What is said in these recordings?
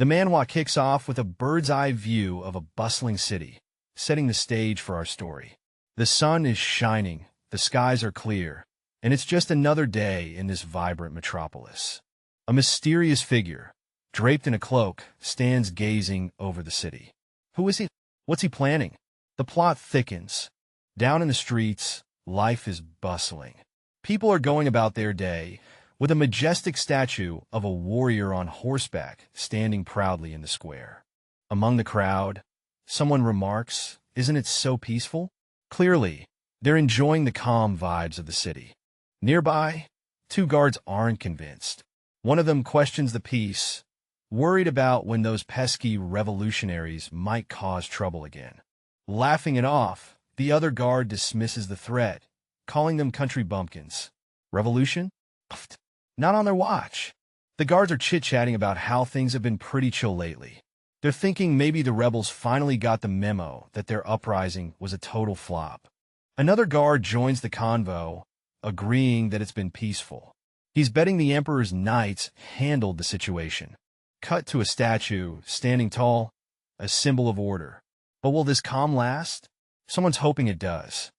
The manhwa kicks off with a bird's-eye view of a bustling city, setting the stage for our story. The sun is shining, the skies are clear, and it's just another day in this vibrant metropolis. A mysterious figure, draped in a cloak, stands gazing over the city. Who is he? What's he planning? The plot thickens. Down in the streets, life is bustling. People are going about their day, with a majestic statue of a warrior on horseback standing proudly in the square. Among the crowd, someone remarks, "Isn't it so peaceful?" Clearly, they're enjoying the calm vibes of the city. Nearby, two guards aren't convinced. One of them questions the peace, worried about when those pesky revolutionaries might cause trouble again. Laughing it off, the other guard dismisses the threat, calling them country bumpkins. Revolution? Pfft, not on their watch. The guards are chit-chatting about how things have been pretty chill lately. They're thinking maybe the rebels finally got the memo that their uprising was a total flop. Another guard joins the convo, agreeing that it's been peaceful. He's betting the Emperor's knights handled the situation. Cut to a statue, standing tall, a symbol of order. But will this calm last? Someone's hoping it does.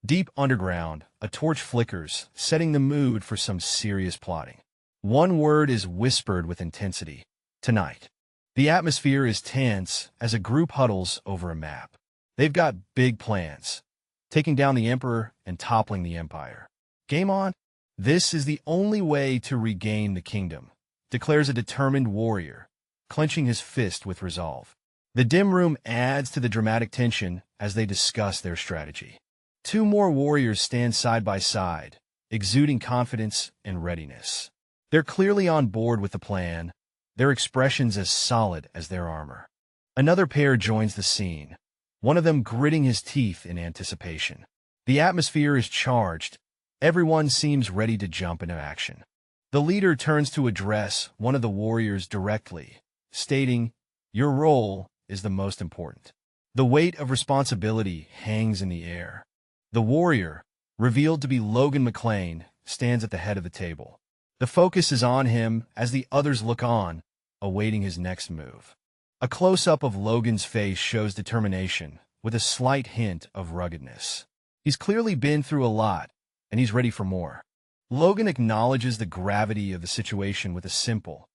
Deep underground, a torch flickers, setting the mood for some serious plotting. One word is whispered with intensity: tonight. The atmosphere is tense as a group huddles over a map. They've got big plans, taking down the Emperor and toppling the Empire. Game on? This is the only way to regain the kingdom, declares a determined warrior, clenching his fist with resolve. The dim room adds to the dramatic tension as they discuss their strategy. Two more warriors stand side by side, exuding confidence and readiness. They're clearly on board with the plan, their expressions as solid as their armor. Another pair joins the scene, one of them gritting his teeth in anticipation. The atmosphere is charged. Everyone seems ready to jump into action. The leader turns to address one of the warriors directly, stating, "Your role is the most important." The weight of responsibility hangs in the air. The warrior, revealed to be Logan McLean, stands at the head of the table. The focus is on him as the others look on, awaiting his next move. A close-up of Logan's face shows determination, with a slight hint of ruggedness. He's clearly been through a lot, and he's ready for more. Logan acknowledges the gravity of the situation with a simple,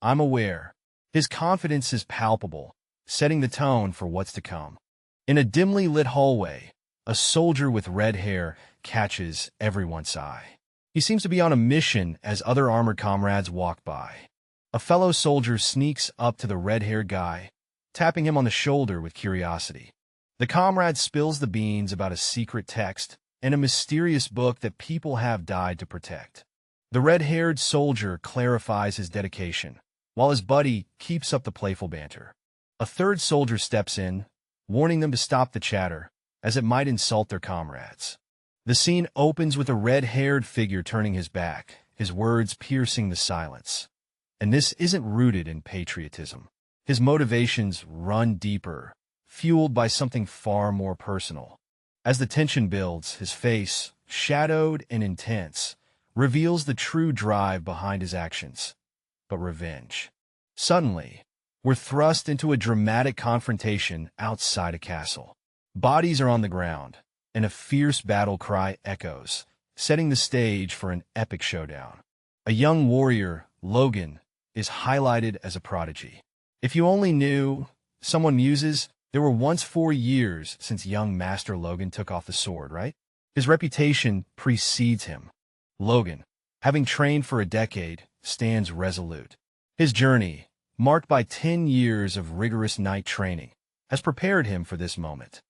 "I'm aware." His confidence is palpable, setting the tone for what's to come. In a dimly lit hallway, a soldier with red hair catches everyone's eye. He seems to be on a mission as other armored comrades walk by. A fellow soldier sneaks up to the red-haired guy, tapping him on the shoulder with curiosity. The comrade spills the beans about a secret text and a mysterious book that people have died to protect. The red-haired soldier clarifies his dedication, while his buddy keeps up the playful banter. A third soldier steps in, warning them to stop the chatter, as it might insult their comrades. The scene opens with a red-haired figure turning his back, his words piercing the silence. And this isn't rooted in patriotism. His motivations run deeper, fueled by something far more personal. As the tension builds, his face, shadowed and intense, reveals the true drive behind his actions. But revenge. Suddenly, we're thrust into a dramatic confrontation outside a castle. Bodies are on the ground, and a fierce battle cry echoes, setting the stage for an epic showdown. A young warrior, Logan, is highlighted as a prodigy. If you only knew, someone muses, there were once 4 years since young Master Logan took off the sword, right? His reputation precedes him. Logan, having trained for a decade, stands resolute. His journey, marked by 10 years of rigorous night training, has prepared him for this moment.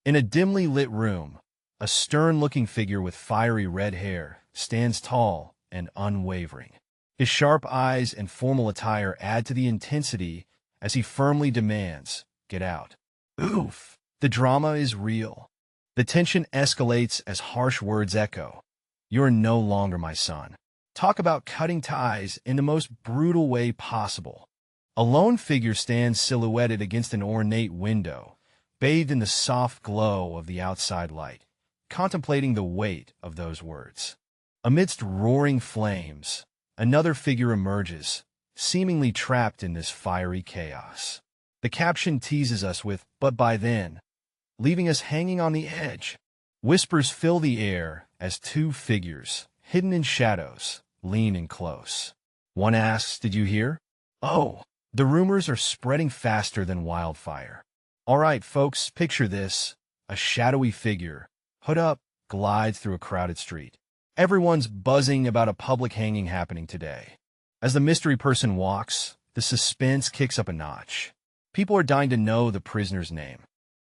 In a dimly lit room, a stern-looking figure with fiery red hair stands tall and unwavering. His sharp eyes and formal attire add to the intensity as he firmly demands, "Get out." Oof! The drama is real. The tension escalates as harsh words echo. "You're no longer my son." Talk about cutting ties in the most brutal way possible. A lone figure stands silhouetted against an ornate window, bathed in the soft glow of the outside light, contemplating the weight of those words. Amidst roaring flames, another figure emerges, seemingly trapped in this fiery chaos. The caption teases us with, "but by then," leaving us hanging on the edge. Whispers fill the air as two figures, hidden in shadows, lean in close. One asks, "Did you hear?" "Oh, the rumors are spreading faster than wildfire." All right, folks, picture this. A shadowy figure, hood up, glides through a crowded street. Everyone's buzzing about a public hanging happening today. As the mystery person walks, the suspense kicks up a notch. People are dying to know the prisoner's name.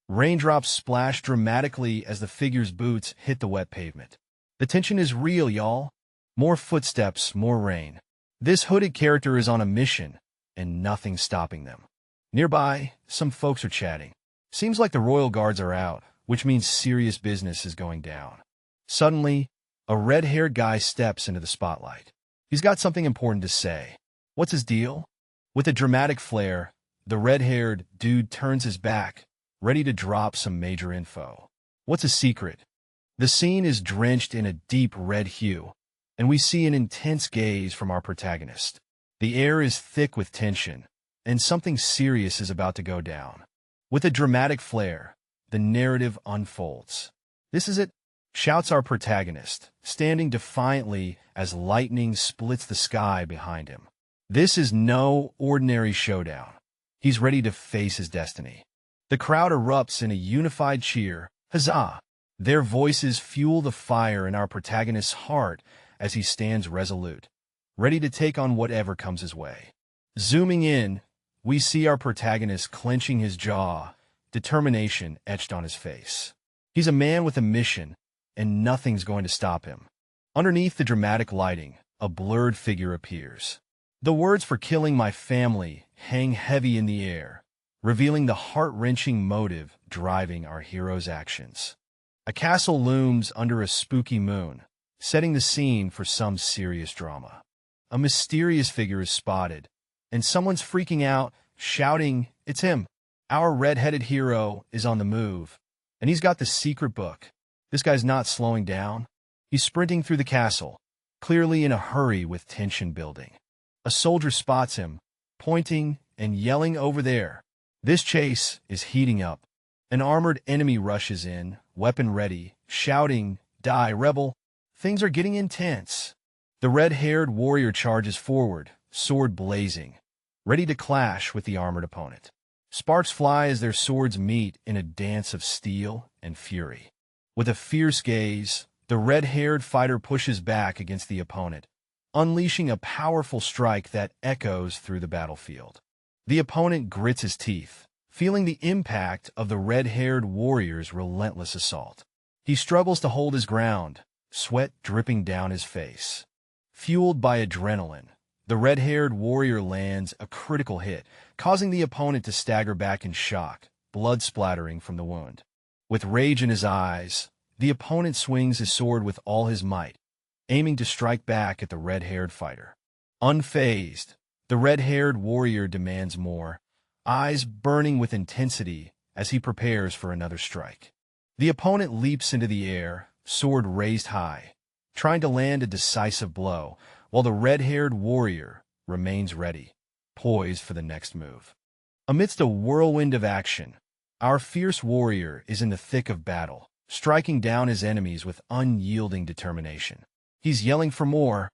Raindrops splash dramatically as the figure's boots hit the wet pavement. The tension is real, y'all. More footsteps, more rain. This hooded character is on a mission, and nothing's stopping them. Nearby, some folks are chatting. Seems like the royal guards are out, which means serious business is going down. Suddenly, a red-haired guy steps into the spotlight. He's got something important to say. What's his deal? With a dramatic flair, the red-haired dude turns his back, ready to drop some major info. What's his secret? The scene is drenched in a deep red hue, and we see an intense gaze from our protagonist. The air is thick with tension, and something serious is about to go down. With a dramatic flair, the narrative unfolds. "This is it," shouts our protagonist, standing defiantly as lightning splits the sky behind him. This is no ordinary showdown. He's ready to face his destiny. The crowd erupts in a unified cheer. Huzzah! Their voices fuel the fire in our protagonist's heart as he stands resolute, ready to take on whatever comes his way. Zooming in, we see our protagonist clenching his jaw, determination etched on his face. He's a man with a mission, and nothing's going to stop him. Underneath the dramatic lighting, a blurred figure appears. The words "for killing my family" hang heavy in the air, revealing the heart-wrenching motive driving our hero's actions. A castle looms under a spooky moon, setting the scene for some serious drama. A mysterious figure is spotted, and someone's freaking out, shouting, "It's him!" Our red-headed hero is on the move, and he's got the secret book. This guy's not slowing down. He's sprinting through the castle, clearly in a hurry with tension building. A soldier spots him, pointing and yelling, "Over there!" This chase is heating up. An armored enemy rushes in, weapon ready, shouting, "Die, rebel!" Things are getting intense. The red-haired warrior charges forward, sword blazing, ready to clash with the armored opponent. Sparks fly as their swords meet in a dance of steel and fury. With a fierce gaze, the red-haired fighter pushes back against the opponent, unleashing a powerful strike that echoes through the battlefield. The opponent grits his teeth, feeling the impact of the red-haired warrior's relentless assault. He struggles to hold his ground, sweat dripping down his face. Fueled by adrenaline, the red-haired warrior lands a critical hit, causing the opponent to stagger back in shock, blood splattering from the wound. With rage in his eyes, the opponent swings his sword with all his might, aiming to strike back at the red-haired fighter. Unfazed, the red-haired warrior demands more, eyes burning with intensity as he prepares for another strike. The opponent leaps into the air, sword raised high, trying to land a decisive blow, while the red-haired warrior remains ready, poised for the next move. Amidst a whirlwind of action, our fierce warrior is in the thick of battle, striking down his enemies with unyielding determination. He's yelling for more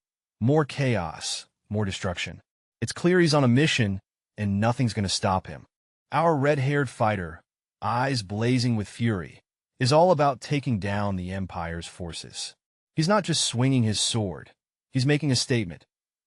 chaos, more destruction. It's clear he's on a mission, and nothing's going to stop him. Our red-haired fighter, eyes blazing with fury, is all about taking down the Empire's forces. He's not just swinging his sword. He's making a statement.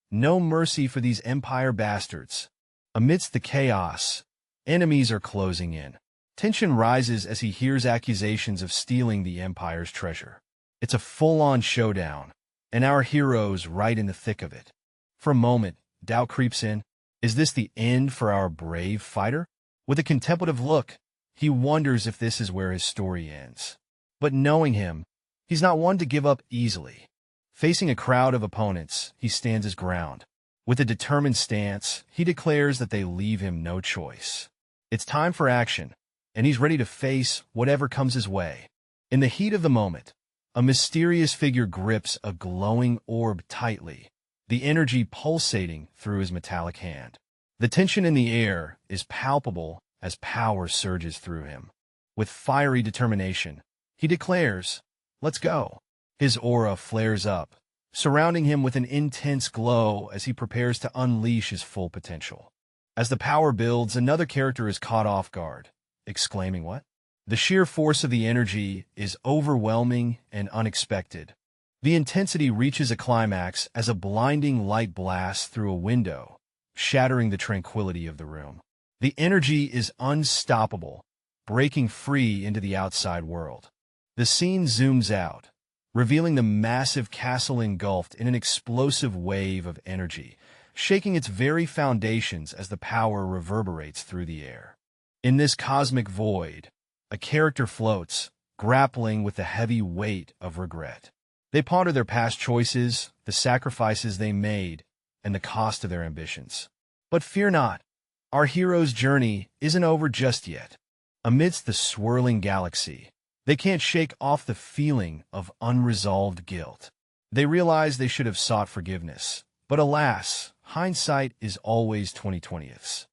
No mercy for these Empire bastards. Amidst the chaos, enemies are closing in. Tension rises as he hears accusations of stealing the Empire's treasure. It's a full-on showdown, and our hero's right in the thick of it. For a moment, doubt creeps in. Is this the end for our brave fighter? With a contemplative look, he wonders if this is where his story ends. But knowing him, he's not one to give up easily. Facing a crowd of opponents, he stands his ground. With a determined stance, he declares that they leave him no choice. It's time for action, and he's ready to face whatever comes his way. In the heat of the moment, a mysterious figure grips a glowing orb tightly. the energy pulsating through his metallic hand. The tension in the air is palpable as power surges through him. With fiery determination, he declares, "Let's go." His aura flares up, surrounding him with an intense glow as he prepares to unleash his full potential. As the power builds, another character is caught off guard, exclaiming, "What?" The sheer force of the energy is overwhelming and unexpected. The intensity reaches a climax as a blinding light blasts through a window, shattering the tranquility of the room. The energy is unstoppable, breaking free into the outside world. The scene zooms out, revealing the massive castle engulfed in an explosive wave of energy, shaking its very foundations as the power reverberates through the air. In this cosmic void, a character floats, grappling with the heavy weight of regret. They ponder their past choices, the sacrifices they made, and the cost of their ambitions. But fear not, our hero's journey isn't over just yet. Amidst the swirling galaxy, they can't shake off the feeling of unresolved guilt. They realize they should have sought forgiveness, but alas, hindsight is always 20/20.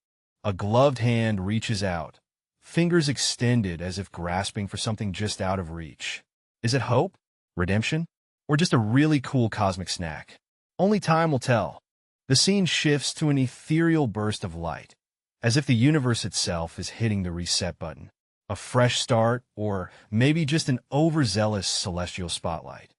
A gloved hand reaches out, fingers extended as if grasping for something just out of reach. Is it hope, redemption, or just a really cool cosmic snack? Only time will tell. The scene shifts to an ethereal burst of light, as if the universe itself is hitting the reset button. A fresh start, or maybe just an overzealous celestial spotlight.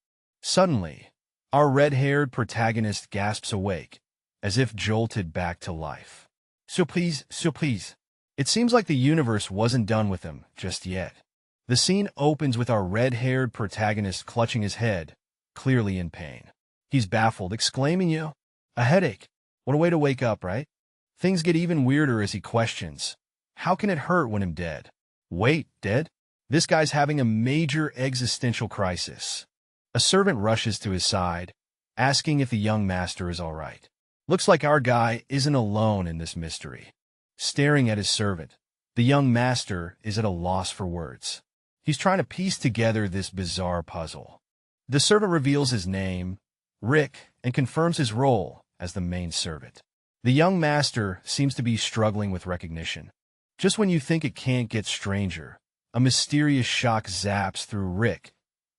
Suddenly, our red-haired protagonist gasps awake, as if jolted back to life. Surprise, surprise. It seems like the universe wasn't done with him just yet. The scene opens with our red-haired protagonist clutching his head, clearly in pain. He's baffled, exclaiming, "A headache. What a way to wake up, right?" Things get even weirder as he questions, "How can it hurt when I'm dead?" Wait, dead? This guy's having a major existential crisis. A servant rushes to his side, asking if the young master is all right. Looks like our guy isn't alone in this mystery. Staring at his servant, the young master is at a loss for words. He's trying to piece together this bizarre puzzle. The servant reveals his name, Rick, and confirms his role as the main servant. The young master seems to be struggling with recognition. Just when you think it can't get stranger, a mysterious shock zaps through Rick,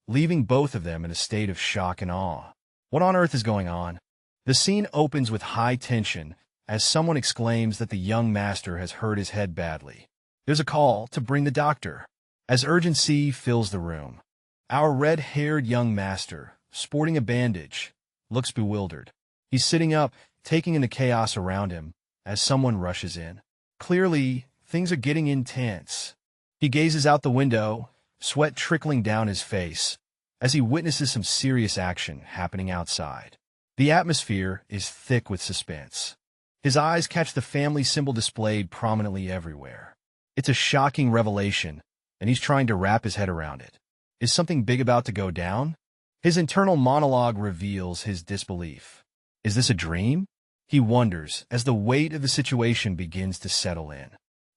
leaving both of them in a state of shock and awe. What on earth is going on? The scene opens with high tension as someone exclaims that the young master has hurt his head badly. There's a call to bring the doctor. As urgency fills the room, our red-haired young master, sporting a bandage, looks bewildered. He's sitting up, taking in the chaos around him, as someone rushes in. Clearly, things are getting intense. He gazes out the window, sweat trickling down his face, as he witnesses some serious action happening outside. The atmosphere is thick with suspense. His eyes catch the family symbol displayed prominently everywhere. It's a shocking revelation, and he's trying to wrap his head around it. Is something big about to go down? His internal monologue reveals his disbelief. Is this a dream? He wonders as the weight of the situation begins to settle in.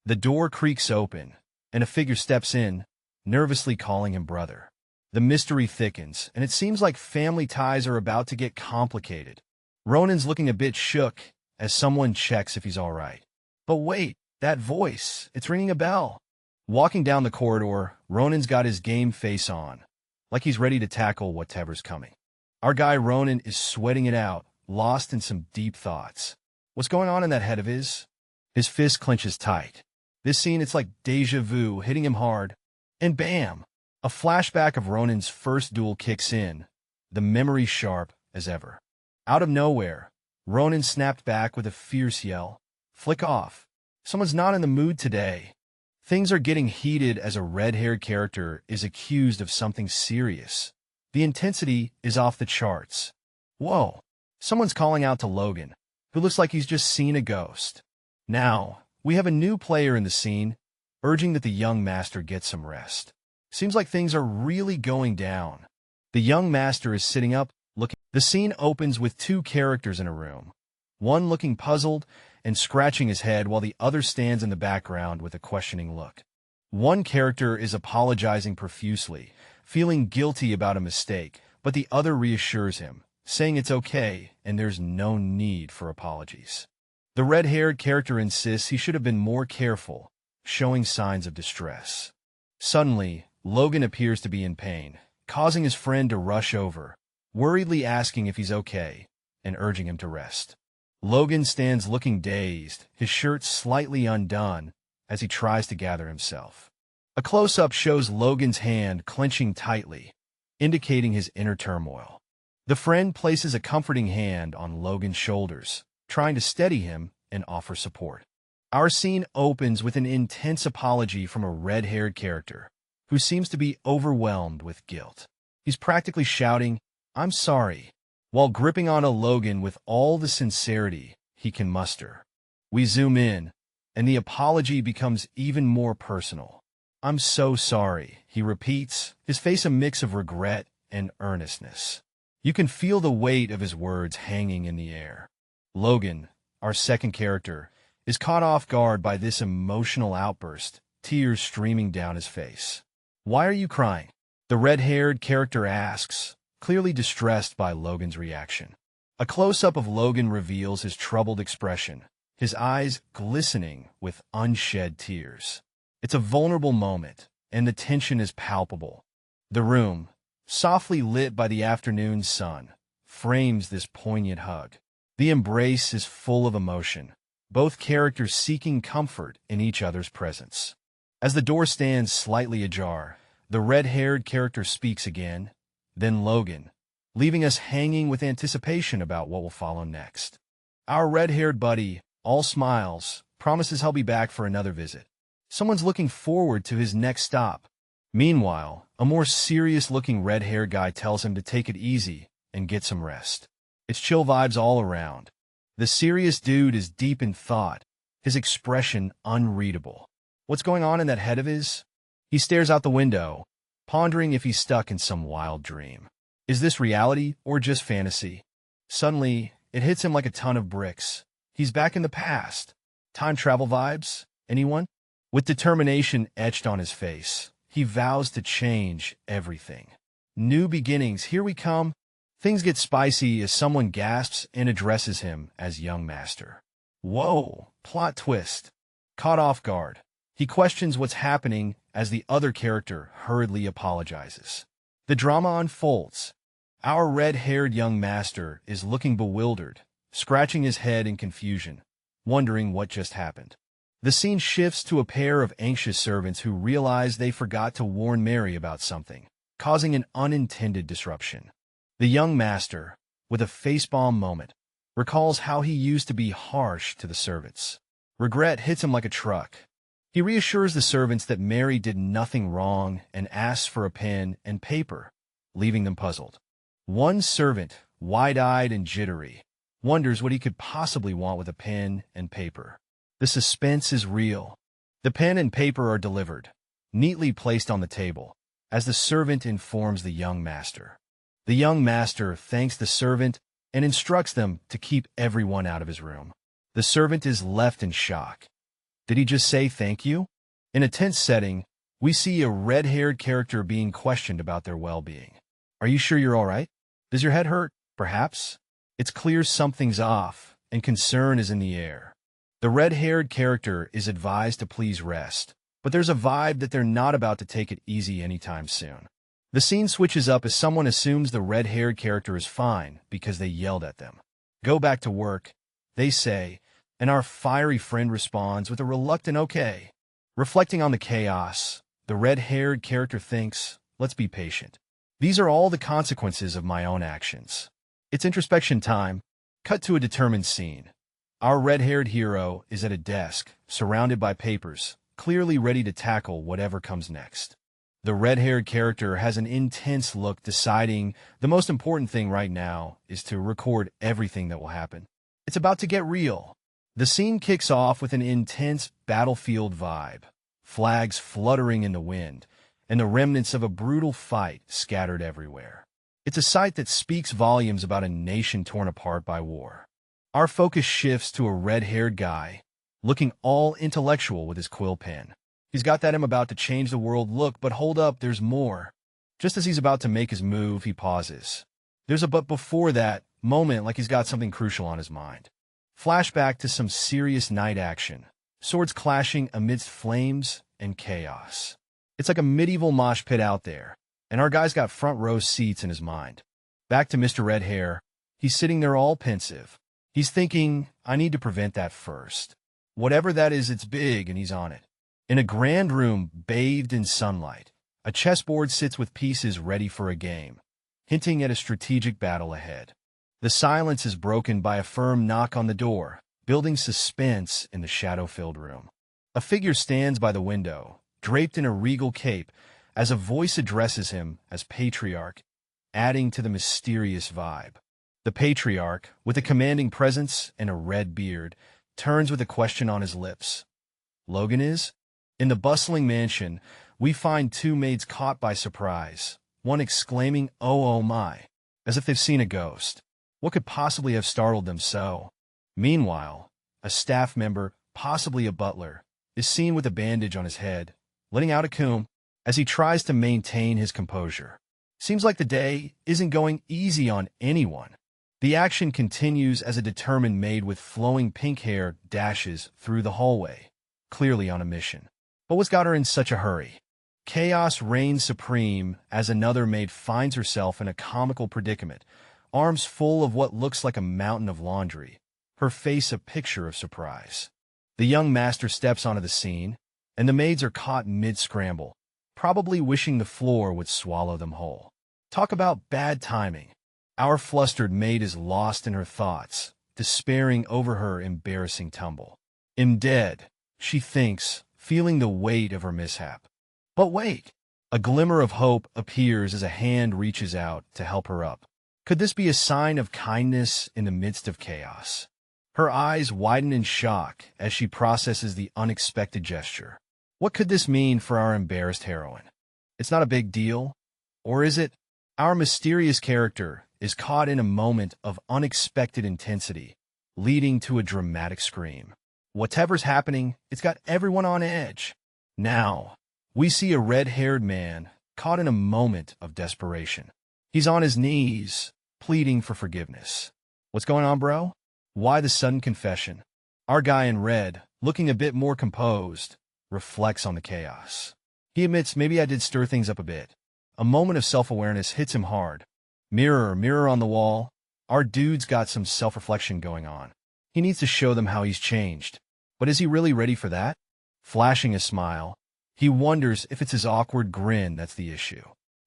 The door creaks open, and a figure steps in, nervously calling him brother. The mystery thickens, and it seems like family ties are about to get complicated. Ronan's looking a bit shook as someone checks if he's all right. But wait, that voice, it's ringing a bell. Walking down the corridor, Ronan's got his game face on, like he's ready to tackle whatever's coming. Our guy Ronan is sweating it out, lost in some deep thoughts. What's going on in that head of his? His fist clenches tight. This scene, it's like deja vu hitting him hard. And bam! A flashback of Ronan's first duel kicks in, the memory sharp as ever. Out of nowhere, Ronan snapped back with a fierce yell. Flick off. Someone's not in the mood today. Things are getting heated as a red-haired character is accused of something serious. The intensity is off the charts. Whoa! Someone's calling out to Logan, who looks like he's just seen a ghost. Now, we have a new player in the scene, urging that the young master get some rest. Seems like things are really going down. The young master is sitting up, looking. The scene opens with two characters in a room, one looking puzzled and scratching his head while the other stands in the background with a questioning look. One character is apologizing profusely, feeling guilty about a mistake, but the other reassures him, saying it's okay and there's no need for apologies. The red-haired character insists he should have been more careful, showing signs of distress. Suddenly, Logan appears to be in pain, causing his friend to rush over, worriedly asking if he's okay and urging him to rest. Logan stands looking dazed, his shirt slightly undone as he tries to gather himself. A close-up shows Logan's hand clenching tightly, indicating his inner turmoil. The friend places a comforting hand on Logan's shoulders, trying to steady him and offer support. Our scene opens with an intense apology from a red-haired character, who seems to be overwhelmed with guilt. He's practically shouting, "I'm sorry," while gripping onto Logan with all the sincerity he can muster. We zoom in, and the apology becomes even more personal. "I'm so sorry," he repeats, his face a mix of regret and earnestness. You can feel the weight of his words hanging in the air. Logan, our second character, is caught off guard by this emotional outburst, tears streaming down his face. "Why are you crying?" the red-haired character asks, clearly distressed by Logan's reaction. A close-up of Logan reveals his troubled expression, his eyes glistening with unshed tears. It's a vulnerable moment, and the tension is palpable. The room, softly lit by the afternoon sun, frames this poignant hug. The embrace is full of emotion, both characters seeking comfort in each other's presence. As the door stands slightly ajar, the red-haired character speaks again, then Logan, leaving us hanging with anticipation about what will follow next. Our red-haired buddy, all smiles, promises he'll be back for another visit. Someone's looking forward to his next stop. Meanwhile, a more serious-looking red-haired guy tells him to take it easy and get some rest. It's chill vibes all around. The serious dude is deep in thought, his expression unreadable. What's going on in that head of his? He stares out the window, pondering if he's stuck in some wild dream. Is this reality or just fantasy? Suddenly, it hits him like a ton of bricks. He's back in the past. Time travel vibes? Anyone? With determination etched on his face, he vows to change everything. New beginnings, here we come. Things get spicy as someone gasps and addresses him as young master. Whoa, plot twist. Caught off guard, he questions what's happening as the other character hurriedly apologizes. The drama unfolds. Our red-haired young master is looking bewildered, scratching his head in confusion, wondering what just happened. The scene shifts to a pair of anxious servants who realize they forgot to warn Mary about something, causing an unintended disruption. The young master, with a facepalm moment, recalls how he used to be harsh to the servants. Regret hits him like a truck. He reassures the servants that Mary did nothing wrong and asks for a pen and paper, leaving them puzzled. One servant, wide-eyed and jittery, wonders what he could possibly want with a pen and paper. The suspense is real. The pen and paper are delivered, neatly placed on the table, as the servant informs the young master. The young master thanks the servant and instructs them to keep everyone out of his room. The servant is left in shock. Did he just say thank you? In a tense setting, we see a red-haired character being questioned about their well-being. Are you sure you're all right? Does your head hurt, perhaps? It's clear something's off, and concern is in the air. The red-haired character is advised to please rest, but there's a vibe that they're not about to take it easy anytime soon. The scene switches up as someone assumes the red-haired character is fine because they yelled at them. Go back to work, they say, and our fiery friend responds with a reluctant okay. Reflecting on the chaos, the red-haired character thinks, let's be patient. These are all the consequences of my own actions. It's introspection time. Cut to a determined scene. Our red-haired hero is at a desk, surrounded by papers, clearly ready to tackle whatever comes next. The red-haired character has an intense look, deciding the most important thing right now is to record everything that will happen. It's about to get real. The scene kicks off with an intense battlefield vibe, flags fluttering in the wind, and the remnants of a brutal fight scattered everywhere. It's a sight that speaks volumes about a nation torn apart by war. Our focus shifts to a red-haired guy, looking all intellectual with his quill pen. He's got that I'm about to change the world look, but hold up, there's more. Just as he's about to make his move, he pauses. There's a but before that moment, like he's got something crucial on his mind. Flashback to some serious night action. Swords clashing amidst flames and chaos. It's like a medieval mosh pit out there, and our guy's got front row seats in his mind. Back to Mr. Red Hair. He's sitting there all pensive. He's thinking, I need to prevent that first. Whatever that is, it's big, and he's on it. In a grand room bathed in sunlight, a chessboard sits with pieces ready for a game, hinting at a strategic battle ahead. The silence is broken by a firm knock on the door, building suspense in the shadow-filled room. A figure stands by the window, draped in a regal cape, as a voice addresses him as Patriarch, adding to the mysterious vibe. The Patriarch, with a commanding presence and a red beard, turns with a question on his lips. Logan is? In the bustling mansion, we find two maids caught by surprise, one exclaiming, oh my, as if they've seen a ghost. What could possibly have startled them so? Meanwhile, a staff member, possibly a butler, is seen with a bandage on his head, letting out a coom as he tries to maintain his composure. Seems like the day isn't going easy on anyone. The action continues as a determined maid with flowing pink hair dashes through the hallway, clearly on a mission. But what's got her in such a hurry? Chaos reigns supreme as another maid finds herself in a comical predicament, arms full of what looks like a mountain of laundry, her face a picture of surprise. The young master steps onto the scene, and the maids are caught mid-scramble, probably wishing the floor would swallow them whole. Talk about bad timing. Our flustered maid is lost in her thoughts, despairing over her embarrassing tumble. I'm dead, she thinks, feeling the weight of her mishap. But wait! A glimmer of hope appears as a hand reaches out to help her up. Could this be a sign of kindness in the midst of chaos? Her eyes widen in shock as she processes the unexpected gesture. What could this mean for our embarrassed heroine? It's not a big deal. Or is it? Our mysterious character is caught in a moment of unexpected intensity, leading to a dramatic scream. Whatever's happening, it's got everyone on edge. Now, we see a red-haired man caught in a moment of desperation. He's on his knees, pleading for forgiveness. What's going on, bro? Why the sudden confession? Our guy in red, looking a bit more composed, reflects on the chaos. He admits, maybe I did stir things up a bit. A moment of self-awareness hits him hard. Mirror, mirror on the wall, our dude's got some self-reflection going on. He needs to show them how he's changed. But is he really ready for that? Flashing a smile, he wonders if it's his awkward grin that's the issue.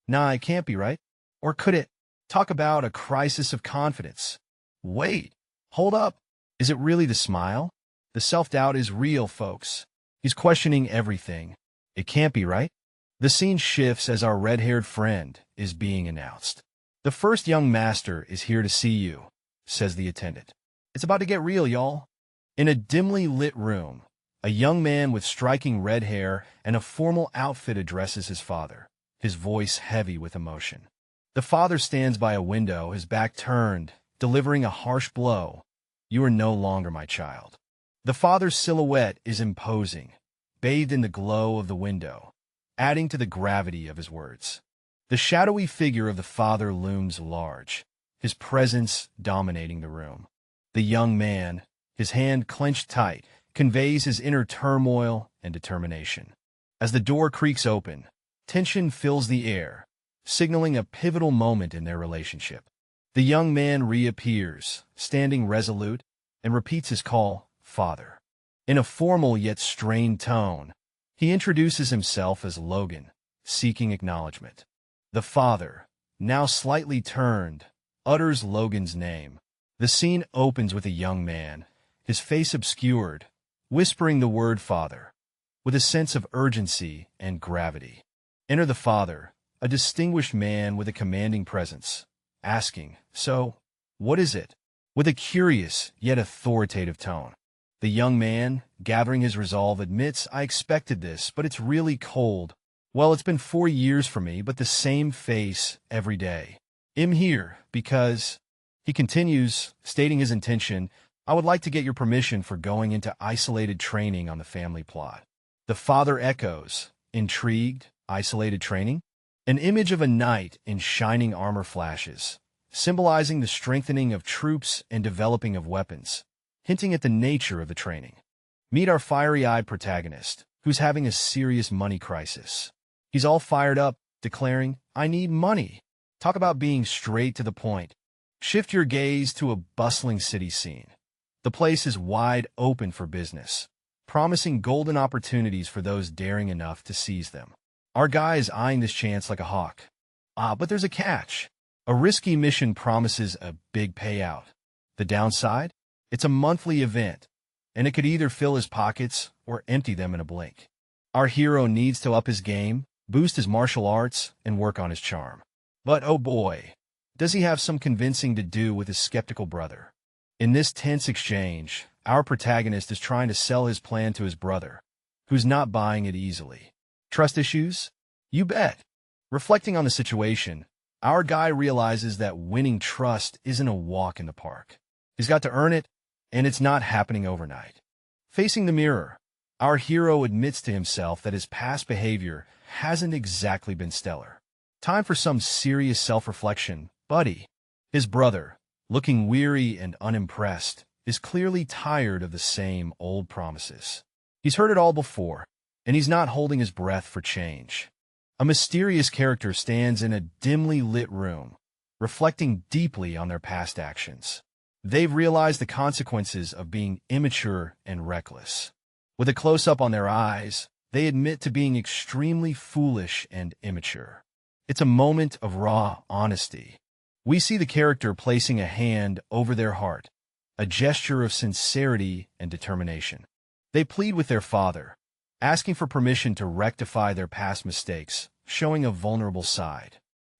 Nah, it can't be, right? Or could it? Talk about a crisis of confidence. Wait, hold up. Is it really the smile? The self-doubt is real, folks. He's questioning everything. It can't be, right? The scene shifts as our red-haired friend is being announced. The first young master is here to see you, says the attendant. It's about to get real, y'all. In a dimly lit room, a young man with striking red hair and a formal outfit addresses his father, his voice heavy with emotion. The father stands by a window, his back turned, delivering a harsh blow. You are no longer my child. The father's silhouette is imposing, bathed in the glow of the window, adding to the gravity of his words. The shadowy figure of the father looms large, his presence dominating the room. The young man, his hand clenched tight, conveys his inner turmoil and determination. As the door creaks open, tension fills the air, signaling a pivotal moment in their relationship. The young man reappears, standing resolute, and repeats his call, Father. In a formal yet strained tone, he introduces himself as Logan, seeking acknowledgement. The father, now slightly turned, utters Logan's name. The scene opens with a young man, his face obscured, whispering the word father, with a sense of urgency and gravity. Enter the father, a distinguished man with a commanding presence, asking, So, what is it? With a curious yet authoritative tone. The young man, gathering his resolve, admits, I expected this, but it's really cold. Well, it's been 4 years for me, but the same face every day. I'm here because, he continues, stating his intention, I would like to get your permission for going into isolated training on the family plot. The father echoes, intrigued, isolated training? An image of a knight in shining armor flashes, symbolizing the strengthening of troops and developing of weapons, hinting at the nature of the training. Meet our fiery-eyed protagonist, who's having a serious money crisis. He's all fired up, declaring, "I need money." Talk about being straight to the point. Shift your gaze to a bustling city scene. The place is wide open for business, promising golden opportunities for those daring enough to seize them. Our guy is eyeing this chance like a hawk. But there's a catch. A risky mission promises a big payout. The downside? It's a monthly event, and it could either fill his pockets or empty them in a blink. Our hero needs to up his game, boost his martial arts, and work on his charm. But oh boy, does he have some convincing to do with his skeptical brother. In this tense exchange, our protagonist is trying to sell his plan to his brother, who's not buying it easily. Trust issues? You bet. Reflecting on the situation, our guy realizes that winning trust isn't a walk in the park. He's got to earn it, and it's not happening overnight. Facing the mirror, our hero admits to himself that his past behavior hasn't exactly been stellar. Time for some serious self-reflection, buddy. His brother, looking weary and unimpressed, is clearly tired of the same old promises. He's heard it all before, and he's not holding his breath for change. A mysterious character stands in a dimly lit room, reflecting deeply on their past actions. They've realized the consequences of being immature and reckless. With a close-up on their eyes, they admit to being extremely foolish and immature. It's a moment of raw honesty. We see the character placing a hand over their heart, a gesture of sincerity and determination. They plead with their father, asking for permission to rectify their past mistakes, showing a vulnerable side.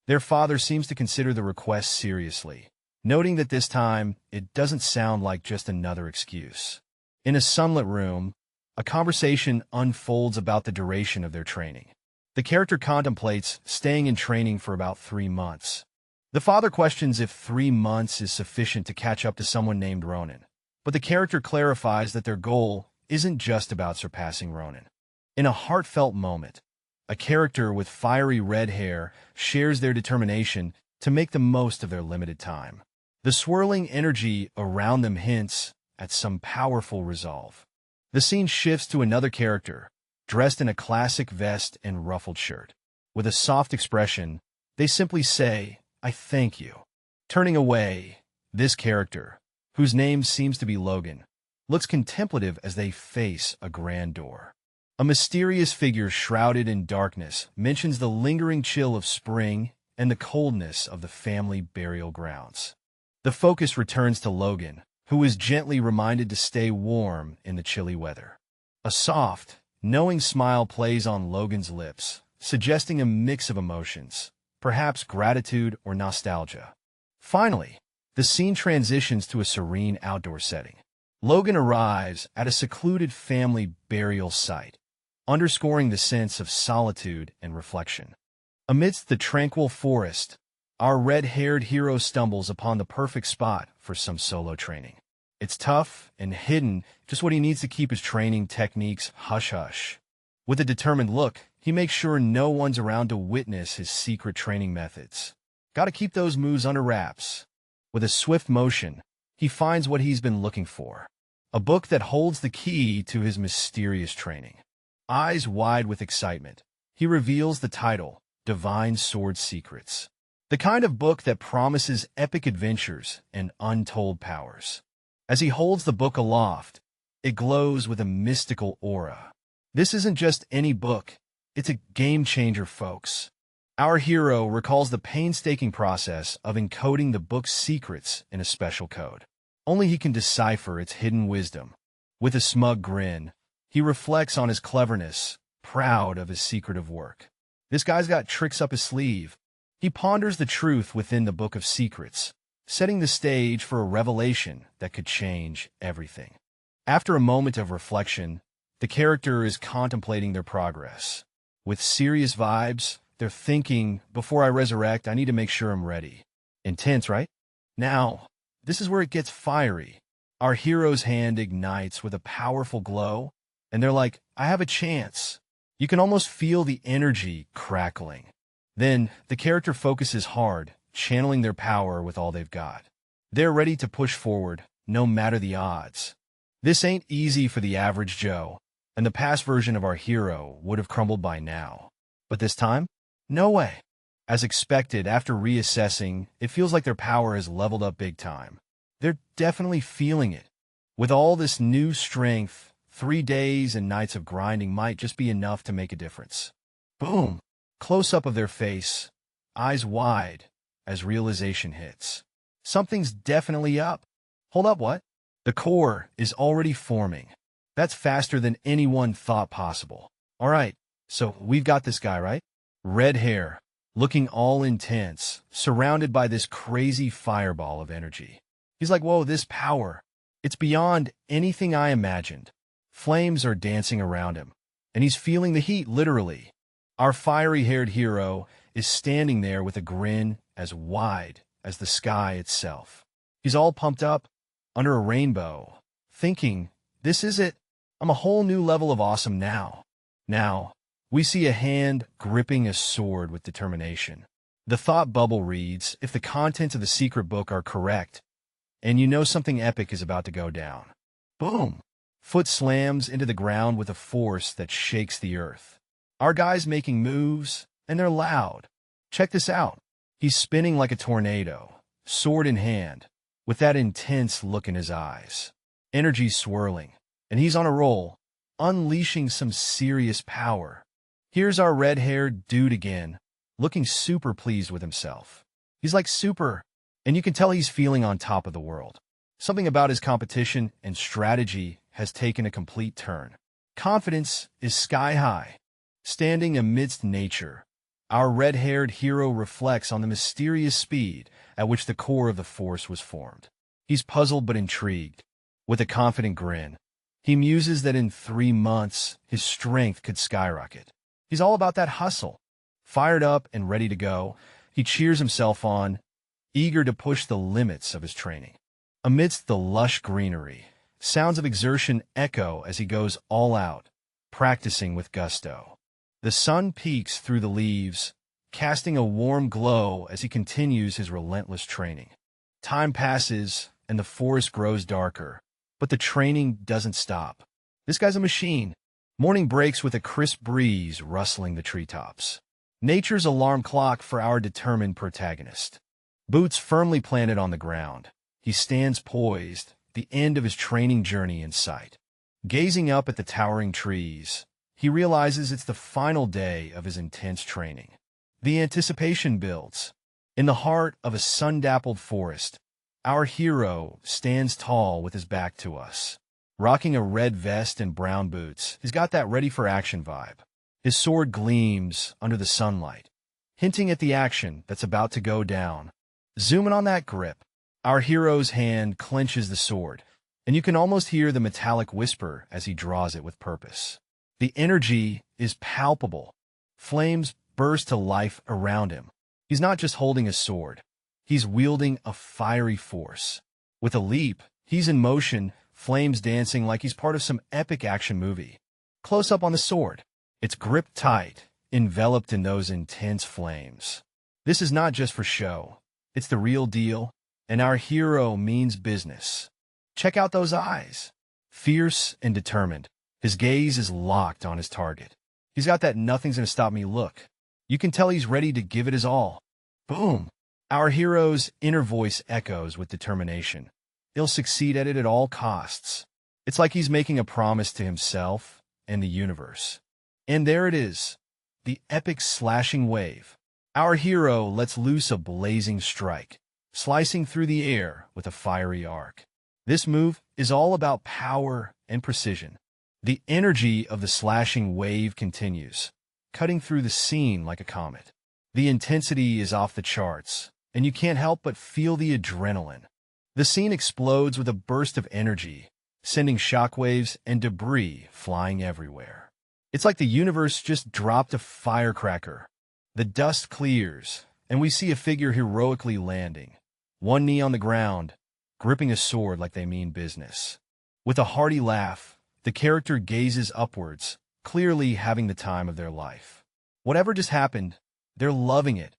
Their father seems to consider the request seriously, noting that this time it doesn't sound like just another excuse. In a sunlit room, a conversation unfolds about the duration of their training. The character contemplates staying in training for about 3 months. The father questions if 3 months is sufficient to catch up to someone named Ronin, but the character clarifies that their goal isn't just about surpassing Ronin. In a heartfelt moment, a character with fiery red hair shares their determination to make the most of their limited time. The swirling energy around them hints at some powerful resolve. The scene shifts to another character, dressed in a classic vest and ruffled shirt. With a soft expression, they simply say, "I thank you." Turning away, this character, whose name seems to be Logan, looks contemplative as they face a grand door. A mysterious figure shrouded in darkness mentions the lingering chill of spring and the coldness of the family burial grounds. The focus returns to Logan, who is gently reminded to stay warm in the chilly weather. A soft, knowing smile plays on Logan's lips, suggesting a mix of emotions, perhaps gratitude or nostalgia. Finally, the scene transitions to a serene outdoor setting. Logan arrives at a secluded family burial site, underscoring the sense of solitude and reflection. Amidst the tranquil forest, our red-haired hero stumbles upon the perfect spot for some solo training. It's tough and hidden, just what he needs to keep his training techniques hush-hush. With a determined look, he makes sure no one's around to witness his secret training methods. Gotta keep those moves under wraps. With a swift motion, he finds what he's been looking for, a book that holds the key to his mysterious training. Eyes wide with excitement, he reveals the title, Divine Sword Secrets, the kind of book that promises epic adventures and untold powers. As he holds the book aloft, it glows with a mystical aura. This isn't just any book, it's a game-changer, folks. Our hero recalls the painstaking process of encoding the book's secrets in a special code. Only he can decipher its hidden wisdom. With a smug grin, he reflects on his cleverness, proud of his secretive work. This guy's got tricks up his sleeve. He ponders the truth within the Book of Secrets, setting the stage for a revelation that could change everything. After a moment of reflection, the character is contemplating their progress. With serious vibes, they're thinking, before I resurrect, I need to make sure I'm ready. Intense, right? Now, this is where it gets fiery. Our hero's hand ignites with a powerful glow, and they're like, I have a chance. You can almost feel the energy crackling. Then, the character focuses hard, channeling their power with all they've got. They're ready to push forward, no matter the odds. This ain't easy for the average Joe, and the past version of our hero would have crumbled by now. But this time? No way. As expected, after reassessing, it feels like their power has leveled up big time. They're definitely feeling it. With all this new strength, 3 days and nights of grinding might just be enough to make a difference. Boom! Close-up of their face, eyes wide, as realization hits. Something's definitely up. Hold up, what? The core is already forming. That's faster than anyone thought possible. All right, so we've got this guy, right? Red hair, looking all intense, surrounded by this crazy fireball of energy. He's like, whoa, this power. It's beyond anything I imagined. Flames are dancing around him, and he's feeling the heat, literally. Our fiery-haired hero is standing there with a grin as wide as the sky itself. He's all pumped up, under a rainbow, thinking, this is it. I'm a whole new level of awesome now. Now, we see a hand gripping a sword with determination. The thought bubble reads, if the contents of the secret book are correct, and you know something epic is about to go down. Boom! Foot slams into the ground with a force that shakes the earth. Our guy's making moves, and they're loud. Check this out. He's spinning like a tornado, sword in hand, with that intense look in his eyes. Energy swirling, and he's on a roll, unleashing some serious power. Here's our red-haired dude again, looking super pleased with himself. He's like super, and you can tell he's feeling on top of the world. Something about his competition and strategy has taken a complete turn. Confidence is sky-high. Standing amidst nature, our red-haired hero reflects on the mysterious speed at which the core of the force was formed. He's puzzled but intrigued. With a confident grin, he muses that in 3 months, his strength could skyrocket. He's all about that hustle. Fired up and ready to go, he cheers himself on, eager to push the limits of his training. Amidst the lush greenery, sounds of exertion echo as he goes all out, practicing with gusto. The sun peeks through the leaves, casting a warm glow as he continues his relentless training. Time passes, and the forest grows darker, but the training doesn't stop. This guy's a machine. Morning breaks with a crisp breeze rustling the treetops. Nature's alarm clock for our determined protagonist. Boots firmly planted on the ground, he stands poised, the end of his training journey in sight. Gazing up at the towering trees, he realizes it's the final day of his intense training. The anticipation builds. In the heart of a sun-dappled forest, our hero stands tall with his back to us. Rocking a red vest and brown boots, he's got that ready-for-action vibe. His sword gleams under the sunlight, hinting at the action that's about to go down. Zooming on that grip, our hero's hand clenches the sword, and you can almost hear the metallic whisper as he draws it with purpose. The energy is palpable. Flames burst to life around him. He's not just holding a sword. He's wielding a fiery force. With a leap, he's in motion, flames dancing like he's part of some epic action movie. Close up on the sword. It's gripped tight, enveloped in those intense flames. This is not just for show. It's the real deal, and our hero means business. Check out those eyes. Fierce and determined. His gaze is locked on his target. He's got that nothing's gonna stop me look. You can tell he's ready to give it his all. Boom! Our hero's inner voice echoes with determination. He'll succeed at it at all costs. It's like he's making a promise to himself and the universe. And there it is, the epic slashing wave. Our hero lets loose a blazing strike, slicing through the air with a fiery arc. This move is all about power and precision. The energy of the slashing wave continues, cutting through the scene like a comet. The intensity is off the charts, and you can't help but feel the adrenaline. The scene explodes with a burst of energy, sending shockwaves and debris flying everywhere. It's like the universe just dropped a firecracker. The dust clears, and we see a figure heroically landing, one knee on the ground, gripping a sword like they mean business. With a hearty laugh, the character gazes upwards, clearly having the time of their life. Whatever just happened, they're loving it.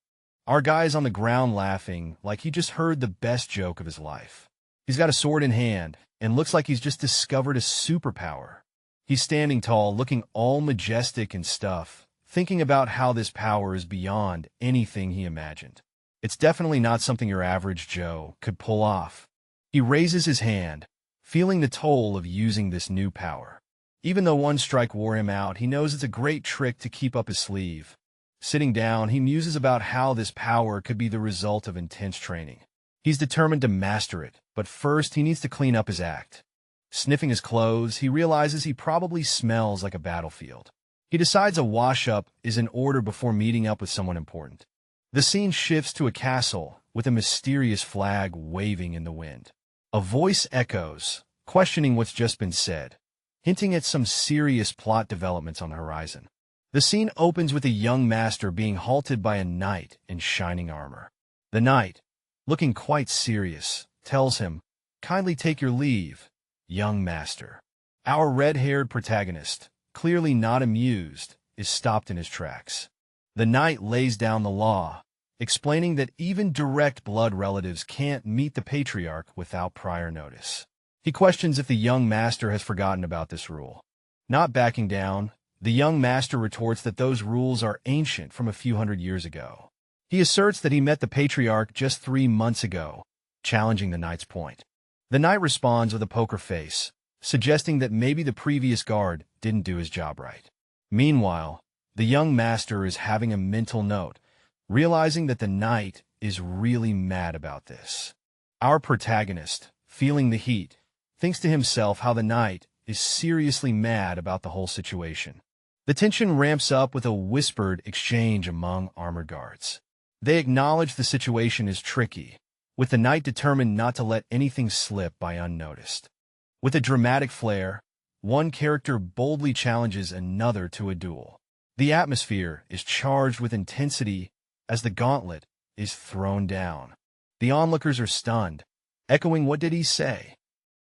Our guy's on the ground laughing like he just heard the best joke of his life. He's got a sword in hand and looks like he's just discovered a superpower. He's standing tall, looking all majestic and stuff, thinking about how this power is beyond anything he imagined. It's definitely not something your average Joe could pull off. He raises his hand, feeling the toll of using this new power. Even though one strike wore him out, he knows it's a great trick to keep up his sleeve. Sitting down, he muses about how this power could be the result of intense training. He's determined to master it, but first he needs to clean up his act. Sniffing his clothes, he realizes he probably smells like a battlefield. He decides a wash-up is in order before meeting up with someone important. The scene shifts to a castle with a mysterious flag waving in the wind. A voice echoes, questioning what's just been said, hinting at some serious plot developments on the horizon. The scene opens with a young master being halted by a knight in shining armor. The knight, looking quite serious, tells him, "Kindly take your leave, young master." Our red-haired protagonist, clearly not amused, is stopped in his tracks. The knight lays down the law, explaining that even direct blood relatives can't meet the patriarch without prior notice. He questions if the young master has forgotten about this rule. Not backing down, the young master retorts that those rules are ancient from a few hundred years ago. He asserts that he met the patriarch just 3 months ago, challenging the knight's point. The knight responds with a poker face, suggesting that maybe the previous guard didn't do his job right. Meanwhile, the young master is having a mental note, realizing that the knight is really mad about this. Our protagonist, feeling the heat, thinks to himself how the knight is seriously mad about the whole situation. The tension ramps up with a whispered exchange among armored guards. They acknowledge the situation is tricky, with the knight determined not to let anything slip by unnoticed. With a dramatic flair, one character boldly challenges another to a duel. The atmosphere is charged with intensity as the gauntlet is thrown down. The onlookers are stunned, echoing, "What did he say?"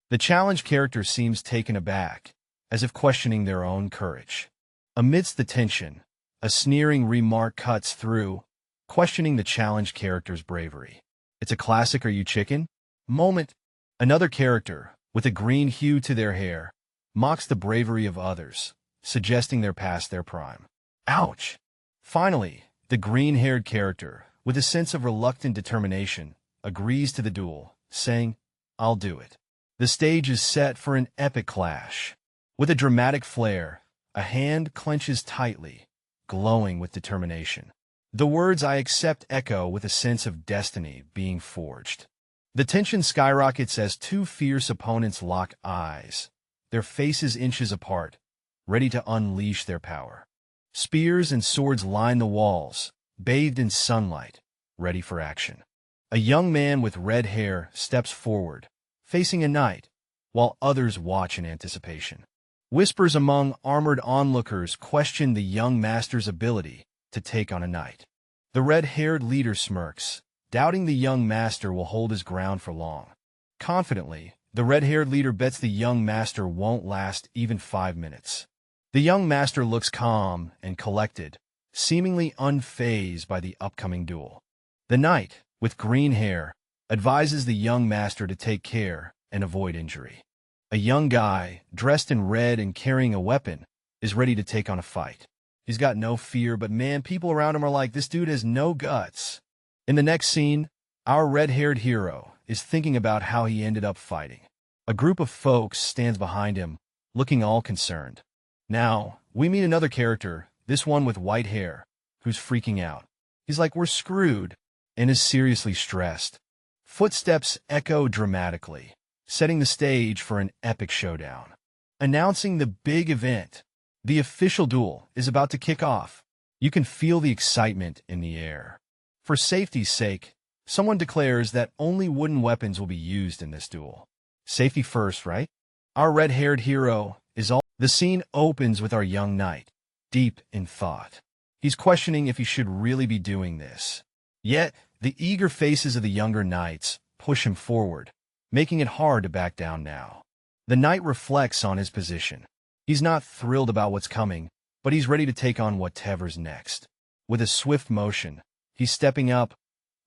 The challenged character seems taken aback, as if questioning their own courage. Amidst the tension, a sneering remark cuts through, questioning the challenged character's bravery. It's a classic "Are you chicken?" moment. Another character, with a green hue to their hair, mocks the bravery of others, suggesting they're past their prime. Ouch! Finally, the green-haired character, with a sense of reluctant determination, agrees to the duel, saying, "I'll do it." The stage is set for an epic clash. With a dramatic flair, a hand clenches tightly, glowing with determination. The words "I accept" echo with a sense of destiny being forged. The tension skyrockets as two fierce opponents lock eyes, their faces inches apart, ready to unleash their power. Spears and swords line the walls, bathed in sunlight, ready for action. A young man with red hair steps forward, facing a knight, while others watch in anticipation. Whispers among armored onlookers question the young master's ability to take on a knight. The red-haired leader smirks, doubting the young master will hold his ground for long. Confidently, the red-haired leader bets the young master won't last even 5 minutes. The young master looks calm and collected, seemingly unfazed by the upcoming duel. The knight, with green hair, advises the young master to take care and avoid injury. A young guy, dressed in red and carrying a weapon, is ready to take on a fight. He's got no fear, but man, people around him are like, "This dude has no guts." In the next scene, our red-haired hero is thinking about how he ended up fighting. A group of folks stands behind him, looking all concerned. Now, we meet another character, this one with white hair, who's freaking out. He's like, "We're screwed," and is seriously stressed. Footsteps echo dramatically, setting the stage for an epic showdown. Announcing the big event, the official duel is about to kick off. You can feel the excitement in the air. For safety's sake, someone declares that only wooden weapons will be used in this duel. Safety first, right? Our red-haired hero is all. The scene opens with our young knight, deep in thought. He's questioning if he should really be doing this. Yet, the eager faces of the younger knights push him forward, making it hard to back down now. The knight reflects on his position. He's not thrilled about what's coming, but he's ready to take on whatever's next. With a swift motion, He's stepping up,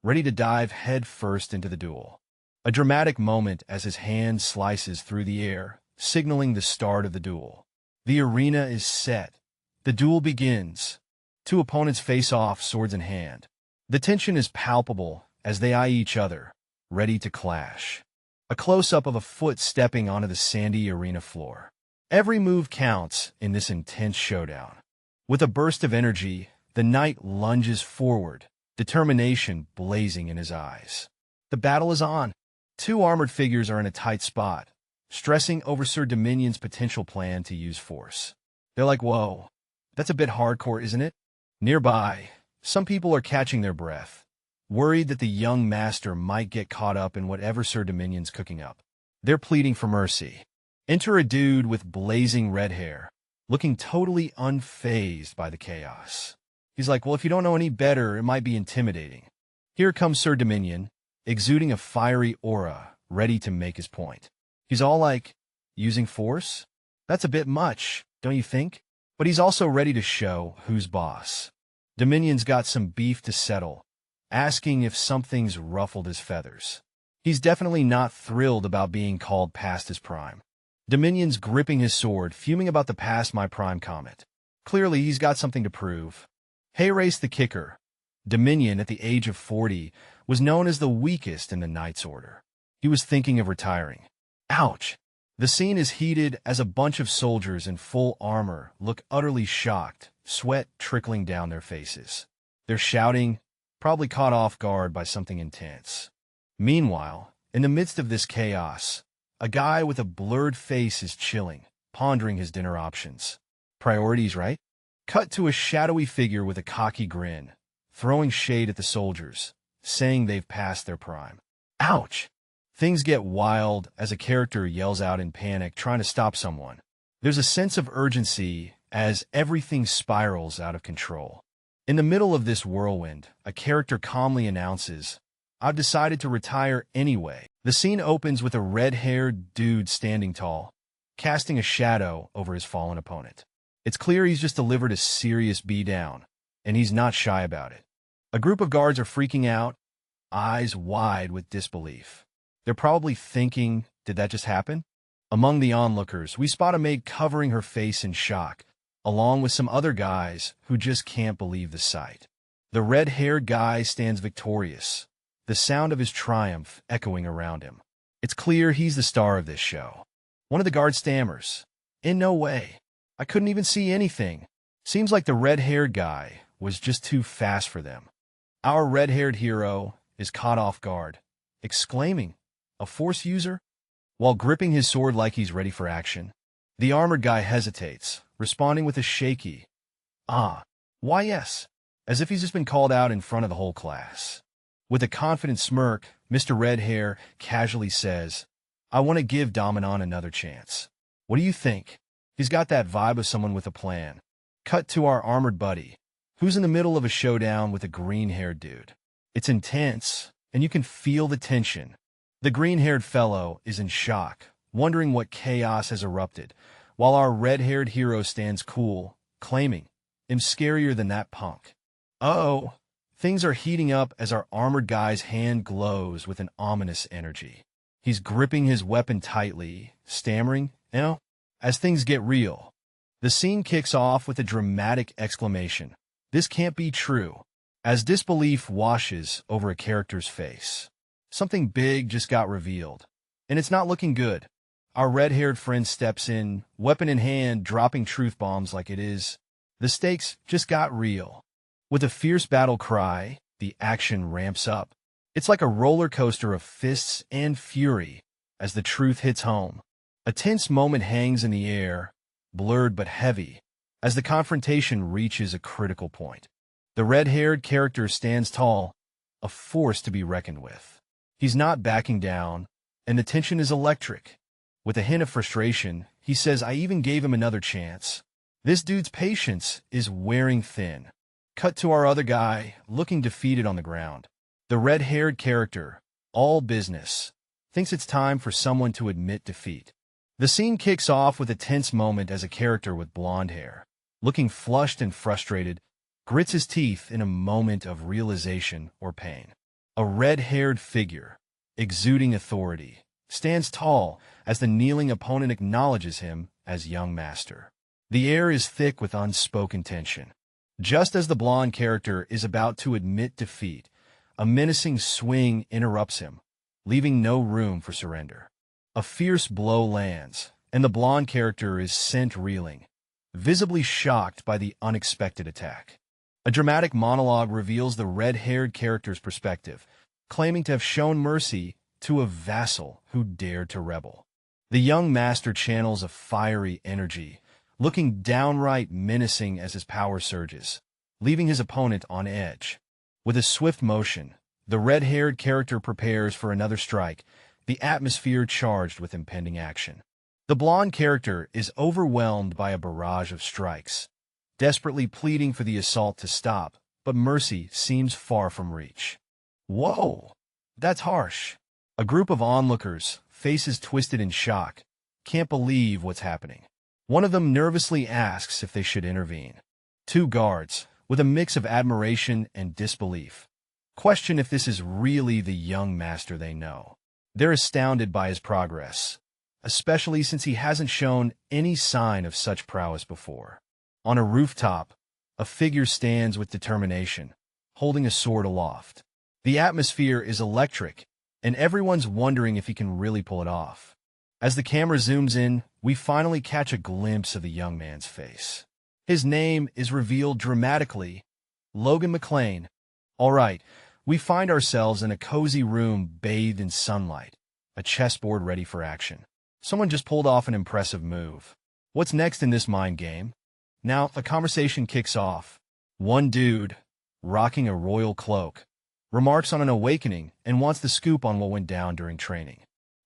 ready to dive head first into the duel. A dramatic moment as his hand slices through the air, signaling the start of the duel. The arena is set. The duel begins. Two opponents face off, swords in hand. The tension is palpable as they eye each other, ready to clash. A close-up of a foot stepping onto the sandy arena floor. Every move counts in this intense showdown. With a burst of energy, the knight lunges forward, determination blazing in his eyes. The battle is on. Two armored figures are in a tight spot, stressing over Sir Dominion's potential plan to use force. They're like, whoa, that's a bit hardcore, isn't it? Nearby, some people are catching their breath, worried that the young master might get caught up in whatever Sir Dominion's cooking up. They're pleading for mercy. Enter a dude with blazing red hair, looking totally unfazed by the chaos. He's like, well, if you don't know any better, it might be intimidating. Here comes Sir Dominion, exuding a fiery aura, ready to make his point. He's all like, using force? That's a bit much, don't you think? But he's also ready to show who's boss. Dominion's got some beef to settle, asking if something's ruffled his feathers. He's definitely not thrilled about being called past his prime. Dominion's gripping his sword, fuming about the past my prime comment. Clearly, he's got something to prove. Hey, Race the Kicker. Dominion, at the age of 40, was known as the weakest in the Knight's Order. He was thinking of retiring. Ouch! The scene is heated as a bunch of soldiers in full armor look utterly shocked, sweat trickling down their faces. They're shouting, probably caught off guard by something intense. Meanwhile, in the midst of this chaos, a guy with a blurred face is chilling, pondering his dinner options. Priorities, right? Cut to a shadowy figure with a cocky grin, throwing shade at the soldiers, saying they've passed their prime. Ouch! Things get wild as a character yells out in panic, trying to stop someone. There's a sense of urgency as everything spirals out of control. In the middle of this whirlwind, a character calmly announces, I've decided to retire anyway. The scene opens with a red-haired dude standing tall, casting a shadow over his fallen opponent. It's clear he's just delivered a serious beatdown, and he's not shy about it. A group of guards are freaking out, eyes wide with disbelief. They're probably thinking, did that just happen? Among the onlookers, we spot a maid covering her face in shock, along with some other guys who just can't believe the sight. The red-haired guy stands victorious, the sound of his triumph echoing around him. It's clear he's the star of this show. One of the guards stammers, in no way. I couldn't even see anything. Seems like the red-haired guy was just too fast for them. Our red-haired hero is caught off guard, exclaiming, a force user? While gripping his sword like he's ready for action. The armored guy hesitates, responding with a shaky, why yes, as if he's just been called out in front of the whole class. With a confident smirk, Mr. Redhair casually says, I want to give Dominon another chance. What do you think? He's got that vibe of someone with a plan. Cut to our armored buddy, who's in the middle of a showdown with a green-haired dude. It's intense, and you can feel the tension. The green-haired fellow is in shock, wondering what chaos has erupted, while our red-haired hero stands cool, claiming, I'm scarier than that punk. Uh-oh, things are heating up as our armored guy's hand glows with an ominous energy. He's gripping his weapon tightly, stammering, as things get real. The scene kicks off with a dramatic exclamation. This can't be true, as disbelief washes over a character's face. Something big just got revealed, and it's not looking good. Our red-haired friend steps in, weapon in hand, dropping truth bombs like it is. The stakes just got real. With a fierce battle cry, the action ramps up. It's like a roller coaster of fists and fury as the truth hits home. A tense moment hangs in the air, blurred but heavy, as the confrontation reaches a critical point. The red-haired character stands tall, a force to be reckoned with. He's not backing down, and the tension is electric. With a hint of frustration, he says, I even gave him another chance. This dude's patience is wearing thin. Cut to our other guy, looking defeated on the ground. The red-haired character, all business, thinks it's time for someone to admit defeat. The scene kicks off with a tense moment as a character with blonde hair, looking flushed and frustrated, grits his teeth in a moment of realization or pain. A red-haired figure, exuding authority, stands tall as the kneeling opponent acknowledges him as young master. The air is thick with unspoken tension. Just as the blonde character is about to admit defeat, a menacing swing interrupts him, leaving no room for surrender. A fierce blow lands, and the blonde character is sent reeling, visibly shocked by the unexpected attack. A dramatic monologue reveals the red-haired character's perspective, claiming to have shown mercy to a vassal who dared to rebel. The young master channels a fiery energy, looking downright menacing as his power surges, leaving his opponent on edge. With a swift motion, the red-haired character prepares for another strike, the atmosphere charged with impending action. The blonde character is overwhelmed by a barrage of strikes, desperately pleading for the assault to stop, but mercy seems far from reach. Whoa! That's harsh. A group of onlookers, faces twisted in shock, can't believe what's happening. One of them nervously asks if they should intervene. Two guards, with a mix of admiration and disbelief, question if this is really the young master they know. They're astounded by his progress, especially since he hasn't shown any sign of such prowess before. On a rooftop, a figure stands with determination, holding a sword aloft. The atmosphere is electric, and everyone's wondering if he can really pull it off. As the camera zooms in, we finally catch a glimpse of the young man's face. His name is revealed dramatically, Logan McLean. All right, we find ourselves in a cozy room bathed in sunlight, a chessboard ready for action. Someone just pulled off an impressive move. What's next in this mind game? Now, the conversation kicks off. One dude, rocking a royal cloak, remarks on an awakening and wants the scoop on what went down during training.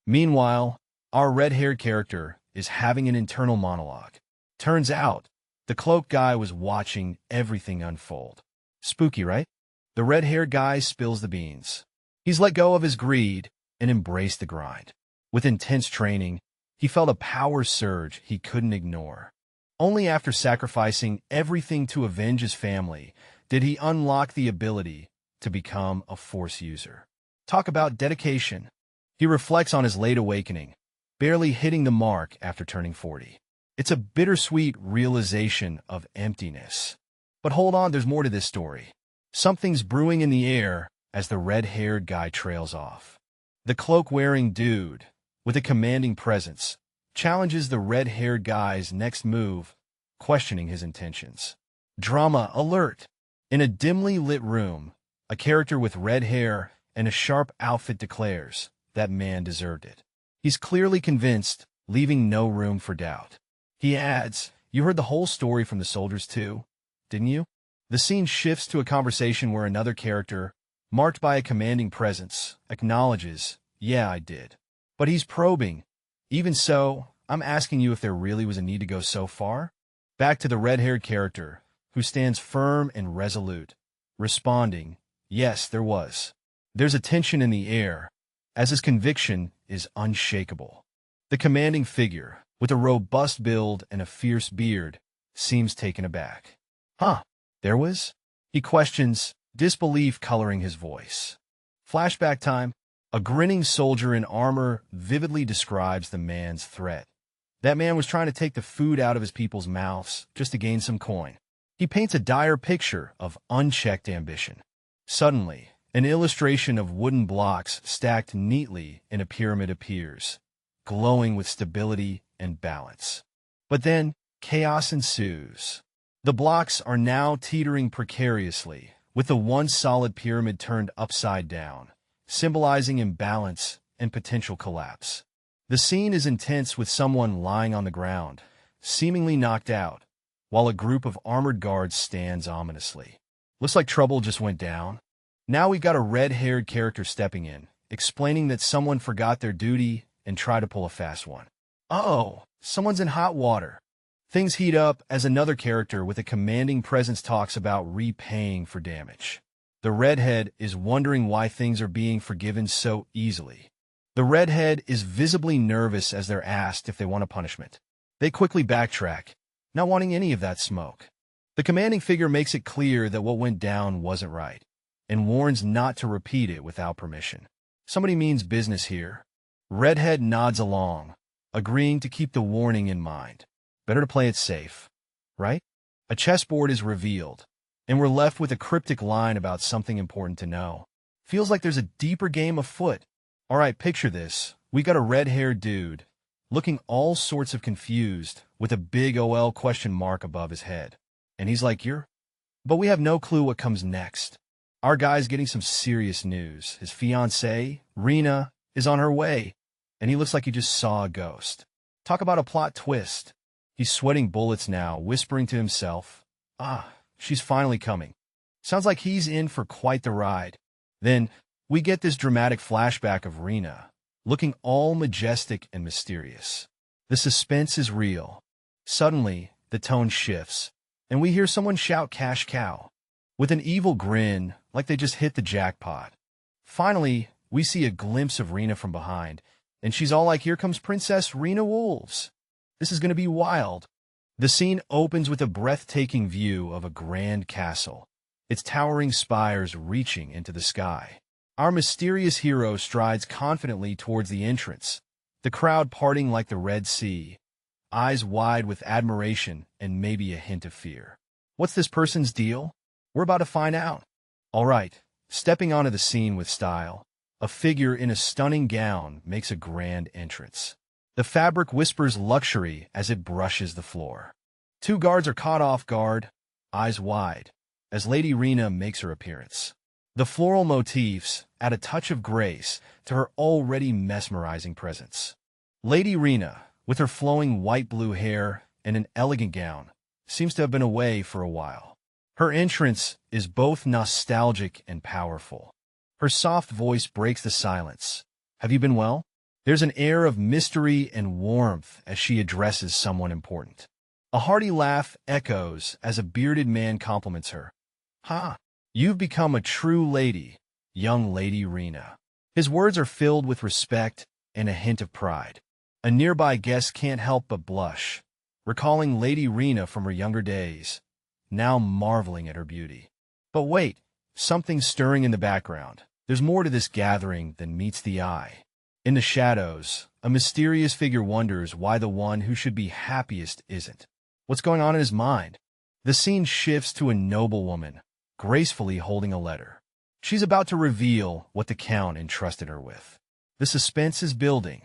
Meanwhile, our red-haired character is having an internal monologue. Turns out, the cloak guy was watching everything unfold. Spooky, right? The red-haired guy spills the beans. He's let go of his greed and embraced the grind. With intense training, he felt a power surge he couldn't ignore. Only after sacrificing everything to avenge his family did he unlock the ability to become a Force user. Talk about dedication. He reflects on his late awakening, barely hitting the mark after turning 40. It's a bittersweet realization of emptiness. But hold on, there's more to this story. Something's brewing in the air as the red-haired guy trails off. The cloak-wearing dude, with a commanding presence, challenges the red-haired guy's next move, questioning his intentions. Drama alert! In a dimly lit room, a character with red hair and a sharp outfit declares that man deserved it. He's clearly convinced, leaving no room for doubt. He adds, "You heard the whole story from the soldiers too, didn't you?" The scene shifts to a conversation where another character, marked by a commanding presence, acknowledges, "Yeah, I did." But he's probing. "Even so, I'm asking you if there really was a need to go so far?" Back to the red-haired character, who stands firm and resolute, responding, "Yes, there was." There's a tension in the air, as his conviction is unshakable. The commanding figure, with a robust build and a fierce beard, seems taken aback. "Huh, there was?" he questions, disbelief coloring his voice. Flashback time. A grinning soldier in armor vividly describes the man's threat. That man was trying to take the food out of his people's mouths just to gain some coin. He paints a dire picture of unchecked ambition. Suddenly, an illustration of wooden blocks stacked neatly in a pyramid appears, glowing with stability and balance. But then, chaos ensues. The blocks are now teetering precariously, with the once solid pyramid turned upside down, symbolizing imbalance and potential collapse. The scene is intense with someone lying on the ground, seemingly knocked out, while a group of armored guards stands ominously. Looks like trouble just went down. Now we've got a red-haired character stepping in, explaining that someone forgot their duty and tried to pull a fast one. Uh-oh, someone's in hot water. Things heat up as another character with a commanding presence talks about repaying for damage. The redhead is wondering why things are being forgiven so easily. The redhead is visibly nervous as they're asked if they want a punishment. They quickly backtrack, not wanting any of that smoke. The commanding figure makes it clear that what went down wasn't right, and warns not to repeat it without permission. Somebody means business here. Redhead nods along, agreeing to keep the warning in mind. Better to play it safe, right? A chessboard is revealed, and we're left with a cryptic line about something important to know. Feels like there's a deeper game afoot. All right, picture this. We got a red-haired dude, looking all sorts of confused, with a big OL question mark above his head. And he's like, "You're..." But we have no clue what comes next. Our guy's getting some serious news. His fiancée, Rena, is on her way, and he looks like he just saw a ghost. Talk about a plot twist. He's sweating bullets now, whispering to himself, she's finally coming. Sounds like he's in for quite the ride. Then we get this dramatic flashback of Rena, looking all majestic and mysterious. The suspense is real. Suddenly, the tone shifts, and we hear someone shout "cash cow," with an evil grin, like they just hit the jackpot. Finally, we see a glimpse of Rena from behind, and she's all like, "Here comes Princess Rena Wolves. This is going to be wild." The scene opens with a breathtaking view of a grand castle, its towering spires reaching into the sky. Our mysterious hero strides confidently towards the entrance, the crowd parting like the Red Sea, eyes wide with admiration and maybe a hint of fear. What's this person's deal? We're about to find out. All right, stepping onto the scene with style, a figure in a stunning gown makes a grand entrance. The fabric whispers luxury as it brushes the floor. Two guards are caught off guard, eyes wide, as Lady Rena makes her appearance. The floral motifs add a touch of grace to her already mesmerizing presence. Lady Rena, with her flowing white-blue hair and an elegant gown, seems to have been away for a while. Her entrance is both nostalgic and powerful. Her soft voice breaks the silence. "Have you been well?" There's an air of mystery and warmth as she addresses someone important. A hearty laugh echoes as a bearded man compliments her. You've become a true lady, young Lady Rena." His words are filled with respect and a hint of pride. A nearby guest can't help but blush, recalling Lady Rena from her younger days, now marveling at her beauty. But wait, something's stirring in the background. There's more to this gathering than meets the eye. In the shadows, a mysterious figure wonders why the one who should be happiest isn't. What's going on in his mind? The scene shifts to a noble woman, gracefully holding a letter. She's about to reveal what the Count entrusted her with. The suspense is building.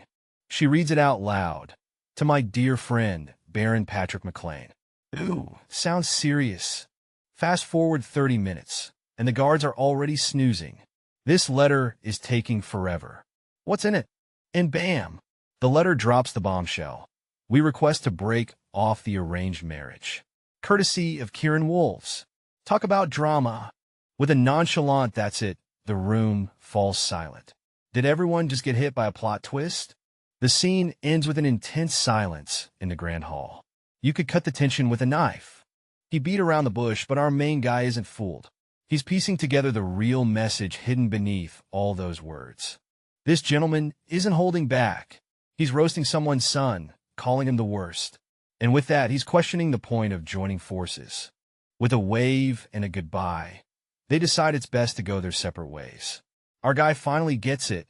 She reads it out loud. "To my dear friend, Baron Patrick McLean." Ooh, sounds serious. Fast forward 30 minutes, and the guards are already snoozing. This letter is taking forever. What's in it? And bam! The letter drops the bombshell. We request to break off the arranged marriage. Courtesy of Kieran Wolves. Talk about drama. With a nonchalant "that's it," the room falls silent. Did everyone just get hit by a plot twist? The scene ends with an intense silence in the grand hall. You could cut the tension with a knife. He beat around the bush, but our main guy isn't fooled. He's piecing together the real message hidden beneath all those words. This gentleman isn't holding back. He's roasting someone's son, calling him the worst. And with that, he's questioning the point of joining forces. With a wave and a goodbye, they decide it's best to go their separate ways. Our guy finally gets it.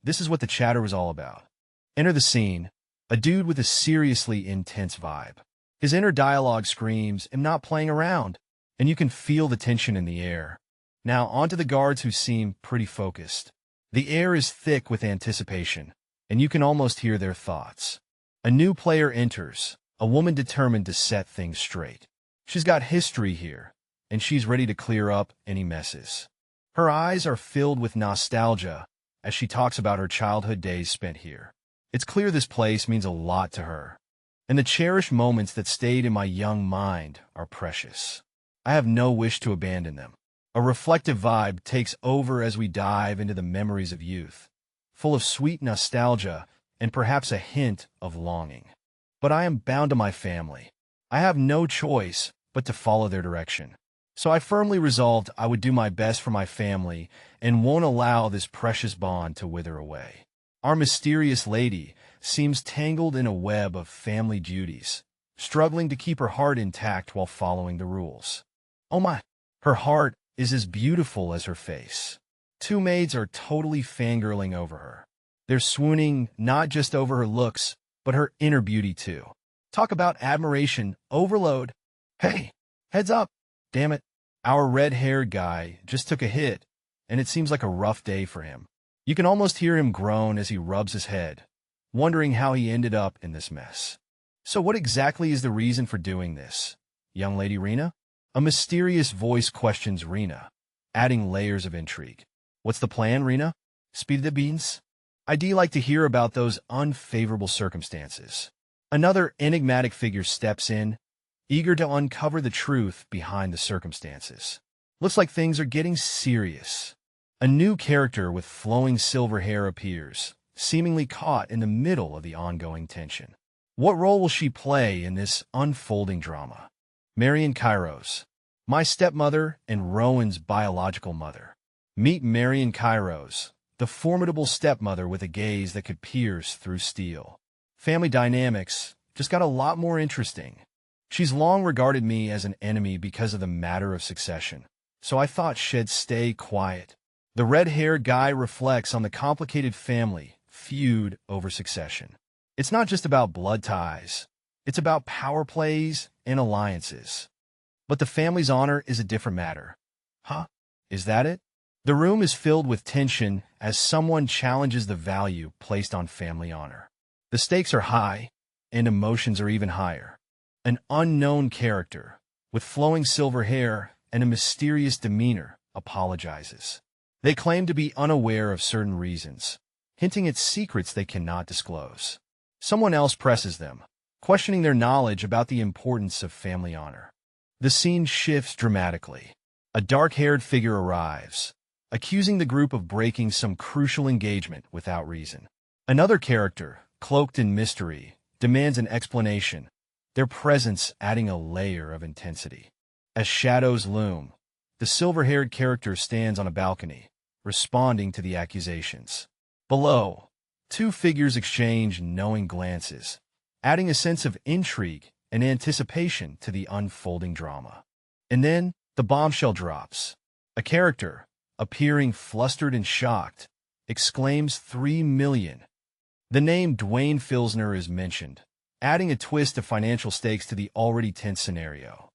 This is what the chatter was all about. Enter the scene, a dude with a seriously intense vibe. His inner dialogue screams, "I'm not playing around," and you can feel the tension in the air. Now, on to the guards who seem pretty focused. The air is thick with anticipation, and you can almost hear their thoughts. A new player enters, a woman determined to set things straight. She's got history here, and she's ready to clear up any messes. Her eyes are filled with nostalgia as she talks about her childhood days spent here. It's clear this place means a lot to her, and the cherished moments that stayed in my young mind are precious. I have no wish to abandon them. A reflective vibe takes over as we dive into the memories of youth, full of sweet nostalgia and perhaps a hint of longing. But I am bound to my family. I have no choice but to follow their direction. So I firmly resolved I would do my best for my family and won't allow this precious bond to wither away. Our mysterious lady seems tangled in a web of family duties, struggling to keep her heart intact while following the rules. Oh my, her heart is as beautiful as her face. Two maids are totally fangirling over her. They're swooning not just over her looks, but her inner beauty too. Talk about admiration overload. Hey, heads up. Damn it. Our red-haired guy just took a hit, and it seems like a rough day for him. You can almost hear him groan as he rubs his head, wondering how he ended up in this mess. So what exactly is the reason for doing this, young lady Rena? A mysterious voice questions Rena, adding layers of intrigue. What's the plan, Rena? Speed the beans? I'd like to hear about those unfavorable circumstances. Another enigmatic figure steps in, eager to uncover the truth behind the circumstances. Looks like things are getting serious. A new character with flowing silver hair appears, seemingly caught in the middle of the ongoing tension. What role will she play in this unfolding drama? Marion Kairos, my stepmother and Rowan's biological mother. Meet Marion Kairos, the formidable stepmother with a gaze that could pierce through steel. Family dynamics just got a lot more interesting. She's long regarded me as an enemy because of the matter of succession, so I thought she'd stay quiet. The red-haired guy reflects on the complicated family feud over succession. It's not just about blood ties. It's about power plays and alliances. But the family's honor is a different matter. Huh? Is that it? The room is filled with tension as someone challenges the value placed on family honor. The stakes are high, and emotions are even higher. An unknown character, with flowing silver hair and a mysterious demeanor, apologizes. They claim to be unaware of certain reasons, hinting at secrets they cannot disclose. Someone else presses them, questioning their knowledge about the importance of family honor. The scene shifts dramatically. A dark-haired figure arrives, accusing the group of breaking some crucial engagement without reason. Another character, cloaked in mystery, demands an explanation, their presence adding a layer of intensity. As shadows loom, the silver-haired character stands on a balcony, responding to the accusations. Below, two figures exchange knowing glances, adding a sense of intrigue and anticipation to the unfolding drama. And then, the bombshell drops. A character, appearing flustered and shocked, exclaims 3 million. The name Dwayne Filsner is mentioned, adding a twist of financial stakes to the already tense scenario.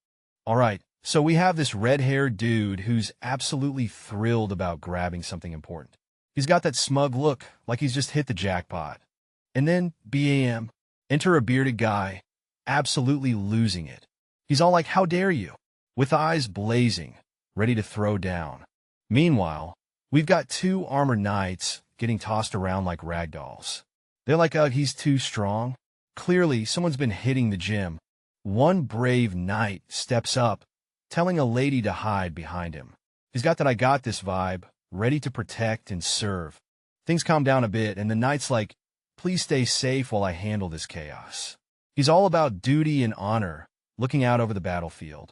Alright, so we have this red-haired dude who's absolutely thrilled about grabbing something important. He's got that smug look, like he's just hit the jackpot. And then, BAM, enter a bearded guy, absolutely losing it. He's all like, how dare you? With eyes blazing, ready to throw down. Meanwhile, we've got two armored knights getting tossed around like ragdolls. They're like, he's too strong. Clearly, someone's been hitting the gym. One brave knight steps up, telling a lady to hide behind him. He's got that I got this vibe, ready to protect and serve. Things calm down a bit, and the knight's like, please stay safe while I handle this chaos. He's all about duty and honor, looking out over the battlefield.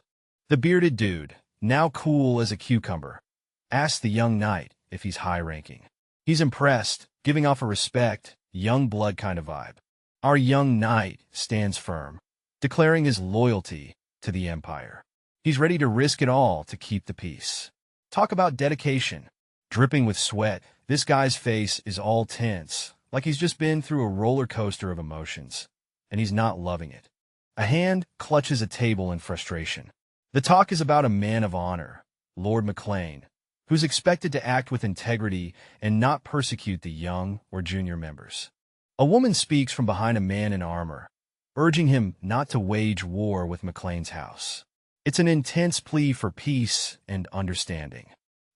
The bearded dude, now cool as a cucumber, asks the young knight if he's high-ranking. He's impressed, giving off a respect, young blood kind of vibe. Our young knight stands firm, declaring his loyalty to the Empire. He's ready to risk it all to keep the peace. Talk about dedication. Dripping with sweat, this guy's face is all tense, like he's just been through a roller coaster of emotions, and he's not loving it. A hand clutches a table in frustration. The talk is about a man of honor, Lord McLean, who's expected to act with integrity and not persecute the young or junior members. A woman speaks from behind a man in armor, urging him not to wage war with McLean's house. It's an intense plea for peace and understanding.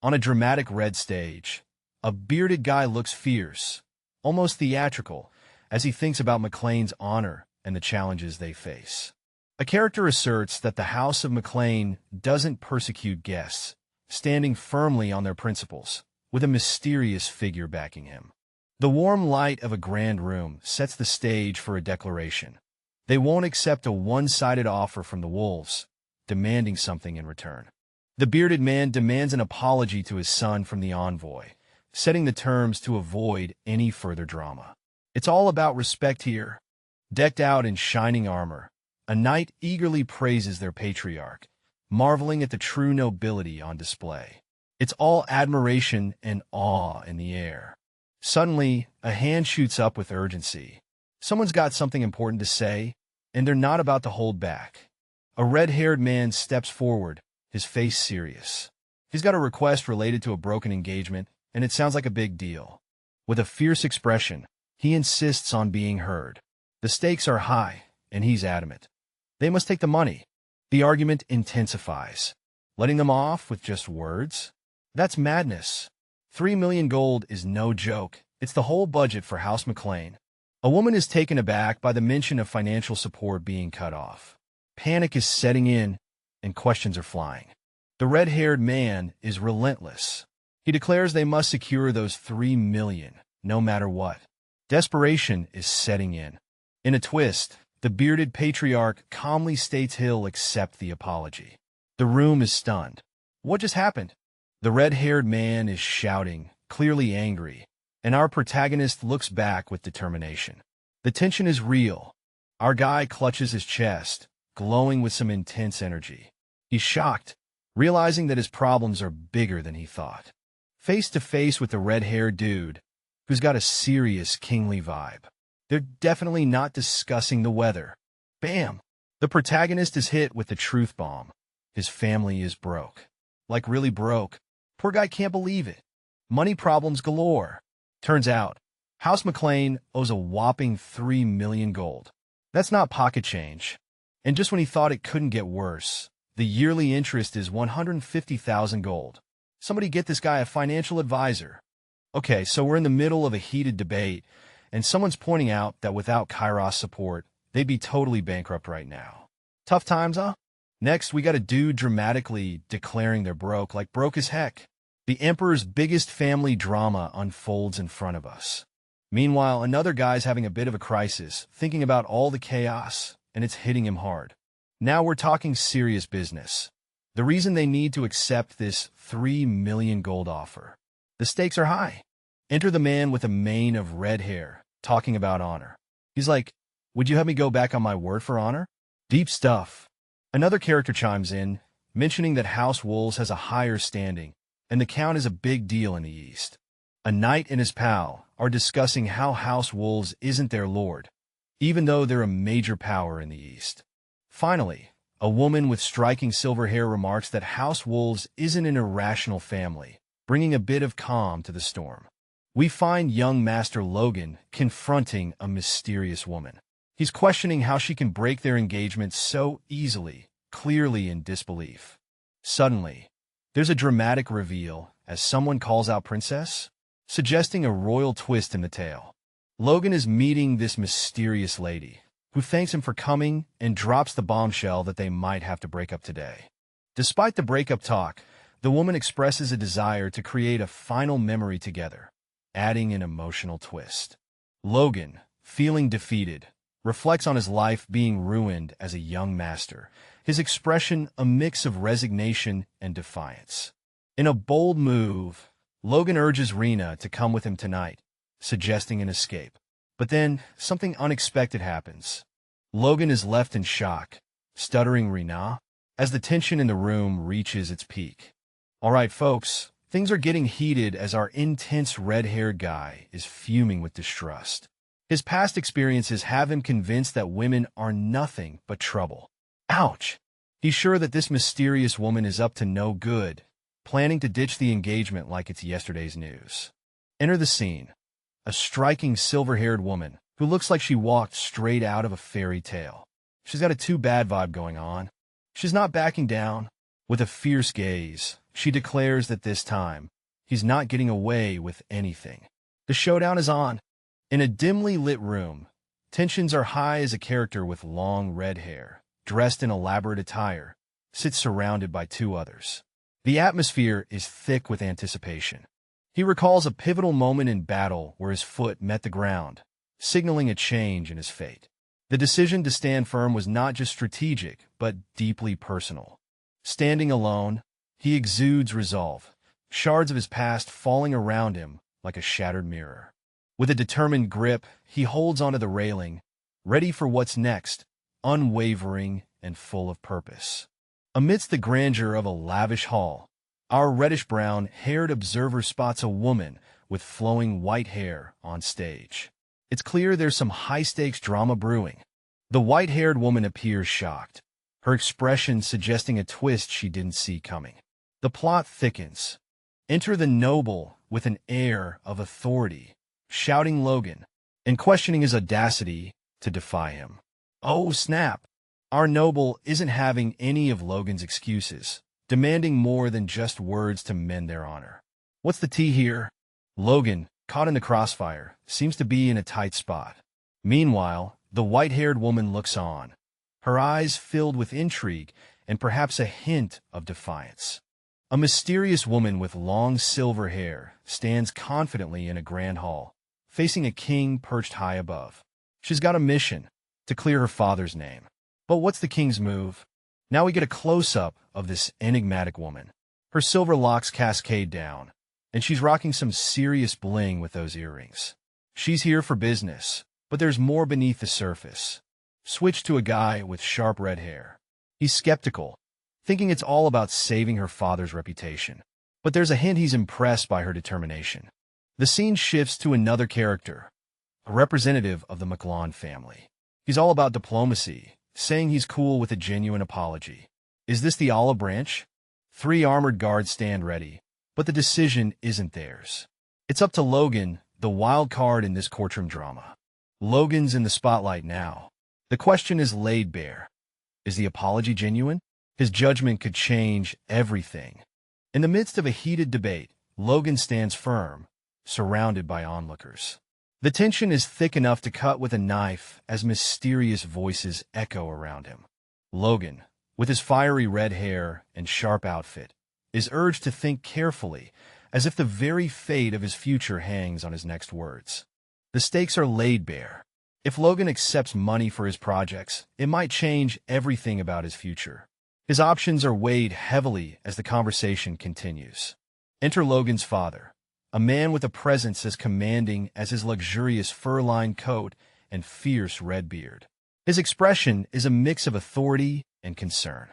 On a dramatic red stage, a bearded guy looks fierce, almost theatrical, as he thinks about McLean's honor and the challenges they face. A character asserts that the House of McLean doesn't persecute guests, standing firmly on their principles, with a mysterious figure backing him. The warm light of a grand room sets the stage for a declaration. They won't accept a one-sided offer from the wolves, demanding something in return. The bearded man demands an apology to his son from the envoy, setting the terms to avoid any further drama. It's all about respect here. Decked out in shining armor, A knight eagerly praises their patriarch, marveling at the true nobility on display. It's all admiration and awe in the air. Suddenly, a hand shoots up with urgency. Someone's got something important to say, and they're not about to hold back. A red-haired man steps forward, his face serious. He's got a request related to a broken engagement, and it sounds like a big deal. With a fierce expression, he insists on being heard. The stakes are high, and he's adamant. They must take the money. The argument intensifies. Letting them off with just words? That's madness. 3 million gold is no joke. It's the whole budget for House McLean. A woman is taken aback by the mention of financial support being cut off. Panic is setting in, and questions are flying. The red-haired man is relentless. He declares they must secure those 3 million, no matter what. Desperation is setting in. In a twist, the bearded patriarch calmly states he'll accept the apology. The room is stunned. What just happened? The red-haired man is shouting, clearly angry, and our protagonist looks back with determination. The tension is real. Our guy clutches his chest, glowing with some intense energy. He's shocked, realizing that his problems are bigger than he thought. Face to face with the red-haired dude, who's got a serious kingly vibe. They're definitely not discussing the weather. Bam! The protagonist is hit with the truth bomb. His family is broke. Like really broke. Poor guy can't believe it. Money problems galore. Turns out, House McLean owes a whopping 3 million gold. That's not pocket change. And just when he thought it couldn't get worse, the yearly interest is 150,000 gold. Somebody get this guy a financial advisor. Okay, so we're in the middle of a heated debate, and someone's pointing out that without Kairos support, they'd be totally bankrupt right now. Tough times, huh? Next, we got a dude dramatically declaring they're broke, like broke as heck. The Emperor's biggest family drama unfolds in front of us. Meanwhile, another guy's having a bit of a crisis, thinking about all the chaos, and it's hitting him hard. Now we're talking serious business. The reason they need to accept this 3 million gold offer. The stakes are high. Enter the man with a mane of red hair, talking about honor. He's like, would you have me go back on my word for honor? Deep stuff. Another character chimes in, mentioning that House Wolves has a higher standing, and the count is a big deal in the East. A knight and his pal are discussing how House Wolves isn't their lord, even though they're a major power in the East. Finally, a woman with striking silver hair remarks that House Wolves isn't an irrational family, bringing a bit of calm to the storm. We find young Master Logan confronting a mysterious woman. He's questioning how she can break their engagement so easily, clearly in disbelief. Suddenly, there's a dramatic reveal as someone calls out Princess, suggesting a royal twist in the tale. Logan is meeting this mysterious lady, who thanks him for coming and drops the bombshell that they might have to break up today. Despite the breakup talk, the woman expresses a desire to create a final memory together, adding an emotional twist. Logan, feeling defeated, reflects on his life being ruined as a young master, his expression a mix of resignation and defiance. In a bold move, Logan urges Rena to come with him tonight, suggesting an escape. But then, something unexpected happens. Logan is left in shock, stuttering Rena, as the tension in the room reaches its peak. All right, folks, things are getting heated as our intense red-haired guy is fuming with distrust. His past experiences have him convinced that women are nothing but trouble. Ouch! He's sure that this mysterious woman is up to no good, planning to ditch the engagement like it's yesterday's news. Enter the scene. A striking silver-haired woman who looks like she walked straight out of a fairy tale. She's got a too-bad vibe going on. She's not backing down. With a fierce gaze, she declares that this time, he's not getting away with anything. The showdown is on. In a dimly lit room, tensions are high as a character with long red hair, dressed in elaborate attire, sits surrounded by two others. The atmosphere is thick with anticipation. He recalls a pivotal moment in battle where his foot met the ground, signaling a change in his fate. The decision to stand firm was not just strategic, but deeply personal. Standing alone, he exudes resolve, shards of his past falling around him like a shattered mirror. With a determined grip, he holds onto the railing, ready for what's next, unwavering and full of purpose. Amidst the grandeur of a lavish hall, our reddish-brown-haired observer spots a woman with flowing white hair on stage. It's clear there's some high-stakes drama brewing. The white-haired woman appears shocked, her expression suggesting a twist she didn't see coming. The plot thickens. Enter the noble with an air of authority, shouting Logan, and questioning his audacity to defy him. Oh, snap! Our noble isn't having any of Logan's excuses, demanding more than just words to mend their honor. What's the tea here? Logan, caught in the crossfire, seems to be in a tight spot. Meanwhile, the white-haired woman looks on, her eyes filled with intrigue and perhaps a hint of defiance. A mysterious woman with long silver hair stands confidently in a grand hall, facing a king perched high above. She's got a mission: to clear her father's name. But what's the king's move? Now we get a close-up of this enigmatic woman. Her silver locks cascade down, and she's rocking some serious bling with those earrings. She's here for business, but there's more beneath the surface. Switch to a guy with sharp red hair. He's skeptical, thinking it's all about saving her father's reputation. But there's a hint he's impressed by her determination. The scene shifts to another character, a representative of the McLawn family. He's all about diplomacy, saying he's cool with a genuine apology. Is this the olive branch? 3 armored guards stand ready, but the decision isn't theirs. It's up to Logan, the wild card in this courtroom drama. Logan's in the spotlight now. The question is laid bare. Is the apology genuine? His judgment could change everything. In the midst of a heated debate, Logan stands firm, surrounded by onlookers. The tension is thick enough to cut with a knife as mysterious voices echo around him. Logan, with his fiery red hair and sharp outfit, is urged to think carefully, as if the very fate of his future hangs on his next words. The stakes are laid bare. If Logan accepts money for his projects, it might change everything about his future. His options are weighed heavily as the conversation continues. Enter Logan's father, a man with a presence as commanding as his luxurious fur-lined coat and fierce red beard. His expression is a mix of authority and concern.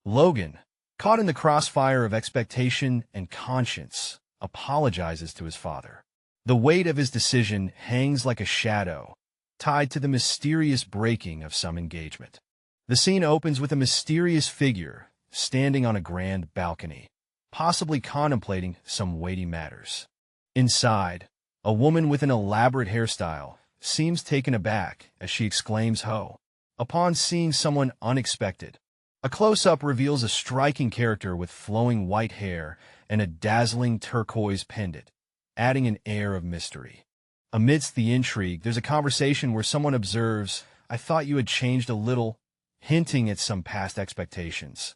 Logan, caught in the crossfire of expectation and conscience, apologizes to his father. The weight of his decision hangs like a shadow, tied to the mysterious breaking of some engagement. The scene opens with a mysterious figure standing on a grand balcony, possibly contemplating some weighty matters. Inside, a woman with an elaborate hairstyle seems taken aback as she exclaims "Ho!" upon seeing someone unexpected. A close-up reveals a striking character with flowing white hair and a dazzling turquoise pendant, adding an air of mystery. Amidst the intrigue, there's a conversation where someone observes, "I thought you had changed a little," hinting at some past expectations.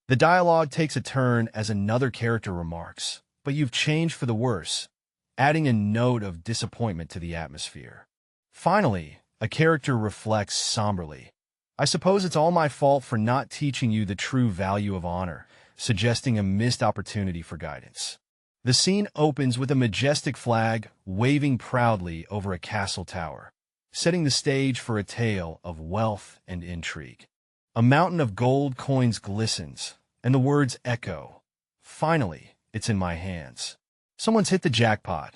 The dialogue takes a turn as another character remarks, "But you've changed for the worse," adding a note of disappointment to the atmosphere. Finally, a character reflects somberly, "I suppose it's all my fault for not teaching you the true value of honor," suggesting a missed opportunity for guidance. The scene opens with a majestic flag waving proudly over a castle tower, setting the stage for a tale of wealth and intrigue. A mountain of gold coins glistens, and the words echo, "Finally, it's in my hands." Someone's hit the jackpot.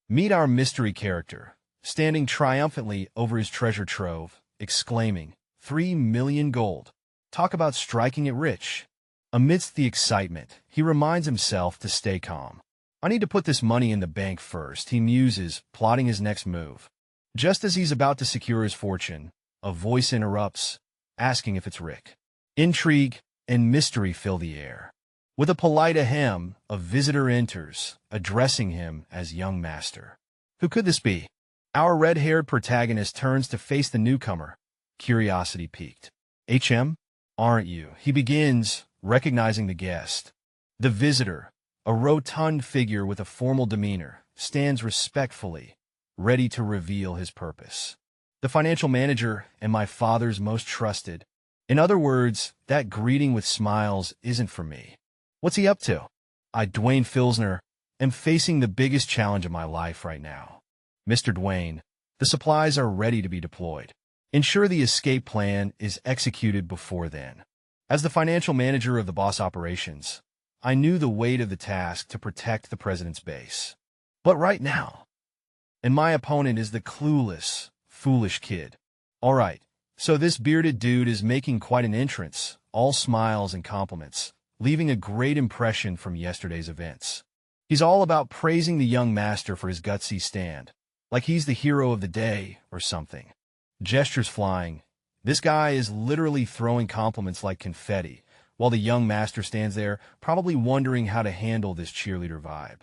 Meet our mystery character, standing triumphantly over his treasure trove, exclaiming, 3 million gold. Talk about striking it rich. Amidst the excitement, he reminds himself to stay calm. "I need to put this money in the bank first," he muses, plotting his next move. Just as he's about to secure his fortune, a voice interrupts, asking if it's Rick. Intrigue and mystery fill the air. With a polite ahem, a visitor enters, addressing him as young master. Who could this be? Our red-haired protagonist turns to face the newcomer, curiosity piqued. "HM? Aren't you?" he begins, recognizing the guest. The visitor, a rotund figure with a formal demeanor, stands respectfully, ready to reveal his purpose. "The financial manager and my father's most trusted." In other words, that greeting with smiles isn't for me. What's he up to? "I, Dwayne Filsner, am facing the biggest challenge of my life right now." "Mr. Dwayne, the supplies are ready to be deployed." Ensure the escape plan is executed before then. As the financial manager of the boss operations, I knew the weight of the task to protect the president's base. But right now, and my opponent is the clueless, foolish kid. Alright, so this bearded dude is making quite an entrance, all smiles and compliments, leaving a great impression from yesterday's events. He's all about praising the young master for his gutsy stand, like he's the hero of the day or something. Gestures flying. This guy is literally throwing compliments like confetti, while the young master stands there, probably wondering how to handle this cheerleader vibe.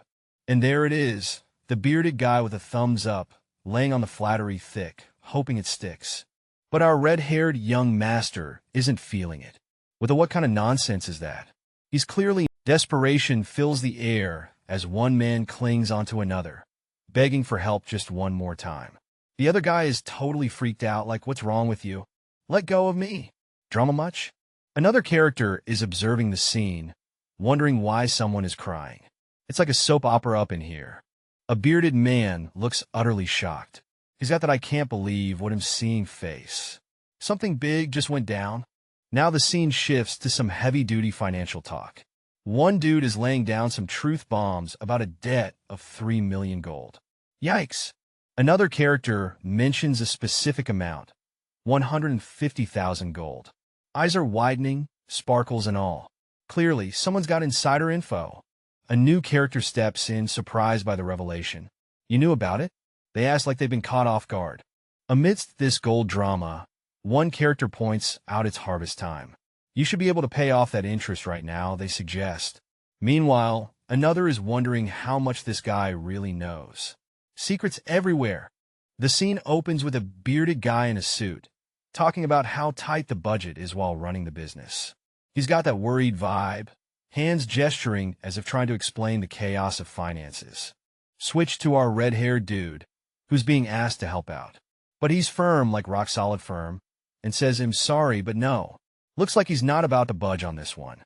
And there it is, the bearded guy with a thumbs up, laying on the flattery thick, hoping it sticks. But our red-haired young master isn't feeling it. With a what kind of nonsense is that? He's clearly desperation fills the air as one man clings onto another, begging for help just one more time. The other guy is totally freaked out, like, what's wrong with you? Let go of me. Drama much? Another character is observing the scene, wondering why someone is crying. It's like a soap opera up in here. A bearded man looks utterly shocked. He's got that I can't believe what I'm seeing face. Something big just went down. Now the scene shifts to some heavy-duty financial talk. One dude is laying down some truth bombs about a debt of 3 million gold. Yikes. Another character mentions a specific amount, 150,000 gold. Eyes are widening, sparkles and all. Clearly, someone's got insider info. A new character steps in, surprised by the revelation. You knew about it? They ask like they've been caught off guard. Amidst this gold drama, one character points out it's harvest time. You should be able to pay off that interest right now, they suggest. Meanwhile, another is wondering how much this guy really knows. Secrets everywhere. The scene opens with a bearded guy in a suit, talking about how tight the budget is while running the business. He's got that worried vibe, hands gesturing as if trying to explain the chaos of finances. Switch to our red-haired dude, who's being asked to help out. But he's firm, like rock-solid firm, and says I'm sorry, but no. Looks like he's not about to budge on this one.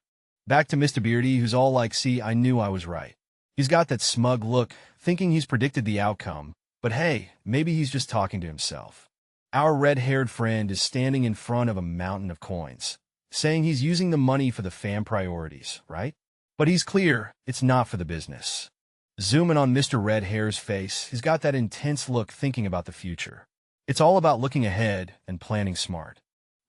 Back to Mr. Beardy, who's all like, see, I knew I was right. He's got that smug look, thinking he's predicted the outcome, but hey, maybe he's just talking to himself. Our red-haired friend is standing in front of a mountain of coins, saying he's using the money for the fam priorities, right? But he's clear, it's not for the business. Zooming on Mr. Red Hair's face, he's got that intense look thinking about the future. It's all about looking ahead and planning smart.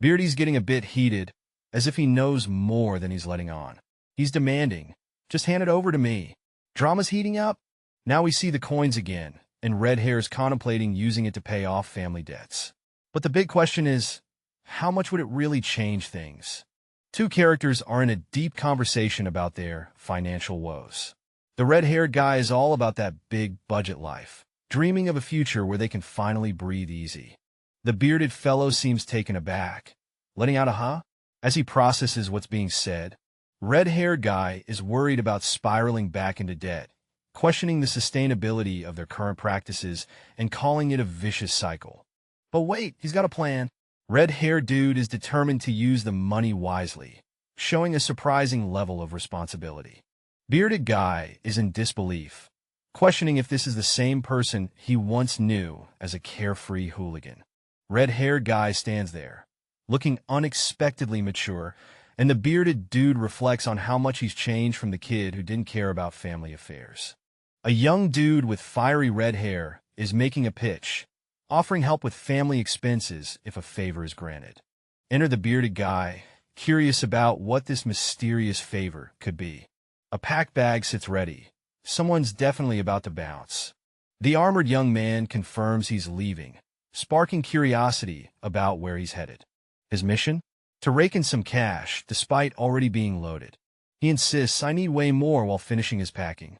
Beardy's getting a bit heated, as if he knows more than he's letting on. He's demanding, just hand it over to me. Drama's heating up? Now we see the coins again, and Red Hair's contemplating using it to pay off family debts. But the big question is, how much would it really change things? Two characters are in a deep conversation about their financial woes. The red-haired guy is all about that big budget life, dreaming of a future where they can finally breathe easy. The bearded fellow seems taken aback, letting out a huh? As he processes what's being said. Red-haired guy is worried about spiraling back into debt, questioning the sustainability of their current practices and calling it a vicious cycle. But wait, he's got a plan. Red-haired dude is determined to use the money wisely, showing a surprising level of responsibility. Bearded guy is in disbelief, questioning if this is the same person he once knew as a carefree hooligan. Red-haired guy stands there, looking unexpectedly mature, and the bearded dude reflects on how much he's changed from the kid who didn't care about family affairs. A young dude with fiery red hair is making a pitch, offering help with family expenses if a favor is granted. Enter the bearded guy, curious about what this mysterious favor could be. A packed bag sits ready. Someone's definitely about to bounce. The armored young man confirms he's leaving, sparking curiosity about where he's headed. His mission? To rake in some cash, despite already being loaded. He insists I need way more while finishing his packing.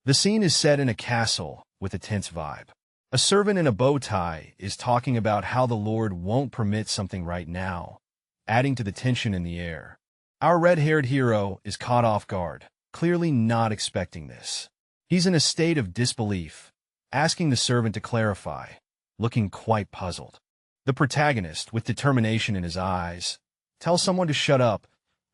The scene is set in a castle with a tense vibe. A servant in a bow tie is talking about how the Lord won't permit something right now, adding to the tension in the air. Our red-haired hero is caught off guard, clearly not expecting this. He's in a state of disbelief, asking the servant to clarify, looking quite puzzled. The protagonist, with determination in his eyes, tells someone to shut up,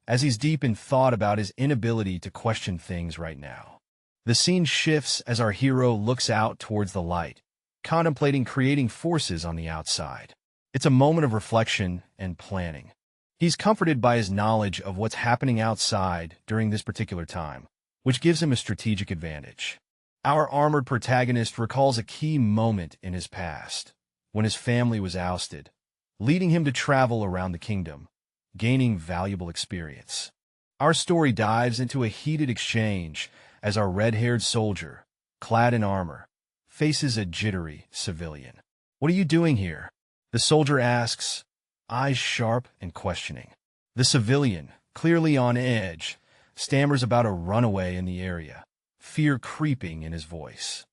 as he's deep in thought about his inability to question things right now. The scene shifts as our hero looks out towards the light, contemplating creating forces on the outside. It's a moment of reflection and planning. He's comforted by his knowledge of what's happening outside during this particular time, which gives him a strategic advantage. Our armored protagonist recalls a key moment in his past, when his family was ousted, leading him to travel around the kingdom, gaining valuable experience. Our story dives into a heated exchange as our red-haired soldier, clad in armor, faces a jittery civilian. "What are you doing here?" the soldier asks, eyes sharp and questioning. The civilian, clearly on edge, stammers about a runaway in the area, fear creeping in his voice.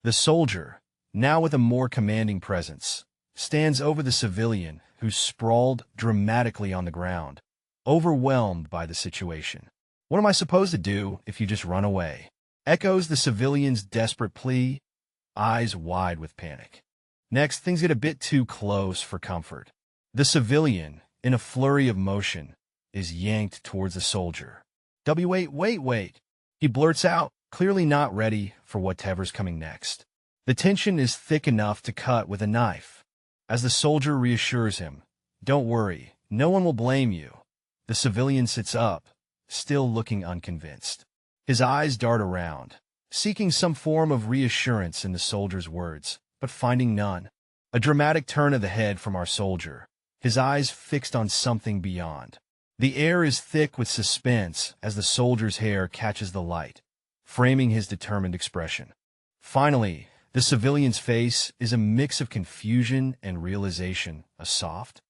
The soldier, now with a more commanding presence, stands over the civilian who's sprawled dramatically on the ground, overwhelmed by the situation. "What am I supposed to do if you just run away?" echoes the civilian's desperate plea, eyes wide with panic. Next, things get a bit too close for comfort. The civilian, in a flurry of motion, is yanked towards the soldier. Wait. He blurts out, clearly not ready for whatever's coming next. The tension is thick enough to cut with a knife. As the soldier reassures him, "Don't worry, no one will blame you," the civilian sits up, still looking unconvinced. His eyes dart around, seeking some form of reassurance in the soldier's words, but finding none. A dramatic turn of the head from our soldier, his eyes fixed on something beyond. The air is thick with suspense as the soldier's hair catches the light, framing his determined expression. Finally, the civilian's face is a mix of confusion and realization, a soft,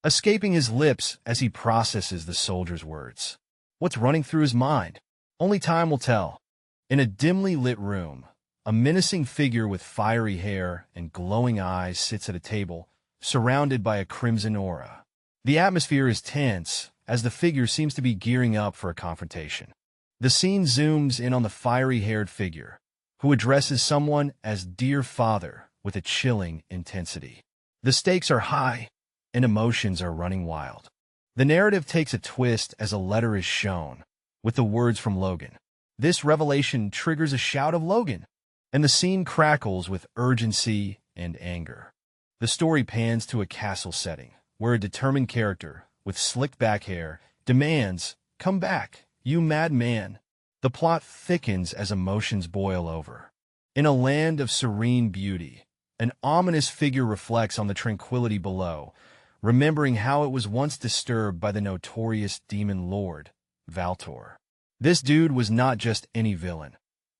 escaping his lips as he processes the soldier's words. What's running through his mind? Only time will tell. In a dimly lit room, a menacing figure with fiery hair and glowing eyes sits at a table, surrounded by a crimson aura. The atmosphere is tense, as the figure seems to be gearing up for a confrontation. The scene zooms in on the fiery-haired figure, who addresses someone as "Dear Father" with a chilling intensity. The stakes are high, and emotions are running wild. The narrative takes a twist as a letter is shown, with the words from Logan. This revelation triggers a shout of "Logan!" and the scene crackles with urgency and anger. The story pans to a castle setting, where a determined character, with slicked-back hair, demands, "Come back, you madman." The plot thickens as emotions boil over. In a land of serene beauty, an ominous figure reflects on the tranquility below, remembering how it was once disturbed by the notorious demon lord, Valtor. This dude was not just any villain.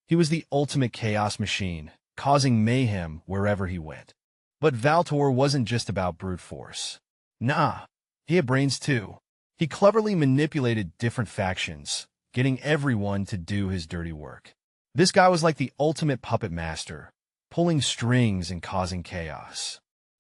He was the ultimate chaos machine, causing mayhem wherever he went. But Valtor wasn't just about brute force. Nah, he had brains too. He cleverly manipulated different factions, getting everyone to do his dirty work. This guy was like the ultimate puppet master, pulling strings and causing chaos.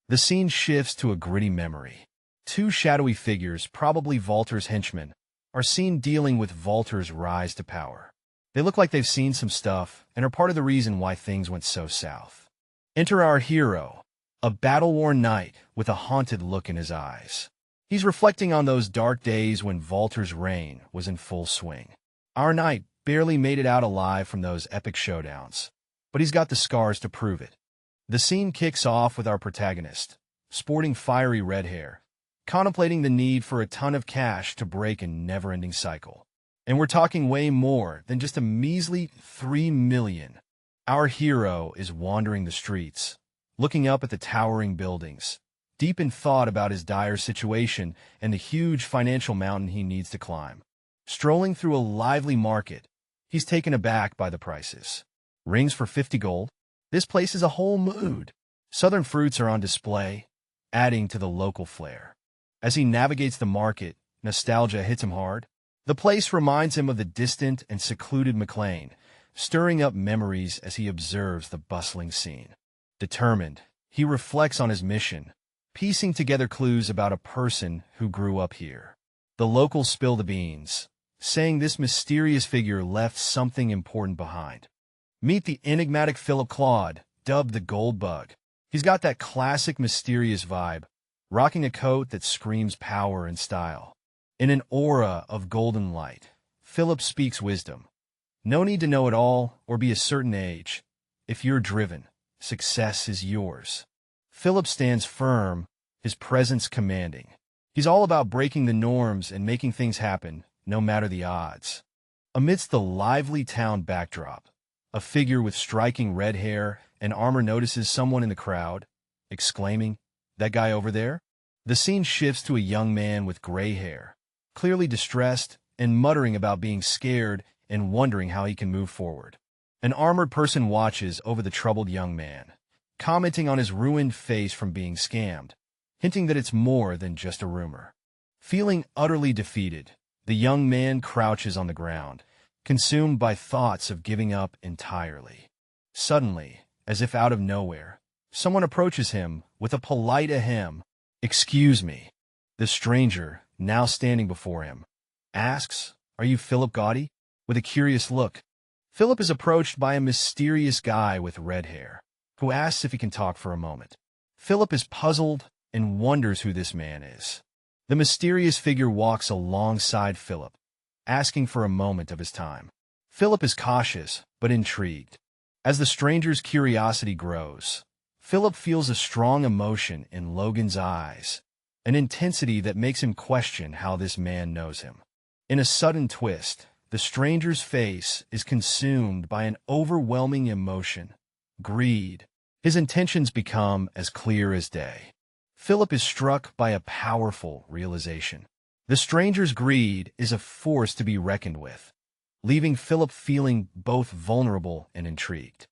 The scene shifts to a gritty memory. Two shadowy figures, probably Valtor's henchmen, are seen dealing with Valtor's rise to power. They look like they've seen some stuff and are part of the reason why things went so south. Enter our hero, a battle-worn knight with a haunted look in his eyes. He's reflecting on those dark days when Valtor's reign was in full swing. Our knight barely made it out alive from those epic showdowns, but he's got the scars to prove it. The scene kicks off with our protagonist, sporting fiery red hair, contemplating the need for a ton of cash to break a never-ending cycle. And we're talking way more than just a measly 3 million. Our hero is wandering the streets, looking up at the towering buildings, deep in thought about his dire situation and the huge financial mountain he needs to climb. Strolling through a lively market, he's taken aback by the prices. Rings for 50 gold? This place is a whole mood. Southern fruits are on display, adding to the local flair. As he navigates the market, nostalgia hits him hard. The place reminds him of the distant and secluded McLean, stirring up memories as he observes the bustling scene. Determined, he reflects on his mission, piecing together clues about a person who grew up here. The locals spill the beans, saying this mysterious figure left something important behind. Meet the enigmatic Philip Claude, dubbed the Gold Bug. He's got that classic mysterious vibe, rocking a coat that screams power and style. In an aura of golden light, Philip speaks wisdom. No need to know it all or be a certain age. If you're driven, success is yours. Philip stands firm, his presence commanding. He's all about breaking the norms and making things happen, no matter the odds. Amidst the lively town backdrop, a figure with striking red hair and armor notices someone in the crowd, exclaiming, "That guy over there?" The scene shifts to a young man with gray hair, clearly distressed and muttering about being scared and wondering how he can move forward. An armored person watches over the troubled young man, commenting on his ruined face from being scammed, hinting that it's more than just a rumor. Feeling utterly defeated, the young man crouches on the ground, consumed by thoughts of giving up entirely. Suddenly, as if out of nowhere, someone approaches him with a polite ahem. "Excuse me." The stranger, now standing before him, asks, "Are you Philip Gaudy?" With a curious look. Philip is approached by a mysterious guy with red hair, who asks if he can talk for a moment. Philip is puzzled and wonders who this man is. The mysterious figure walks alongside Philip, asking for a moment of his time. Philip is cautious, but intrigued. As the stranger's curiosity grows, Philip feels a strong emotion in Logan's eyes, an intensity that makes him question how this man knows him. In a sudden twist, the stranger's face is consumed by an overwhelming emotion, greed. His intentions become as clear as day. Philip is struck by a powerful realization. The stranger's greed is a force to be reckoned with, leaving Philip feeling both vulnerable and intrigued.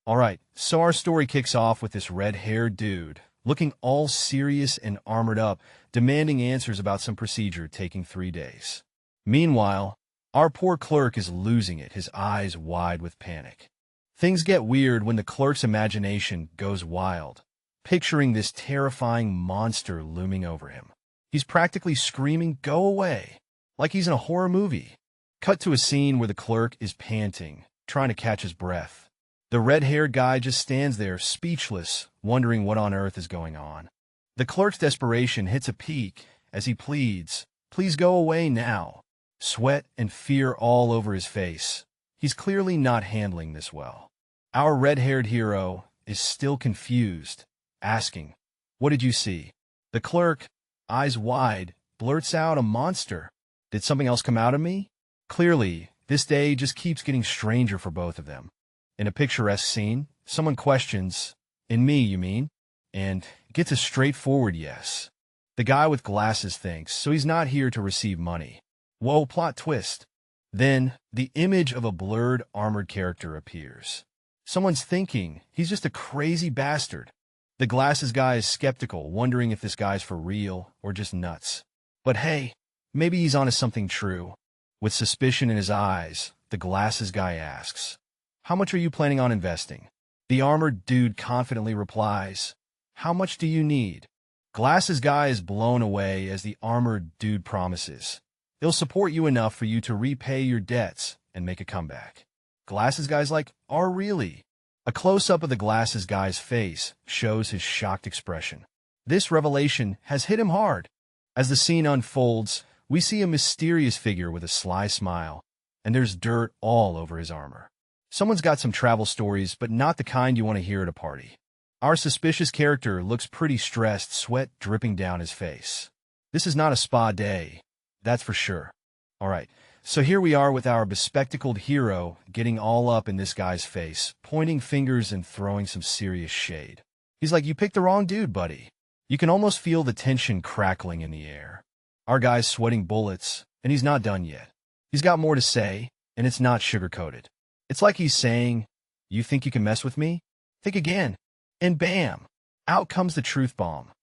All right, so our story kicks off with this red-haired dude, looking all serious and armored up, demanding answers about some procedure taking 3 days. Meanwhile, our poor clerk is losing it, his eyes wide with panic. Things get weird when the clerk's imagination goes wild, picturing this terrifying monster looming over him. He's practically screaming, "Go away!" like he's in a horror movie. Cut to a scene where the clerk is panting, trying to catch his breath. The red-haired guy just stands there, speechless, wondering what on earth is going on. The clerk's desperation hits a peak as he pleads, "Please go away now." Sweat and fear all over his face. He's clearly not handling this well. Our red-haired hero is still confused, asking, "What did you see?" The clerk, eyes wide, blurts out, "A monster. Did something else come out of me?" Clearly, this day just keeps getting stranger for both of them. In a picturesque scene, someone questions, "In me, you mean?" and gets a straightforward yes. The guy with glasses thinks, so he's not here to receive money. Whoa, plot twist. Then, the image of a blurred, armored character appears. Someone's thinking, he's just a crazy bastard. The glasses guy is skeptical, wondering if this guy's for real or just nuts. But hey, maybe he's onto something true. With suspicion in his eyes, the glasses guy asks, "How much are you planning on investing?" The armored dude confidently replies, "How much do you need?" Glasses guy is blown away as the armored dude promises, "He'll support you enough for you to repay your debts and make a comeback." Glasses guy's like, "Oh, really?" A close-up of the glasses guy's face shows his shocked expression. This revelation has hit him hard. As the scene unfolds, we see a mysterious figure with a sly smile, and there's dirt all over his armor. Someone's got some travel stories, but not the kind you want to hear at a party. Our suspicious character looks pretty stressed, sweat dripping down his face. This is not a spa day, that's for sure. All right, so here we are with our bespectacled hero getting all up in this guy's face, pointing fingers and throwing some serious shade. He's like, "You picked the wrong dude, buddy." You can almost feel the tension crackling in the air. Our guy's sweating bullets, and he's not done yet. He's got more to say, and it's not sugar-coated. It's like he's saying, "You think you can mess with me? Think again." And bam! Out comes the truth bomb.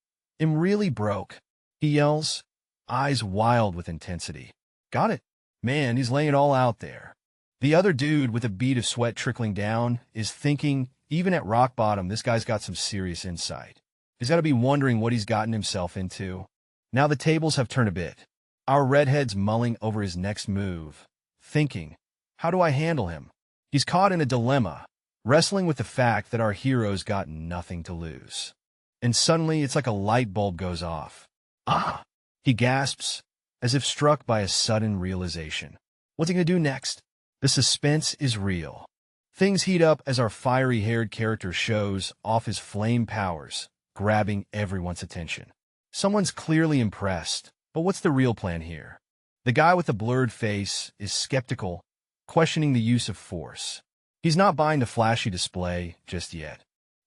"I'm really broke," he yells, eyes wild with intensity. Got it. Man, he's laying it all out there. The other dude, with a bead of sweat trickling down, is thinking, even at rock bottom, this guy's got some serious insight. He's got to be wondering what he's gotten himself into. Now the tables have turned a bit. Our redhead's mulling over his next move, thinking, how do I handle him? He's caught in a dilemma, wrestling with the fact that our hero's got nothing to lose. And suddenly, it's like a light bulb goes off. "Ah!" he gasps, as if struck by a sudden realization. What's he going to do next? The suspense is real. Things heat up as our fiery-haired character shows off his flame powers, grabbing everyone's attention. Someone's clearly impressed, but what's the real plan here? The guy with the blurred face is skeptical, questioning the use of force. He's not buying the flashy display just yet.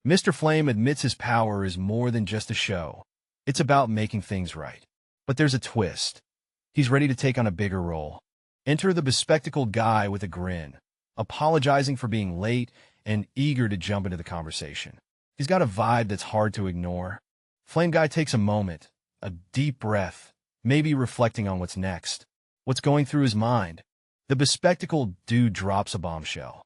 Mr. Flame admits his power is more than just a show. It's about making things right. But there's a twist. He's ready to take on a bigger role. Enter the bespectacled guy with a grin, apologizing for being late and eager to jump into the conversation. He's got a vibe that's hard to ignore. Flame Guy takes a moment, a deep breath, maybe reflecting on what's next. What's going through his mind? The bespectacled dude drops a bombshell.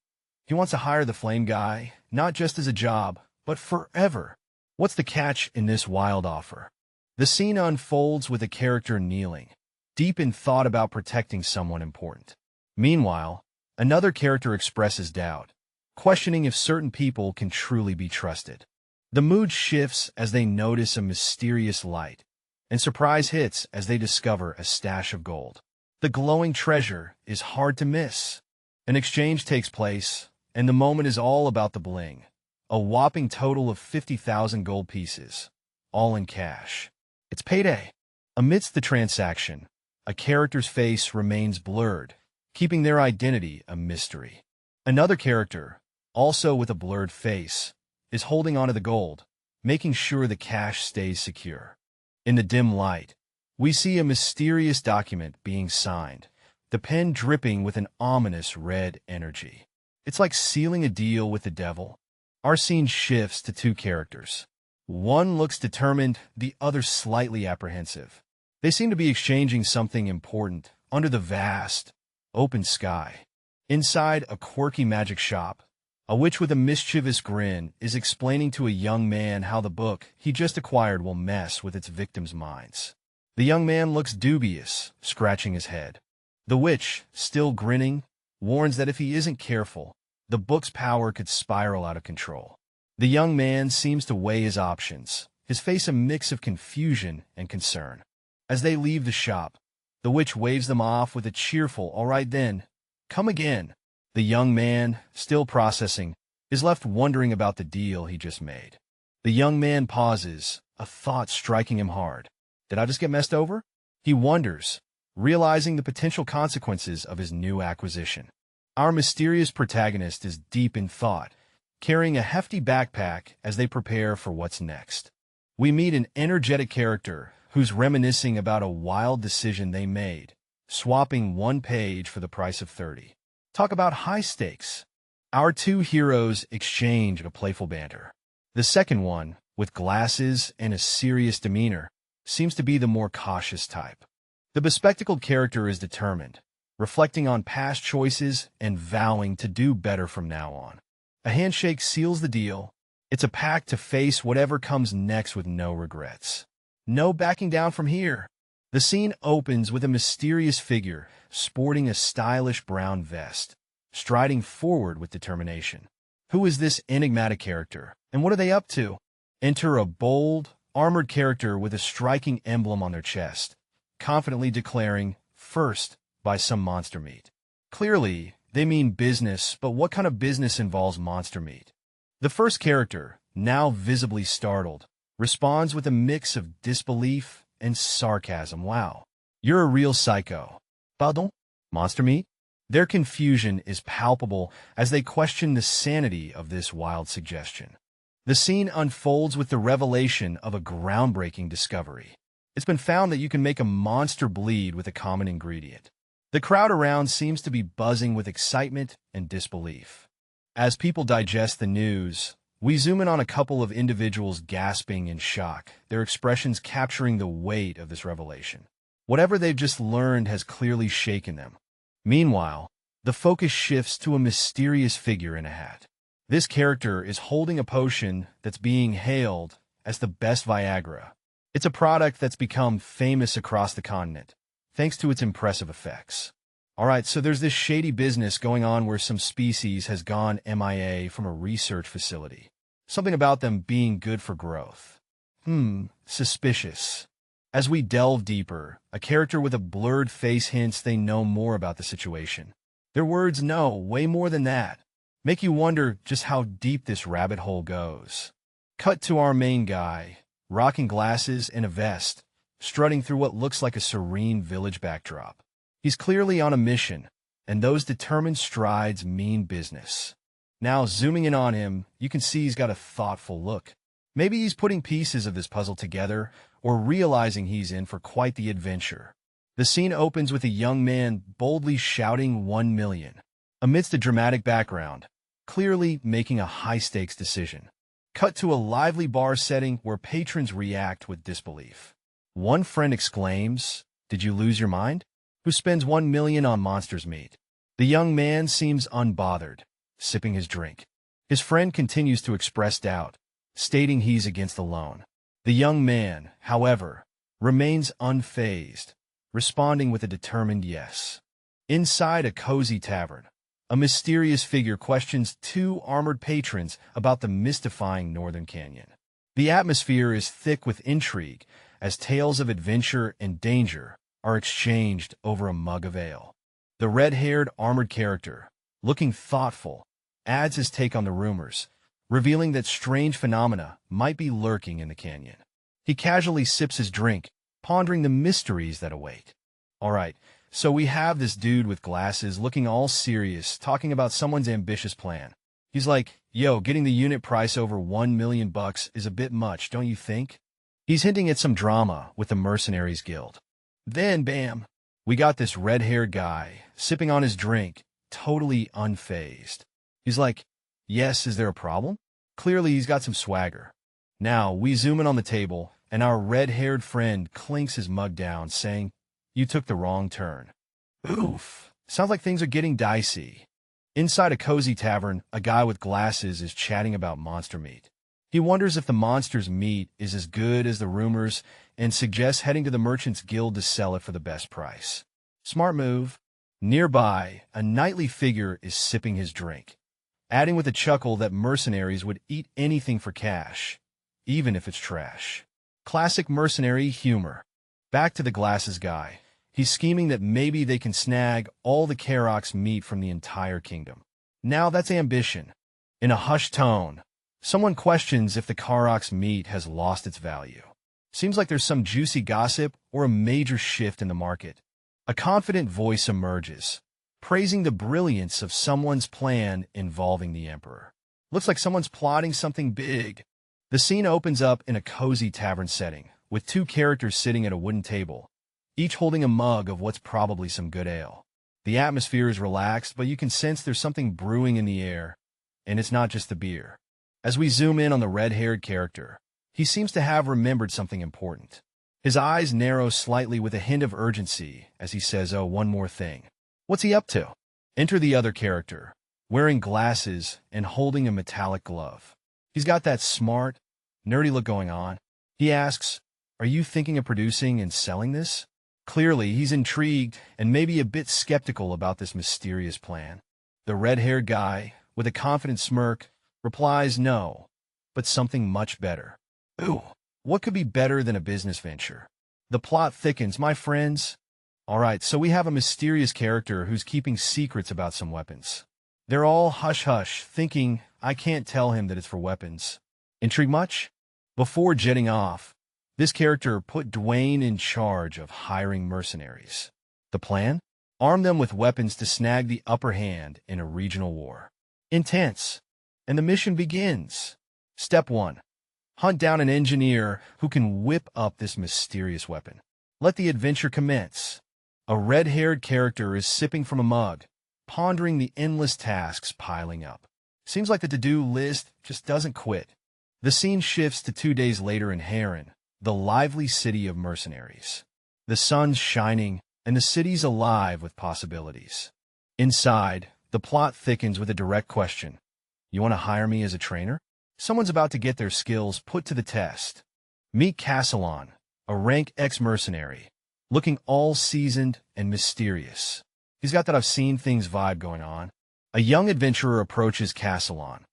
He wants to hire the Flame Guy, not just as a job, but forever. What's the catch in this wild offer? The scene unfolds with a character kneeling, deep in thought about protecting someone important. Meanwhile, another character expresses doubt, questioning if certain people can truly be trusted. The mood shifts as they notice a mysterious light, and surprise hits as they discover a stash of gold. The glowing treasure is hard to miss. An exchange takes place, and the moment is all about the bling. A whopping total of 50,000 gold pieces, all in cash. It's payday. Amidst the transaction, a character's face remains blurred, keeping their identity a mystery. Another character, also with a blurred face, is holding onto the gold, making sure the cash stays secure. In the dim light, we see a mysterious document being signed, the pen dripping with an ominous red energy. It's like sealing a deal with the devil. Our scene shifts to two characters. One looks determined, the other slightly apprehensive. They seem to be exchanging something important under the vast, open sky. Inside a quirky magic shop, a witch with a mischievous grin is explaining to a young man how the book he just acquired will mess with its victims' minds. The young man looks dubious, scratching his head. The witch, still grinning, warns that if he isn't careful, the book's power could spiral out of control. The young man seems to weigh his options, his face a mix of confusion and concern. As they leave the shop, the witch waves them off with a cheerful, "All right then, come again." The young man, still processing, is left wondering about the deal he just made. The young man pauses, a thought striking him hard. Did I just get messed over? He wonders, realizing the potential consequences of his new acquisition. Our mysterious protagonist is deep in thought, carrying a hefty backpack as they prepare for what's next. We meet an energetic character who's reminiscing about a wild decision they made, swapping one page for the price of 30. Talk about high stakes. Our two heroes exchange a playful banter. The second one, with glasses and a serious demeanor, seems to be the more cautious type. The bespectacled character is determined, reflecting on past choices and vowing to do better from now on. A handshake seals the deal. It's a pact to face whatever comes next with no regrets. No backing down from here. The scene opens with a mysterious figure sporting a stylish brown vest, striding forward with determination. Who is this enigmatic character, and what are they up to? Enter a bold, armored character with a striking emblem on their chest, confidently declaring, "First, buy some monster meat." Clearly, they mean business, but what kind of business involves monster meat? The first character, now visibly startled, responds with a mix of disbelief and sarcasm. "Wow, you're a real psycho. Pardon? Monster meat?" Their confusion is palpable as they question the sanity of this wild suggestion. The scene unfolds with the revelation of a groundbreaking discovery. It's been found that you can make a monster bleed with a common ingredient. The crowd around seems to be buzzing with excitement and disbelief. As people digest the news, we zoom in on a couple of individuals gasping in shock, their expressions capturing the weight of this revelation. Whatever they've just learned has clearly shaken them. Meanwhile, the focus shifts to a mysterious figure in a hat. This character is holding a potion that's being hailed as the best Viagra. It's a product that's become famous across the continent, thanks to its impressive effects. Alright, so there's this shady business going on where some species has gone MIA from a research facility. Something about them being good for growth. Suspicious. As we delve deeper, a character with a blurred face hints they know more about the situation. Their words know way more than that. Make you wonder just how deep this rabbit hole goes. Cut to our main guy, rocking glasses and a vest, strutting through what looks like a serene village backdrop. He's clearly on a mission, and those determined strides mean business. Now, zooming in on him, you can see he's got a thoughtful look. Maybe he's putting pieces of this puzzle together, or realizing he's in for quite the adventure. The scene opens with a young man boldly shouting 1 million, amidst a dramatic background, clearly making a high-stakes decision. Cut to a lively bar setting where patrons react with disbelief. One friend exclaims, "Did you lose your mind?" Who spends 1 million on monster's meat. The young man seems unbothered, sipping his drink. His friend continues to express doubt, stating he's against the loan. The young man, however, remains unfazed, responding with a determined yes. Inside a cozy tavern, a mysterious figure questions two armored patrons about the mystifying Northern Canyon. The atmosphere is thick with intrigue as tales of adventure and danger are exchanged over a mug of ale. The red-haired armored character, looking thoughtful, adds his take on the rumors, revealing that strange phenomena might be lurking in the canyon. He casually sips his drink, pondering the mysteries that await. All right, so we have this dude with glasses looking all serious, talking about someone's ambitious plan. He's like, "Yo, getting the unit price over 1 million bucks is a bit much, don't you think?" He's hinting at some drama with the Mercenaries Guild. Then, bam, we got this red-haired guy, sipping on his drink, totally unfazed. He's like, "Yes, is there a problem?" Clearly, he's got some swagger. Now, we zoom in on the table, and our red-haired friend clinks his mug down, saying, "You took the wrong turn." Oof. Sounds like things are getting dicey. Inside a cozy tavern, a guy with glasses is chatting about monster meat. He wonders if the monster's meat is as good as the rumors and suggests heading to the Merchants Guild to sell it for the best price. Smart move. Nearby, a knightly figure is sipping his drink, adding with a chuckle that mercenaries would eat anything for cash, even if it's trash. Classic mercenary humor. Back to the glasses guy. He's scheming that maybe they can snag all the Karok's meat from the entire kingdom. Now that's ambition. In a hushed tone, someone questions if the Karok's meat has lost its value. Seems like there's some juicy gossip or a major shift in the market. A confident voice emerges, praising the brilliance of someone's plan involving the emperor. Looks like someone's plotting something big. The scene opens up in a cozy tavern setting, with two characters sitting at a wooden table, each holding a mug of what's probably some good ale. The atmosphere is relaxed, but you can sense there's something brewing in the air, and it's not just the beer. As we zoom in on the red-haired character, he seems to have remembered something important. His eyes narrow slightly with a hint of urgency as he says, "Oh, one more thing." What's he up to? Enter the other character, wearing glasses and holding a metallic glove. He's got that smart, nerdy look going on. He asks, "Are you thinking of producing and selling this?" Clearly, he's intrigued and maybe a bit skeptical about this mysterious plan. The red-haired guy, with a confident smirk, replies no, but something much better. Ooh, what could be better than a business venture? The plot thickens, my friends. All right, so we have a mysterious character who's keeping secrets about some weapons. They're all hush-hush, thinking, I can't tell him that it's for weapons. Intrigue much? Before jetting off, this character put Dwayne in charge of hiring mercenaries. The plan? Arm them with weapons to snag the upper hand in a regional war. Intense. And the mission begins. Step 1. Hunt down an engineer who can whip up this mysterious weapon. Let the adventure commence. A red-haired character is sipping from a mug, pondering the endless tasks piling up. Seems like the to-do list just doesn't quit. The scene shifts to 2 days later in Heron, the lively city of mercenaries. The sun's shining, and the city's alive with possibilities. Inside, the plot thickens with a direct question. You want to hire me as a trainer? Someone's about to get their skills put to the test. Meet Castellan, a rank ex-mercenary, looking all seasoned and mysterious. He's got that I've seen things vibe going on. A young adventurer approaches Castellan,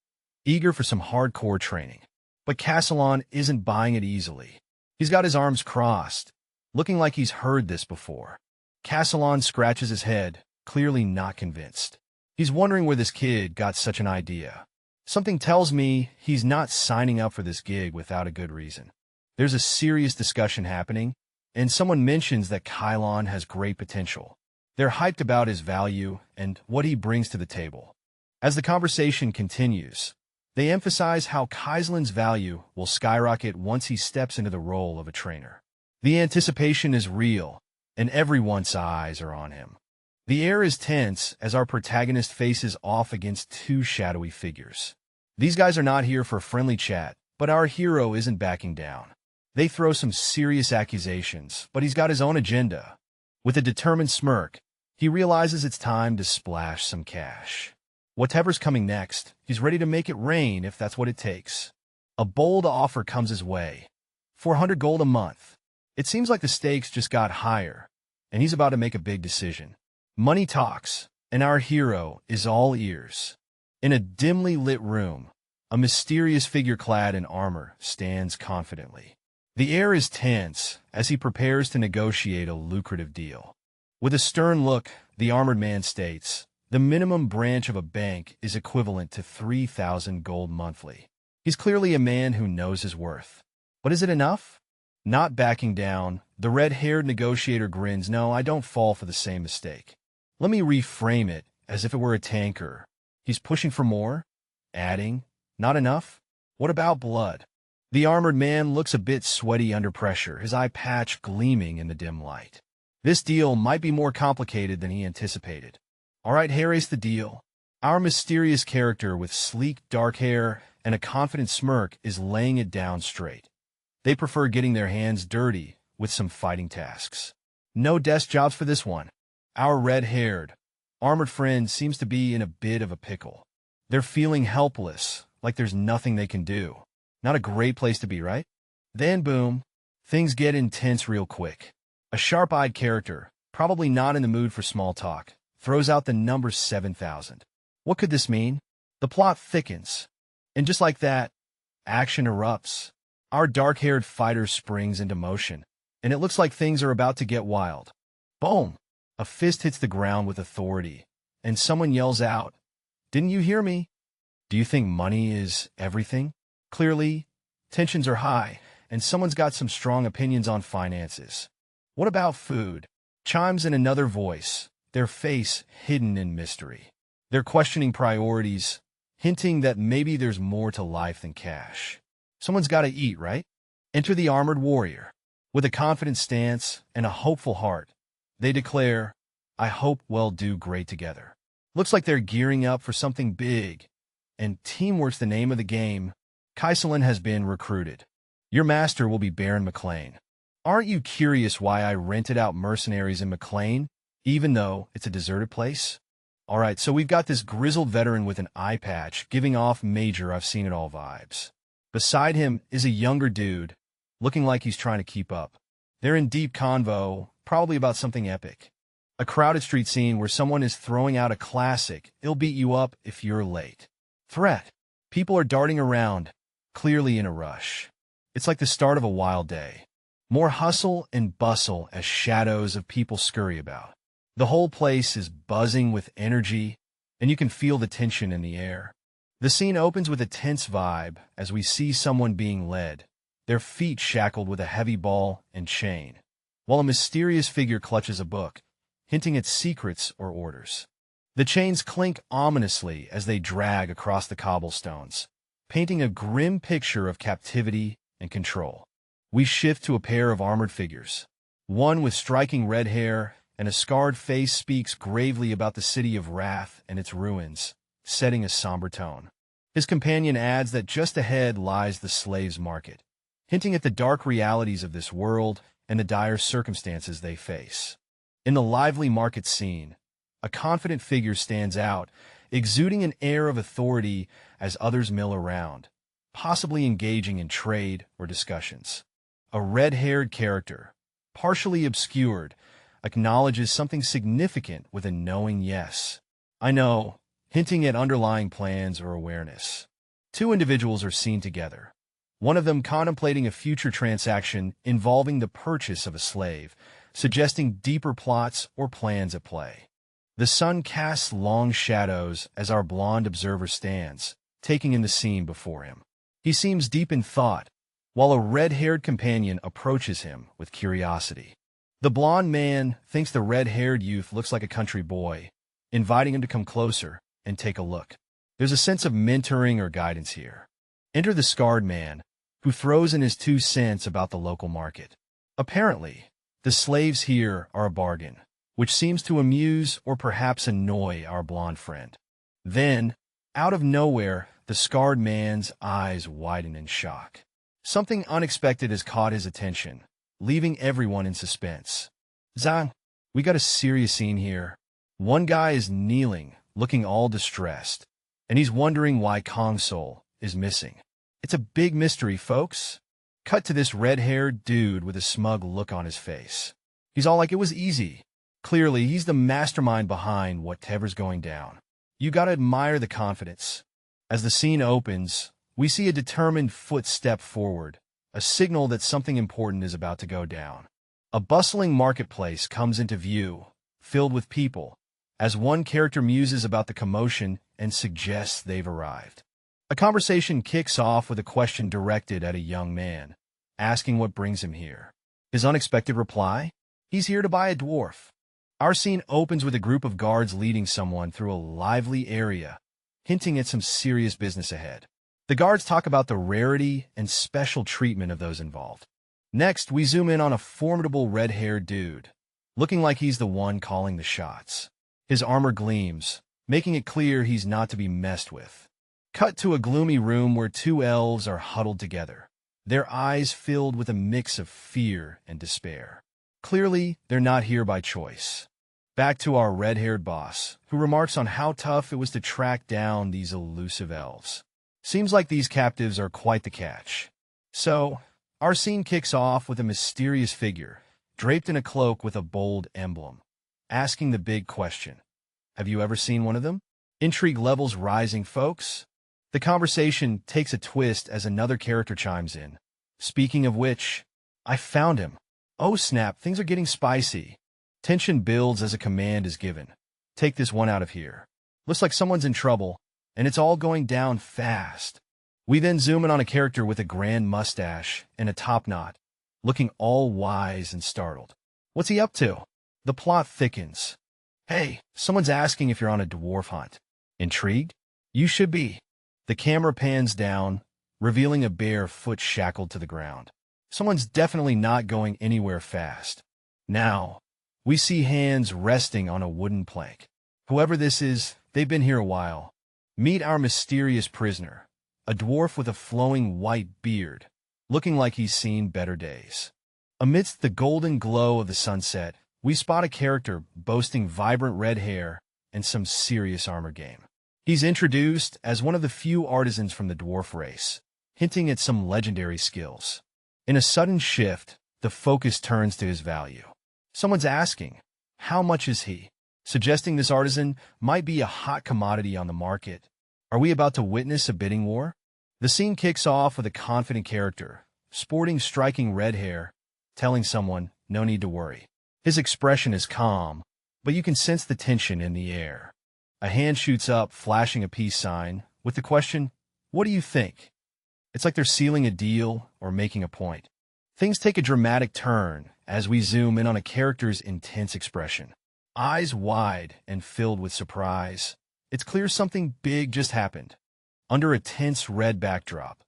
eager for some hardcore training. But Castellan isn't buying it easily. He's got his arms crossed, looking like he's heard this before. Castellan scratches his head, clearly not convinced. He's wondering where this kid got such an idea. Something tells me he's not signing up for this gig without a good reason. There's a serious discussion happening, and someone mentions that Kylon has great potential. They're hyped about his value and what he brings to the table. As the conversation continues, they emphasize how Kylon's value will skyrocket once he steps into the role of a trainer. The anticipation is real, and everyone's eyes are on him. The air is tense as our protagonist faces off against two shadowy figures. These guys are not here for friendly chat, but our hero isn't backing down. They throw some serious accusations, but he's got his own agenda. With a determined smirk, he realizes it's time to splash some cash. Whatever's coming next, he's ready to make it rain if that's what it takes. A bold offer comes his way. 400 gold a month. It seems like the stakes just got higher, and he's about to make a big decision. Money talks, and our hero is all ears. In a dimly lit room, a mysterious figure clad in armor stands confidently. The air is tense as he prepares to negotiate a lucrative deal. With a stern look, the armored man states, the minimum branch of a bank is equivalent to 3,000 gold monthly. He's clearly a man who knows his worth. But is it enough? Not backing down, the red-haired negotiator grins. No, I don't fall for the same mistake. Let me reframe it as if it were a tanker. He's pushing for more, adding, not enough? What about blood? The armored man looks a bit sweaty under pressure, his eye patch gleaming in the dim light. This deal might be more complicated than he anticipated. All right, here's the deal. Our mysterious character with sleek dark hair and a confident smirk is laying it down straight. They prefer getting their hands dirty with some fighting tasks. No desk jobs for this one. Our red-haired, armored friend seems to be in a bit of a pickle. They're feeling helpless, like there's nothing they can do. Not a great place to be, right? Then, boom, things get intense real quick. A sharp-eyed character, probably not in the mood for small talk, throws out the number 7,000. What could this mean? The plot thickens. And just like that, action erupts. Our dark-haired fighter springs into motion, and it looks like things are about to get wild. Boom! A fist hits the ground with authority, and someone yells out, "Didn't you hear me? Do you think money is everything?" Clearly, tensions are high, and someone's got some strong opinions on finances. What about food? Chimes in another voice, their face hidden in mystery. They're questioning priorities, hinting that maybe there's more to life than cash. Someone's got to eat, right? Enter the armored warrior. With a confident stance and a hopeful heart, they declare, "I hope we'll do great together." Looks like they're gearing up for something big, and teamwork's the name of the game. Kylon has been recruited. Your master will be Baron McLean. Aren't you curious why I rented out mercenaries in McLean, even though it's a deserted place? All right, so we've got this grizzled veteran with an eye patch giving off major I've seen it all vibes. Beside him is a younger dude, looking like he's trying to keep up. They're in deep convo, probably about something epic. A crowded street scene where someone is throwing out a classic, "It'll beat you up if you're late." Threat. People are darting around, clearly in a rush. It's like the start of a wild day. More hustle and bustle as shadows of people scurry about. The whole place is buzzing with energy, and you can feel the tension in the air. The scene opens with a tense vibe as we see someone being led, their feet shackled with a heavy ball and chain, while a mysterious figure clutches a book, hinting at secrets or orders. The chains clink ominously as they drag across the cobblestones, painting a grim picture of captivity and control. We shift to a pair of armored figures. One with striking red hair and a scarred face speaks gravely about the city of Wrath and its ruins, setting a somber tone. His companion adds that just ahead lies the slaves' market, hinting at the dark realities of this world and the dire circumstances they face. In the lively market scene, a confident figure stands out, exuding an air of authority as others mill around, possibly engaging in trade or discussions. A red-haired character, partially obscured, acknowledges something significant with a knowing yes. "I know," hinting at underlying plans or awareness. Two individuals are seen together, one of them contemplating a future transaction involving the purchase of a slave, suggesting deeper plots or plans at play. The sun casts long shadows as our blonde observer stands, taking in the scene before him. He seems deep in thought, while a red-haired companion approaches him with curiosity. The blond man thinks the red-haired youth looks like a country boy, inviting him to come closer and take a look. There's a sense of mentoring or guidance here. Enter the scarred man, who throws in his 2 cents about the local market. Apparently, the slaves here are a bargain, which seems to amuse or perhaps annoy our blonde friend. Then, out of nowhere, the scarred man's eyes widen in shock. Something unexpected has caught his attention, leaving everyone in suspense. Zhang, we got a serious scene here. One guy is kneeling, looking all distressed, and he's wondering why Kong Soul is missing. It's a big mystery, folks. Cut to this red-haired dude with a smug look on his face. He's all like, it was easy. Clearly, he's the mastermind behind whatever's going down. You gotta admire the confidence. As the scene opens, we see a determined foot step forward, a signal that something important is about to go down. A bustling marketplace comes into view, filled with people, as one character muses about the commotion and suggests they've arrived. A conversation kicks off with a question directed at a young man, asking what brings him here. His unexpected reply? He's here to buy a dwarf. Our scene opens with a group of guards leading someone through a lively area, hinting at some serious business ahead. The guards talk about the rarity and special treatment of those involved. Next, we zoom in on a formidable red-haired dude, looking like he's the one calling the shots. His armor gleams, making it clear he's not to be messed with. Cut to a gloomy room where 2 elves are huddled together, their eyes filled with a mix of fear and despair. Clearly, they're not here by choice. Back to our red-haired boss, who remarks on how tough it was to track down these elusive elves. Seems like these captives are quite the catch. So, our scene kicks off with a mysterious figure, draped in a cloak with a bold emblem, asking the big question. Have you ever seen one of them? Intrigue levels rising, folks. The conversation takes a twist as another character chimes in. Speaking of which, I found him. Oh snap, things are getting spicy. Tension builds as a command is given. Take this one out of here. Looks like someone's in trouble, and it's all going down fast. We then zoom in on a character with a grand mustache and a top knot, looking all wise and startled. What's he up to? The plot thickens. Hey, someone's asking if you're on a dwarf hunt. Intrigued? You should be. The camera pans down, revealing a bare foot shackled to the ground. Someone's definitely not going anywhere fast. Now, we see hands resting on a wooden plank. Whoever this is, they've been here a while. Meet our mysterious prisoner, a dwarf with a flowing white beard, looking like he's seen better days. Amidst the golden glow of the sunset, we spot a character boasting vibrant red hair and some serious armor game. He's introduced as one of the few artisans from the dwarf race, hinting at some legendary skills. In a sudden shift, the focus turns to his value. Someone's asking, how much is he? Suggesting this artisan might be a hot commodity on the market. Are we about to witness a bidding war? The scene kicks off with a confident character, sporting striking red hair, telling someone, no need to worry. His expression is calm, but you can sense the tension in the air. A hand shoots up, flashing a peace sign, with the question, what do you think? It's like they're sealing a deal or making a point. Things take a dramatic turn as we zoom in on a character's intense expression. Eyes wide and filled with surprise. It's clear something big just happened. Under a tense red backdrop,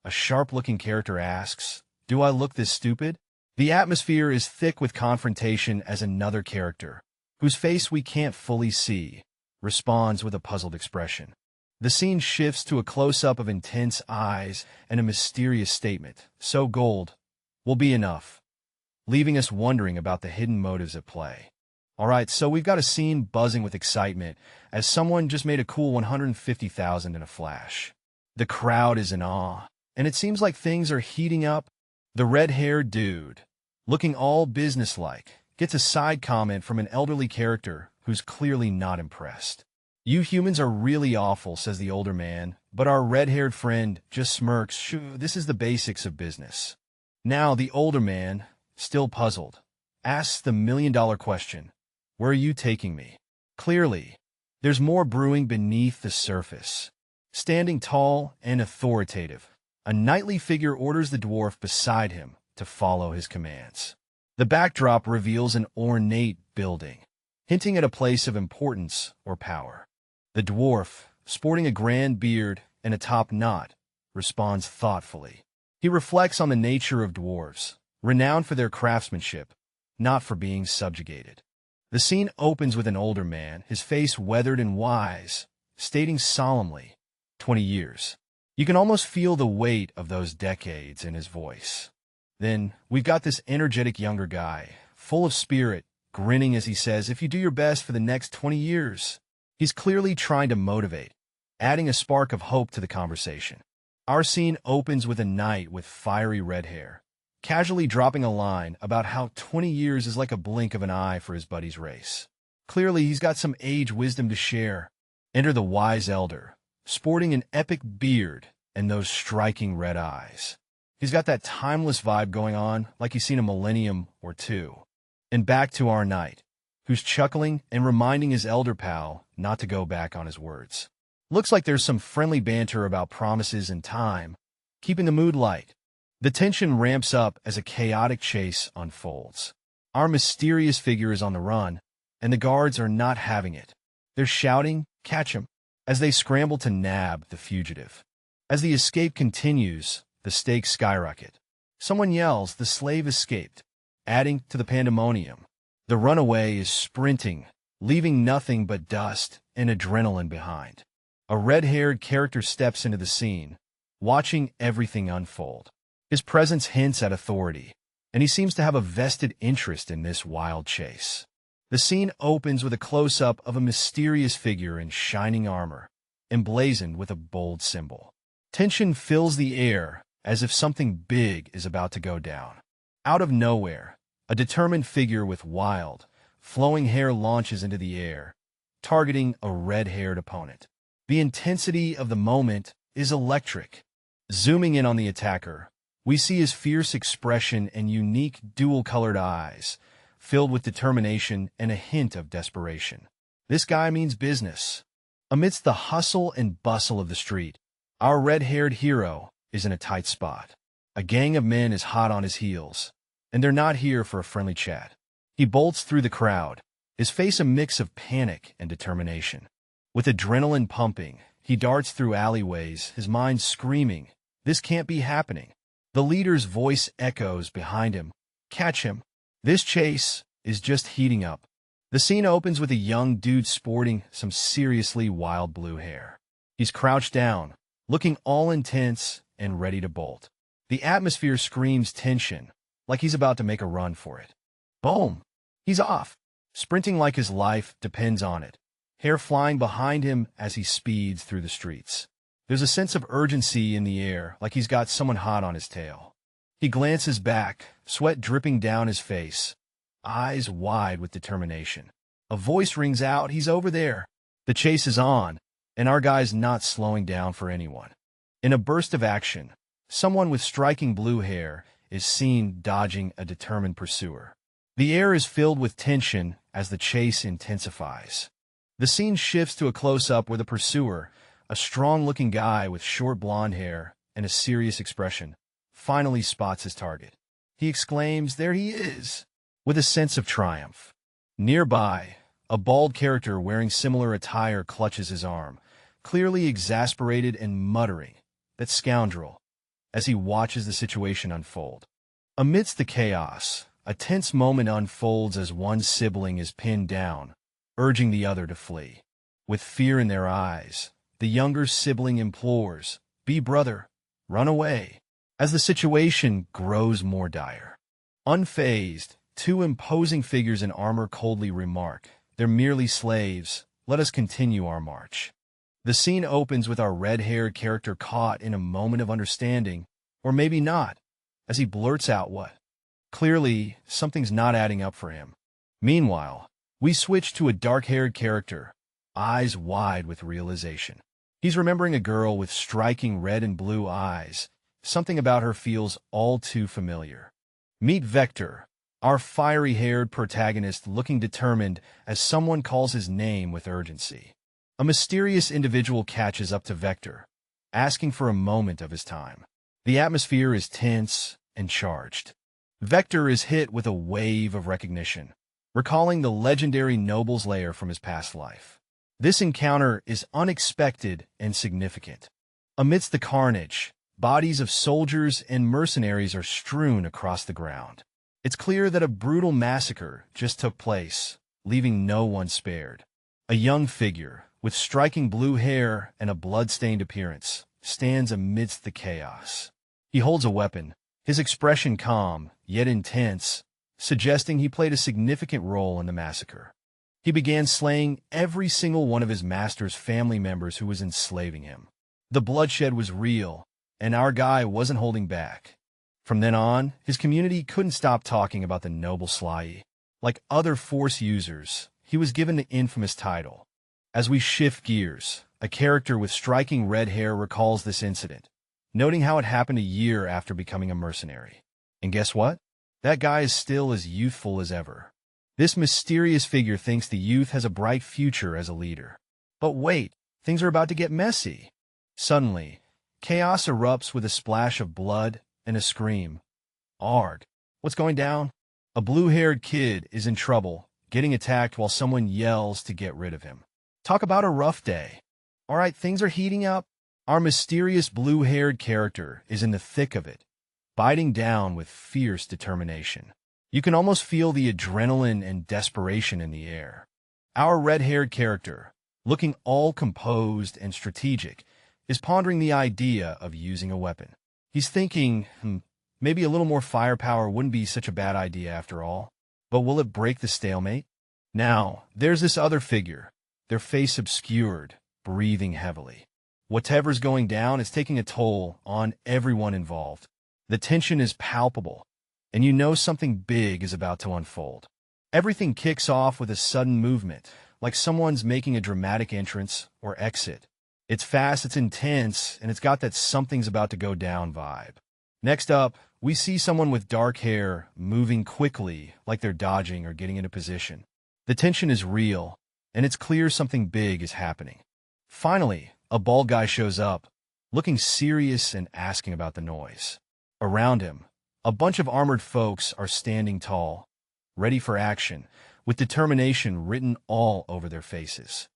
a sharp-looking character asks, do I look this stupid? The atmosphere is thick with confrontation as another character, whose face we can't fully see, responds with a puzzled expression. The scene shifts to a close-up of intense eyes and a mysterious statement, so gold will be enough, leaving us wondering about the hidden motives at play. Alright, so we've got a scene buzzing with excitement as someone just made a cool 150,000 in a flash. The crowd is in awe, and it seems like things are heating up. The red-haired dude, looking all businesslike, gets a side comment from an elderly character who's clearly not impressed. You humans are really awful, says the older man, but our red-haired friend just smirks. Shoo, this is the basics of business. Now the older man, still puzzled, asks the million-dollar question. Where are you taking me? Clearly, there's more brewing beneath the surface. Standing tall and authoritative, a knightly figure orders the dwarf beside him to follow his commands. The backdrop reveals an ornate building, hinting at a place of importance or power. The dwarf, sporting a grand beard and a top knot, responds thoughtfully. He reflects on the nature of dwarves, renowned for their craftsmanship, not for being subjugated. The scene opens with an older man, his face weathered and wise, stating solemnly, 20 years. You can almost feel the weight of those decades in his voice. Then we've got this energetic younger guy, full of spirit, grinning as he says, if you do your best for the next 20 years. He's clearly trying to motivate, adding a spark of hope to the conversation. Our scene opens with a knight with fiery red hair, casually dropping a line about how 20 years is like a blink of an eye for his buddy's race. Clearly, he's got some age wisdom to share. Enter the wise elder, sporting an epic beard and those striking red eyes. He's got that timeless vibe going on, like he's seen a millennium or two. And back to our knight, who's chuckling and reminding his elder pal not to go back on his words. Looks like there's some friendly banter about promises and time, keeping the mood light. The tension ramps up as a chaotic chase unfolds. Our mysterious figure is on the run, and the guards are not having it. They're shouting, "Catch him!" as they scramble to nab the fugitive. As the escape continues, the stakes skyrocket. Someone yells, "The slave escaped," adding to the pandemonium. The runaway is sprinting, leaving nothing but dust and adrenaline behind. A red-haired character steps into the scene, watching everything unfold. His presence hints at authority, and he seems to have a vested interest in this wild chase. The scene opens with a close-up of a mysterious figure in shining armor, emblazoned with a bold symbol. Tension fills the air as if something big is about to go down. Out of nowhere, a determined figure with wild, flowing hair launches into the air, targeting a red-haired opponent. The intensity of the moment is electric. Zooming in on the attacker, we see his fierce expression and unique dual-colored eyes, filled with determination and a hint of desperation. This guy means business. Amidst the hustle and bustle of the street, our red-haired hero is in a tight spot. A gang of men is hot on his heels, and they're not here for a friendly chat. He bolts through the crowd, his face a mix of panic and determination. With adrenaline pumping, he darts through alleyways, his mind screaming, "This can't be happening." The leader's voice echoes behind him, "Catch him." This chase is just heating up. The scene opens with a young dude sporting some seriously wild blue hair. He's crouched down, looking all intense and ready to bolt. The atmosphere screams tension, like he's about to make a run for it. Boom! He's off, sprinting like his life depends on it, hair flying behind him as he speeds through the streets. There's a sense of urgency in the air, like he's got someone hot on his tail. He glances back, sweat dripping down his face, eyes wide with determination. A voice rings out, "He's over there." The chase is on, and our guy's not slowing down for anyone. In a burst of action, someone with striking blue hair is seen dodging a determined pursuer. The air is filled with tension as the chase intensifies. The scene shifts to a close-up where the pursuer, a strong-looking guy with short blonde hair and a serious expression, finally spots his target. He exclaims, "There he is!" with a sense of triumph. Nearby, a bald character wearing similar attire clutches his arm, clearly exasperated and muttering, "That scoundrel," as he watches the situation unfold. Amidst the chaos, a tense moment unfolds as one sibling is pinned down, urging the other to flee. With fear in their eyes, the younger sibling implores, "Be brother, run away," as the situation grows more dire. Unfazed, two imposing figures in armor coldly remark, "They're merely slaves. Let us continue our march." The scene opens with our red-haired character caught in a moment of understanding, or maybe not, as he blurts out what? Clearly, something's not adding up for him. Meanwhile, we switch to a dark-haired character, eyes wide with realization. He's remembering a girl with striking red and blue eyes. Something about her feels all too familiar. Meet Vector, our fiery-haired protagonist looking determined as someone calls his name with urgency. A mysterious individual catches up to Vector, asking for a moment of his time. The atmosphere is tense and charged. Vector is hit with a wave of recognition, recalling the legendary noble's lair from his past life. This encounter is unexpected and significant. Amidst the carnage, bodies of soldiers and mercenaries are strewn across the ground. It's clear that a brutal massacre just took place, leaving no one spared. A young figure, with striking blue hair and a blood-stained appearance, stands amidst the chaos. He holds a weapon, his expression calm, yet intense, suggesting he played a significant role in the massacre. He began slaying every single one of his master's family members who was enslaving him. The bloodshed was real, and our guy wasn't holding back. From then on, his community couldn't stop talking about the noble Sly. Like other Force users, he was given the infamous title. As we shift gears, a character with striking red hair recalls this incident, noting how it happened a year after becoming a mercenary. And guess what? That guy is still as youthful as ever. This mysterious figure thinks the youth has a bright future as a leader. But wait, things are about to get messy. Suddenly, chaos erupts with a splash of blood and a scream. Arg! What's going down? A blue-haired kid is in trouble, getting attacked while someone yells to get rid of him. Talk about a rough day. All right, things are heating up. Our mysterious blue-haired character is in the thick of it, biting down with fierce determination. You can almost feel the adrenaline and desperation in the air. Our red-haired character, looking all composed and strategic, is pondering the idea of using a weapon. He's thinking, maybe a little more firepower wouldn't be such a bad idea after all. But will it break the stalemate? Now, there's this other figure, their face obscured, breathing heavily. Whatever's going down is taking a toll on everyone involved. The tension is palpable, and you know something big is about to unfold. Everything kicks off with a sudden movement, like someone's making a dramatic entrance or exit. It's fast, it's intense, and it's got that something's about to go down vibe. Next up, we see someone with dark hair moving quickly, like they're dodging or getting into position. The tension is real, and it's clear something big is happening. Finally, a bald guy shows up, looking serious and asking about the noise. Around him, a bunch of armored folks are standing tall, ready for action, with determination written all over their faces.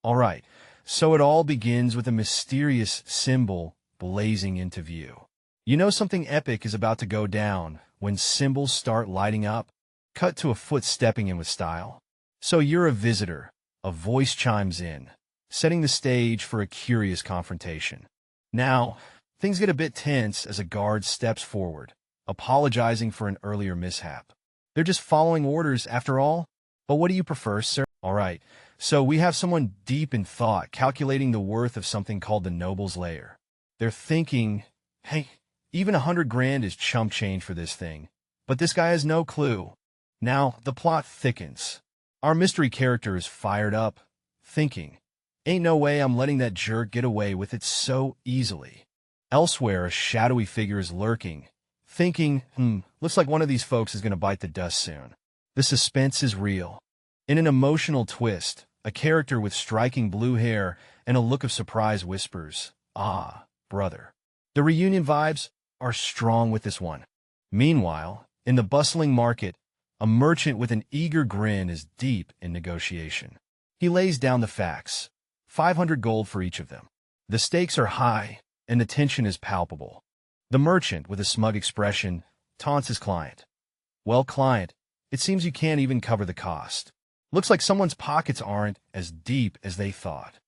All right, so it all begins with a mysterious symbol blazing into view. You know something epic is about to go down when symbols start lighting up, cut to a foot stepping in with style. So you're a visitor, a voice chimes in, setting the stage for a curious confrontation. Now, things get a bit tense as a guard steps forward, apologizing for an earlier mishap. They're just following orders after all. But what do you prefer, sir? All right, so we have someone deep in thought calculating the worth of something called the noble's lair. They're thinking, hey, even 100 grand is chump change for this thing. But this guy has no clue. Now, the plot thickens. Our mystery character is fired up, thinking, ain't no way I'm letting that jerk get away with it so easily. Elsewhere, a shadowy figure is lurking, thinking, looks like one of these folks is going to bite the dust soon. The suspense is real. In an emotional twist, a character with striking blue hair and a look of surprise whispers, "Ah, brother." The reunion vibes are strong with this one. Meanwhile, in the bustling market, a merchant with an eager grin is deep in negotiation. He lays down the facts, 500 gold for each of them. The stakes are high, and the tension is palpable. The merchant, with a smug expression, taunts his client. Well, client, it seems you can't even cover the cost. Looks like someone's pockets aren't as deep as they thought.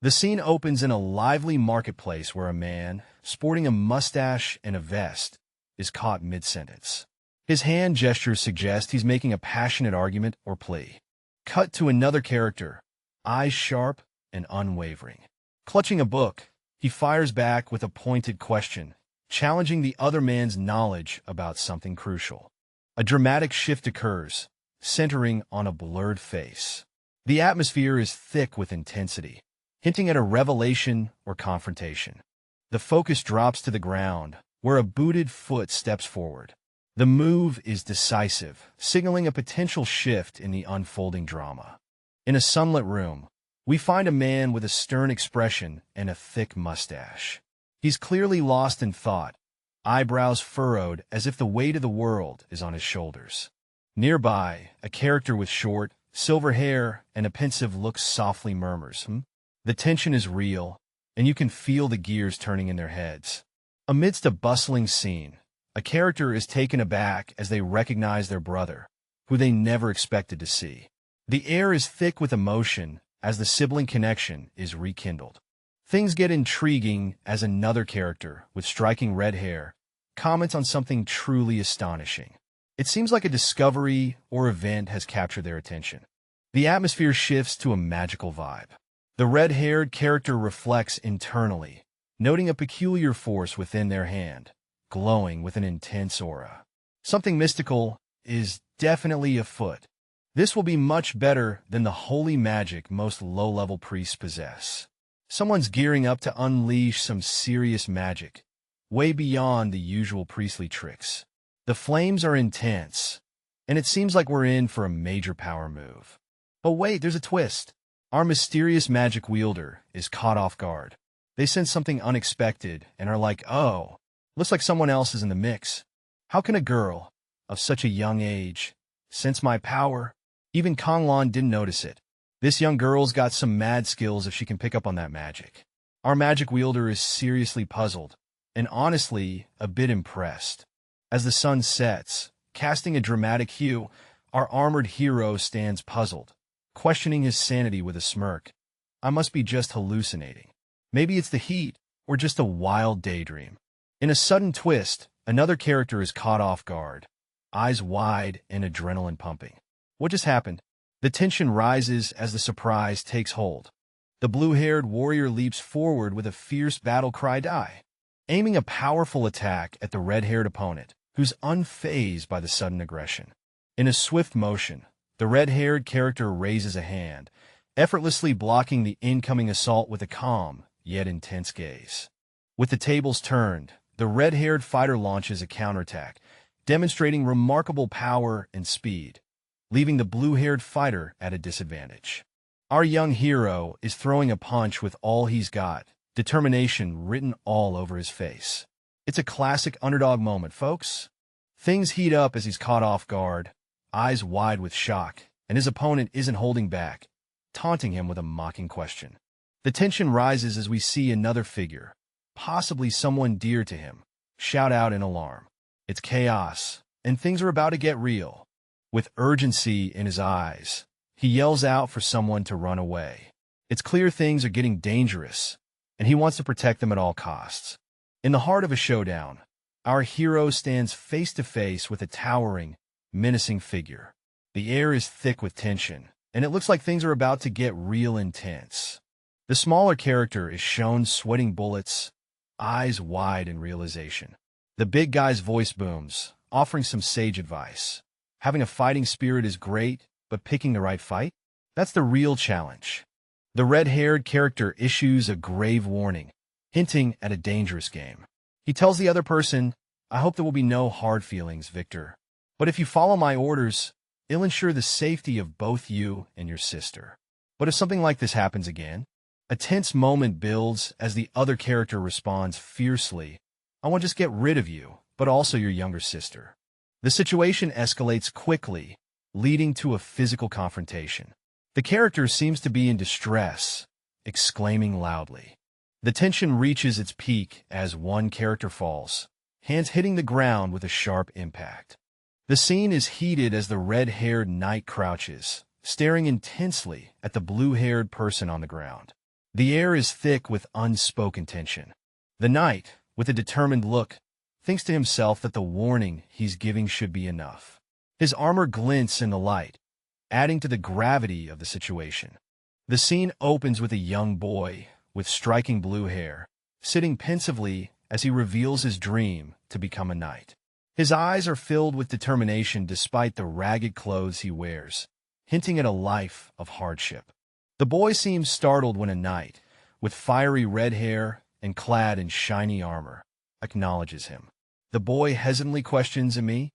The scene opens in a lively marketplace where a man, sporting a mustache and a vest, is caught mid-sentence. His hand gestures suggest he's making a passionate argument or plea. Cut to another character, eyes sharp and unwavering. Clutching a book, he fires back with a pointed question, challenging the other man's knowledge about something crucial. A dramatic shift occurs, centering on a blurred face. The atmosphere is thick with intensity, hinting at a revelation or confrontation. The focus drops to the ground, where a booted foot steps forward. The move is decisive, signaling a potential shift in the unfolding drama. In a sunlit room, we find a man with a stern expression and a thick mustache. He's clearly lost in thought, eyebrows furrowed as if the weight of the world is on his shoulders. Nearby, a character with short, silver hair and a pensive look softly murmurs, The tension is real, and you can feel the gears turning in their heads. Amidst a bustling scene, a character is taken aback as they recognize their brother, who they never expected to see. The air is thick with emotion as the sibling connection is rekindled. Things get intriguing as another character, with striking red hair, comments on something truly astonishing. It seems like a discovery or event has captured their attention. The atmosphere shifts to a magical vibe. The red-haired character reflects internally, noting a peculiar force within their hand, glowing with an intense aura. Something mystical is definitely afoot. This will be much better than the holy magic most low-level priests possess. Someone's gearing up to unleash some serious magic, way beyond the usual priestly tricks. The flames are intense, and it seems like we're in for a major power move. But wait, there's a twist. Our mysterious magic wielder is caught off guard. They sense something unexpected and are like, oh, looks like someone else is in the mix. How can a girl of such a young age sense my power? Even Kanglan didn't notice it. This young girl's got some mad skills if she can pick up on that magic. Our magic wielder is seriously puzzled, and honestly, a bit impressed. As the sun sets, casting a dramatic hue, our armored hero stands puzzled, questioning his sanity with a smirk. I must be just hallucinating. Maybe it's the heat, or just a wild daydream. In a sudden twist, another character is caught off guard, eyes wide and adrenaline pumping. What just happened? The tension rises as the surprise takes hold. The blue-haired warrior leaps forward with a fierce battle cry die, aiming a powerful attack at the red-haired opponent, who's unfazed by the sudden aggression. In a swift motion, the red-haired character raises a hand, effortlessly blocking the incoming assault with a calm, yet intense gaze. With the tables turned, the red-haired fighter launches a counterattack, demonstrating remarkable power and speed, leaving the blue-haired fighter at a disadvantage. Our young hero is throwing a punch with all he's got, determination written all over his face. It's a classic underdog moment, folks. Things heat up as he's caught off guard, eyes wide with shock, and his opponent isn't holding back, taunting him with a mocking question. The tension rises as we see another figure, possibly someone dear to him, shout out in alarm. It's chaos, and things are about to get real. With urgency in his eyes, he yells out for someone to run away. It's clear things are getting dangerous, and he wants to protect them at all costs. In the heart of a showdown, our hero stands face-to-face with a towering, menacing figure. The air is thick with tension, and it looks like things are about to get real intense. The smaller character is shown sweating bullets, eyes wide in realization. The big guy's voice booms, offering some sage advice. Having a fighting spirit is great, but picking the right fight? That's the real challenge. The red-haired character issues a grave warning, hinting at a dangerous game. He tells the other person, I hope there will be no hard feelings, Victor. But if you follow my orders, it'll ensure the safety of both you and your sister. But if something like this happens again, a tense moment builds as the other character responds fiercely, I won't just get rid of you, but also your younger sister. The situation escalates quickly, leading to a physical confrontation. The character seems to be in distress, exclaiming loudly. The tension reaches its peak as one character falls, hands hitting the ground with a sharp impact. The scene is heated as the red-haired knight crouches, staring intensely at the blue-haired person on the ground. The air is thick with unspoken tension. The knight, with a determined look, thinks to himself that the warning he's giving should be enough. His armor glints in the light, adding to the gravity of the situation. The scene opens with a young boy with striking blue hair, sitting pensively as he reveals his dream to become a knight. His eyes are filled with determination despite the ragged clothes he wears, hinting at a life of hardship. The boy seems startled when a knight, with fiery red hair and clad in shiny armor, acknowledges him. The boy hesitantly questions me,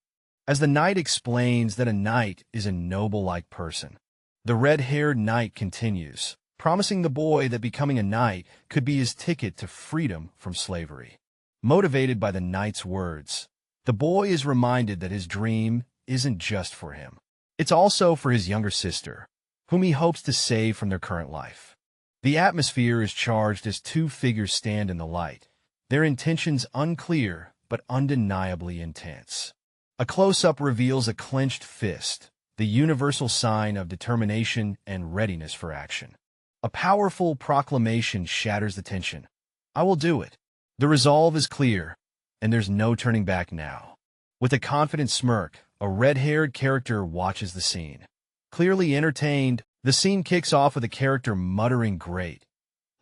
as the knight explains that a knight is a noble-like person. The red-haired knight continues, promising the boy that becoming a knight could be his ticket to freedom from slavery. Motivated by the knight's words, the boy is reminded that his dream isn't just for him. It's also for his younger sister, whom he hopes to save from their current life. The atmosphere is charged as two figures stand in the light, their intentions unclear but undeniably intense. A close-up reveals a clenched fist, the universal sign of determination and readiness for action. A powerful proclamation shatters the tension. I will do it. The resolve is clear, and there's no turning back now. With a confident smirk, a red-haired character watches the scene. Clearly entertained, the scene kicks off with a character muttering "great,"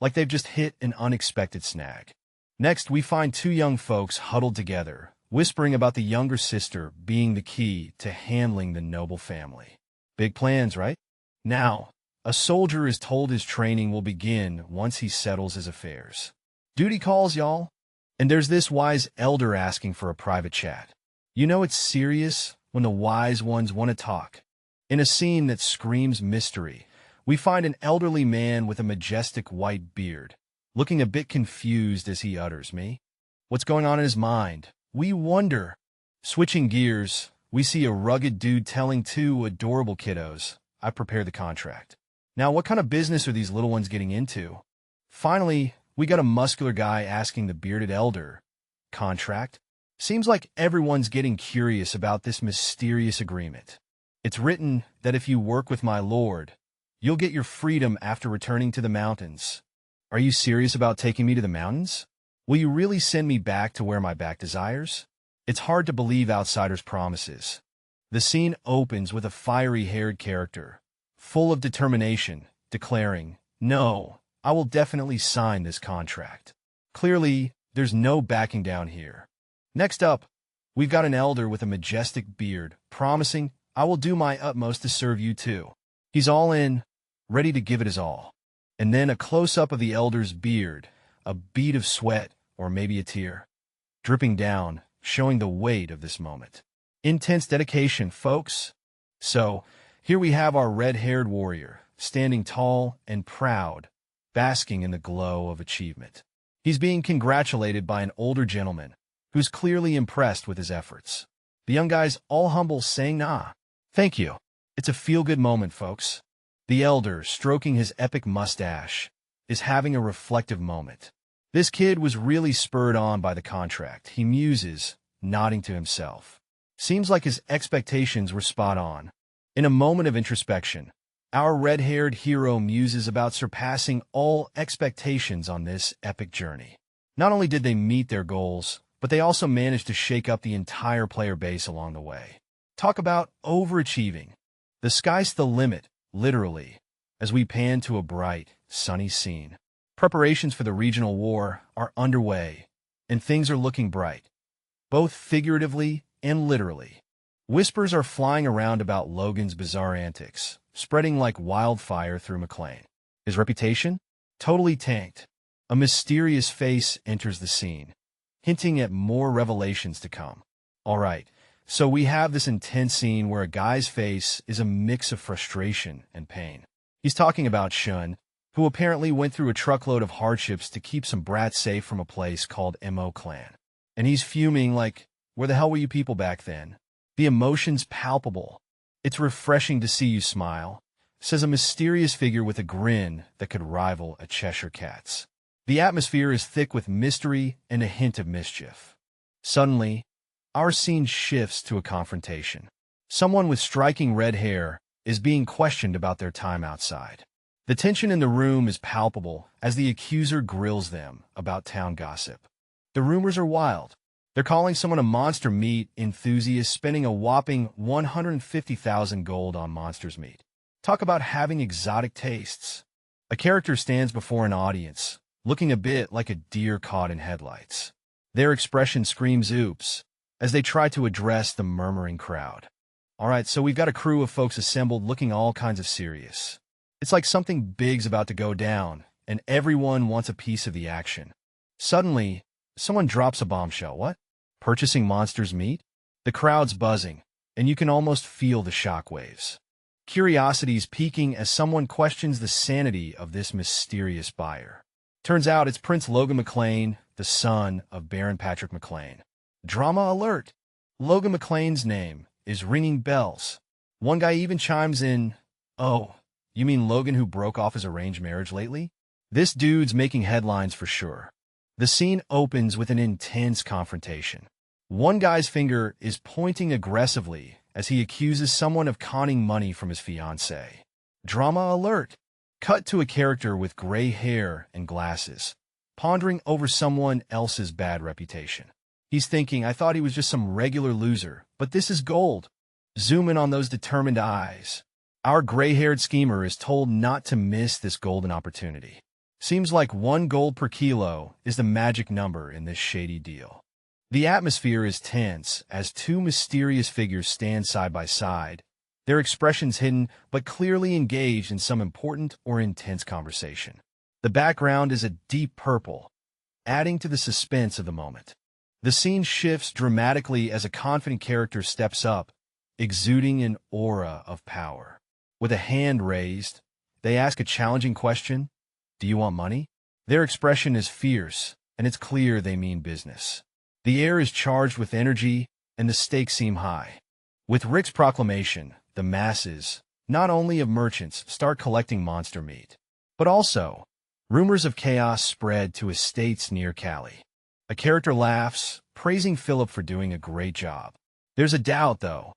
like they've just hit an unexpected snag. Next, we find two young folks huddled together, whispering about the younger sister being the key to handling the noble family. Big plans, right? Now, a soldier is told his training will begin once he settles his affairs. Duty calls, y'all. And there's this wise elder asking for a private chat. You know it's serious when the wise ones want to talk. In a scene that screams mystery, we find an elderly man with a majestic white beard, looking a bit confused as he utters, "Me?" What's going on in his mind? We wonder. Switching gears, we see a rugged dude telling two adorable kiddos, "I prepared the contract." Now, what kind of business are these little ones getting into? Finally, we got a muscular guy asking the bearded elder, "Contract?" Seems like everyone's getting curious about this mysterious agreement. It's written that if you work with my lord, you'll get your freedom after returning to the mountains. Are you serious about taking me to the mountains? Will you really send me back to where my back desires? It's hard to believe outsiders' promises. The scene opens with a fiery-haired character, full of determination, declaring, "No, I will definitely sign this contract." Clearly, there's no backing down here. Next up, we've got an elder with a majestic beard, promising, "I will do my utmost to serve you too." He's all in, ready to give it his all. And then a close-up of the elder's beard, a bead of sweat, or maybe a tear, dripping down, showing the weight of this moment. Intense dedication, folks. So, here we have our red-haired warrior, standing tall and proud, basking in the glow of achievement. He's being congratulated by an older gentleman, who's clearly impressed with his efforts. The young guy's all humble, saying, "Nah, thank you." It's a feel-good moment, folks. The elder, stroking his epic mustache, is having a reflective moment. This kid was really spurred on by the contract, he muses, nodding to himself. Seems like his expectations were spot on. In a moment of introspection, our red-haired hero muses about surpassing all expectations on this epic journey. Not only did they meet their goals, but they also managed to shake up the entire player base along the way. Talk about overachieving. The sky's the limit, literally, as we pan to a bright, sunny scene. Preparations for the regional war are underway, and things are looking bright, both figuratively and literally. Whispers are flying around about Logan's bizarre antics, spreading like wildfire through McLean. His reputation? Totally tanked. A mysterious face enters the scene, hinting at more revelations to come. All right, so we have this intense scene where a guy's face is a mix of frustration and pain. He's talking about Shun, who apparently went through a truckload of hardships to keep some brats safe from a place called Mo Clan. And he's fuming like, "Where the hell were you people back then?" The emotion's palpable. "It's refreshing to see you smile," says a mysterious figure with a grin that could rival a Cheshire cat's. The atmosphere is thick with mystery and a hint of mischief. Suddenly, our scene shifts to a confrontation. Someone with striking red hair is being questioned about their time outside. The tension in the room is palpable as the accuser grills them about town gossip. The rumors are wild. They're calling someone a monster meat enthusiast, spending a whopping 150,000 gold on monster's meat. Talk about having exotic tastes. A character stands before an audience, looking a bit like a deer caught in headlights. Their expression screams "oops" as they try to address the murmuring crowd. All right, so we've got a crew of folks assembled looking all kinds of serious. It's like something big's about to go down, and everyone wants a piece of the action. Suddenly, someone drops a bombshell. What? Purchasing monster's meat? The crowd's buzzing, and you can almost feel the shockwaves. Curiosity's peaking as someone questions the sanity of this mysterious buyer. Turns out it's Prince Logan McLean, the son of Baron Patrick McLean. Drama alert! Logan McLean's name is ringing bells. One guy even chimes in, "Oh, you mean Logan who broke off his arranged marriage lately?" This dude's making headlines for sure. The scene opens with an intense confrontation. One guy's finger is pointing aggressively as he accuses someone of conning money from his fiancée. Drama alert! Cut to a character with gray hair and glasses, pondering over someone else's bad reputation. He's thinking, "I thought he was just some regular loser, but this is gold." Zoom in on those determined eyes. Our gray-haired schemer is told not to miss this golden opportunity. Seems like 1 gold per kilo is the magic number in this shady deal. The atmosphere is tense as 2 mysterious figures stand side by side, their expressions hidden but clearly engaged in some important or intense conversation. The background is a deep purple, adding to the suspense of the moment. The scene shifts dramatically as a confident character steps up, exuding an aura of power. With a hand raised, they ask a challenging question: "Do you want money?" Their expression is fierce, and it's clear they mean business. The air is charged with energy, and the stakes seem high. With Rick's proclamation, the masses, not only of merchants, start collecting monster meat, but also rumors of chaos spread to estates near Cali. A character laughs, praising Philip for doing a great job. There's a doubt, though.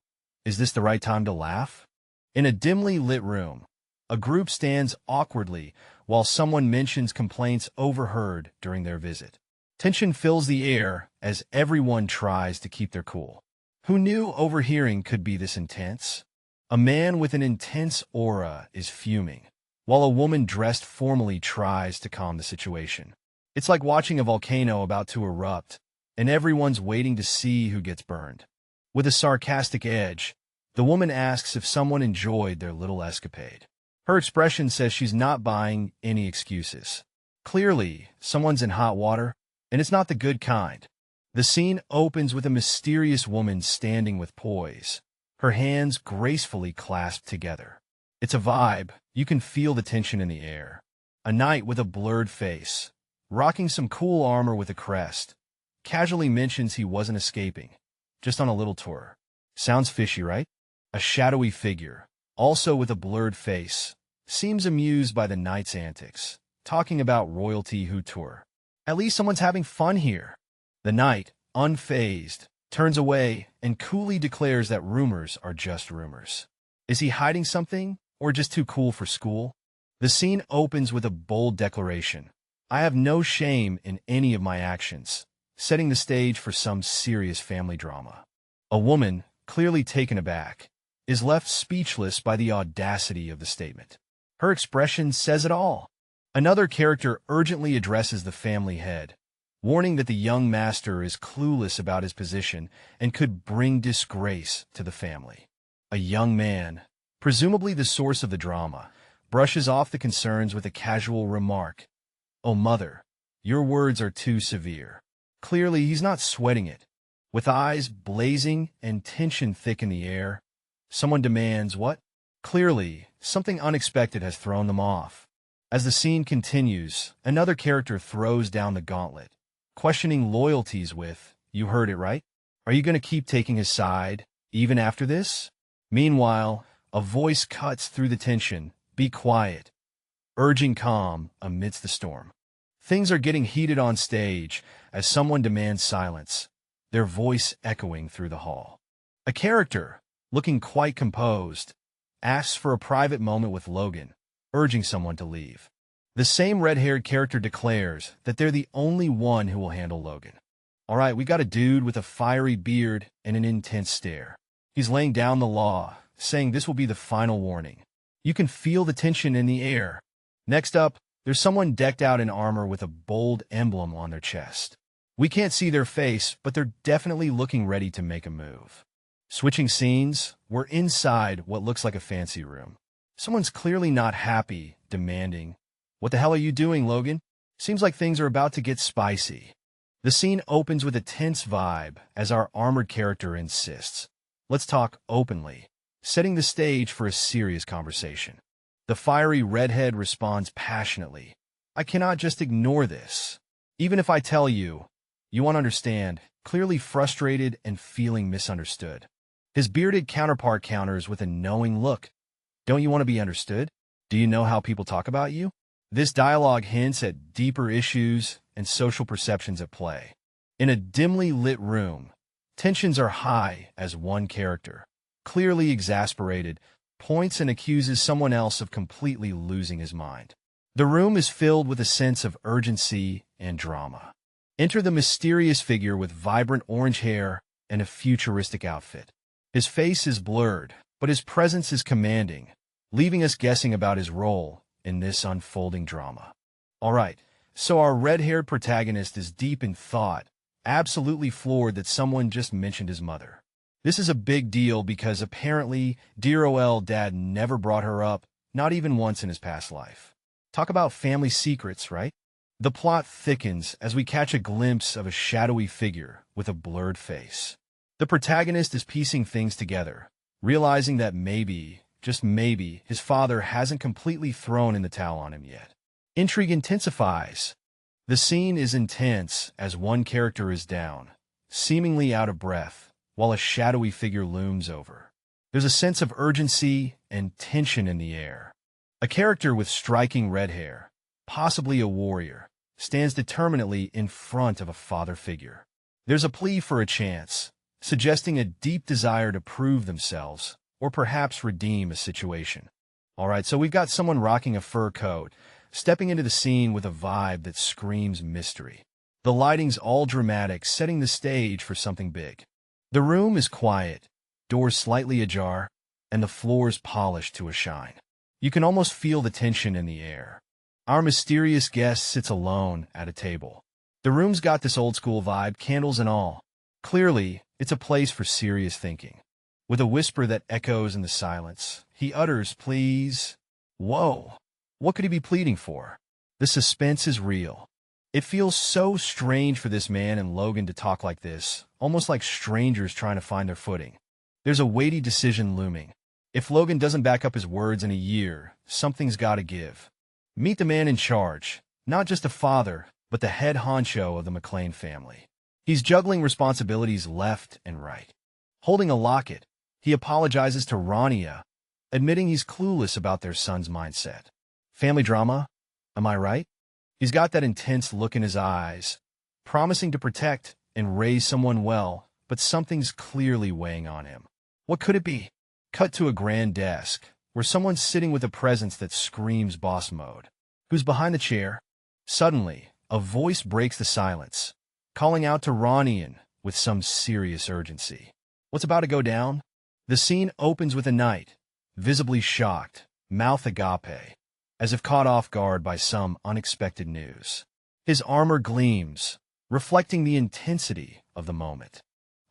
Is this the right time to laugh? In a dimly lit room, a group stands awkwardly while someone mentions complaints overheard during their visit. Tension fills the air as everyone tries to keep their cool. Who knew overhearing could be this intense? A man with an intense aura is fuming, while a woman dressed formally tries to calm the situation. It's like watching a volcano about to erupt, and everyone's waiting to see who gets burned. With a sarcastic edge, the woman asks if someone enjoyed their little escapade. Her expression says she's not buying any excuses. Clearly, someone's in hot water, and it's not the good kind. The scene opens with a mysterious woman standing with poise, her hands gracefully clasped together. It's a vibe. You can feel the tension in the air. A knight with a blurred face, rocking some cool armor with a crest, casually mentions he wasn't escaping, just on a little tour. Sounds fishy, right? A shadowy figure, also with a blurred face, seems amused by the knight's antics, talking about royalty who tour. At least someone's having fun here. The knight, unfazed, turns away and coolly declares that rumors are just rumors. Is he hiding something, or just too cool for school? The scene opens with a bold declaration: "I have no shame in any of my actions," setting the stage for some serious family drama. A woman, clearly taken aback, is left speechless by the audacity of the statement. Her expression says it all. Another character urgently addresses the family head, warning that the young master is clueless about his position and could bring disgrace to the family. A young man, presumably the source of the drama, brushes off the concerns with a casual remark: "Oh, mother, your words are too severe." Clearly, he's not sweating it. With eyes blazing and tension thick in the air, someone demands, "What?" Clearly, something unexpected has thrown them off. As the scene continues, another character throws down the gauntlet, questioning loyalties with, "You heard it right? Are you going to keep taking his side, even after this?" Meanwhile, a voice cuts through the tension: "Be quiet," urging calm amidst the storm. Things are getting heated on stage as someone demands silence, their voice echoing through the hall. A character, looking quite composed, asks for a private moment with Logan, urging someone to leave. The same red-haired character declares that they're the only one who will handle Logan. All right, we got a dude with a fiery beard and an intense stare. He's laying down the law, saying this will be the final warning. You can feel the tension in the air. Next up, there's someone decked out in armor with a bold emblem on their chest. We can't see their face, but they're definitely looking ready to make a move. Switching scenes, we're inside what looks like a fancy room. Someone's clearly not happy, demanding, "What the hell are you doing, Logan?" Seems like things are about to get spicy. The scene opens with a tense vibe as our armored character insists, "Let's talk openly," setting the stage for a serious conversation. The fiery redhead responds passionately, I cannot just ignore this. Even if I tell you, you won't understand, clearly frustrated and feeling misunderstood. His bearded counterpart counters with a knowing look. Don't you want to be understood? Do you know how people talk about you? This dialogue hints at deeper issues and social perceptions at play. In a dimly lit room, tensions are high as one character, clearly exasperated, points and accuses someone else of completely losing his mind. The room is filled with a sense of urgency and drama. Enter the mysterious figure with vibrant orange hair and a futuristic outfit. His face is blurred, but his presence is commanding, leaving us guessing about his role in this unfolding drama. All right, so our red-haired protagonist is deep in thought, absolutely floored that someone just mentioned his mother. This is a big deal because apparently dear OL dad never brought her up, not even once in his past life. Talk about family secrets, right? The plot thickens as we catch a glimpse of a shadowy figure with a blurred face. The protagonist is piecing things together, realizing that maybe, just maybe, his father hasn't completely thrown in the towel on him yet. Intrigue intensifies. The scene is intense as one character is down, seemingly out of breath, while a shadowy figure looms over. There's a sense of urgency and tension in the air. A character with striking red hair, possibly a warrior, stands determinedly in front of a father figure. There's a plea for a chance, suggesting a deep desire to prove themselves, or perhaps redeem a situation. All right, so we've got someone rocking a fur coat, stepping into the scene with a vibe that screams mystery. The lighting's all dramatic, setting the stage for something big. The room is quiet, doors slightly ajar, and the floor's polished to a shine. You can almost feel the tension in the air. Our mysterious guest sits alone at a table. The room's got this old-school vibe, candles and all. Clearly, it's a place for serious thinking. With a whisper that echoes in the silence, he utters, "Please." Whoa! What could he be pleading for? The suspense is real. It feels so strange for this man and Logan to talk like this, almost like strangers trying to find their footing. There's a weighty decision looming. If Logan doesn't back up his words in a year, something's got to give. Meet the man in charge, not just a father, but the head honcho of the McClane family. He's juggling responsibilities left and right. Holding a locket, he apologizes to Rania, admitting he's clueless about their son's mindset. Family drama? Am I right? He's got that intense look in his eyes, promising to protect and raise someone well, but something's clearly weighing on him. What could it be? Cut to a grand desk, where someone's sitting with a presence that screams boss mode. Who's behind the chair? Suddenly, a voice breaks the silence, calling out to Ronian with some serious urgency. What's about to go down? The scene opens with a knight, visibly shocked, mouth agape, as if caught off guard by some unexpected news. His armor gleams, reflecting the intensity of the moment.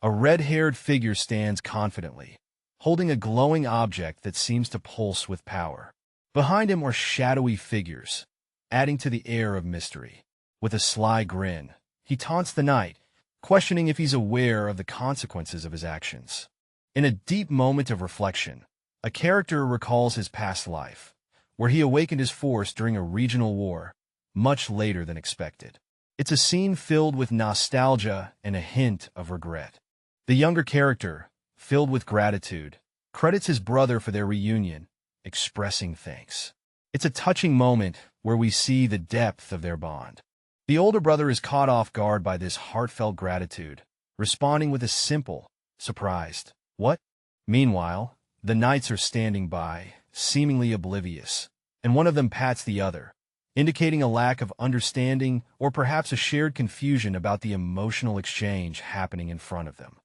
A red-haired figure stands confidently, holding a glowing object that seems to pulse with power. Behind him are shadowy figures, adding to the air of mystery. With a sly grin, he taunts the knight, questioning if he's aware of the consequences of his actions. In a deep moment of reflection, a character recalls his past life, where he awakened his force during a regional war, much later than expected. It's a scene filled with nostalgia and a hint of regret. The younger character, filled with gratitude, credits his brother for their reunion, expressing thanks. It's a touching moment where we see the depth of their bond. The older brother is caught off guard by this heartfelt gratitude, responding with a simple, surprised, "What?" Meanwhile, the knights are standing by, seemingly oblivious, and one of them pats the other, indicating a lack of understanding or perhaps a shared confusion about the emotional exchange happening in front of them.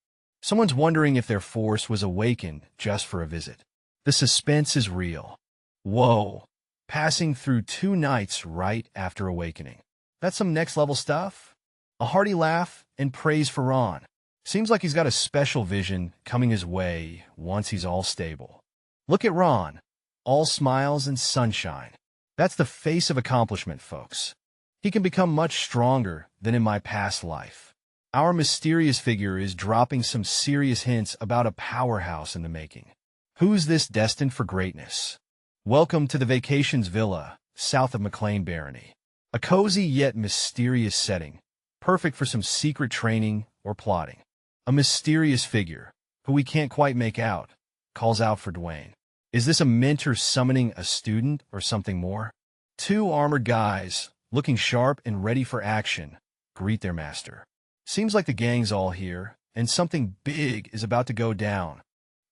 Someone's wondering if their force was awakened just for a visit. The suspense is real. Whoa! Passing through two nights right after awakening. That's some next-level stuff? A hearty laugh and praise for Ron. Seems like he's got a special vision coming his way once he's all stable. Look at Ron. All smiles and sunshine. That's the face of accomplishment, folks. He can become much stronger than in my past life. Our mysterious figure is dropping some serious hints about a powerhouse in the making. Who's this destined for greatness? Welcome to the Vacations Villa, south of McLean Barony. A cozy yet mysterious setting, perfect for some secret training or plotting. A mysterious figure, who we can't quite make out, calls out for Dwayne. Is this a mentor summoning a student or something more? Two armored guys, looking sharp and ready for action, greet their master. Seems like the gang's all here, and something big is about to go down.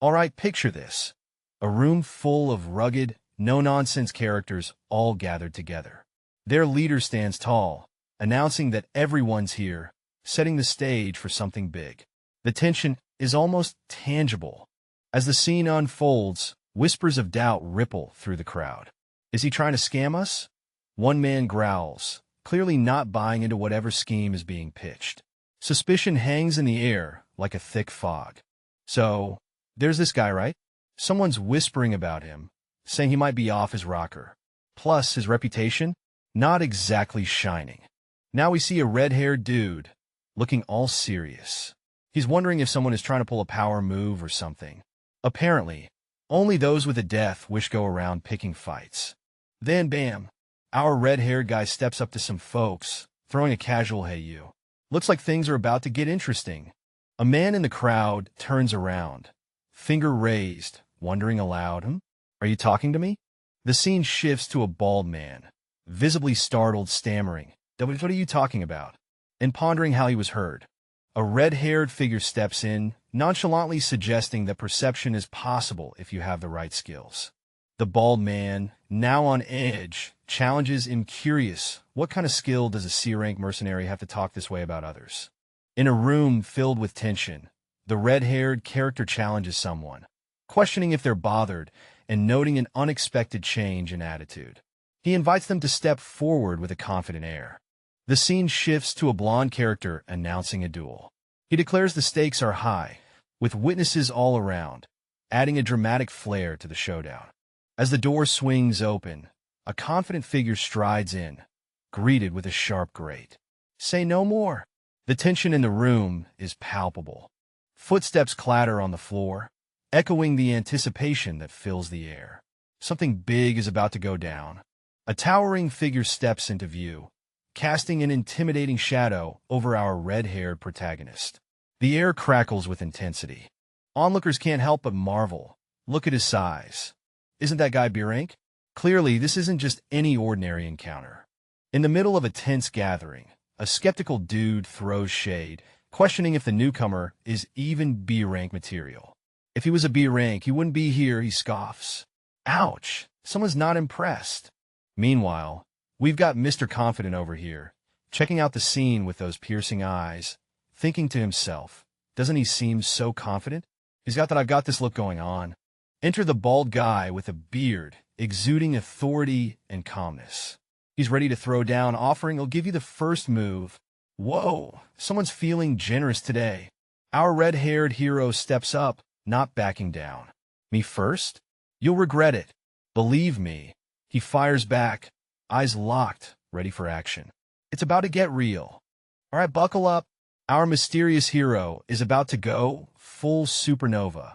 All right, picture this. A room full of rugged, no-nonsense characters all gathered together. Their leader stands tall, announcing that everyone's here, setting the stage for something big. The tension is almost tangible. As the scene unfolds, whispers of doubt ripple through the crowd. Is he trying to scam us? One man growls, clearly not buying into whatever scheme is being pitched. Suspicion hangs in the air like a thick fog. So, there's this guy, right? Someone's whispering about him, saying he might be off his rocker. Plus, his reputation? Not exactly shining. Now we see a red-haired dude, looking all serious. He's wondering if someone is trying to pull a power move or something. Apparently, only those with a death wish go around picking fights. Then, bam, our red-haired guy steps up to some folks, throwing a casual "Hey you." Looks like things are about to get interesting. A man in the crowd turns around, finger raised, wondering aloud, Are you talking to me? The scene shifts to a bald man, visibly startled, stammering, What are you talking about? And pondering how he was heard. A red-haired figure steps in, nonchalantly suggesting that perception is possible if you have the right skills. The bald man, now on edge, challenges him, curious, what kind of skill does a C-rank mercenary have to talk this way about others? In a room filled with tension, the red-haired character challenges someone, questioning if they're bothered and noting an unexpected change in attitude. He invites them to step forward with a confident air. The scene shifts to a blonde character announcing a duel. He declares the stakes are high, with witnesses all around, adding a dramatic flair to the showdown. As the door swings open, a confident figure strides in, greeted with a sharp grate. Say no more. The tension in the room is palpable. Footsteps clatter on the floor, echoing the anticipation that fills the air. Something big is about to go down. A towering figure steps into view, casting an intimidating shadow over our red-haired protagonist. The air crackles with intensity. Onlookers can't help but marvel. Look at his size. Isn't that guy B rank? Clearly, this isn't just any ordinary encounter. In the middle of a tense gathering, a skeptical dude throws shade, questioning if the newcomer is even B rank material. If he was a B rank, he wouldn't be here, he scoffs. Ouch! Someone's not impressed. Meanwhile, we've got Mr. Confident over here, checking out the scene with those piercing eyes, thinking to himself, doesn't he seem so confident? He's got that I've got this look going on. Enter the bald guy with a beard, exuding authority and calmness. He's ready to throw down, offering he'll give you the first move. Whoa, someone's feeling generous today. Our red-haired hero steps up, not backing down. Me first? You'll regret it. Believe me. He fires back, eyes locked, ready for action. It's about to get real. All right, buckle up. Our mysterious hero is about to go full supernova,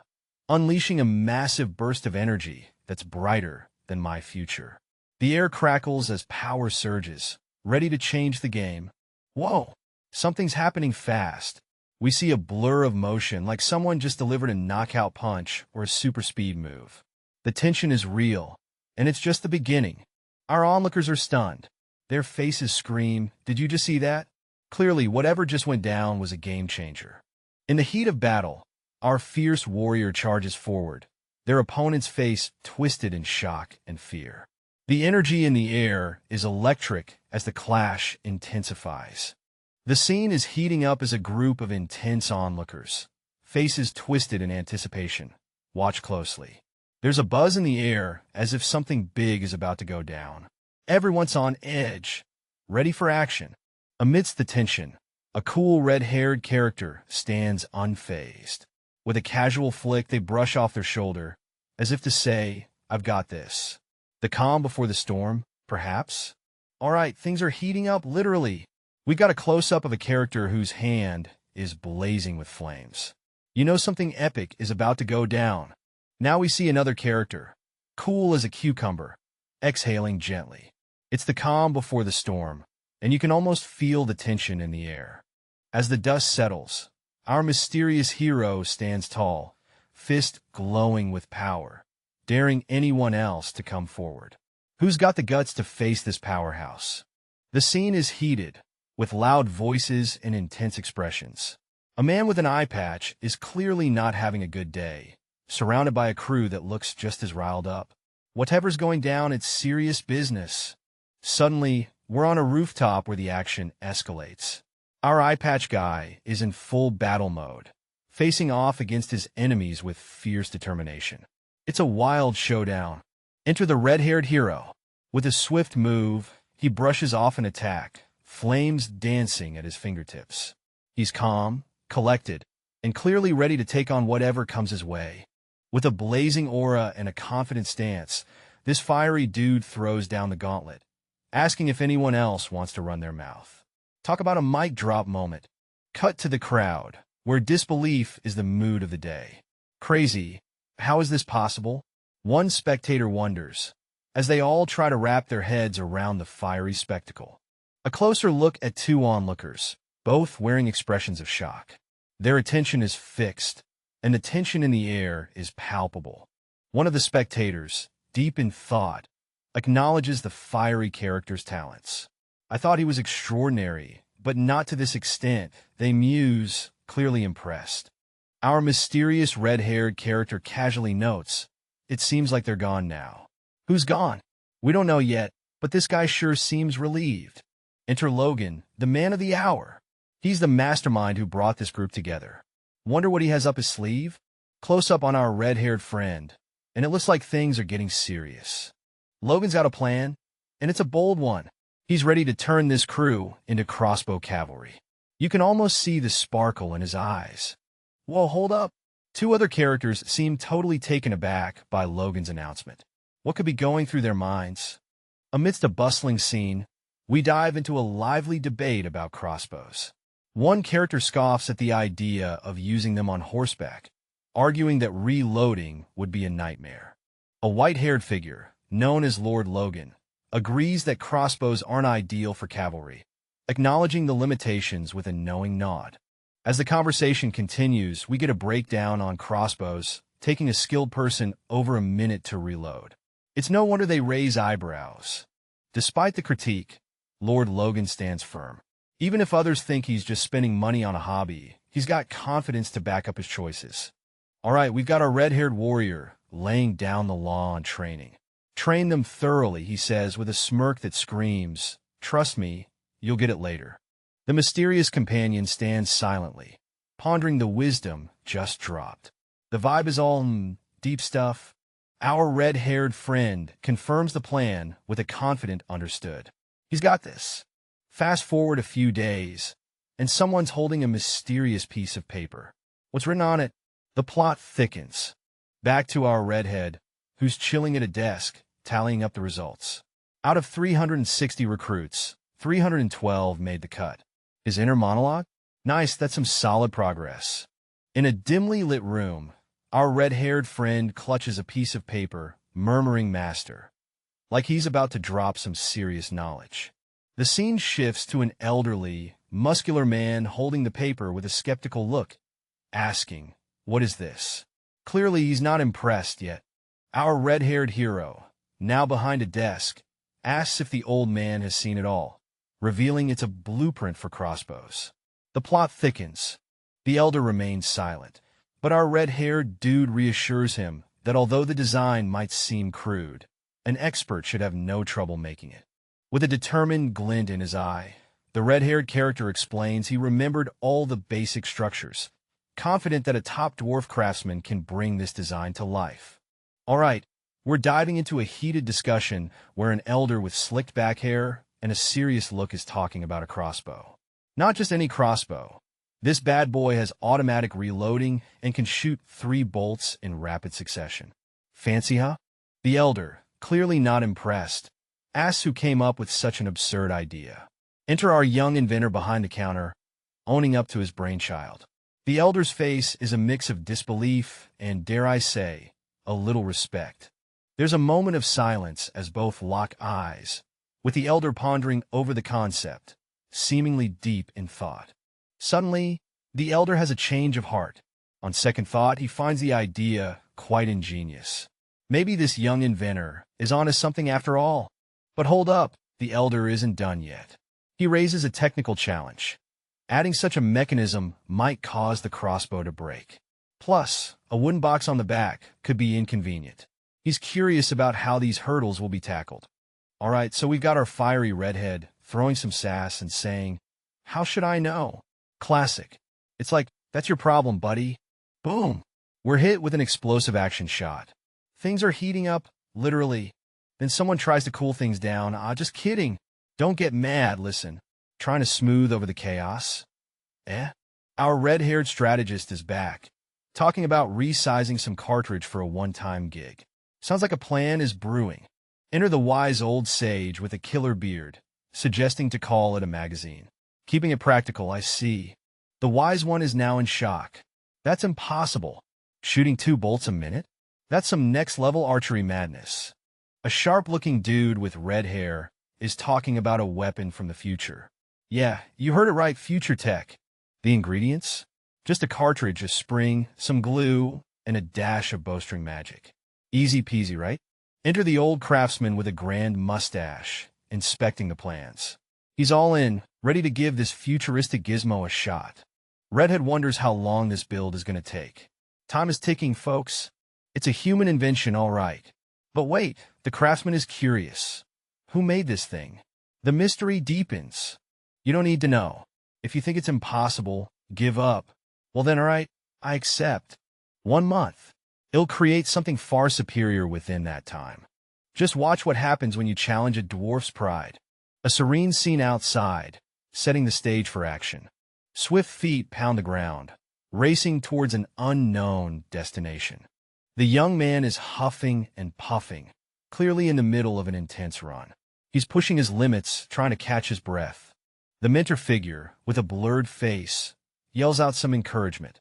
unleashing a massive burst of energy that's brighter than my future. The air crackles as power surges, ready to change the game. Whoa, something's happening fast. We see a blur of motion, like someone just delivered a knockout punch or a super speed move. The tension is real, and it's just the beginning. Our onlookers are stunned. Their faces scream, "Did you just see that?" Clearly, whatever just went down was a game changer. In the heat of battle, our fierce warrior charges forward, their opponent's face twisted in shock and fear. The energy in the air is electric as the clash intensifies. The scene is heating up as a group of intense onlookers, faces twisted in anticipation. Watch closely. There's a buzz in the air as if something big is about to go down. Everyone's on edge, ready for action. Amidst the tension, a cool red-haired character stands unfazed. With a casual flick, they brush off their shoulder, as if to say, "I've got this." The calm before the storm, perhaps? All right, things are heating up, literally. We got a close-up of a character whose hand is blazing with flames. You know something epic is about to go down. Now we see another character, cool as a cucumber, exhaling gently. It's the calm before the storm, and you can almost feel the tension in the air. As the dust settles, our mysterious hero stands tall, fist glowing with power, daring anyone else to come forward. Who's got the guts to face this powerhouse? The scene is heated, with loud voices and intense expressions. A man with an eye patch is clearly not having a good day, surrounded by a crew that looks just as riled up. Whatever's going down, it's serious business. Suddenly, we're on a rooftop where the action escalates. Our eye patch guy is in full battle mode, facing off against his enemies with fierce determination. It's a wild showdown. Enter the red-haired hero. With a swift move, he brushes off an attack, flames dancing at his fingertips. He's calm, collected, and clearly ready to take on whatever comes his way. With a blazing aura and a confident stance, this fiery dude throws down the gauntlet, asking if anyone else wants to run their mouth. Talk about a mic drop moment. Cut to the crowd, where disbelief is the mood of the day. Crazy. How is this possible? One spectator wonders, as they all try to wrap their heads around the fiery spectacle. A closer look at two onlookers, both wearing expressions of shock. Their attention is fixed, and the tension in the air is palpable. One of the spectators, deep in thought, acknowledges the fiery character's talents. I thought he was extraordinary, but not to this extent, they muse, clearly impressed. Our mysterious red-haired character casually notes, it seems like they're gone now. Who's gone? We don't know yet, but this guy sure seems relieved. Enter Logan, the man of the hour. He's the mastermind who brought this group together. Wonder what he has up his sleeve? Close up on our red-haired friend, and it looks like things are getting serious. Logan's got a plan, and it's a bold one. He's ready to turn this crew into crossbow cavalry. You can almost see the sparkle in his eyes. Whoa, hold up. Two other characters seem totally taken aback by Logan's announcement. What could be going through their minds? Amidst a bustling scene, we dive into a lively debate about crossbows. One character scoffs at the idea of using them on horseback, arguing that reloading would be a nightmare. A white-haired figure, known as Lord Logan, agrees that crossbows aren't ideal for cavalry, acknowledging the limitations with a knowing nod. As the conversation continues, we get a breakdown on crossbows, taking a skilled person over a minute to reload. It's no wonder they raise eyebrows. Despite the critique, Lord Logan stands firm. Even if others think he's just spending money on a hobby, he's got confidence to back up his choices. All right, we've got our red-haired warrior laying down the law on training. Train them thoroughly, he says with a smirk that screams, trust me, you'll get it later. The mysterious companion stands silently, pondering the wisdom just dropped. The vibe is all deep stuff. Our red-haired friend confirms the plan with a confident understood. He's got this. Fast forward a few days, and someone's holding a mysterious piece of paper. What's written on it? The plot thickens. Back to our redhead, who's chilling at a desk, tallying up the results. Out of 360 recruits, 312 made the cut. His inner monologue? Nice, that's some solid progress. In a dimly lit room, our red-haired friend clutches a piece of paper, murmuring master, like he's about to drop some serious knowledge. The scene shifts to an elderly, muscular man holding the paper with a skeptical look, asking, what is this? Clearly he's not impressed yet. Our red-haired hero, now behind a desk, asks if the old man has seen it all, revealing it's a blueprint for crossbows. The plot thickens. The elder remains silent, but our red-haired dude reassures him that although the design might seem crude, an expert should have no trouble making it. With a determined glint in his eye, the red-haired character explains he remembered all the basic structures, confident that a top dwarf craftsman can bring this design to life. All right, we're diving into a heated discussion where an elder with slicked back hair and a serious look is talking about a crossbow. Not just any crossbow. This bad boy has automatic reloading and can shoot 3 bolts in rapid succession. Fancy, huh? The elder, clearly not impressed, asks who came up with such an absurd idea. Enter our young inventor behind the counter, owning up to his brainchild. The elder's face is a mix of disbelief and, dare I say, a little respect. There's a moment of silence as both lock eyes, with the elder pondering over the concept, seemingly deep in thought. Suddenly, the elder has a change of heart. On second thought, he finds the idea quite ingenious. Maybe this young inventor is onto something after all. But hold up, the elder isn't done yet. He raises a technical challenge. Adding such a mechanism might cause the crossbow to break. Plus, a wooden box on the back could be inconvenient. He's curious about how these hurdles will be tackled. All right, so we've got our fiery redhead throwing some sass and saying, "How should I know?" Classic. It's like, "That's your problem, buddy." Boom. We're hit with an explosive action shot. Things are heating up, literally. Then someone tries to cool things down. Just kidding. Don't get mad, listen. Trying to smooth over the chaos? Our red-haired strategist is back, talking about resizing some cartridge for a one-time gig. Sounds like a plan is brewing. Enter the wise old sage with a killer beard, suggesting to call it a magazine. Keeping it practical, I see. The wise one is now in shock. That's impossible. Shooting 2 bolts a minute? That's some next-level archery madness. A sharp-looking dude with red hair is talking about a weapon from the future. Yeah, you heard it right, future tech. The ingredients? Just a cartridge, a spring, some glue, and a dash of bowstring magic. Easy peasy, right? Enter the old craftsman with a grand mustache, inspecting the plans. He's all in, ready to give this futuristic gizmo a shot. Redhead wonders how long this build is going to take. Time is ticking, folks. It's a human invention, all right. But wait, the craftsman is curious. Who made this thing? The mystery deepens. You don't need to know. If you think it's impossible, give up. Well then, all right, I accept. 1 month. It'll create something far superior within that time. Just watch what happens when you challenge a dwarf's pride. A serene scene outside, setting the stage for action. Swift feet pound the ground, racing towards an unknown destination. The young man is huffing and puffing, clearly in the middle of an intense run. He's pushing his limits, trying to catch his breath. The mentor figure, with a blurred face, yells out some encouragement.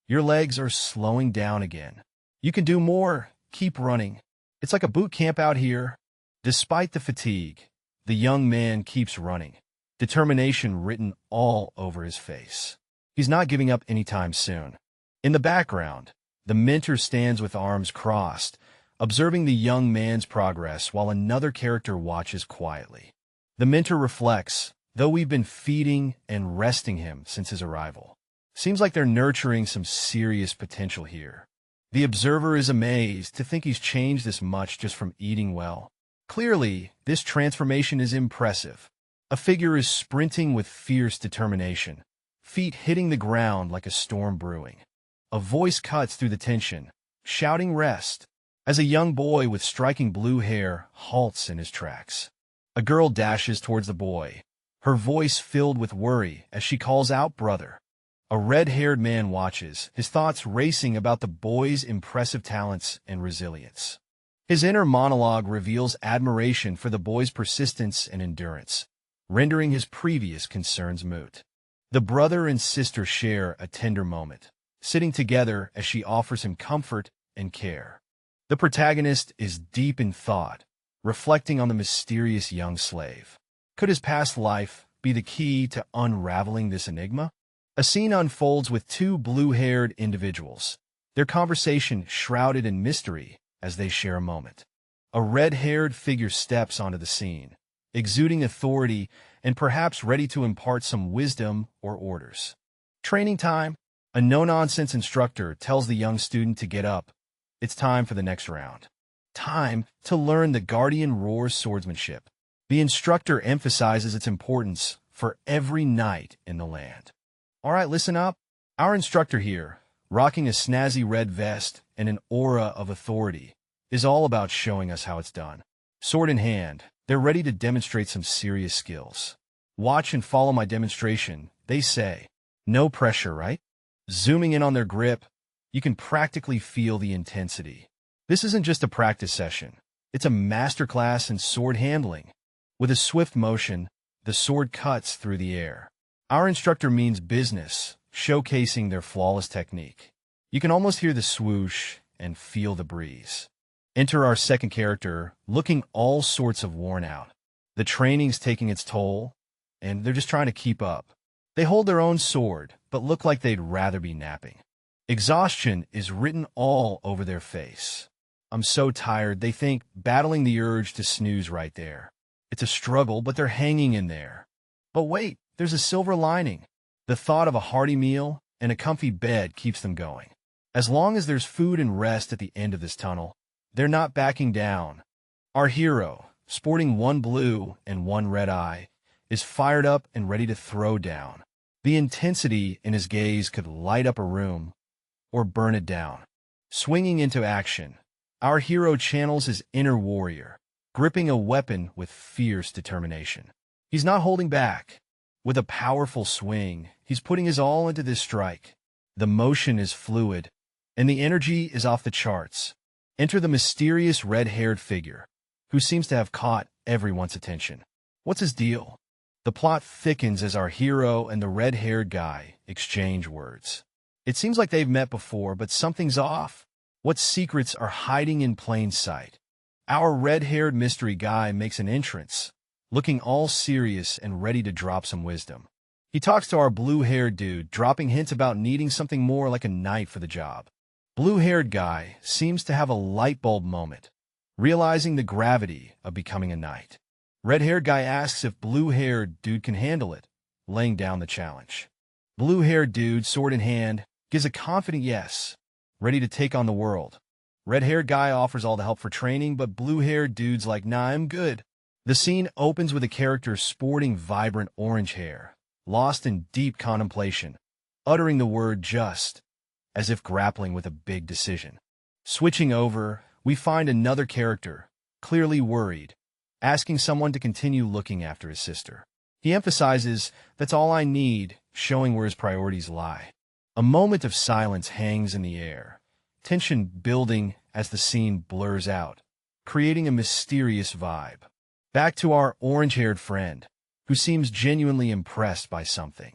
Your legs are slowing down again. You can do more. Keep running. It's like a boot camp out here. Despite the fatigue, the young man keeps running, determination written all over his face. He's not giving up anytime soon. In the background, the mentor stands with arms crossed, observing the young man's progress while another character watches quietly. The mentor reflects, though we've been feeding and resting him since his arrival. Seems like they're nurturing some serious potential here. The observer is amazed to think he's changed this much just from eating well. Clearly, this transformation is impressive. A figure is sprinting with fierce determination, feet hitting the ground like a storm brewing. A voice cuts through the tension, shouting rest, as a young boy with striking blue hair halts in his tracks. A girl dashes towards the boy, her voice filled with worry as she calls out, "Brother." A red-haired man watches, his thoughts racing about the boy's impressive talents and resilience. His inner monologue reveals admiration for the boy's persistence and endurance, rendering his previous concerns moot. The brother and sister share a tender moment, sitting together as she offers him comfort and care. The protagonist is deep in thought, reflecting on the mysterious young slave. Could his past life be the key to unraveling this enigma? A scene unfolds with 2 blue-haired individuals, their conversation shrouded in mystery as they share a moment. A red-haired figure steps onto the scene, exuding authority and perhaps ready to impart some wisdom or orders. Training time. A no-nonsense instructor tells the young student to get up. It's time for the next round. Time to learn the Guardian Roar's swordsmanship. The instructor emphasizes its importance for every knight in the land. All right, listen up. Our instructor here, rocking a snazzy red vest and an aura of authority, is all about showing us how it's done. Sword in hand, they're ready to demonstrate some serious skills. Watch and follow my demonstration, they say. No pressure, right? Zooming in on their grip, you can practically feel the intensity. This isn't just a practice session. It's a masterclass in sword handling. With a swift motion, the sword cuts through the air. Our instructor means business, showcasing their flawless technique. You can almost hear the swoosh and feel the breeze. Enter our second character, looking all sorts of worn out. The training's taking its toll, and they're just trying to keep up. They hold their own sword, but look like they'd rather be napping. Exhaustion is written all over their face. I'm so tired, they think, battling the urge to snooze right there. It's a struggle, but they're hanging in there. But wait, there's a silver lining. The thought of a hearty meal and a comfy bed keeps them going. As long as there's food and rest at the end of this tunnel, they're not backing down. Our hero, sporting one blue and one red eye, is fired up and ready to throw down. The intensity in his gaze could light up a room or burn it down. Swinging into action, our hero channels his inner warrior, gripping a weapon with fierce determination. He's not holding back. With a powerful swing, he's putting his all into this strike. The motion is fluid, and the energy is off the charts. Enter the mysterious red-haired figure, who seems to have caught everyone's attention. What's his deal? The plot thickens as our hero and the red-haired guy exchange words. It seems like they've met before, but something's off. What secrets are hiding in plain sight? Our red-haired mystery guy makes an entrance, looking all serious and ready to drop some wisdom. He talks to our blue-haired dude, dropping hints about needing something more like a knight for the job. Blue-haired guy seems to have a light bulb moment, realizing the gravity of becoming a knight. Red-haired guy asks if blue-haired dude can handle it, laying down the challenge. Blue-haired dude, sword in hand, gives a confident yes, ready to take on the world. Red-haired guy offers all the help for training, but blue-haired dude's like, nah, I'm good. The scene opens with a character sporting vibrant orange hair, lost in deep contemplation, uttering the word just, as if grappling with a big decision. Switching over, we find another character, clearly worried, asking someone to continue looking after his sister. He emphasizes, that's all I need, showing where his priorities lie. A moment of silence hangs in the air, tension building as the scene blurs out, creating a mysterious vibe. Back to our orange-haired friend, who seems genuinely impressed by something.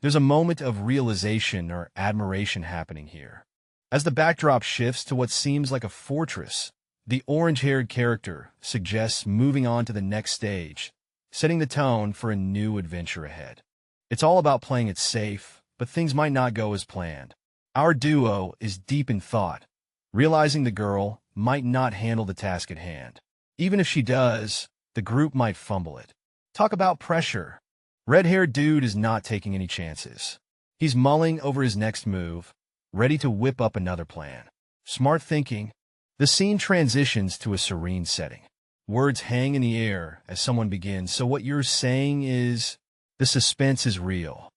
There's a moment of realization or admiration happening here. As the backdrop shifts to what seems like a fortress, the orange-haired character suggests moving on to the next stage, setting the tone for a new adventure ahead. It's all about playing it safe, but things might not go as planned. Our duo is deep in thought, realizing the girl might not handle the task at hand. Even if she does, the group might fumble it. Talk about pressure. Red-haired dude is not taking any chances. He's mulling over his next move, ready to whip up another plan. Smart thinking. The scene transitions to a serene setting. Words hang in the air as someone begins, so what you're saying is, the suspense is real.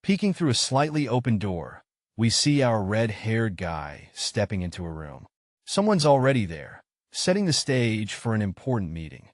Peeking through a slightly open door, we see our red-haired guy stepping into a room. Someone's already there, setting the stage for an important meeting.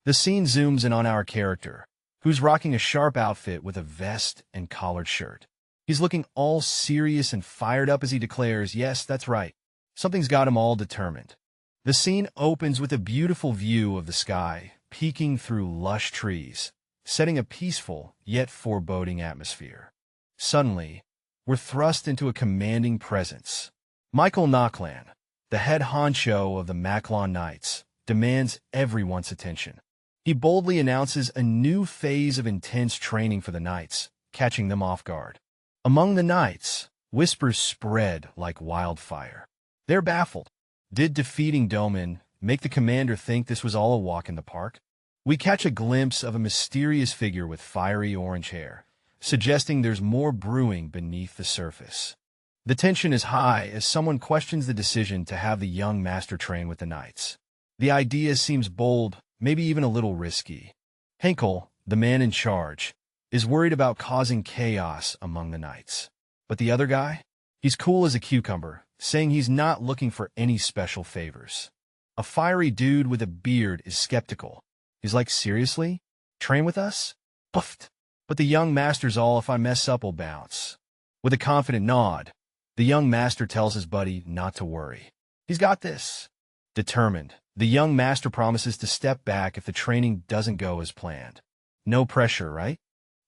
The scene zooms in on our character, who's rocking a sharp outfit with a vest and collared shirt. He's looking all serious and fired up as he declares, yes, that's right. Something's got him all determined. The scene opens with a beautiful view of the sky, peeking through lush trees, setting a peaceful yet foreboding atmosphere. Suddenly, we're thrust into a commanding presence. Michael Naklan, the head honcho of the Macklon Knights, demands everyone's attention. He boldly announces a new phase of intense training for the Knights, catching them off guard. Among the Knights, whispers spread like wildfire. They're baffled. Did defeating Domin make the commander think this was all a walk in the park? We catch a glimpse of a mysterious figure with fiery orange hair, suggesting there's more brewing beneath the surface. The tension is high as someone questions the decision to have the young master train with the Knights. The idea seems bold, maybe even a little risky. Henkel, the man in charge, is worried about causing chaos among the Knights. But the other guy? He's cool as a cucumber, saying he's not looking for any special favors. A fiery dude with a beard is skeptical. He's like, seriously? Train with us? Puffed. But the young master's all, if I mess up, will bounce. With a confident nod, the young master tells his buddy not to worry. He's got this. Determined, the young master promises to step back if the training doesn't go as planned. No pressure, right?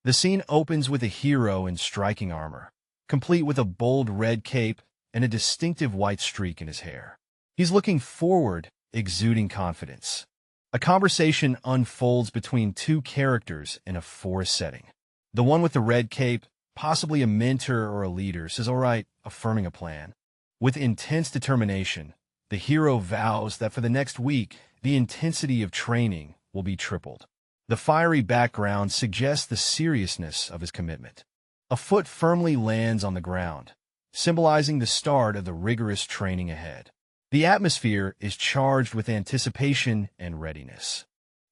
The scene opens with a hero in striking armor, complete with a bold red cape and a distinctive white streak in his hair. He's looking forward, exuding confidence. A conversation unfolds between two characters in a forest setting. The one with the red cape, possibly a mentor or a leader, says, "All right," affirming a plan. With intense determination, the hero vows that for the next week, the intensity of training will be tripled. The fiery background suggests the seriousness of his commitment. A foot firmly lands on the ground, symbolizing the start of the rigorous training ahead. The atmosphere is charged with anticipation and readiness.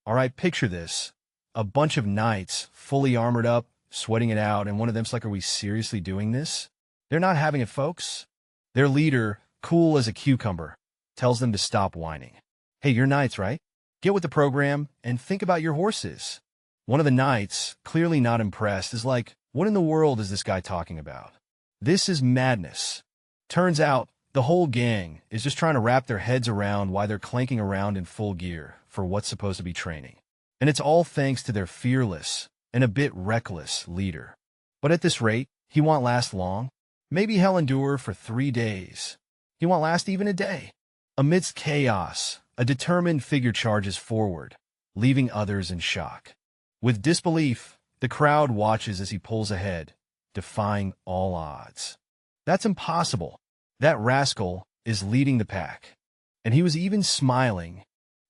All right, picture this. A bunch of knights, fully armored up, sweating it out, and one of them's like, "Are we seriously doing this?" They're not having it, folks. Their leader, cool as a cucumber, tells them to stop whining. "Hey, you're knights, right? Get with the program and think about your horses." One of the knights, clearly not impressed, is like, "What in the world is this guy talking about? This is madness." Turns out, the whole gang is just trying to wrap their heads around why they're clanking around in full gear for what's supposed to be training. And it's all thanks to their fearless and a bit reckless leader. But at this rate, he won't last long. Maybe he'll endure for 3 days. He won't last even a day. Amidst chaos, a determined figure charges forward, leaving others in shock. With disbelief, the crowd watches as he pulls ahead, defying all odds. That's impossible. That rascal is leading the pack. And he was even smiling.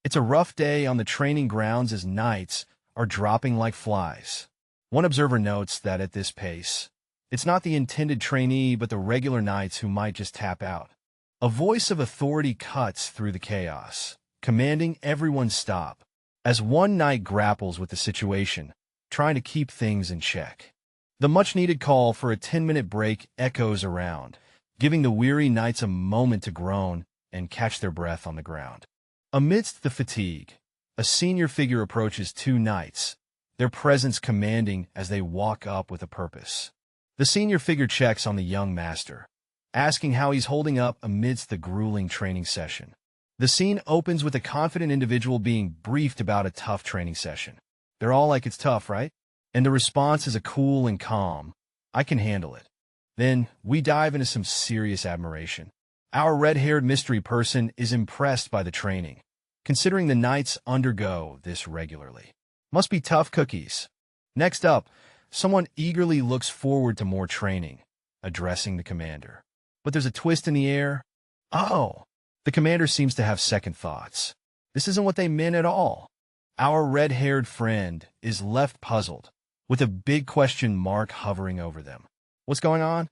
It's a rough day on the training grounds as knights are dropping like flies. One observer notes that at this pace, it's not the intended trainee but the regular knights who might just tap out. A voice of authority cuts through the chaos, commanding everyone stop, as one knight grapples with the situation, trying to keep things in check. The much-needed call for a 10-minute break echoes around, giving the weary knights a moment to groan and catch their breath on the ground. Amidst the fatigue, a senior figure approaches two knights, their presence commanding as they walk up with a purpose. The senior figure checks on the young master, asking how he's holding up amidst the grueling training session. The scene opens with a confident individual being briefed about a tough training session. They're all like, "It's tough, right?" And the response is a cool and calm, "I can handle it." Then we dive into some serious admiration. Our red-haired mystery person is impressed by the training, considering the knights undergo this regularly. Must be tough cookies. Next up, someone eagerly looks forward to more training, addressing the commander. But there's a twist in the air. Oh, the commander seems to have second thoughts. This isn't what they meant at all. Our red-haired friend is left puzzled, with a big question mark hovering over them. What's going on?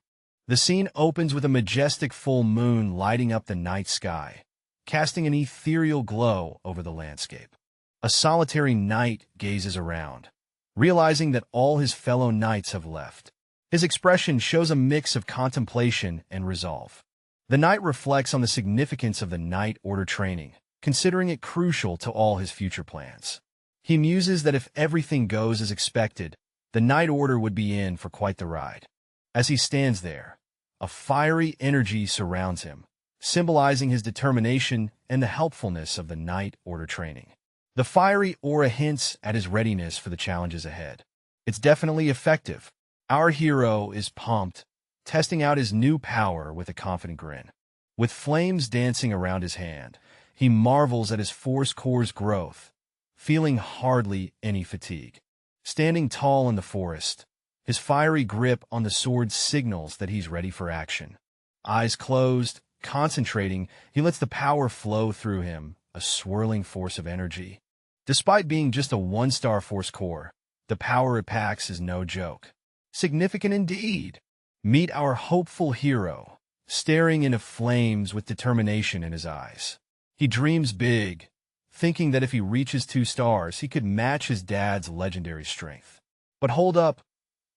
The scene opens with a majestic full moon lighting up the night sky, casting an ethereal glow over the landscape. A solitary knight gazes around, realizing that all his fellow knights have left. His expression shows a mix of contemplation and resolve. The knight reflects on the significance of the Knight Order training, considering it crucial to all his future plans. He muses that if everything goes as expected, the Knight Order would be in for quite the ride. As he stands there, a fiery energy surrounds him, symbolizing his determination and the helpfulness of the Knight Order training. The fiery aura hints at his readiness for the challenges ahead. It's definitely effective. Our hero is pumped, testing out his new power with a confident grin. With flames dancing around his hand, he marvels at his force core's growth, feeling hardly any fatigue. Standing tall in the forest, his fiery grip on the sword signals that he's ready for action. Eyes closed, concentrating, he lets the power flow through him, a swirling force of energy. Despite being just a one-star force core, the power it packs is no joke. Significant indeed. Meet our hopeful hero, staring into flames with determination in his eyes. He dreams big, thinking that if he reaches 2 stars, he could match his dad's legendary strength. But hold up,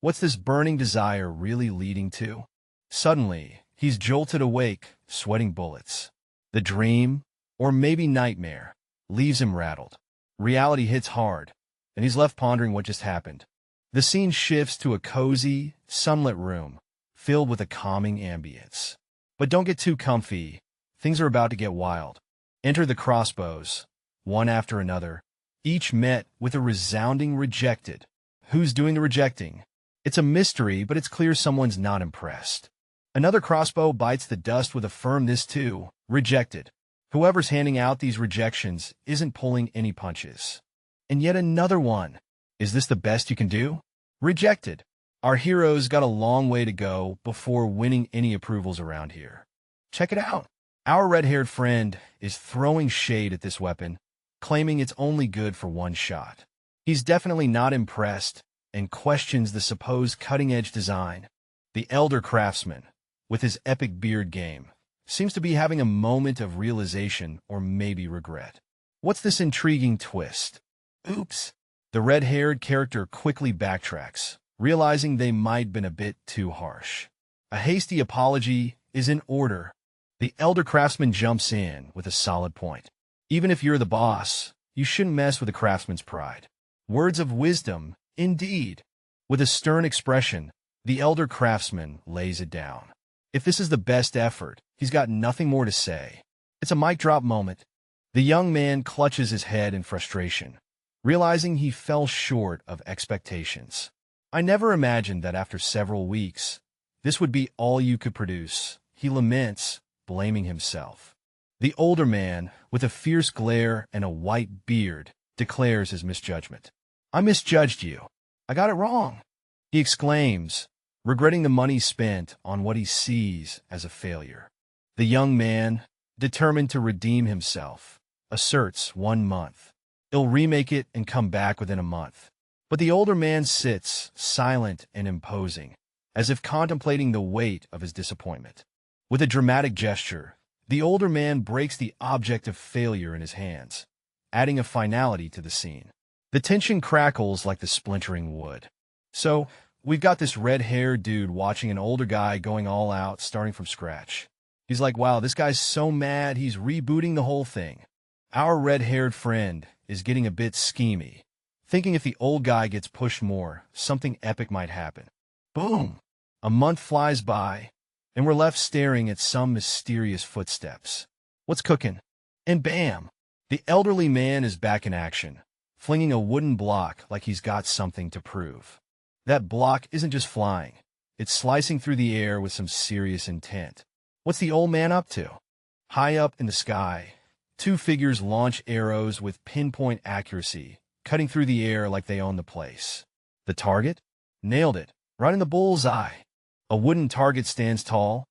what's this burning desire really leading to? Suddenly, he's jolted awake, sweating bullets. The dream, or maybe nightmare, leaves him rattled. Reality hits hard, and he's left pondering what just happened. The scene shifts to a cozy, sunlit room, filled with a calming ambience. But don't get too comfy. Things are about to get wild. Enter the crossbows, one after another, each met with a resounding rejected. Who's doing the rejecting? It's a mystery, but it's clear someone's not impressed. Another crossbow bites the dust with a firm this too, rejected. Whoever's handing out these rejections isn't pulling any punches. And yet another one. Is this the best you can do? Rejected. Our hero's got a long way to go before winning any approvals around here. Check it out. Our red-haired friend is throwing shade at this weapon, claiming it's only good for one shot. He's definitely not impressed and questions the supposed cutting-edge design. The elder craftsman, with his epic beard game, seems to be having a moment of realization or maybe regret. What's this intriguing twist? Oops. The red-haired character quickly backtracks, realizing they might have been a bit too harsh. A hasty apology is in order. The elder craftsman jumps in with a solid point. Even if you're the boss, you shouldn't mess with the craftsman's pride. Words of wisdom, indeed. With a stern expression, the elder craftsman lays it down. If this is the best effort, he's got nothing more to say. It's a mic drop moment. The young man clutches his head in frustration, realizing he fell short of expectations. I never imagined that after several weeks, this would be all you could produce, he laments, blaming himself. The older man, with a fierce glare and a white beard, declares his misjudgment. I misjudged you. I got it wrong, he exclaims, regretting the money spent on what he sees as a failure. The young man, determined to redeem himself, asserts 1 month. He'll remake it and come back within a month. But the older man sits, silent and imposing, as if contemplating the weight of his disappointment. With a dramatic gesture, the older man breaks the object of failure in his hands, adding a finality to the scene. The tension crackles like the splintering wood. So, we've got this red-haired dude watching an older guy going all out, starting from scratch. He's like, wow, this guy's so mad, he's rebooting the whole thing. Our red-haired friend is getting a bit schemy, thinking if the old guy gets pushed more, something epic might happen. Boom! A month flies by, and we're left staring at some mysterious footsteps. What's cooking? And bam! The elderly man is back in action, flinging a wooden block like he's got something to prove. That block isn't just flying. It's slicing through the air with some serious intent. What's the old man up to? High up in the sky, 2 figures launch arrows with pinpoint accuracy, cutting through the air like they own the place. The target? Nailed it, right in the bullseye. A wooden target stands tall,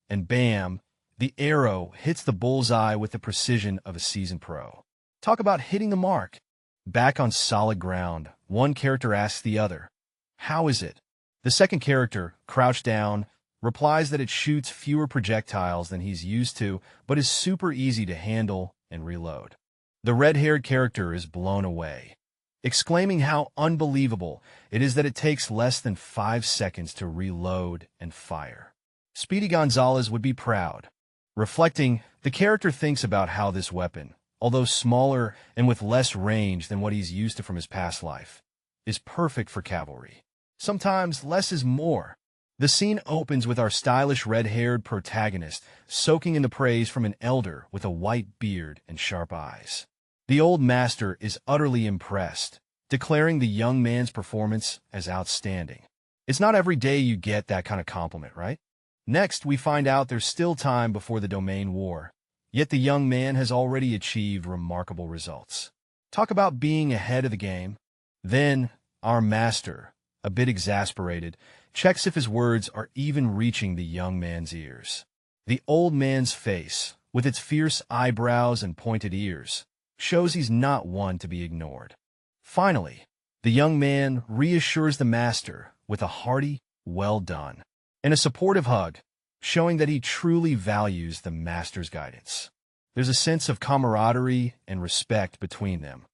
and bam, the arrow hits the bullseye with the precision of a seasoned pro. Talk about hitting the mark. Back on solid ground, one character asks the other, "How is it?" The second character, crouched down, replies that it shoots fewer projectiles than he's used to, but is super easy to handle and reload. The red-haired character is blown away, exclaiming how unbelievable it is that it takes less than 5 seconds to reload and fire. Speedy Gonzalez would be proud. Reflecting, the character thinks about how this weapon, although smaller and with less range than what he's used to from his past life, is perfect for cavalry. Sometimes less is more. The scene opens with our stylish red-haired protagonist soaking in the praise from an elder with a white beard and sharp eyes. The old master is utterly impressed, declaring the young man's performance as outstanding. It's not every day you get that kind of compliment, right? Next, we find out there's still time before the domain war, yet the young man has already achieved remarkable results. Talk about being ahead of the game. Then, our master, a bit exasperated, checks if his words are even reaching the young man's ears. The old man's face, with its fierce eyebrows and pointed ears, shows he's not one to be ignored. Finally, the young man reassures the master with a hearty, "Well done," and a supportive hug, showing that he truly values the master's guidance. There's a sense of camaraderie and respect between them.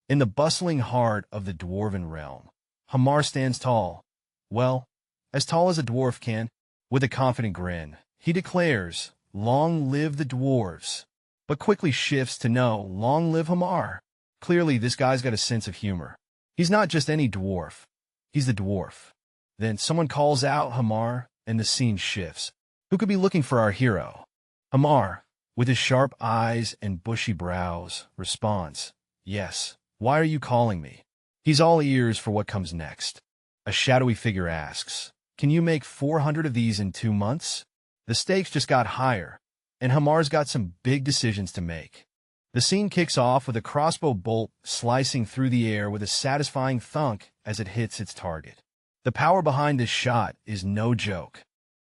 In the bustling heart of the dwarven realm, Hamar stands tall. Well, as tall as a dwarf can. With a confident grin, he declares, "Long live the dwarves," but quickly shifts to no, "Long live Hamar." Clearly, this guy's got a sense of humor. He's not just any dwarf. He's the dwarf. Then someone calls out Hamar, and the scene shifts. Who could be looking for our hero? Hamar, with his sharp eyes and bushy brows, responds, "Yes, why are you calling me?" He's all ears for what comes next. A shadowy figure asks, "Can you make 400 of these in 2 months?" The stakes just got higher. and Hamar's got some big decisions to make. The scene kicks off with a crossbow bolt slicing through the air with a satisfying thunk as it hits its target. The power behind this shot is no joke.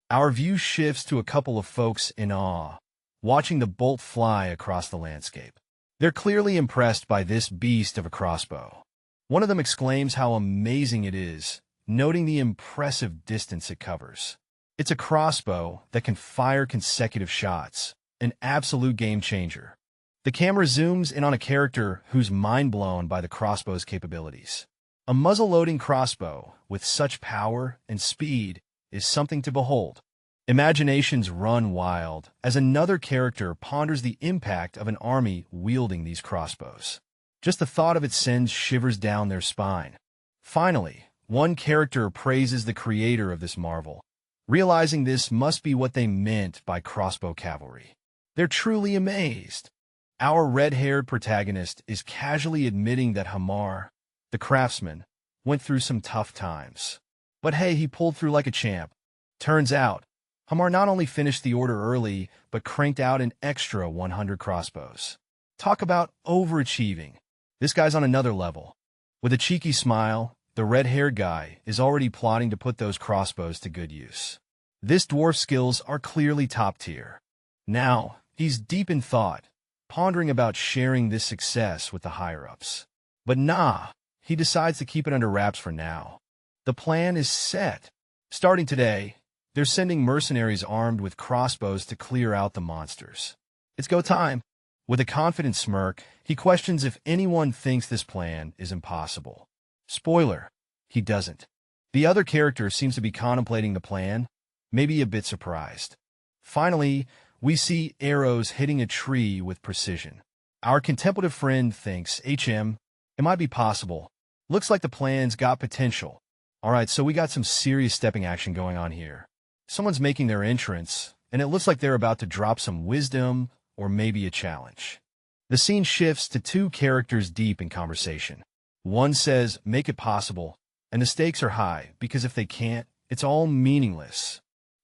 Our view shifts to a couple of folks in awe, watching the bolt fly across the landscape. They're clearly impressed by this beast of a crossbow. One of them exclaims how amazing it is, noting the impressive distance it covers. It's a crossbow that can fire consecutive shots, an absolute game changer. The camera zooms in on a character who's mind-blown by the crossbow's capabilities. A muzzle-loading crossbow with such power and speed is something to behold. Imaginations run wild as another character ponders the impact of an army wielding these crossbows. Just the thought of it sends shivers down their spine. Finally, one character praises the creator of this marvel, realizing this must be what they meant by crossbow cavalry. They're truly amazed. Our red-haired protagonist is casually admitting that Hamar, the craftsman, went through some tough times. But hey, he pulled through like a champ. Turns out, Hamar not only finished the order early, but cranked out an extra 100 crossbows. Talk about overachieving. This guy's on another level. With a cheeky smile, the red-haired guy is already plotting to put those crossbows to good use. This dwarf's skills are clearly top tier. Now, he's deep in thought, pondering about sharing this success with the higher-ups. But nah, he decides to keep it under wraps for now. The plan is set. Starting today, they're sending mercenaries armed with crossbows to clear out the monsters. It's go time. With a confident smirk, he questions if anyone thinks this plan is impossible. Spoiler, he doesn't. The other character seems to be contemplating the plan, maybe a bit surprised. Finally, we see arrows hitting a tree with precision. Our contemplative friend thinks, it might be possible. Looks like the plan's got potential. Alright, so we got some serious stepping action going on here. Someone's making their entrance, and it looks like they're about to drop some wisdom or maybe a challenge. The scene shifts to two characters deep in conversation. One says, make it possible, and the stakes are high, because if they can't, it's all meaningless.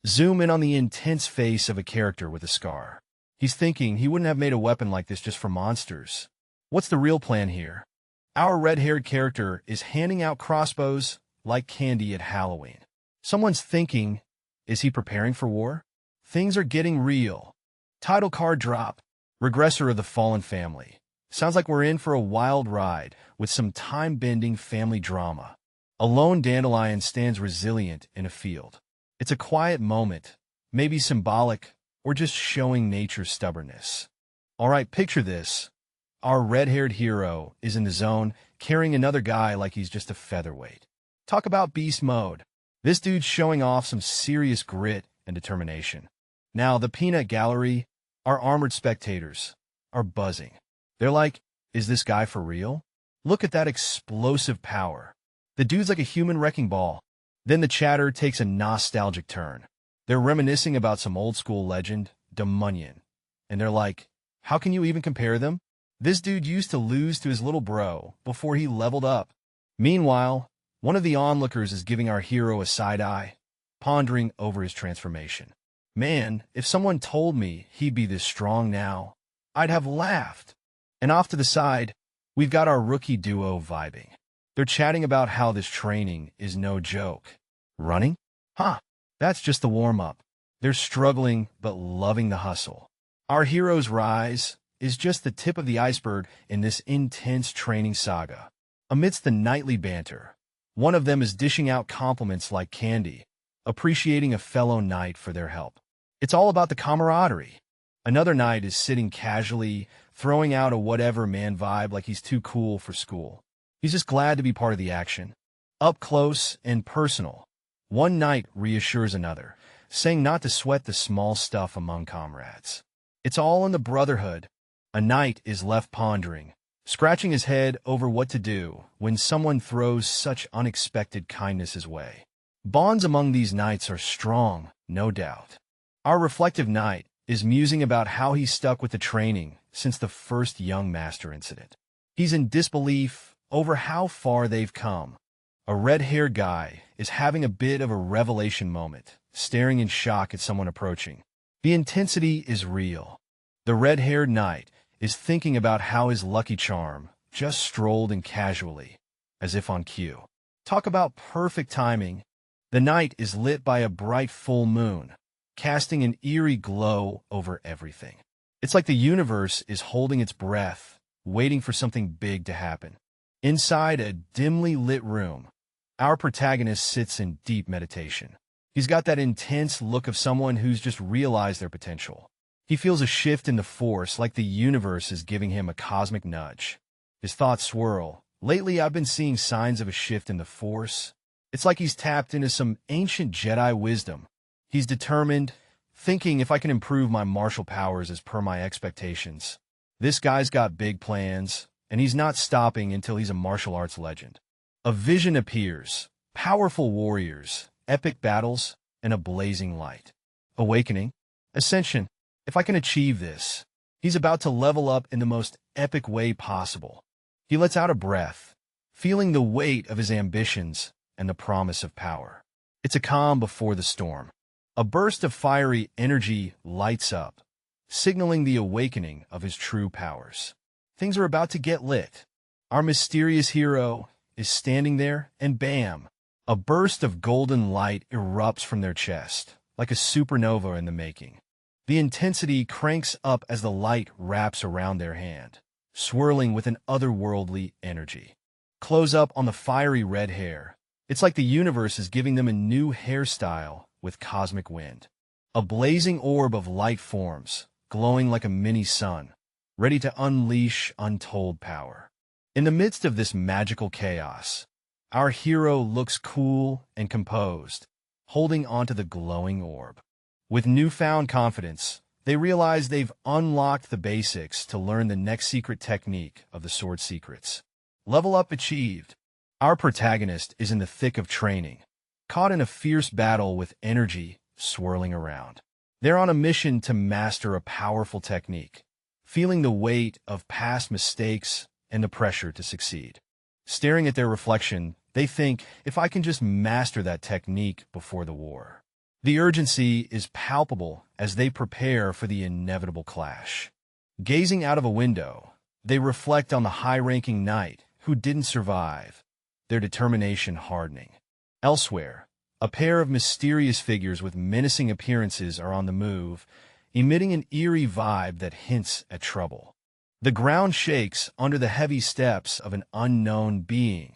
Zoom in on the intense face of a character with a scar. He's thinking he wouldn't have made a weapon like this just for monsters. What's the real plan here? Our red-haired character is handing out crossbows like candy at Halloween. Someone's thinking, is he preparing for war? Things are getting real. Title card drop. Regressor of the Fallen Family. Sounds like we're in for a wild ride with some time-bending family drama. A lone dandelion stands resilient in a field. It's a quiet moment, maybe symbolic, or just showing nature's stubbornness. Alright, picture this. Our red-haired hero is in the zone, carrying another guy like he's just a featherweight. Talk about beast mode. This dude's showing off some serious grit and determination. Now, the peanut gallery, our armored spectators, are buzzing. They're like, is this guy for real? Look at that explosive power. The dude's like a human wrecking ball. Then the chatter takes a nostalgic turn. They're reminiscing about some old-school legend, Dominion. And they're like, how can you even compare them? This dude used to lose to his little bro before he leveled up. Meanwhile, one of the onlookers is giving our hero a side-eye, pondering over his transformation. Man, if someone told me he'd be this strong now, I'd have laughed. And off to the side, we've got our rookie duo vibing. They're chatting about how this training is no joke. Running? Huh, that's just the warm-up. They're struggling but loving the hustle. Our hero's rise is just the tip of the iceberg in this intense training saga. Amidst the nightly banter, one of them is dishing out compliments like candy, appreciating a fellow knight for their help. It's all about the camaraderie. Another knight is sitting casually, throwing out a whatever man vibe like he's too cool for school. He's just glad to be part of the action. Up close and personal, one knight reassures another, saying not to sweat the small stuff among comrades. It's all in the brotherhood. A knight is left pondering, scratching his head over what to do when someone throws such unexpected kindness his way. Bonds among these knights are strong, no doubt. Our reflective knight is musing about how he's stuck with the training since the first young master incident. He's in disbelief over how far they've come. A red-haired guy is having a bit of a revelation moment, staring in shock at someone approaching. The intensity is real. The red-haired knight is thinking about how his lucky charm just strolled in casually, as if on cue. Talk about perfect timing. The night is lit by a bright full moon, casting an eerie glow over everything. It's like the universe is holding its breath, waiting for something big to happen. Inside a dimly lit room, our protagonist sits in deep meditation. He's got that intense look of someone who's just realized their potential. He feels a shift in the force, like the universe is giving him a cosmic nudge. His thoughts swirl. Lately, I've been seeing signs of a shift in the force. It's like he's tapped into some ancient Jedi wisdom. He's determined, thinking if I can improve my martial powers as per my expectations. This guy's got big plans, and he's not stopping until he's a martial arts legend. A vision appears, powerful warriors, epic battles, and a blazing light. Awakening, ascension. If I can achieve this, he's about to level up in the most epic way possible. He lets out a breath, feeling the weight of his ambitions and the promise of power. It's a calm before the storm. A burst of fiery energy lights up, signaling the awakening of his true powers. Things are about to get lit. Our mysterious hero is standing there, and bam! A burst of golden light erupts from their chest, like a supernova in the making. The intensity cranks up as the light wraps around their hand, swirling with an otherworldly energy. Close up on the fiery red hair. It's like the universe is giving them a new hairstyle with cosmic wind. A blazing orb of light forms, glowing like a mini sun, ready to unleash untold power. In the midst of this magical chaos, our hero looks cool and composed, holding onto the glowing orb. With newfound confidence, they realize they've unlocked the basics to learn the next secret technique of the sword secrets. Level up achieved. Our protagonist is in the thick of training, caught in a fierce battle with energy swirling around. They're on a mission to master a powerful technique, feeling the weight of past mistakes and the pressure to succeed. Staring at their reflection, they think, if I can just master that technique before the war. The urgency is palpable as they prepare for the inevitable clash. Gazing out of a window, they reflect on the high-ranking knight who didn't survive, their determination hardening. Elsewhere, a pair of mysterious figures with menacing appearances are on the move, emitting an eerie vibe that hints at trouble. The ground shakes under the heavy steps of an unknown being,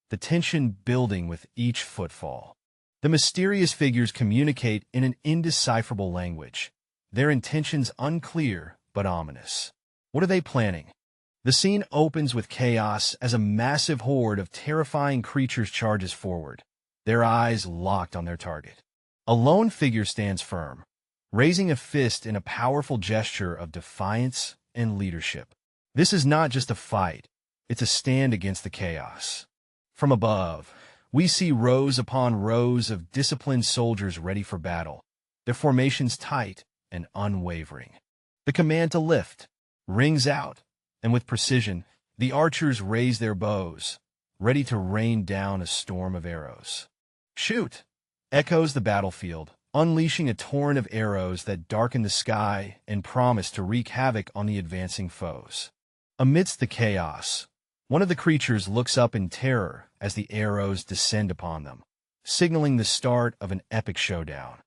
the tension building with each footfall. The mysterious figures communicate in an indecipherable language, their intentions unclear but ominous. What are they planning? The scene opens with chaos as a massive horde of terrifying creatures charges forward, their eyes locked on their target. A lone figure stands firm, raising a fist in a powerful gesture of defiance and leadership. This is not just a fight, it's a stand against the chaos. From above, we see rows upon rows of disciplined soldiers ready for battle, their formations tight and unwavering. The command to lift rings out, and with precision, the archers raise their bows, ready to rain down a storm of arrows. Shoot! Echoes the battlefield, unleashing a torrent of arrows that darken the sky and promise to wreak havoc on the advancing foes. Amidst the chaos, one of the creatures looks up in terror as the arrows descend upon them, signaling the start of an epic showdown.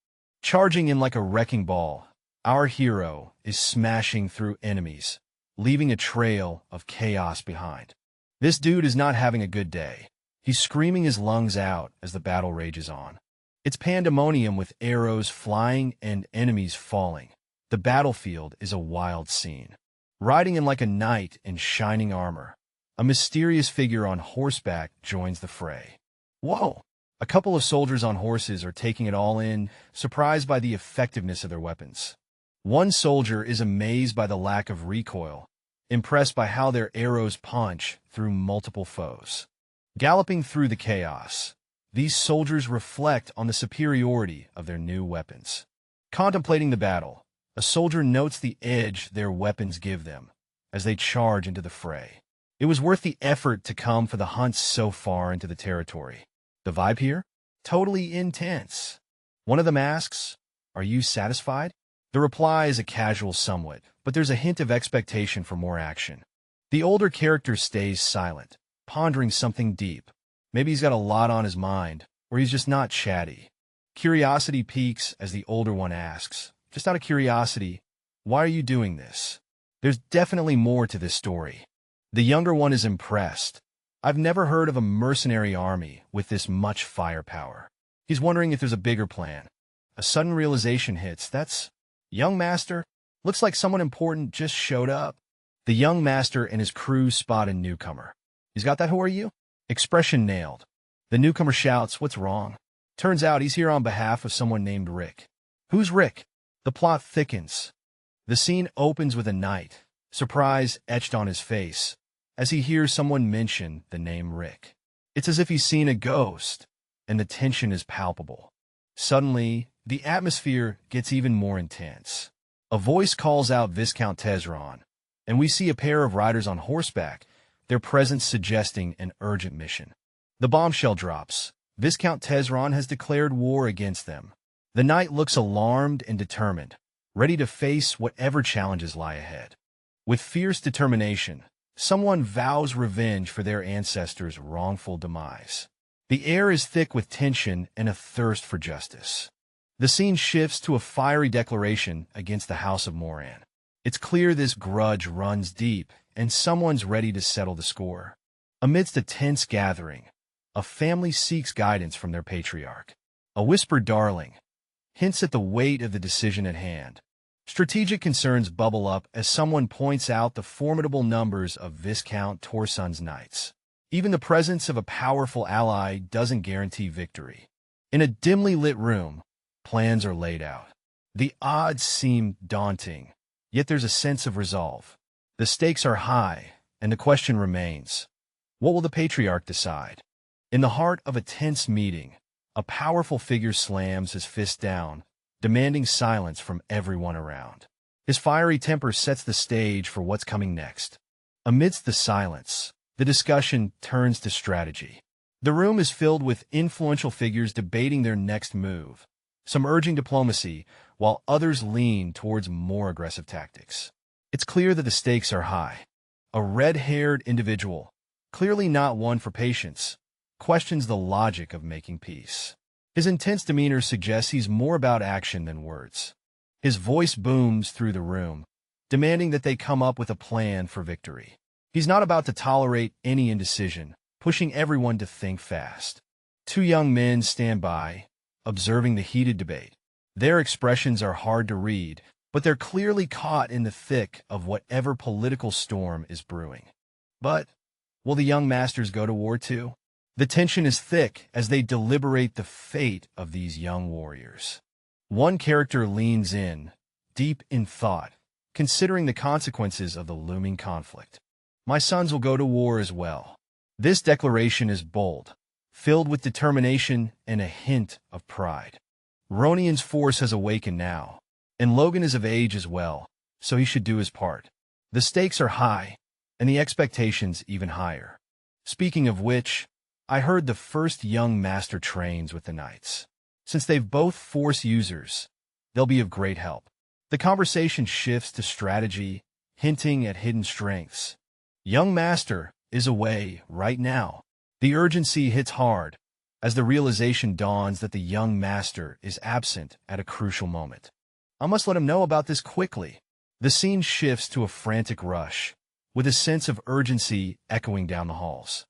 Charging in like a wrecking ball, our hero is smashing through enemies, leaving a trail of chaos behind. This dude is not having a good day. He's screaming his lungs out as the battle rages on. It's pandemonium with arrows flying and enemies falling. The battlefield is a wild scene. Riding in like a knight in shining armor, a mysterious figure on horseback joins the fray. Whoa! A couple of soldiers on horses are taking it all in, surprised by the effectiveness of their weapons. One soldier is amazed by the lack of recoil, impressed by how their arrows punch through multiple foes. Galloping through the chaos, these soldiers reflect on the superiority of their new weapons. Contemplating the battle, a soldier notes the edge their weapons give them as they charge into the fray. It was worth the effort to come for the hunt so far into the territory. The vibe here? Totally intense. One of them asks, "Are you satisfied?" The reply is a casual somewhat, but there's a hint of expectation for more action. The older character stays silent, pondering something deep. Maybe he's got a lot on his mind, or he's just not chatty. Curiosity peaks as the older one asks, just out of curiosity, why are you doing this? There's definitely more to this story. The younger one is impressed. I've never heard of a mercenary army with this much firepower. He's wondering if there's a bigger plan. A sudden realization hits. That's young master. Looks like someone important just showed up. The young master and his crew spot a newcomer. He's got that, who are you? Expression nailed. The newcomer shouts, what's wrong? Turns out he's here on behalf of someone named Rick. Who's Rick? The plot thickens. The scene opens with a knight, surprise etched on his face, as he hears someone mention the name Rick. It's as if he's seen a ghost, and the tension is palpable. Suddenly, the atmosphere gets even more intense. A voice calls out Viscount Tesron, and we see a pair of riders on horseback, their presence suggesting an urgent mission. The bombshell drops. Viscount Tesron has declared war against them. The knight looks alarmed and determined, ready to face whatever challenges lie ahead. With fierce determination, someone vows revenge for their ancestors' wrongful demise. The air is thick with tension and a thirst for justice. The scene shifts to a fiery declaration against the House of Moran. It's clear this grudge runs deep, and someone's ready to settle the score. Amidst a tense gathering, a family seeks guidance from their patriarch. A whispered darling hints at the weight of the decision at hand. Strategic concerns bubble up as someone points out the formidable numbers of Viscount Torson's knights. Even the presence of a powerful ally doesn't guarantee victory. In a dimly lit room, plans are laid out. The odds seem daunting, yet there's a sense of resolve. The stakes are high, and the question remains, what will the patriarch decide? In the heart of a tense meeting, a powerful figure slams his fist down, demanding silence from everyone around. His fiery temper sets the stage for what's coming next. Amidst the silence, the discussion turns to strategy. The room is filled with influential figures debating their next move, some urging diplomacy, while others lean towards more aggressive tactics. It's clear that the stakes are high. A red-haired individual, clearly not one for patience, questions the logic of making peace. His intense demeanor suggests he's more about action than words. His voice booms through the room, demanding that they come up with a plan for victory. He's not about to tolerate any indecision, pushing everyone to think fast. Two young men stand by, observing the heated debate. Their expressions are hard to read, but they're clearly caught in the thick of whatever political storm is brewing. But will the young masters go to war too? The tension is thick as they deliberate the fate of these young warriors. One character leans in, deep in thought, considering the consequences of the looming conflict. My sons will go to war as well. This declaration is bold, filled with determination and a hint of pride. Ronian's force has awakened now, and Logan is of age as well, so he should do his part. The stakes are high, and the expectations even higher. Speaking of which, I heard the first young master trains with the knights. Since they've both force users, they'll be of great help. The conversation shifts to strategy, hinting at hidden strengths. Young master is away right now. The urgency hits hard as the realization dawns that the young master is absent at a crucial moment. I must let him know about this quickly. The scene shifts to a frantic rush, with a sense of urgency echoing down the halls.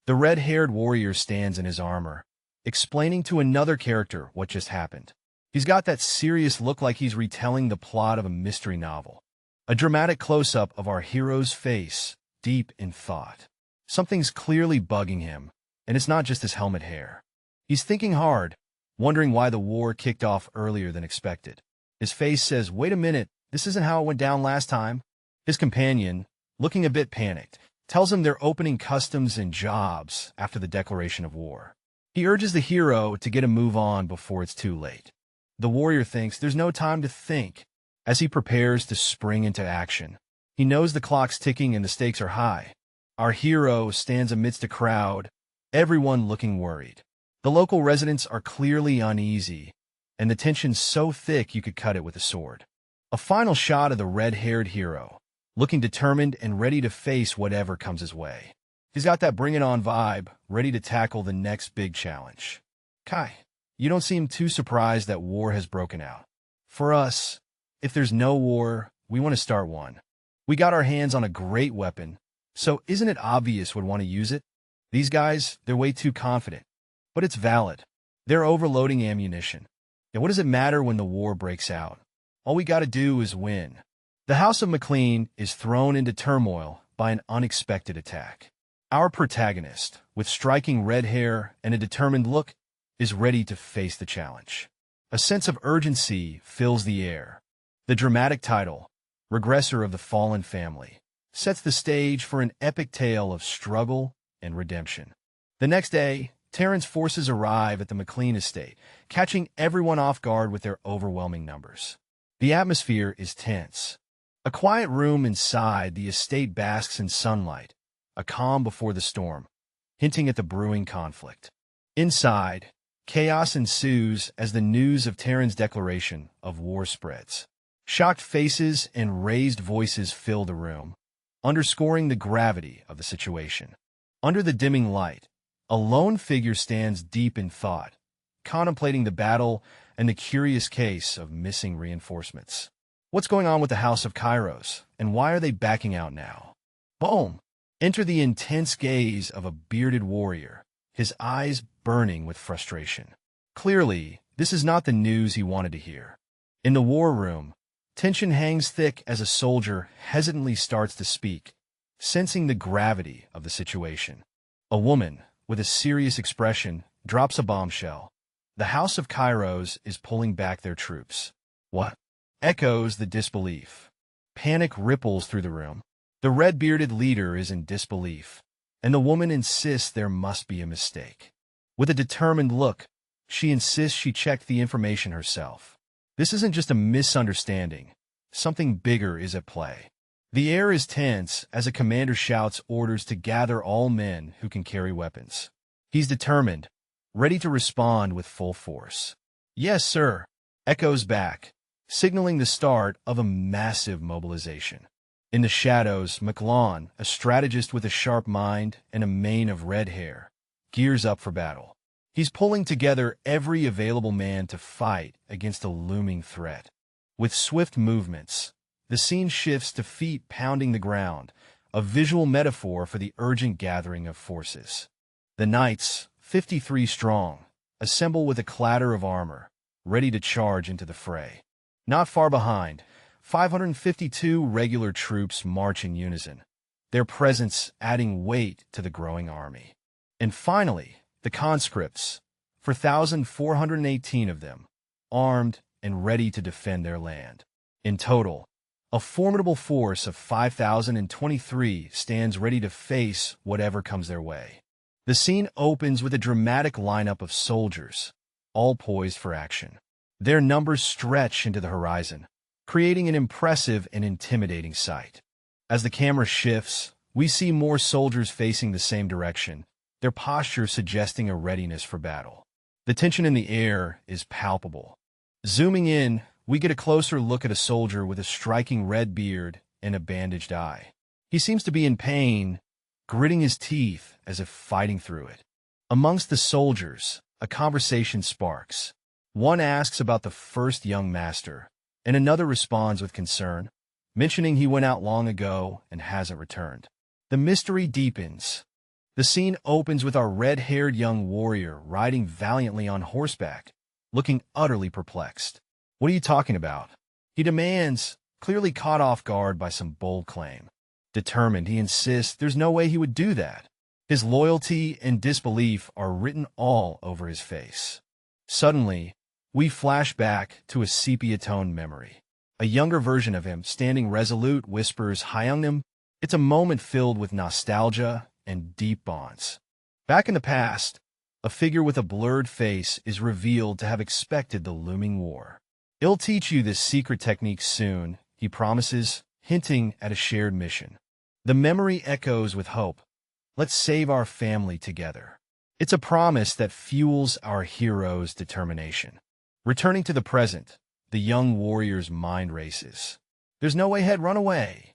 The red-haired warrior stands in his armor, explaining to another character what just happened. He's got that serious look like he's retelling the plot of a mystery novel. A dramatic close-up of our hero's face, deep in thought. Something's clearly bugging him, and it's not just his helmet hair. He's thinking hard, wondering why the war kicked off earlier than expected. His face says, wait a minute, this isn't how it went down last time. His companion, looking a bit panicked, tells him they're opening customs and jobs after the declaration of war. He urges the hero to get a move on before it's too late. The warrior thinks there's no time to think. As he prepares to spring into action, he knows the clock's ticking and the stakes are high. Our hero stands amidst a crowd, everyone looking worried. The local residents are clearly uneasy, and the tension's so thick you could cut it with a sword. A final shot of the red-haired hero, looking determined and ready to face whatever comes his way. He's got that bring-it-on vibe, ready to tackle the next big challenge. Kai, you don't seem too surprised that war has broken out. For us, if there's no war, we want to start one. We got our hands on a great weapon, so isn't it obvious we'd want to use it? These guys, they're way too confident. But it's valid. They're overloading ammunition. And what does it matter when the war breaks out? All we gotta do is win. The House of McLean is thrown into turmoil by an unexpected attack. Our protagonist, with striking red hair and a determined look, is ready to face the challenge. A sense of urgency fills the air. The dramatic title, Regressor of the Fallen Family, sets the stage for an epic tale of struggle and redemption. The next day, Terran's forces arrive at the McLean estate, catching everyone off guard with their overwhelming numbers. The atmosphere is tense. A quiet room inside the estate basks in sunlight, a calm before the storm, hinting at the brewing conflict. Inside, chaos ensues as the news of Terran's declaration of war spreads. Shocked faces and raised voices fill the room, underscoring the gravity of the situation. Under the dimming light, a lone figure stands deep in thought, contemplating the battle and the curious case of missing reinforcements. What's going on with the House of Kairos, and why are they backing out now? Boom! Enter the intense gaze of a bearded warrior, his eyes burning with frustration. Clearly, this is not the news he wanted to hear. In the war room, tension hangs thick as a soldier hesitantly starts to speak, sensing the gravity of the situation. A woman, with a serious expression, drops a bombshell. The House of Kairos is pulling back their troops. What? Echoes the disbelief. Panic ripples through the room. The red-bearded leader is in disbelief, and the woman insists there must be a mistake. With a determined look, she insists she checked the information herself. This isn't just a misunderstanding. Something bigger is at play. The air is tense as a commander shouts orders to gather all men who can carry weapons. He's determined, ready to respond with full force. Yes, sir, echoes back, signaling the start of a massive mobilization. In the shadows, McLawn, a strategist with a sharp mind and a mane of red hair, gears up for battle. He's pulling together every available man to fight against a looming threat. With swift movements, the scene shifts to feet pounding the ground, a visual metaphor for the urgent gathering of forces. The knights, 53 strong, assemble with a clatter of armor, ready to charge into the fray. Not far behind, 552 regular troops march in unison, their presence adding weight to the growing army. And finally, the conscripts, 4,418 of them, armed and ready to defend their land. In total, a formidable force of 5,023 stands ready to face whatever comes their way. The scene opens with a dramatic lineup of soldiers, all poised for action. Their numbers stretch into the horizon, creating an impressive and intimidating sight. As the camera shifts, we see more soldiers facing the same direction, their posture suggesting a readiness for battle. The tension in the air is palpable. Zooming in, we get a closer look at a soldier with a striking red beard and a bandaged eye. He seems to be in pain, gritting his teeth as if fighting through it. Amongst the soldiers, a conversation sparks. One asks about the first young master, and another responds with concern, mentioning he went out long ago and hasn't returned. The mystery deepens. The scene opens with our red-haired young warrior riding valiantly on horseback, looking utterly perplexed. What are you talking about? He demands, clearly caught off guard by some bold claim. Determined, he insists there's no way he would do that. His loyalty and disbelief are written all over his face. Suddenly, we flash back to a sepia-toned memory. A younger version of him, standing resolute, whispers, "Hyungnam." It's a moment filled with nostalgia and deep bonds. Back in the past, a figure with a blurred face is revealed to have expected the looming war. "I'll teach you this secret technique soon," he promises, hinting at a shared mission. The memory echoes with hope. Let's save our family together. It's a promise that fuels our hero's determination. Returning to the present, The young warrior's mind races. "There's no way he'd run away,"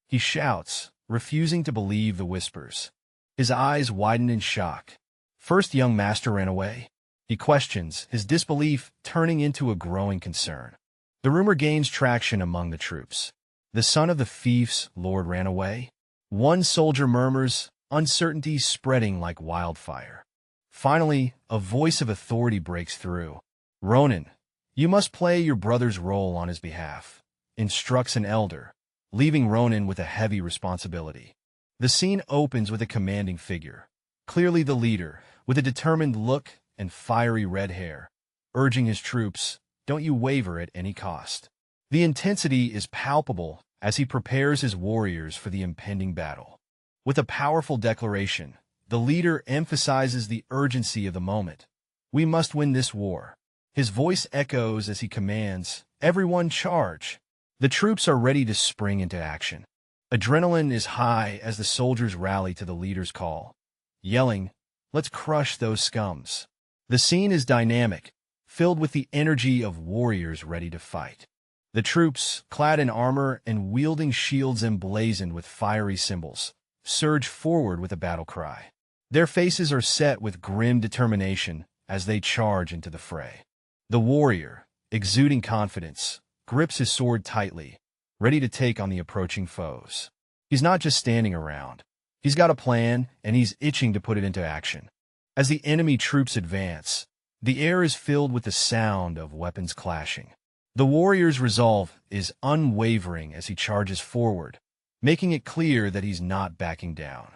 he shouts, refusing to believe the whispers. His eyes widen in shock. "First young master ran away?" He questions, his disbelief turning into a growing concern. The rumor gains traction among the troops. "The son of the fief's lord ran away?" One soldier murmurs, uncertainty spreading like wildfire. Finally, a voice of authority breaks through. "Ronin, you must play your brother's role on his behalf," instructs an elder, leaving Ronin with a heavy responsibility. The scene opens with a commanding figure, clearly the leader, with a determined look and fiery red hair, urging his troops, "Don't you waver at any cost." The intensity is palpable as he prepares his warriors for the impending battle. With a powerful declaration, the leader emphasizes the urgency of the moment. "We must win this war." His voice echoes as he commands, "Everyone charge!" The troops are ready to spring into action. Adrenaline is high as the soldiers rally to the leader's call, yelling, "Let's crush those scums." The scene is dynamic, filled with the energy of warriors ready to fight. The troops, clad in armor and wielding shields emblazoned with fiery symbols, surge forward with a battle cry. Their faces are set with grim determination as they charge into the fray. The warrior, exuding confidence, grips his sword tightly, ready to take on the approaching foes. He's not just standing around. He's got a plan, and he's itching to put it into action. As the enemy troops advance, the air is filled with the sound of weapons clashing. The warrior's resolve is unwavering as he charges forward, making it clear that he's not backing down.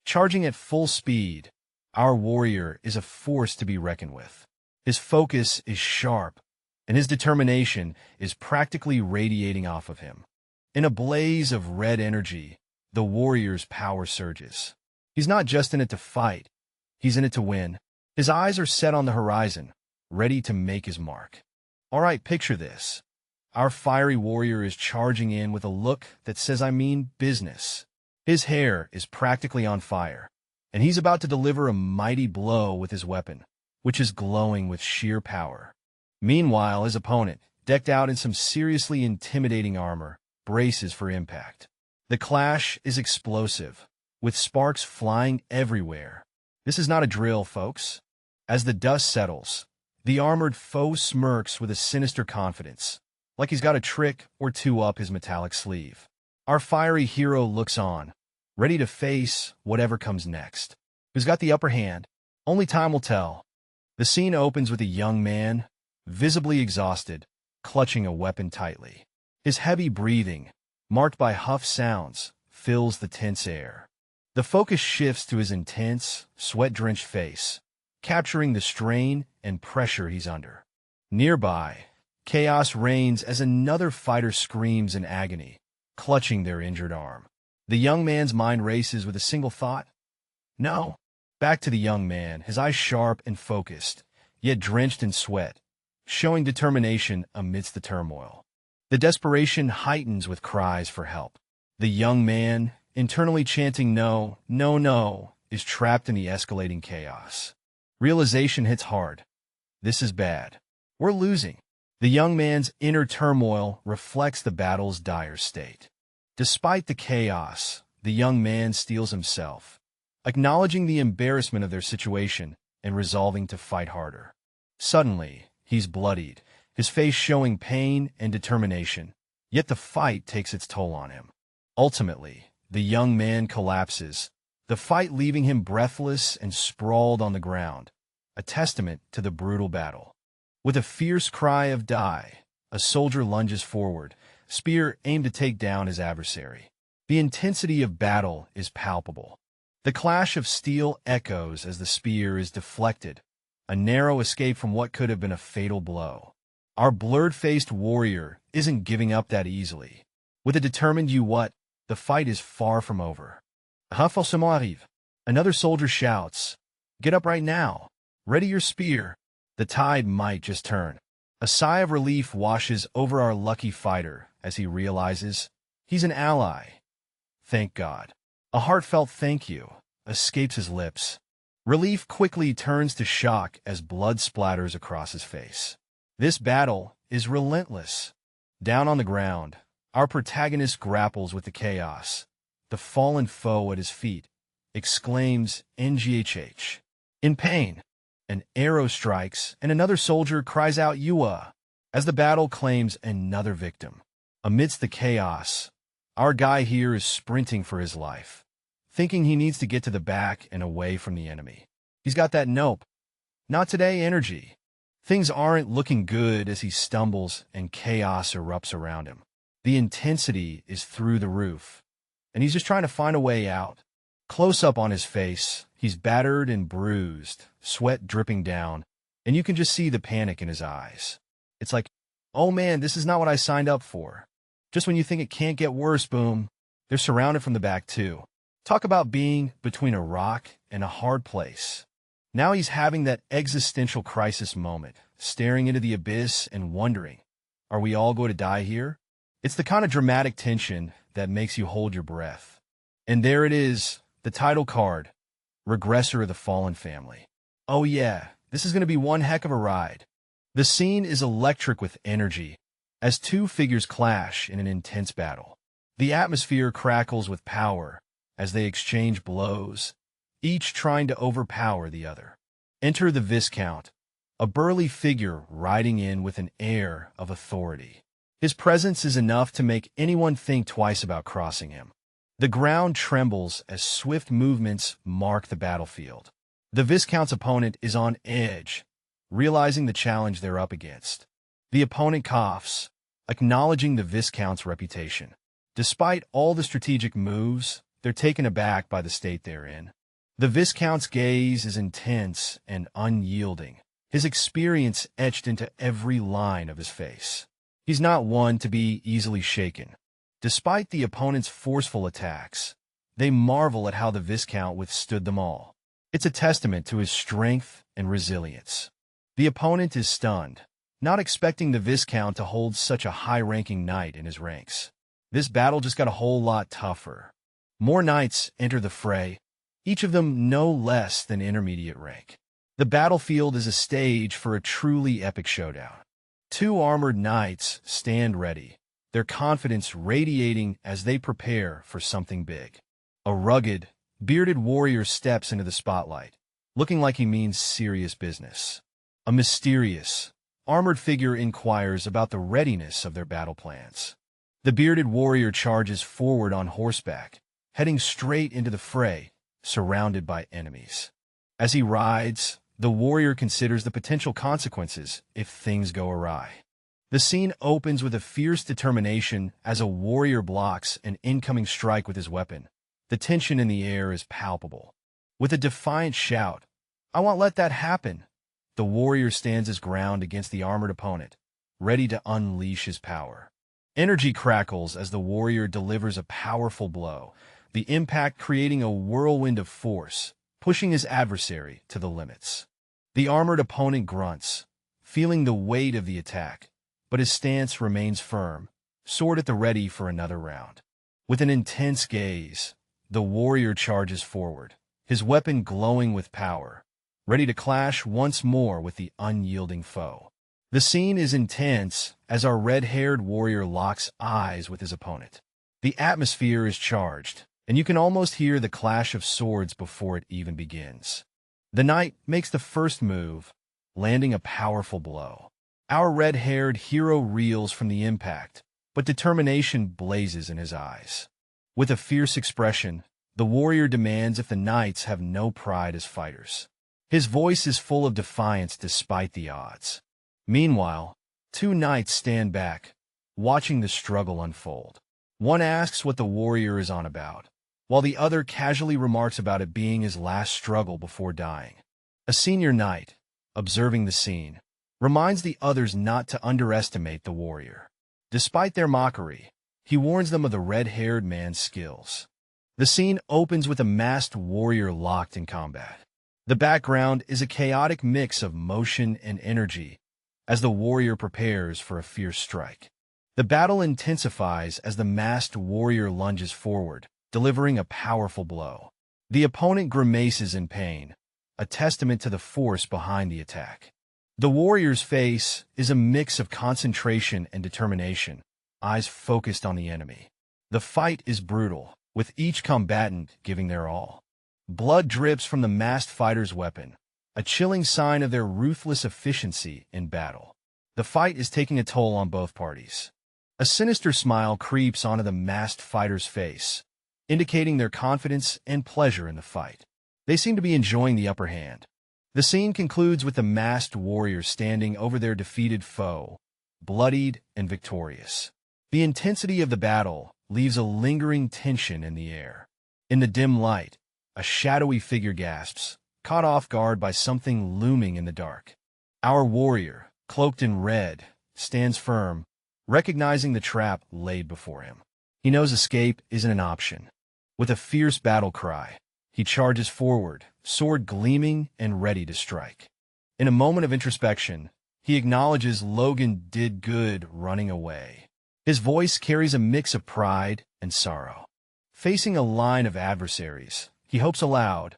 Charging at full speed, our warrior is a force to be reckoned with. His focus is sharp, and his determination is practically radiating off of him. In a blaze of red energy, the warrior's power surges. He's not just in it to fight, he's in it to win. His eyes are set on the horizon, ready to make his mark. All right, picture this. Our fiery warrior is charging in with a look that says, "I mean business." His hair is practically on fire, and he's about to deliver a mighty blow with his weapon, which is glowing with sheer power. Meanwhile, his opponent, decked out in some seriously intimidating armor, braces for impact. The clash is explosive, with sparks flying everywhere. This is not a drill, folks. As the dust settles, the armored foe smirks with a sinister confidence, like he's got a trick or two up his metallic sleeve. Our fiery hero looks on, ready to face whatever comes next. Who's got the upper hand? Only time will tell. The scene opens with a young man, visibly exhausted, clutching a weapon tightly. His heavy breathing, marked by huff sounds, fills the tense air. The focus shifts to his intense, sweat-drenched face, capturing the strain and pressure he's under. Nearby, chaos reigns as another fighter screams in agony, clutching their injured arm. The young man's mind races with a single thought. No. Back to the young man, his eyes sharp and focused, yet drenched in sweat, showing determination amidst the turmoil. The desperation heightens with cries for help. The young man, internally chanting "no, no, no," is trapped in the escalating chaos. Realization hits hard. This is bad. We're losing. The young man's inner turmoil reflects the battle's dire state. Despite the chaos, the young man steels himself, acknowledging the embarrassment of their situation and resolving to fight harder. Suddenly, he's bloodied, his face showing pain and determination, yet the fight takes its toll on him. Ultimately, the young man collapses, the fight leaving him breathless and sprawled on the ground, a testament to the brutal battle. With a fierce cry of "Die!" a soldier lunges forward, spear aimed to take down his adversary. The intensity of battle is palpable. The clash of steel echoes as the spear is deflected, a narrow escape from what could have been a fatal blow. Our blurred-faced warrior isn't giving up that easily. With a determined "you what," the fight is far from over. "Renforcement arrive." Another soldier shouts, "Get up right now. Ready your spear." The tide might just turn. A sigh of relief washes over our lucky fighter as he realizes he's an ally. Thank God. A heartfelt "thank you" escapes his lips. Relief quickly turns to shock as blood splatters across his face. This battle is relentless. Down on the ground, our protagonist grapples with the chaos. The fallen foe at his feet exclaims NGHH. In pain, an arrow strikes, and another soldier cries out Yua as the battle claims another victim. Amidst the chaos, our guy here is sprinting for his life, thinking he needs to get to the back and away from the enemy. He's got that nope, not today energy. Things aren't looking good as he stumbles and chaos erupts around him. The intensity is through the roof, and he's just trying to find a way out. Close up on his face, he's battered and bruised, sweat dripping down, and you can just see the panic in his eyes. It's like, oh man, this is not what I signed up for. Just when you think it can't get worse, boom, they're surrounded from the back too. Talk about being between a rock and a hard place. Now he's having that existential crisis moment, staring into the abyss and wondering, are we all going to die here? It's the kind of dramatic tension that makes you hold your breath. And there it is, the title card, Regressor of the Fallen Family. Oh yeah, this is going to be one heck of a ride. The scene is electric with energy, as two figures clash in an intense battle. The atmosphere crackles with power as they exchange blows, each trying to overpower the other. Enter the Viscount, a burly figure riding in with an air of authority. His presence is enough to make anyone think twice about crossing him. The ground trembles as swift movements mark the battlefield. The Viscount's opponent is on edge, realizing the challenge they're up against. The opponent coughs, acknowledging the Viscount's reputation. Despite all the strategic moves, they're taken aback by the state they're in. The Viscount's gaze is intense and unyielding, his experience etched into every line of his face. He's not one to be easily shaken. Despite the opponent's forceful attacks, they marvel at how the Viscount withstood them all. It's a testament to his strength and resilience. The opponent is stunned, not expecting the Viscount to hold such a high-ranking knight in his ranks. This battle just got a whole lot tougher. More knights enter the fray, each of them no less than intermediate rank. The battlefield is a stage for a truly epic showdown. Two armored knights stand ready, their confidence radiating as they prepare for something big. A rugged, bearded warrior steps into the spotlight, looking like he means serious business. A mysterious, armored figure inquires about the readiness of their battle plans. The bearded warrior charges forward on horseback, heading straight into the fray, surrounded by enemies. As he rides, the warrior considers the potential consequences if things go awry. The scene opens with a fierce determination as a warrior blocks an incoming strike with his weapon. The tension in the air is palpable. With a defiant shout, "I won't let that happen," the warrior stands his ground against the armored opponent, ready to unleash his power. Energy crackles as the warrior delivers a powerful blow, the impact creating a whirlwind of force, pushing his adversary to the limits. The armored opponent grunts, feeling the weight of the attack, but his stance remains firm, sword at the ready for another round. With an intense gaze, the warrior charges forward, his weapon glowing with power, ready to clash once more with the unyielding foe. The scene is intense as our red-haired warrior locks eyes with his opponent. The atmosphere is charged, and you can almost hear the clash of swords before it even begins. The knight makes the first move, landing a powerful blow. Our red-haired hero reels from the impact, but determination blazes in his eyes. With a fierce expression, the warrior demands if the knights have no pride as fighters. His voice is full of defiance despite the odds. Meanwhile, two knights stand back, watching the struggle unfold. One asks what the warrior is on about, while the other casually remarks about it being his last struggle before dying. A senior knight, observing the scene, reminds the others not to underestimate the warrior. Despite their mockery, he warns them of the red-haired man's skills. The scene opens with a masked warrior locked in combat. The background is a chaotic mix of motion and energy as the warrior prepares for a fierce strike. The battle intensifies as the masked warrior lunges forward, delivering a powerful blow. The opponent grimaces in pain, a testament to the force behind the attack. The warrior's face is a mix of concentration and determination, eyes focused on the enemy. The fight is brutal, with each combatant giving their all. Blood drips from the masked fighter's weapon, a chilling sign of their ruthless efficiency in battle. The fight is taking a toll on both parties. A sinister smile creeps onto the masked fighter's face, indicating their confidence and pleasure in the fight. They seem to be enjoying the upper hand. The scene concludes with the masked warrior standing over their defeated foe, bloodied and victorious. The intensity of the battle leaves a lingering tension in the air. In the dim light, a shadowy figure gasps, caught off guard by something looming in the dark. Our warrior, cloaked in red, stands firm, recognizing the trap laid before him. He knows escape isn't an option. With a fierce battle cry, he charges forward, sword gleaming and ready to strike. In a moment of introspection, he acknowledges Logan did good running away. His voice carries a mix of pride and sorrow. Facing a line of adversaries, he hopes aloud,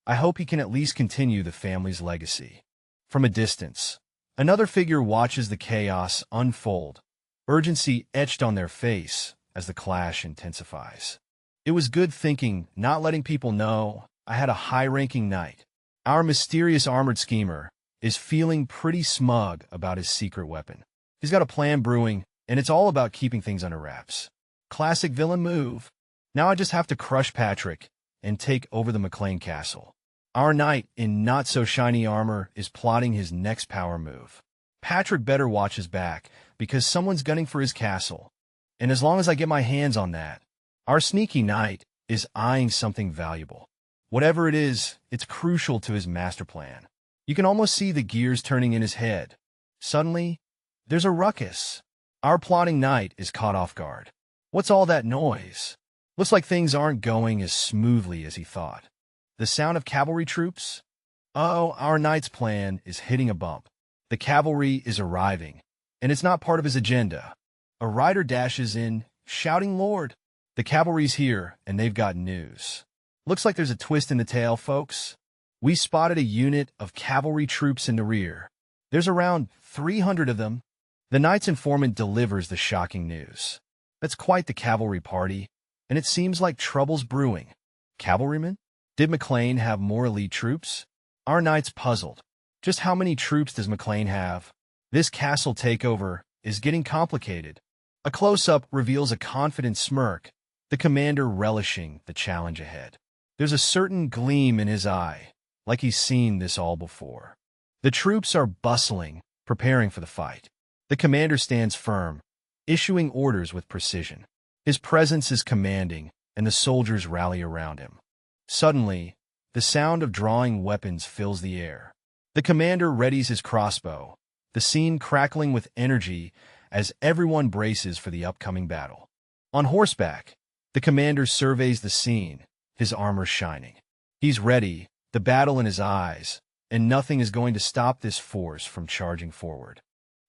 "I hope he can at least continue the family's legacy." From a distance, another figure watches the chaos unfold, urgency etched on their face as the clash intensifies. It was good thinking, not letting people know I had a high-ranking knight. Our mysterious armored schemer is feeling pretty smug about his secret weapon. He's got a plan brewing, and it's all about keeping things under wraps. Classic villain move. Now I just have to crush Patrick and take over the McLean castle. Our knight in not-so-shiny armor is plotting his next power move. Patrick better watch his back, because someone's gunning for his castle. And as long as I get my hands on that, our sneaky knight is eyeing something valuable. Whatever it is, it's crucial to his master plan. You can almost see the gears turning in his head. Suddenly, there's a ruckus. Our plotting knight is caught off guard. What's all that noise? Looks like things aren't going as smoothly as he thought. The sound of cavalry troops? Oh, our knight's plan is hitting a bump. The cavalry is arriving, and it's not part of his agenda. A rider dashes in, shouting, "Lord!" The cavalry's here, and they've got news. Looks like there's a twist in the tale, folks. We spotted a unit of cavalry troops in the rear. There's around 300 of them. The knight's informant delivers the shocking news. That's quite the cavalry party, and it seems like trouble's brewing. Cavalrymen? Did McLean have more elite troops? Our knight's puzzled. Just how many troops does McLean have? This castle takeover is getting complicated. A close-up reveals a confident smirk, the commander relishing the challenge ahead. There's a certain gleam in his eye, like he's seen this all before. The troops are bustling, preparing for the fight. The commander stands firm, issuing orders with precision. His presence is commanding, and the soldiers rally around him. Suddenly, the sound of drawing weapons fills the air. The commander readies his crossbow, the scene crackling with energy as everyone braces for the upcoming battle. On horseback, the commander surveys the scene, his armor shining. He's ready, the battle in his eyes, and nothing is going to stop this force from charging forward.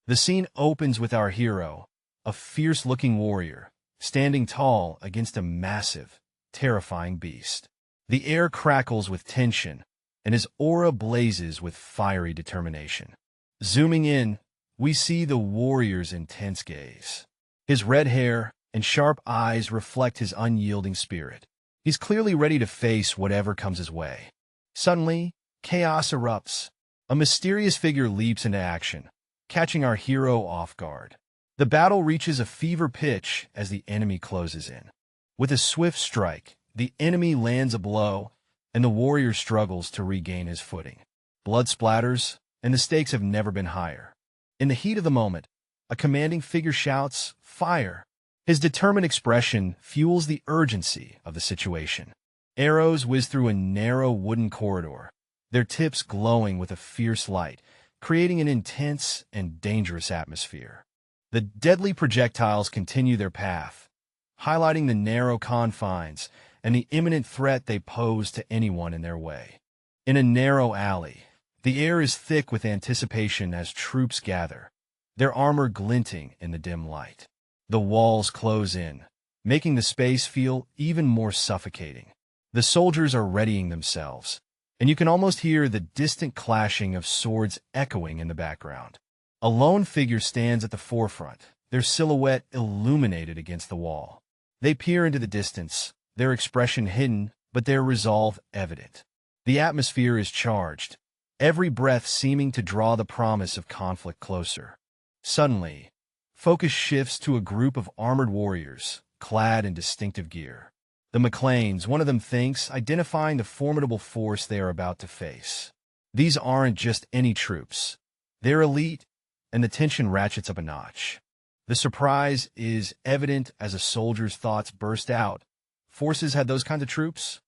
The scene opens with our hero, a fierce-looking warrior, standing tall against a massive, terrifying beast. The air crackles with tension, and his aura blazes with fiery determination. Zooming in, we see the warrior's intense gaze. His red hair and sharp eyes reflect his unyielding spirit. He's clearly ready to face whatever comes his way. Suddenly, chaos erupts. A mysterious figure leaps into action, catching our hero off guard. The battle reaches a fever pitch as the enemy closes in. With a swift strike, the enemy lands a blow, and the warrior struggles to regain his footing. Blood splatters, and the stakes have never been higher. In the heat of the moment, a commanding figure shouts, "Fire!" His determined expression fuels the urgency of the situation. Arrows whiz through a narrow wooden corridor, their tips glowing with a fierce light, creating an intense and dangerous atmosphere. The deadly projectiles continue their path, highlighting the narrow confines and the imminent threat they pose to anyone in their way. In a narrow alley, the air is thick with anticipation as troops gather, their armor glinting in the dim light. The walls close in, making the space feel even more suffocating. The soldiers are readying themselves, and you can almost hear the distant clashing of swords echoing in the background. A lone figure stands at the forefront, their silhouette illuminated against the wall. They peer into the distance, their expression hidden, but their resolve evident. The atmosphere is charged, every breath seeming to draw the promise of conflict closer. Suddenly, focus shifts to a group of armored warriors, clad in distinctive gear. The McLeans, one of them thinks, identifying the formidable force they are about to face. These aren't just any troops. They're elite, and the tension ratchets up a notch. The surprise is evident as a soldier's thoughts burst out. Forces had those kinds of troops?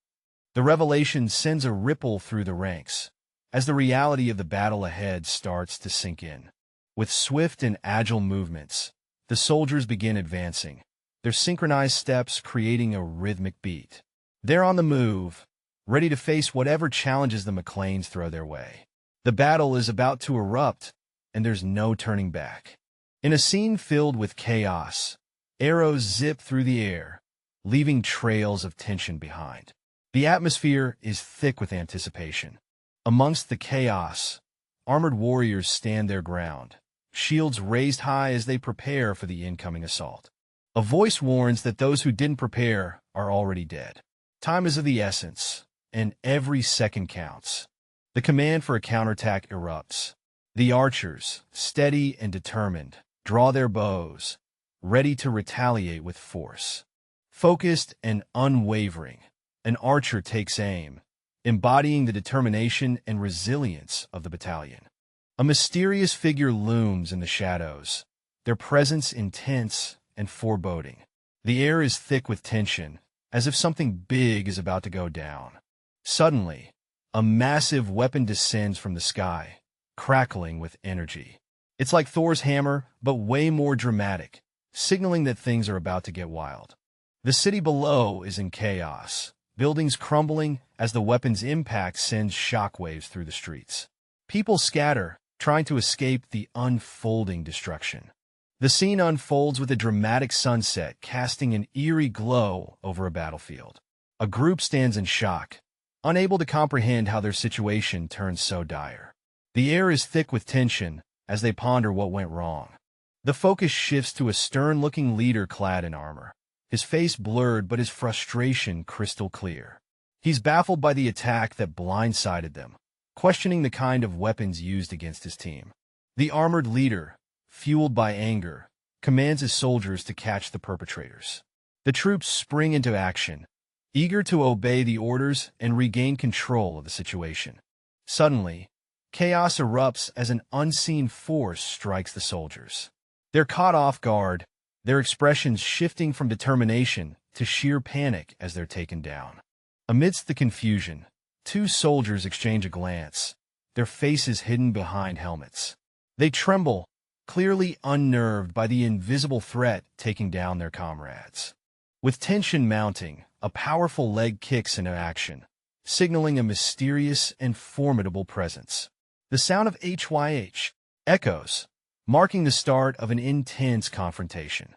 The revelation sends a ripple through the ranks, as the reality of the battle ahead starts to sink in. With swift and agile movements, the soldiers begin advancing, their synchronized steps creating a rhythmic beat. They're on the move, ready to face whatever challenges the McLeans throw their way. The battle is about to erupt, and there's no turning back. In a scene filled with chaos, arrows zip through the air, leaving trails of tension behind. The atmosphere is thick with anticipation. Amongst the chaos, armored warriors stand their ground, shields raised high as they prepare for the incoming assault. A voice warns that those who didn't prepare are already dead. Time is of the essence, and every second counts. The command for a counterattack erupts. The archers, steady and determined, draw their bows, ready to retaliate with force. Focused and unwavering, an archer takes aim, embodying the determination and resilience of the battalion. A mysterious figure looms in the shadows, their presence intense and foreboding. The air is thick with tension, as if something big is about to go down. Suddenly, a massive weapon descends from the sky, crackling with energy. It's like Thor's hammer, but way more dramatic, signaling that things are about to get wild. The city below is in chaos, buildings crumbling as the weapon's impact sends shockwaves through the streets. People scatter, trying to escape the unfolding destruction. The scene unfolds with a dramatic sunset casting an eerie glow over a battlefield. A group stands in shock, unable to comprehend how their situation turned so dire. The air is thick with tension as they ponder what went wrong. The focus shifts to a stern-looking leader clad in armor, his face blurred but his frustration crystal clear. He's baffled by the attack that blindsided them, questioning the kind of weapons used against his team. The armored leader, fueled by anger, commands his soldiers to catch the perpetrators. The troops spring into action, eager to obey the orders and regain control of the situation. Suddenly, chaos erupts as an unseen force strikes the soldiers. They're caught off guard, their expressions shifting from determination to sheer panic as they're taken down. Amidst the confusion, two soldiers exchange a glance, their faces hidden behind helmets. They tremble, clearly unnerved by the invisible threat taking down their comrades. With tension mounting, a powerful leg kicks into action, signaling a mysterious and formidable presence. The sound of HYH echoes, marking the start of an intense confrontation.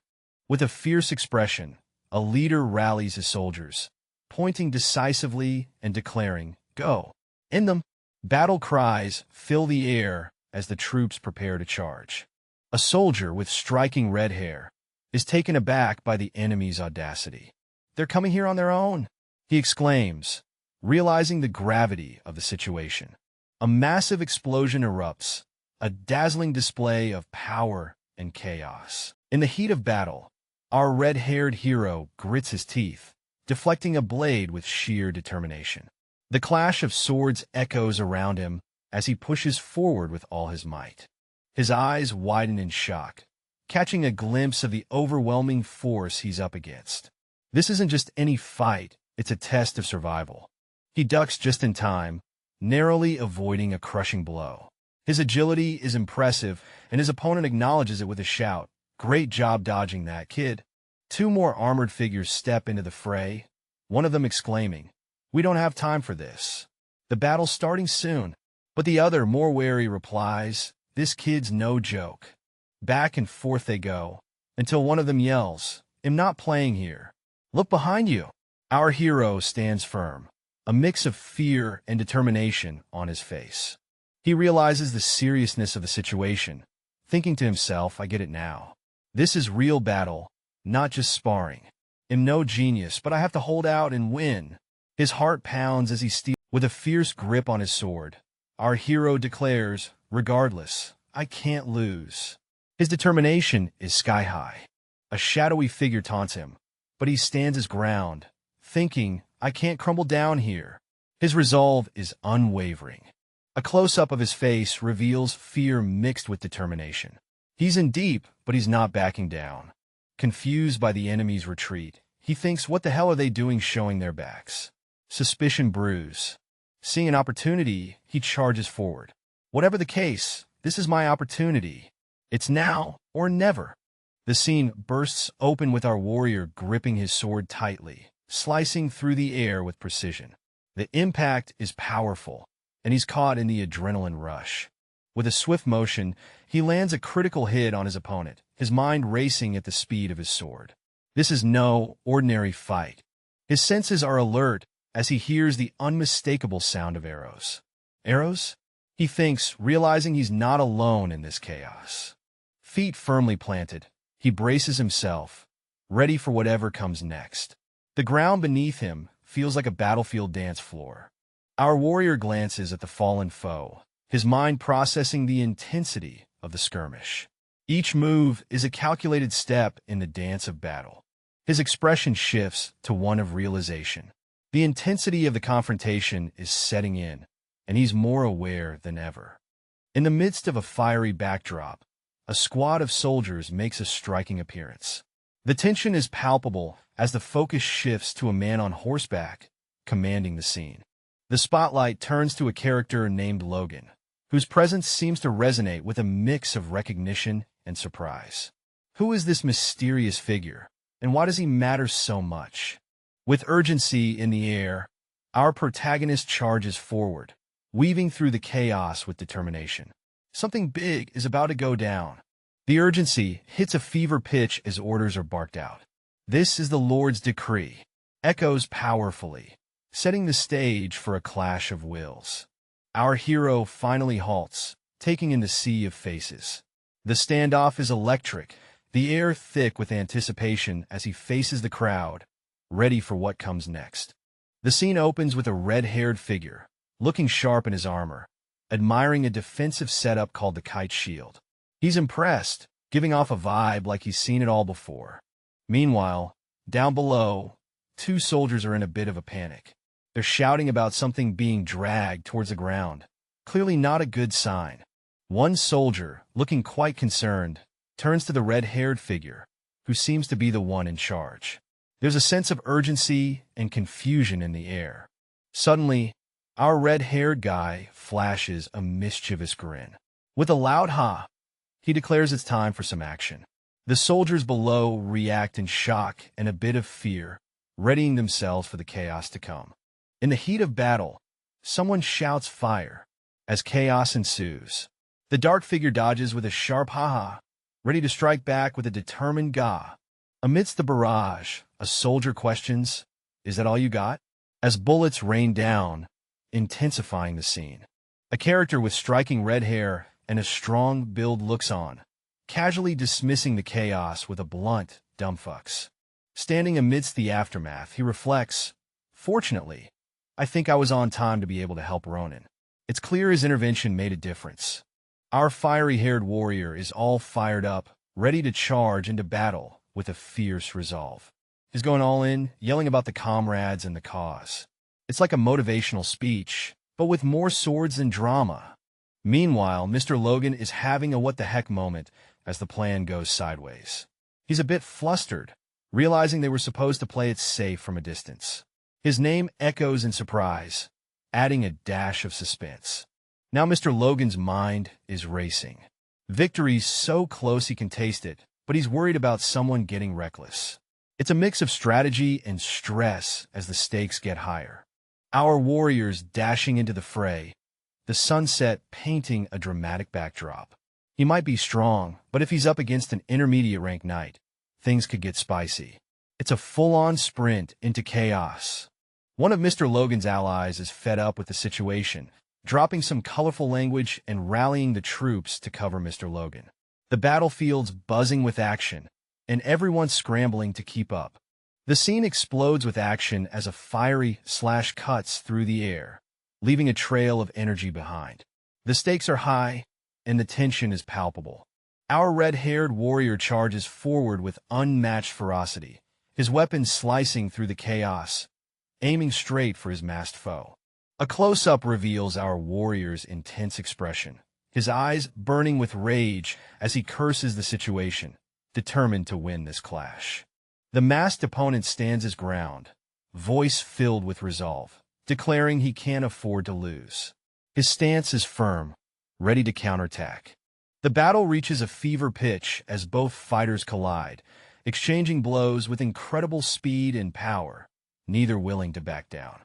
With a fierce expression, a leader rallies his soldiers, pointing decisively and declaring, "Go!" In them, battle cries fill the air as the troops prepare to charge. A soldier with striking red hair is taken aback by the enemy's audacity. "They're coming here on their own," he exclaims, realizing the gravity of the situation. A massive explosion erupts, a dazzling display of power and chaos. In the heat of battle, our red-haired hero grits his teeth, deflecting a blade with sheer determination. The clash of swords echoes around him as he pushes forward with all his might. His eyes widen in shock, catching a glimpse of the overwhelming force he's up against. This isn't just any fight, it's a test of survival. He ducks just in time, narrowly avoiding a crushing blow. His agility is impressive, and his opponent acknowledges it with a shout, "Great job dodging that, kid." Two more armored figures step into the fray, one of them exclaiming, "We don't have time for this. The battle's starting soon." But the other, more wary, replies, "This kid's no joke." Back and forth they go, until one of them yells, "I'm not playing here. Look behind you." Our hero stands firm, a mix of fear and determination on his face. He realizes the seriousness of the situation, thinking to himself, I get it now. This is real battle, not just sparring. I'm no genius, but I have to hold out and win. His heart pounds as he steals with a fierce grip on his sword. Our hero declares, regardless, I can't lose. His determination is sky high. A shadowy figure taunts him, but he stands his ground, thinking, I can't crumble down here. His resolve is unwavering. A close-up of his face reveals fear mixed with determination. He's in deep, but he's not backing down. Confused by the enemy's retreat, he thinks, what the hell are they doing showing their backs? Suspicion brews. Seeing an opportunity, he charges forward. Whatever the case, this is my opportunity. It's now or never. The scene bursts open with our warrior gripping his sword tightly, slicing through the air with precision. The impact is powerful, and he's caught in the adrenaline rush. With a swift motion, he lands a critical hit on his opponent, his mind racing at the speed of his sword. This is no ordinary fight. His senses are alert as he hears the unmistakable sound of arrows. Arrows? He thinks, realizing he's not alone in this chaos. Feet firmly planted, he braces himself, ready for whatever comes next. The ground beneath him feels like a battlefield dance floor. Our warrior glances at the fallen foe, his mind processing the intensity of the skirmish. Each move is a calculated step in the dance of battle. His expression shifts to one of realization. The intensity of the confrontation is setting in, and he's more aware than ever. In the midst of a fiery backdrop, a squad of soldiers makes a striking appearance. The tension is palpable as the focus shifts to a man on horseback, commanding the scene. The spotlight turns to a character named Logan, whose presence seems to resonate with a mix of recognition and surprise. Who is this mysterious figure, and why does he matter so much? With urgency in the air, our protagonist charges forward, weaving through the chaos with determination. Something big is about to go down. The urgency hits a fever pitch as orders are barked out. This is the Lord's decree, echoes powerfully, setting the stage for a clash of wills. Our hero finally halts, taking in the sea of faces. The standoff is electric, the air thick with anticipation as he faces the crowd, ready for what comes next. The scene opens with a red-haired figure, looking sharp in his armor, admiring a defensive setup called the Kite Shield. He's impressed, giving off a vibe like he's seen it all before. Meanwhile, down below, two soldiers are in a bit of a panic. They're shouting about something being dragged towards the ground, clearly not a good sign. One soldier, looking quite concerned, turns to the red-haired figure, who seems to be the one in charge. There's a sense of urgency and confusion in the air. Suddenly, our red-haired guy flashes a mischievous grin. With a loud ha, he declares it's time for some action. The soldiers below react in shock and a bit of fear, readying themselves for the chaos to come. In the heat of battle, someone shouts fire. As chaos ensues, the dark figure dodges with a sharp ha-ha, ready to strike back with a determined ga. Amidst the barrage, a soldier questions, "Is that all you got?" As bullets rain down, intensifying the scene. A character with striking red hair and a strong build looks on, casually dismissing the chaos with a blunt, "Dumb fucks." Standing amidst the aftermath, he reflects, "Fortunately, I think I was on time to be able to help Ronin." It's clear his intervention made a difference. Our fiery-haired warrior is all fired up, ready to charge into battle with a fierce resolve. He's going all in, yelling about the comrades and the cause. It's like a motivational speech, but with more swords and drama. Meanwhile, Mr. Logan is having a what-the-heck moment as the plan goes sideways. He's a bit flustered, realizing they were supposed to play it safe from a distance. His name echoes in surprise, adding a dash of suspense. Now Mr. Logan's mind is racing. Victory's so close he can taste it, but he's worried about someone getting reckless. It's a mix of strategy and stress as the stakes get higher. Our warriors dashing into the fray, the sunset painting a dramatic backdrop. He might be strong, but if he's up against an intermediate-ranked knight, things could get spicy. It's a full-on sprint into chaos. One of Mr. Logan's allies is fed up with the situation, dropping some colorful language and rallying the troops to cover Mr. Logan. The battlefield's buzzing with action, and everyone's scrambling to keep up. The scene explodes with action as a fiery slash cuts through the air, leaving a trail of energy behind. The stakes are high, and the tension is palpable. Our red-haired warrior charges forward with unmatched ferocity, his weapon slicing through the chaos, aiming straight for his masked foe. A close-up reveals our warrior's intense expression, his eyes burning with rage as he curses the situation, determined to win this clash. The masked opponent stands his ground, voice filled with resolve, declaring he can't afford to lose. His stance is firm, ready to counterattack. The battle reaches a fever pitch as both fighters collide, exchanging blows with incredible speed and power, neither willing to back down.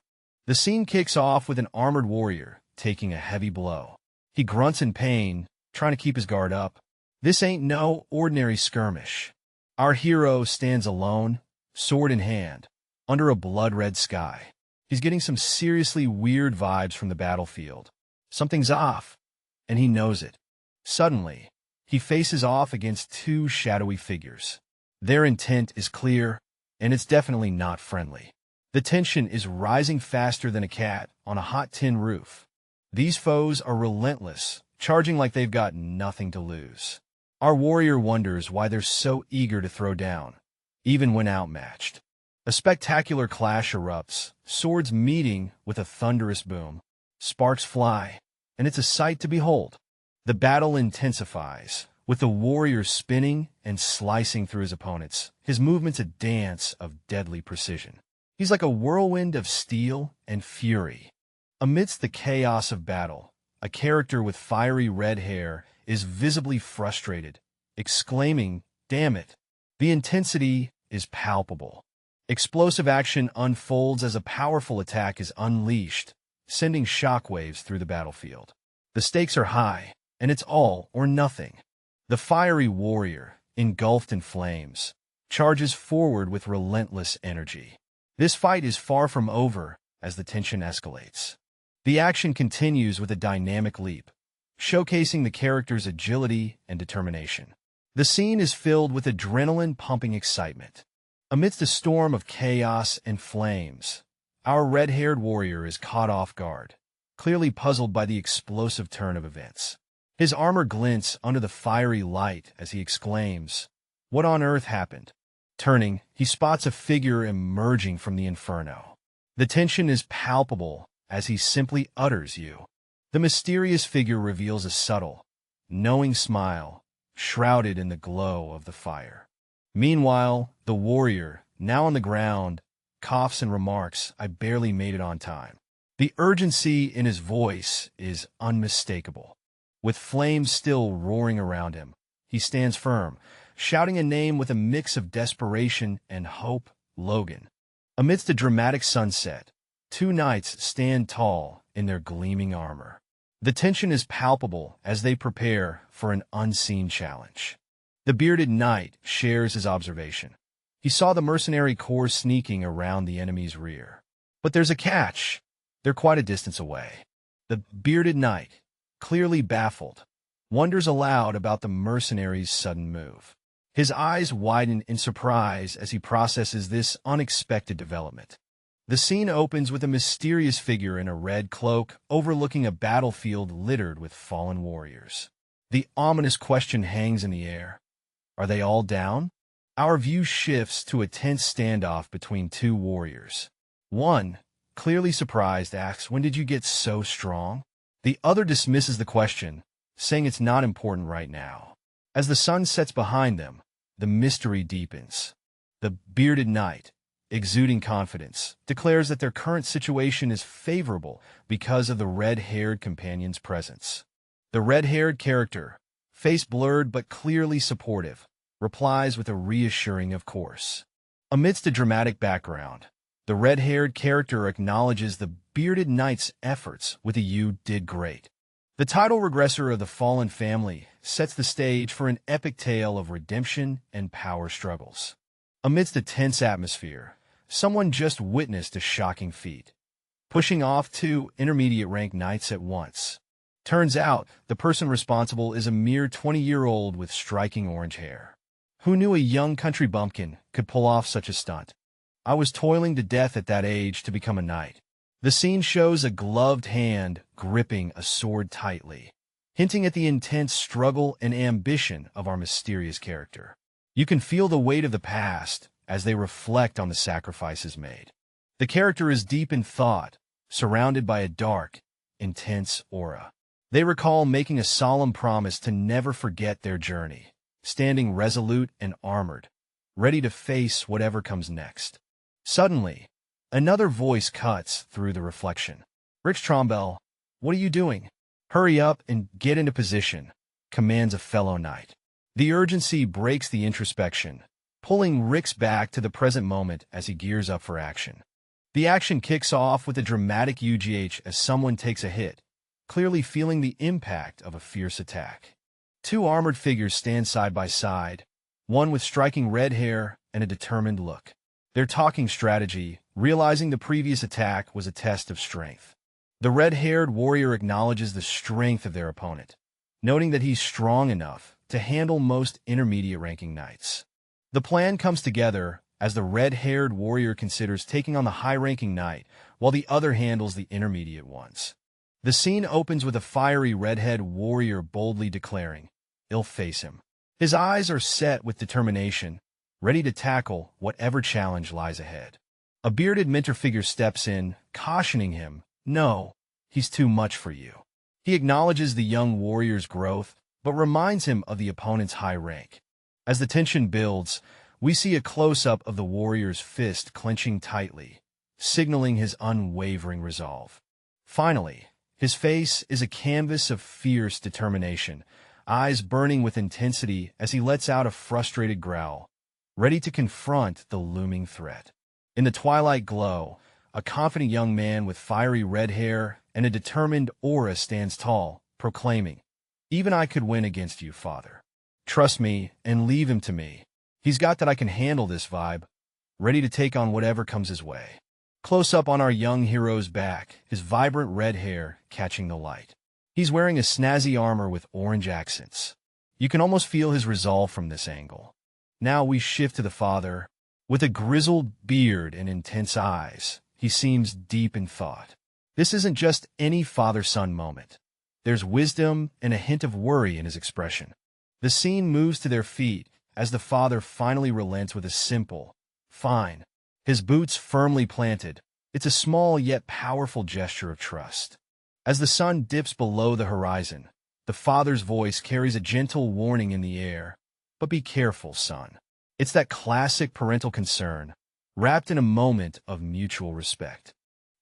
The scene kicks off with an armored warrior taking a heavy blow. He grunts in pain, trying to keep his guard up. This ain't no ordinary skirmish. Our hero stands alone, sword in hand, under a blood-red sky. He's getting some seriously weird vibes from the battlefield. Something's off, and he knows it. Suddenly, he faces off against two shadowy figures. Their intent is clear, and it's definitely not friendly. The tension is rising faster than a cat on a hot tin roof. These foes are relentless, charging like they've got nothing to lose. Our warrior wonders why they're so eager to throw down, even when outmatched. A spectacular clash erupts, swords meeting with a thunderous boom. Sparks fly, and it's a sight to behold. The battle intensifies, with the warrior spinning and slicing through his opponents, his movements a dance of deadly precision. He's like a whirlwind of steel and fury. Amidst the chaos of battle, a character with fiery red hair is visibly frustrated, exclaiming, "Damn it!" The intensity is palpable. Explosive action unfolds as a powerful attack is unleashed, sending shockwaves through the battlefield. The stakes are high, and it's all or nothing. The fiery warrior, engulfed in flames, charges forward with relentless energy. This fight is far from over as the tension escalates. The action continues with a dynamic leap, showcasing the character's agility and determination. The scene is filled with adrenaline-pumping excitement. Amidst a storm of chaos and flames, our red-haired warrior is caught off guard, clearly puzzled by the explosive turn of events. His armor glints under the fiery light as he exclaims, "What on earth happened?" Turning, he spots a figure emerging from the inferno. The tension is palpable as he simply utters "You." The mysterious figure reveals a subtle, knowing smile, shrouded in the glow of the fire. Meanwhile, the warrior, now on the ground, coughs and remarks, "I barely made it on time." The urgency in his voice is unmistakable. With flames still roaring around him, he stands firm, shouting a name with a mix of desperation and hope, "Logan." Amidst a dramatic sunset, two knights stand tall in their gleaming armor. The tension is palpable as they prepare for an unseen challenge. The bearded knight shares his observation. He saw the mercenary corps sneaking around the enemy's rear. But there's a catch. They're quite a distance away. The bearded knight, clearly baffled, wonders aloud about the mercenary's sudden move. His eyes widen in surprise as he processes this unexpected development. The scene opens with a mysterious figure in a red cloak overlooking a battlefield littered with fallen warriors. The ominous question hangs in the air. Are they all down? Our view shifts to a tense standoff between two warriors. One, clearly surprised, asks, "When did you get so strong?" The other dismisses the question, saying it's not important right now. As the sun sets behind them, the mystery deepens. The bearded knight, exuding confidence, declares that their current situation is favorable because of the red-haired companion's presence. The red-haired character, face blurred but clearly supportive, replies with a reassuring "of course." Amidst a dramatic background, the red-haired character acknowledges the bearded knight's efforts with a "You did great." The title Regressor of the Fallen Family sets the stage for an epic tale of redemption and power struggles. Amidst a tense atmosphere, someone just witnessed a shocking feat, pushing off 2 intermediate-rank knights at once. Turns out, the person responsible is a mere 20-year-old with striking orange hair. Who knew a young country bumpkin could pull off such a stunt? I was toiling to death at that age to become a knight. The scene shows a gloved hand gripping a sword tightly, hinting at the intense struggle and ambition of our mysterious character. You can feel the weight of the past as they reflect on the sacrifices made. The character is deep in thought, surrounded by a dark, intense aura. They recall making a solemn promise to never forget their journey, standing resolute and armored, ready to face whatever comes next. Suddenly, another voice cuts through the reflection. "Rich Trombell, what are you doing? Hurry up and get into position," commands a fellow knight. The urgency breaks the introspection, pulling Rix back to the present moment as he gears up for action. The action kicks off with a dramatic UGH as someone takes a hit, clearly feeling the impact of a fierce attack. 2 armored figures stand side by side, one with striking red hair and a determined look. They're talking strategy, realizing the previous attack was a test of strength. The red-haired warrior acknowledges the strength of their opponent, noting that he's strong enough to handle most intermediate-ranking knights. The plan comes together as the red-haired warrior considers taking on the high-ranking knight, while the other handles the intermediate ones. The scene opens with a fiery redhead warrior boldly declaring, "I'll face him." His eyes are set with determination, ready to tackle whatever challenge lies ahead. A bearded mentor figure steps in, cautioning him, "No, he's too much for you." He acknowledges the young warrior's growth, but reminds him of the opponent's high rank. As the tension builds, we see a close-up of the warrior's fist clenching tightly, signaling his unwavering resolve. Finally, his face is a canvas of fierce determination, eyes burning with intensity as he lets out a frustrated growl, ready to confront the looming threat. In the twilight glow, a confident young man with fiery red hair and a determined aura stands tall, proclaiming, "Even I could win against you, father. Trust me and leave him to me. He's got that I can handle this vibe," ready to take on whatever comes his way. Close up on our young hero's back, his vibrant red hair catching the light. He's wearing a snazzy armor with orange accents. You can almost feel his resolve from this angle. Now we shift to the father. With a grizzled beard and intense eyes, he seems deep in thought. This isn't just any father-son moment. There's wisdom and a hint of worry in his expression. The scene moves to their feet as the father finally relents with a simple, "Fine." His boots firmly planted, it's a small yet powerful gesture of trust. As the sun dips below the horizon, the father's voice carries a gentle warning in the air. "But be careful, son." It's that classic parental concern, wrapped in a moment of mutual respect.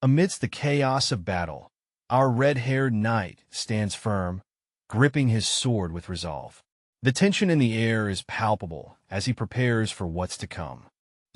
Amidst the chaos of battle, our red-haired knight stands firm, gripping his sword with resolve. The tension in the air is palpable as he prepares for what's to come.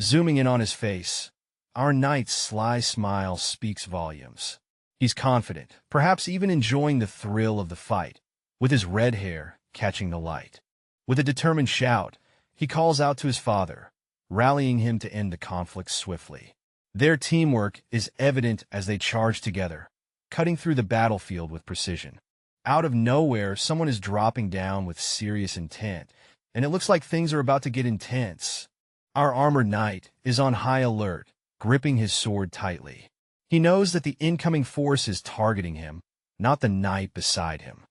Zooming in on his face, our knight's sly smile speaks volumes. He's confident, perhaps even enjoying the thrill of the fight, with his red hair catching the light. With a determined shout, he calls out to his father, rallying him to end the conflict swiftly. Their teamwork is evident as they charge together, cutting through the battlefield with precision. Out of nowhere, someone is dropping down with serious intent, and it looks like things are about to get intense. Our armored knight is on high alert, gripping his sword tightly. He knows that the incoming force is targeting him, not the knight beside him.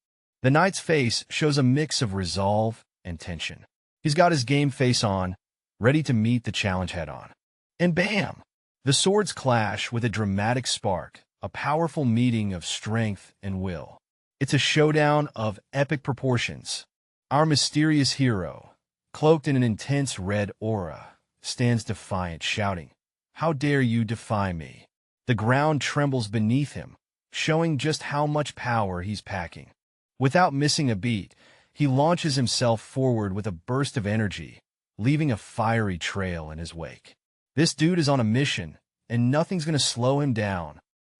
The knight's face shows a mix of resolve and tension. He's got his game face on, ready to meet the challenge head-on. And bam! The swords clash with a dramatic spark, a powerful meeting of strength and will. It's a showdown of epic proportions. Our mysterious hero, cloaked in an intense red aura, stands defiant, shouting, "How dare you defy me?" The ground trembles beneath him, showing just how much power he's packing. Without missing a beat, he launches himself forward with a burst of energy, leaving a fiery trail in his wake. This dude is on a mission, and nothing's going to slow him down.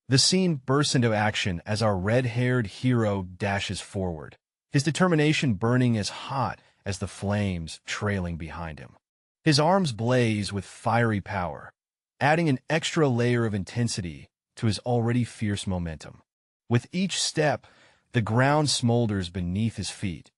The scene bursts into action as our red-haired hero dashes forward, his determination burning as hot as the flames trailing behind him. His arms blaze with fiery power, adding an extra layer of intensity to his already fierce momentum. With each step, the ground smolders beneath his feet,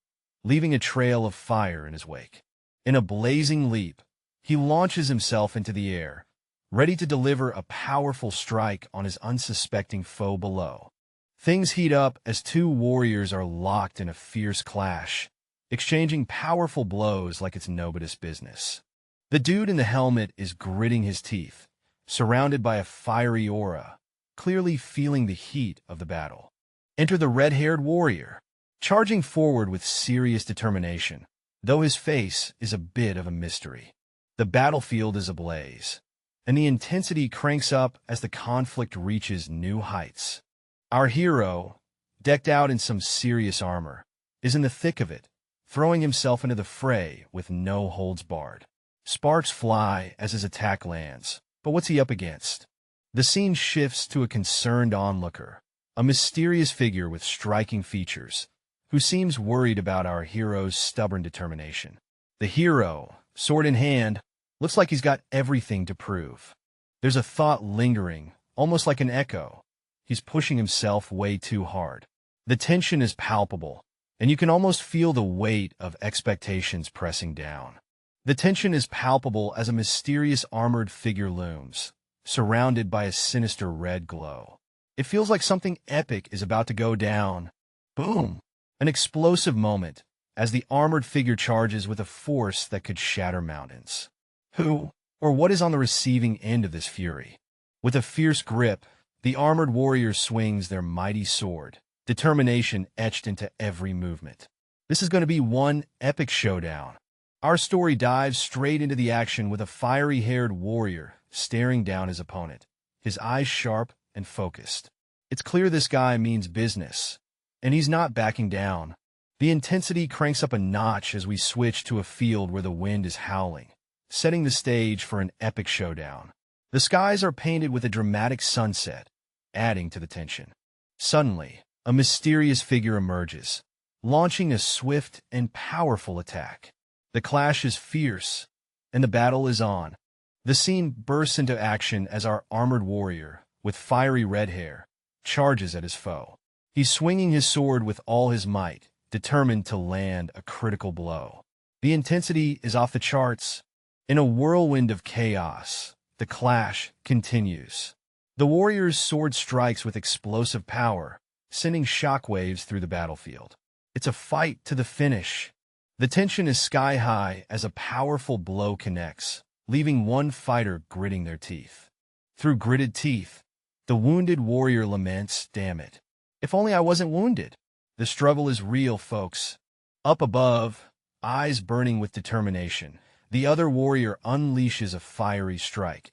leaving a trail of fire in his wake. In a blazing leap, he launches himself into the air, ready to deliver a powerful strike on his unsuspecting foe below. Things heat up as two warriors are locked in a fierce clash, exchanging powerful blows like it's nobody's business. The dude in the helmet is gritting his teeth, surrounded by a fiery aura, clearly feeling the heat of the battle. Enter the red-haired warrior, charging forward with serious determination, though his face is a bit of a mystery. The battlefield is ablaze, and the intensity cranks up as the conflict reaches new heights. Our hero, decked out in some serious armor, is in the thick of it, throwing himself into the fray with no holds barred. Sparks fly as his attack lands, but what's he up against? The scene shifts to a concerned onlooker, a mysterious figure with striking features, who seems worried about our hero's stubborn determination. The hero, sword in hand, looks like he's got everything to prove. There's a thought lingering, almost like an echo. He's pushing himself way too hard. The tension is palpable, and you can almost feel the weight of expectations pressing down. The tension is palpable as a mysterious armored figure looms, surrounded by a sinister red glow. It feels like something epic is about to go down. Boom! An explosive moment, as the armored figure charges with a force that could shatter mountains. Who, or what is on the receiving end of this fury? With a fierce grip, the armored warrior swings their mighty sword, determination etched into every movement. This is going to be one epic showdown. Our story dives straight into the action with a fiery-haired warrior staring down his opponent, his eyes sharp and focused. It's clear this guy means business, and he's not backing down. The intensity cranks up a notch as we switch to a field where the wind is howling, setting the stage for an epic showdown. The skies are painted with a dramatic sunset, adding to the tension. Suddenly, a mysterious figure emerges, launching a swift and powerful attack. The clash is fierce, and the battle is on. The scene bursts into action as our armored warrior, with fiery red hair, charges at his foe. He's swinging his sword with all his might, determined to land a critical blow. The intensity is off the charts. In a whirlwind of chaos, the clash continues. The warrior's sword strikes with explosive power, sending shockwaves through the battlefield. It's a fight to the finish. The tension is sky-high as a powerful blow connects, leaving one fighter gritting their teeth. Through gritted teeth, the wounded warrior laments, "Damn it. If only I wasn't wounded." The struggle is real, folks. Up above, eyes burning with determination, the other warrior unleashes a fiery strike,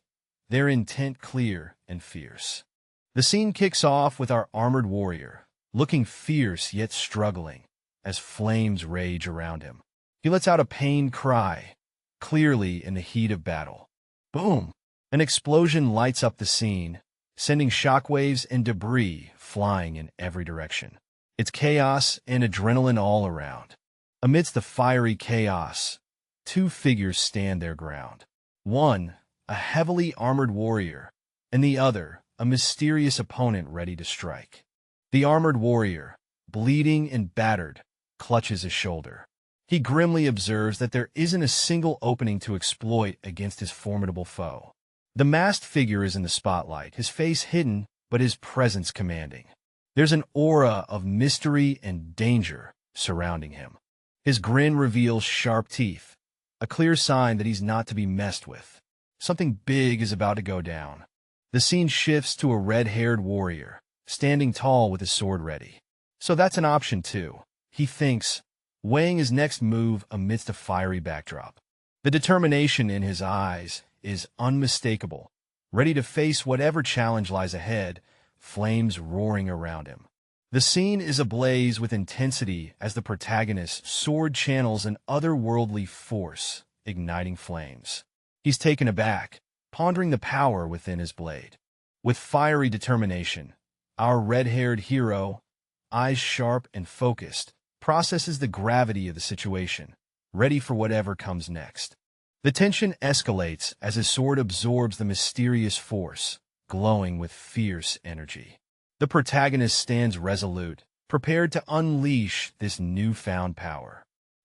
their intent clear and fierce. The scene kicks off with our armored warrior, looking fierce yet struggling, as flames rage around him. He lets out a pained cry, clearly in the heat of battle. Boom! An explosion lights up the scene, sending shockwaves and debris flying in every direction. It's chaos and adrenaline all around. Amidst the fiery chaos, two figures stand their ground. One, a heavily armored warrior, and the other, a mysterious opponent ready to strike. The armored warrior, bleeding and battered, clutches his shoulder. He grimly observes that there isn't a single opening to exploit against his formidable foe. The masked figure is in the spotlight, his face hidden, but his presence commanding. There's an aura of mystery and danger surrounding him. His grin reveals sharp teeth, a clear sign that he's not to be messed with. Something big is about to go down. The scene shifts to a red-haired warrior, standing tall with his sword ready. So that's an option too, he thinks, weighing his next move amidst a fiery backdrop. The determination in his eyes is unmistakable, ready to face whatever challenge lies ahead, flames roaring around him. The scene is ablaze with intensity as the protagonist's sword channels an otherworldly force, igniting flames. He's taken aback, pondering the power within his blade. With fiery determination, our red-haired hero, eyes sharp and focused, processes the gravity of the situation, ready for whatever comes next. The tension escalates as his sword absorbs the mysterious force, glowing with fierce energy. The protagonist stands resolute, prepared to unleash this newfound power.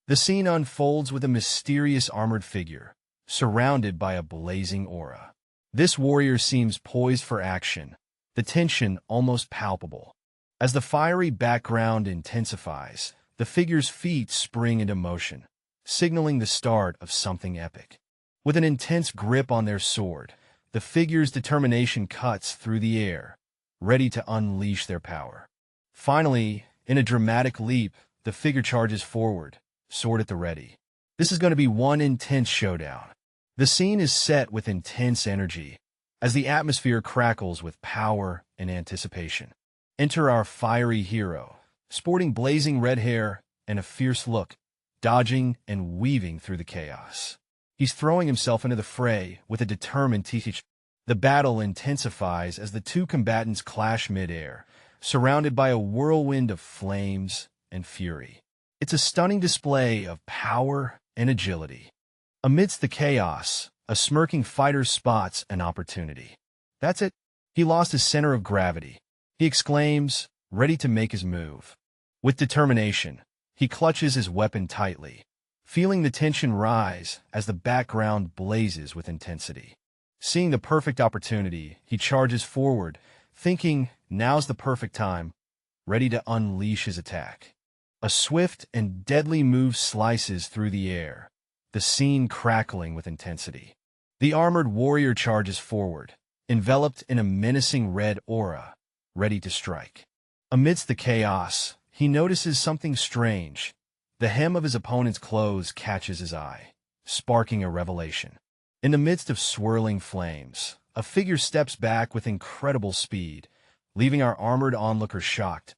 The scene unfolds with a mysterious armored figure, surrounded by a blazing aura. This warrior seems poised for action, the tension almost palpable. As the fiery background intensifies, the figure's feet spring into motion, signaling the start of something epic. With an intense grip on their sword, the figure's determination cuts through the air, ready to unleash their power. Finally, in a dramatic leap, the figure charges forward, sword at the ready. This is going to be one intense showdown. The scene is set with intense energy, as the atmosphere crackles with power and anticipation. Enter our fiery hero, sporting blazing red hair and a fierce look, dodging and weaving through the chaos. He's throwing himself into the fray with a determined teach. The battle intensifies as the two combatants clash midair, surrounded by a whirlwind of flames and fury. It's a stunning display of power and agility. Amidst the chaos, a smirking fighter spots an opportunity. That's it. He lost his center of gravity. He exclaims, ready to make his move. With determination, he clutches his weapon tightly, feeling the tension rise as the background blazes with intensity. Seeing the perfect opportunity, he charges forward, thinking, now's the perfect time, ready to unleash his attack. A swift and deadly move slices through the air, the scene crackling with intensity. The armored warrior charges forward, enveloped in a menacing red aura, ready to strike. Amidst the chaos, he notices something strange. The hem of his opponent's clothes catches his eye, sparking a revelation. In the midst of swirling flames, a figure steps back with incredible speed, leaving our armored onlooker shocked,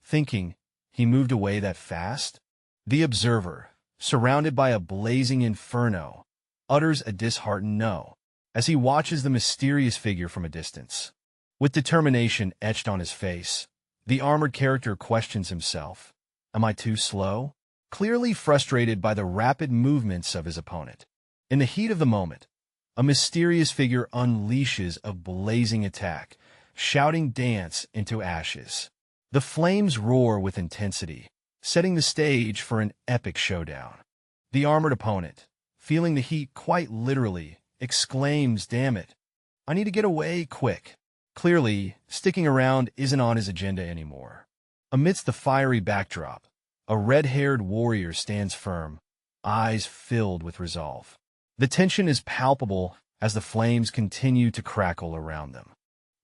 thinking, he moved away that fast? The observer, surrounded by a blazing inferno, utters a disheartened no, as he watches the mysterious figure from a distance. With determination etched on his face, the armored character questions himself. Am I too slow? Clearly frustrated by the rapid movements of his opponent. In the heat of the moment, a mysterious figure unleashes a blazing attack, shouting dance into ashes. The flames roar with intensity, setting the stage for an epic showdown. The armored opponent, feeling the heat quite literally, exclaims, "Damn it, I need to get away quick." Clearly, sticking around isn't on his agenda anymore. Amidst the fiery backdrop, a red-haired warrior stands firm, eyes filled with resolve. The tension is palpable as the flames continue to crackle around them.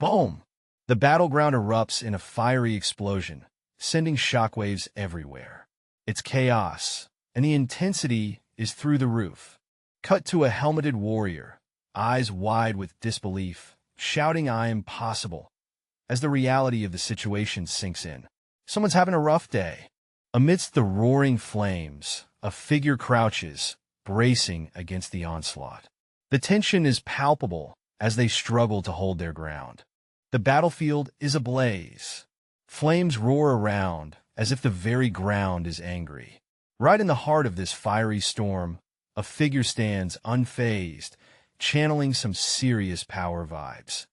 Boom! The battleground erupts in a fiery explosion, sending shockwaves everywhere. It's chaos, and the intensity is through the roof. Cut to a helmeted warrior, eyes wide with disbelief, shouting, "I am possible," as the reality of the situation sinks in. Someone's having a rough day. Amidst the roaring flames, a figure crouches, bracing against the onslaught. The tension is palpable as they struggle to hold their ground. The battlefield is ablaze. Flames roar around as if the very ground is angry. Right in the heart of this fiery storm, a figure stands unfazed, channeling some serious power vibes.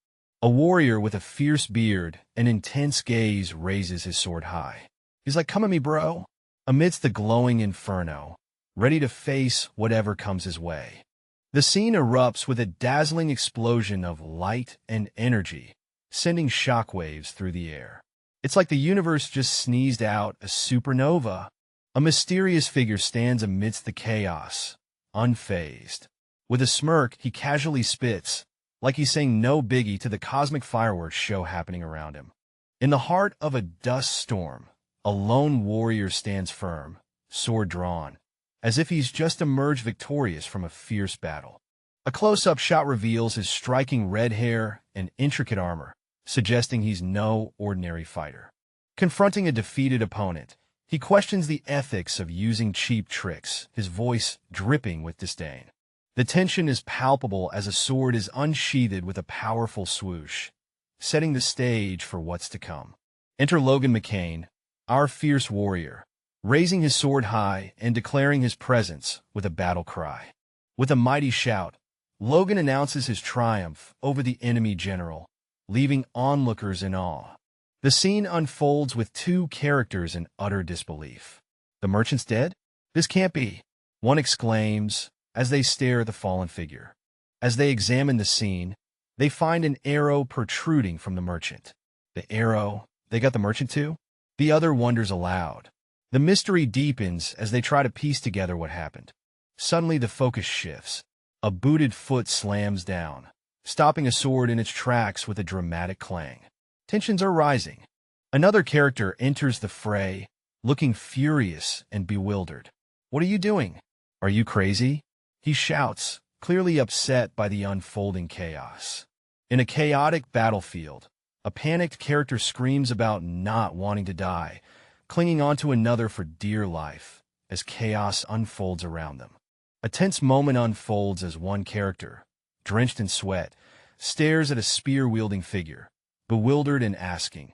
A warrior with a fierce beard and intense gaze raises his sword high. He's like, "Come at me, bro." Amidst the glowing inferno, ready to face whatever comes his way. The scene erupts with a dazzling explosion of light and energy, sending shockwaves through the air. It's like the universe just sneezed out a supernova. A mysterious figure stands amidst the chaos, unfazed. With a smirk, he casually spits, like he's saying no biggie to the cosmic fireworks show happening around him. In the heart of a dust storm, a lone warrior stands firm, sword drawn, as if he's just emerged victorious from a fierce battle. A close-up shot reveals his striking red hair and intricate armor, suggesting he's no ordinary fighter. Confronting a defeated opponent, he questions the ethics of using cheap tricks, his voice dripping with disdain. The tension is palpable as a sword is unsheathed with a powerful swoosh, setting the stage for what's to come. Enter Logan McCain, our fierce warrior, raising his sword high and declaring his presence with a battle cry. With a mighty shout, Logan announces his triumph over the enemy general, leaving onlookers in awe. The scene unfolds with two characters in utter disbelief. The merchant's dead? This can't be, one exclaims as they stare at the fallen figure. As they examine the scene, they find an arrow protruding from the merchant. The arrow, they got the merchant too? The other wonders aloud. The mystery deepens as they try to piece together what happened. Suddenly the focus shifts. A booted foot slams down, stopping a sword in its tracks with a dramatic clang. Tensions are rising. Another character enters the fray, looking furious and bewildered. "What are you doing? Are you crazy?" he shouts, clearly upset by the unfolding chaos. In a chaotic battlefield, a panicked character screams about not wanting to die, clinging onto another for dear life as chaos unfolds around them. A tense moment unfolds as one character, drenched in sweat, stares at a spear-wielding figure, bewildered and asking,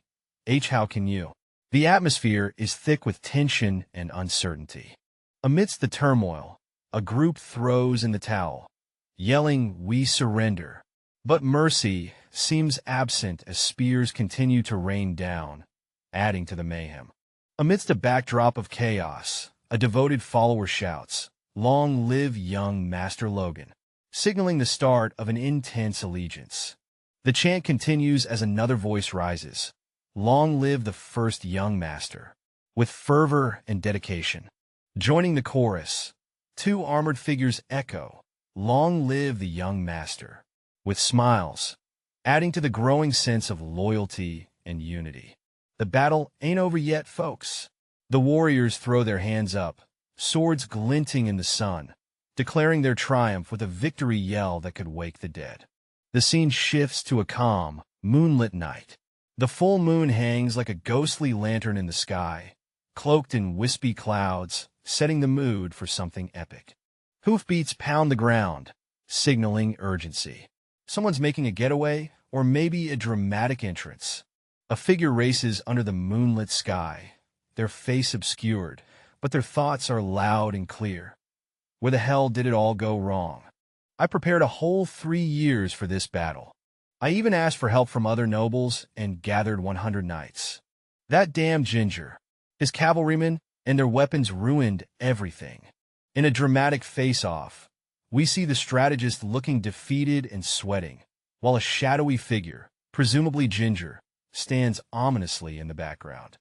how can you?" The atmosphere is thick with tension and uncertainty. Amidst the turmoil, a group throws in the towel, yelling, "We surrender." But mercy seems absent as spears continue to rain down, adding to the mayhem. Amidst a backdrop of chaos, a devoted follower shouts, "Long live young Master Logan," signaling the start of an intense allegiance. The chant continues as another voice rises, "Long live the first young master," with fervor and dedication. Joining the chorus, two armored figures echo, "Long live the young master," with smiles, adding to the growing sense of loyalty and unity. The battle ain't over yet, folks. The warriors throw their hands up, swords glinting in the sun, declaring their triumph with a victory yell that could wake the dead. The scene shifts to a calm, moonlit night. The full moon hangs like a ghostly lantern in the sky, cloaked in wispy clouds, setting the mood for something epic. Hoofbeats pound the ground, signaling urgency. Someone's making a getaway, or maybe a dramatic entrance. A figure races under the moonlit sky, their face obscured, but their thoughts are loud and clear. Where the hell did it all go wrong? I prepared a whole 3 years for this battle. I even asked for help from other nobles and gathered 100 knights. That damn ginger, his cavalrymen, and their weapons ruined everything. In a dramatic face-off, we see the strategist looking defeated and sweating, while a shadowy figure, presumably Ginger, stands ominously in the background.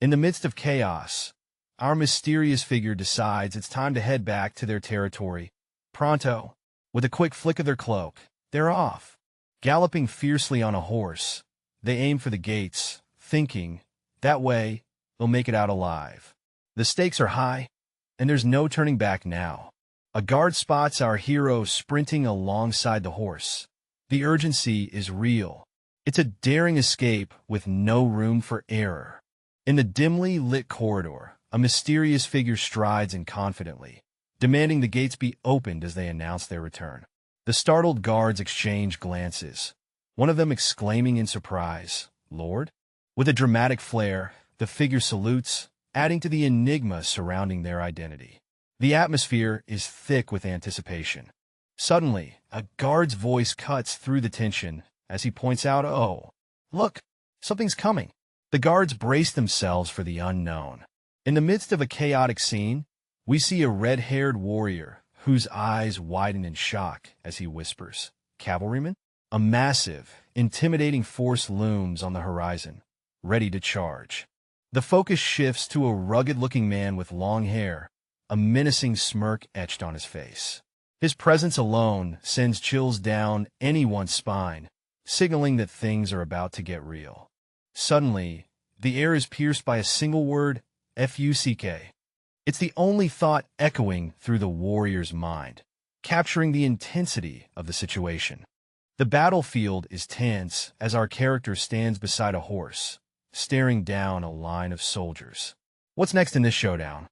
In the midst of chaos, our mysterious figure decides it's time to head back to their territory. Pronto, with a quick flick of their cloak, they're off. Galloping fiercely on a horse, they aim for the gates, thinking, that way, they'll make it out alive. The stakes are high, and there's no turning back now. A guard spots our hero sprinting alongside the horse. The urgency is real. It's a daring escape with no room for error. In the dimly lit corridor, a mysterious figure strides in confidently, demanding the gates be opened as they announce their return. The startled guards exchange glances, one of them exclaiming in surprise, "Lord?" With a dramatic flair, the figure salutes, adding to the enigma surrounding their identity. The atmosphere is thick with anticipation. Suddenly, a guard's voice cuts through the tension as he points out, "Oh, look, something's coming." The guards brace themselves for the unknown. In the midst of a chaotic scene, we see a red-haired warrior whose eyes widen in shock as he whispers, "Cavalryman?" A massive, intimidating force looms on the horizon, ready to charge. The focus shifts to a rugged-looking man with long hair, a menacing smirk etched on his face. His presence alone sends chills down anyone's spine, signaling that things are about to get real. Suddenly, the air is pierced by a single word, "Fuck." It's the only thought echoing through the warrior's mind, capturing the intensity of the situation. The battlefield is tense as our character stands beside a horse, staring down a line of soldiers. What's next in this showdown?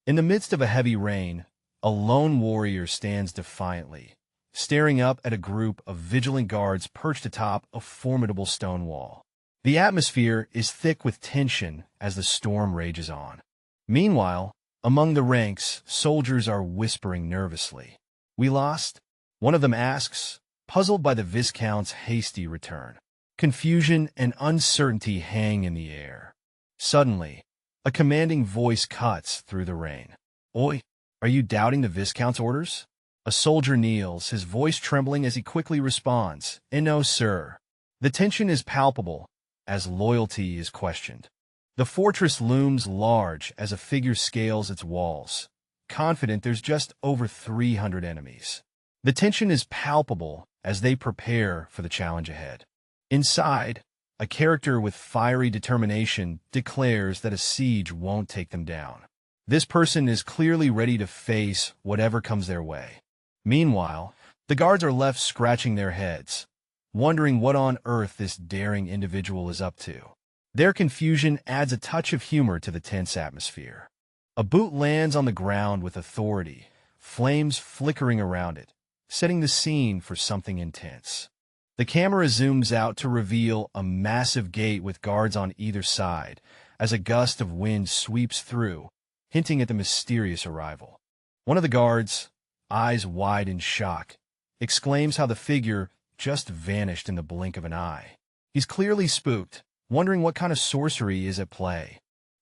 In the midst of a heavy rain, a lone warrior stands defiantly, staring up at a group of vigilant guards perched atop a formidable stone wall. The atmosphere is thick with tension as the storm rages on. Meanwhile, among the ranks, soldiers are whispering nervously. We lost? One of them asks, puzzled by the Viscount's hasty return. Confusion and uncertainty hang in the air. Suddenly, a commanding voice cuts through the rain. Oi, are you doubting the Viscount's orders? A soldier kneels, his voice trembling as he quickly responds, No, sir. The tension is palpable, as loyalty is questioned. The fortress looms large as a figure scales its walls, confident there's just over 300 enemies. The tension is palpable as they prepare for the challenge ahead. Inside, a character with fiery determination declares that a siege won't take them down. This person is clearly ready to face whatever comes their way. Meanwhile, the guards are left scratching their heads, wondering what on earth this daring individual is up to. Their confusion adds a touch of humor to the tense atmosphere. A boot lands on the ground with authority, flames flickering around it, setting the scene for something intense. The camera zooms out to reveal a massive gate with guards on either side as a gust of wind sweeps through, hinting at the mysterious arrival. One of the guards, eyes wide in shock, exclaims how the figure just vanished in the blink of an eye. He's clearly spooked, wondering what kind of sorcery is at play.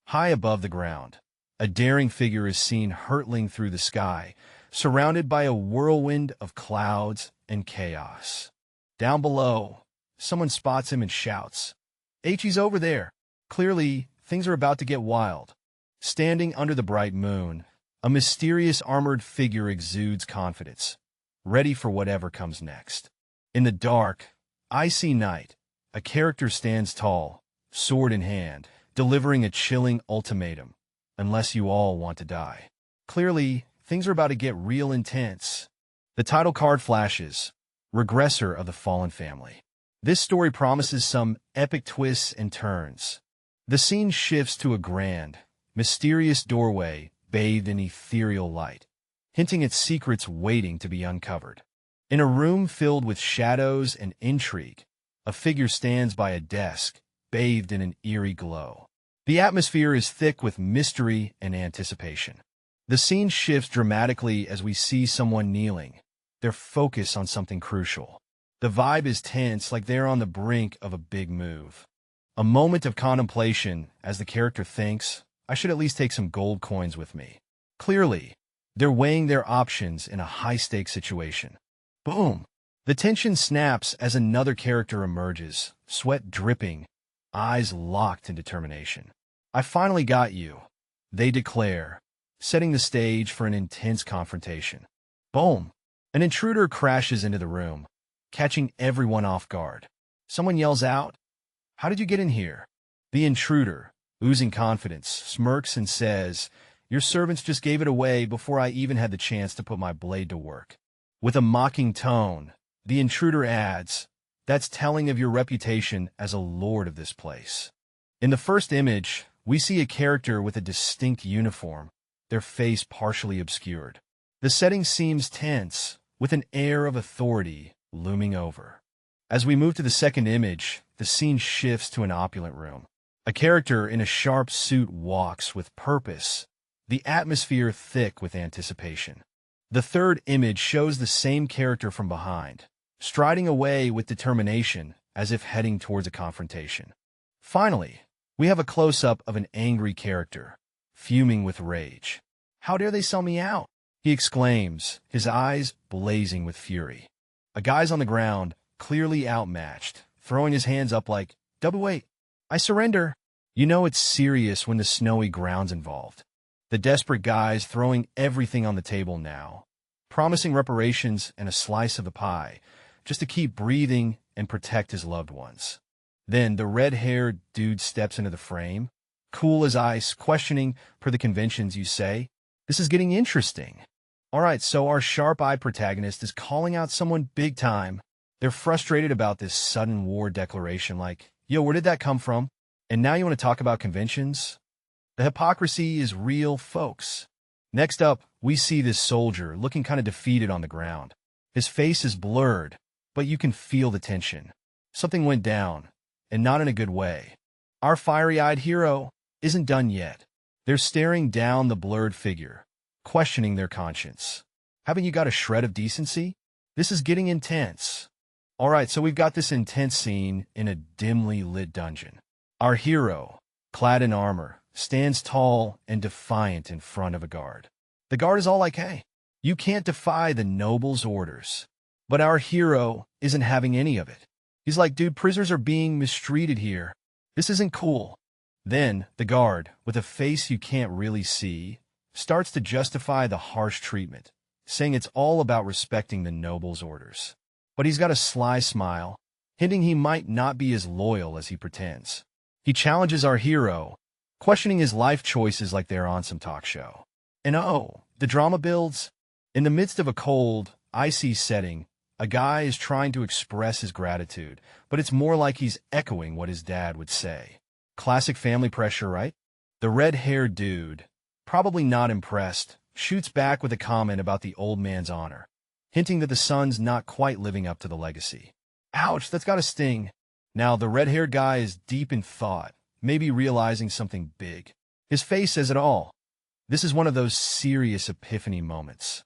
High above the ground, a daring figure is seen hurtling through the sky, surrounded by a whirlwind of clouds and chaos. Down below, someone spots him and shouts, He's over there. Clearly, things are about to get wild. Standing under the bright moon, a mysterious armored figure exudes confidence, ready for whatever comes next. In the dark, icy night, a character stands tall, sword in hand, delivering a chilling ultimatum, unless you all want to die. Clearly, things are about to get real intense. The title card flashes, Regressor of the Fallen Family. This story promises some epic twists and turns. The scene shifts to a grand, mysterious doorway bathed in ethereal light, hinting at secrets waiting to be uncovered. In a room filled with shadows and intrigue, a figure stands by a desk, bathed in an eerie glow. The atmosphere is thick with mystery and anticipation. The scene shifts dramatically as we see someone kneeling, their focus on something crucial. The vibe is tense, like they're on the brink of a big move. A moment of contemplation as the character thinks, I should at least take some gold coins with me. Clearly, they're weighing their options in a high-stakes situation. Boom! The tension snaps as another character emerges, sweat dripping, eyes locked in determination. I finally got you, they declare, setting the stage for an intense confrontation. Boom! An intruder crashes into the room, catching everyone off guard. Someone yells out, How did you get in here? The intruder, oozing confidence, smirks and says, Your servants just gave it away before I even had the chance to put my blade to work. With a mocking tone, the intruder adds, That's telling of your reputation as a lord of this place. In the first image, we see a character with a distinct uniform, their face partially obscured. The setting seems tense, with an air of authority looming over. As we move to the second image, the scene shifts to an opulent room. A character in a sharp suit walks with purpose, the atmosphere thick with anticipation. The third image shows the same character from behind, striding away with determination as if heading towards a confrontation. Finally, we have a close-up of an angry character, fuming with rage. How dare they sell me out? He exclaims, his eyes blazing with fury. A guy's on the ground, clearly outmatched, throwing his hands up like, Double weight, I surrender. You know it's serious when the snowy ground's involved. The desperate guy's throwing everything on the table now, promising reparations and a slice of the pie, just to keep breathing and protect his loved ones. Then the red-haired dude steps into the frame, cool as ice, questioning, per the conventions you say, This is getting interesting. All right, so our sharp-eyed protagonist is calling out someone big time. They're frustrated about this sudden war declaration like, Yo, where did that come from? And now you want to talk about conventions? The hypocrisy is real, folks. Next up, we see this soldier looking kind of defeated on the ground. His face is blurred, but you can feel the tension. Something went down, and not in a good way. Our fiery-eyed hero isn't done yet. They're staring down the blurred figure, questioning their conscience. Haven't you got a shred of decency? This is getting intense. All right, so we've got this intense scene in a dimly lit dungeon. Our hero, clad in armor, stands tall and defiant in front of a guard. The guard is all like, hey, you can't defy the noble's orders. But our hero isn't having any of it. He's like, dude, prisoners are being mistreated here. This isn't cool. Then, the guard, with a face you can't really see, starts to justify the harsh treatment, saying it's all about respecting the noble's orders. But he's got a sly smile, hinting he might not be as loyal as he pretends. He challenges our hero, questioning his life choices like they're on some talk show. And oh, the drama builds. In the midst of a cold, icy setting, a guy is trying to express his gratitude, but it's more like he's echoing what his dad would say. Classic family pressure, right? The red-haired dude, probably not impressed, shoots back with a comment about the old man's honor, hinting that the son's not quite living up to the legacy. Ouch, that's gotta sting. Now, the red-haired guy is deep in thought, maybe realizing something big. His face says it all. This is one of those serious epiphany moments.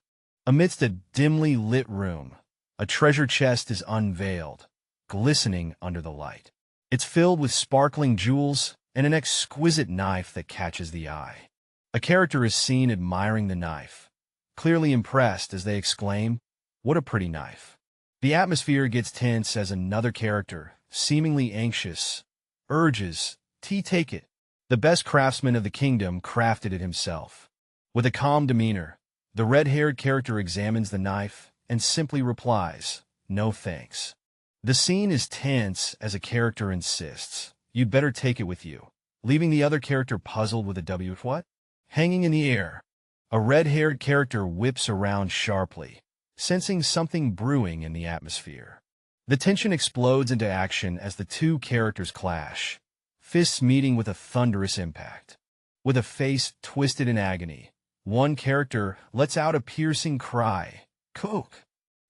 Amidst a dimly lit room, a treasure chest is unveiled, glistening under the light. It's filled with sparkling jewels and an exquisite knife that catches the eye. A character is seen admiring the knife, clearly impressed as they exclaim, "What a pretty knife." The atmosphere gets tense as another character, seemingly anxious, urges, take it." The best craftsman of the kingdom crafted it himself. With a calm demeanor, the red-haired character examines the knife and simply replies, "No thanks." The scene is tense as a character insists, "You'd better take it with you," leaving the other character puzzled with a W. What? Hanging in the air, a red-haired character whips around sharply, sensing something brewing in the atmosphere. The tension explodes into action as the two characters clash, fists meeting with a thunderous impact. With a face twisted in agony, one character lets out a piercing cry, "Cook!"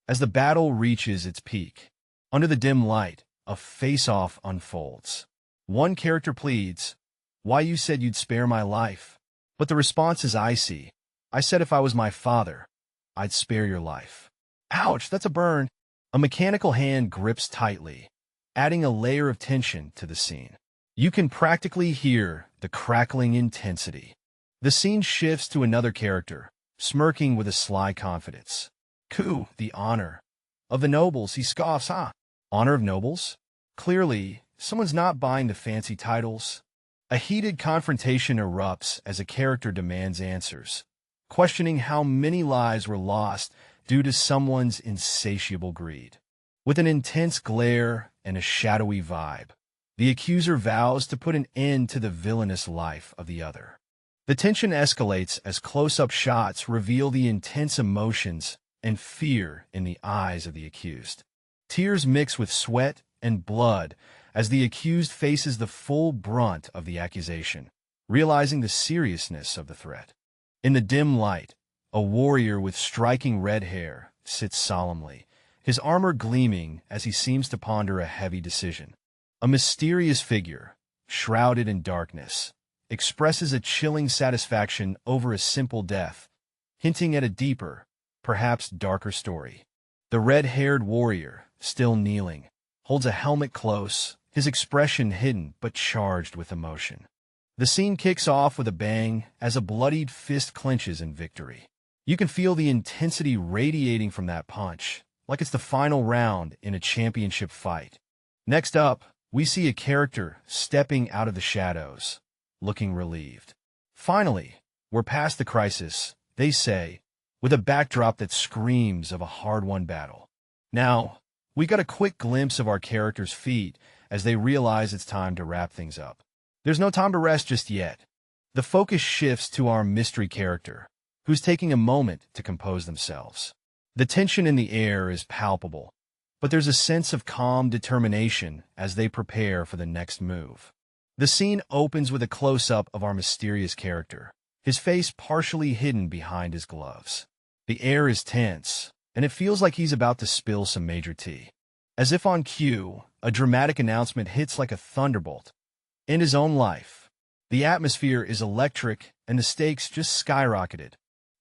As the battle reaches its peak. Under the dim light, a face-off unfolds. One character pleads, "Why, you said you'd spare my life." But the response is icy. "I said if I was my father, I'd spare your life." Ouch, that's a burn. A mechanical hand grips tightly, adding a layer of tension to the scene. You can practically hear the crackling intensity. The scene shifts to another character, smirking with a sly confidence. "Coup, the honor of the nobles," he scoffs, "huh? Honor of nobles?" Clearly, someone's not buying the fancy titles. A heated confrontation erupts as a character demands answers, questioning how many lives were lost due to someone's insatiable greed. With an intense glare and a shadowy vibe, the accuser vows to put an end to the villainous life of the other. The tension escalates as close-up shots reveal the intense emotions and fear in the eyes of the accused. Tears mix with sweat and blood as the accused faces the full brunt of the accusation, realizing the seriousness of the threat. In the dim light, a warrior with striking red hair sits solemnly, his armor gleaming as he seems to ponder a heavy decision. A mysterious figure, shrouded in darkness, expresses a chilling satisfaction over a simple death, hinting at a deeper, perhaps darker story. The red-haired warrior, still kneeling, holds a helmet close, his expression hidden but charged with emotion. The scene kicks off with a bang as a bloodied fist clenches in victory. You can feel the intensity radiating from that punch, like it's the final round in a championship fight. Next up, we see a character stepping out of the shadows, looking relieved. Finally, we're past the crisis, they say, with a backdrop that screams of a hard-won battle. Now, we got a quick glimpse of our characters' feet as they realize it's time to wrap things up. There's no time to rest just yet. The focus shifts to our mystery character, who's taking a moment to compose themselves. The tension in the air is palpable, but there's a sense of calm determination as they prepare for the next move. The scene opens with a close-up of our mysterious character, his face partially hidden behind his gloves. The air is tense, and it feels like he's about to spill some major tea. As if on cue, a dramatic announcement hits like a thunderbolt. In his own life, the atmosphere is electric and the stakes just skyrocketed.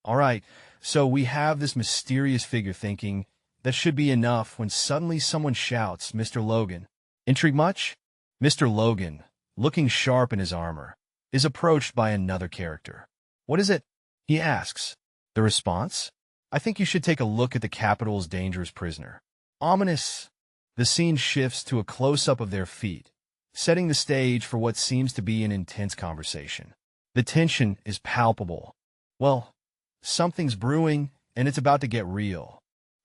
All right, So we have this mysterious figure thinking that should be enough when suddenly someone shouts, "Mr. Logan." Intrigue much? Mr. Logan, looking sharp in his armor, is approached by another character. "What is it?" he asks. The response? "I think you should take a look at the capital's dangerous prisoner." Ominous. The scene shifts to a close-up of their feet, setting the stage for what seems to be an intense conversation. The tension is palpable. Well, something's brewing, and it's about to get real.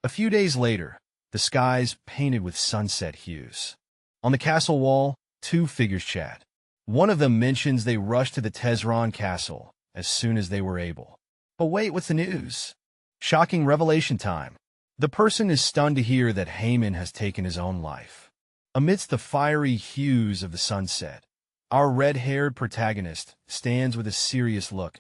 A few days later, the sky's painted with sunset hues. On the castle wall, two figures chat. One of them mentions they rushed to the Tezron castle as soon as they were able. But wait, what's the news? Shocking revelation time. The person is stunned to hear that Haman has taken his own life. Amidst the fiery hues of the sunset, our red-haired protagonist stands with a serious look,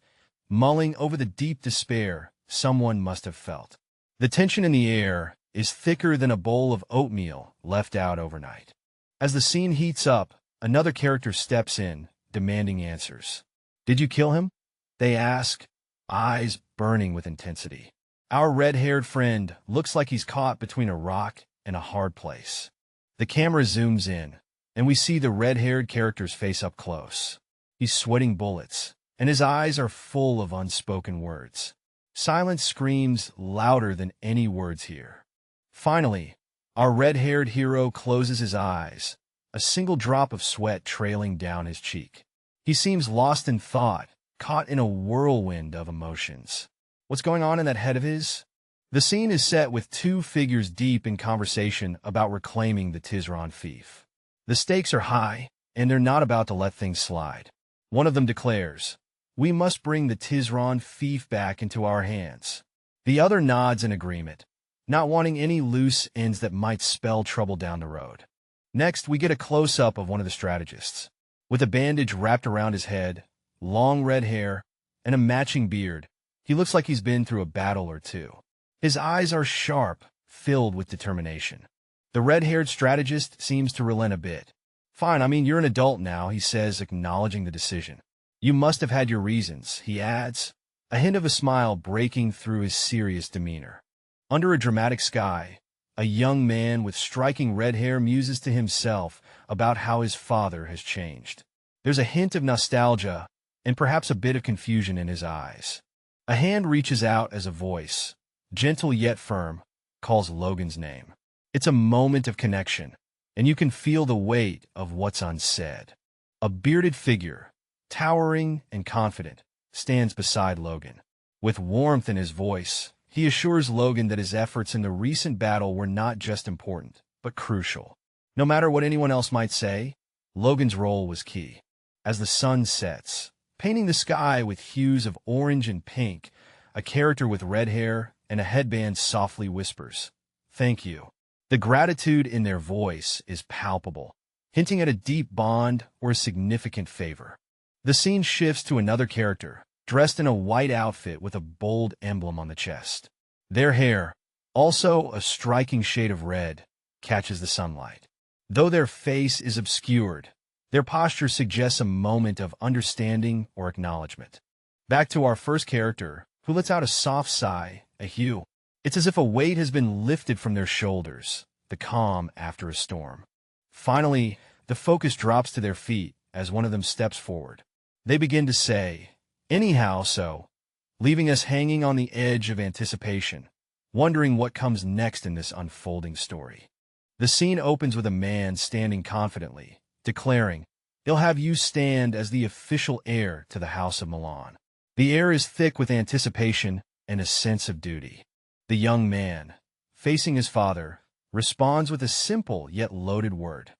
mulling over the deep despair someone must have felt. The tension in the air is thicker than a bowl of oatmeal left out overnight. As the scene heats up, another character steps in, demanding answers. "Did you kill him?" they ask, eyes burning with intensity. Our red-haired friend looks like he's caught between a rock and a hard place. The camera zooms in, and we see the red-haired character's face up close. He's sweating bullets, and his eyes are full of unspoken words. Silence screams louder than any words here. Finally, our red-haired hero closes his eyes, a single drop of sweat trailing down his cheek. He seems lost in thought, caught in a whirlwind of emotions. What's going on in that head of his? The scene is set with two figures deep in conversation about reclaiming the Tizron fief. The stakes are high, and they're not about to let things slide. One of them declares, "We must bring the Tizron fief back into our hands." The other nods in agreement, not wanting any loose ends that might spell trouble down the road. Next, we get a close-up of one of the strategists. With a bandage wrapped around his head, long red hair, and a matching beard, he looks like he's been through a battle or two. His eyes are sharp, filled with determination. The red-haired strategist seems to relent a bit. "Fine, you're an adult now," he says, acknowledging the decision. "You must have had your reasons," he adds, a hint of a smile breaking through his serious demeanor. Under a dramatic sky, a young man with striking red hair muses to himself about how his father has changed. There's a hint of nostalgia and perhaps a bit of confusion in his eyes. A hand reaches out as a voice, gentle yet firm, calls Logan's name. It's a moment of connection, and you can feel the weight of what's unsaid. A bearded figure, towering and confident, stands beside Logan. With warmth in his voice, he assures Logan that his efforts in the recent battle were not just important, but crucial. No matter what anyone else might say, Logan's role was key. As the sun sets, painting the sky with hues of orange and pink, a character with red hair and a headband softly whispers, "Thank you." The gratitude in their voice is palpable, hinting at a deep bond or a significant favor. The scene shifts to another character, dressed in a white outfit with a bold emblem on the chest. Their hair, also a striking shade of red, catches the sunlight. Though their face is obscured, their posture suggests a moment of understanding or acknowledgement. Back to our first character, who lets out a soft sigh, a hue. It's as if a weight has been lifted from their shoulders, the calm after a storm. Finally, the focus drops to their feet as one of them steps forward. They begin to say, "Anyhow, so," leaving us hanging on the edge of anticipation, wondering what comes next in this unfolding story. The scene opens with a man standing confidently, declaring, "They'll have you stand as the official heir to the House of Milan." The air is thick with anticipation and a sense of duty. The young man, facing his father, responds with a simple yet loaded word,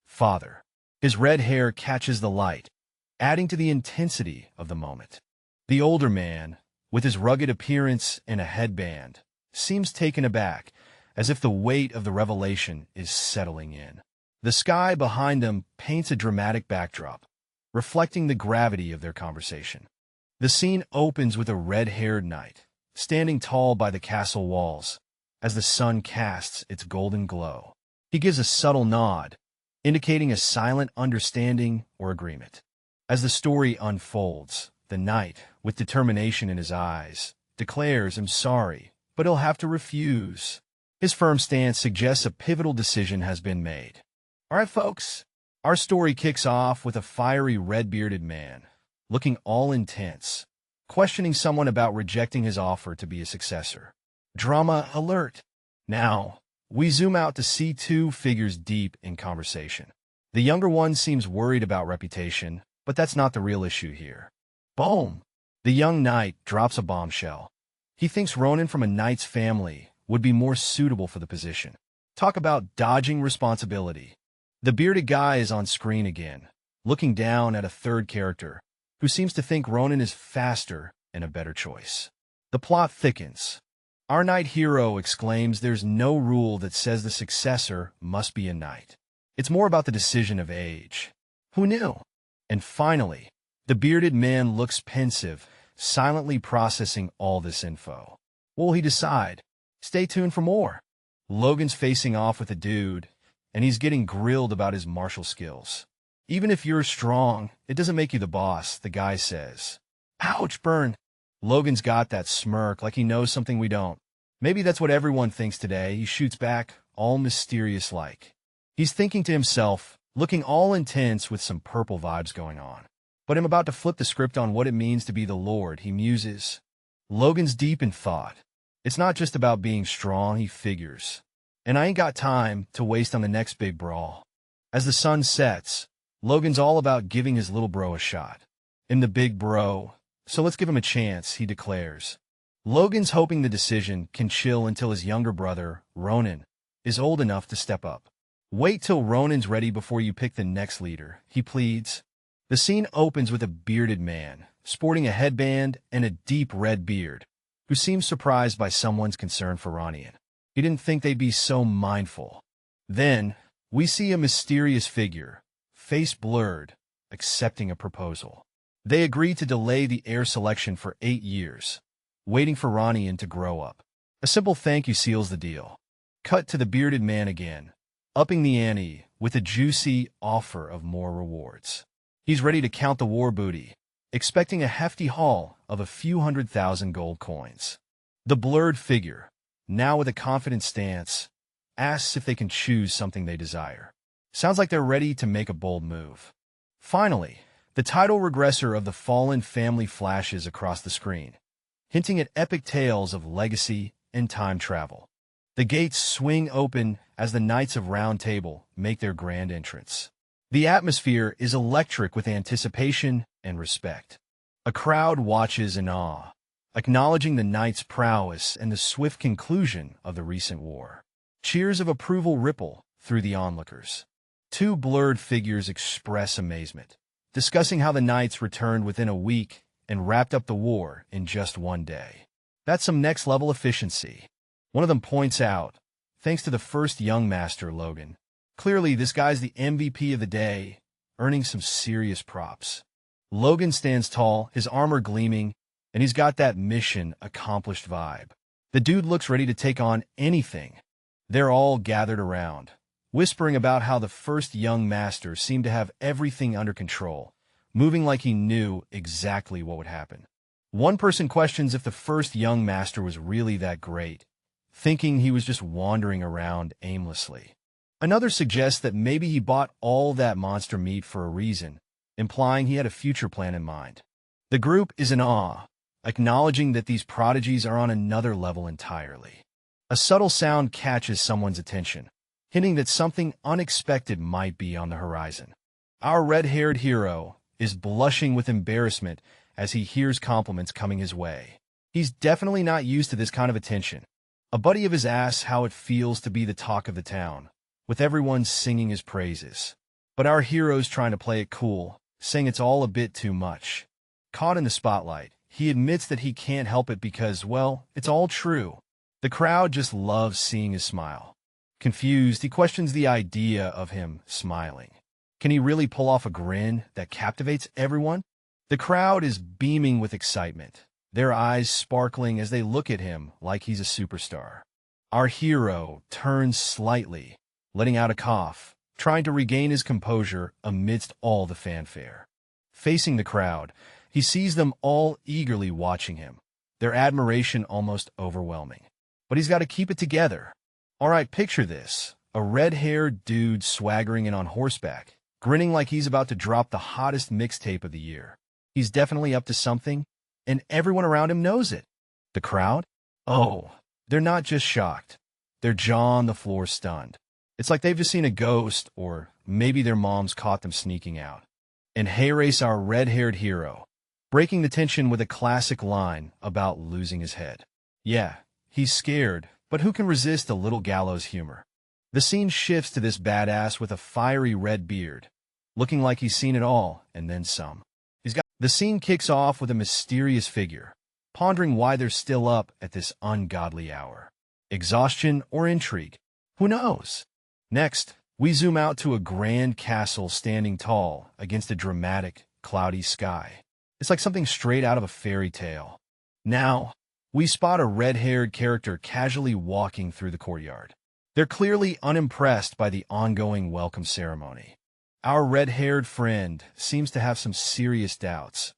"Father." His red hair catches the light, adding to the intensity of the moment. The older man, with his rugged appearance and a headband, seems taken aback, as if the weight of the revelation is settling in. The sky behind them paints a dramatic backdrop, reflecting the gravity of their conversation. The scene opens with a red-haired knight, standing tall by the castle walls, as the sun casts its golden glow. He gives a subtle nod, indicating a silent understanding or agreement. As the story unfolds, the knight, with determination in his eyes, declares, "I'm sorry, but he'll have to refuse." His firm stance suggests a pivotal decision has been made. All right, folks, our story kicks off with a fiery red-bearded man, looking all intense, questioning someone about rejecting his offer to be a successor. Drama alert. Now, we zoom out to see two figures deep in conversation. The younger one seems worried about reputation, but that's not the real issue here. Boom! The young knight drops a bombshell. He thinks Ronin from a knight's family would be more suitable for the position. Talk about dodging responsibility. The bearded guy is on screen again, looking down at a third character, who seems to think Ronin is faster and a better choice. The plot thickens. Our knight hero exclaims there's no rule that says the successor must be a knight. It's more about the decision of age. Who knew? And finally, the bearded man looks pensive, silently processing all this info. What will he decide? Stay tuned for more. Logan's facing off with a dude, and he's getting grilled about his martial skills. Even if you're strong, it doesn't make you the boss, the guy says. Ouch, burn. Logan's got that smirk like he knows something we don't. Maybe that's what everyone thinks today. He shoots back, all mysterious-like. He's thinking to himself, looking all intense with some purple vibes going on. But I'm about to flip the script on what it means to be the Lord, he muses. Logan's deep in thought. It's not just about being strong, he figures. And I ain't got time to waste on the next big brawl. As the sun sets, Logan's all about giving his little bro a shot. In the big bro, so let's give him a chance, he declares. Logan's hoping the decision can chill until his younger brother, Ronin, is old enough to step up. Wait till Ronin's ready before you pick the next leader, he pleads. The scene opens with a bearded man, sporting a headband and a deep red beard, who seems surprised by someone's concern for Ronin. He didn't think they'd be so mindful. Then, we see a mysterious figure, face blurred, accepting a proposal. They agree to delay the heir selection for 8 years, waiting for Ronin to grow up. A simple thank you seals the deal. Cut to the bearded man again, upping the ante with a juicy offer of more rewards. He's ready to count the war booty, expecting a hefty haul of a few 100,000 gold coins. The blurred figure, now with a confident stance, asks if they can choose something they desire. Sounds like they're ready to make a bold move. Finally, the title Regressor of the Fallen Family flashes across the screen, hinting at epic tales of legacy and time travel. The gates swing open as the Knights of Round Table make their grand entrance. The atmosphere is electric with anticipation and respect. A crowd watches in awe, acknowledging the knights' prowess and the swift conclusion of the recent war. Cheers of approval ripple through the onlookers. Two blurred figures express amazement, discussing how the knights returned within a week and wrapped up the war in just 1 day. That's some next-level efficiency. One of them points out, thanks to the first young master, Logan. Clearly, this guy's the MVP of the day, earning some serious props. Logan stands tall, his armor gleaming, and he's got that mission-accomplished vibe. The dude looks ready to take on anything. They're all gathered around, whispering about how the first young master seemed to have everything under control, moving like he knew exactly what would happen. One person questions if the first young master was really that great, thinking he was just wandering around aimlessly. Another suggests that maybe he bought all that monster meat for a reason, implying he had a future plan in mind. The group is in awe, acknowledging that these prodigies are on another level entirely. A subtle sound catches someone's attention, hinting that something unexpected might be on the horizon. Our red-haired hero is blushing with embarrassment as he hears compliments coming his way. He's definitely not used to this kind of attention. A buddy of his asks how it feels to be the talk of the town, with everyone singing his praises. But our hero's trying to play it cool, saying it's all a bit too much. Caught in the spotlight, he admits that he can't help it because, well, it's all true. The crowd just loves seeing his smile. Confused, he questions the idea of him smiling. Can he really pull off a grin that captivates everyone? The crowd is beaming with excitement, their eyes sparkling as they look at him like he's a superstar. Our hero turns slightly, letting out a cough, trying to regain his composure amidst all the fanfare. Facing the crowd, he sees them all eagerly watching him. their admiration almost overwhelming. But he's got to keep it together. All right, picture this. A red-haired dude swaggering in on horseback, grinning like he's about to drop the hottest mixtape of the year. He's definitely up to something, and everyone around him knows it. The crowd? Oh, they're not just shocked. They're jaw on the floor stunned. It's like they've just seen a ghost, or maybe their moms caught them sneaking out. And hey race our red-haired hero, breaking the tension with a classic line about losing his head. Yeah, he's scared, but who can resist a little gallows humor? The scene shifts to this badass with a fiery red beard, looking like he's seen it all, and then some. The scene kicks off with a mysterious figure, pondering why they're still up at this ungodly hour. Exhaustion or intrigue? Who knows? Next, we zoom out to a grand castle standing tall against a dramatic, cloudy sky. It's like something straight out of a fairy tale. Now, we spot a red-haired character casually walking through the courtyard. They're clearly unimpressed by the ongoing welcome ceremony. Our red-haired friend seems to have some serious doubts.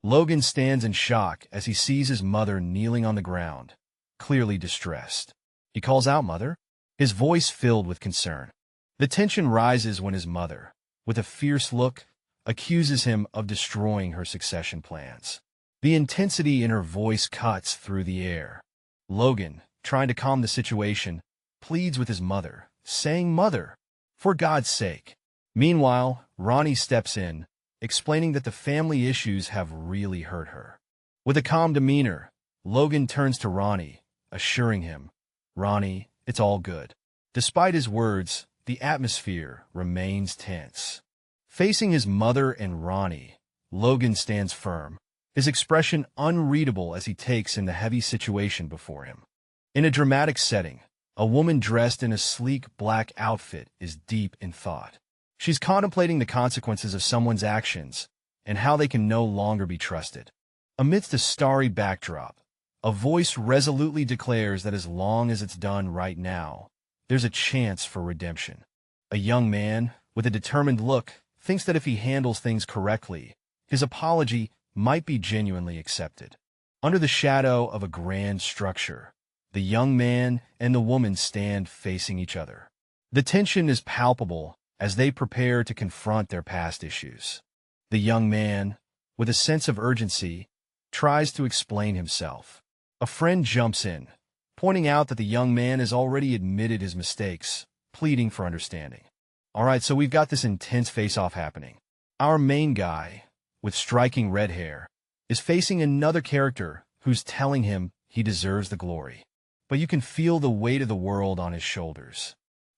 Logan stands in shock as he sees his mother kneeling on the ground, clearly distressed. He calls out, "Mother," his voice filled with concern. The tension rises when his mother, with a fierce look, accuses him of destroying her succession plans. The intensity in her voice cuts through the air. Logan, trying to calm the situation, pleads with his mother, saying, "Mother, for God's sake." Meanwhile, Ronnie steps in, explaining that the family issues have really hurt her. With a calm demeanor, Logan turns to Ronnie, assuring him, "Ronnie, it's all good." Despite his words, the atmosphere remains tense. Facing his mother and Ronnie, Logan stands firm, his expression unreadable as he takes in the heavy situation before him. In a dramatic setting, a woman dressed in a sleek black outfit is deep in thought. She's contemplating the consequences of someone's actions and how they can no longer be trusted. Amidst a starry backdrop, a voice resolutely declares that as long as it's done right now, there's a chance for redemption. A young man, with a determined look, thinks that if he handles things correctly, his apology might be genuinely accepted. Under the shadow of a grand structure, the young man and the woman stand facing each other. The tension is palpable as they prepare to confront their past issues. The young man, with a sense of urgency, tries to explain himself. A friend jumps in, pointing out that the young man has already admitted his mistakes, pleading for understanding. All right, so we've got this intense face-off happening. Our main guy, with striking red hair, is facing another character who's telling him he deserves the glory. But you can feel the weight of the world on his shoulders.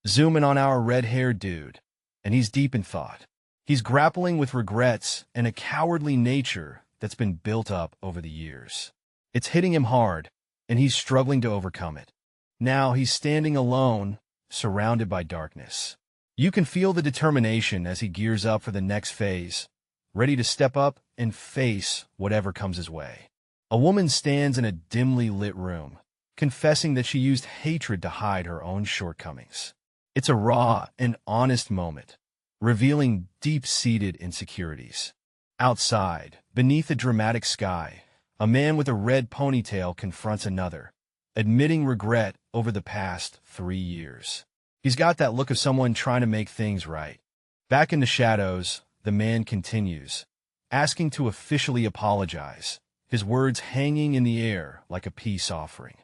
Zoom in on our red-haired dude, and he's deep in thought. He's grappling with regrets and a cowardly nature that's been built up over the years. It's hitting him hard, and he's struggling to overcome it. Now he's standing alone, surrounded by darkness. You can feel the determination as he gears up for the next phase, ready to step up and face whatever comes his way. A woman stands in a dimly lit room, confessing that she used hatred to hide her own shortcomings. It's a raw and honest moment, revealing deep-seated insecurities. Outside, beneath a dramatic sky, a man with a red ponytail confronts another, admitting regret over the past 3 years. He's got that look of someone trying to make things right. Back in the shadows, the man continues, asking to officially apologize, his words hanging in the air like a peace offering.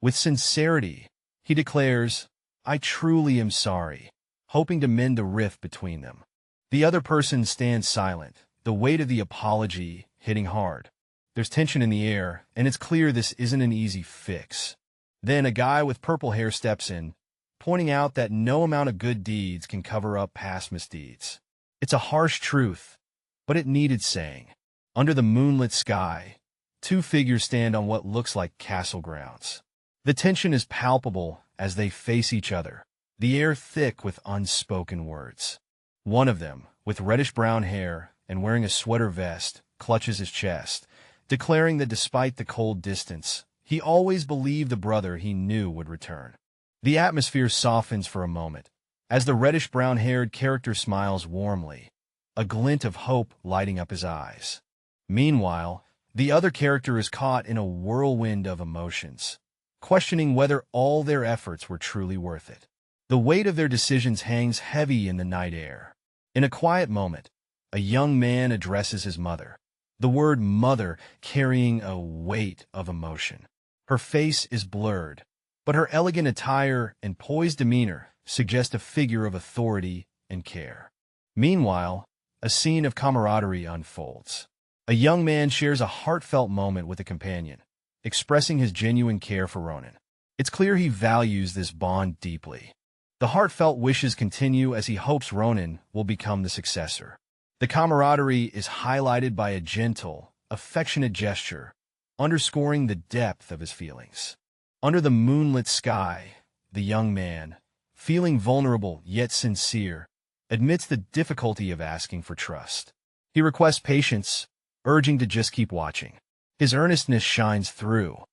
With sincerity, he declares, "I truly am sorry," hoping to mend the rift between them. The other person stands silent, the weight of the apology hitting hard. There's tension in the air, and it's clear this isn't an easy fix. Then a guy with purple hair steps in, pointing out that no amount of good deeds can cover up past misdeeds. It's a harsh truth, but it needed saying. Under the moonlit sky, two figures stand on what looks like castle grounds. The tension is palpable as they face each other, the air thick with unspoken words. One of them, with reddish-brown hair and wearing a sweater vest, clutches his chest, declaring that despite the cold distance, he always believed the brother he knew would return. The atmosphere softens for a moment, as the reddish-brown-haired character smiles warmly, a glint of hope lighting up his eyes. Meanwhile, The other character is caught in a whirlwind of emotions, questioning whether all their efforts were truly worth it. The weight of their decisions hangs heavy in the night air. In a quiet moment, a young man addresses his mother, the word mother carrying a weight of emotion. Her face is blurred, but her elegant attire and poised demeanor suggest a figure of authority and care. Meanwhile, a scene of camaraderie unfolds. A young man shares a heartfelt moment with a companion, expressing his genuine care for Ronan. It's clear he values this bond deeply. The heartfelt wishes continue as he hopes Ronan will become the successor. The camaraderie is highlighted by a gentle, affectionate gesture, underscoring the depth of his feelings. Under the moonlit sky, the young man, feeling vulnerable yet sincere, admits the difficulty of asking for trust. He requests patience, urging to just keep watching. His earnestness shines through.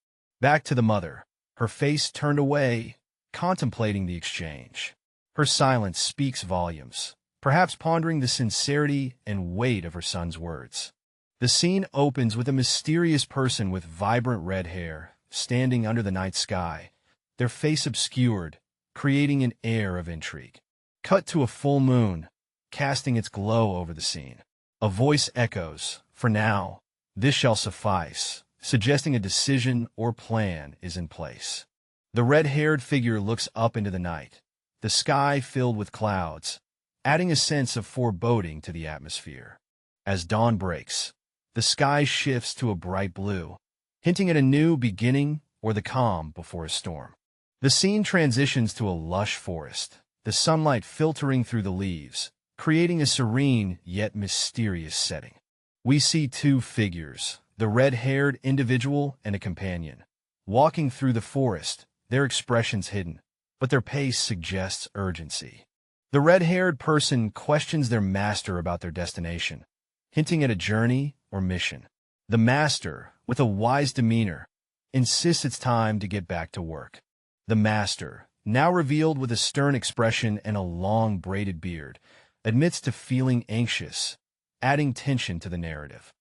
Back to the mother, her face turned away, contemplating the exchange. Her silence speaks volumes, perhaps pondering the sincerity and weight of her son's words. The scene opens with a mysterious person with vibrant red hair, standing under the night sky, their face obscured, creating an air of intrigue. Cut to a full moon, casting its glow over the scene. A voice echoes, "For now, this shall suffice," suggesting a decision or plan is in place. The red-haired figure looks up into the night, the sky filled with clouds, adding a sense of foreboding to the atmosphere. As dawn breaks, the sky shifts to a bright blue, hinting at a new beginning or the calm before a storm. The scene transitions to a lush forest, the sunlight filtering through the leaves, creating a serene yet mysterious setting. We see two figures, the red-haired individual and a companion, walking through the forest, their expressions hidden, but their pace suggests urgency. The red-haired person questions their master about their destination, hinting at a journey or mission. The master, with a wise demeanor, insists it's time to get back to work. The master, now revealed with a stern expression and a long braided beard, admits to feeling anxious, adding tension to the narrative.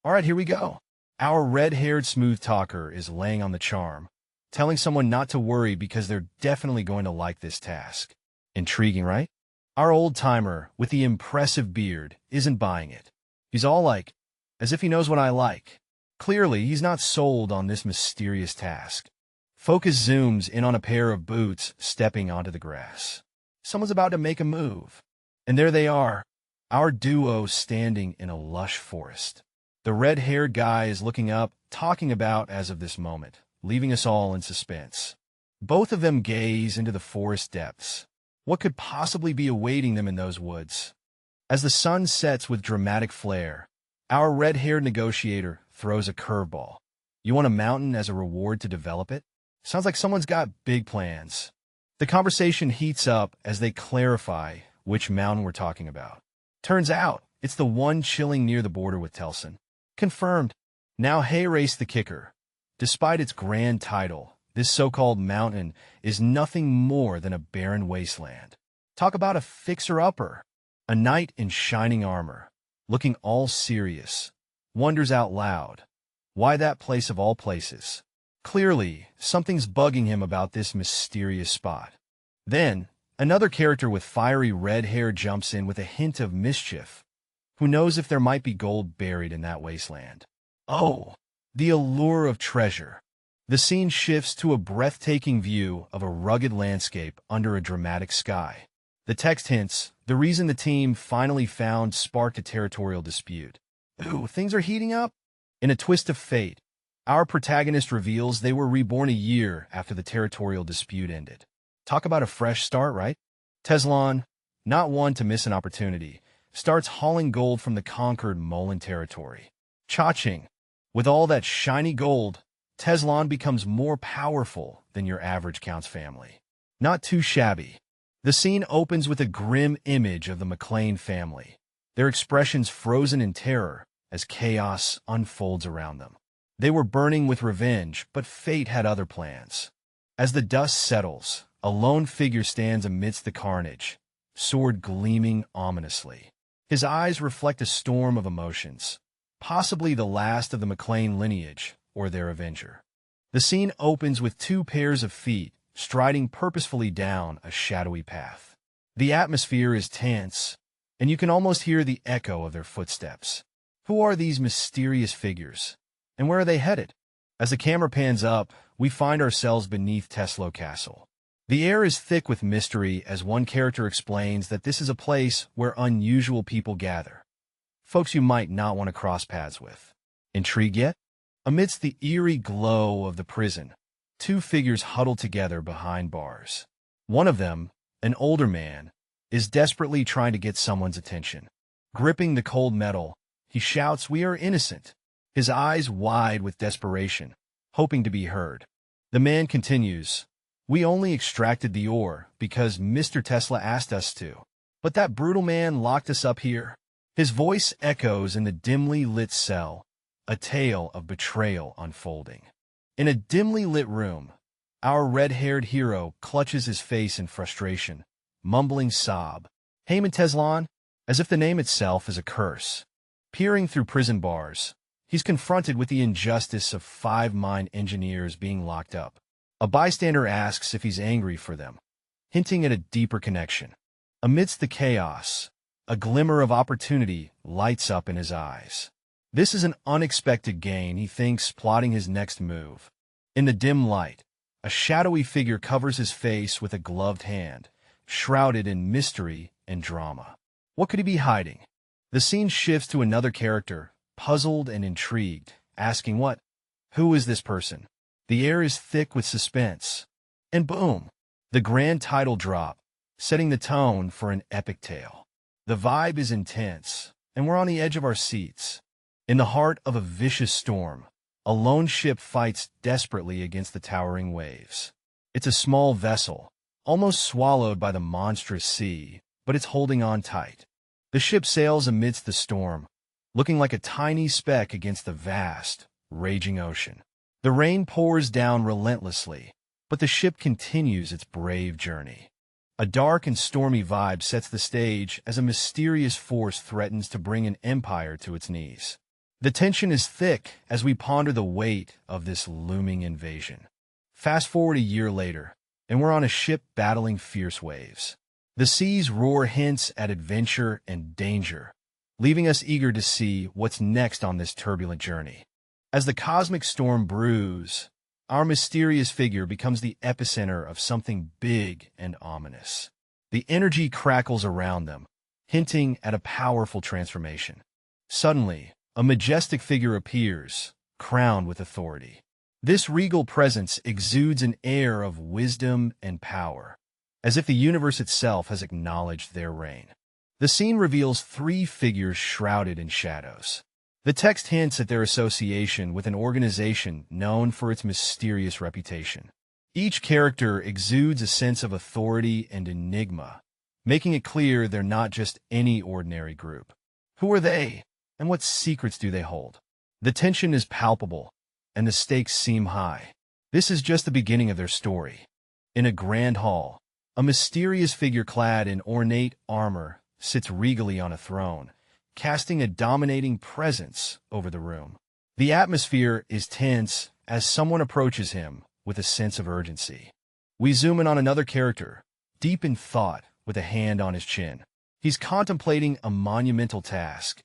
All right, here we go. Our red-haired smooth talker is laying on the charm, telling someone not to worry because they're definitely going to like this task. Intriguing, right? Our old-timer, with the impressive beard, isn't buying it. He's all like, as if he knows what I like. Clearly, he's not sold on this mysterious task. Focus zooms in on a pair of boots stepping onto the grass. Someone's about to make a move. And there they are, our duo standing in a lush forest. The red-haired guy is looking up, talking about as of this moment, leaving us all in suspense. Both of them gaze into the forest depths. What could possibly be awaiting them in those woods? As the sun sets with dramatic flair, our red-haired negotiator throws a curveball. You want a mountain as a reward to develop it? Sounds like someone's got big plans. The conversation heats up as they clarify which mountain we're talking about. Turns out, it's the one chilling near the border with Telson. Confirmed. Now hey race the kicker. Despite its grand title, this so-called mountain is nothing more than a barren wasteland. Talk about a fixer-upper. A knight in shining armor, looking all serious, wonders out loud, why that place of all places? Clearly, something's bugging him about this mysterious spot. Then, another character with fiery red hair jumps in with a hint of mischief. Who knows if there might be gold buried in that wasteland? Oh, the allure of treasure. The scene shifts to a breathtaking view of a rugged landscape under a dramatic sky. The text hints, the reason the team finally found sparked a territorial dispute. Ooh, things are heating up? In a twist of fate, our protagonist reveals they were reborn a year after the territorial dispute ended. Talk about a fresh start, right? Tezlon, not one to miss an opportunity, starts hauling gold from the conquered Molan territory. Cha-ching. With all that shiny gold, Tezlon becomes more powerful than your average Count's family. Not too shabby. The scene opens with a grim image of the McLean family, their expressions frozen in terror as chaos unfolds around them. They were burning with revenge, but fate had other plans. As the dust settles, a lone figure stands amidst the carnage, sword gleaming ominously. His eyes reflect a storm of emotions, possibly the last of the McLean lineage or their avenger. The scene opens with two pairs of feet striding purposefully down a shadowy path. The atmosphere is tense, and you can almost hear the echo of their footsteps. Who are these mysterious figures, and where are they headed? As the camera pans up, we find ourselves beneath Teslo Castle. The air is thick with mystery as one character explains that this is a place where unusual people gather. Folks you might not want to cross paths with. Intrigued yet? Amidst the eerie glow of the prison, two figures huddle together behind bars. One of them, an older man, is desperately trying to get someone's attention. Gripping the cold metal, he shouts, "We are innocent," his eyes wide with desperation, hoping to be heard. The man continues, "We only extracted the ore because Mr. Tesla asked us to. But that brutal man locked us up here." His voice echoes in the dimly lit cell, a tale of betrayal unfolding. In a dimly lit room, our red-haired hero clutches his face in frustration, mumbling sob, "Heyman Teslan," as if the name itself is a curse. Peering through prison bars, he's confronted with the injustice of 5 mine engineers being locked up. A bystander asks if he's angry for them, hinting at a deeper connection. Amidst the chaos, a glimmer of opportunity lights up in his eyes. This is an unexpected gain, he thinks, plotting his next move. In the dim light, a shadowy figure covers his face with a gloved hand, shrouded in mystery and drama. What could he be hiding? The scene shifts to another character, puzzled and intrigued, asking what? Who is this person? The air is thick with suspense. And boom! The grand title drop, setting the tone for an epic tale. The vibe is intense, and we're on the edge of our seats. In the heart of a vicious storm, a lone ship fights desperately against the towering waves. It's a small vessel, almost swallowed by the monstrous sea, but it's holding on tight. The ship sails amidst the storm, looking like a tiny speck against the vast, raging ocean. The rain pours down relentlessly, but the ship continues its brave journey. A dark and stormy vibe sets the stage as a mysterious force threatens to bring an empire to its knees. The tension is thick as we ponder the weight of this looming invasion. Fast forward a year later, and we're on a ship battling fierce waves. The seas roar hints at adventure and danger, leaving us eager to see what's next on this turbulent journey. As the cosmic storm brews, our mysterious figure becomes the epicenter of something big and ominous. The energy crackles around them, hinting at a powerful transformation. Suddenly, a majestic figure appears, crowned with authority. This regal presence exudes an air of wisdom and power, as if the universe itself has acknowledged their reign. The scene reveals 3 figures shrouded in shadows. The text hints at their association with an organization known for its mysterious reputation. Each character exudes a sense of authority and enigma, making it clear they're not just any ordinary group. Who are they, and what secrets do they hold? The tension is palpable, and the stakes seem high. This is just the beginning of their story. In a grand hall, a mysterious figure clad in ornate armor sits regally on a throne, casting a dominating presence over the room. The atmosphere is tense as someone approaches him with a sense of urgency. We zoom in on another character, deep in thought with a hand on his chin. He's contemplating a monumental task,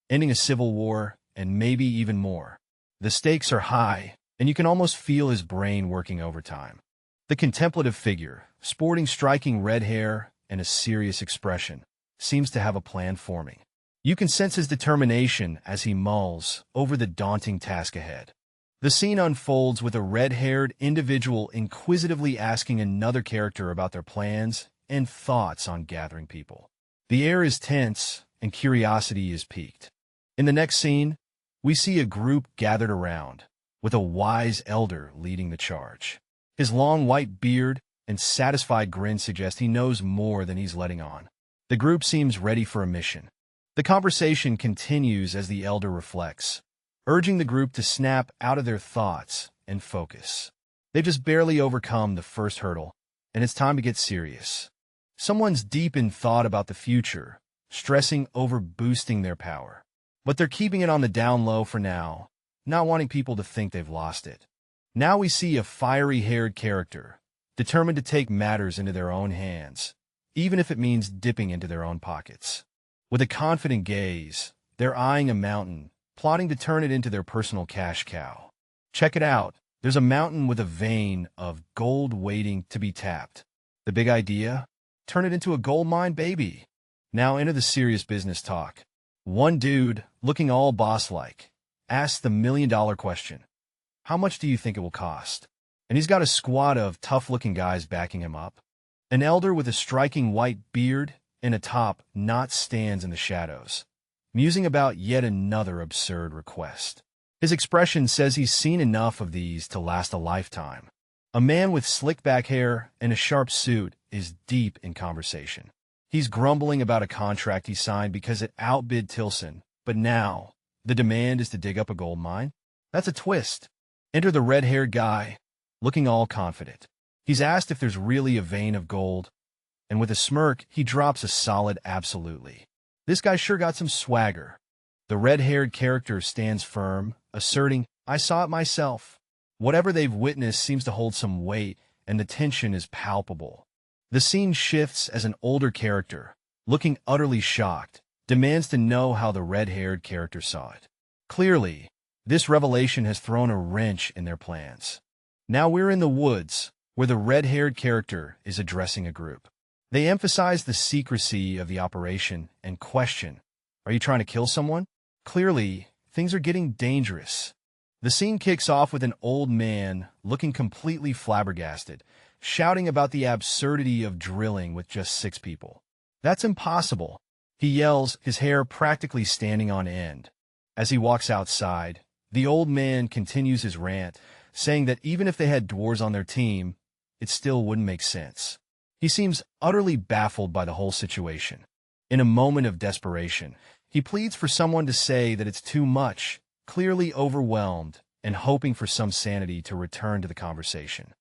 ending a civil war, and maybe even more. The stakes are high, and you can almost feel his brain working overtime. The contemplative figure, sporting striking red hair and a serious expression, seems to have a plan forming. You can sense his determination as he mulls over the daunting task ahead. The scene unfolds with a red-haired individual inquisitively asking another character about their plans and thoughts on gathering people. The air is tense, and curiosity is piqued. In the next scene, we see a group gathered around, with a wise elder leading the charge. His long white beard and satisfied grin suggest he knows more than he's letting on. The group seems ready for a mission. The conversation continues as the elder reflects, urging the group to snap out of their thoughts and focus. They've just barely overcome the first hurdle, and it's time to get serious. Someone's deep in thought about the future, stressing over boosting their power. But they're keeping it on the down low for now, not wanting people to think they've lost it. Now we see a fiery-haired character, determined to take matters into their own hands, even if it means dipping into their own pockets. With a confident gaze, they're eyeing a mountain, plotting to turn it into their personal cash cow. Check it out. There's a mountain with a vein of gold waiting to be tapped. The big idea? Turn it into a gold mine, baby. Now enter the serious business talk. One dude, looking all boss-like, asks the million-dollar question. How much do you think it will cost? And he's got a squad of tough-looking guys backing him up. An elder with a striking white beard and a top knot stands in the shadows, musing about yet another absurd request. His expression says he's seen enough of these to last a lifetime. A man with slick back hair and a sharp suit is deep in conversation. He's grumbling about a contract he signed because it outbid Tilson, but now the demand is to dig up a gold mine? That's a twist. Enter the red-haired guy, looking all confident. He's asked if there's really a vein of gold, and with a smirk, he drops a solid absolutely. This guy sure got some swagger. The red-haired character stands firm, asserting, I saw it myself. Whatever they've witnessed seems to hold some weight, and the tension is palpable. The scene shifts as an older character, looking utterly shocked, demands to know how the red-haired character saw it. Clearly, this revelation has thrown a wrench in their plans. Now we're in the woods, where the red-haired character is addressing a group. They emphasize the secrecy of the operation and question, are you trying to kill someone? Clearly, things are getting dangerous. The scene kicks off with an old man looking completely flabbergasted, shouting about the absurdity of drilling with just 6 people. That's impossible, he yells, his hair practically standing on end. As he walks outside, the old man continues his rant, saying that even if they had dwarves on their team, it still wouldn't make sense. He seems utterly baffled by the whole situation. In a moment of desperation, he pleads for someone to say that it's too much, clearly overwhelmed, and hoping for some sanity to return to the conversation.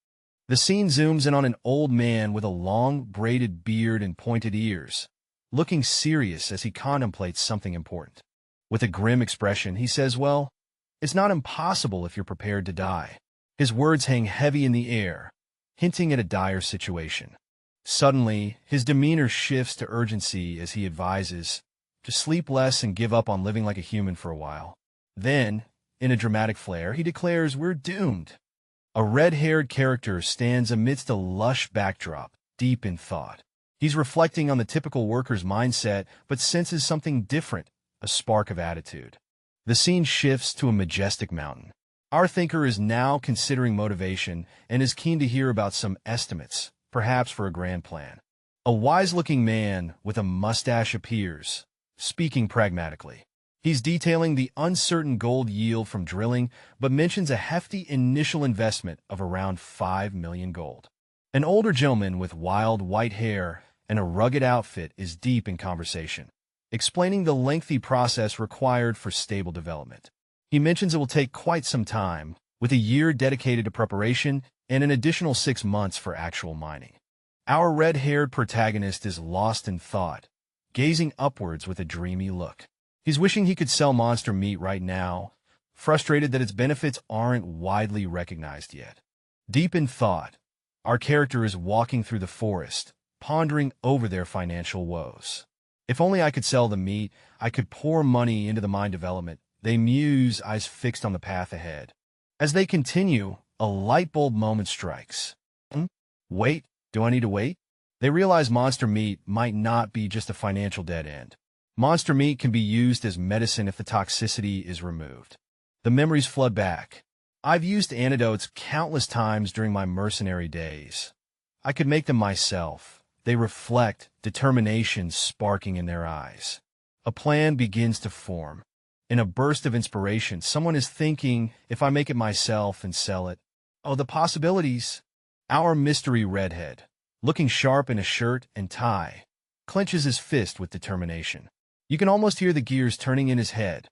The scene zooms in on an old man with a long, braided beard and pointed ears, looking serious as he contemplates something important. With a grim expression, he says, well, it's not impossible if you're prepared to die. His words hang heavy in the air, hinting at a dire situation. Suddenly, his demeanor shifts to urgency as he advises to sleep less and give up on living like a human for a while. Then, in a dramatic flair, he declares we're doomed. A red-haired character stands amidst a lush backdrop, deep in thought. He's reflecting on the typical worker's mindset, but senses something different, a spark of attitude. The scene shifts to a majestic mountain. Our thinker is now considering motivation and is keen to hear about some estimates, perhaps for a grand plan. A wise-looking man with a mustache appears, speaking pragmatically. He's detailing the uncertain gold yield from drilling, but mentions a hefty initial investment of around 5 million gold. An older gentleman with wild white hair and a rugged outfit is deep in conversation, explaining the lengthy process required for stable development. He mentions it will take quite some time, with a year dedicated to preparation and an additional 6 months for actual mining. Our red-haired protagonist is lost in thought, gazing upwards with a dreamy look. He's wishing he could sell monster meat right now, frustrated that its benefits aren't widely recognized yet. Deep in thought, our character is walking through the forest, pondering over their financial woes. If only I could sell the meat, I could pour money into the mine development, they muse, eyes fixed on the path ahead. As they continue, a light bulb moment strikes. Wait, do I need to wait? They realize monster meat might not be just a financial dead end. Monster meat can be used as medicine if the toxicity is removed. The memories flood back. I've used antidotes countless times during my mercenary days. I could make them myself. They reflect determination sparking in their eyes. A plan begins to form. In a burst of inspiration, someone is thinking, if I make it myself and sell it, oh, the possibilities. Our mystery redhead, looking sharp in a shirt and tie, clenches his fist with determination. You can almost hear the gears turning in his head.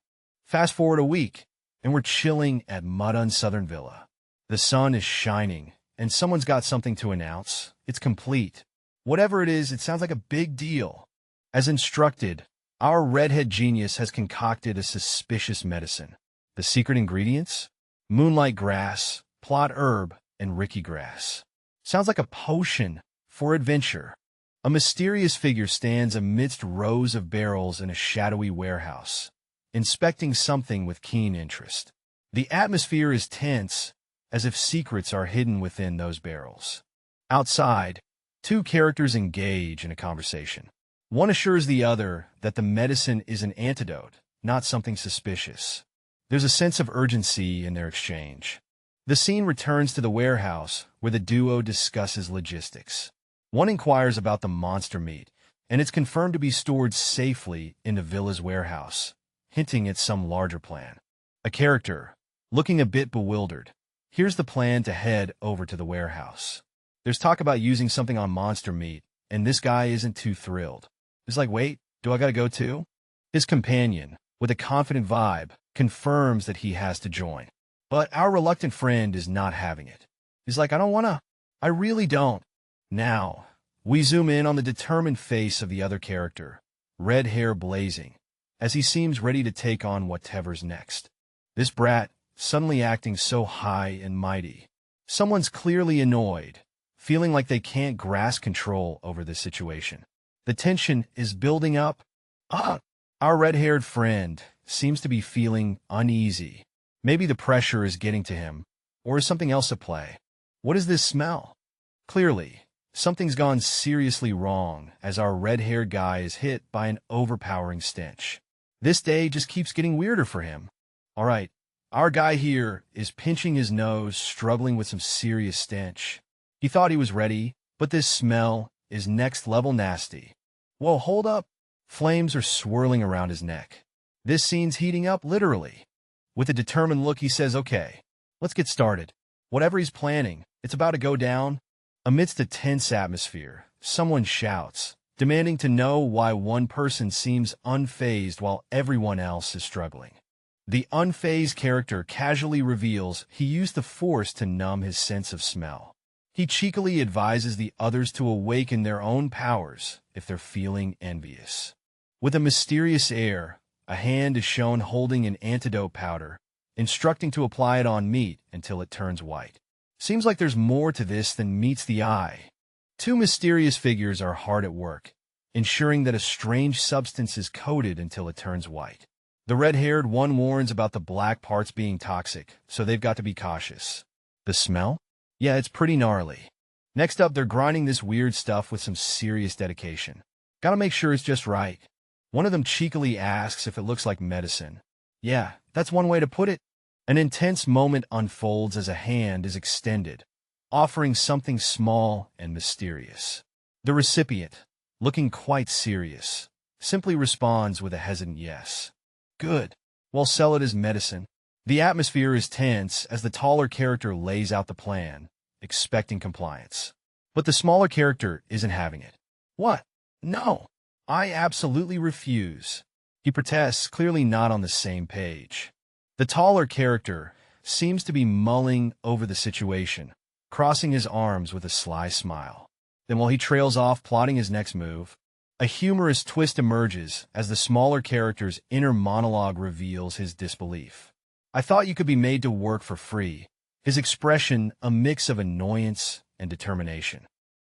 Fast forward a week, and we're chilling at Mudun Southern Villa. The sun is shining, and someone's got something to announce. It's complete. Whatever it is, it sounds like a big deal. As instructed, Our redhead genius has concocted a suspicious medicine. The secret ingredients? Moonlight grass, plot herb, and Ricky grass. Sounds like a potion for adventure. A mysterious figure stands amidst rows of barrels in a shadowy warehouse, inspecting something with keen interest. The atmosphere is tense, as if secrets are hidden within those barrels. Outside, two characters engage in a conversation. One assures the other that the medicine is an antidote, not something suspicious. There's a sense of urgency in their exchange. The scene returns to the warehouse, where the duo discusses logistics. One inquires about the monster meat, and it's confirmed to be stored safely in the villa's warehouse, hinting at some larger plan. A character, looking a bit bewildered, here's the plan to head over to the warehouse. There's talk about using something on monster meat, and this guy isn't too thrilled. He's like, wait, do I gotta go too? His companion, with a confident vibe, confirms that he has to join. But our reluctant friend is not having it. He's like, I don't wanna. I really don't. Now, we zoom in on the determined face of the other character, red hair blazing, as he seems ready to take on whatever's next. This brat, suddenly acting so high and mighty. Someone's clearly annoyed, feeling like they can't grasp control over this situation. The tension is building up. Our red-haired friend seems to be feeling uneasy. Maybe the pressure is getting to him, or is something else at play? What is this smell? Clearly, something's gone seriously wrong as our red-haired guy is hit by an overpowering stench. This day just keeps getting weirder for him. All right, our guy here is pinching his nose, struggling with some serious stench. He thought he was ready, but this smell is next-level nasty. Whoa, hold up. Flames are swirling around his neck. This scene's heating up, literally. With a determined look, he says, okay, let's get started. Whatever he's planning, it's about to go down. Amidst a tense atmosphere, someone shouts, demanding to know why one person seems unfazed while everyone else is struggling. The unfazed character casually reveals he used the force to numb his sense of smell. He cheekily advises the others to awaken their own powers if they're feeling envious. With a mysterious air, a hand is shown holding an antidote powder, instructing to apply it on meat until it turns white. Seems like there's more to this than meets the eye. Two mysterious figures are hard at work, ensuring that a strange substance is coated until it turns white. The red-haired one warns about the black parts being toxic, so they've got to be cautious. The smell? Yeah, it's pretty gnarly. Next up, they're grinding this weird stuff with some serious dedication. Gotta make sure it's just right. One of them cheekily asks if it looks like medicine. Yeah, that's one way to put it. An intense moment unfolds as a hand is extended, offering something small and mysterious. The recipient, looking quite serious, simply responds with a hesitant yes. Good. Well, sell it as medicine. The atmosphere is tense as the taller character lays out the plan, expecting compliance. But the smaller character isn't having it. What? No. I absolutely refuse. He protests, clearly not on the same page. The taller character seems to be mulling over the situation, crossing his arms with a sly smile. Then while he trails off plotting his next move, a humorous twist emerges as the smaller character's inner monologue reveals his disbelief. I thought you could be made to work for free. His expression a mix of annoyance and determination.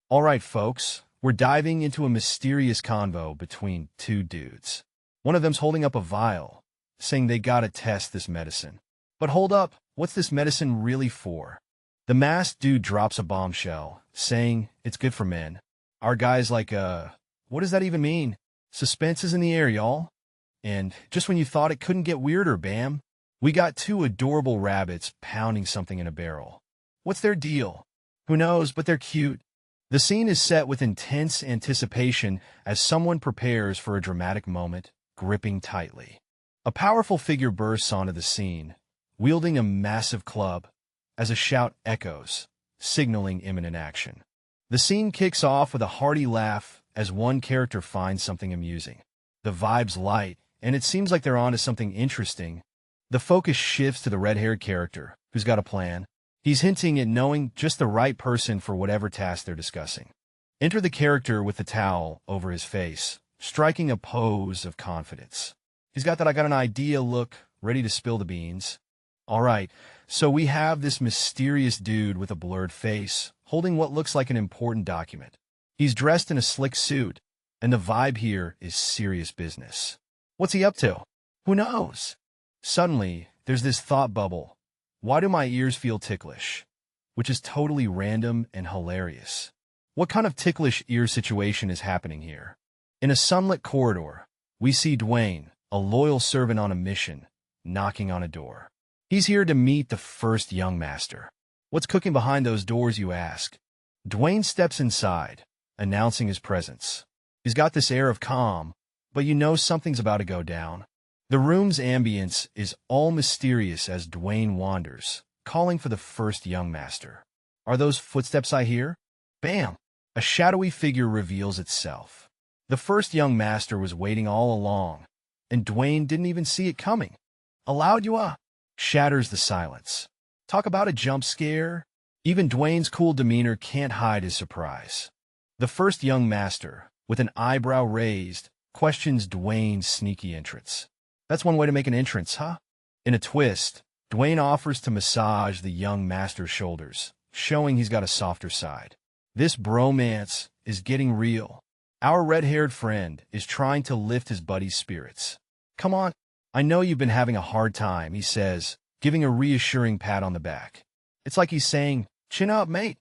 All right, folks, we're diving into a mysterious convo between two dudes. One of them's holding up a vial, saying they gotta test this medicine. But hold up, what's this medicine really for? The masked dude drops a bombshell, saying it's good for men. Our guy's like, what does that even mean? Suspense is in the air, y'all. And just when you thought it couldn't get weirder, bam, we got two adorable rabbits pounding something in a barrel. What's their deal? Who knows, but they're cute. The scene is set with intense anticipation as someone prepares for a dramatic moment, gripping tightly. A powerful figure bursts onto the scene, wielding a massive club, as a shout echoes, signaling imminent action. The scene kicks off with a hearty laugh as one character finds something amusing. The vibe's light, and it seems like they're onto something interesting. The focus shifts to the red-haired character, who's got a plan. He's hinting at knowing just the right person for whatever task they're discussing. Enter the character with the towel over his face, striking a pose of confidence. He's got that "I got an idea" look, ready to spill the beans. All right, so we have this mysterious dude with a blurred face, holding what looks like an important document. He's dressed in a slick suit, and the vibe here is serious business. What's he up to? Who knows? Suddenly, there's this thought bubble. Why do my ears feel ticklish? Which is totally random and hilarious. What kind of ticklish ear situation is happening here? In a sunlit corridor, we see Dwayne, a loyal servant on a mission, knocking on a door. He's here to meet the first young master. What's cooking behind those doors, you ask? Dwayne steps inside, announcing his presence. He's got this air of calm, but you know something's about to go down. The room's ambience is all mysterious as Dwayne wanders, calling for the first young master. Are those footsteps I hear? Bam! A shadowy figure reveals itself. The first young master was waiting all along, and Dwayne didn't even see it coming. A loud "Yua" shatters the silence. Talk about a jump scare. Even Dwayne's cool demeanor can't hide his surprise. The first young master, with an eyebrow raised, questions Dwayne's sneaky entrance. That's one way to make an entrance, huh? In a twist, Dwayne offers to massage the young master's shoulders, showing he's got a softer side. This bromance is getting real. Our red-haired friend is trying to lift his buddy's spirits. Come on, I know you've been having a hard time, he says, giving a reassuring pat on the back. It's like he's saying, chin up, mate.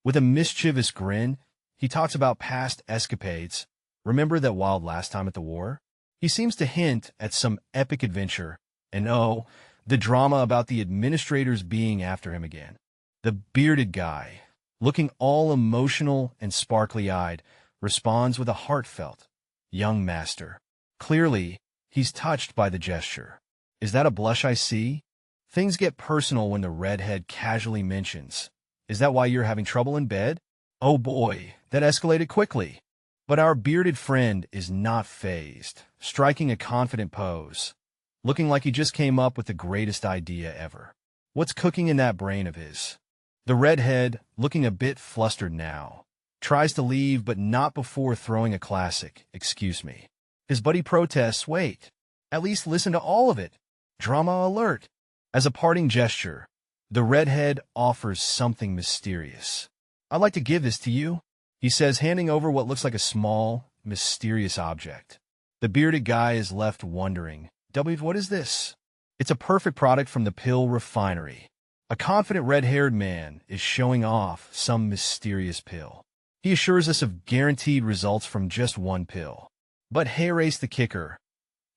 With a mischievous grin, he talks about past escapades. Remember that wild last time at the war? He seems to hint at some epic adventure, and oh, the drama about the administrators being after him again. The bearded guy, looking all emotional and sparkly-eyed, responds with a heartfelt, "Young master." Clearly, he's touched by the gesture. Is that a blush I see? Things get personal when the redhead casually mentions, "Is that why you're having trouble in bed?" Oh boy, that escalated quickly. But our bearded friend is not fazed, striking a confident pose, looking like he just came up with the greatest idea ever. What's cooking in that brain of his? The redhead, looking a bit flustered now, tries to leave but not before throwing a classic, "Excuse me." His buddy protests, "Wait, at least listen to all of it. Drama alert." As a parting gesture, the redhead offers something mysterious. "I'd like to give this to you," he says, handing over what looks like a small, mysterious object. The bearded guy is left wondering, what is this? It's a perfect product from the pill refinery. A confident red-haired man is showing off some mysterious pill. He assures us of guaranteed results from just one pill. But hey, race the kicker.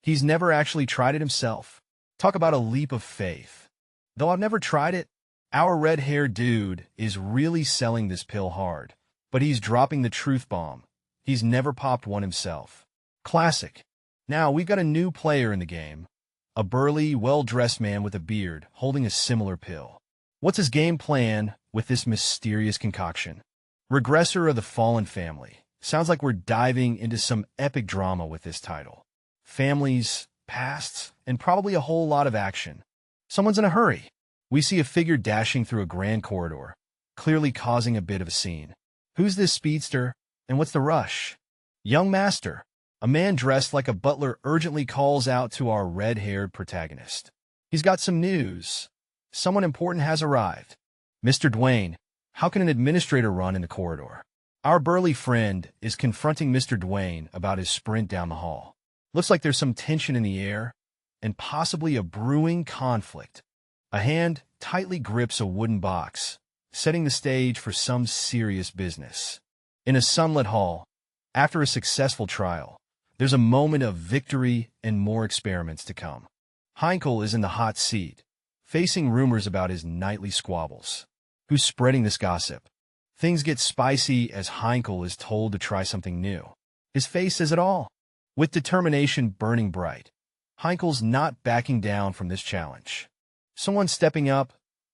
He's never actually tried it himself. Talk about a leap of faith. Though I've never tried it, our red-haired dude is really selling this pill hard. But he's dropping the truth bomb. He's never popped one himself. Classic. Now we've got a new player in the game. A burly, well-dressed man with a beard holding a similar pill. What's his game plan with this mysterious concoction? Regressor of the Fallen Family. Sounds like we're diving into some epic drama with this title. Families, pasts, and probably a whole lot of action. Someone's in a hurry. We see a figure dashing through a grand corridor, clearly causing a bit of a scene. Who's this speedster, and what's the rush? Young master. A man dressed like a butler urgently calls out to our red-haired protagonist. He's got some news. Someone important has arrived. "Mr. Dwayne, how can an administrator run in the corridor?" Our burly friend is confronting Mr. Dwayne about his sprint down the hall. Looks like there's some tension in the air, and possibly a brewing conflict. A hand tightly grips a wooden box, setting the stage for some serious business. In a sunlit hall, after a successful trial, there's a moment of victory and more experiments to come. Heinkel is in the hot seat, facing rumors about his nightly squabbles. Who's spreading this gossip? Things get spicy as Heinkel is told to try something new. His face says it all. With determination burning bright, Heinkel's not backing down from this challenge. Someone stepping up,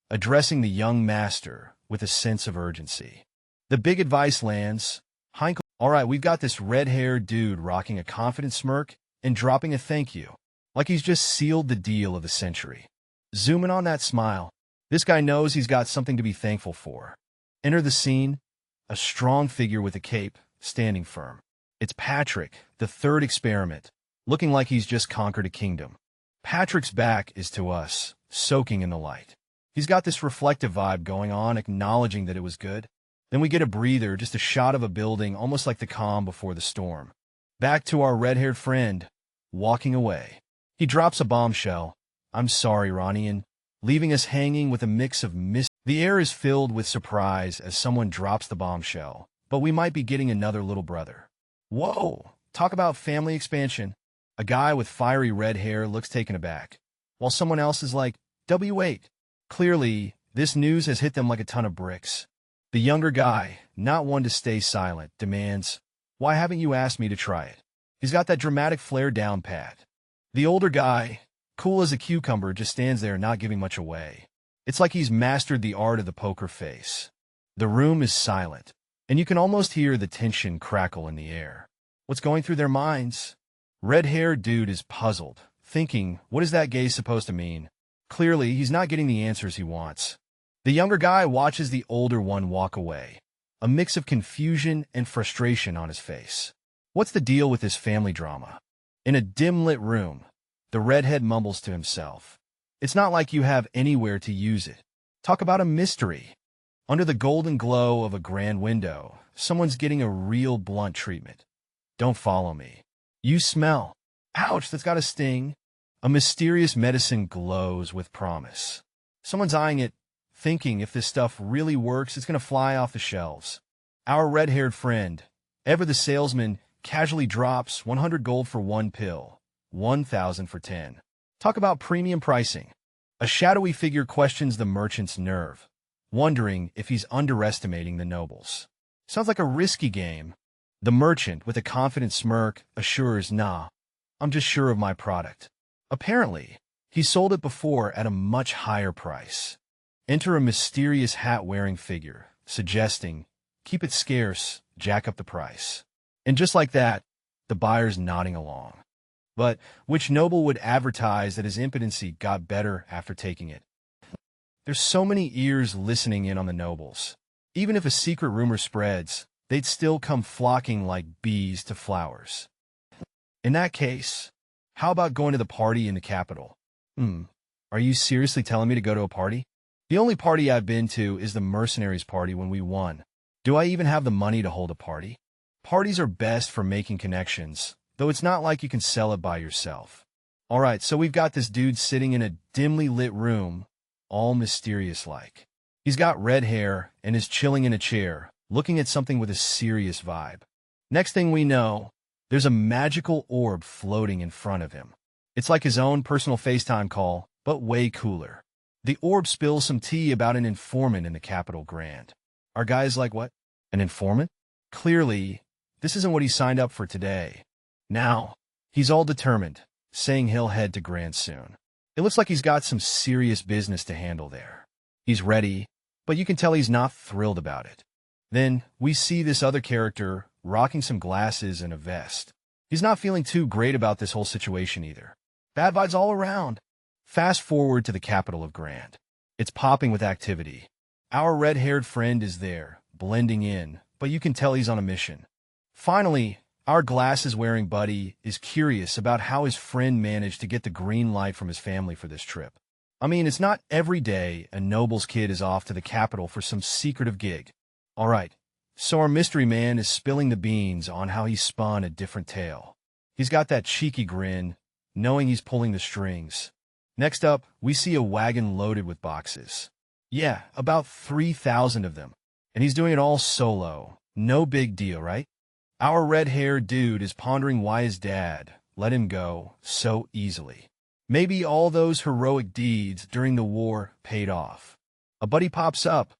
addressing the young master with a sense of urgency. The big advice lands. Heinkel, "All right, we've got this red-haired dude rocking a confident smirk and dropping a thank you, like he's just sealed the deal of the century." Zoom in on that smile. This guy knows he's got something to be thankful for. Enter the scene, a strong figure with a cape, standing firm. It's Patrick, the third experiment, looking like he's just conquered a kingdom. Patrick's back is to us, soaking in the light. He's got this reflective vibe going on, acknowledging that it was good. Then we get a breather, just a shot of a building, almost like the calm before the storm. Back to our red-haired friend, walking away. He drops a bombshell. I'm sorry, Ronnie, and leaving us hanging with a mix of The air is filled with surprise as someone drops the bombshell, but we might be getting another little brother. Whoa! Talk about family expansion. A guy with fiery red hair looks taken aback, while someone else is like, W8. Clearly, this news has hit them like a ton of bricks. The younger guy, not one to stay silent, demands, why haven't you asked me to try it? He's got that dramatic flair down pat. The older guy, cool as a cucumber, just stands there not giving much away. It's like he's mastered the art of the poker face. The room is silent, and you can almost hear the tension crackle in the air. What's going through their minds? Red-haired dude is puzzled, thinking, what is that gaze supposed to mean? Clearly, he's not getting the answers he wants. The younger guy watches the older one walk away, a mix of confusion and frustration on his face. What's the deal with this family drama? In a dim-lit room, the redhead mumbles to himself. It's not like you have anywhere to use it. Talk about a mystery. Under the golden glow of a grand window, someone's getting a real blunt treatment. Don't follow me. You smell. Ouch, that's got a sting. A mysterious medicine glows with promise. Someone's eyeing it, thinking if this stuff really works, it's going to fly off the shelves. Our red-haired friend, ever the salesman, casually drops 100 gold for one pill, 1,000 for 10. Talk about premium pricing. A shadowy figure questions the merchant's nerve, wondering if he's underestimating the nobles. Sounds like a risky game. The merchant, with a confident smirk, assures, nah, I'm just sure of my product. Apparently, he sold it before at a much higher price. Enter a mysterious hat-wearing figure, suggesting, keep it scarce, jack up the price. And just like that, the buyer's nodding along. But which noble would advertise that his impotency got better after taking it? There's so many ears listening in on the nobles. Even if a secret rumor spreads, they'd still come flocking like bees to flowers. In that case, how about going to the party in the capital? Are you seriously telling me to go to a party? The only party I've been to is the mercenaries party when we won. Do I even have the money to hold a party? Parties are best for making connections, though it's not like you can sell it by yourself. Alright, so we've got this dude sitting in a dimly lit room, all mysterious-like. He's got red hair and is chilling in a chair, looking at something with a serious vibe. Next thing we know, there's a magical orb floating in front of him. It's like his own personal FaceTime call, but way cooler. The orb spills some tea about an informant in the capital Grand. Our guy's like, what? An informant? Clearly, this isn't what he signed up for today. Now, he's all determined, saying he'll head to Grand soon. It looks like he's got some serious business to handle there. He's ready, but you can tell he's not thrilled about it. Then, we see this other character rocking some glasses and a vest. He's not feeling too great about this whole situation either. Bad vibes all around. Fast forward to the capital of Grand. It's popping with activity. Our red-haired friend is there, blending in, but you can tell he's on a mission. Finally, our glasses-wearing buddy is curious about how his friend managed to get the green light from his family for this trip. I mean, it's not every day a noble's kid is off to the capital for some secretive gig. All right, so our mystery man is spilling the beans on how he spun a different tale. He's got that cheeky grin, knowing he's pulling the strings. Next up, we see a wagon loaded with boxes. Yeah, about 3,000 of them. And he's doing it all solo. No big deal, right? Our red-haired dude is pondering why his dad let him go so easily. Maybe all those heroic deeds during the war paid off. A buddy pops up,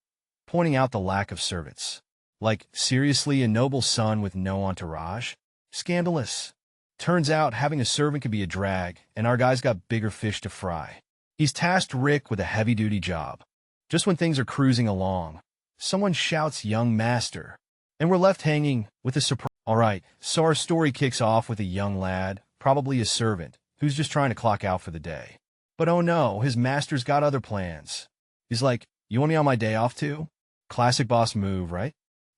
pointing out the lack of servants. Like, seriously, a noble son with no entourage? Scandalous. Turns out having a servant could be a drag, and our guy's got bigger fish to fry. He's tasked Rick with a heavy-duty job. Just when things are cruising along, someone shouts young master, and we're left hanging with a surprise. Alright, so our story kicks off with a young lad, probably a servant, who's just trying to clock out for the day. But oh no, his master's got other plans. He's like, you want me on my day off too? Classic boss move, right?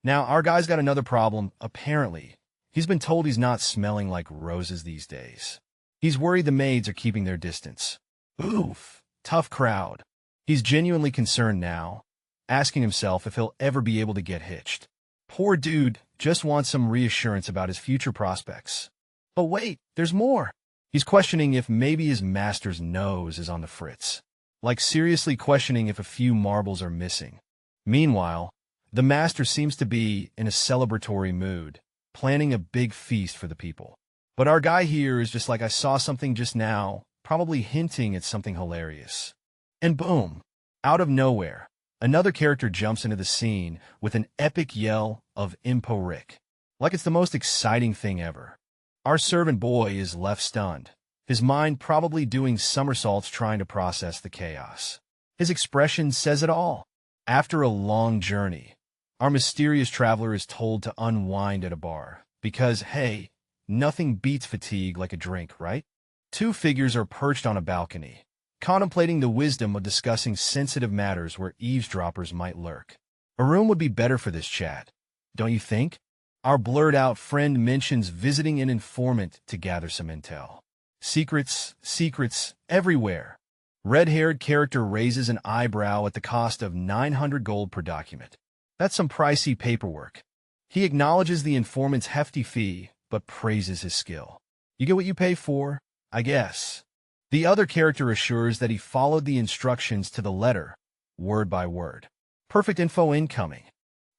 Now, our guy's got another problem, apparently. He's been told he's not smelling like roses these days. He's worried the maids are keeping their distance. Oof, tough crowd. He's genuinely concerned now, asking himself if he'll ever be able to get hitched. Poor dude just wants some reassurance about his future prospects. But wait, there's more. He's questioning if maybe his master's nose is on the fritz. Like seriously questioning if a few marbles are missing. Meanwhile, the master seems to be in a celebratory mood, planning a big feast for the people. But our guy here is just like, I saw something just now, probably hinting at something hilarious. And boom, out of nowhere, another character jumps into the scene with an epic yell of Impo Rick. Like it's the most exciting thing ever. Our servant boy is left stunned, his mind probably doing somersaults trying to process the chaos. His expression says it all. After a long journey, our mysterious traveler is told to unwind at a bar, because, hey, nothing beats fatigue like a drink, right? Two figures are perched on a balcony, contemplating the wisdom of discussing sensitive matters where eavesdroppers might lurk. A room would be better for this chat, don't you think? Our blurred-out friend mentions visiting an informant to gather some intel. Secrets, secrets, everywhere. Red-haired character raises an eyebrow at the cost of 900 gold per document. That's some pricey paperwork. He acknowledges the informant's hefty fee, but praises his skill. You get what you pay for, I guess. The other character assures that he followed the instructions to the letter, word by word. Perfect info incoming.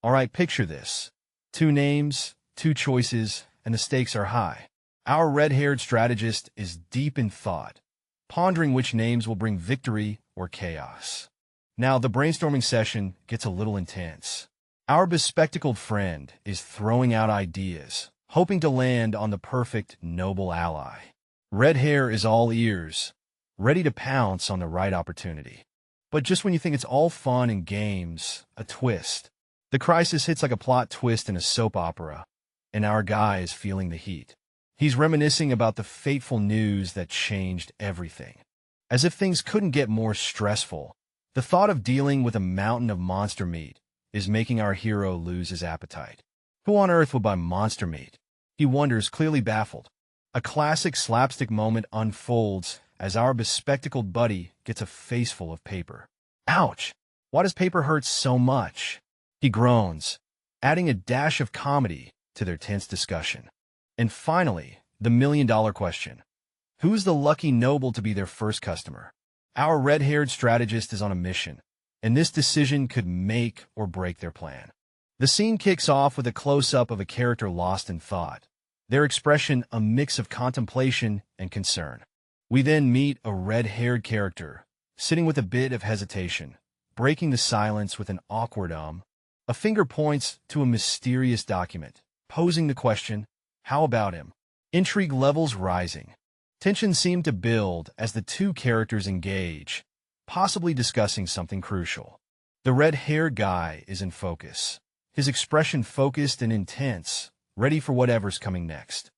All right, picture this. 2 names, 2 choices, and the stakes are high. Our red-haired strategist is deep in thought, pondering which names will bring victory or chaos. Now, the brainstorming session gets a little intense. Our bespectacled friend is throwing out ideas, hoping to land on the perfect noble ally. Red hair is all ears, ready to pounce on the right opportunity. But just when you think it's all fun and games, a twist. The crisis hits like a plot twist in a soap opera, and our guy is feeling the heat. He's reminiscing about the fateful news that changed everything. As if things couldn't get more stressful, the thought of dealing with a mountain of monster meat is making our hero lose his appetite. Who on earth would buy monster meat? He wonders, clearly baffled. A classic slapstick moment unfolds as our bespectacled buddy gets a faceful of paper. Ouch! Why does paper hurt so much? He groans, adding a dash of comedy to their tense discussion. And finally, the million-dollar question. Who's the lucky noble to be their first customer? Our red-haired strategist is on a mission, and this decision could make or break their plan. The scene kicks off with a close-up of a character lost in thought, their expression a mix of contemplation and concern. We then meet a red-haired character, sitting with a bit of hesitation, breaking the silence with an awkward A finger points to a mysterious document, posing the question, how about him? Intrigue levels rising. Tension seemed to build as the two characters engage, possibly discussing something crucial. The red-haired guy is in focus, his expression focused and intense, ready for whatever's coming next.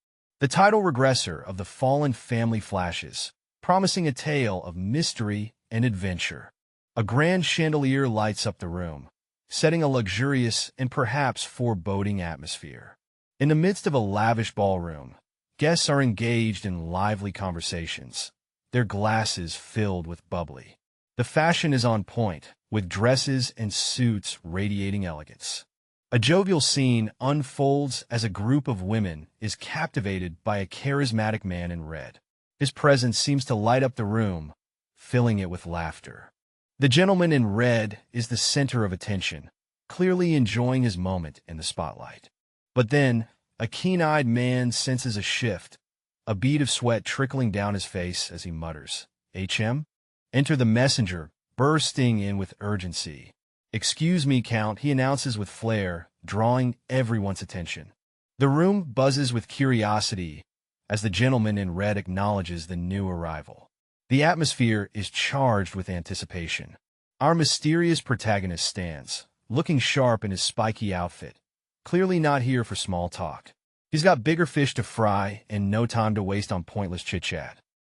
The title Regressor of the Fallen Family flashes, promising a tale of mystery and adventure. A grand chandelier lights up the room, setting a luxurious and perhaps foreboding atmosphere. In the midst of a lavish ballroom, guests are engaged in lively conversations, their glasses filled with bubbly. The fashion is on point, with dresses and suits radiating elegance. A jovial scene unfolds as a group of women is captivated by a charismatic man in red. His presence seems to light up the room, filling it with laughter. The gentleman in red is the center of attention, clearly enjoying his moment in the spotlight. But then, a keen-eyed man senses a shift, a bead of sweat trickling down his face as he mutters, "HM?" Enter the messenger, bursting in with urgency. "Excuse me, Count," he announces with flair, drawing everyone's attention. The room buzzes with curiosity as the gentleman in red acknowledges the new arrival. The atmosphere is charged with anticipation. Our mysterious protagonist stands, looking sharp in his spiky outfit, clearly not here for small talk. He's got bigger fish to fry and no time to waste on pointless chit-chat.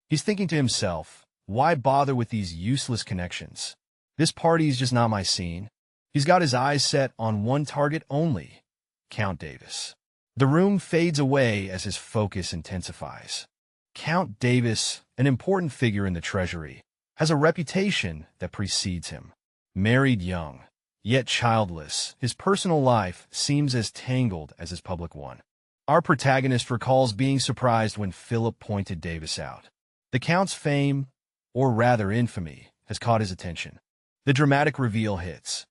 He's thinking to himself, why bother with these useless connections? This party's just not my scene. He's got his eyes set on one target only, Count Davis. The room fades away as his focus intensifies. Count Davis, an important figure in the treasury, has a reputation that precedes him. Married young, yet childless, his personal life seems as tangled as his public one. Our protagonist recalls being surprised when Philip pointed Davis out. The Count's fame, or rather infamy, has caught his attention. The dramatic reveal hits.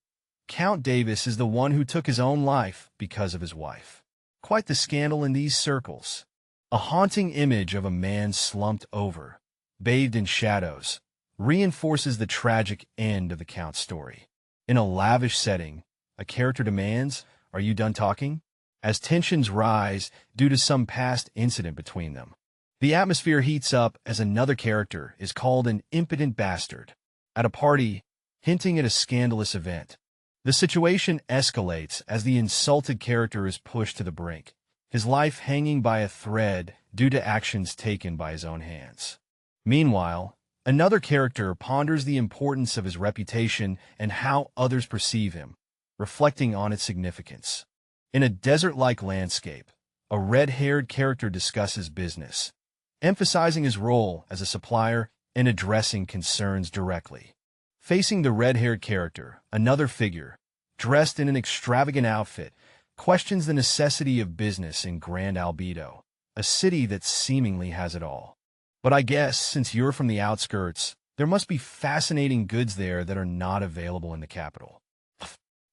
Count Davis is the one who took his own life because of his wife. Quite the scandal in these circles. A haunting image of a man slumped over, bathed in shadows, reinforces the tragic end of the Count's story. In a lavish setting, a character demands, "Are you done talking?" as tensions rise due to some past incident between them. The atmosphere heats up as another character is called an impotent bastard. At a party, hinting at a scandalous event. The situation escalates as the insulted character is pushed to the brink, his life hanging by a thread due to actions taken by his own hands. Meanwhile, another character ponders the importance of his reputation and how others perceive him, reflecting on its significance. In a desert-like landscape, a red-haired character discusses business, emphasizing his role as a supplier and addressing concerns directly. Facing the red-haired character, another figure, dressed in an extravagant outfit, questions the necessity of business in Grand Albedo, a city that seemingly has it all. But I guess, since you're from the outskirts, there must be fascinating goods there that are not available in the capital.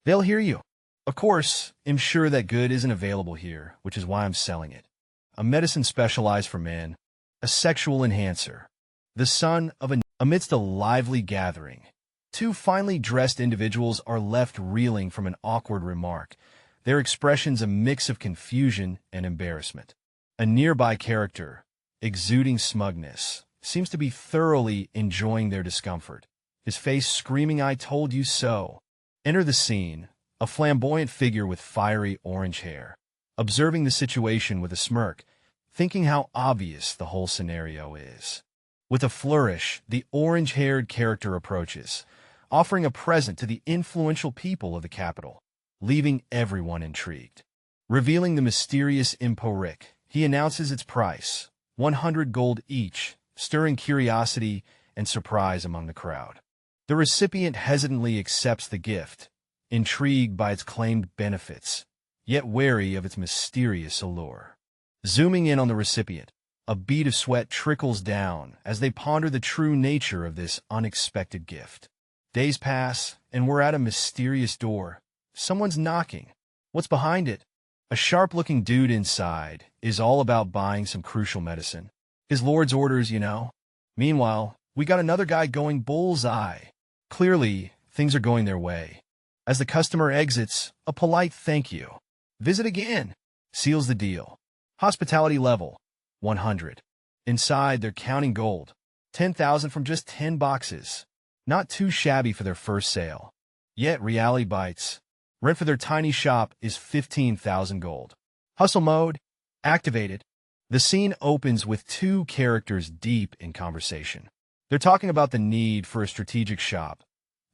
They'll hear you. Of course, I'm sure that good isn't available here, which is why I'm selling it. A medicine specialized for men, a sexual enhancer. The son of a... Amidst a lively gathering, two finely dressed individuals are left reeling from an awkward remark, their expressions a mix of confusion and embarrassment. A nearby character, exuding smugness, seems to be thoroughly enjoying their discomfort, his face screaming, "I told you so." Enter the scene, a flamboyant figure with fiery orange hair, observing the situation with a smirk, thinking how obvious the whole scenario is. With a flourish, the orange-haired character approaches, offering a present to the influential people of the capital, leaving everyone intrigued. Revealing the mysterious imporic, he announces its price, 100 gold each, stirring curiosity and surprise among the crowd. The recipient hesitantly accepts the gift, intrigued by its claimed benefits, yet wary of its mysterious allure. Zooming in on the recipient, a bead of sweat trickles down as they ponder the true nature of this unexpected gift. Days pass, and we're at a mysterious door. Someone's knocking. What's behind it? A sharp-looking dude inside is all about buying some crucial medicine. His lord's orders, you know. Meanwhile, we got another guy going bullseye. Clearly, things are going their way. As the customer exits, a polite "thank you. Visit again" seals the deal. Hospitality level, 100. Inside, they're counting gold. 10,000 from just 10 boxes. Not too shabby for their first sale. Yet reality bites. Rent for their tiny shop is 15,000 gold. Hustle mode, activated. The scene opens with two characters deep in conversation. They're talking about the need for a strategic shop,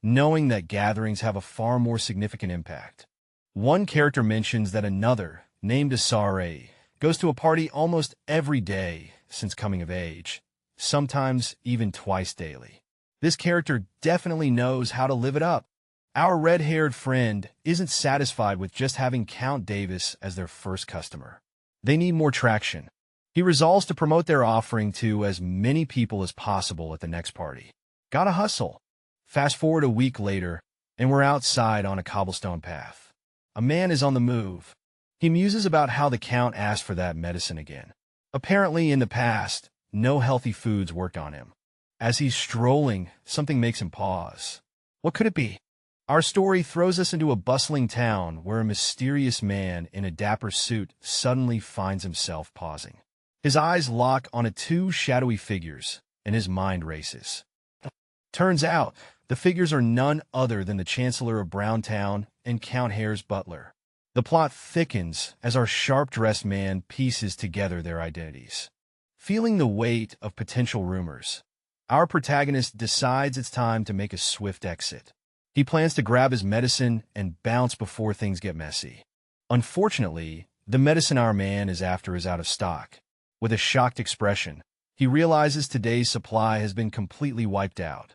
knowing that gatherings have a far more significant impact. One character mentions that another, named Asura, goes to a party almost every day since coming of age, sometimes even twice daily. This character definitely knows how to live it up. Our red-haired friend isn't satisfied with just having Count Davis as their first customer. They need more traction. He resolves to promote their offering to as many people as possible at the next party. Gotta hustle. Fast forward a week later, and we're outside on a cobblestone path. A man is on the move. He muses about how the Count asked for that medicine again. Apparently, in the past, no healthy foods worked on him. As he's strolling, something makes him pause. What could it be? Our story throws us into a bustling town where a mysterious man in a dapper suit suddenly finds himself pausing. His eyes lock onto two shadowy figures, and his mind races. Turns out, the figures are none other than the Chancellor of Browntown and Count Hare's butler. The plot thickens as our sharp-dressed man pieces together their identities. Feeling the weight of potential rumors, our protagonist decides it's time to make a swift exit. He plans to grab his medicine and bounce before things get messy. Unfortunately, The medicine man is after is out of stock. With a shocked expression, he realizes today's supply has been completely wiped out.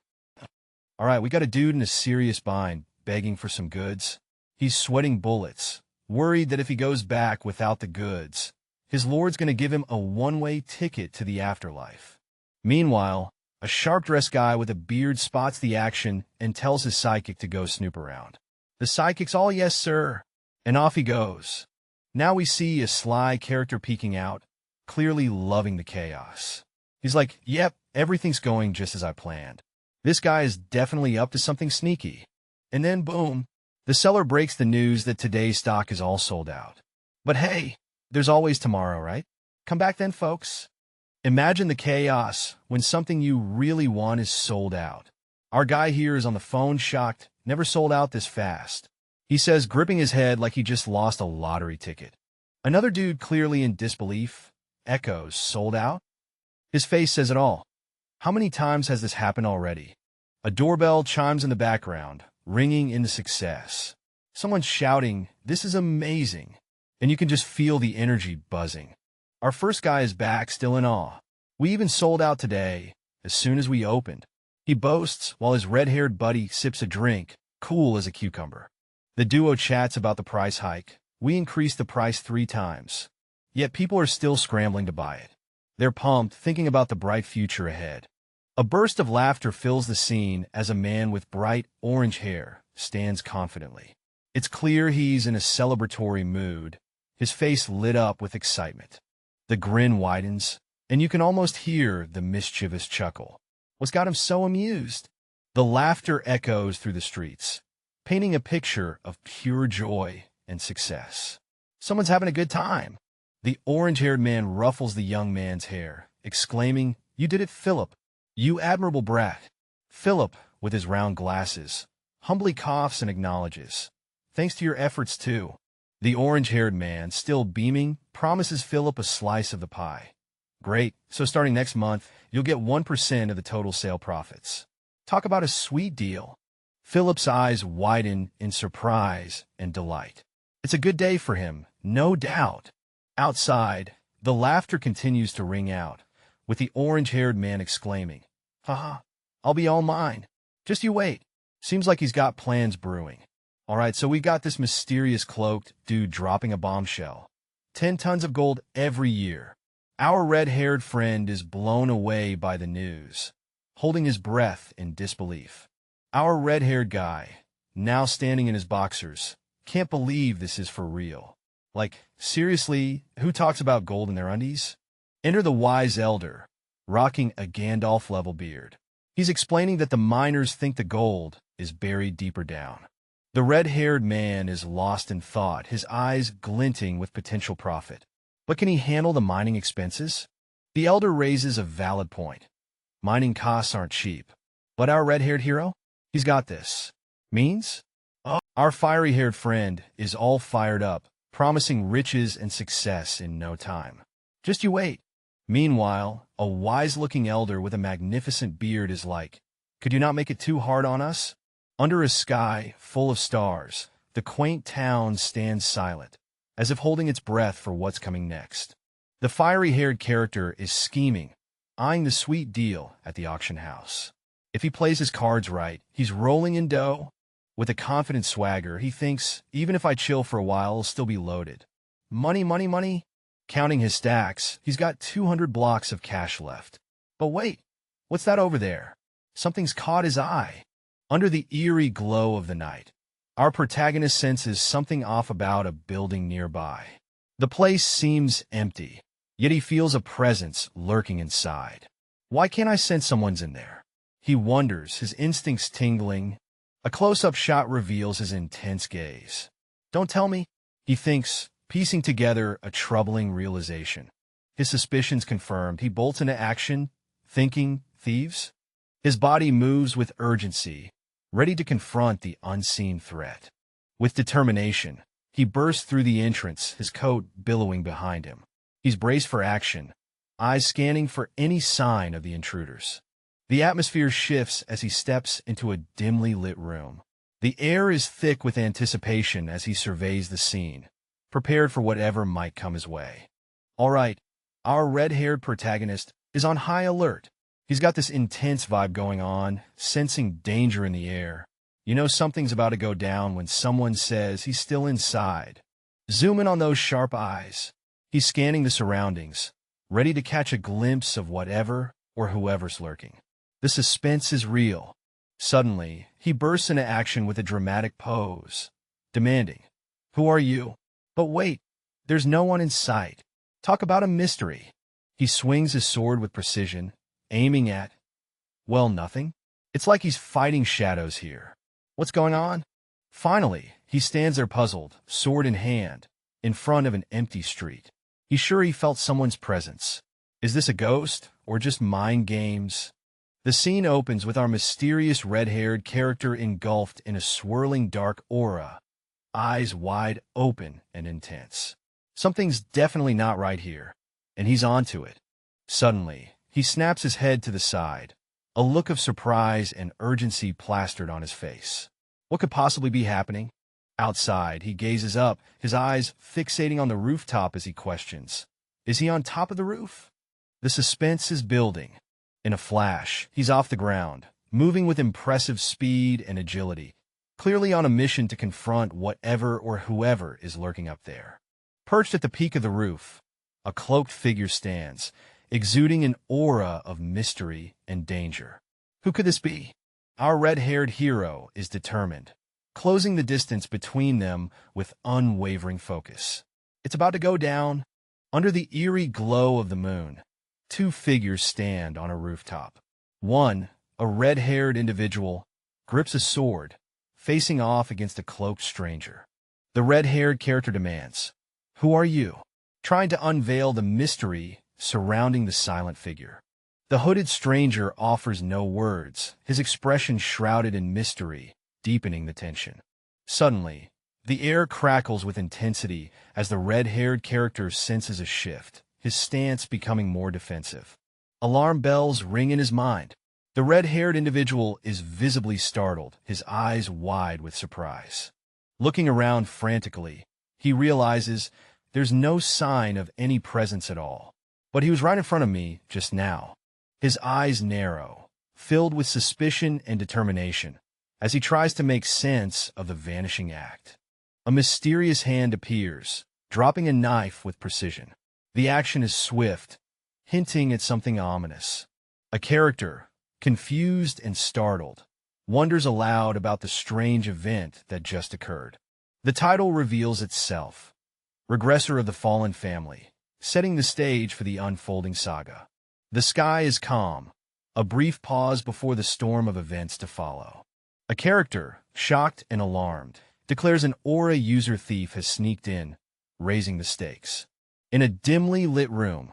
All right, we got a dude in a serious bind, begging for some goods. He's sweating bullets, worried that if he goes back without the goods, his lord's going to give him a one-way ticket to the afterlife. Meanwhile, a sharp-dressed guy with a beard spots the action and tells his psychic to go snoop around. The psychic's all yes, sir, and off he goes. Now we see a sly character peeking out, clearly loving the chaos. He's like, yep, everything's going just as I planned. This guy is definitely up to something sneaky. And then, boom, the seller breaks the news that today's stock is all sold out. But hey, there's always tomorrow, right? Come back then, folks. Imagine the chaos when something you really want is sold out. Our guy here is on the phone shocked, never sold out this fast. He says, gripping his head like he just lost a lottery ticket. Another dude, clearly in disbelief, echoes, sold out? His face says it all. How many times has this happened already? A doorbell chimes in the background, ringing into success. Someone's shouting, this is amazing. And you can just feel the energy buzzing. Our first guy is back, still in awe. We even sold out today, as soon as we opened. He boasts while his red-haired buddy sips a drink, cool as a cucumber. The duo chats about the price hike. We increased the price 3 times. Yet people are still scrambling to buy it. They're pumped, thinking about the bright future ahead. A burst of laughter fills the scene as a man with bright orange hair stands confidently. It's clear he's in a celebratory mood, his face lit up with excitement. The grin widens, and you can almost hear the mischievous chuckle. What's got him so amused? The laughter echoes through the streets, painting a picture of pure joy and success. Someone's having a good time. The orange-haired man ruffles the young man's hair, exclaiming, "You did it, Philip. You admirable brat." Philip, with his round glasses, humbly coughs and acknowledges, "Thanks to your efforts, too." The orange-haired man, still beaming, promises Philip a slice of the pie. "Great, so starting next month, you'll get 1% of the total sale profits." Talk about a sweet deal. Philip's eyes widen in surprise and delight. It's a good day for him, no doubt. Outside, the laughter continues to ring out, with the orange-haired man exclaiming, "Haha, I'll be all mine. Just you wait. Seems like he's got plans brewing." All right, so we got this mysterious cloaked dude dropping a bombshell. 10 tons of gold every year. Our red-haired friend is blown away by the news, holding his breath in disbelief. Our red-haired guy, now standing in his boxers, can't believe this is for real. Like, seriously, who talks about gold in their undies? Enter the wise elder, rocking a Gandalf-level beard. He's explaining that the miners think the gold is buried deeper down. The red-haired man is lost in thought, his eyes glinting with potential profit. But can he handle the mining expenses? The elder raises a valid point. Mining costs aren't cheap. But our red-haired hero? He's got this. Means? Oh, our fiery-haired friend is all fired up, promising riches and success in no time. Just you wait. Meanwhile, a wise-looking elder with a magnificent beard is like, "Could you not make it too hard on us?" Under a sky full of stars, the quaint town stands silent, as if holding its breath for what's coming next. The fiery-haired character is scheming, eyeing the sweet deal at the auction house. If he plays his cards right, he's rolling in dough. With a confident swagger, he thinks, even if I chill for a while, I'll still be loaded. Money, money, money. Counting his stacks, he's got 200 blocks of cash left. But wait, what's that over there? Something's caught his eye. Under the eerie glow of the night, our protagonist senses something off about a building nearby. The place seems empty, yet he feels a presence lurking inside. Why can't I sense someone's in there? He wonders, his instincts tingling. A close-up shot reveals his intense gaze. Don't tell me, he thinks, piecing together a troubling realization. His suspicions confirmed, he bolts into action, thinking, thieves? His body moves with urgency, ready to confront the unseen threat. With determination, he bursts through the entrance, his coat billowing behind him. He's braced for action, eyes scanning for any sign of the intruders. The atmosphere shifts as he steps into a dimly lit room. The air is thick with anticipation as he surveys the scene. prepared for whatever might come his way. All right, our red-haired protagonist is on high alert. He's got this intense vibe going on, sensing danger in the air. You know something's about to go down when someone says he's still inside. Zoom in on those sharp eyes. He's scanning the surroundings, ready to catch a glimpse of whatever or whoever's lurking. The suspense is real. Suddenly, he bursts into action with a dramatic pose, demanding, "Who are you?" But wait, there's no one in sight. Talk about a mystery. He swings his sword with precision, aiming at, well, nothing. It's like he's fighting shadows here. What's going on? Finally, he stands there puzzled, sword in hand, in front of an empty street. He's sure he felt someone's presence. Is this a ghost, or just mind games? The scene opens with our mysterious red-haired character engulfed in a swirling dark aura, eyes wide open and intense. Something's definitely not right here, and he's onto it. Suddenly, he snaps his head to the side, a look of surprise and urgency plastered on his face. What could possibly be happening? Outside, he gazes up, his eyes fixating on the rooftop as he questions, is he on top of the roof? The suspense is building. In a flash, he's off the ground, moving with impressive speed and agility, clearly on a mission to confront whatever or whoever is lurking up there. Perched at the peak of the roof, a cloaked figure stands, exuding an aura of mystery and danger. Who could this be? Our red-haired hero is determined, closing the distance between them with unwavering focus. It's about to go down. Under the eerie glow of the moon, two figures stand on a rooftop. One, a red-haired individual, grips a sword, facing off against a cloaked stranger. The red-haired character demands, "Who are you?" trying to unveil the mystery surrounding the silent figure. The hooded stranger offers no words, his expression shrouded in mystery, deepening the tension. Suddenly, the air crackles with intensity as the red-haired character senses a shift, his stance becoming more defensive. Alarm bells ring in his mind. The red-haired individual is visibly startled, his eyes wide with surprise. Looking around frantically, he realizes there's no sign of any presence at all. But he was right in front of me just now. His eyes narrow, filled with suspicion and determination, as he tries to make sense of the vanishing act. A mysterious hand appears, dropping a knife with precision. The action is swift, hinting at something ominous. A character, confused and startled, wonders aloud about the strange event that just occurred. The title reveals itself, Regressor of the Fallen Family, setting the stage for the unfolding saga. The sky is calm, a brief pause before the storm of events to follow. A character, shocked and alarmed, declares an aura user thief has sneaked in, raising the stakes. In a dimly lit room,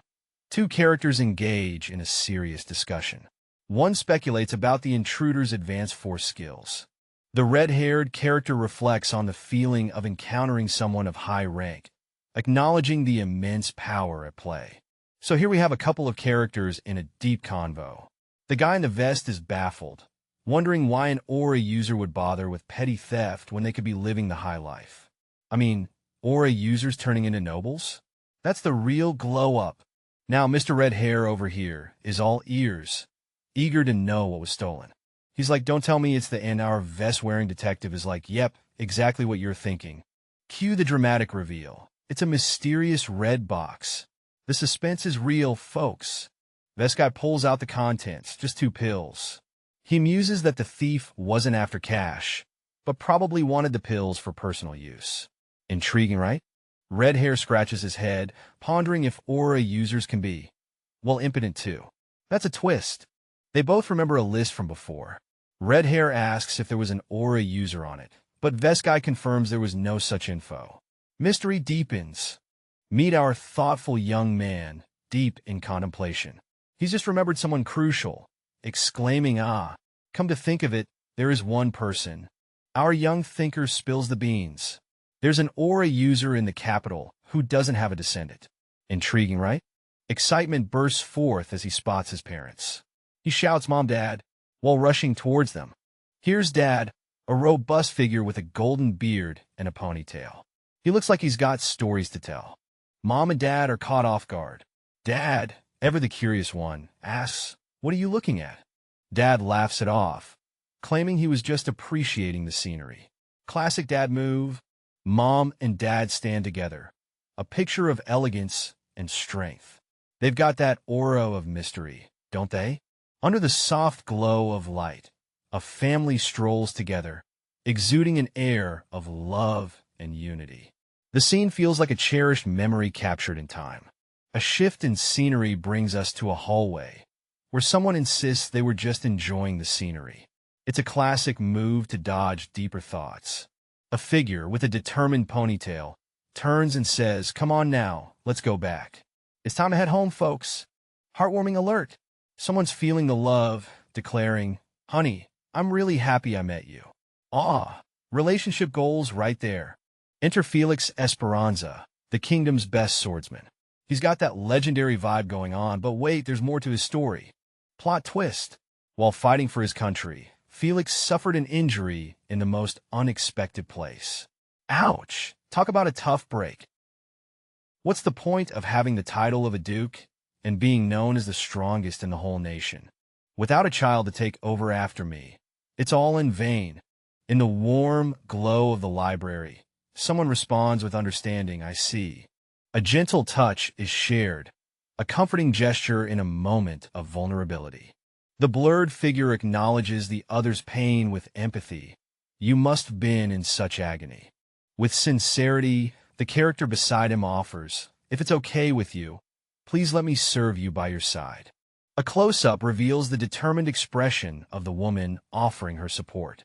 two characters engage in a serious discussion. One speculates about the intruder's advanced force skills. The red-haired character reflects on the feeling of encountering someone of high rank, acknowledging the immense power at play. So here we have a couple of characters in a deep convo. The guy in the vest is baffled, wondering why an aura user would bother with petty theft when they could be living the high life. I mean, aura users turning into nobles? That's the real glow-up. Now Mr. Red Hair over here is all ears, eager to know what was stolen. He's like, don't tell me it's the end. Our vest-wearing detective is like, yep, exactly what you're thinking. Cue the dramatic reveal. It's a mysterious red box. The suspense is real, folks. Vest guy pulls out the contents, just 2 pills. He muses that the thief wasn't after cash, but probably wanted the pills for personal use. Intriguing, right? Red Hair scratches his head, pondering if aura users can be, well, impotent too. That's a twist. They both remember a list from before. Red Hair asks if there was an aura user on it, but Vest Guy confirms there was no such info. Mystery deepens. Meet our thoughtful young man, deep in contemplation. He's just remembered someone crucial, exclaiming, ah. Come to think of it, there is one person. Our young thinker spills the beans. There's an aura user in the capital who doesn't have a descendant. Intriguing, right? Excitement bursts forth as he spots his parents. He shouts, "Mom, Dad," while rushing towards them. Here's Dad, a robust figure with a golden beard and a ponytail. He looks like he's got stories to tell. Mom and Dad are caught off guard. Dad, ever the curious one, asks, "What are you looking at?" Dad laughs it off, claiming he was just appreciating the scenery. Classic dad move. Mom and Dad stand together, a picture of elegance and strength. They've got that aura of mystery, don't they? Under the soft glow of light, a family strolls together, exuding an air of love and unity. The scene feels like a cherished memory captured in time. A shift in scenery brings us to a hallway, where someone insists they were just enjoying the scenery. It's a classic move to dodge deeper thoughts. A figure with a determined ponytail turns and says, "Come on now, let's go back. It's time to head home, folks." Heartwarming alert. Someone's feeling the love, declaring, "Honey, I'm really happy I met you." Ah, relationship goals right there. Enter Felix Esperanza, the kingdom's best swordsman. He's got that legendary vibe going on, but wait, there's more to his story. Plot twist. While fighting for his country, Felix suffered an injury in the most unexpected place. Ouch! Talk about a tough break. What's the point of having the title of a duke and being known as the strongest in the whole nation? Without a child to take over after me, it's all in vain. In the warm glow of the library, someone responds with understanding, "I see." A gentle touch is shared, a comforting gesture in a moment of vulnerability. The blurred figure acknowledges the other's pain with empathy. "You must have been in such agony." With sincerity, the character beside him offers, "If it's okay with you, please let me serve you by your side." A close-up reveals the determined expression of the woman offering her support.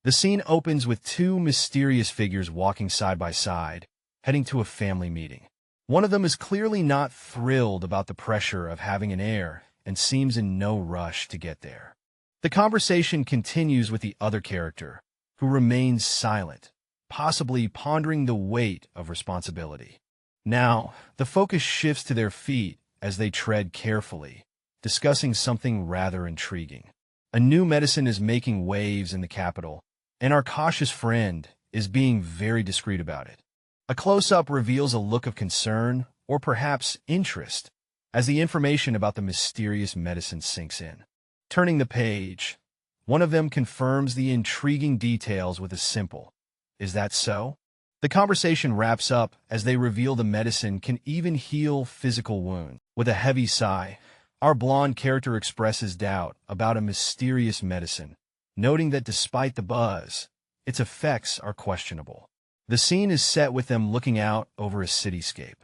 The scene opens with two mysterious figures walking side by side, heading to a family meeting. One of them is clearly not thrilled about the pressure of having an heir and seems in no rush to get there. The conversation continues with the other character, who remains silent, possibly pondering the weight of responsibility. Now, the focus shifts to their feet as they tread carefully, discussing something rather intriguing. A new medicine is making waves in the capital, and our cautious friend is being very discreet about it. A close-up reveals a look of concern, or perhaps interest, as the information about the mysterious medicine sinks in. Turning the page, one of them confirms the intriguing details with a simple, "Is that so?" The conversation wraps up as they reveal the medicine can even heal physical wounds. With a heavy sigh, our blonde character expresses doubt about a mysterious medicine, noting that despite the buzz, its effects are questionable. The scene is set with them looking out over a cityscape.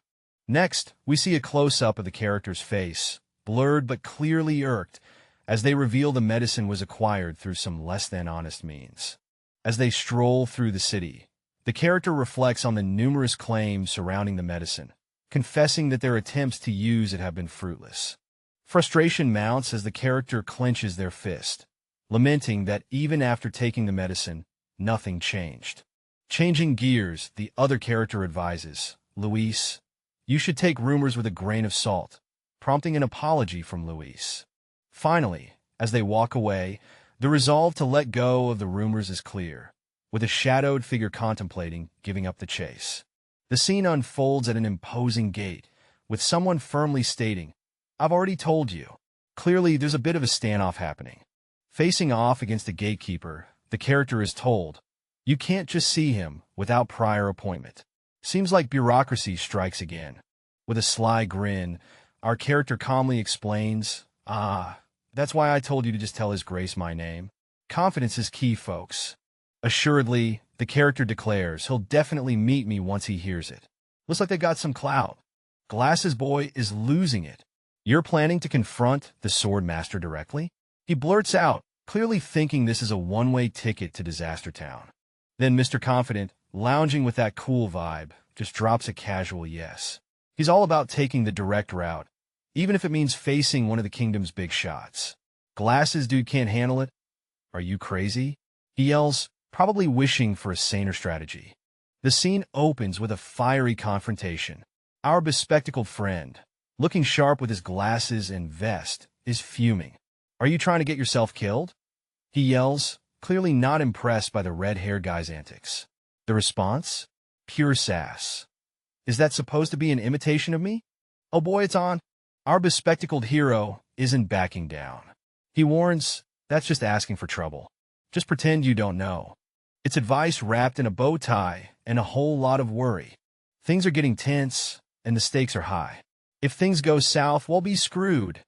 Next, we see a close-up of the character's face, blurred but clearly irked, as they reveal the medicine was acquired through some less-than-honest means. As they stroll through the city, the character reflects on the numerous claims surrounding the medicine, confessing that their attempts to use it have been fruitless. Frustration mounts as the character clenches their fist, lamenting that even after taking the medicine, nothing changed. Changing gears, the other character advises, "Luis, you should take rumors with a grain of salt," prompting an apology from Luis. Finally, as they walk away, the resolve to let go of the rumors is clear, with a shadowed figure contemplating giving up the chase. The scene unfolds at an imposing gate, with someone firmly stating, "I've already told you." Clearly, there's a bit of a standoff happening. Facing off against the gatekeeper, the character is told, "You can't just see him without prior appointment." Seems like bureaucracy strikes again. With a sly grin, our character calmly explains, "That's why I told you to just tell His Grace my name." Confidence is key, folks. Assuredly, the character declares he'll definitely meet me once he hears it. Looks like they got some clout. Glasses Boy is losing it. "You're planning to confront the Sword Master directly?" He blurts out, clearly thinking this is a one-way ticket to Disaster Town. Then Mr. Confident, lounging with that cool vibe, just drops a casual yes. He's all about taking the direct route, even if it means facing one of the kingdom's big shots. "Glasses dude can't handle it? Are you crazy?" he yells, probably wishing for a saner strategy. The scene opens with a fiery confrontation. Our bespectacled friend, looking sharp with his glasses and vest, is fuming. "Are you trying to get yourself killed?" he yells, clearly not impressed by the red-haired guy's antics. The response? Pure sass. Is that supposed to be an imitation of me? Oh boy, it's on. Our bespectacled hero isn't backing down. He warns, that's just asking for trouble. Just pretend you don't know. It's advice wrapped in a bow tie and a whole lot of worry. Things are getting tense, and the stakes are high. If things go south, we'll be screwed,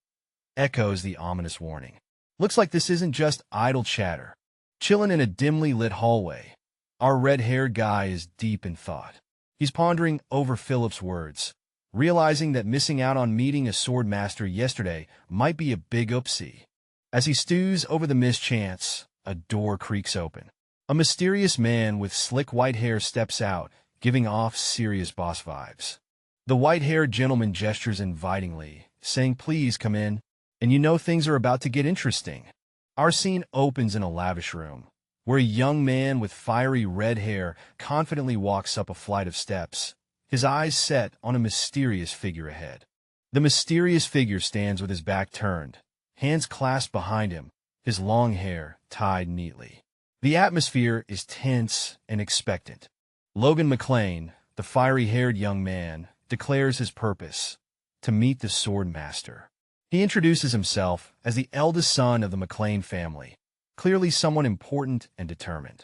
echoes the ominous warning. Looks like this isn't just idle chatter. Chilling in a dimly lit hallway, our red-haired guy is deep in thought. He's pondering over Philip's words, realizing that missing out on meeting a sword master yesterday might be a big oopsie. As he stews over the mischance, a door creaks open. A mysterious man with slick white hair steps out, giving off serious boss vibes. The white-haired gentleman gestures invitingly, saying, "Please come in," and you know things are about to get interesting. Our scene opens in a lavish room, where a young man with fiery red hair confidently walks up a flight of steps, his eyes set on a mysterious figure ahead. The mysterious figure stands with his back turned, hands clasped behind him, his long hair tied neatly. The atmosphere is tense and expectant. Logan McLean, the fiery-haired young man, declares his purpose: to meet the sword master. He introduces himself as the eldest son of the McLean family, clearly someone important and determined.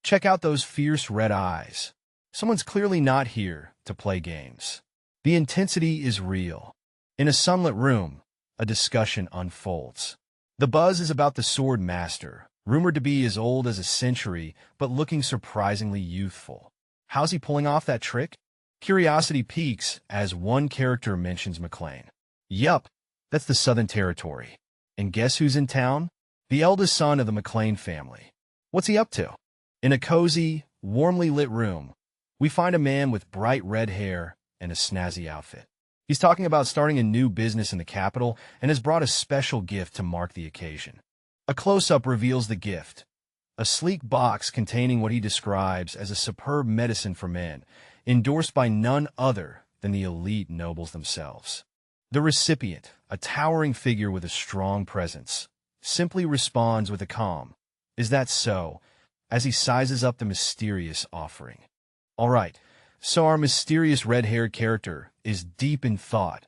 Check out those fierce red eyes. Someone's clearly not here to play games. The intensity is real. In a sunlit room, a discussion unfolds. The buzz is about the sword master, rumored to be as old as a century, but looking surprisingly youthful. How's he pulling off that trick? Curiosity peaks as one character mentions McLean. Yup, that's the Southern Territory. And guess who's in town? The eldest son of the McLean family. What's he up to? In a cozy, warmly lit room, we find a man with bright red hair and a snazzy outfit. He's talking about starting a new business in the capital and has brought a special gift to mark the occasion. A close-up reveals the gift, a sleek box containing what he describes as a superb medicine for men, endorsed by none other than the elite nobles themselves. The recipient, a towering figure with a strong presence, simply responds with a calm, "Is that so?" as he sizes up the mysterious offering. All right, so our mysterious red-haired character is deep in thought,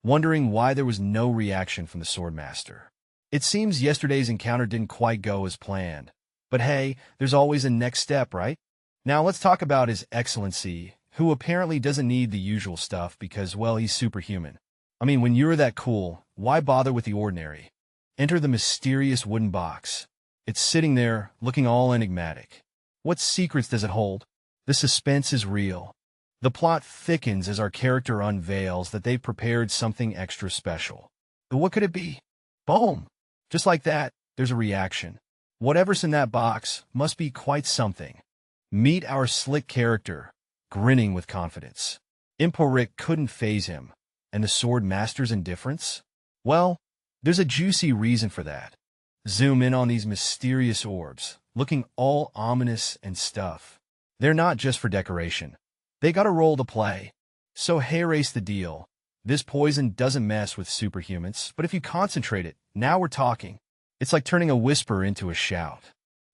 wondering why there was no reaction from the swordmaster. It seems yesterday's encounter didn't quite go as planned. But hey, there's always a next step, right? Now let's talk about His Excellency, who apparently doesn't need the usual stuff because, well, he's superhuman. I mean, when you're that cool, why bother with the ordinary? Enter the mysterious wooden box. It's sitting there, looking all enigmatic. What secrets does it hold? The suspense is real. The plot thickens as our character unveils that they've prepared something extra special. But what could it be? Boom! Just like that, there's a reaction. Whatever's in that box must be quite something. Meet our slick character, grinning with confidence. Imporic couldn't faze him. And the sword master's indifference? Well, there's a juicy reason for that. Zoom in on these mysterious orbs, looking all ominous and stuff. They're not just for decoration. They got a role to play. So hair-ace the deal. This poison doesn't mess with superhumans, but if you concentrate it, now we're talking. It's like turning a whisper into a shout.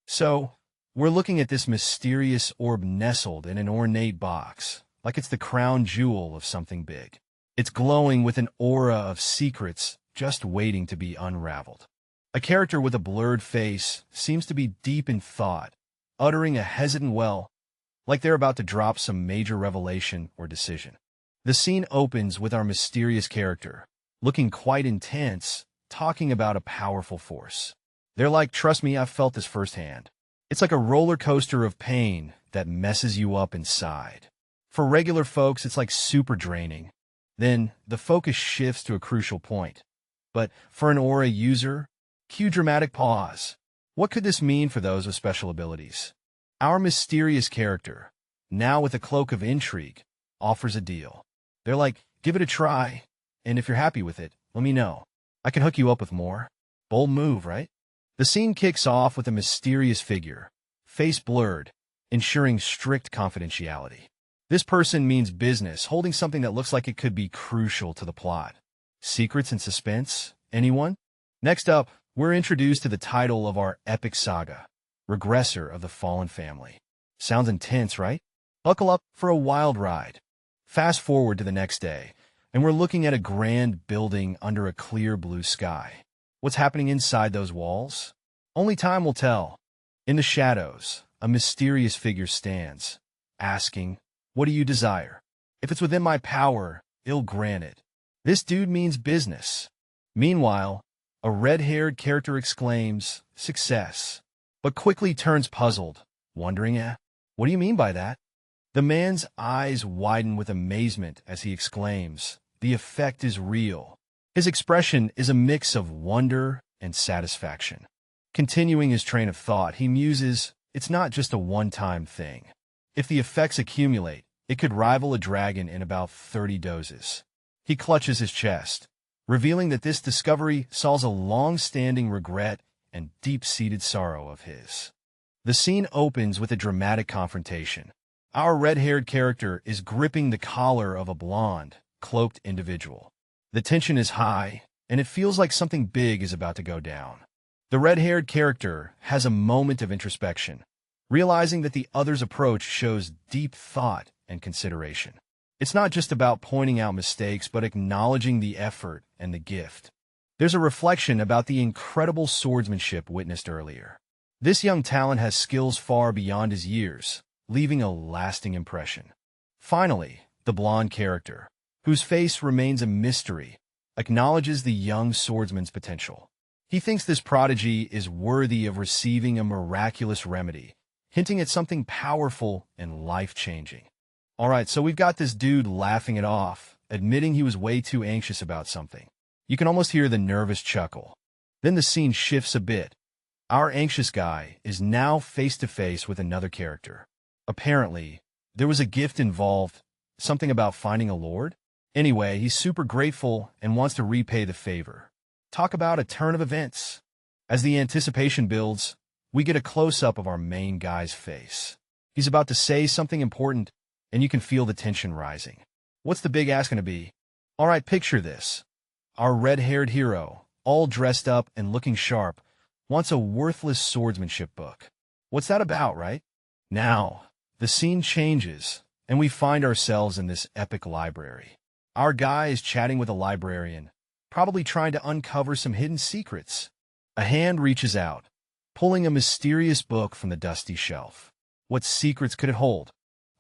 So, we're looking at this mysterious orb nestled in an ornate box, like it's the crown jewel of something big. It's glowing with an aura of secrets just waiting to be unraveled. A character with a blurred face seems to be deep in thought, uttering a hesitant well, like they're about to drop some major revelation or decision. The scene opens with our mysterious character, looking quite intense, talking about a powerful force. They're like, "Trust me, I've felt this firsthand." It's like a roller coaster of pain that messes you up inside. For regular folks, it's like super draining. Then, the focus shifts to a crucial point. But for an aura user, cue dramatic pause. What could this mean for those with special abilities? Our mysterious character, now with a cloak of intrigue, offers a deal. They're like, "Give it a try, and if you're happy with it, let me know. I can hook you up with more." Bold move, right? The scene kicks off with a mysterious figure, face blurred, ensuring strict confidentiality. This person means business, holding something that looks like it could be crucial to the plot. Secrets and suspense? Anyone? Next up, we're introduced to the title of our epic saga, Regressor of the Fallen Family. Sounds intense, right? Buckle up for a wild ride. Fast forward to the next day, and we're looking at a grand building under a clear blue sky. What's happening inside those walls? Only time will tell. In the shadows, a mysterious figure stands, asking, "What do you desire? If it's within my power, I'll grant it." This dude means business. Meanwhile, a red-haired character exclaims, "Success," but quickly turns puzzled, wondering, what do you mean by that? The man's eyes widen with amazement as he exclaims, "The effect is real." His expression is a mix of wonder and satisfaction. Continuing his train of thought, he muses, "It's not just a one-time thing. If the effects accumulate, it could rival a dragon in about 30 doses." He clutches his chest, revealing that this discovery solves a long-standing regret and deep-seated sorrow of his. The scene opens with a dramatic confrontation. Our red-haired character is gripping the collar of a blonde, cloaked individual. The tension is high, and it feels like something big is about to go down. The red-haired character has a moment of introspection, realizing that the other's approach shows deep thought and consideration. It's not just about pointing out mistakes, but acknowledging the effort and the gift. There's a reflection about the incredible swordsmanship witnessed earlier. This young talent has skills far beyond his years, leaving a lasting impression. Finally, the blonde character, whose face remains a mystery, acknowledges the young swordsman's potential. He thinks this prodigy is worthy of receiving a miraculous remedy, hinting at something powerful and life-changing. Alright, so we've got this dude laughing it off, admitting he was way too anxious about something. You can almost hear the nervous chuckle. Then the scene shifts a bit. Our anxious guy is now face-to-face with another character. Apparently, there was a gift involved, something about finding a lord? Anyway, he's super grateful and wants to repay the favor. Talk about a turn of events. As the anticipation builds, we get a close-up of our main guy's face. He's about to say something important, and you can feel the tension rising. What's the big ask going to be? Alright, picture this. Our red-haired hero, all dressed up and looking sharp, wants a worthless swordsmanship book. What's that about, right? Now, the scene changes, and we find ourselves in this epic library. Our guy is chatting with a librarian, probably trying to uncover some hidden secrets. A hand reaches out, pulling a mysterious book from the dusty shelf. What secrets could it hold?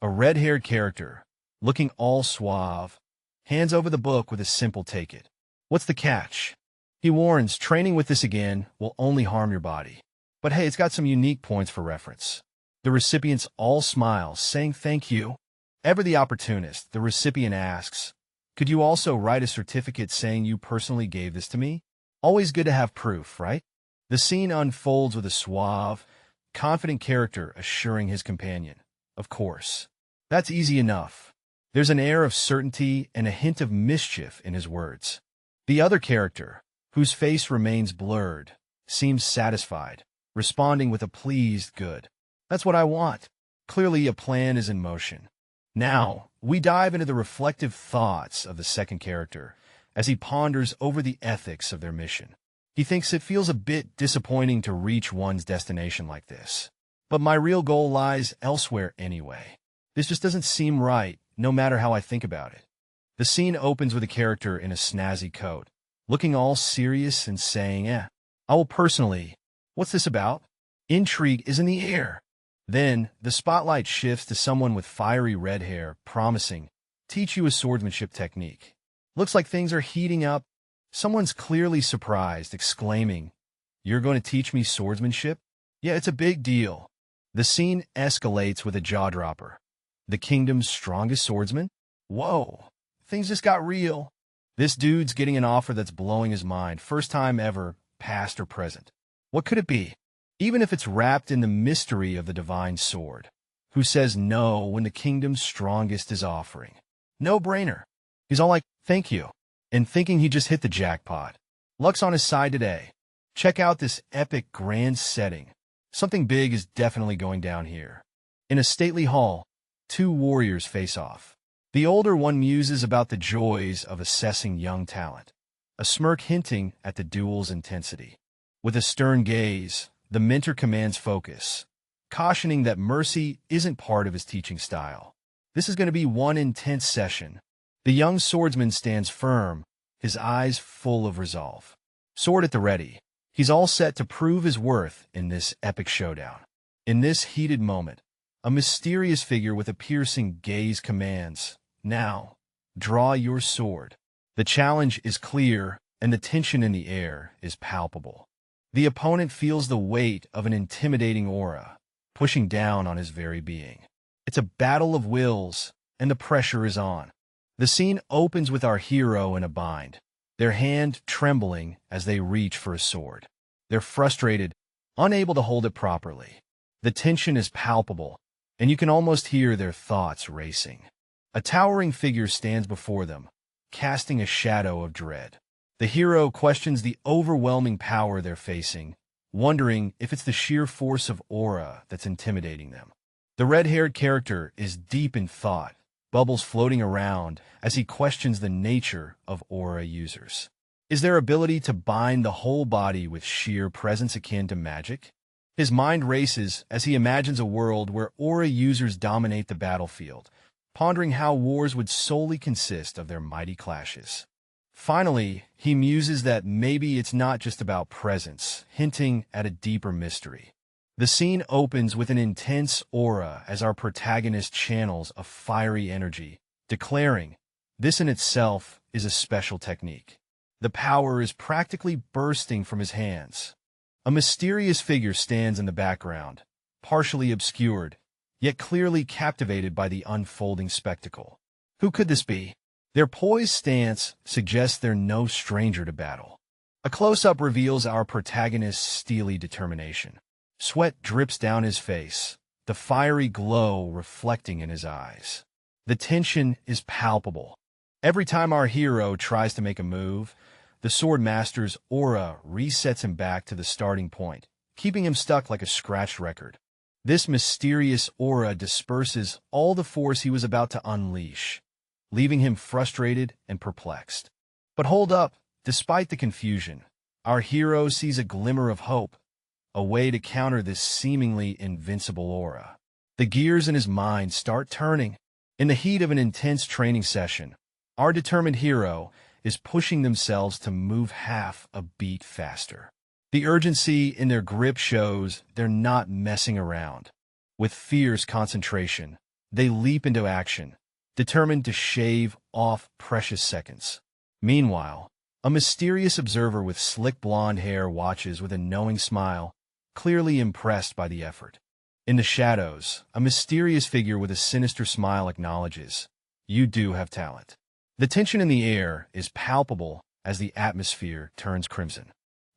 A red-haired character, looking all suave, hands over the book with a simple "take it." What's the catch? He warns, training with this again will only harm your body. But hey, it's got some unique points for reference. The recipients all smile, saying thank you. Ever the opportunist, the recipient asks, "Could you also write a certificate saying you personally gave this to me?" Always good to have proof, right? The scene unfolds with a suave, confident character assuring his companion, "Of course. That's easy enough." There's an air of certainty and a hint of mischief in his words. The other character, whose face remains blurred, seems satisfied, responding with a pleased "good. That's what I want." Clearly, a plan is in motion. Now, we dive into the reflective thoughts of the second character as he ponders over the ethics of their mission. He thinks it feels a bit disappointing to reach one's destination like this. But my real goal lies elsewhere anyway. This just doesn't seem right, no matter how I think about it. The scene opens with a character in a snazzy coat, looking all serious and saying, I will personally. What's this about? Intrigue is in the air. Then, the spotlight shifts to someone with fiery red hair, promising, "Teach you a swordsmanship technique." Looks like things are heating up. Someone's clearly surprised, exclaiming, "You're going to teach me swordsmanship?" Yeah, it's a big deal. The scene escalates with a jaw-dropper. The kingdom's strongest swordsman? Whoa, things just got real. This dude's getting an offer that's blowing his mind, first time ever, past or present. What could it be? Even if it's wrapped in the mystery of the divine sword. Who says no when the kingdom's strongest is offering? No brainer. He's all like, "Thank you," and thinking he just hit the jackpot. Luck's on his side today. Check out this epic grand setting. Something big is definitely going down here. In a stately hall, two warriors face off. The older one muses about the joys of assessing young talent, a smirk hinting at the duel's intensity. With a stern gaze, the mentor commands focus, cautioning that mercy isn't part of his teaching style. This is going to be one intense session. The young swordsman stands firm, his eyes full of resolve. Sword at the ready. He's all set to prove his worth in this epic showdown. In this heated moment, a mysterious figure with a piercing gaze commands, "Now, draw your sword." The challenge is clear, and the tension in the air is palpable. The opponent feels the weight of an intimidating aura, pushing down on his very being. It's a battle of wills, and the pressure is on. The scene opens with our hero in a bind, their hand trembling as they reach for a sword. They're frustrated, unable to hold it properly. The tension is palpable, and you can almost hear their thoughts racing. A towering figure stands before them, casting a shadow of dread. The hero questions the overwhelming power they're facing, wondering if it's the sheer force of aura that's intimidating them. The red-haired character is deep in thought, bubbles floating around as he questions the nature of aura users. Is their ability to bind the whole body with sheer presence akin to magic? His mind races as he imagines a world where aura users dominate the battlefield, pondering how wars would solely consist of their mighty clashes. Finally, he muses that maybe it's not just about presence, hinting at a deeper mystery. The scene opens with an intense aura as our protagonist channels a fiery energy, declaring, "This in itself is a special technique." The power is practically bursting from his hands. A mysterious figure stands in the background, partially obscured, yet clearly captivated by the unfolding spectacle. Who could this be? Their poised stance suggests they're no stranger to battle. A close-up reveals our protagonist's steely determination. Sweat drips down his face, the fiery glow reflecting in his eyes. The tension is palpable. Every time our hero tries to make a move, the sword master's aura resets him back to the starting point, keeping him stuck like a scratched record. This mysterious aura disperses all the force he was about to unleash, leaving him frustrated and perplexed. But hold up, despite the confusion, our hero sees a glimmer of hope, a way to counter this seemingly invincible aura. The gears in his mind start turning. In the heat of an intense training session, our determined hero is pushing themselves to move half a beat faster. The urgency in their grip shows they're not messing around. With fierce concentration, they leap into action, determined to shave off precious seconds. Meanwhile, a mysterious observer with slick blonde hair watches with a knowing smile, clearly impressed by the effort. In the shadows, a mysterious figure with a sinister smile acknowledges, "You do have talent." The tension in the air is palpable as the atmosphere turns crimson.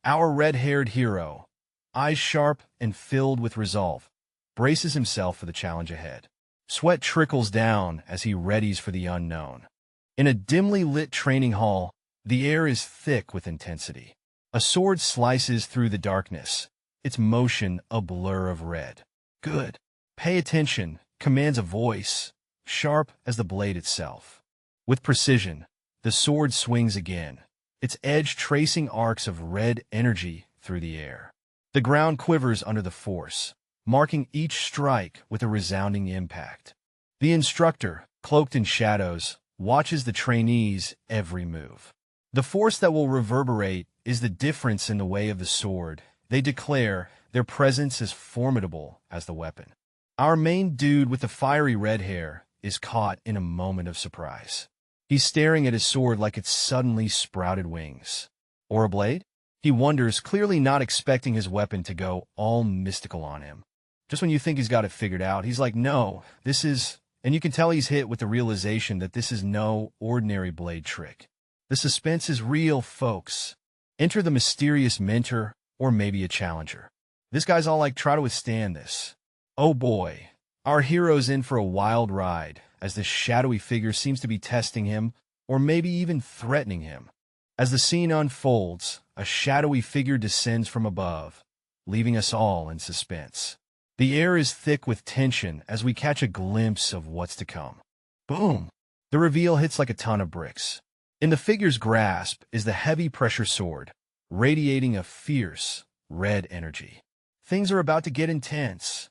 Our red-haired hero, eyes sharp and filled with resolve, braces himself for the challenge ahead. Sweat trickles down as he readies for the unknown. In a dimly lit training hall, the air is thick with intensity. A sword slices through the darkness, its motion a blur of red. "Good. Pay attention," commands a voice, sharp as the blade itself. With precision, the sword swings again, its edge tracing arcs of red energy through the air. The ground quivers under the force, marking each strike with a resounding impact. The instructor, cloaked in shadows, watches the trainees' every move. The force that will reverberate is the difference in the way of the sword. They declare their presence is formidable as the weapon. Our main dude with the fiery red hair is caught in a moment of surprise. He's staring at his sword like it's suddenly sprouted wings. Or a blade? He wonders, clearly not expecting his weapon to go all mystical on him. Just when you think he's got it figured out, he's like, "No, this is..." And you can tell he's hit with the realization that this is no ordinary blade trick. The suspense is real, folks. Enter the mysterious mentor, or maybe a challenger. This guy's all like, "Try to withstand this." Oh boy, our hero's in for a wild ride, as this shadowy figure seems to be testing him, or maybe even threatening him. As the scene unfolds, a shadowy figure descends from above, leaving us all in suspense. The air is thick with tension as we catch a glimpse of what's to come. Boom! The reveal hits like a ton of bricks. In the figure's grasp is the heavy pressure sword, radiating a fierce, red energy. Things are about to get intense.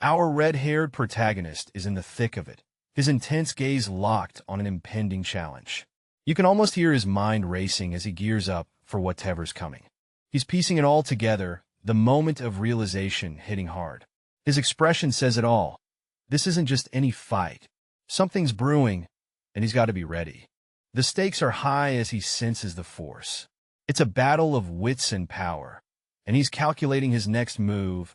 Our red-haired protagonist is in the thick of it, his intense gaze locked on an impending challenge. You can almost hear his mind racing as he gears up for whatever's coming. He's piecing it all together, the moment of realization hitting hard. His expression says it all. This isn't just any fight. Something's brewing, and he's got to be ready. The stakes are high as he senses the force. It's a battle of wits and power, and he's calculating his next move,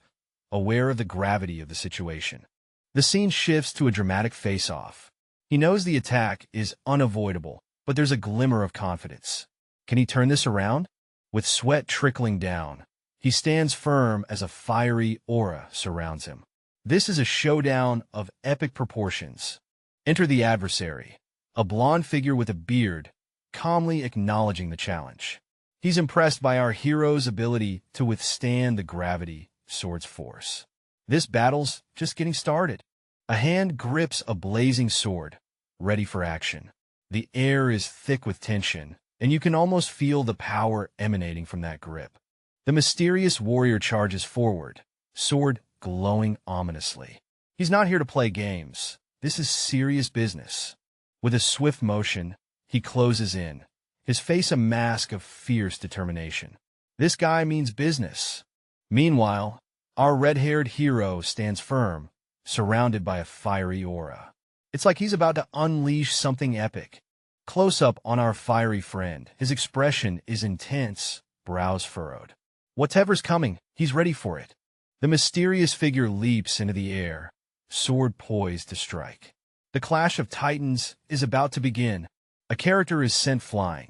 aware of the gravity of the situation. The scene shifts to a dramatic face-off. He knows the attack is unavoidable, but there's a glimmer of confidence. Can he turn this around? With sweat trickling down, he stands firm as a fiery aura surrounds him. This is a showdown of epic proportions. Enter the adversary, a blonde figure with a beard, calmly acknowledging the challenge. He's impressed by our hero's ability to withstand the gravity sword's force. This battle's just getting started. A hand grips a blazing sword, ready for action. The air is thick with tension, and you can almost feel the power emanating from that grip. The mysterious warrior charges forward, sword glowing ominously. He's not here to play games. This is serious business. With a swift motion, he closes in, his face a mask of fierce determination. This guy means business. Meanwhile, our red-haired hero stands firm, surrounded by a fiery aura. It's like he's about to unleash something epic. Close up on our fiery friend, his expression is intense, brows furrowed. Whatever's coming, he's ready for it. The mysterious figure leaps into the air, sword poised to strike. The clash of titans is about to begin. A character is sent flying,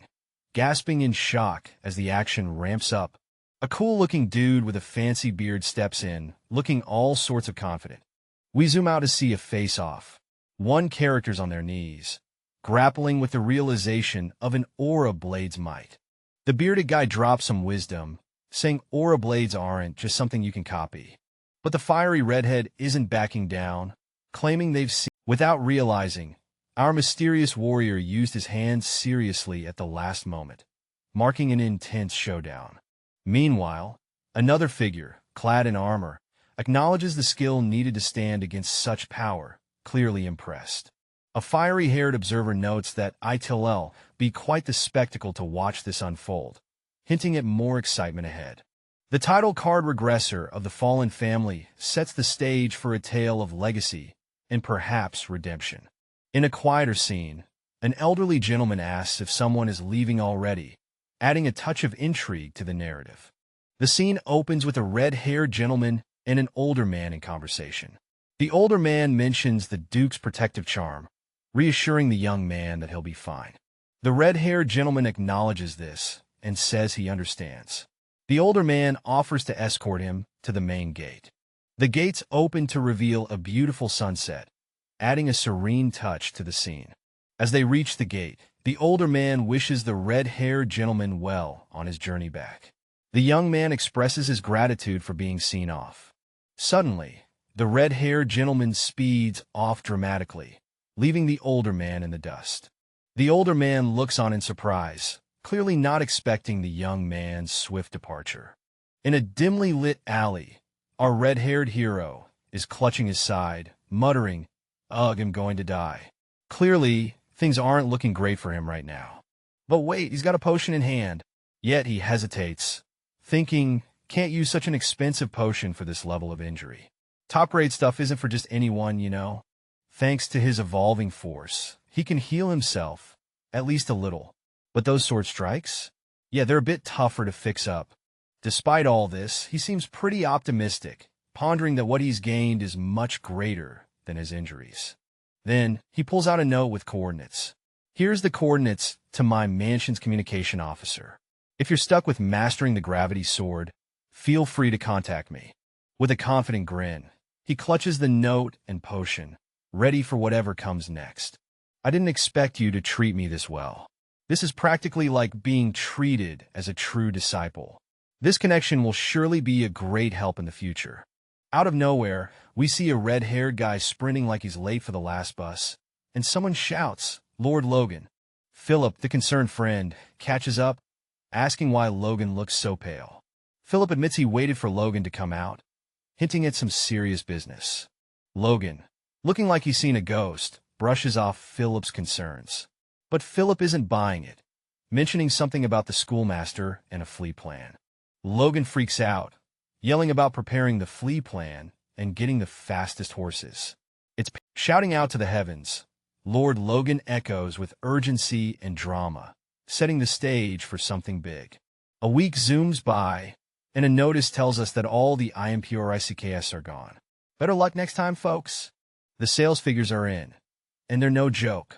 gasping in shock as the action ramps up. A cool-looking dude with a fancy beard steps in, looking all sorts of confident. We zoom out to see a face-off. One character's on their knees, grappling with the realization of an aura blade's might. The bearded guy drops some wisdom, saying aura blades aren't just something you can copy. But the fiery redhead isn't backing down, claiming they've seen. Without realizing, our mysterious warrior used his hands seriously at the last moment, marking an intense showdown. Meanwhile, another figure, clad in armor, acknowledges the skill needed to stand against such power, clearly impressed. A fiery-haired observer notes that it'll be quite the spectacle to watch this unfold, hinting at more excitement ahead. The title card Regressor of the Fallen Family sets the stage for a tale of legacy and perhaps redemption. In a quieter scene, an elderly gentleman asks if someone is leaving already, adding a touch of intrigue to the narrative. The scene opens with a red-haired gentleman and an older man in conversation. The older man mentions the Duke's protective charm, reassuring the young man that he'll be fine. The red-haired gentleman acknowledges this and says he understands. The older man offers to escort him to the main gate. The gates open to reveal a beautiful sunset, adding a serene touch to the scene. As they reach the gate, the older man wishes the red-haired gentleman well on his journey back. The young man expresses his gratitude for being seen off. Suddenly, the red-haired gentleman speeds off dramatically, leaving the older man in the dust. The older man looks on in surprise, clearly not expecting the young man's swift departure. In a dimly lit alley, our red-haired hero is clutching his side, muttering, "Ugh, I'm going to die." Clearly, things aren't looking great for him right now. But wait, he's got a potion in hand. Yet he hesitates, thinking, can't use such an expensive potion for this level of injury. Top-grade stuff isn't for just anyone, you know. Thanks to his evolving force, he can heal himself, at least a little. But those sword strikes? Yeah, they're a bit tougher to fix up. Despite all this, he seems pretty optimistic, pondering that what he's gained is much greater than his injuries. Then, he pulls out a note with coordinates. Here's the coordinates to my mansion's communication officer. If you're stuck with mastering the gravity sword, feel free to contact me. With a confident grin, he clutches the note and potion, ready for whatever comes next. I didn't expect you to treat me this well. This is practically like being treated as a true disciple. This connection will surely be a great help in the future. Out of nowhere, we see a red-haired guy sprinting like he's late for the last bus, and someone shouts, "Lord Logan." Philip, the concerned friend, catches up, asking why Logan looks so pale. Philip admits he waited for Logan to come out, hinting at some serious business. Logan, looking like he's seen a ghost, brushes off Philip's concerns. But Philip isn't buying it, mentioning something about the schoolmaster and a flea plan. Logan freaks out, yelling about preparing the flea plan and getting the fastest horses. It's shouting out to the heavens. Lord Logan echoes with urgency and drama, setting the stage for something big. A week zooms by, and a notice tells us that all the ICKs are gone. Better luck next time, folks. The sales figures are in, and they're no joke.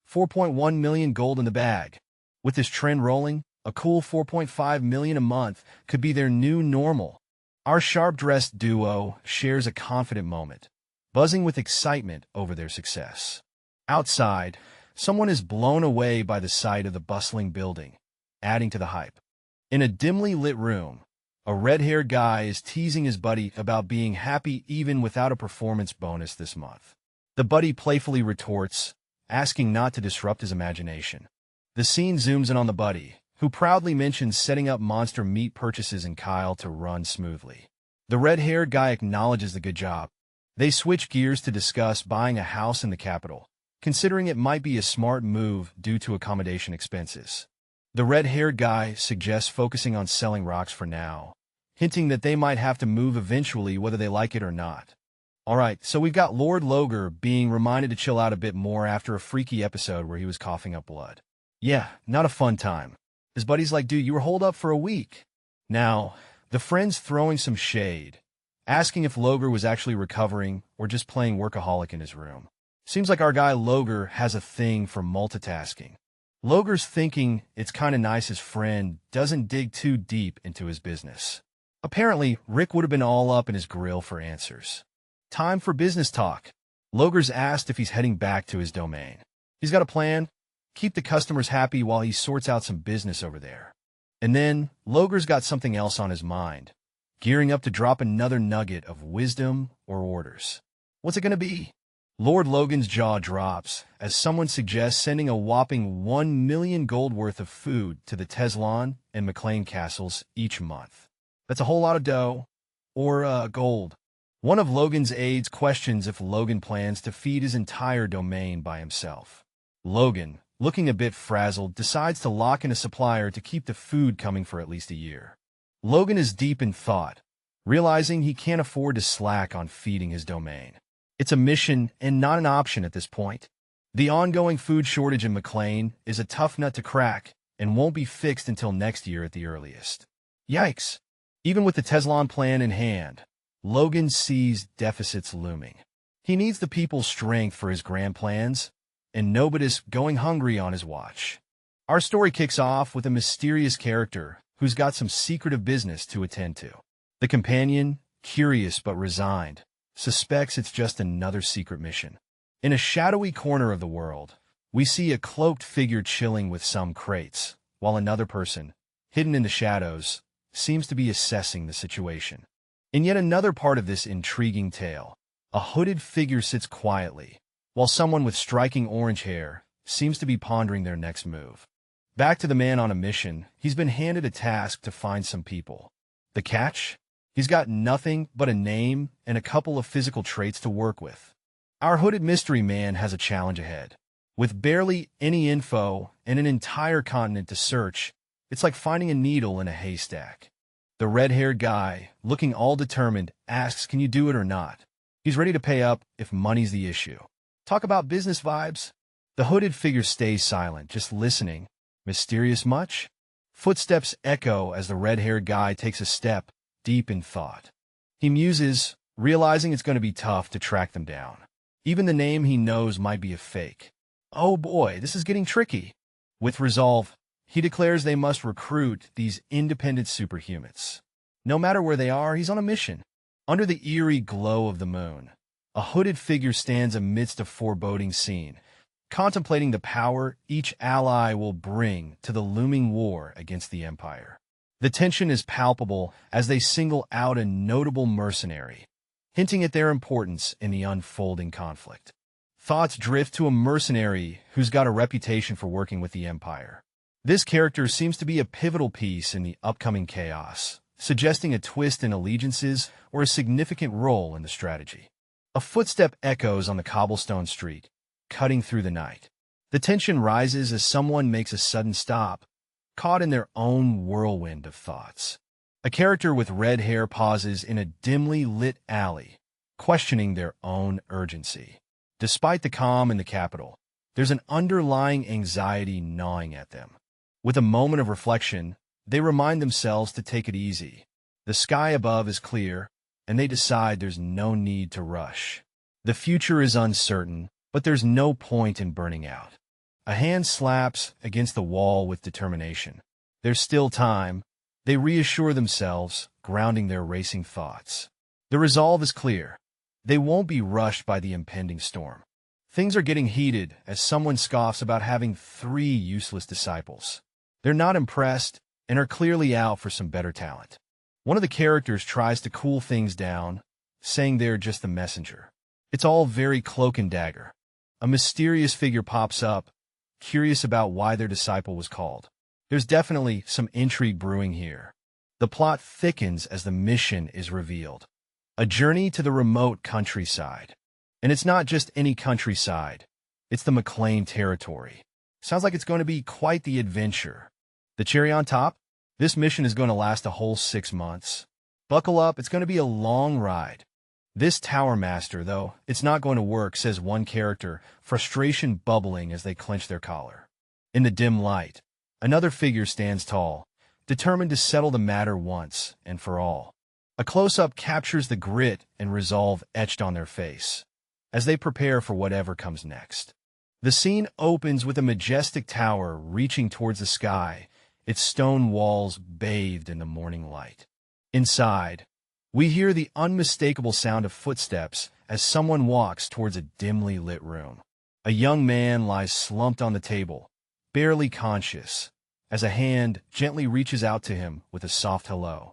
4.1 million gold in the bag. With this trend rolling, a cool 4.5 million a month could be their new normal. Our sharp-dressed duo shares a confident moment, buzzing with excitement over their success. Outside, someone is blown away by the sight of the bustling building, adding to the hype. In a dimly lit room, a red-haired guy is teasing his buddy about being happy even without a performance bonus this month. The buddy playfully retorts, asking not to disrupt his imagination. The scene zooms in on the buddy, who proudly mentions setting up monster meat purchases in Kyle to run smoothly. The red-haired guy acknowledges the good job. They switch gears to discuss buying a house in the capital, considering it might be a smart move due to accommodation expenses. The red-haired guy suggests focusing on selling rocks for now, hinting that they might have to move eventually whether they like it or not. Alright, so we've got Lord Loger being reminded to chill out a bit more after a freaky episode where he was coughing up blood. Yeah, not a fun time. His buddy's like, dude, you were holed up for a week. Now, the friend's throwing some shade, asking if Loger was actually recovering or just playing workaholic in his room. Seems like our guy Loger has a thing for multitasking. Loger's thinking it's kinda nice his friend doesn't dig too deep into his business. Apparently, Rick would have been all up in his grill for answers. Time for business talk. Loger's asked if he's heading back to his domain. He's got a plan. Keep the customers happy while he sorts out some business over there. And then, Loger's got something else on his mind, gearing up to drop another nugget of wisdom or orders. What's it gonna be? Lord Logan's jaw drops as someone suggests sending a whopping 1 million gold worth of food to the Teslon and McLean castles each month. That's a whole lot of dough, or gold. One of Logan's aides questions if Logan plans to feed his entire domain by himself. Logan, looking a bit frazzled, decides to lock in a supplier to keep the food coming for at least a year. Logan is deep in thought, realizing he can't afford to slack on feeding his domain. It's a mission and not an option at this point. The ongoing food shortage in McLean is a tough nut to crack and won't be fixed until next year at the earliest. Yikes! Even with the Teslon plan in hand, Logan sees deficits looming. He needs the people's strength for his grand plans, and nobody's going hungry on his watch. Our story kicks off with a mysterious character who's got some secretive business to attend to. The companion, curious but resigned, suspects it's just another secret mission. In a shadowy corner of the world, we see a cloaked figure chilling with some crates, while another person, hidden in the shadows, seems to be assessing the situation. In yet another part of this intriguing tale, a hooded figure sits quietly, while someone with striking orange hair seems to be pondering their next move. Back to the man on a mission, he's been handed a task to find some people. The catch? He's got nothing but a name and a couple of physical traits to work with. Our hooded mystery man has a challenge ahead. With barely any info and an entire continent to search, it's like finding a needle in a haystack. The red-haired guy, looking all determined, asks, can you do it or not? He's ready to pay up if money's the issue. Talk about business vibes. The hooded figure stays silent, just listening. Mysterious much? Footsteps echo as the red-haired guy takes a step, deep in thought. He muses, realizing it's going to be tough to track them down. Even the name he knows might be a fake. Oh boy, this is getting tricky. With resolve, he declares they must recruit these independent superhumans. No matter where they are, he's on a mission. Under the eerie glow of the moon, a hooded figure stands amidst a foreboding scene, contemplating the power each ally will bring to the looming war against the Empire. The tension is palpable as they single out a notable mercenary, hinting at their importance in the unfolding conflict. Thoughts drift to a mercenary who's got a reputation for working with the Empire. This character seems to be a pivotal piece in the upcoming chaos, suggesting a twist in allegiances or a significant role in the strategy. A footstep echoes on the cobblestone street, cutting through the night. The tension rises as someone makes a sudden stop, caught in their own whirlwind of thoughts. A character with red hair pauses in a dimly lit alley, questioning their own urgency. Despite the calm in the capital, there's an underlying anxiety gnawing at them. With a moment of reflection, they remind themselves to take it easy. The sky above is clear, and they decide there's no need to rush. The future is uncertain, but there's no point in burning out. A hand slaps against the wall with determination. There's still time. They reassure themselves, grounding their racing thoughts. The resolve is clear. They won't be rushed by the impending storm. Things are getting heated as someone scoffs about having 3 useless disciples. They're not impressed and are clearly out for some better talent. One of the characters tries to cool things down, saying they're just the messenger. It's all very cloak and dagger. A mysterious figure pops up, curious about why their disciple was called. There's definitely some intrigue brewing here. The plot thickens as the mission is revealed. A journey to the remote countryside. And it's not just any countryside. It's the McLean territory. Sounds like it's going to be quite the adventure. The cherry on top? This mission is going to last a whole 6 months. Buckle up, it's going to be a long ride. This Tower Master, though, it's not going to work, says one character, frustration bubbling as they clench their collar. In the dim light, another figure stands tall, determined to settle the matter once and for all. A close-up captures the grit and resolve etched on their face, as they prepare for whatever comes next. The scene opens with a majestic tower reaching towards the sky, its stone walls bathed in the morning light. Inside, we hear the unmistakable sound of footsteps as someone walks towards a dimly lit room. A young man lies slumped on the table, barely conscious, as a hand gently reaches out to him with a soft hello.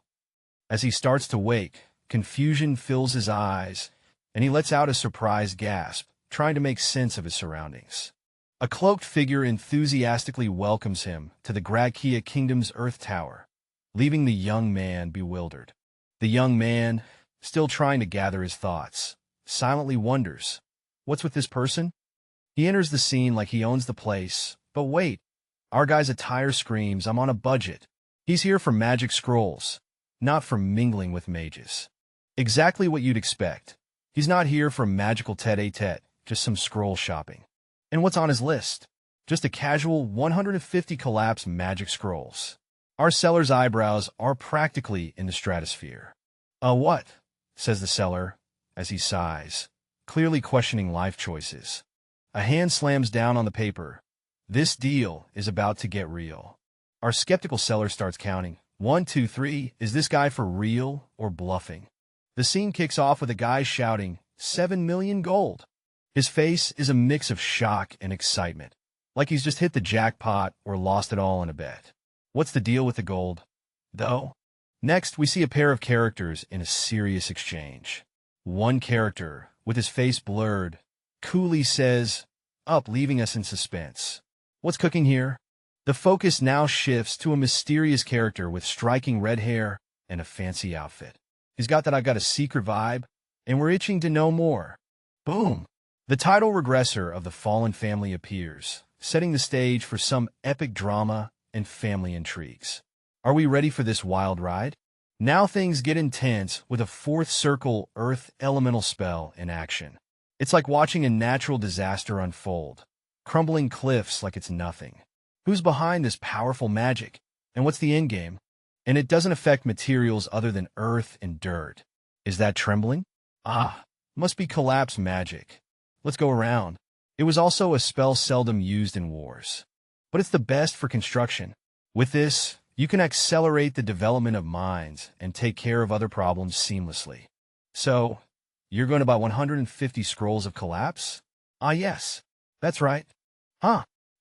As he starts to wake, confusion fills his eyes, and he lets out a surprised gasp, trying to make sense of his surroundings. A cloaked figure enthusiastically welcomes him to the Gradkia Kingdom's Earth Tower, leaving the young man bewildered. The young man, still trying to gather his thoughts, silently wonders, what's with this person? He enters the scene like he owns the place, but wait, our guy's attire screams, I'm on a budget. He's here for magic scrolls, not for mingling with mages. Exactly what you'd expect. He's not here for magical tete-a-tete, just some scroll shopping. And what's on his list? Just a casual 150 collapsed magic scrolls. Our seller's eyebrows are practically in the stratosphere. What? Says the seller, as he sighs, clearly questioning life choices. A hand slams down on the paper. This deal is about to get real. Our skeptical seller starts counting. 1, 2, 3, is this guy for real or bluffing? The scene kicks off with a guy shouting, 7 million gold. His face is a mix of shock and excitement, like he's just hit the jackpot or lost it all in a bet. What's the deal with the gold, though? Next, we see a pair of characters in a serious exchange. One character, with his face blurred, coolly says, up, leaving us in suspense. What's cooking here? The focus now shifts to a mysterious character with striking red hair and a fancy outfit. He's got that I've got a secret vibe, and we're itching to know more. Boom! The title Regressor of the Fallen Family appears, setting the stage for some epic drama and family intrigues. Are we ready for this wild ride? Now things get intense with a 4th circle Earth elemental spell in action. It's like watching a natural disaster unfold, crumbling cliffs like it's nothing. Who's behind this powerful magic? And what's the endgame? And it doesn't affect materials other than earth and dirt. Is that trembling? Must be collapse magic. Let's go around. It was also a spell seldom used in wars, but it's the best for construction. With this, you can accelerate the development of mines and take care of other problems seamlessly. So, you're going to buy 150 scrolls of collapse? Yes. That's right.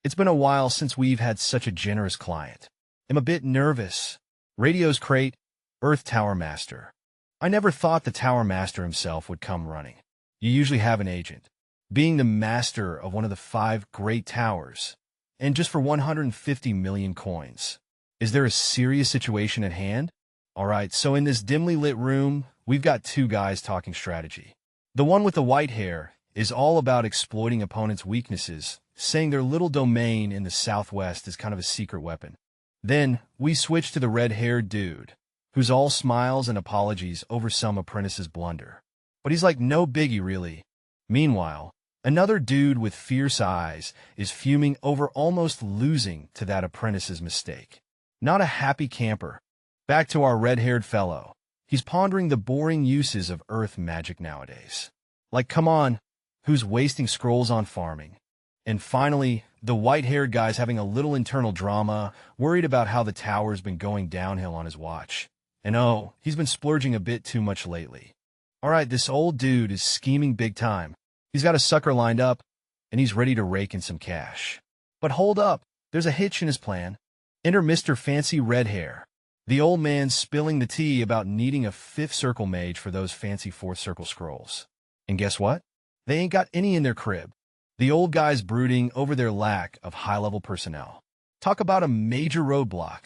It's been a while since we've had such a generous client. I'm a bit nervous. Radio's crate, Earth Tower Master. I never thought the Tower Master himself would come running. You usually have an agent. Being the master of one of the 5 great towers, and just for 150 million coins. Is there a serious situation at hand? Alright, so in this dimly lit room, we've got 2 guys talking strategy. The one with the white hair, is all about exploiting opponents' weaknesses, saying their little domain in the southwest is kind of a secret weapon. Then, we switch to the red-haired dude, who's all smiles and apologies over some apprentice's blunder. But he's like no biggie, really. Meanwhile, another dude with fierce eyes is fuming over almost losing to that apprentice's mistake. Not a happy camper. Back to our red-haired fellow. He's pondering the boring uses of earth magic nowadays. Like, come on, who's wasting scrolls on farming? And finally, the white-haired guy's having a little internal drama, worried about how the tower's been going downhill on his watch. And oh, he's been splurging a bit too much lately. Alright, this old dude is scheming big time. He's got a sucker lined up, and he's ready to rake in some cash. But hold up, there's a hitch in his plan. Enter Mr. Fancy Red Hair. The old man's spilling the tea about needing a 5th circle mage for those fancy 4th circle scrolls. And guess what? They ain't got any in their crib. The old guy's brooding over their lack of high-level personnel. Talk about a major roadblock.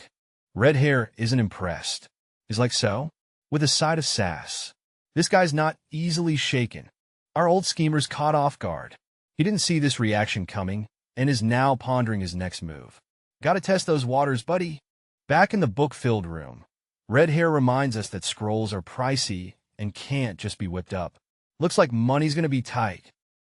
Red Hair isn't impressed. He's like, so? With a side of sass. This guy's not easily shaken. Our old schemer's caught off guard. He didn't see this reaction coming and is now pondering his next move. Gotta test those waters, buddy. Back in the book-filled room, Red Hair reminds us that scrolls are pricey and can't just be whipped up. Looks like money's gonna be tight.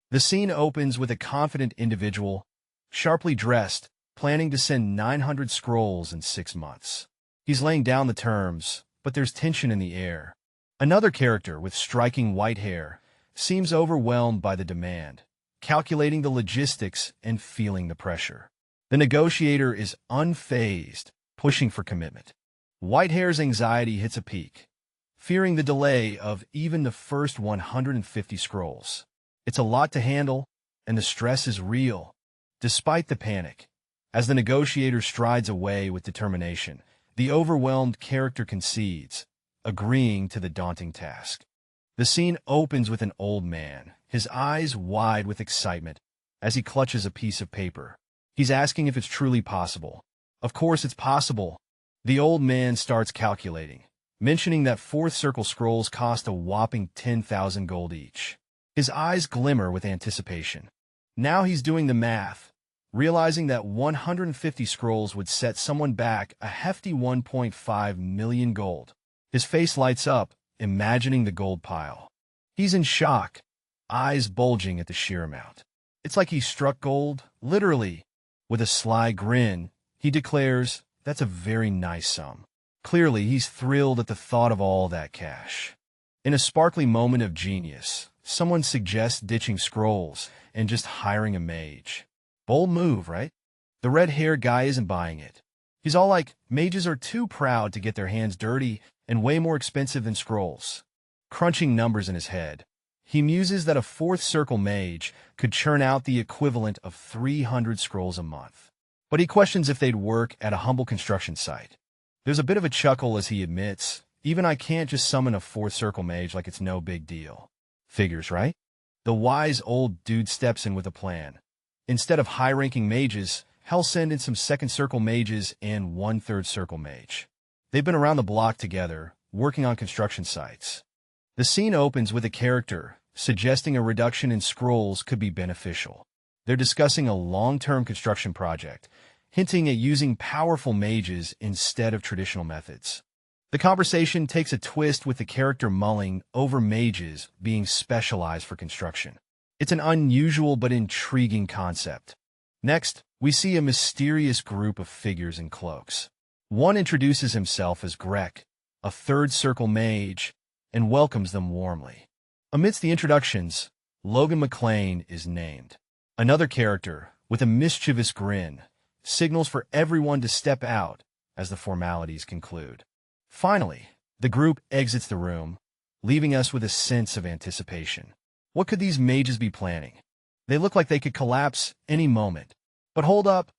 The scene opens with a confident individual, sharply dressed, planning to send 900 scrolls in 6 months. He's laying down the terms, but there's tension in the air. Another character with striking white hair seems overwhelmed by the demand, calculating the logistics and feeling the pressure. The negotiator is unfazed, pushing for commitment. Whitehair's anxiety hits a peak, fearing the delay of even the first 150 scrolls. It's a lot to handle, and the stress is real. Despite the panic, as the negotiator strides away with determination, the overwhelmed character concedes, agreeing to the daunting task. The scene opens with an old man, his eyes wide with excitement, as he clutches a piece of paper. He's asking if it's truly possible. Of course it's possible. The old man starts calculating, mentioning that 4th circle scrolls cost a whopping 10,000 gold each. His eyes glimmer with anticipation. Now he's doing the math, realizing that 150 scrolls would set someone back a hefty 1.5 million gold. His face lights up, imagining the gold pile. He's in shock, eyes bulging at the sheer amount. It's like he struck gold, literally. With a sly grin, he declares, "That's a very nice sum." Clearly, he's thrilled at the thought of all that cash. In a sparkly moment of genius, someone suggests ditching scrolls and just hiring a mage. Bold move, right? The red-haired guy isn't buying it. He's all like, mages are too proud to get their hands dirty and way more expensive than scrolls. Crunching numbers in his head, he muses that a 4th circle mage could churn out the equivalent of 300 scrolls a month. But he questions if they'd work at a humble construction site. There's a bit of a chuckle as he admits, even I can't just summon a 4th circle mage like it's no big deal. Figures, right? The wise old dude steps in with a plan. Instead of high-ranking mages, he'll send in some 2nd circle mages and 1/3 circle mage. They've been around the block together, working on construction sites. The scene opens with a character suggesting a reduction in scrolls could be beneficial. They're discussing a long-term construction project, hinting at using powerful mages instead of traditional methods. The conversation takes a twist with the character mulling over mages being specialized for construction. It's an unusual but intriguing concept. Next, we see a mysterious group of figures in cloaks. One introduces himself as Grek, a 3rd circle mage, and welcomes them warmly. Amidst the introductions, Logan McLean is named. Another character, with a mischievous grin, signals for everyone to step out as the formalities conclude. Finally, the group exits the room, leaving us with a sense of anticipation. What could these mages be planning? They look like they could collapse any moment. But hold up,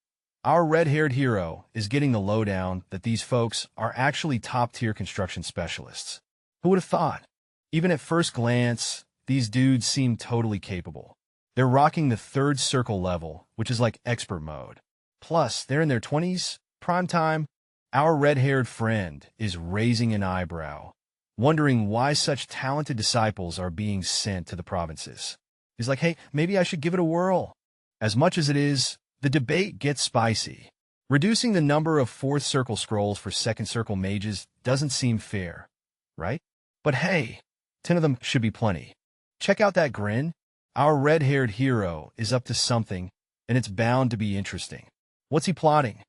our red-haired hero is getting the lowdown that these folks are actually top-tier construction specialists. Who would have thought? Even at first glance, these dudes seem totally capable. They're rocking the 3rd circle level, which is like expert mode. Plus, they're in their 20s, prime time. Our red-haired friend is raising an eyebrow, wondering why such talented disciples are being sent to the provinces. He's like, hey, maybe I should give it a whirl. As much as it is, the debate gets spicy. Reducing the number of fourth circle scrolls for second circle mages doesn't seem fair, right? But hey, 10 of them should be plenty. Check out that grin. Our red-haired hero is up to something, and it's bound to be interesting. What's he plotting?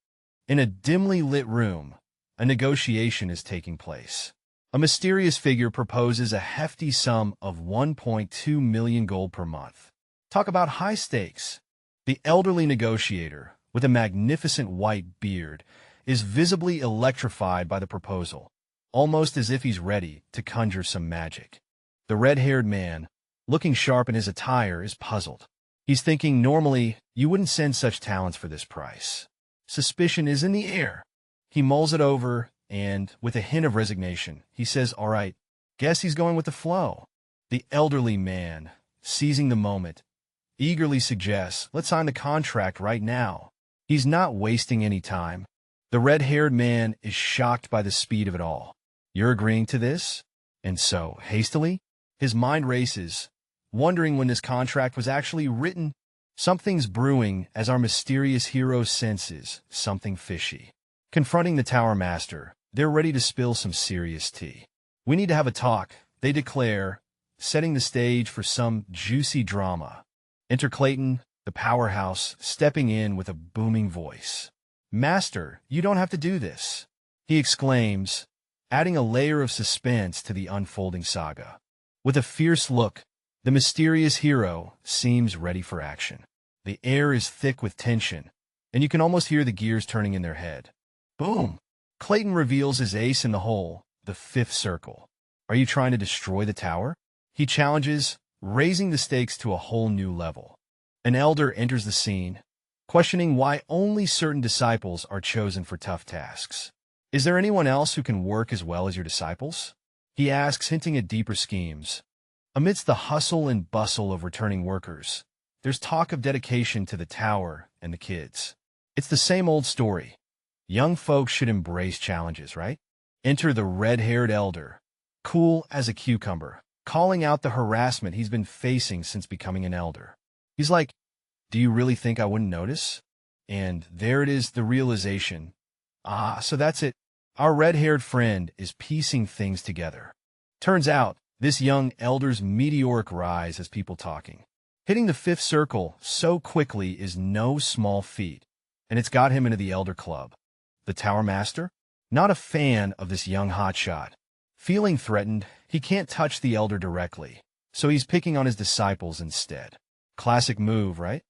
In a dimly lit room, a negotiation is taking place. A mysterious figure proposes a hefty sum of 1.2 million gold per month. Talk about high stakes. The elderly negotiator, with a magnificent white beard, is visibly electrified by the proposal, almost as if he's ready to conjure some magic. The red-haired man, looking sharp in his attire, is puzzled. He's thinking, normally, you wouldn't send such talents for this price. Suspicion is in the air. He mulls it over, and, with a hint of resignation, he says, all right, guess he's going with the flow. The elderly man, seizing the moment, eagerly suggests, let's sign the contract right now. He's not wasting any time. The red-haired man is shocked by the speed of it all. You're agreeing to this? And so, hastily, his mind races, wondering when this contract was actually written. Something's brewing as our mysterious hero senses something fishy. Confronting the Tower Master, they're ready to spill some serious tea. We need to have a talk, they declare, setting the stage for some juicy drama. Enter Clayton, the powerhouse, stepping in with a booming voice. Master, you don't have to do this, he exclaims, adding a layer of suspense to the unfolding saga. With a fierce look, the mysterious hero seems ready for action. The air is thick with tension, and you can almost hear the gears turning in their head. Boom! Clayton reveals his ace in the hole, the fifth circle. Are you trying to destroy the tower? He challenges, raising the stakes to a whole new level. An elder enters the scene, questioning why only certain disciples are chosen for tough tasks. Is there anyone else who can work as well as your disciples? He asks, hinting at deeper schemes. Amidst the hustle and bustle of returning workers, there's talk of dedication to the tower and the kids. It's the same old story. Young folks should embrace challenges, right? Enter the red-haired elder, cool as a cucumber, calling out the harassment he's been facing since becoming an elder. He's like, do you really think I wouldn't notice? And there it is, the realization. So that's it. Our red-haired friend is piecing things together. Turns out, this young elder's meteoric rise has people talking. Hitting the fifth circle so quickly is no small feat, and it's got him into the elder club. The Tower Master? Not a fan of this young hotshot. Feeling threatened, he can't touch the elder directly, so he's picking on his disciples instead. Classic move, right?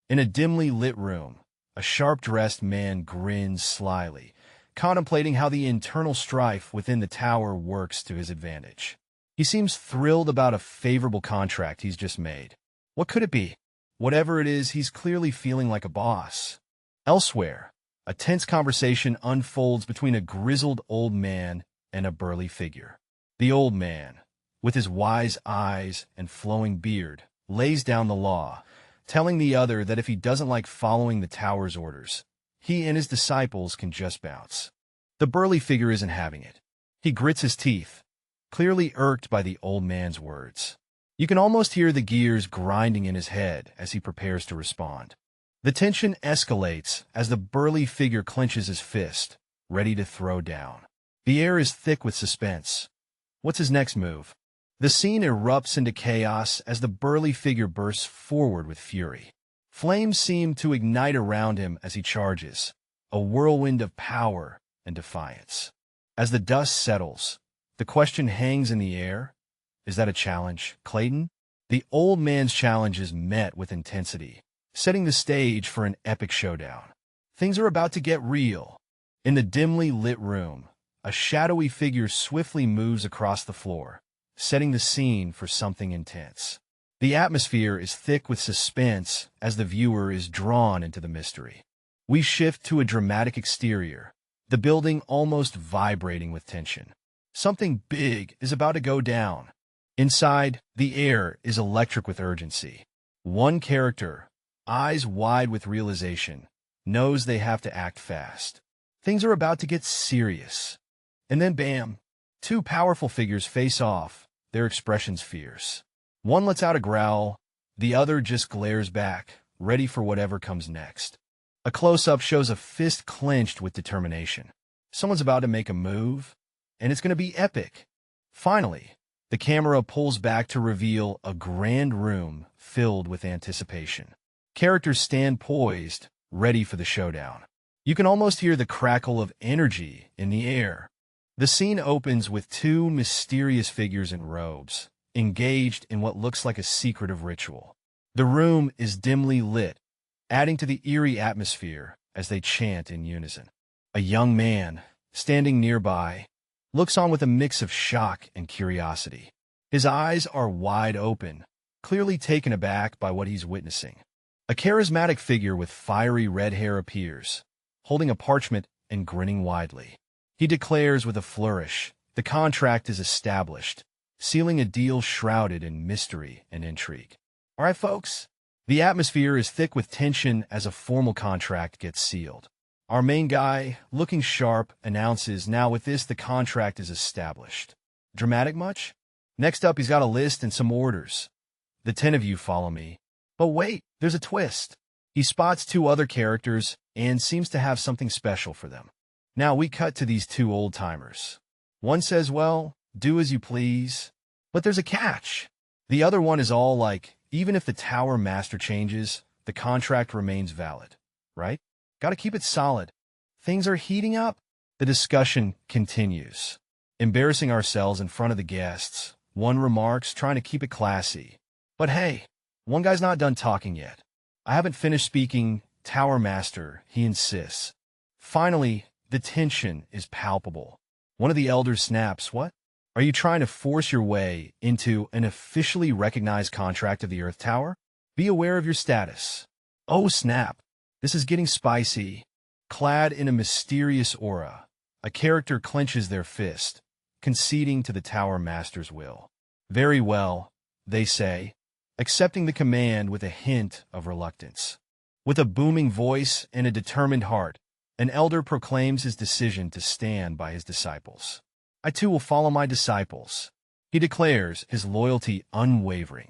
In a dimly lit room, a sharp-dressed man grins slyly, contemplating how the internal strife within the tower works to his advantage. He seems thrilled about a favorable contract he's just made. What could it be? Whatever it is, he's clearly feeling like a boss. Elsewhere, a tense conversation unfolds between a grizzled old man and a burly figure. The old man, with his wise eyes and flowing beard, lays down the law, telling the other that if he doesn't like following the tower's orders, he and his disciples can just bounce. The burly figure isn't having it. He grits his teeth, clearly irked by the old man's words. You can almost hear the gears grinding in his head as he prepares to respond. The tension escalates as the burly figure clenches his fist, ready to throw down. The air is thick with suspense. What's his next move? The scene erupts into chaos as the burly figure bursts forward with fury. Flames seem to ignite around him as he charges, a whirlwind of power and defiance. As the dust settles, the question hangs in the air. Is that a challenge, Clayton? The old man's challenge is met with intensity, setting the stage for an epic showdown. Things are about to get real. In the dimly lit room, a shadowy figure swiftly moves across the floor, setting the scene for something intense. The atmosphere is thick with suspense as the viewer is drawn into the mystery. We shift to a dramatic exterior, the building almost vibrating with tension. Something big is about to go down. Inside, the air is electric with urgency. One character, eyes wide with realization, knows they have to act fast. Things are about to get serious. And then bam, two powerful figures face off, their expressions fierce. One lets out a growl, The other just glares back, ready for whatever comes next. A close-up shows a fist clenched with determination. Someone's about to make a move, and it's going to be epic. Finally, the camera pulls back to reveal a grand room filled with anticipation. Characters stand poised, ready for the showdown. You can almost hear the crackle of energy in the air. The scene opens with two mysterious figures in robes, engaged in what looks like a secretive ritual. The room is dimly lit, adding to the eerie atmosphere as they chant in unison. A young man, standing nearby, looks on with a mix of shock and curiosity. His eyes are wide open, clearly taken aback by what he's witnessing. A charismatic figure with fiery red hair appears, holding a parchment and grinning widely. He declares with a flourish, the contract is established, sealing a deal shrouded in mystery and intrigue. All right, folks, the atmosphere is thick with tension as a formal contract gets sealed. Our main guy, looking sharp, announces, "Now with this, the contract is established." Dramatic much? Next up, he's got a list and some orders. The 10 of you follow me. But wait, there's a twist. He spots two other characters and seems to have something special for them. Now we cut to these two old-timers. One says, "Well, do as you please." But there's a catch. The other one is all like, "Even if the tower master changes, the contract remains valid." Right? Gotta keep it solid. Things are heating up. The discussion continues. Embarrassing ourselves in front of the guests, one remarks, trying to keep it classy. But hey, one guy's not done talking yet. "I haven't finished speaking, Tower Master," he insists. Finally, the tension is palpable. One of the elders snaps, "What? Are you trying to force your way into an officially recognized contract of the Earth Tower? Be aware of your status." Oh snap, this is getting spicy. Clad in a mysterious aura, a character clenches their fist, conceding to the Tower Master's will. "Very well," they say, accepting the command with a hint of reluctance. With a booming voice and a determined heart, an elder proclaims his decision to stand by his disciples. "I too will follow my disciples," he declares, his loyalty unwavering.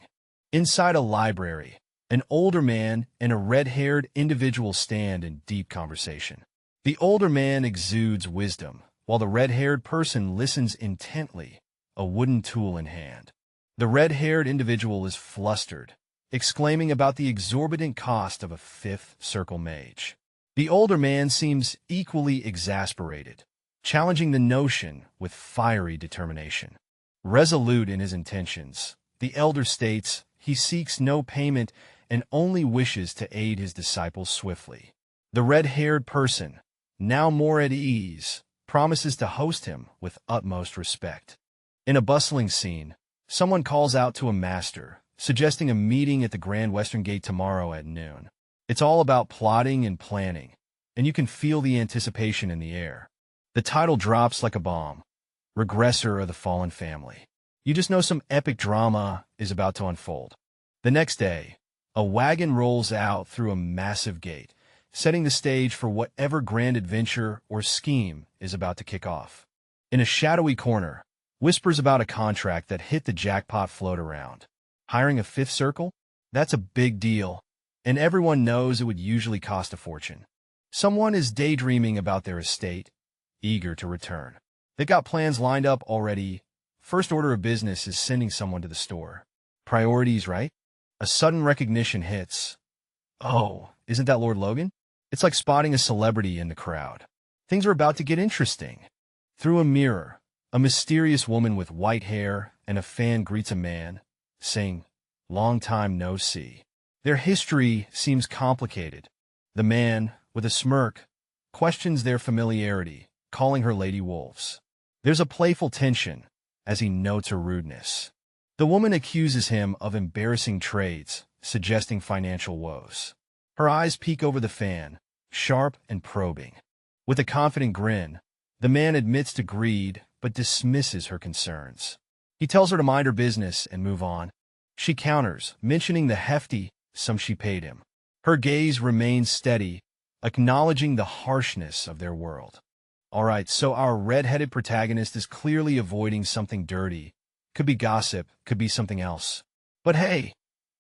Inside a library, an older man and a red-haired individual stand in deep conversation. The older man exudes wisdom, while the red-haired person listens intently, a wooden tool in hand. The red-haired individual is flustered, exclaiming about the exorbitant cost of a fifth circle mage. The older man seems equally exasperated, challenging the notion with fiery determination. Resolute in his intentions, the elder states he seeks no payment and only wishes to aid his disciples swiftly. The red-haired person, now more at ease, promises to host him with utmost respect. In a bustling scene, someone calls out to a master, suggesting a meeting at the Grand Western Gate tomorrow at noon. It's all about plotting and planning, and you can feel the anticipation in the air. The title drops like a bomb. Regressor of the Fallen Family. You just know some epic drama is about to unfold. The next day, a wagon rolls out through a massive gate, setting the stage for whatever grand adventure or scheme is about to kick off. In a shadowy corner, whispers about a contract that hit the jackpot float around. Hiring a fifth circle? That's a big deal, and everyone knows it would usually cost a fortune. Someone is daydreaming about their estate, eager to return. They got plans lined up already. First order of business is sending someone to the store. Priorities, right? A sudden recognition hits. Oh, isn't that Lord Logan? It's like spotting a celebrity in the crowd. Things are about to get interesting. Through a mirror, a mysterious woman with white hair and a fan greets a man, saying, "Long time no see." Their history seems complicated. The man, with a smirk, questions their familiarity, calling her Lady Wolves. There's a playful tension as he notes her rudeness. The woman accuses him of embarrassing trades, suggesting financial woes. Her eyes peek over the fan, sharp and probing. With a confident grin, the man admits to greed but dismisses her concerns. He tells her to mind her business and move on. She counters, mentioning the hefty sum she paid him. Her gaze remains steady, acknowledging the harshness of their world. All right, so our red-headed protagonist is clearly avoiding something dirty. Could be gossip, could be something else. But hey,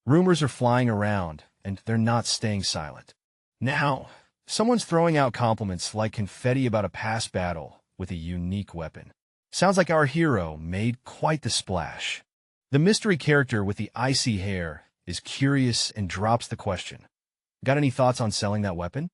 Rumors are flying around, and they're not staying silent. Now, someone's throwing out compliments like confetti about a past battle with a unique weapon. Sounds like our hero made quite the splash. The mystery character with the icy hair is curious and drops the question. Got any thoughts on selling that weapon?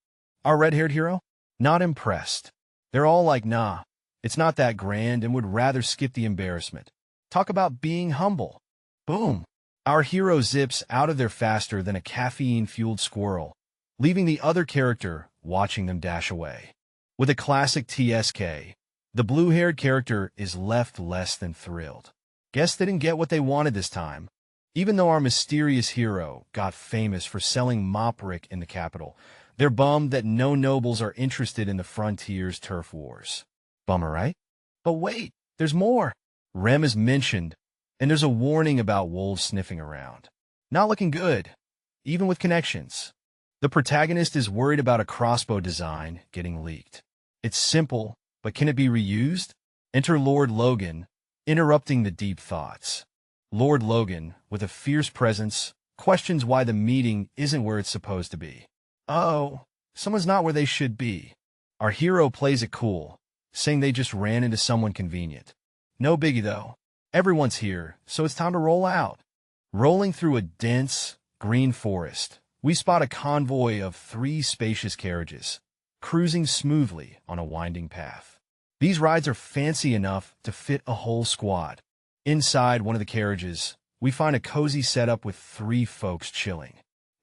Our red-haired hero? Not impressed. They're all like, nah, it's not that grand and would rather skip the embarrassment. Talk about being humble. Boom. Our hero zips out of there faster than a caffeine-fueled squirrel, leaving the other character watching them dash away. With a classic TSK, the blue-haired character is left less than thrilled. Guess they didn't get what they wanted this time. Even though our mysterious hero got famous for selling mop brick in the capital, they're bummed that no nobles are interested in the frontier's turf wars. Bummer, right? But wait, there's more. Rem is mentioned, and there's a warning about wolves sniffing around. Not looking good, even with connections. The protagonist is worried about a crossbow design getting leaked. It's simple, but can it be reused? Enter Lord Logan, interrupting the deep thoughts. Lord Logan, with a fierce presence, questions why the meeting isn't where it's supposed to be. Oh, someone's not where they should be. Our hero plays it cool, saying they just ran into someone convenient. No biggie though. Everyone's here, so it's time to roll out. Rolling through a dense, green forest, we spot a convoy of 3 spacious carriages, cruising smoothly on a winding path. These rides are fancy enough to fit a whole squad. Inside one of the carriages, we find a cozy setup with 3 folks chilling.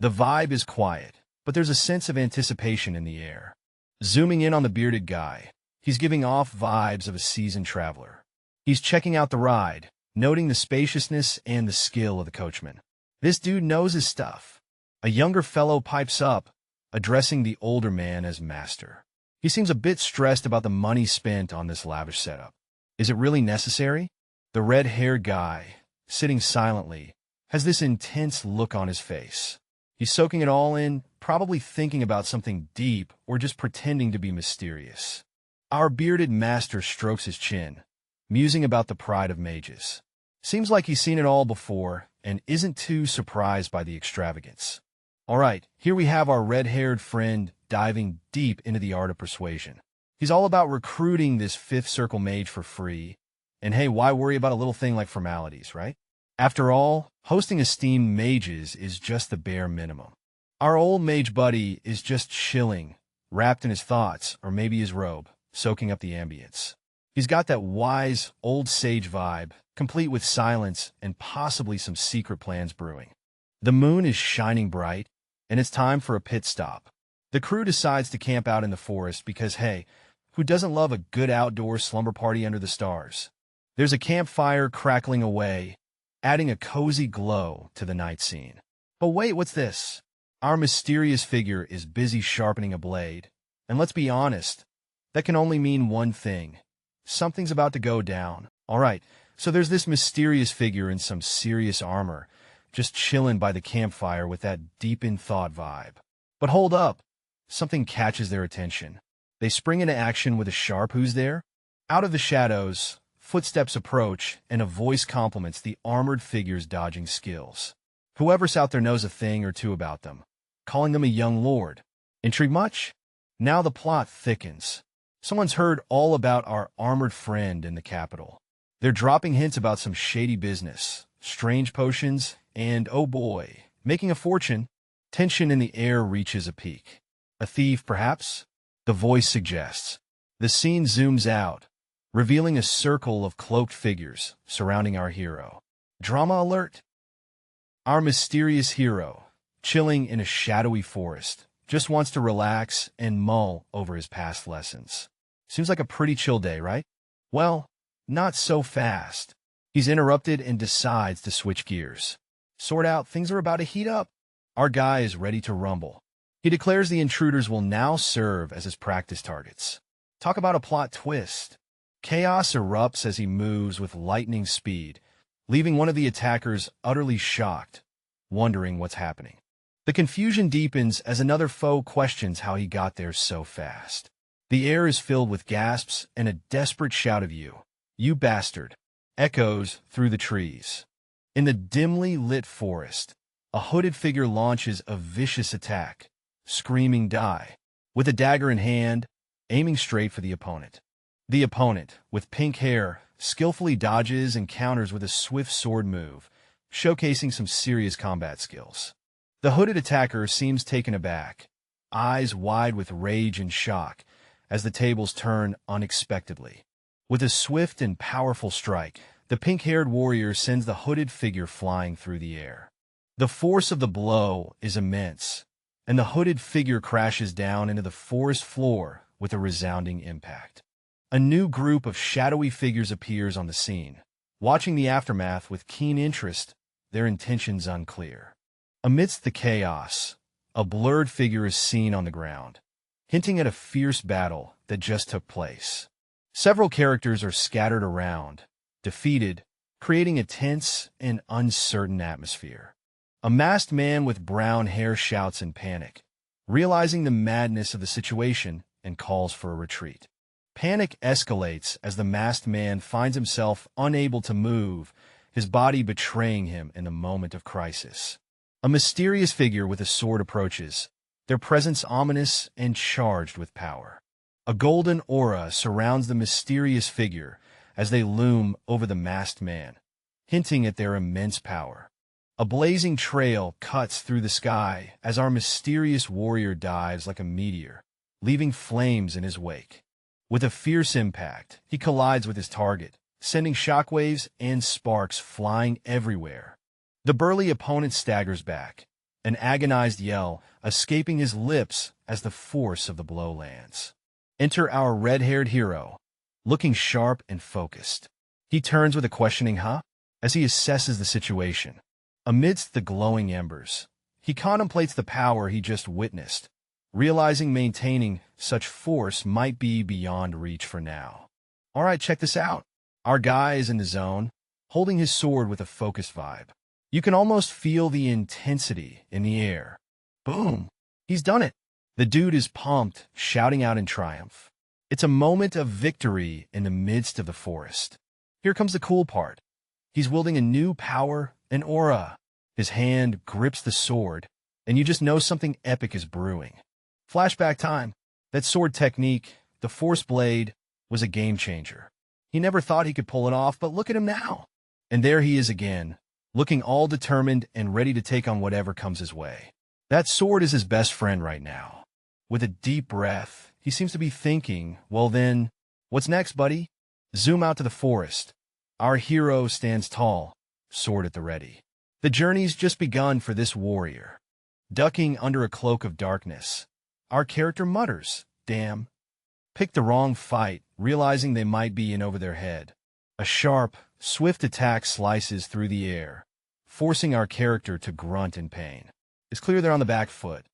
The vibe is quiet, but there's a sense of anticipation in the air. Zooming in on the bearded guy, he's giving off vibes of a seasoned traveler. He's checking out the ride, noting the spaciousness and the skill of the coachman. This dude knows his stuff. A younger fellow pipes up, addressing the older man as master. He seems a bit stressed about the money spent on this lavish setup. Is it really necessary? The red-haired guy, sitting silently, has this intense look on his face. He's soaking it all in, probably thinking about something deep or just pretending to be mysterious. Our bearded master strokes his chin, musing about the pride of mages. Seems like he's seen it all before and isn't too surprised by the extravagance. All right, here we have our red-haired friend diving deep into the art of persuasion. He's all about recruiting this 5th circle mage for free. And hey, why worry about a little thing like formalities, right? After all, hosting esteemed mages is just the bare minimum. Our old mage buddy is just chilling, wrapped in his thoughts, or maybe his robe, soaking up the ambience. He's got that wise, old sage vibe, complete with silence and possibly some secret plans brewing. The moon is shining bright, and it's time for a pit stop. The crew decides to camp out in the forest because, hey, who doesn't love a good outdoor slumber party under the stars? There's a campfire crackling away, adding a cozy glow to the night scene. But wait, what's this? Our mysterious figure is busy sharpening a blade. And let's be honest, that can only mean one thing. Something's about to go down. All right, so there's this mysterious figure in some serious armor, just chilling by the campfire with that deep-in-thought vibe. But hold up. Something catches their attention. They spring into action with a sharp "Who's there?" Out of the shadows, footsteps approach, and a voice compliments the armored figure's dodging skills. Whoever's out there knows a thing or two about them, calling them a young lord. Intrigue much? Now the plot thickens. Someone's heard all about our armored friend in the capital. They're dropping hints about some shady business, strange potions, and, oh boy, making a fortune. Tension in the air reaches a peak. A thief, perhaps? The voice suggests. The scene zooms out, revealing a circle of cloaked figures surrounding our hero. Drama alert! Our mysterious hero, chilling in a shadowy forest, just wants to relax and mull over his past lessons. Seems like a pretty chill day, right? Well, not so fast. He's interrupted and decides to switch gears. Sort out, things are about to heat up. Our guy is ready to rumble. He declares the intruders will now serve as his practice targets. Talk about a plot twist. Chaos erupts as he moves with lightning speed, leaving one of the attackers utterly shocked, wondering what's happening. The confusion deepens as another foe questions how he got there so fast. The air is filled with gasps and a desperate shout of "You bastard," echoes through the trees. In the dimly lit forest, a hooded figure launches a vicious attack, screaming die, with a dagger in hand, aiming straight for the opponent. The opponent, with pink hair, skillfully dodges and counters with a swift sword move, showcasing some serious combat skills. The hooded attacker seems taken aback, eyes wide with rage and shock, as the tables turn unexpectedly. With a swift and powerful strike, the pink-haired warrior sends the hooded figure flying through the air. The force of the blow is immense, and the hooded figure crashes down into the forest floor with a resounding impact. A new group of shadowy figures appears on the scene, watching the aftermath with keen interest, their intentions unclear. Amidst the chaos, a blurred figure is seen on the ground, hinting at a fierce battle that just took place. Several characters are scattered around, defeated, creating a tense and uncertain atmosphere. A masked man with brown hair shouts in panic, realizing the madness of the situation and calls for a retreat. Panic escalates as the masked man finds himself unable to move, his body betraying him in the moment of crisis. A mysterious figure with a sword approaches, their presence ominous and charged with power. A golden aura surrounds the mysterious figure as they loom over the masked man, hinting at their immense power. A blazing trail cuts through the sky as our mysterious warrior dives like a meteor, leaving flames in his wake. With a fierce impact, he collides with his target, sending shockwaves and sparks flying everywhere. The burly opponent staggers back, an agonized yell escaping his lips as the force of the blow lands. Enter our red-haired hero, looking sharp and focused. He turns with a questioning "huh?" as he assesses the situation. Amidst the glowing embers, he contemplates the power he just witnessed, realizing maintaining such force might be beyond reach for now. All right, check this out. Our guy is in the zone, holding his sword with a focused vibe. You can almost feel the intensity in the air. Boom! He's done it. The dude is pumped, shouting out in triumph. It's a moment of victory in the midst of the forest. Here comes the cool part. He's wielding a new power, an aura. His hand grips the sword, and you just know something epic is brewing. Flashback time. That sword technique, the Force Blade, was a game changer. He never thought he could pull it off, but look at him now. And there he is again, looking all determined and ready to take on whatever comes his way. That sword is his best friend right now. With a deep breath, he seems to be thinking, well then, what's next, buddy? Zoom out to the forest. Our hero stands tall, sword at the ready. The journey's just begun for this warrior. Ducking under a cloak of darkness, our character mutters, damn. Picked the wrong fight, realizing they might be in over their head. A sharp, swift attack slices through the air, forcing our character to grunt in pain. It's clear they're on the back foot.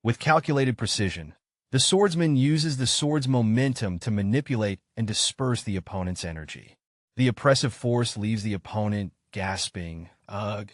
With calculated precision, the swordsman uses the sword's momentum to manipulate and disperse the opponent's energy. The oppressive force leaves the opponent gasping, ugh.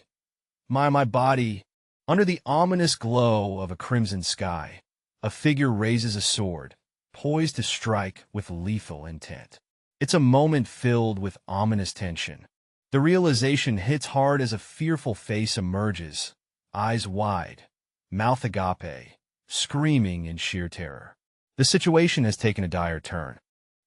My body. Under the ominous glow of a crimson sky, a figure raises a sword, poised to strike with lethal intent. It's a moment filled with ominous tension. The realization hits hard as a fearful face emerges, eyes wide, mouth agape, screaming in sheer terror. The situation has taken a dire turn.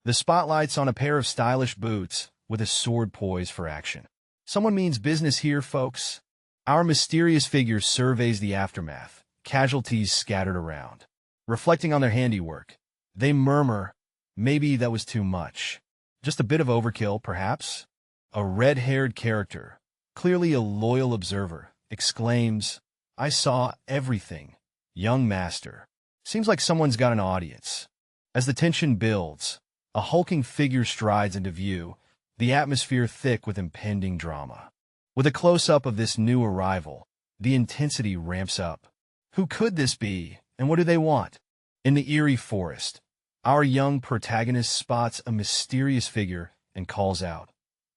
The spotlight's on a pair of stylish boots with a sword poised for action. Someone means business here, folks. Our mysterious figure surveys the aftermath, casualties scattered around. Reflecting on their handiwork, they murmur, maybe that was too much. Just a bit of overkill, perhaps? A red-haired character, clearly a loyal observer, exclaims, I saw everything. Young master. Seems like someone's got an audience. As the tension builds, a hulking figure strides into view, the atmosphere thick with impending drama. With a close-up of this new arrival, the intensity ramps up. Who could this be, and what do they want? In the eerie forest, our young protagonist spots a mysterious figure and calls out,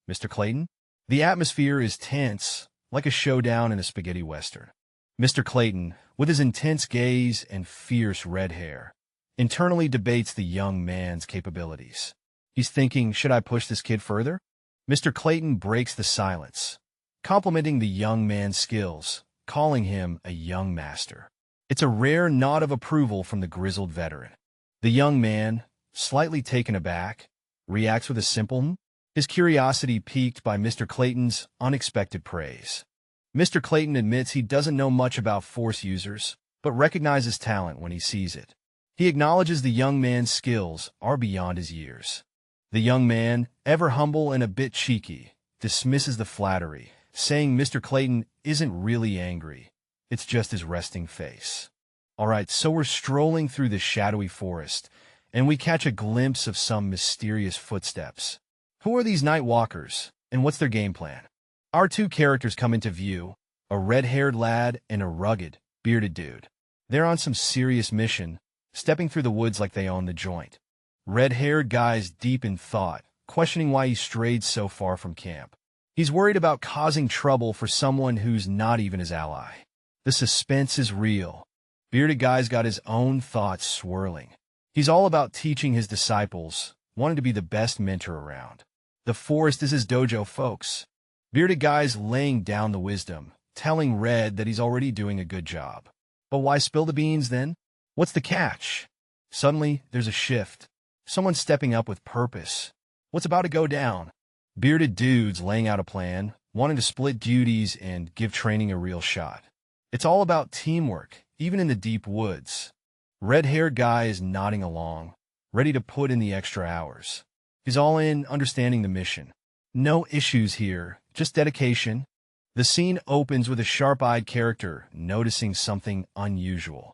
Mr. Clayton? The atmosphere is tense, like a showdown in a spaghetti western. Mr. Clayton, with his intense gaze and fierce red hair, internally debates the young man's capabilities. He's thinking, should I push this kid further? Mr. Clayton breaks the silence, complimenting the young man's skills, calling him a young master. It's a rare nod of approval from the grizzled veteran. The young man, slightly taken aback, reacts with a simple his curiosity piqued by Mr. Clayton's unexpected praise. Mr. Clayton admits he doesn't know much about Force users, but recognizes talent when he sees it. He acknowledges the young man's skills are beyond his years. The young man, ever humble and a bit cheeky, dismisses the flattery, saying Mr. Clayton isn't really angry. It's just his resting face. All right, so we're strolling through the shadowy forest, and we catch a glimpse of some mysterious footsteps. Who are these night walkers, and what's their game plan? Our two characters come into view, a red-haired lad and a rugged, bearded dude. They're on some serious mission, stepping through the woods like they own the joint. Red-haired guy's deep in thought, questioning why he strayed so far from camp. He's worried about causing trouble for someone who's not even his ally. The suspense is real. Bearded guy's got his own thoughts swirling. He's all about teaching his disciples, wanting to be the best mentor around. The forest is his dojo, folks. Bearded guy's laying down the wisdom, telling Red that he's already doing a good job. But why spill the beans then? What's the catch? Suddenly, there's a shift. Someone's stepping up with purpose. What's about to go down? Bearded dude's laying out a plan, wanting to split duties and give training a real shot. It's all about teamwork, even in the deep woods. Red-haired guy is nodding along, ready to put in the extra hours. He's all in, understanding the mission. No issues here, just dedication. The scene opens with a sharp-eyed character noticing something unusual.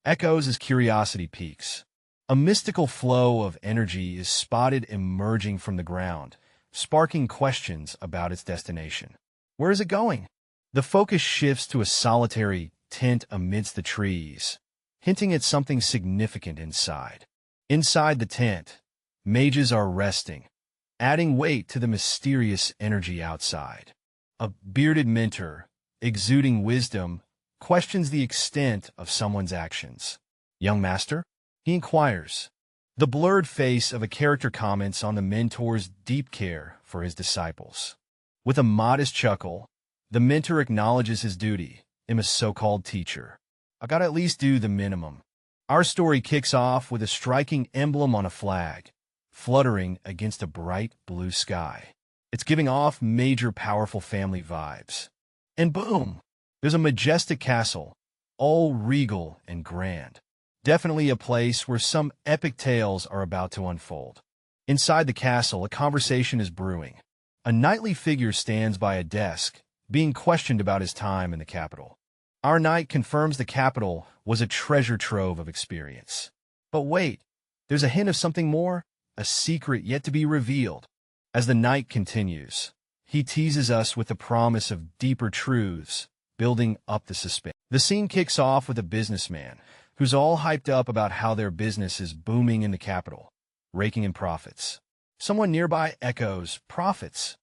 Echoes his curiosity peaks. A mystical flow of energy is spotted emerging from the ground, sparking questions about its destination. Where is it going? The focus shifts to a solitary tent amidst the trees, hinting at something significant inside. Inside the tent, mages are resting, adding weight to the mysterious energy outside. A bearded mentor, exuding wisdom, questions the extent of someone's actions. Young master? He inquires. The blurred face of a character comments on the mentor's deep care for his disciples. With a modest chuckle, the mentor acknowledges his duty. I'm a so-called teacher. I gotta at least do the minimum. Our story kicks off with a striking emblem on a flag, fluttering against a bright blue sky. It's giving off major powerful family vibes. And boom! There's a majestic castle, all regal and grand. Definitely a place where some epic tales are about to unfold. Inside the castle, a conversation is brewing. A knightly figure stands by a desk, being questioned about his time in the capital. Our knight confirms the capital was a treasure trove of experience. But wait, there's a hint of something more, a secret yet to be revealed. As the knight continues, he teases us with the promise of deeper truths, building up the suspense. The scene kicks off with a businessman who's all hyped up about how their business is booming in the capital, raking in profits. Someone nearby echoes, profits,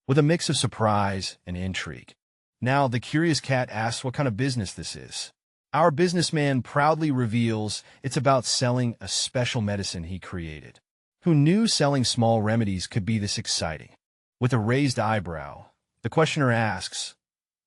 with a mix of surprise and intrigue. Now, the curious cat asks what kind of business this is. Our businessman proudly reveals it's about selling a special medicine he created. Who knew selling small remedies could be this exciting? With a raised eyebrow, the questioner asks,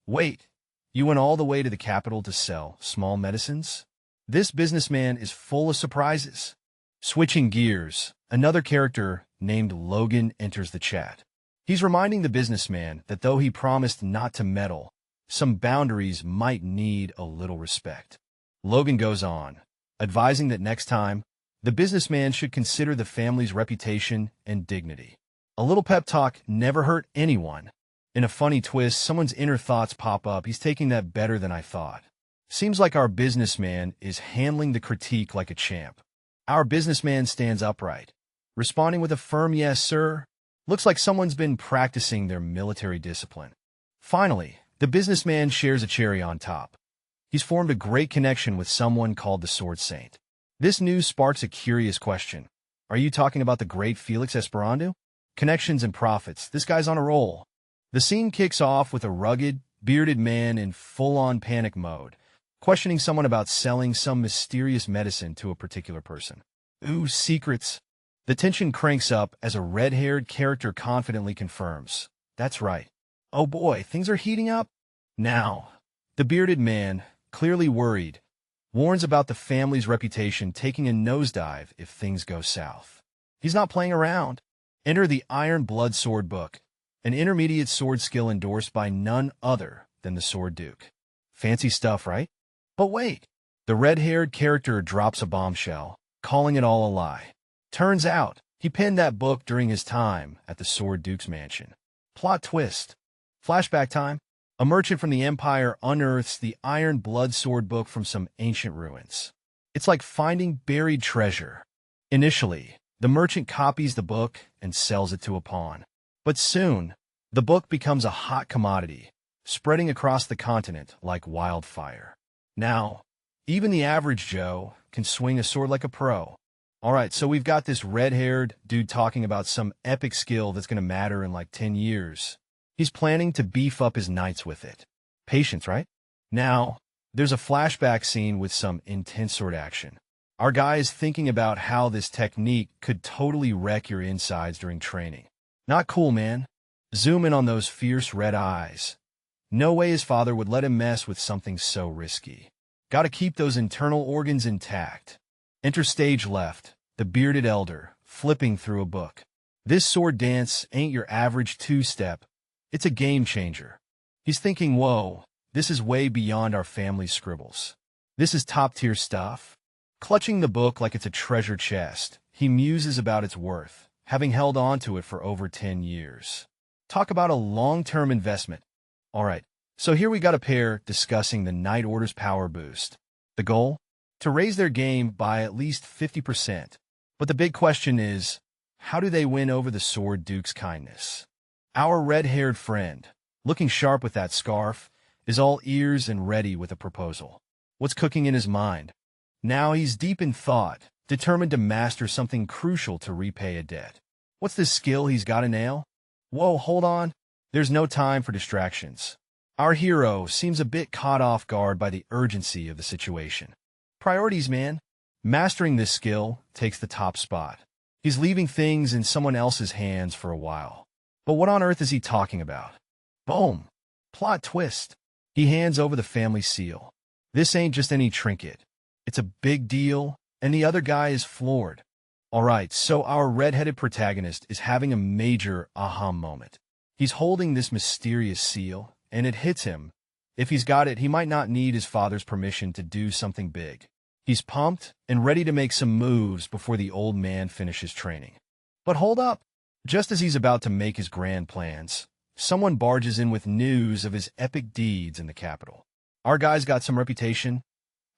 "Wait, you went all the way to the capital to sell small medicines?" This businessman is full of surprises. Switching gears, another character named Logan enters the chat. He's reminding the businessman that though he promised not to meddle, some boundaries might need a little respect. Logan goes on, advising that next time, the businessman should consider the family's reputation and dignity. A little pep talk never hurt anyone. In a funny twist, someone's inner thoughts pop up. He's taking that better than I thought. Seems like our businessman is handling the critique like a champ. Our businessman stands upright, responding with a firm yes, sir. Looks like someone's been practicing their military discipline. Finally, the businessman shares a cherry on top. He's formed a great connection with someone called the Sword Saint. This news sparks a curious question. Are you talking about the great Felix Esperanto? Connections and profits. This guy's on a roll. The scene kicks off with a rugged, bearded man in full-on panic mode, questioning someone about selling some mysterious medicine to a particular person. Ooh, secrets. The tension cranks up as a red-haired character confidently confirms. That's right. Oh boy, things are heating up. Now, The bearded man, clearly worried, warns about the family's reputation taking a nosedive if things go south. He's not playing around. Enter the Iron Blood Sword Book, an intermediate sword skill endorsed by none other than the Sword Duke. Fancy stuff, right? But wait, the red-haired character drops a bombshell, calling it all a lie. Turns out, he penned that book during his time at the Sword Duke's mansion. Plot twist. Flashback time. A merchant from the Empire unearths the Iron Blood Sword Book from some ancient ruins. It's like finding buried treasure. Initially, the merchant copies the book and sells it to a pawn. But soon, the book becomes a hot commodity, spreading across the continent like wildfire. Now, even the average Joe can swing a sword like a pro. Alright, so we've got this red-haired dude talking about some epic skill that's going to matter in like 10 years. He's planning to beef up his knights with it. Patience, right? Now, there's a flashback scene with some intense sword action. Our guy is thinking about how this technique could totally wreck your insides during training. Not cool, man. Zoom in on those fierce red eyes. No way his father would let him mess with something so risky. Gotta keep those internal organs intact. Enter stage left, the bearded elder, flipping through a book. This sword dance ain't your average two-step. It's a game changer. He's thinking, whoa, this is way beyond our family's scribbles. This is top-tier stuff. Clutching the book like it's a treasure chest, he muses about its worth, having held on to it for over 10 years. Talk about a long-term investment. Alright, so here we got a pair discussing the Knight Order's power boost. The goal? To raise their game by at least 50%. But the big question is, how do they win over the Sword Duke's kindness? Our red-haired friend, looking sharp with that scarf, is all ears and ready with a proposal. What's cooking in his mind? Now he's deep in thought, determined to master something crucial to repay a debt. What's this skill he's got to nail? Whoa, hold on. There's no time for distractions. Our hero seems a bit caught off guard by the urgency of the situation. Priorities, man. Mastering this skill takes the top spot. He's leaving things in someone else's hands for a while. But what on earth is he talking about? Boom! Plot twist. He hands over the family seal. This ain't just any trinket. It's a big deal, and the other guy is floored. Alright, so our red-headed protagonist is having a major aha moment. He's holding this mysterious seal, and it hits him. If he's got it, he might not need his father's permission to do something big. He's pumped and ready to make some moves before the old man finishes training. But hold up! Just as he's about to make his grand plans, someone barges in with news of his epic deeds in the capital. Our guy's got some reputation.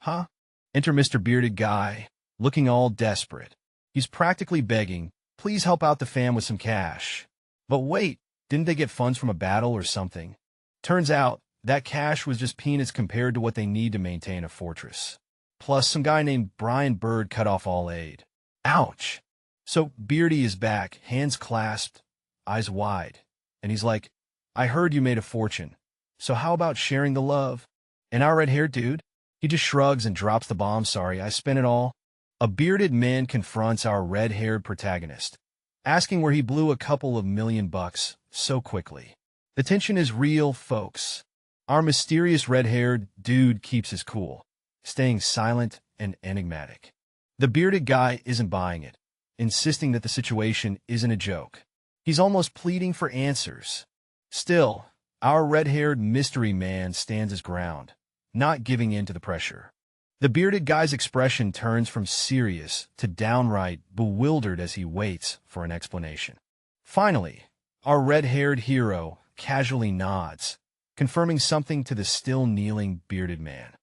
Huh? Enter Mr. Bearded Guy, looking all desperate. He's practically begging, please help out the fam with some cash. But wait, didn't they get funds from a battle or something? Turns out, that cash was just peanuts compared to what they need to maintain a fortress. Plus, some guy named Brian Bird cut off all aid. Ouch! So Beardy is back, hands clasped, eyes wide, and he's like, I heard you made a fortune, so how about sharing the love? And our red-haired dude? He just shrugs and drops the bomb, sorry, I spent it all. A bearded man confronts our red-haired protagonist, asking where he blew a couple of $1,000,000 so quickly. The tension is real, folks. Our mysterious red-haired dude keeps his cool, staying silent and enigmatic. The bearded guy isn't buying it, insisting that the situation isn't a joke. He's almost pleading for answers. Still, our red-haired mystery man stands his ground, not giving in to the pressure. The bearded guy's expression turns from serious to downright bewildered as he waits for an explanation. Finally, our red-haired hero casually nods, confirming something to the still kneeling bearded man.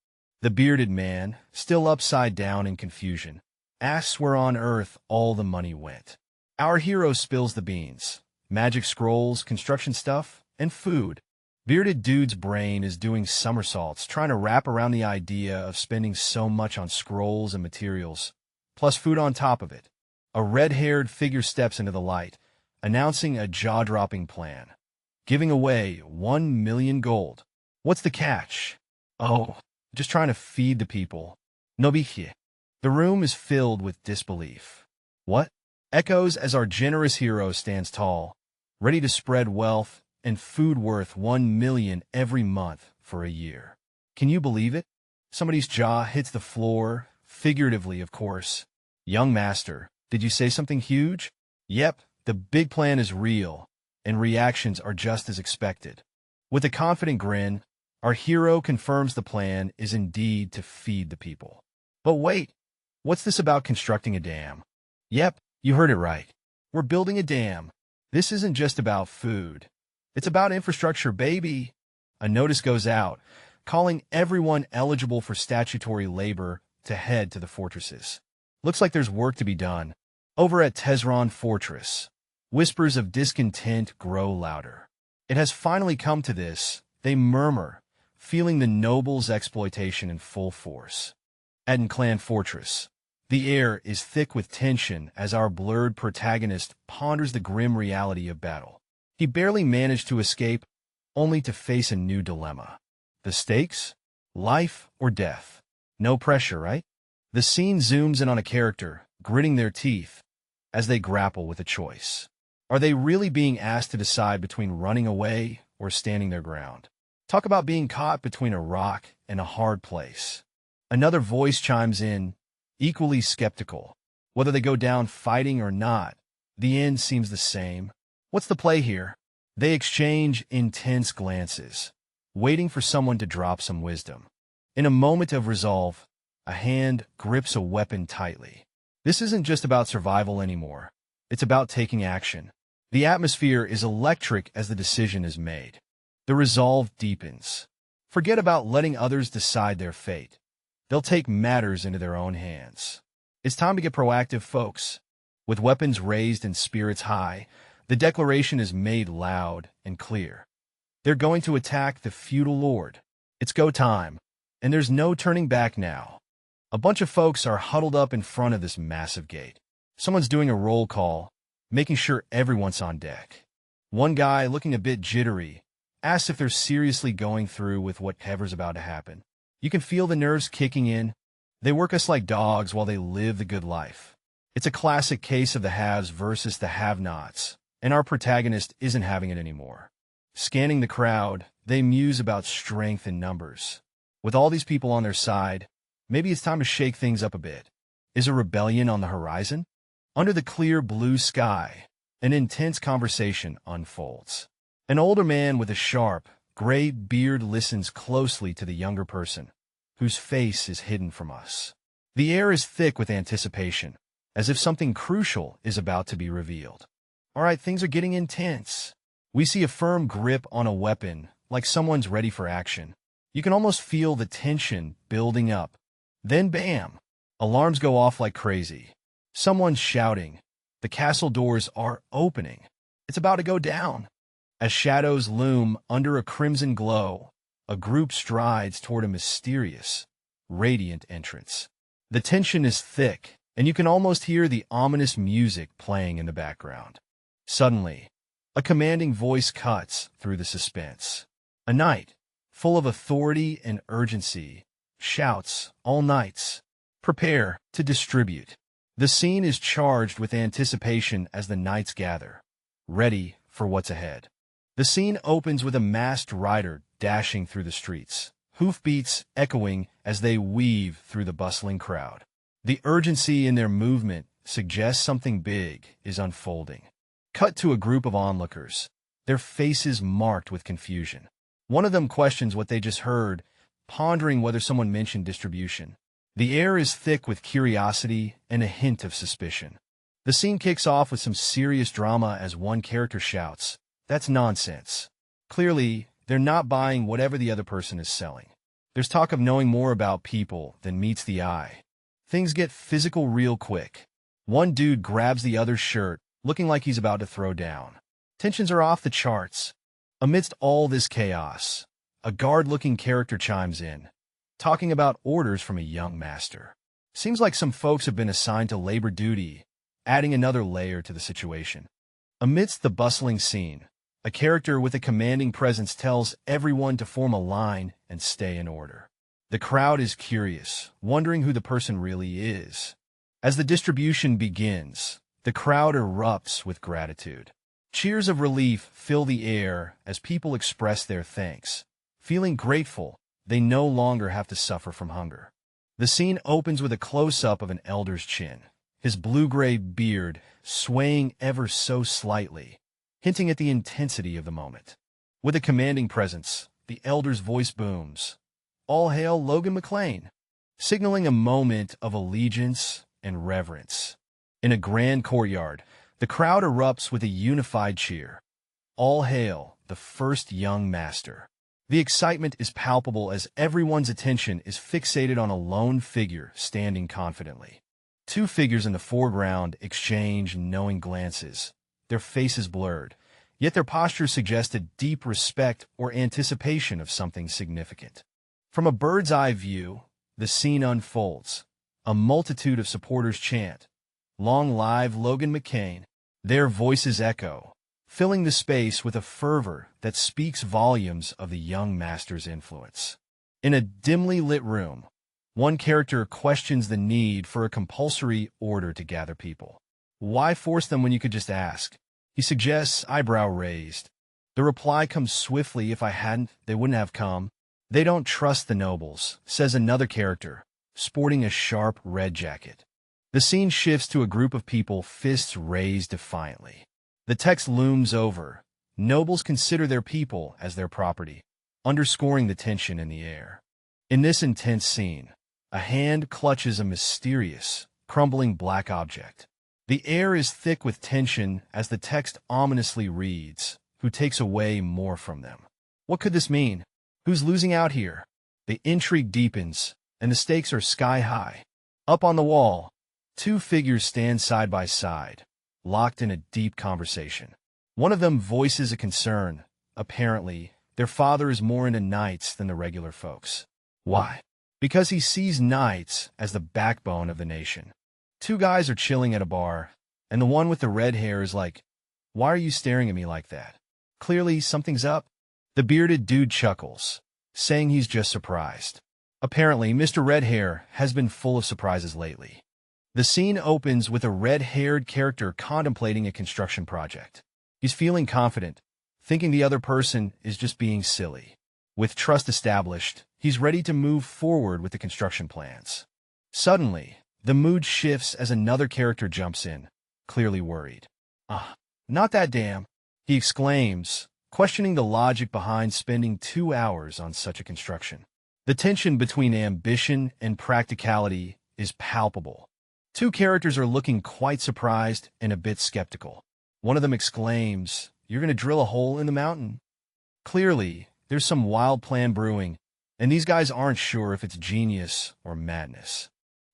The bearded man, still upside down in confusion, asks where on earth all the money went. Our hero spills the beans. Magic scrolls, construction stuff, and food. Bearded dude's brain is doing somersaults, trying to wrap around the idea of spending so much on scrolls and materials, plus food on top of it. A red-haired figure steps into the light, announcing a jaw-dropping plan. Giving away 1,000,000 gold. What's the catch? Oh, just trying to feed the people. No biggie. The room is filled with disbelief. What? Echoes as our generous hero stands tall, ready to spread wealth and food worth 1,000,000 every month for a year. Can you believe it? Somebody's jaw hits the floor, figuratively, of course. Young master, did you say something huge? Yep, the big plan is real, and reactions are just as expected. With a confident grin, our hero confirms the plan is indeed to feed the people. But wait, what's this about constructing a dam? Yep, you heard it right. We're building a dam. This isn't just about food. It's about infrastructure, baby. A notice goes out, calling everyone eligible for statutory labor to head to the fortresses. Looks like there's work to be done. Over at Tezron Fortress, whispers of discontent grow louder. It has finally come to this, they murmur, feeling the nobles' exploitation in full force. At Clan Fortress, the air is thick with tension as our blurred protagonist ponders the grim reality of battle. He barely managed to escape, only to face a new dilemma. The stakes? Life or death? No pressure, right? The scene zooms in on a character, gritting their teeth, as they grapple with a choice. Are they really being asked to decide between running away or standing their ground? Talk about being caught between a rock and a hard place. Another voice chimes in, equally skeptical. Whether they go down fighting or not, the end seems the same. What's the play here? They exchange intense glances, waiting for someone to drop some wisdom. In a moment of resolve, a hand grips a weapon tightly. This isn't just about survival anymore. It's about taking action. The atmosphere is electric as the decision is made. The resolve deepens. Forget about letting others decide their fate. They'll take matters into their own hands. It's time to get proactive, folks. With weapons raised and spirits high, the declaration is made loud and clear. They're going to attack the feudal lord. It's go time, and there's no turning back now. A bunch of folks are huddled up in front of this massive gate. Someone's doing a roll call, making sure everyone's on deck. One guy, looking a bit jittery, asks if they're seriously going through with whatever's about to happen. You can feel the nerves kicking in. They work us like dogs while they live the good life. It's a classic case of the haves versus the have-nots, and our protagonist isn't having it anymore. Scanning the crowd, they muse about strength in numbers. With all these people on their side, maybe it's time to shake things up a bit. Is a rebellion on the horizon? Under the clear blue sky, an intense conversation unfolds. An older man with a sharp, gray beard listens closely to the younger person, whose face is hidden from us. The air is thick with anticipation, as if something crucial is about to be revealed. All right, things are getting intense. We see a firm grip on a weapon, like someone's ready for action. You can almost feel the tension building up. Then bam! Alarms go off like crazy. Someone's shouting. The castle doors are opening. It's about to go down. As shadows loom under a crimson glow, a group strides toward a mysterious, radiant entrance. The tension is thick, and you can almost hear the ominous music playing in the background. Suddenly, a commanding voice cuts through the suspense. A knight, full of authority and urgency, shouts, "All knights, prepare to distribute." The scene is charged with anticipation as the knights gather, ready for what's ahead. The scene opens with a masked rider dashing through the streets, hoofbeats echoing as they weave through the bustling crowd. The urgency in their movement suggests something big is unfolding. Cut to a group of onlookers, their faces marked with confusion. One of them questions what they just heard, pondering whether someone mentioned distribution. The air is thick with curiosity and a hint of suspicion. The scene kicks off with some serious drama as one character shouts, "That's nonsense." Clearly, they're not buying whatever the other person is selling. There's talk of knowing more about people than meets the eye. Things get physical real quick. One dude grabs the other's shirt, looking like he's about to throw down. Tensions are off the charts. Amidst all this chaos, a guard-looking character chimes in, talking about orders from a young master. Seems like some folks have been assigned to labor duty, adding another layer to the situation. Amidst the bustling scene, a character with a commanding presence tells everyone to form a line and stay in order. The crowd is curious, wondering who the person really is. As the distribution begins, the crowd erupts with gratitude. Cheers of relief fill the air as people express their thanks. Feeling grateful, they no longer have to suffer from hunger. The scene opens with a close-up of an elder's chin, his blue-gray beard swaying ever so slightly, hinting at the intensity of the moment. With a commanding presence, the elder's voice booms, "All hail Logan McLean," signaling a moment of allegiance and reverence. In a grand courtyard, the crowd erupts with a unified cheer. All hail the first young master. The excitement is palpable as everyone's attention is fixated on a lone figure standing confidently. Two figures in the foreground exchange knowing glances, their faces blurred, yet their postures suggest a deep respect or anticipation of something significant. From a bird's-eye view, the scene unfolds. A multitude of supporters chant, "Long live Logan McCain." Their voices echo, filling the space with a fervor that speaks volumes of the young master's influence. In a dimly lit room, one character questions the need for a compulsory order to gather people. Why force them when you could just ask? He suggests, eyebrow raised. The reply comes swiftly, "If I hadn't, they wouldn't have come." "They don't trust the nobles," says another character, sporting a sharp red jacket. The scene shifts to a group of people, fists raised defiantly. The text looms over, "Nobles consider their people as their property," underscoring the tension in the air. In this intense scene, a hand clutches a mysterious, crumbling black object. The air is thick with tension as the text ominously reads, "Who takes away more from them?" What could this mean? Who's losing out here? The intrigue deepens, and the stakes are sky-high. Up on the wall, two figures stand side by side, locked in a deep conversation. One of them voices a concern. Apparently, their father is more into knights than the regular folks. Why? Because he sees knights as the backbone of the nation. Two guys are chilling at a bar, and the one with the red hair is like, "Why are you staring at me like that?" Clearly, something's up. The bearded dude chuckles, saying he's just surprised. Apparently, Mr. Red Hair has been full of surprises lately. The scene opens with a red-haired character contemplating a construction project. He's feeling confident, thinking the other person is just being silly. With trust established, he's ready to move forward with the construction plans. Suddenly, the mood shifts as another character jumps in, clearly worried. Not that damn," he exclaims, questioning the logic behind spending 2 hours on such a construction. The tension between ambition and practicality is palpable. Two characters are looking quite surprised and a bit skeptical. One of them exclaims, "You're going to drill a hole in the mountain?" Clearly, there's some wild plan brewing, and these guys aren't sure if it's genius or madness.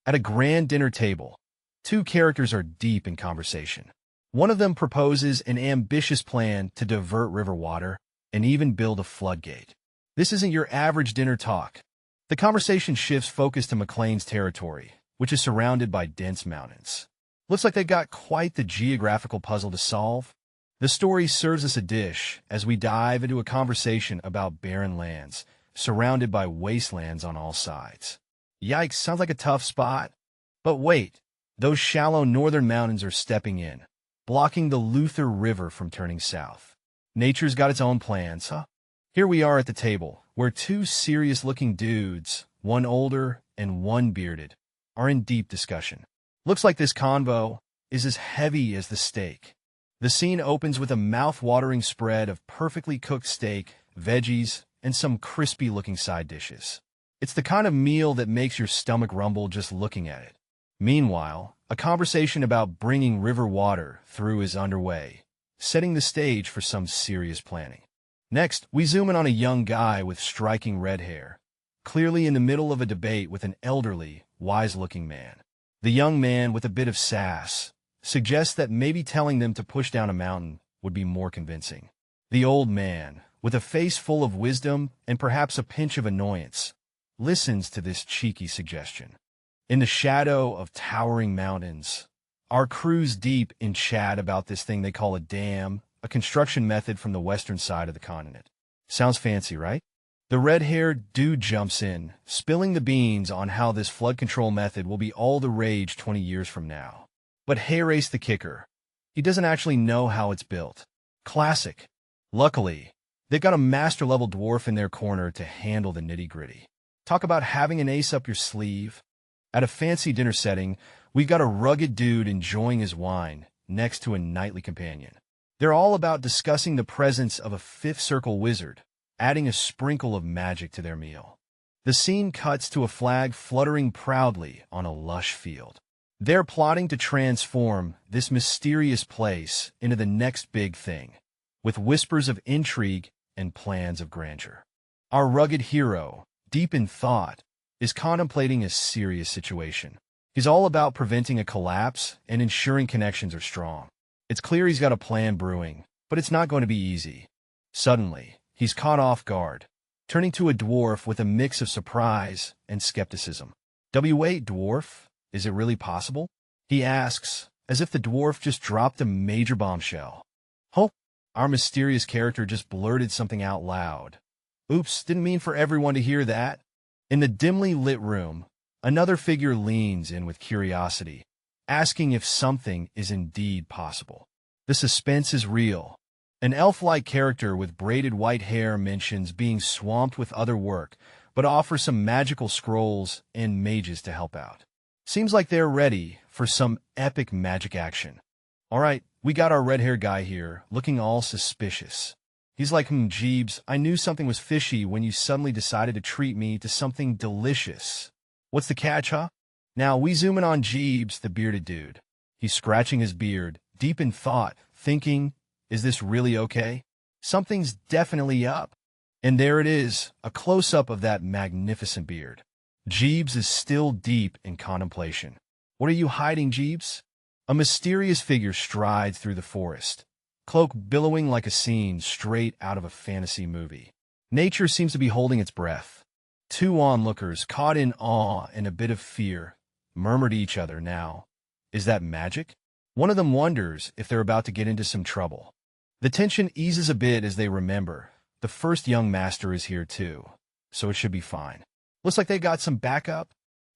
At a grand dinner table, two characters are deep in conversation. One of them proposes an ambitious plan to divert river water and even build a floodgate. This isn't your average dinner talk. The conversation shifts focus to McLean's territory, which is surrounded by dense mountains. Looks like they've got quite the geographical puzzle to solve. The story serves us a dish as we dive into a conversation about barren lands, surrounded by wastelands on all sides. Yikes, sounds like a tough spot. But wait, those shallow northern mountains are stepping in, blocking the Luther River from turning south. Nature's got its own plans, huh? Here we are at the table, where two serious-looking dudes, one older and one bearded, are in deep discussion. Looks like this convo is as heavy as the steak. The scene opens with a mouth-watering spread of perfectly cooked steak, veggies, and some crispy-looking side dishes. It's the kind of meal that makes your stomach rumble just looking at it. Meanwhile, a conversation about bringing river water through is underway, setting the stage for some serious planning. Next, we zoom in on a young guy with striking red hair, clearly in the middle of a debate with an elderly, wise-looking man. The young man, with a bit of sass, suggests that maybe telling them to push down a mountain would be more convincing. The old man, with a face full of wisdom and perhaps a pinch of annoyance, listens to this cheeky suggestion. In the shadow of towering mountains, our crew's deep in chat about this thing they call a dam, a construction method from the western side of the continent. Sounds fancy, right? The red-haired dude jumps in, spilling the beans on how this flood control method will be all the rage 20 years from now. But hair-ace the kicker. He doesn't actually know how it's built. Classic. Luckily, They've got a master-level dwarf in their corner to handle the nitty-gritty. Talk about having an ace up your sleeve. At a fancy dinner setting, we've got a rugged dude enjoying his wine next to a knightly companion. They're all about discussing the presence of a fifth circle wizard, adding a sprinkle of magic to their meal. The scene cuts to a flag fluttering proudly on a lush field. They're plotting to transform this mysterious place into the next big thing, with whispers of intrigue and plans of grandeur. Our rugged hero, deep in thought, is contemplating a serious situation. He's all about preventing a collapse and ensuring connections are strong. It's clear he's got a plan brewing, but it's not going to be easy. Suddenly, he's caught off guard, turning to a dwarf with a mix of surprise and skepticism. "Wait, dwarf, is it really possible?" he asks, as if the dwarf just dropped a major bombshell. "Oh," our mysterious character just blurted something out loud. "Oops, didn't mean for everyone to hear that." In the dimly lit room, another figure leans in with curiosity, asking if something is indeed possible. The suspense is real. An elf-like character with braided white hair mentions being swamped with other work, but offers some magical scrolls and mages to help out. Seems like they're ready for some epic magic action. All right, we got our red-haired guy here, looking all suspicious. He's like, Jeebs, I knew something was fishy when you suddenly decided to treat me to something delicious. What's the catch, huh? Now, we zoom in on Jeebs, the bearded dude. He's scratching his beard, deep in thought, thinking, is this really okay? Something's definitely up. And there it is, a close-up of that magnificent beard. Jeebs is still deep in contemplation. What are you hiding, Jeebs? A mysterious figure strides through the forest, cloak billowing like a scene straight out of a fantasy movie. Nature seems to be holding its breath. Two onlookers, caught in awe and a bit of fear, murmur to each other now. Is that magic? One of them wonders if they're about to get into some trouble. The tension eases a bit as they remember the first young master is here too, so it should be fine. Looks like they got some backup.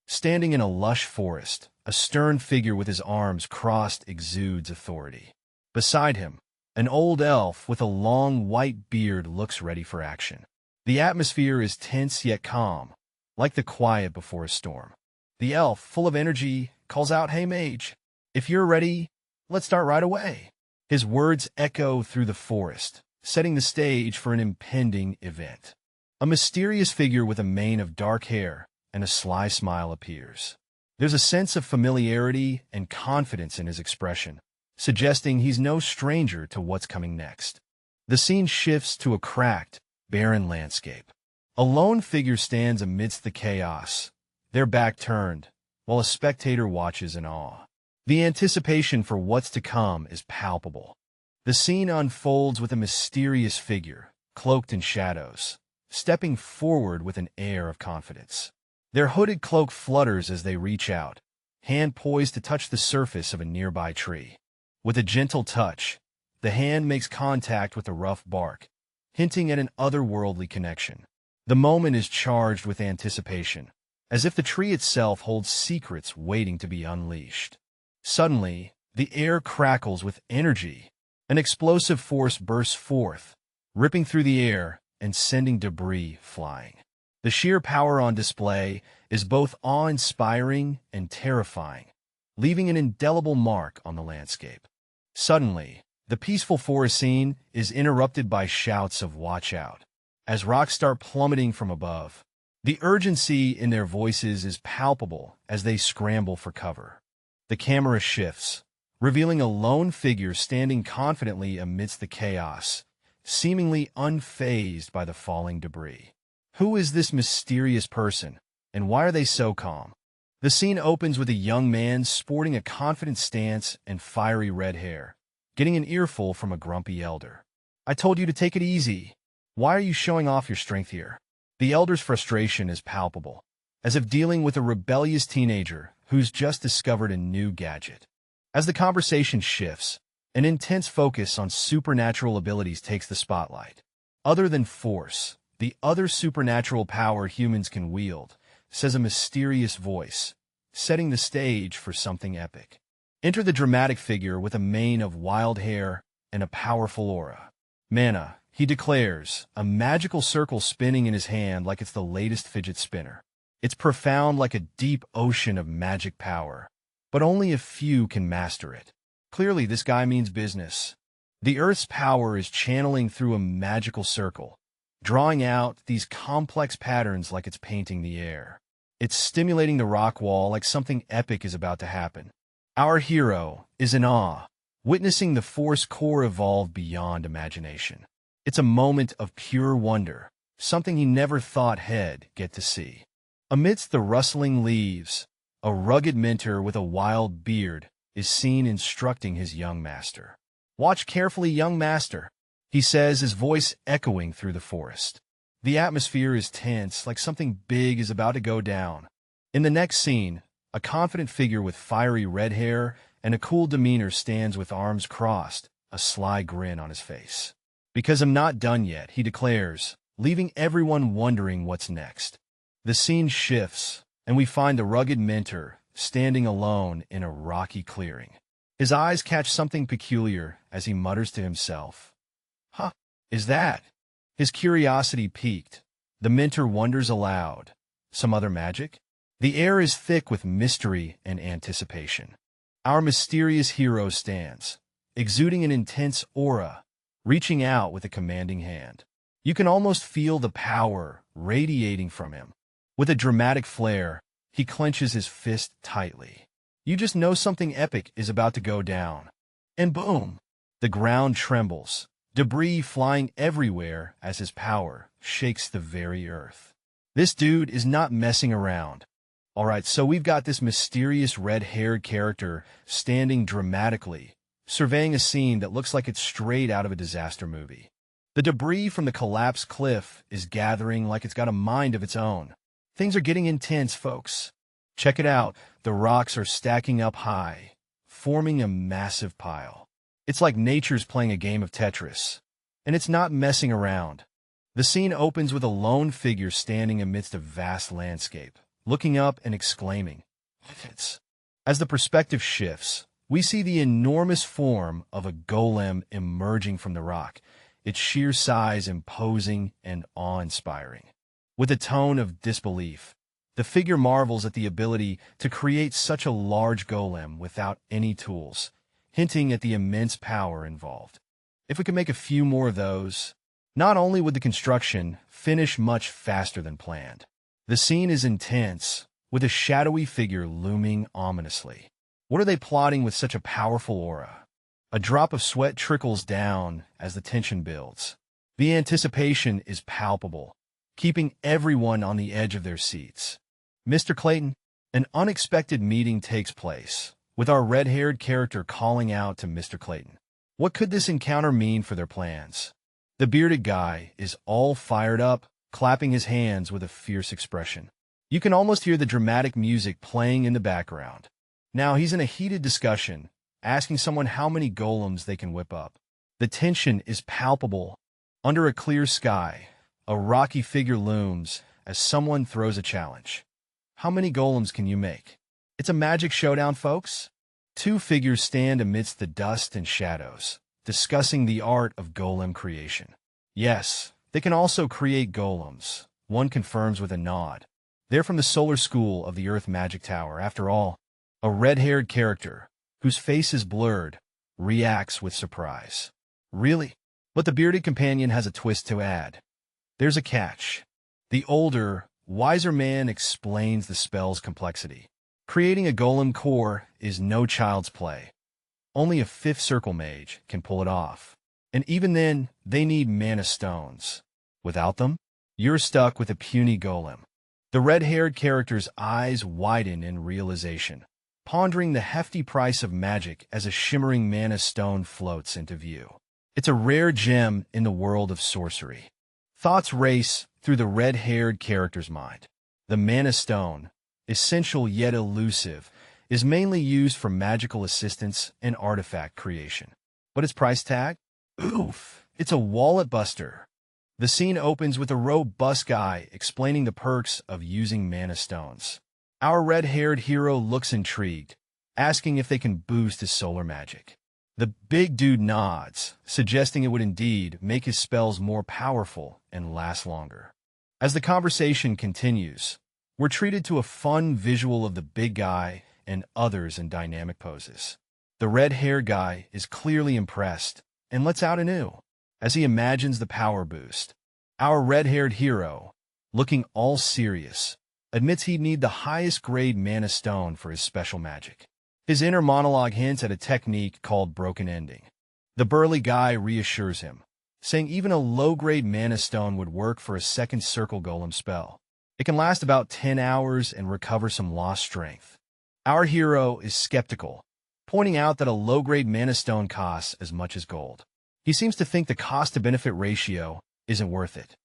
Standing in a lush forest, a stern figure with his arms crossed exudes authority. Beside him, an old elf with a long white beard looks ready for action. The atmosphere is tense yet calm, like the quiet before a storm. The elf, full of energy, calls out, "Hey mage, if you're ready, let's start right away." His words echo through the forest, setting the stage for an impending event. A mysterious figure with a mane of dark hair and a sly smile appears. There's a sense of familiarity and confidence in his expression, suggesting he's no stranger to what's coming next. The scene shifts to a cracked, barren landscape. A lone figure stands amidst the chaos, their back turned, while a spectator watches in awe. The anticipation for what's to come is palpable. The scene unfolds with a mysterious figure, cloaked in shadows, stepping forward with an air of confidence. Their hooded cloak flutters as they reach out, hand poised to touch the surface of a nearby tree. With a gentle touch, the hand makes contact with the rough bark, hinting at an otherworldly connection. The moment is charged with anticipation, as if the tree itself holds secrets waiting to be unleashed. Suddenly, the air crackles with energy. An explosive force bursts forth, ripping through the air and sending debris flying. The sheer power on display is both awe-inspiring and terrifying, leaving an indelible mark on the landscape. Suddenly, the peaceful forest scene is interrupted by shouts of "Watch out!" as rocks start plummeting from above. The urgency in their voices is palpable as they scramble for cover. The camera shifts, revealing a lone figure standing confidently amidst the chaos, seemingly unfazed by the falling debris. Who is this mysterious person, and why are they so calm? The scene opens with a young man sporting a confident stance and fiery red hair, getting an earful from a grumpy elder. "I told you to take it easy. Why are you showing off your strength here?" The elder's frustration is palpable, as if dealing with a rebellious teenager who's just discovered a new gadget. As the conversation shifts, an intense focus on supernatural abilities takes the spotlight. Other than force, the other supernatural power humans can wield, says a mysterious voice, setting the stage for something epic. Enter the dramatic figure with a mane of wild hair and a powerful aura. Mana, he declares, a magical circle spinning in his hand like it's the latest fidget spinner. It's profound like a deep ocean of magic power, but only a few can master it. Clearly, this guy means business. The Earth's power is channeling through a magical circle, drawing out these complex patterns like it's painting the air. It's stimulating the rock wall like something epic is about to happen. Our hero is in awe, witnessing the force core evolve beyond imagination. It's a moment of pure wonder, something he never thought he'd get to see. Amidst the rustling leaves, a rugged mentor with a wild beard is seen instructing his young master. "Watch carefully, young master," he says, his voice echoing through the forest. The atmosphere is tense, like something big is about to go down. In the next scene, a confident figure with fiery red hair and a cool demeanor stands with arms crossed, a sly grin on his face. "Because I'm not done yet," he declares, leaving everyone wondering what's next. The scene shifts, and we find the rugged mentor standing alone in a rocky clearing. His eyes catch something peculiar as he mutters to himself. "Huh, is that?" His curiosity piqued, the mentor wonders aloud. Some other magic? The air is thick with mystery and anticipation. Our mysterious hero stands, exuding an intense aura, reaching out with a commanding hand. You can almost feel the power radiating from him. With a dramatic flair, he clenches his fist tightly. You just know something epic is about to go down. And boom! The ground trembles, debris flying everywhere as his power shakes the very earth. This dude is not messing around. Alright, so we've got this mysterious red-haired character standing dramatically, surveying a scene that looks like it's straight out of a disaster movie. The debris from the collapsed cliff is gathering like it's got a mind of its own. Things are getting intense, folks. Check it out. The rocks are stacking up high, forming a massive pile. It's like nature's playing a game of Tetris, and it's not messing around. The scene opens with a lone figure standing amidst a vast landscape, looking up and exclaiming, "It's..." As the perspective shifts, we see the enormous form of a golem emerging from the rock, its sheer size imposing and awe-inspiring. With a tone of disbelief, the figure marvels at the ability to create such a large golem without any tools, hinting at the immense power involved. If we could make a few more of those, not only would the construction finish much faster than planned. The scene is intense, with a shadowy figure looming ominously. What are they plotting with such a powerful aura? A drop of sweat trickles down as the tension builds. The anticipation is palpable, keeping everyone on the edge of their seats. "Mr. Clayton," an unexpected meeting takes place, with our red-haired character calling out to Mr. Clayton. What could this encounter mean for their plans? The bearded guy is all fired up, clapping his hands with a fierce expression. You can almost hear the dramatic music playing in the background. Now he's in a heated discussion, asking someone how many golems they can whip up. The tension is palpable. Under a clear sky, a rocky figure looms as someone throws a challenge. How many golems can you make? It's a magic showdown, folks. Two figures stand amidst the dust and shadows, discussing the art of golem creation. Yes, they can also create golems, one confirms with a nod. They're from the solar school of the Earth Magic Tower. After all, a red-haired character, whose face is blurred, reacts with surprise. Really? But the bearded companion has a twist to add. There's a catch. The older, wiser man explains the spell's complexity. Creating a golem core is no child's play. Only a fifth circle mage can pull it off. And even then, they need mana stones. Without them, you're stuck with a puny golem. The red-haired character's eyes widen in realization, pondering the hefty price of magic as a shimmering mana stone floats into view. It's a rare gem in the world of sorcery. Thoughts race through the red-haired character's mind. The mana stone, essential yet elusive, is mainly used for magical assistance and artifact creation. But its price tag? Oof! It's a wallet buster. The scene opens with a robust guy explaining the perks of using mana stones. Our red-haired hero looks intrigued, asking if they can boost his solar magic. The big dude nods, suggesting it would indeed make his spells more powerful and last longer. As the conversation continues, we're treated to a fun visual of the big guy and others in dynamic poses. The red-haired guy is clearly impressed and lets out anew as he imagines the power boost. Our red-haired hero, looking all serious, admits he'd need the highest grade mana stone for his special magic. His inner monologue hints at a technique called broken ending. The burly guy reassures him, saying even a low-grade mana stone would work for a second circle golem spell. It can last about 10 hours and recover some lost strength. Our hero is skeptical, pointing out that a low-grade mana stone costs as much as gold. He seems to think the cost-to-benefit ratio isn't worth it.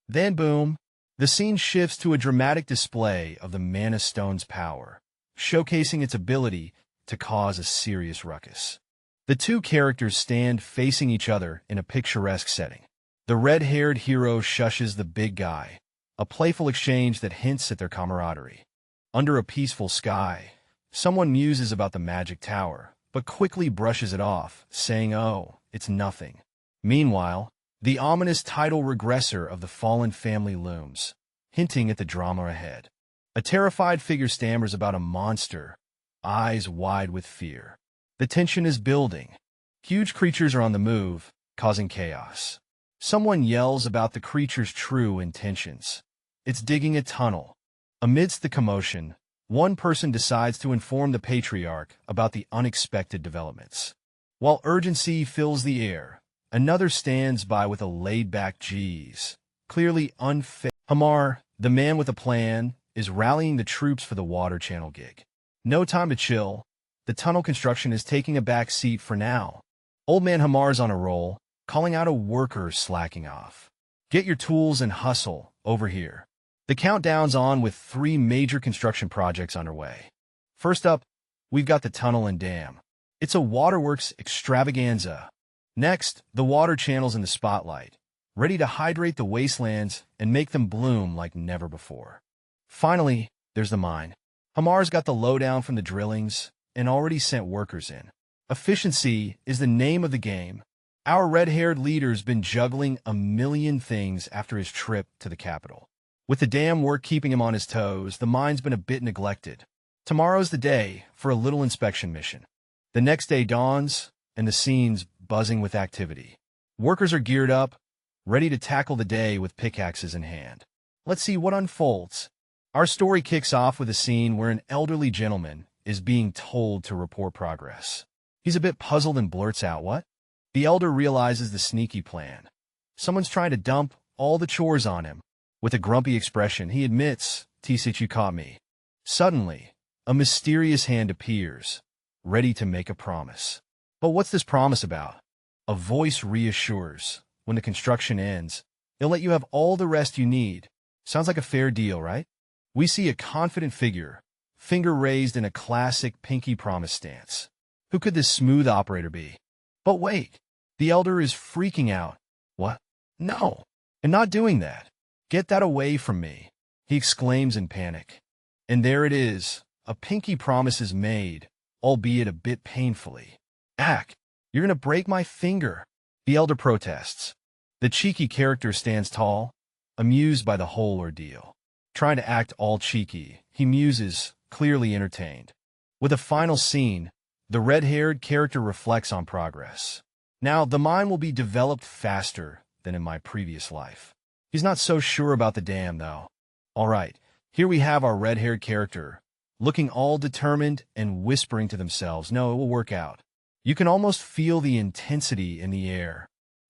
Then, boom, the scene shifts to a dramatic display of the mana stone's power, showcasing its ability to cause a serious ruckus. The two characters stand facing each other in a picturesque setting. The red-haired hero shushes the big guy, a playful exchange that hints at their camaraderie. Under a peaceful sky, someone muses about the magic tower, but quickly brushes it off, saying, "Oh, it's nothing." Meanwhile, the ominous title Regressor of the fallen family looms, hinting at the drama ahead. A terrified figure stammers about a monster, eyes wide with fear. The tension is building. Huge creatures are on the move, causing chaos. Someone yells about the creature's true intentions. It's digging a tunnel. Amidst the commotion, one person decides to inform the patriarch about the unexpected developments. While urgency fills the air, another stands by with a laid-back "geez," clearly unfazed. Hamar, the man with a plan, is rallying the troops for the water channel gig. No time to chill. The tunnel construction is taking a back seat for now. Old man Hamar's on a roll, calling out a worker slacking off. "Get your tools and hustle over here." The countdown's on with 3 major construction projects underway. First up, we've got the tunnel and dam. It's a waterworks extravaganza. Next, the water channel's in the spotlight, ready to hydrate the wastelands and make them bloom like never before. Finally, there's the mine. Hamar's got the lowdown from the drillings and already sent workers in. Efficiency is the name of the game. Our red-haired leader's been juggling a million things after his trip to the capital. With the dam work keeping him on his toes, the mine's been a bit neglected. Tomorrow's the day for a little inspection mission. The next day dawns, and the scene's buzzing with activity. Workers are geared up, ready to tackle the day with pickaxes in hand. Let's see what unfolds. Our story kicks off with a scene where an elderly gentleman is being told to report progress. He's a bit puzzled and blurts out, "What?" The elder realizes the sneaky plan. Someone's trying to dump all the chores on him. With a grumpy expression, he admits, "T-Sit, you caught me." Suddenly, a mysterious hand appears, ready to make a promise. But what's this promise about? A voice reassures, when the construction ends, they'll let you have all the rest you need. Sounds like a fair deal, right? We see a confident figure, finger raised in a classic pinky promise stance. Who could this smooth operator be? But wait, the elder is freaking out. "What? No, I'm not doing that. Get that away from me," he exclaims in panic. And there it is, a pinky promise is made, albeit a bit painfully. "Ack, you're gonna break my finger," the elder protests. The cheeky character stands tall, amused by the whole ordeal. Trying to act all cheeky, he muses, clearly entertained. With a final scene, the red-haired character reflects on progress. Now, the mine will be developed faster than in my previous life. He's not so sure about the dam, though. All right, here we have our red-haired character, looking all determined and whispering to themselves, "No, it will work out." You can almost feel the intensity in the air.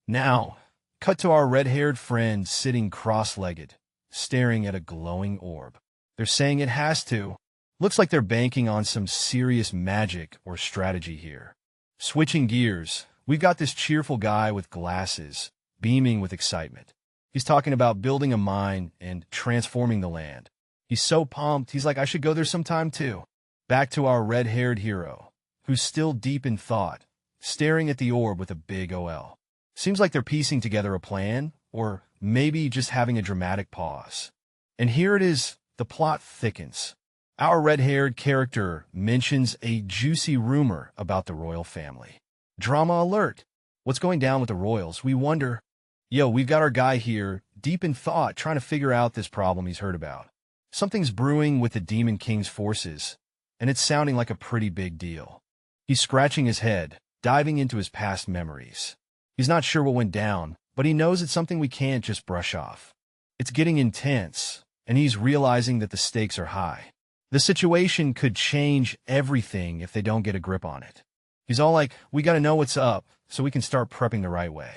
Now, cut to our red-haired friend sitting cross-legged, staring at a glowing orb. They're saying it has to. Looks like they're banking on some serious magic or strategy here. Switching gears, we've got this cheerful guy with glasses, beaming with excitement. He's talking about building a mine and transforming the land. He's so pumped, he's like, "I should go there sometime too." Back to our red-haired hero, who's still deep in thought, staring at the orb with a big OL. Seems like they're piecing together a plan, or maybe just having a dramatic pause. And here it is, the plot thickens. Our red-haired character mentions a juicy rumor about the royal family. Drama alert! What's going down with the royals? We wonder. Yo, we've got our guy here, deep in thought, trying to figure out this problem he's heard about. Something's brewing with the Demon King's forces, and it's sounding like a pretty big deal. He's scratching his head, diving into his past memories. He's not sure what went down, but he knows it's something we can't just brush off. It's getting intense, and he's realizing that the stakes are high. The situation could change everything if they don't get a grip on it. He's all like, we gotta know what's up, so we can start prepping the right way.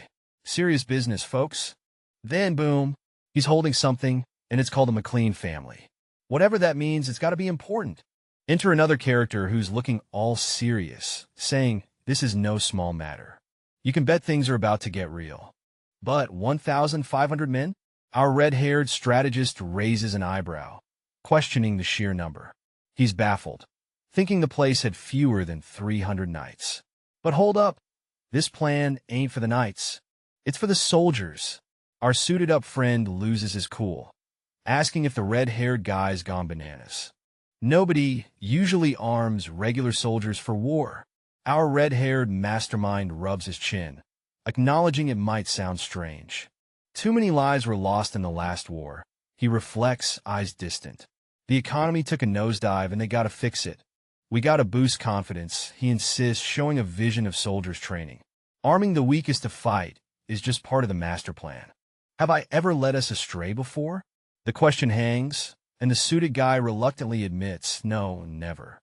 Serious business, folks. Then, boom, he's holding something, and it's called the McLean family. Whatever that means, it's gotta be important. Enter another character who's looking all serious, saying, this is no small matter. You can bet things are about to get real. But 1,500 men? Our red-haired strategist raises an eyebrow, questioning the sheer number. He's baffled, thinking the place had fewer than 300 knights. But hold up. This plan ain't for the knights. It's for the soldiers. Our suited-up friend loses his cool, asking if the red-haired guy's gone bananas. Nobody usually arms regular soldiers for war. Our red-haired mastermind rubs his chin, acknowledging it might sound strange. Too many lives were lost in the last war. He reflects, eyes distant. The economy took a nosedive and they gotta fix it. We gotta boost confidence, he insists, showing a vision of soldiers training. Arming the weakest to fight is just part of the master plan. Have I ever led us astray before? The question hangs, and the suited guy reluctantly admits, no, never.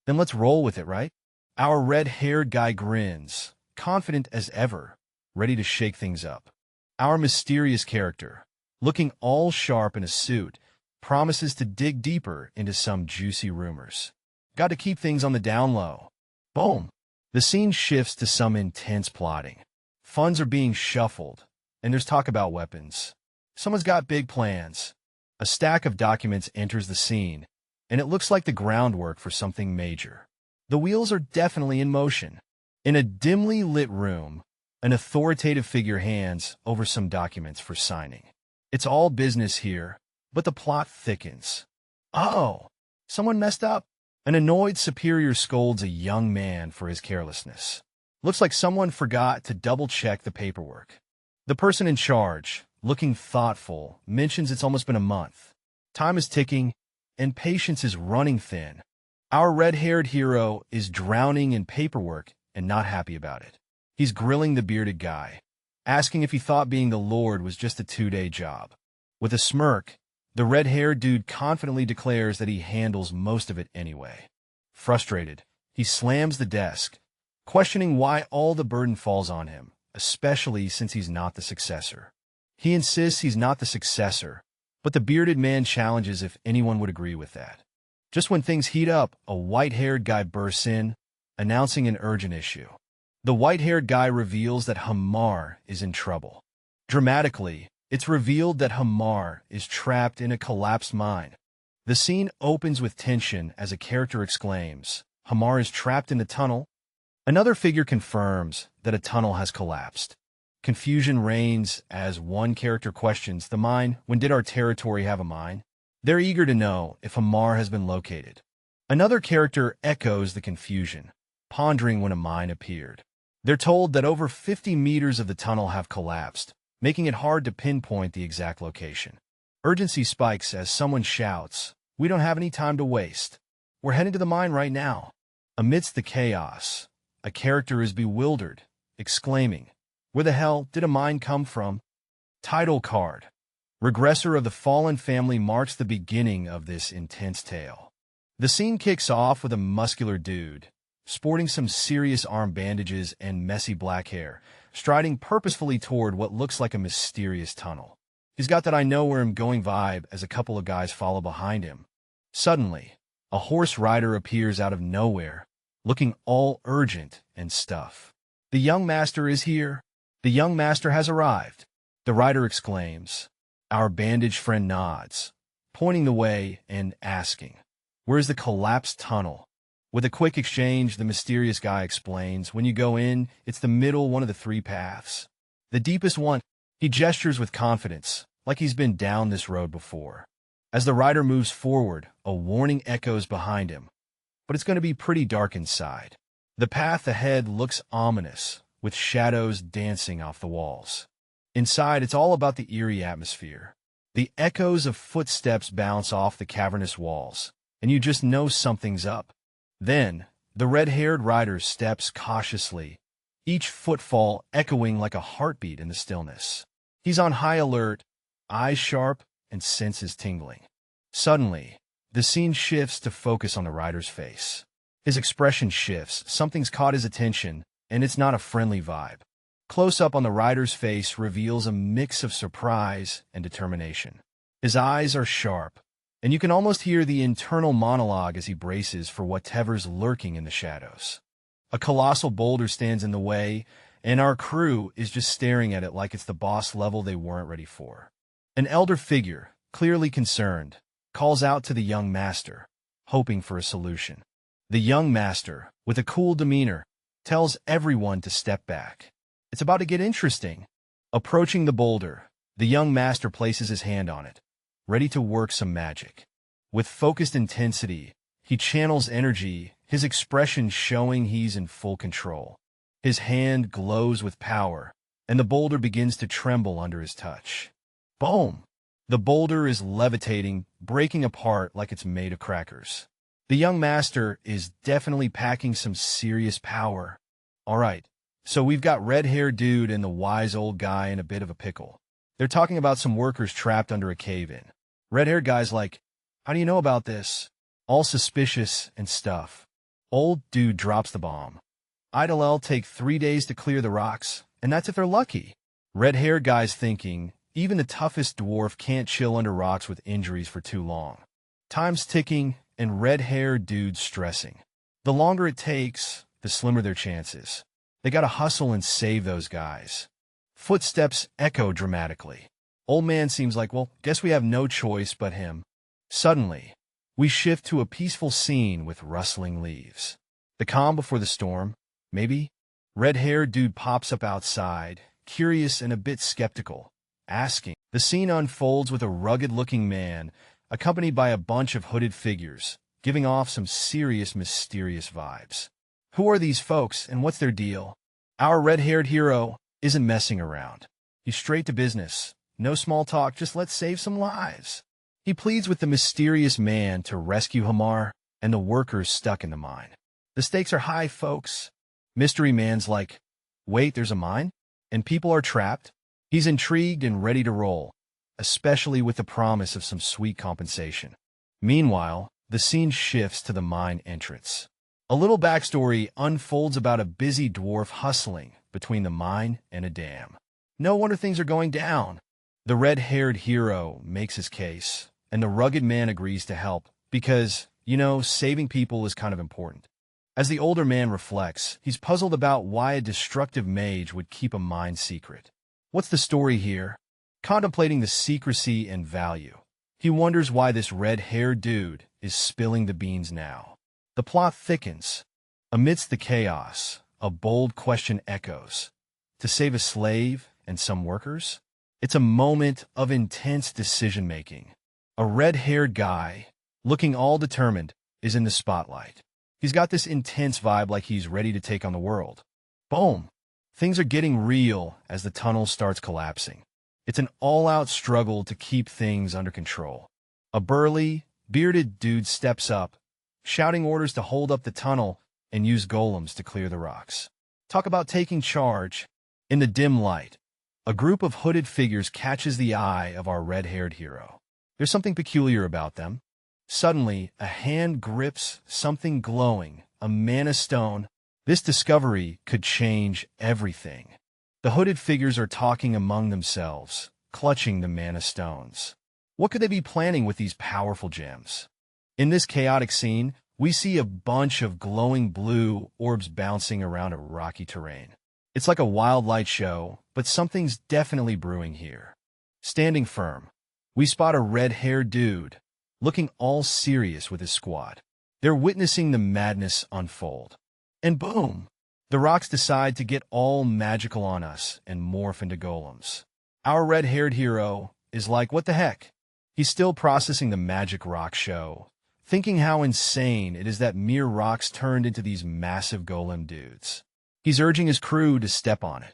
Then let's roll with it, right? Our red-haired guy grins, confident as ever, ready to shake things up. Our mysterious character, looking all sharp in a suit, promises to dig deeper into some juicy rumors. Got to keep things on the down low. Boom! The scene shifts to some intense plotting. Funds are being shuffled, and there's talk about weapons. Someone's got big plans. A stack of documents enters the scene, and it looks like the groundwork for something major. The wheels are definitely in motion. In a dimly lit room, an authoritative figure hands over some documents for signing. It's all business here, but the plot thickens. Oh, someone messed up. An annoyed superior scolds a young man for his carelessness. Looks like someone forgot to double-check the paperwork. The person in charge, looking thoughtful, mentions it's almost been a month. Time is ticking, and patience is running thin. Our red-haired hero is drowning in paperwork and not happy about it. He's grilling the bearded guy, asking if he thought being the Lord was just a 2-day job. With a smirk, the red-haired dude confidently declares that he handles most of it anyway. Frustrated, he slams the desk, questioning why all the burden falls on him, especially since he's not the successor. He insists he's not the successor, but the bearded man challenges if anyone would agree with that. Just when things heat up, a white-haired guy bursts in, announcing an urgent issue. The white-haired guy reveals that Hamar is in trouble. Dramatically, it's revealed that Hamar is trapped in a collapsed mine. The scene opens with tension as a character exclaims, Hamar is trapped in a tunnel. Another figure confirms that a tunnel has collapsed. Confusion reigns as one character questions the mine. When did our territory have a mine? They're eager to know if Hamar has been located. Another character echoes the confusion, pondering when a mine appeared. They're told that over 50 meters of the tunnel have collapsed, making it hard to pinpoint the exact location. Urgency spikes as someone shouts, we don't have any time to waste. We're heading to the mine right now. Amidst the chaos, a character is bewildered, exclaiming, where the hell did a mine come from? Title card. Regressor of the Fallen Family marks the beginning of this intense tale. The scene kicks off with a muscular dude, sporting some serious arm bandages and messy black hair, striding purposefully toward what looks like a mysterious tunnel. He's got that I know where I'm going vibe as a couple of guys follow behind him. Suddenly, a horse rider appears out of nowhere, looking all urgent and stuff. The young master is here. The young master has arrived. The rider exclaims. Our bandaged friend nods, pointing the way and asking, where's the collapsed tunnel? With a quick exchange, the mysterious guy explains, when you go in, it's the middle one of the 3 paths. The deepest one. He gestures with confidence, like he's been down this road before. As the rider moves forward, a warning echoes behind him. But it's going to be pretty dark inside. The path ahead looks ominous, with shadows dancing off the walls. Inside, it's all about the eerie atmosphere. The echoes of footsteps bounce off the cavernous walls, and you just know something's up. Then, the red-haired rider steps cautiously, each footfall echoing like a heartbeat in the stillness. He's on high alert, eyes sharp, and senses tingling. Suddenly, the scene shifts to focus on the rider's face. His expression shifts, something's caught his attention, and it's not a friendly vibe. Close-up on the rider's face reveals a mix of surprise and determination. His eyes are sharp, and you can almost hear the internal monologue as he braces for whatever's lurking in the shadows. A colossal boulder stands in the way, and our crew is just staring at it like it's the boss level they weren't ready for. An elder figure, clearly concerned, calls out to the young master, hoping for a solution. The young master, with a cool demeanor, tells everyone to step back. It's about to get interesting. Approaching the boulder, the young master places his hand on it, ready to work some magic. With focused intensity, he channels energy, his expression showing he's in full control. His hand glows with power, and the boulder begins to tremble under his touch. Boom! The boulder is levitating, breaking apart like it's made of crackers. The young master is definitely packing some serious power. All right, so we've got red-haired dude and the wise old guy in a bit of a pickle. They're talking about some workers trapped under a cave-in. Red-haired guy's like, "How do you know about this?" All suspicious and stuff. Old dude drops the bomb. "It'll take 3 days to clear the rocks, and that's if they're lucky." Red-haired guy's thinking, even the toughest dwarf can't chill under rocks with injuries for too long. Time's ticking, and red-haired dude's stressing. The longer it takes, the slimmer their chances. They gotta hustle and save those guys. Footsteps echo dramatically. Old man seems like, well, guess we have no choice but him. Suddenly, we shift to a peaceful scene with rustling leaves. The calm before the storm, maybe? Red-haired dude pops up outside, curious and a bit skeptical, asking. The scene unfolds with a rugged-looking man, accompanied by a bunch of hooded figures, giving off some serious, mysterious vibes. Who are these folks, and what's their deal? Our red-haired hero isn't messing around. He's straight to business. No small talk, just let's save some lives. He pleads with the mysterious man to rescue Hamar and the workers stuck in the mine. The stakes are high, folks. Mystery man's like, wait, there's a mine? And people are trapped? He's intrigued and ready to roll, especially with the promise of some sweet compensation. Meanwhile, the scene shifts to the mine entrance. A little backstory unfolds about a busy dwarf hustling between the mine and a dam. No wonder things are going down. The red-haired hero makes his case, and the rugged man agrees to help because, saving people is kind of important. As the older man reflects, he's puzzled about why a destructive mage would keep a mine secret. What's the story here? Contemplating the secrecy and value, he wonders why this red-haired dude is spilling the beans now. The plot thickens. Amidst the chaos, a bold question echoes. To save a slave and some workers? It's a moment of intense decision-making. A red-haired guy, looking all determined, is in the spotlight. He's got this intense vibe like he's ready to take on the world. Boom! Things are getting real as the tunnel starts collapsing. It's an all-out struggle to keep things under control. A burly, bearded dude steps up, shouting orders to hold up the tunnel and use golems to clear the rocks. Talk about taking charge. In the dim light, a group of hooded figures catches the eye of our red-haired hero. There's something peculiar about them. Suddenly, a hand grips something glowing, a mana stone. This discovery could change everything. The hooded figures are talking among themselves, clutching the mana stones. What could they be planning with these powerful gems? In this chaotic scene, we see a bunch of glowing blue orbs bouncing around a rocky terrain. It's like a wild light show, but something's definitely brewing here. Standing firm, we spot a red-haired dude, looking all serious with his squad. They're witnessing the madness unfold. And boom! The rocks decide to get all magical on us and morph into golems. Our red-haired hero is like, what the heck? He's still processing the magic rock show, thinking how insane it is that mere rocks turned into these massive golem dudes. He's urging his crew to step on it.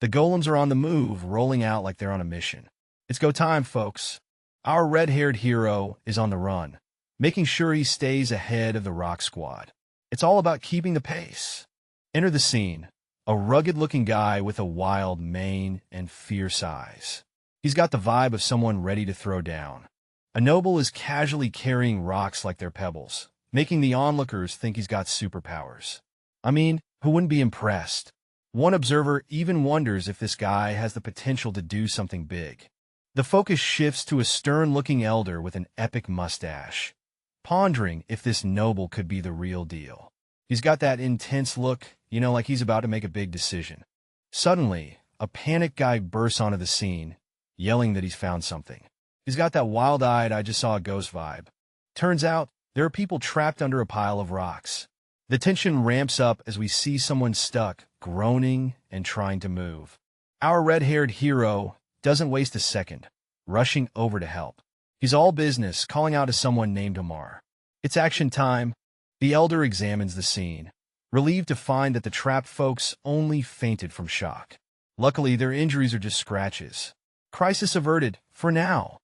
The golems are on the move, rolling out like they're on a mission. It's go time, folks. Our red-haired hero is on the run, making sure he stays ahead of the rock squad. It's all about keeping the pace. Enter the scene, a rugged-looking guy with a wild mane and fierce eyes. He's got the vibe of someone ready to throw down. A noble is casually carrying rocks like they're pebbles, making the onlookers think he's got superpowers. I mean, who wouldn't be impressed? One observer even wonders if this guy has the potential to do something big. The focus shifts to a stern-looking elder with an epic mustache, pondering if this noble could be the real deal. He's got that intense look, like he's about to make a big decision. Suddenly, a panicked guy bursts onto the scene, yelling that he's found something. He's got that wild-eyed, I just saw a ghost vibe. Turns out, there are people trapped under a pile of rocks. The tension ramps up as we see someone stuck, groaning and trying to move. Our red-haired hero doesn't waste a second, rushing over to help. He's all business, calling out to someone named Amar. It's action time. The elder examines the scene, relieved to find that the trapped folks only fainted from shock. Luckily, their injuries are just scratches. Crisis averted, for now.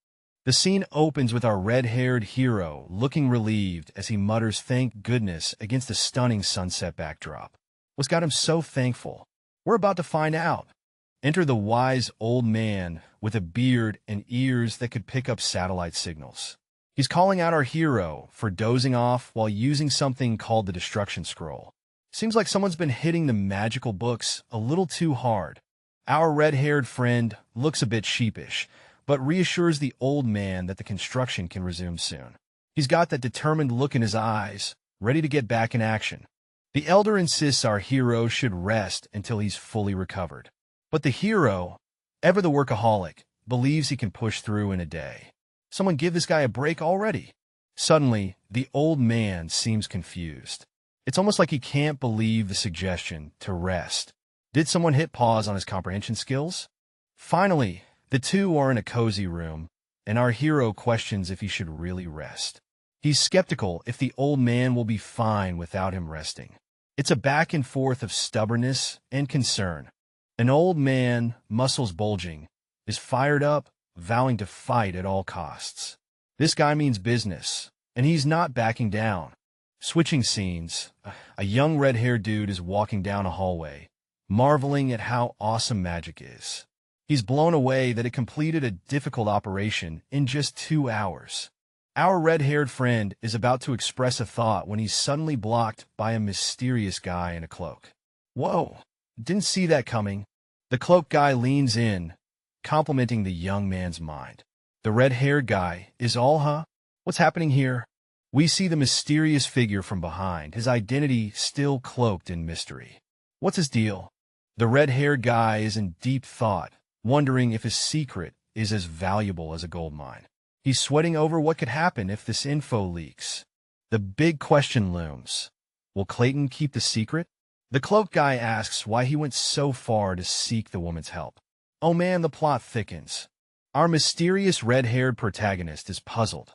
The scene opens with our red-haired hero looking relieved as he mutters thank goodness against a stunning sunset backdrop. What's got him so thankful? We're about to find out. Enter the wise old man with a beard and ears that could pick up satellite signals. He's calling out our hero for dozing off while using something called the Destruction Scroll. Seems like someone's been hitting the magical books a little too hard. Our red-haired friend looks a bit sheepish, but reassures the old man that the construction can resume soon. He's got that determined look in his eyes, ready to get back in action. The elder insists our hero should rest until he's fully recovered. But the hero, ever the workaholic, believes he can push through in a day. Someone give this guy a break already. Suddenly, the old man seems confused. It's almost like he can't believe the suggestion to rest. Did someone hit pause on his comprehension skills? Finally, the two are in a cozy room, and our hero questions if he should really rest. He's skeptical if the old man will be fine without him resting. It's a back and forth of stubbornness and concern. An old man, muscles bulging, is fired up, vowing to fight at all costs. This guy means business, and he's not backing down. Switching scenes, a young red-haired dude is walking down a hallway, marveling at how awesome magic is. He's blown away that it completed a difficult operation in just 2 hours. Our red-haired friend is about to express a thought when he's suddenly blocked by a mysterious guy in a cloak. Whoa, didn't see that coming. The cloak guy leans in, complimenting the young man's mind. The red-haired guy is all, huh? What's happening here? We see the mysterious figure from behind, his identity still cloaked in mystery. What's his deal? The red-haired guy is in deep thought, wondering if his secret is as valuable as a gold mine. He's sweating over what could happen if this info leaks. The big question looms. Will Clayton keep the secret? The cloaked guy asks why he went so far to seek the woman's help. Oh man, the plot thickens. Our mysterious red-haired protagonist is puzzled,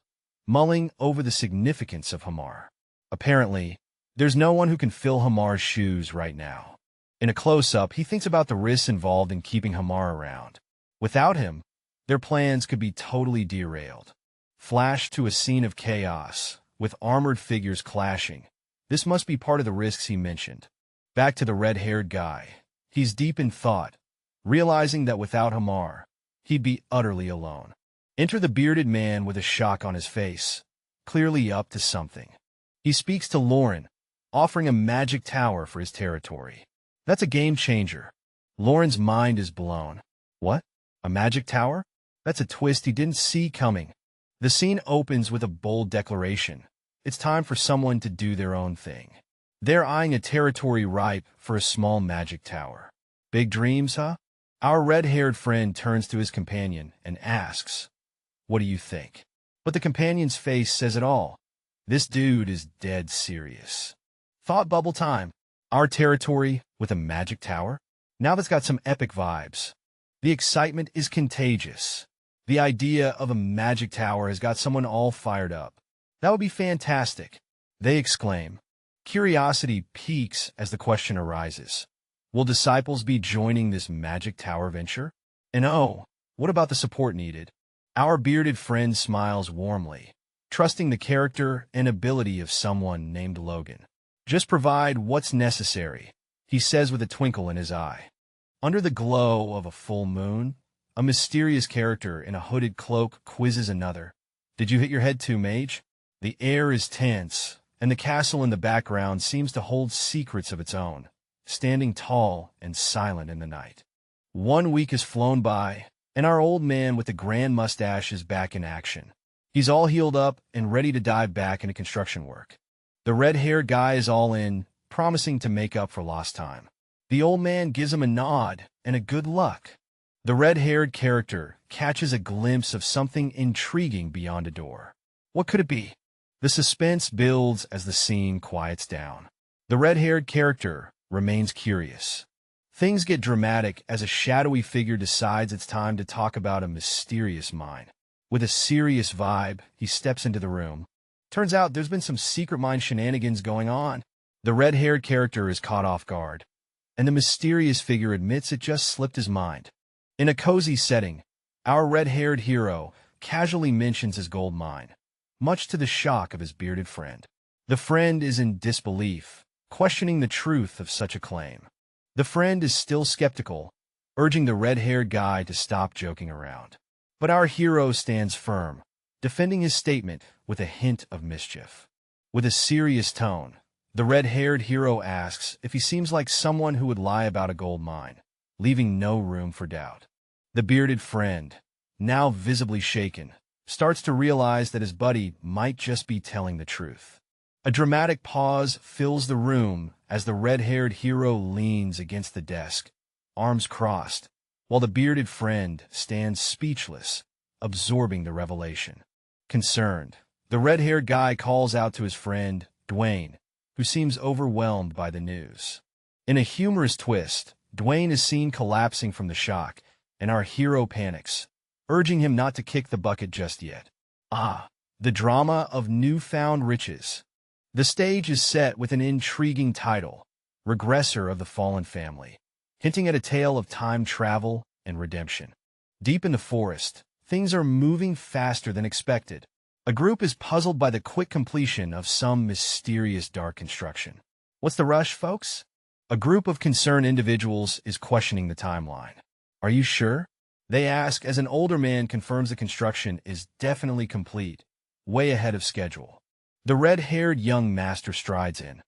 mulling over the significance of Hamar. Apparently, there's no one who can fill Hamar's shoes right now. In a close-up, he thinks about the risks involved in keeping Hamar around. Without him, their plans could be totally derailed. Flash to a scene of chaos, with armored figures clashing. This must be part of the risks he mentioned. Back to the red-haired guy. He's deep in thought, realizing that without Hamar, he'd be utterly alone. Enter the bearded man with a shock on his face, clearly up to something. He speaks to Lauren, offering a magic tower for his territory. That's a game changer. Lauren's mind is blown. What? A magic tower? That's a twist he didn't see coming. The scene opens with a bold declaration. It's time for someone to do their own thing. They're eyeing a territory ripe for a small magic tower. Big dreams, huh? Our red-haired friend turns to his companion and asks, "What do you think?" But the companion's face says it all. This dude is dead serious. Thought bubble time. Our territory with a magic tower? Now that's got some epic vibes. The excitement is contagious. The idea of a magic tower has got someone all fired up. That would be fantastic, they exclaim. Curiosity peaks as the question arises. Will disciples be joining this magic tower venture? And oh, what about the support needed? Our bearded friend smiles warmly, trusting the character and ability of someone named Logan. Just provide what's necessary, he says with a twinkle in his eye. Under the glow of a full moon, a mysterious character in a hooded cloak quizzes another. Did you hit your head too, mage? The air is tense, and the castle in the background seems to hold secrets of its own, standing tall and silent in the night. 1 week has flown by, and our old man with the grand mustache is back in action. He's all healed up and ready to dive back into construction work. The red-haired guy is all in, promising to make up for lost time. The old man gives him a nod and a good luck. The red-haired character catches a glimpse of something intriguing beyond a door. What could it be? The suspense builds as the scene quiets down. The red-haired character remains curious. Things get dramatic as a shadowy figure decides it's time to talk about a mysterious mine. With a serious vibe, he steps into the room. Turns out there's been some secret mine shenanigans going on. The red-haired character is caught off guard, and the mysterious figure admits it just slipped his mind. In a cozy setting, our red-haired hero casually mentions his gold mine, much to the shock of his bearded friend. The friend is in disbelief, questioning the truth of such a claim. The friend is still skeptical, urging the red-haired guy to stop joking around. But our hero stands firm, defending his statement with a hint of mischief. With a serious tone, the red-haired hero asks if he seems like someone who would lie about a gold mine, leaving no room for doubt. The bearded friend, now visibly shaken, starts to realize that his buddy might just be telling the truth. A dramatic pause fills the room as the red-haired hero leans against the desk, arms crossed, while the bearded friend stands speechless, absorbing the revelation. Concerned, the red-haired guy calls out to his friend, Dwayne, who seems overwhelmed by the news. In a humorous twist, Dwayne is seen collapsing from the shock, and our hero panics, urging him not to kick the bucket just yet. The drama of newfound riches. The stage is set with an intriguing title, Regressor of the Fallen Family, hinting at a tale of time travel and redemption. Deep in the forest, things are moving faster than expected. A group is puzzled by the quick completion of some mysterious dark construction. What's the rush, folks? A group of concerned individuals is questioning the timeline. Are you sure? They ask as an older man confirms the construction is definitely complete, way ahead of schedule. The red-haired young master strides in,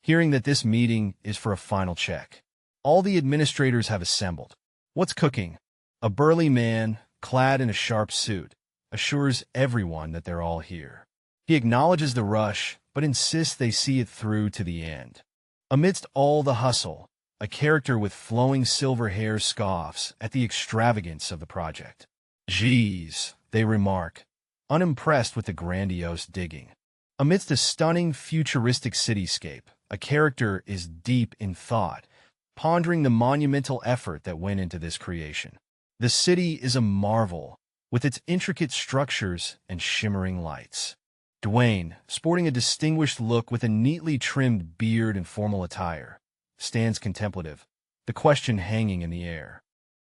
hearing that this meeting is for a final check. All the administrators have assembled. What's cooking? A burly man, clad in a sharp suit, assures everyone that they're all here. He acknowledges the rush, but insists they see it through to the end. Amidst all the hustle, a character with flowing silver hair scoffs at the extravagance of the project. Geez, they remark, unimpressed with the grandiose digging. Amidst a stunning futuristic cityscape, a character is deep in thought, pondering the monumental effort that went into this creation. The city is a marvel, with its intricate structures and shimmering lights. Dwayne, sporting a distinguished look with a neatly trimmed beard and formal attire, stands contemplative, the question hanging in the air.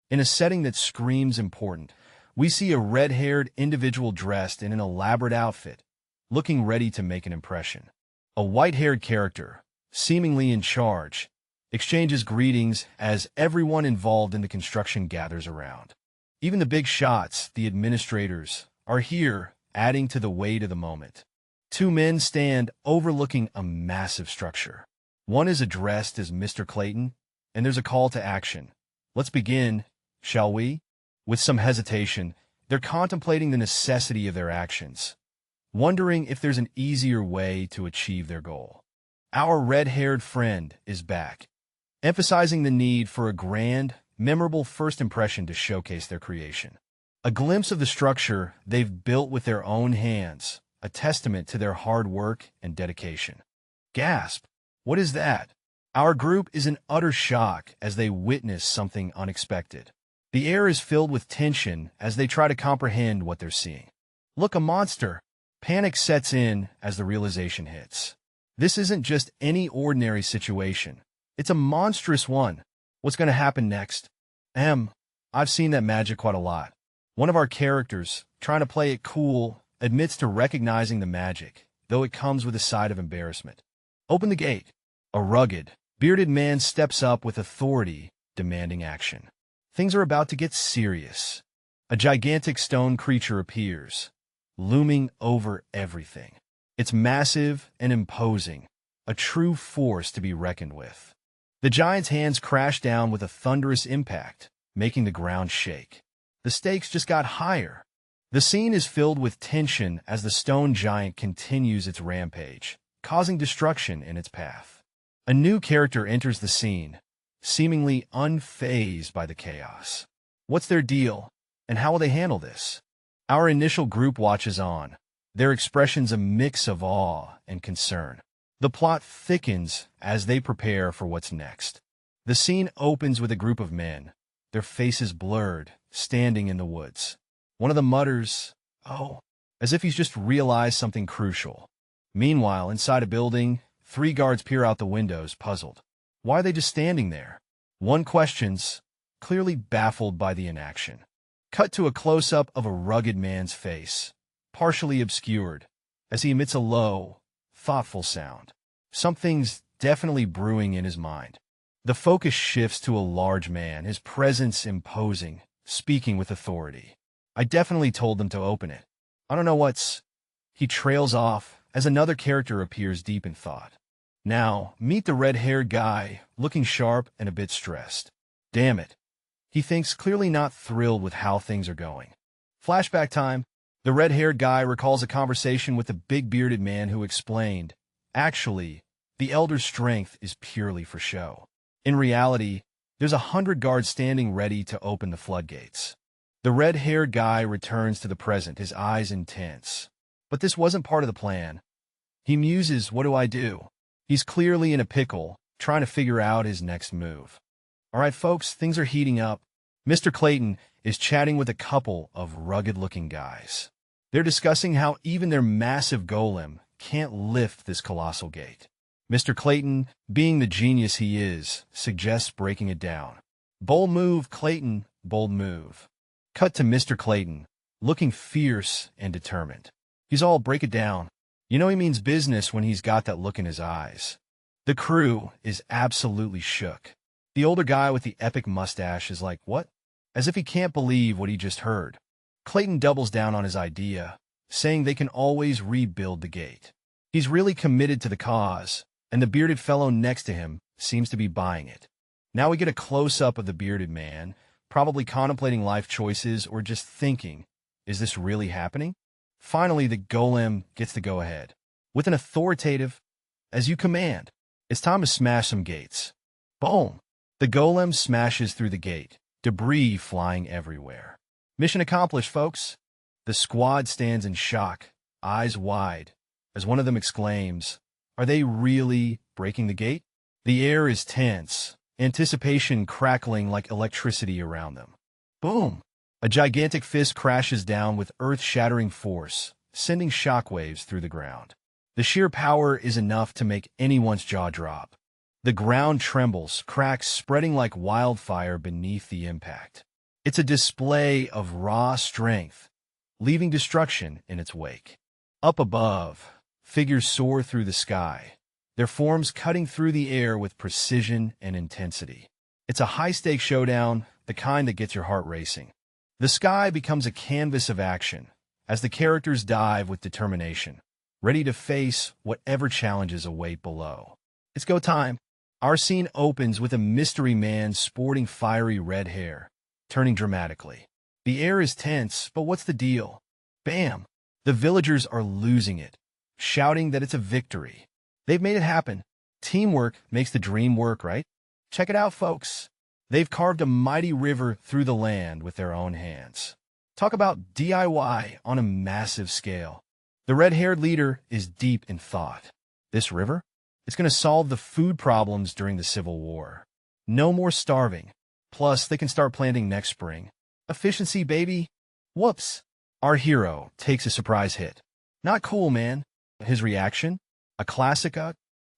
In a setting that screams important, we see a red-haired individual dressed in an elaborate outfit, looking ready to make an impression. A white-haired character, seemingly in charge, exchanges greetings as everyone involved in the construction gathers around. Even the big shots, the administrators, are here, adding to the weight of the moment. Two men stand overlooking a massive structure. One is addressed as Mr. Clayton, and there's a call to action. Let's begin, shall we? With some hesitation, they're contemplating the necessity of their actions, wondering if there's an easier way to achieve their goal. Our red-haired friend is back, emphasizing the need for a grand, memorable first impression to showcase their creation. A glimpse of the structure they've built with their own hands, a testament to their hard work and dedication. Gasp! What is that? Our group is in utter shock as they witness something unexpected. The air is filled with tension as they try to comprehend what they're seeing. Look, a monster! Panic sets in as the realization hits. This isn't just any ordinary situation. It's a monstrous one. What's going to happen next? I've seen that magic quite a lot. One of our characters, trying to play it cool, admits to recognizing the magic, though it comes with a side of embarrassment. Open the gate. A rugged, bearded man steps up with authority, demanding action. Things are about to get serious. A gigantic stone creature appears, looming over everything. It's massive and imposing, a true force to be reckoned with. The giant's hands crash down with a thunderous impact, making the ground shake. The stakes just got higher. The scene is filled with tension as the stone giant continues its rampage, causing destruction in its path. A new character enters the scene, seemingly unfazed by the chaos. What's their deal, and how will they handle this? Our initial group watches on, their expressions a mix of awe and concern. The plot thickens as they prepare for what's next. The scene opens with a group of men, their faces blurred, standing in the woods. One of them mutters, "Oh," as if he's just realized something crucial. Meanwhile, inside a building, 3 guards peer out the windows, puzzled. Why are they just standing there? One questions, clearly baffled by the inaction. Cut to a close-up of a rugged man's face, partially obscured, as he emits a low, thoughtful sound. Something's definitely brewing in his mind. The focus shifts to a large man, his presence imposing, speaking with authority. I definitely told them to open it. I don't know what's... He trails off as another character appears deep in thought. Now, meet the red-haired guy, looking sharp and a bit stressed. Damn it. He thinks, clearly not thrilled with how things are going. Flashback time. The red-haired guy recalls a conversation with the big bearded man who explained, actually, the elder's strength is purely for show. In reality, there's 100 guards standing ready to open the floodgates. The red-haired guy returns to the present, his eyes intense. But this wasn't part of the plan. He muses, what do I do? He's clearly in a pickle, trying to figure out his next move. All right, folks, things are heating up. Mr. Clayton is chatting with a couple of rugged-looking guys. They're discussing how even their massive golem can't lift this colossal gate. Mr. Clayton, being the genius he is, suggests breaking it down. Bold move, Clayton, bold move. Cut to Mr. Clayton, looking fierce and determined. He's all, break it down. You know he means business when he's got that look in his eyes. The crew is absolutely shook. The older guy with the epic mustache is like, what? As if he can't believe what he just heard. Clayton doubles down on his idea, saying they can always rebuild the gate. He's really committed to the cause, and the bearded fellow next to him seems to be buying it. Now we get a close-up of the bearded man, probably contemplating life choices or just thinking, is this really happening? Finally, the golem gets the go-ahead. With an authoritative, as you command, it's time to smash some gates. Boom! The golem smashes through the gate, debris flying everywhere. Mission accomplished, folks. The squad stands in shock, eyes wide, as one of them exclaims, are they really breaking the gate? The air is tense, anticipation crackling like electricity around them. Boom! A gigantic fist crashes down with earth-shattering force, sending shockwaves through the ground. The sheer power is enough to make anyone's jaw drop. The ground trembles, cracks spreading like wildfire beneath the impact. It's a display of raw strength, leaving destruction in its wake. Up above, figures soar through the sky, their forms cutting through the air with precision and intensity. It's a high-stakes showdown, the kind that gets your heart racing. The sky becomes a canvas of action, as the characters dive with determination, ready to face whatever challenges await below. It's go time. Our scene opens with a mystery man sporting fiery red hair, turning dramatically. The air is tense, but what's the deal? Bam! The villagers are losing it, shouting that it's a victory. They've made it happen. Teamwork makes the dream work, right? Check it out, folks. They've carved a mighty river through the land with their own hands. Talk about DIY on a massive scale. The red-haired leader is deep in thought. This river? It's going to solve the food problems during the Civil War. No more starving. Plus, they can start planting next spring. Efficiency, baby. Whoops. Our hero takes a surprise hit. Not cool, man. His reaction? A classica?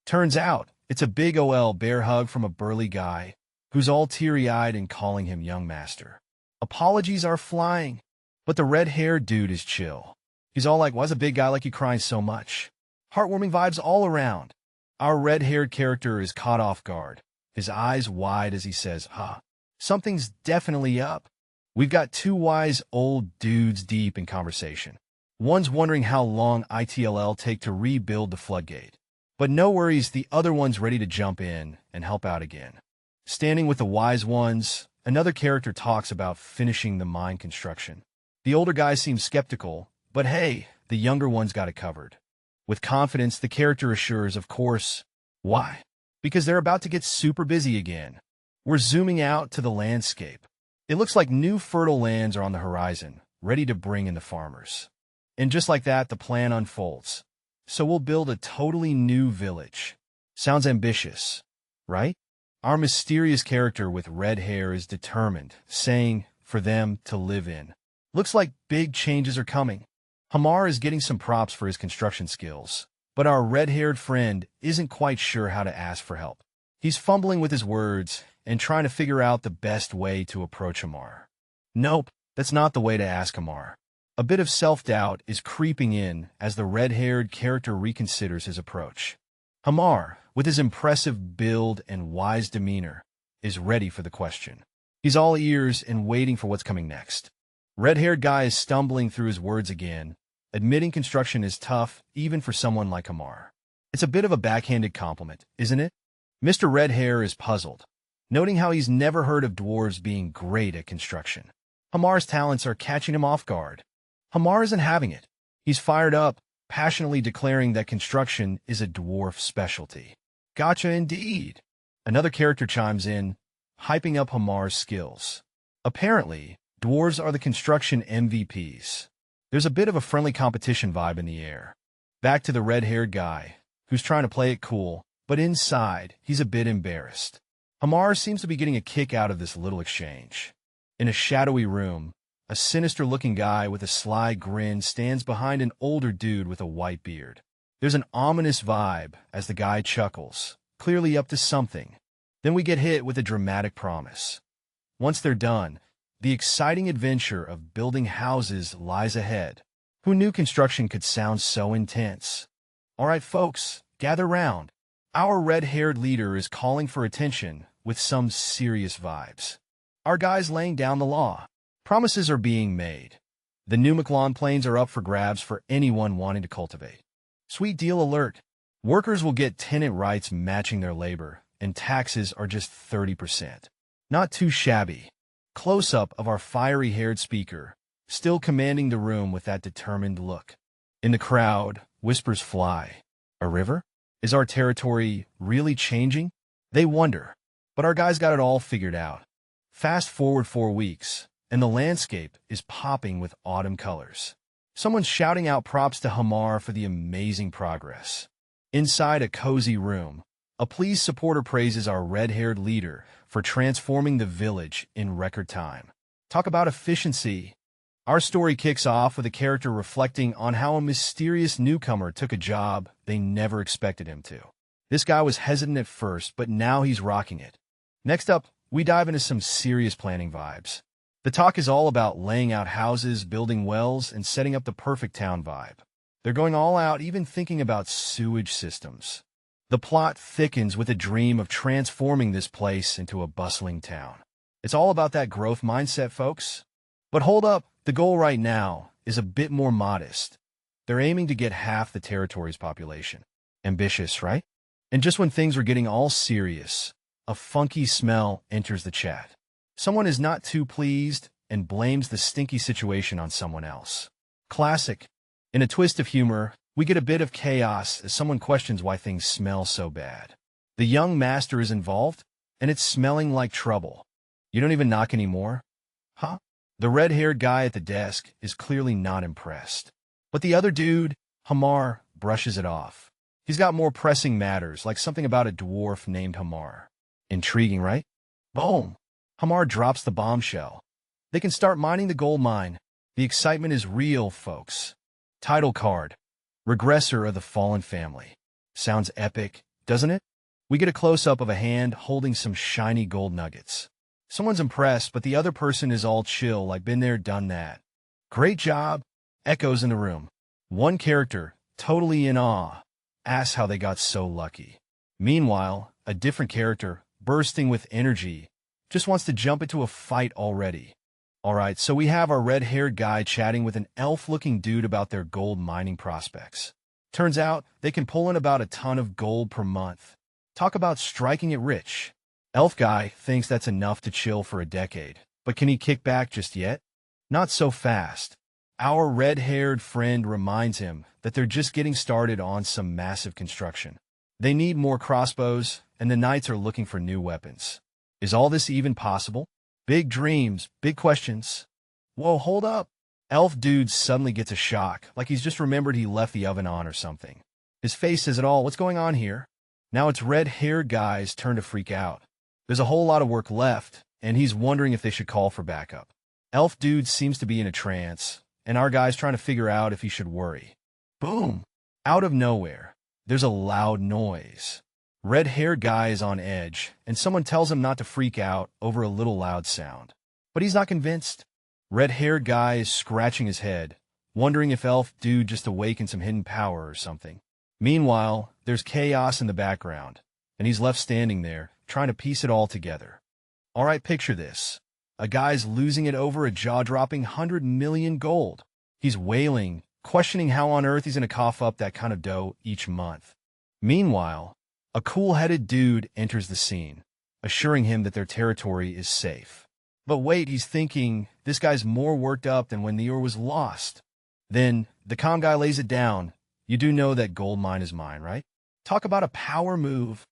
Turns out, it's a big OL bear hug from a burly guy who's all teary-eyed and calling him young master. Apologies are flying, but the red-haired dude is chill. He's all like, why's a big guy like you crying so much? Heartwarming vibes all around. Our red-haired character is caught off guard, his eyes wide as he says, something's definitely up. We've got two wise old dudes deep in conversation. One's wondering how long ITLL take to rebuild the floodgate. But no worries, the other one's ready to jump in and help out again. Standing with the wise ones, another character talks about finishing the mine construction. The older guy seems skeptical, but hey, the younger one's got it covered. With confidence, the character assures, of course. Why? Because they're about to get super busy again. We're zooming out to the landscape. It looks like new fertile lands are on the horizon, ready to bring in the farmers. And just like that, the plan unfolds. So we'll build a totally new village. Sounds ambitious, right? Our mysterious character with red hair is determined, saying, for them to live in. Looks like big changes are coming. Hamar is getting some props for his construction skills, but our red-haired friend isn't quite sure how to ask for help. He's fumbling with his words and trying to figure out the best way to approach Hamar. Nope, that's not the way to ask Hamar. A bit of self-doubt is creeping in as the red-haired character reconsiders his approach. Hamar, with his impressive build and wise demeanor, is ready for the question. He's all ears and waiting for what's coming next. Red-haired guy is stumbling through his words again, admitting construction is tough even for someone like Hamar. It's a bit of a backhanded compliment, isn't it? Mr. Red Hair is puzzled, noting how he's never heard of dwarves being great at construction. Hamar's talents are catching him off guard. Hamar isn't having it. He's fired up, passionately declaring that construction is a dwarf specialty. Gotcha indeed. Another character chimes in, hyping up Hamar's skills. Apparently, dwarves are the construction MVPs. There's a bit of a friendly competition vibe in the air. Back to the red-haired guy, who's trying to play it cool, but inside, he's a bit embarrassed. Hamar seems to be getting a kick out of this little exchange. In a shadowy room, a sinister-looking guy with a sly grin stands behind an older dude with a white beard. There's an ominous vibe as the guy chuckles, clearly up to something. Then we get hit with a dramatic promise. Once they're done, the exciting adventure of building houses lies ahead. Who knew construction could sound so intense? All right, folks, gather round. Our red-haired leader is calling for attention with some serious vibes. Our guy's laying down the law. Promises are being made. The new McLawn plains are up for grabs for anyone wanting to cultivate. Sweet deal alert. Workers will get tenant rights matching their labor, and taxes are just 30%. Not too shabby. Close-up of our fiery-haired speaker, still commanding the room with that determined look. In the crowd, whispers fly. A river? Is our territory really changing? They wonder. But our guy's got it all figured out. Fast forward 4 weeks, and the landscape is popping with autumn colors. Someone's shouting out props to Hamar for the amazing progress. Inside a cozy room, a pleased supporter praises our red-haired leader for transforming the village in record time. Talk about efficiency. Our story kicks off with a character reflecting on how a mysterious newcomer took a job they never expected him to. This guy was hesitant at first, but now he's rocking it. Next up, we dive into some serious planning vibes. The talk is all about laying out houses, building wells, and setting up the perfect town vibe. They're going all out, even thinking about sewage systems. The plot thickens with a dream of transforming this place into a bustling town. It's all about that growth mindset, folks. But hold up, the goal right now is a bit more modest. They're aiming to get half the territory's population. Ambitious, right? And just when things were getting all serious, a funky smell enters the chat. Someone is not too pleased and blames the stinky situation on someone else. Classic. In a twist of humor, we get a bit of chaos as someone questions why things smell so bad. The young master is involved, and it's smelling like trouble. You don't even knock anymore? Huh? The red-haired guy at the desk is clearly not impressed. But the other dude, Hamar, brushes it off. He's got more pressing matters, like something about a dwarf named Hamar. Intriguing, right? Boom! Hamar drops the bombshell. They can start mining the gold mine. The excitement is real, folks. Title card. Regressor of the Fallen Family. Sounds epic, doesn't it? We get a close-up of a hand holding some shiny gold nuggets. Someone's impressed, but the other person is all chill, like been there, done that. Great job, echoes in the room. One character, totally in awe, asks how they got so lucky. Meanwhile, a different character, bursting with energy, just wants to jump into a fight already. Alright, so we have our red-haired guy chatting with an elf-looking dude about their gold mining prospects. Turns out, they can pull in about a ton of gold per month. Talk about striking it rich. Elf guy thinks that's enough to chill for a decade. But can he kick back just yet? Not so fast. Our red-haired friend reminds him that they're just getting started on some massive construction. They need more crossbows, and the knights are looking for new weapons. Is all this even possible? Big dreams, big questions. Whoa, hold up. Elf dude suddenly gets a shock, like he's just remembered he left the oven on or something. His face says it all. What's going on here? Now it's red-haired guy's turn to freak out. There's a whole lot of work left, and he's wondering if they should call for backup. Elf dude seems to be in a trance, and our guy's trying to figure out if he should worry. Boom! Out of nowhere, there's a loud noise. Red-haired guy is on edge, and someone tells him not to freak out over a little loud sound. But he's not convinced. Red-haired guy is scratching his head, wondering if elf dude just awakened some hidden power or something. Meanwhile, there's chaos in the background, and he's left standing there, trying to piece it all together. Alright, picture this. A guy's losing it over a jaw-dropping 100 million gold. He's wailing, questioning how on earth he's going to cough up that kind of dough each month. Meanwhile, a cool-headed dude enters the scene, assuring him that their territory is safe. But wait, he's thinking, this guy's more worked up than when the ore was lost. Then, the calm guy lays it down. You do know that gold mine is mine, right? Talk about a power move.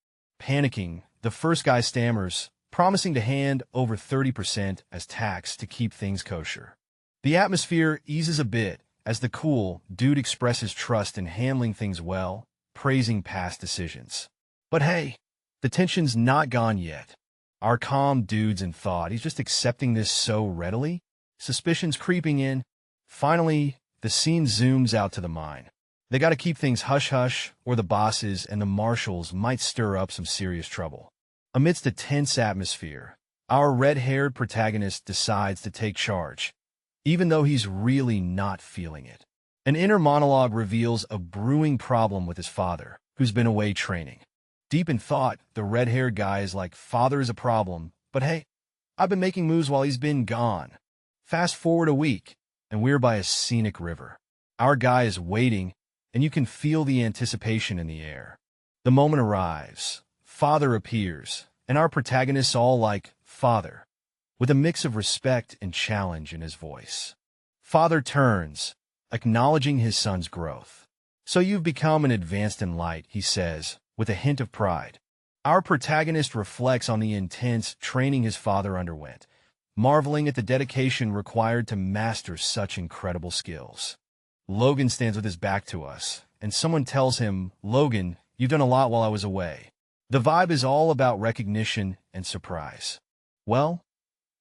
Panicking, the first guy stammers, promising to hand over 30% as tax to keep things kosher. The atmosphere eases a bit as the cool dude expresses trust in handling things well, praising past decisions. But hey, the tension's not gone yet. Our calm dude's in thought. He's just accepting this so readily. Suspicion's creeping in. Finally, the scene zooms out to the mine. They gotta keep things hush-hush, or the bosses and the marshals might stir up some serious trouble. Amidst a tense atmosphere, our red-haired protagonist decides to take charge, even though he's really not feeling it. An inner monologue reveals a brewing problem with his father, who's been away training. Deep in thought, the red-haired guy is like, father is a problem, but hey, I've been making moves while he's been gone. Fast forward a week, and we're by a scenic river. Our guy is waiting, and you can feel the anticipation in the air. The moment arrives. Father appears, and our protagonist's all like, father, with a mix of respect and challenge in his voice. Father turns, acknowledging his son's growth. So you've become an advanced in light, he says, with a hint of pride. Our protagonist reflects on the intense training his father underwent, marveling at the dedication required to master such incredible skills. Logan stands with his back to us, and someone tells him, Logan, you've done a lot while I was away. The vibe is all about recognition and surprise. Well,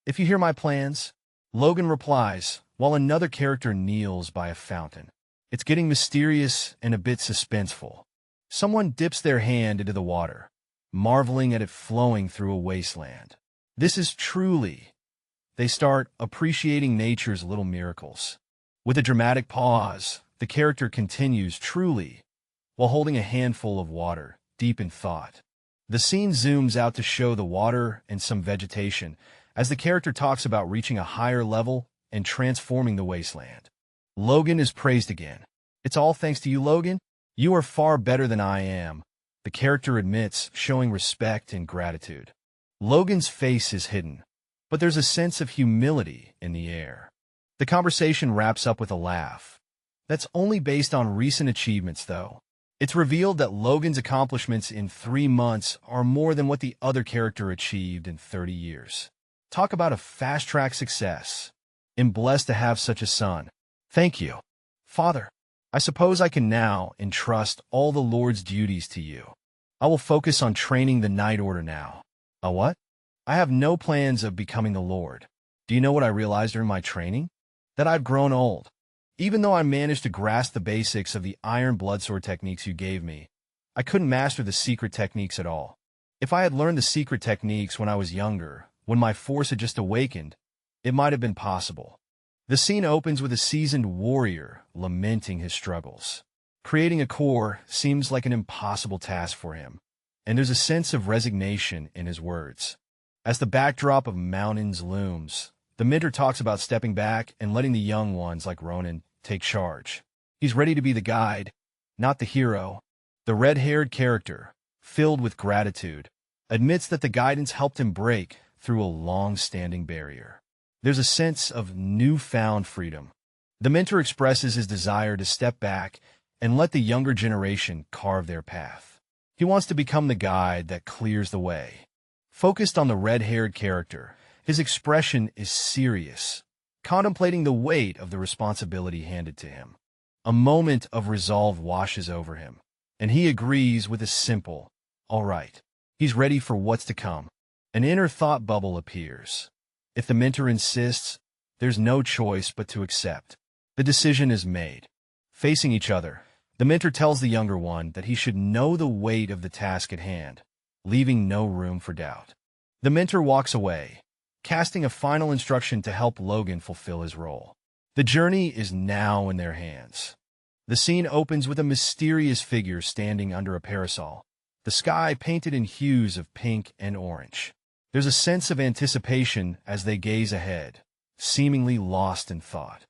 if you hear my plans, Logan replies, while another character kneels by a fountain. It's getting mysterious and a bit suspenseful. Someone dips their hand into the water, marveling at it flowing through a wasteland. This is truly. They start appreciating nature's little miracles. With a dramatic pause, the character continues truly, while holding a handful of water, deep in thought. The scene zooms out to show the water and some vegetation, as the character talks about reaching a higher level and transforming the wasteland. Logan is praised again. It's all thanks to you, Logan. You are far better than I am, the character admits, showing respect and gratitude. Logan's face is hidden, but there's a sense of humility in the air. The conversation wraps up with a laugh. That's only based on recent achievements, though. It's revealed that Logan's accomplishments in 3 months are more than what the other character achieved in 30 years. Talk about a fast-track success. I'm blessed to have such a son. Thank you, Father. I suppose I can now entrust all the Lord's duties to you. I will focus on training the Knight Order now. A what? I have no plans of becoming the Lord. Do you know what I realized during my training? That I've grown old. Even though I managed to grasp the basics of the iron bloodsword techniques you gave me, I couldn't master the secret techniques at all. If I had learned the secret techniques when I was younger, when my force had just awakened, it might have been possible. The scene opens with a seasoned warrior lamenting his struggles. Creating a core seems like an impossible task for him, and there's a sense of resignation in his words. As the backdrop of mountains looms, the mentor talks about stepping back and letting the young ones like Ronin take charge. He's ready to be the guide, not the hero. The red-haired character, filled with gratitude, admits that the guidance helped him break through a long-standing barrier. There's a sense of newfound freedom. The mentor expresses his desire to step back and let the younger generation carve their path. He wants to become the guide that clears the way. Focused on the red-haired character, his expression is serious, contemplating the weight of the responsibility handed to him. A moment of resolve washes over him, and he agrees with a simple, "All right." He's ready for what's to come. An inner thought bubble appears. If the mentor insists, there's no choice but to accept. The decision is made. Facing each other, the mentor tells the younger one that he should know the weight of the task at hand, leaving no room for doubt. The mentor walks away, casting a final instruction to help Logan fulfill his role. The journey is now in their hands. The scene opens with a mysterious figure standing under a parasol, the sky painted in hues of pink and orange. There's a sense of anticipation as they gaze ahead, seemingly lost in thought.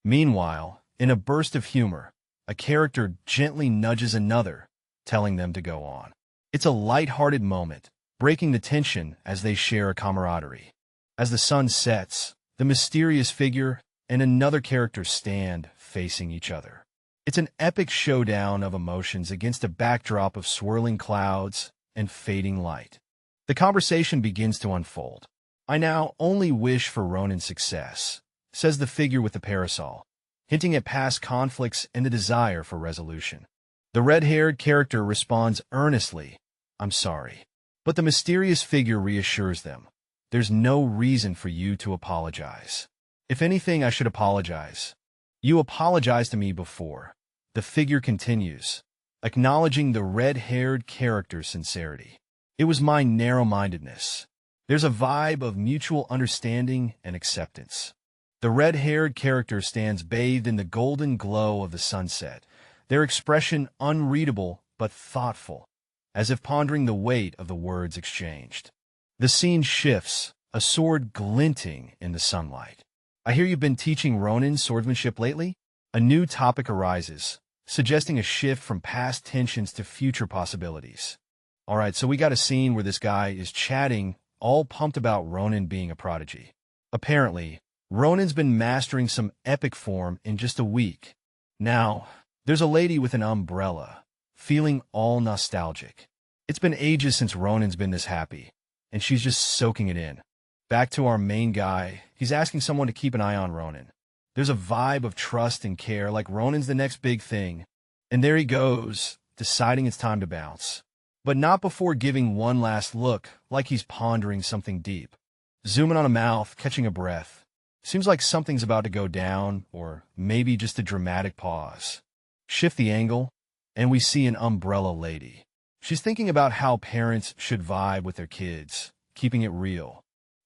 Meanwhile, in a burst of humor, a character gently nudges another, telling them to go on. It's a light-hearted moment, breaking the tension as they share a camaraderie. As the sun sets, the mysterious figure and another character stand facing each other. It's an epic showdown of emotions against a backdrop of swirling clouds and fading light. The conversation begins to unfold. "I now only wish for Ronin's success," says the figure with the parasol, hinting at past conflicts and the desire for resolution. The red-haired character responds earnestly, "I'm sorry." But the mysterious figure reassures them, "There's no reason for you to apologize. If anything, I should apologize. You apologized to me before." The figure continues, acknowledging the red-haired character's sincerity. "It was my narrow-mindedness." There's a vibe of mutual understanding and acceptance. The red-haired character stands bathed in the golden glow of the sunset, their expression unreadable but thoughtful, as if pondering the weight of the words exchanged. The scene shifts, a sword glinting in the sunlight. "I hear you've been teaching Ronin swordsmanship lately?" A new topic arises, suggesting a shift from past tensions to future possibilities. All right, so we got a scene where this guy is chatting, all pumped about Ronin being a prodigy. Apparently, Ronin's been mastering some epic form in just a week. Now, there's a lady with an umbrella, feeling all nostalgic. It's been ages since Ronin's been this happy, and she's just soaking it in. Back to our main guy, he's asking someone to keep an eye on Ronin. There's a vibe of trust and care, like Ronin's the next big thing. And there he goes, deciding it's time to bounce. But not before giving one last look, like he's pondering something deep. Zooming on a mouth, catching a breath. Seems like something's about to go down, or maybe just a dramatic pause. Shift the angle, and we see an umbrella lady. She's thinking about how parents should vibe with their kids, keeping it real.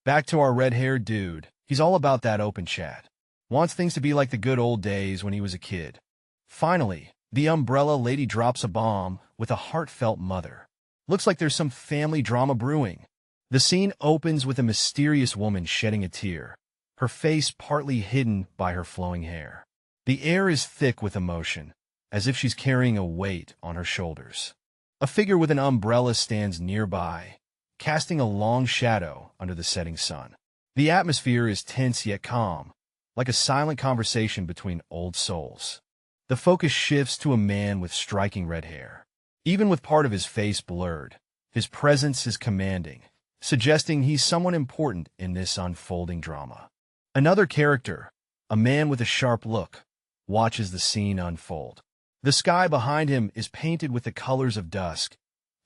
Back to our red-haired dude, he's all about that open chat. Wants things to be like the good old days when he was a kid. Finally, the umbrella lady drops a bomb with a heartfelt mother. Looks like there's some family drama brewing. The scene opens with a mysterious woman shedding a tear, her face partly hidden by her flowing hair. The air is thick with emotion, as if she's carrying a weight on her shoulders. A figure with an umbrella stands nearby, casting a long shadow under the setting sun. The atmosphere is tense yet calm, like a silent conversation between old souls. The focus shifts to a man with striking red hair. Even with part of his face blurred, his presence is commanding, suggesting he's someone important in this unfolding drama. Another character, a man with a sharp look, watches the scene unfold. The sky behind him is painted with the colors of dusk,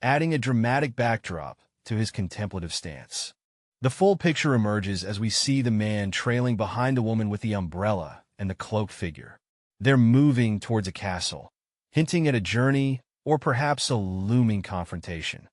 adding a dramatic backdrop to his contemplative stance. The full picture emerges as we see the man trailing behind the woman with the umbrella and the cloaked figure. They're moving towards a castle, hinting at a journey or perhaps a looming confrontation.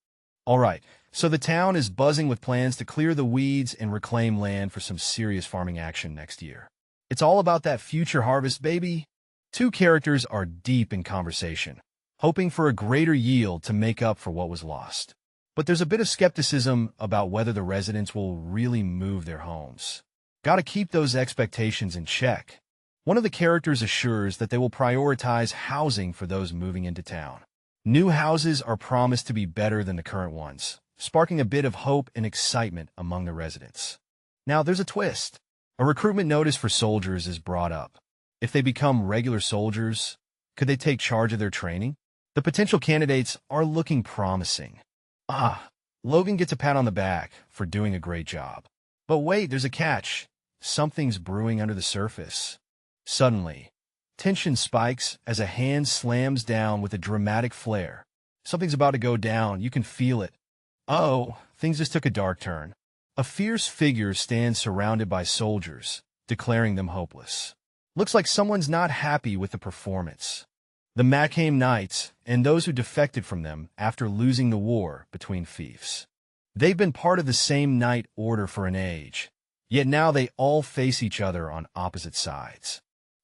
All right, so the town is buzzing with plans to clear the weeds and reclaim land for some serious farming action next year. It's all about that future harvest, baby. Two characters are deep in conversation, hoping for a greater yield to make up for what was lost. But there's a bit of skepticism about whether the residents will really move their homes. Gotta keep those expectations in check. One of the characters assures that they will prioritize housing for those moving into town. New houses are promised to be better than the current ones, sparking a bit of hope and excitement among the residents. Now, there's a twist. A recruitment notice for soldiers is brought up. If they become regular soldiers, could they take charge of their training? The potential candidates are looking promising. Logan gets a pat on the back for doing a great job. But wait, there's a catch. Something's brewing under the surface. Suddenly, tension spikes as a hand slams down with a dramatic flare. Something's about to go down. You can feel it. Oh, things just took a dark turn. A fierce figure stands surrounded by soldiers, declaring them hopeless. Looks like someone's not happy with the performance. The Macame Knights and those who defected from them after losing the war between fiefs. They've been part of the same Knight Order for an age, yet now they all face each other on opposite sides.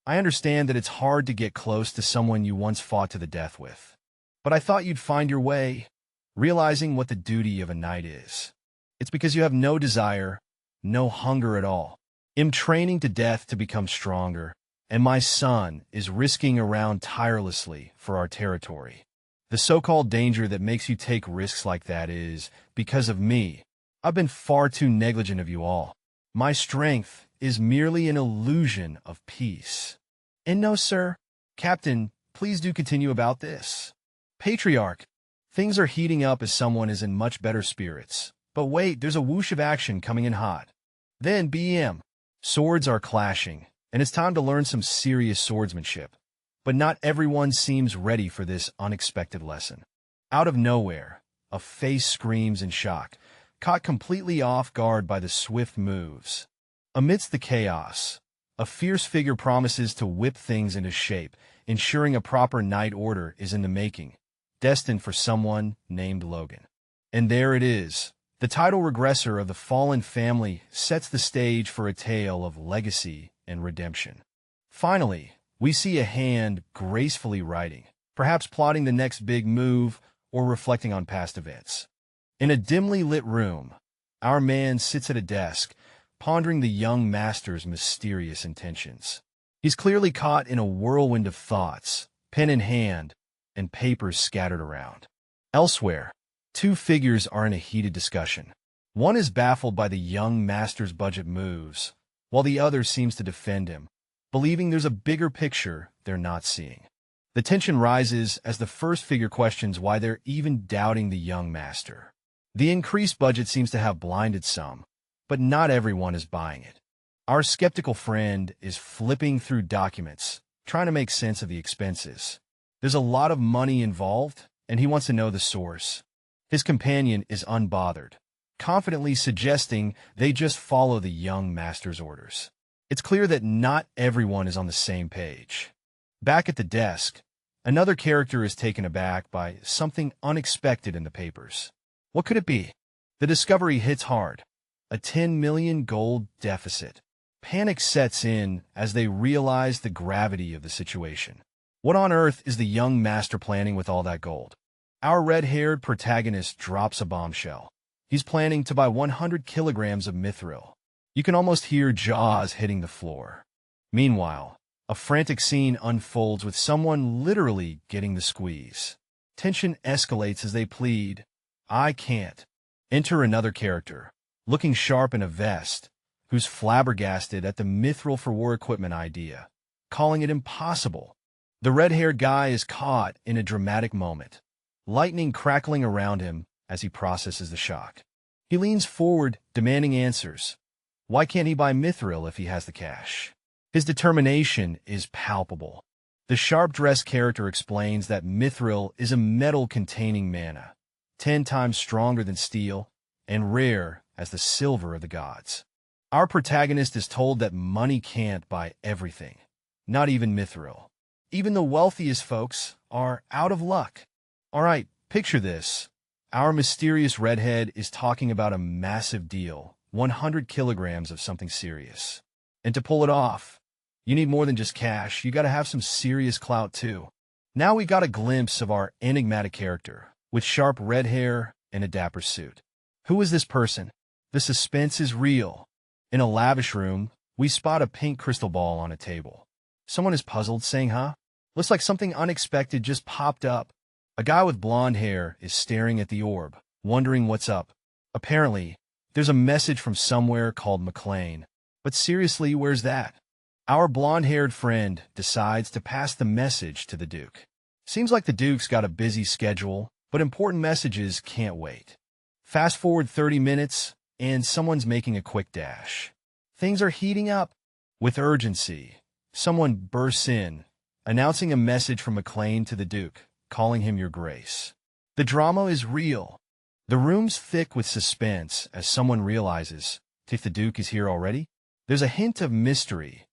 I understand that it's hard to get close to someone you once fought to the death with, but I thought you'd find your way, realizing what the duty of a knight is. It's because you have no desire, no hunger at all. I'm training to death to become stronger, and my son is risking around tirelessly for our territory. The so-called danger that makes you take risks like that is because of me. I've been far too negligent of you all. My strength is merely an illusion of peace. And no, sir. Captain, please do continue about this. Patriarch, things are heating up as someone is in much better spirits. But wait, there's a whoosh of action coming in hot. Then BM. Swords are clashing, and it's time to learn some serious swordsmanship. But not everyone seems ready for this unexpected lesson. Out of nowhere, a face screams in shock, caught completely off guard by the swift moves. Amidst the chaos, a fierce figure promises to whip things into shape, ensuring a proper knight order is in the making, destined for someone named Logan. And there it is. The title Regressor of the Fallen Family sets the stage for a tale of legacy and redemption. Finally, we see a hand gracefully writing, perhaps plotting the next big move or reflecting on past events. In a dimly lit room, our man sits at a desk, pondering the young master's mysterious intentions. He's clearly caught in a whirlwind of thoughts, pen in hand, and papers scattered around. Elsewhere, two figures are in a heated discussion. One is baffled by the young master's budget moves, while the other seems to defend him, believing there's a bigger picture they're not seeing. The tension rises as the first figure questions why they're even doubting the young master. The increased budget seems to have blinded some, but not everyone is buying it. Our skeptical friend is flipping through documents, trying to make sense of the expenses. There's a lot of money involved, and he wants to know the source. His companion is unbothered, confidently suggesting they just follow the young master's orders. It's clear that not everyone is on the same page. Back at the desk, another character is taken aback by something unexpected in the papers. What could it be? The discovery hits hard. A 10 million gold deficit. Panic sets in as they realize the gravity of the situation. What on earth is the young master planning with all that gold? Our red-haired protagonist drops a bombshell. He's planning to buy 100 kilograms of mithril. You can almost hear jaws hitting the floor. Meanwhile, a frantic scene unfolds with someone literally getting the squeeze. Tension escalates as they plead, "I can't." Enter another character, looking sharp in a vest, who's flabbergasted at the mithril for war equipment idea, calling it impossible. The red-haired guy is caught in a dramatic moment, lightning crackling around him as he processes the shock. He leans forward, demanding answers. Why can't he buy mithril if he has the cash? His determination is palpable. The sharp-dressed character explains that mithril is a metal containing mana, 10 times stronger than steel, and rare as the silver of the gods. Our protagonist is told that money can't buy everything, not even mithril. Even the wealthiest folks are out of luck. All right, picture this. Our mysterious redhead is talking about a massive deal, 100 kilograms of something serious. And to pull it off, you need more than just cash. You got to have some serious clout too. Now we got a glimpse of our enigmatic character, with sharp red hair and a dapper suit. Who is this person? The suspense is real. In a lavish room, we spot a pink crystal ball on a table. Someone is puzzled, saying, huh? Looks like something unexpected just popped up. A guy with blonde hair is staring at the orb, wondering what's up. Apparently, there's a message from somewhere called McLean. But seriously, where's that? Our blonde-haired friend decides to pass the message to the Duke. Seems like the Duke's got a busy schedule, but important messages can't wait. Fast forward 30 minutes, and someone's making a quick dash. Things are heating up. With urgency, someone bursts in, announcing a message from McLean to the Duke, calling him Your Grace. The drama is real. The room's thick with suspense as someone realizes if the Duke is here already. There's a hint of mystery.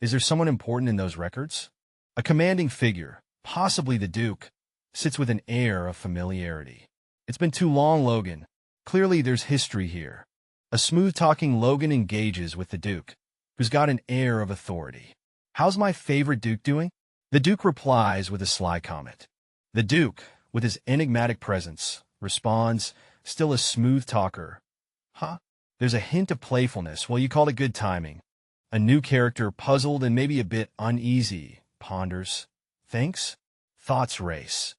Is there someone important in those records? A commanding figure, possibly the Duke, sits with an air of familiarity. It's been too long, Logan. Clearly there's history here. A smooth-talking Logan engages with the Duke, who's got an air of authority. How's my favorite Duke doing? The Duke replies with a sly comment. The Duke, with his enigmatic presence, responds, still a smooth talker. Huh? There's a hint of playfulness. Well, you called it good timing. A new character, puzzled and maybe a bit uneasy, ponders. Thanks? Thoughts race.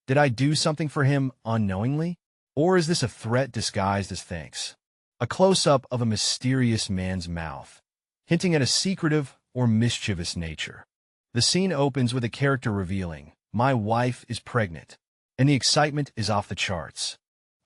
Did I do something for him unknowingly? Or is this a threat disguised as thanks? A close-up of a mysterious man's mouth, hinting at a secretive or mischievous nature. The scene opens with a character revealing, my wife is pregnant, and the excitement is off the charts.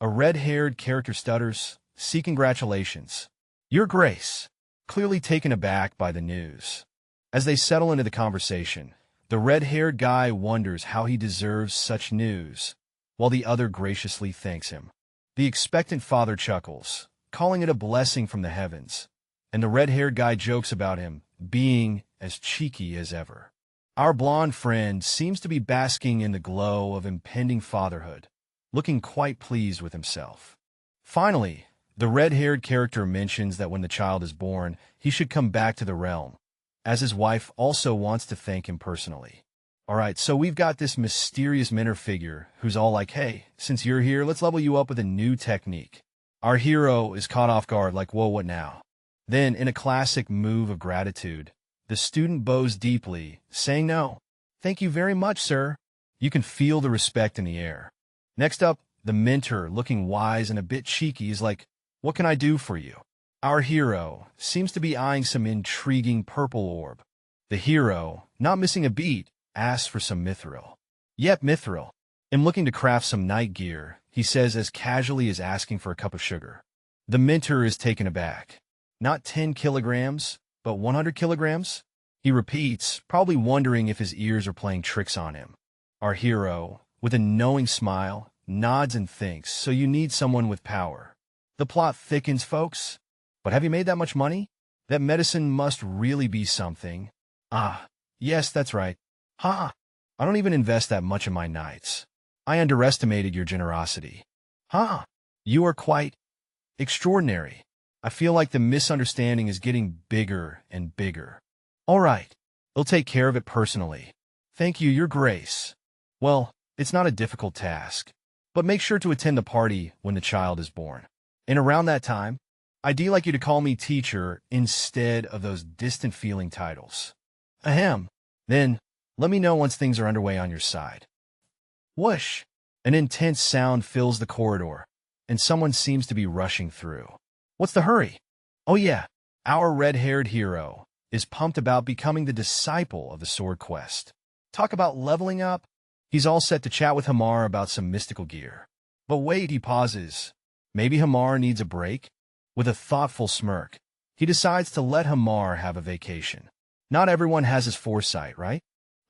A red-haired character stutters, see congratulations. Your Grace, clearly taken aback by the news. As they settle into the conversation, the red-haired guy wonders how he deserves such news, while the other graciously thanks him. The expectant father chuckles, calling it a blessing from the heavens, and the red-haired guy jokes about him being as cheeky as ever. Our blonde friend seems to be basking in the glow of impending fatherhood, looking quite pleased with himself. Finally, the red-haired character mentions that when the child is born, he should come back to the realm, as his wife also wants to thank him personally. All right, so we've got this mysterious mentor figure who's all like, hey, since you're here, let's level you up with a new technique. Our hero is caught off guard like, whoa, what now? Then, in a classic move of gratitude, the student bows deeply, saying no. Thank you very much, sir. You can feel the respect in the air. Next up, the mentor, looking wise and a bit cheeky, is like, what can I do for you? Our hero seems to be eyeing some intriguing purple orb. The hero, not missing a beat, asks for some mithril. Yep, mithril. I'm looking to craft some night gear, he says as casually as asking for a cup of sugar. The mentor is taken aback. Not 10 kilograms, but 100 kilograms? He repeats, probably wondering if his ears are playing tricks on him. Our hero, with a knowing smile, nods and thinks, so you need someone with power. The plot thickens, folks. But have you made that much money? That medicine must really be something. Ah, yes, that's right. Ha! I don't even invest that much in my nights. I underestimated your generosity. Ha! You are quite extraordinary. I feel like the misunderstanding is getting bigger and bigger. All right, I'll take care of it personally. Thank you, Your Grace. Well, it's not a difficult task, but make sure to attend the party when the child is born. And around that time, I'd like you to call me teacher instead of those distant-feeling titles. Ahem. Then, let me know once things are underway on your side. Whoosh! An intense sound fills the corridor, and someone seems to be rushing through. What's the hurry? Oh yeah, our red-haired hero is pumped about becoming the disciple of the Sword Quest. Talk about leveling up. He's all set to chat with Hamar about some mystical gear. But wait, he pauses. Maybe Hamar needs a break? With a thoughtful smirk, he decides to let Hamar have a vacation. Not everyone has his foresight, right?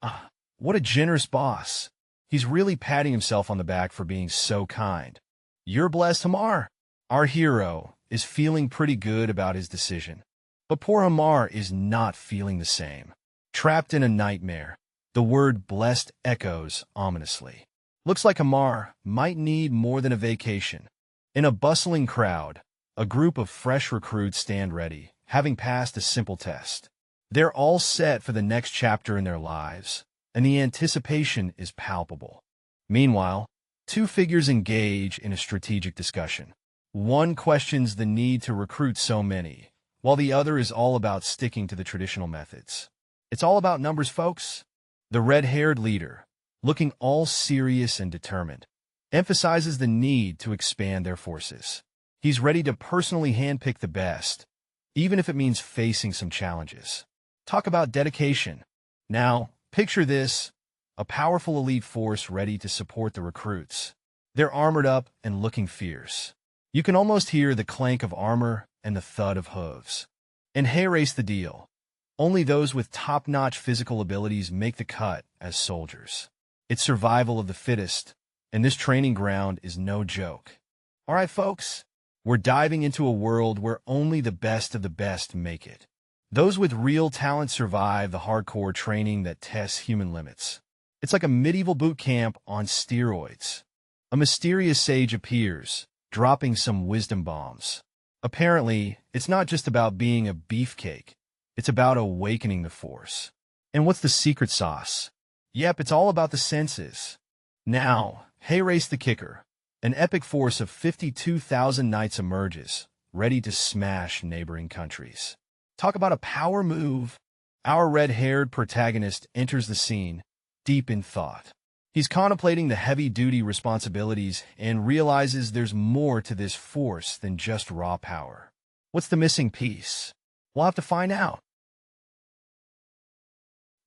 Ah, what a generous boss. He's really patting himself on the back for being so kind. You're blessed, Hamar. Our hero is feeling pretty good about his decision. But poor Hamar is not feeling the same. Trapped in a nightmare, The word blessed echoes ominously. Looks like Amar might need more than a vacation. In a bustling crowd, a group of fresh recruits stand ready, having passed a simple test. They're all set for the next chapter in their lives, and the anticipation is palpable. Meanwhile, two figures engage in a strategic discussion. One questions the need to recruit so many, while the other is all about sticking to the traditional methods. It's all about numbers, folks. The red-haired leader, looking all serious and determined, emphasizes the need to expand their forces. He's ready to personally handpick the best, even if it means facing some challenges. Talk about dedication. Now, picture this, a powerful elite force ready to support the recruits. They're armored up and looking fierce. You can almost hear the clank of armor and the thud of hooves. And hey, race the deal. Only those with top-notch physical abilities make the cut as soldiers. It's survival of the fittest, and this training ground is no joke. All right, folks, we're diving into a world where only the best of the best make it. Those with real talent survive the hardcore training that tests human limits. It's like a medieval boot camp on steroids. A mysterious sage appears, dropping some wisdom bombs. Apparently, it's not just about being a beefcake. It's about awakening the force. And what's the secret sauce? Yep, it's all about the senses. Now, hey, race the kicker. An epic force of 52,000 knights emerges, ready to smash neighboring countries. Talk about a power move. Our red-haired protagonist enters the scene, deep in thought. He's contemplating the heavy-duty responsibilities and realizes there's more to this force than just raw power. What's the missing piece? We'll have to find out.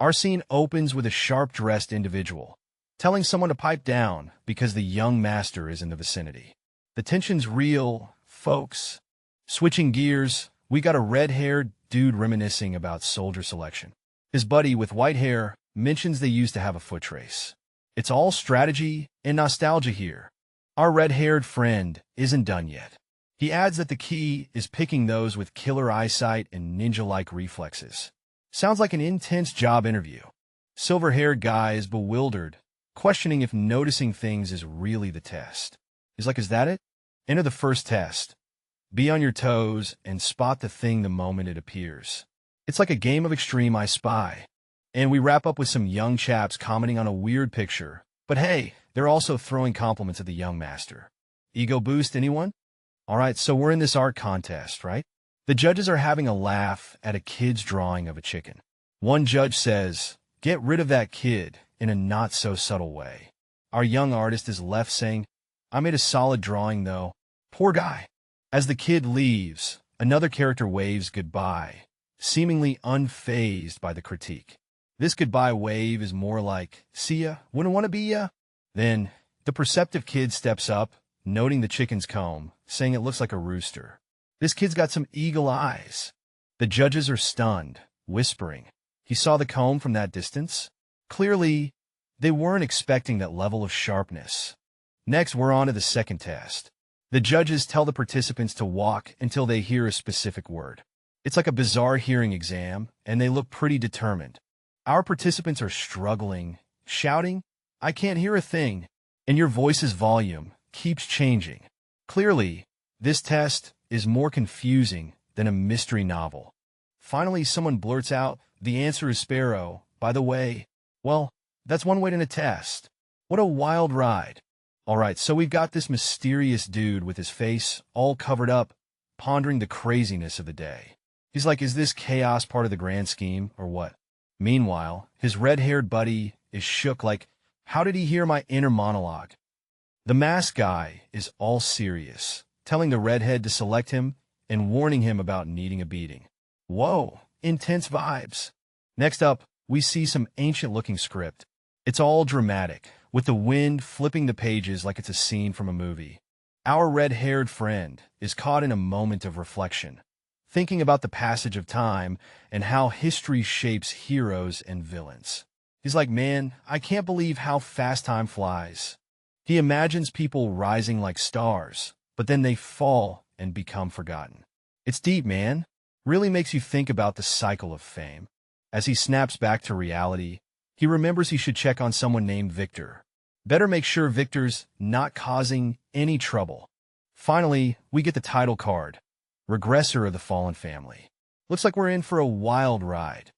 Our scene opens with a sharp-dressed individual, telling someone to pipe down because the young master is in the vicinity. The tension's real, folks. Switching gears, we got a red-haired dude reminiscing about soldier selection. His buddy with white hair mentions they used to have a foot race. It's all strategy and nostalgia here. Our red-haired friend isn't done yet. He adds that the key is picking those with killer eyesight and ninja-like reflexes. Sounds like an intense job interview. Silver-haired guy is bewildered, questioning if noticing things is really the test. He's like, is that it? Enter the first test. Be on your toes and spot the thing the moment it appears. It's like a game of extreme I Spy. And we wrap up with some young chaps commenting on a weird picture. But hey, they're also throwing compliments at the young master. Ego boost, anyone? All right, so we're in this art contest, right? The judges are having a laugh at a kid's drawing of a chicken. One judge says, "Get rid of that kid," in a not-so-subtle way. Our young artist is left saying, "I made a solid drawing, though. Poor guy." As the kid leaves, another character waves goodbye, seemingly unfazed by the critique. This goodbye wave is more like, "See ya, wouldn't want to be ya." Then, the perceptive kid steps up, noting the chicken's comb, saying it looks like a rooster. This kid's got some eagle eyes. The judges are stunned, whispering, "He saw the comb from that distance?" Clearly, they weren't expecting that level of sharpness. Next, we're on to the second test. The judges tell the participants to walk until they hear a specific word. It's like a bizarre hearing exam, and they look pretty determined. Our participants are struggling, shouting, "I can't hear a thing," and your voice's volume keeps changing. Clearly, this test is more confusing than a mystery novel. Finally, someone blurts out, "The answer is sparrow, by the way." Well, that's one way to test. What a wild ride. All right, so we've got this mysterious dude with his face all covered up, pondering the craziness of the day. He's like, is this chaos part of the grand scheme, or what? Meanwhile, his red-haired buddy is shook like, how did he hear my inner monologue? The masked guy is all serious, telling the redhead to select him and warning him about needing a beating. Whoa, intense vibes. Next up, we see some ancient-looking script. It's all dramatic, with the wind flipping the pages like it's a scene from a movie. Our red-haired friend is caught in a moment of reflection, thinking about the passage of time and how history shapes heroes and villains. He's like, man, I can't believe how fast time flies. He imagines people rising like stars, but then they fall and become forgotten. It's deep, man. Really makes you think about the cycle of fame. As he snaps back to reality, He remembers he should check on someone named Victor. Better make sure Victor's not causing any trouble. Finally, we get the title card, Regressor of the Fallen Family. Looks like we're in for a wild ride.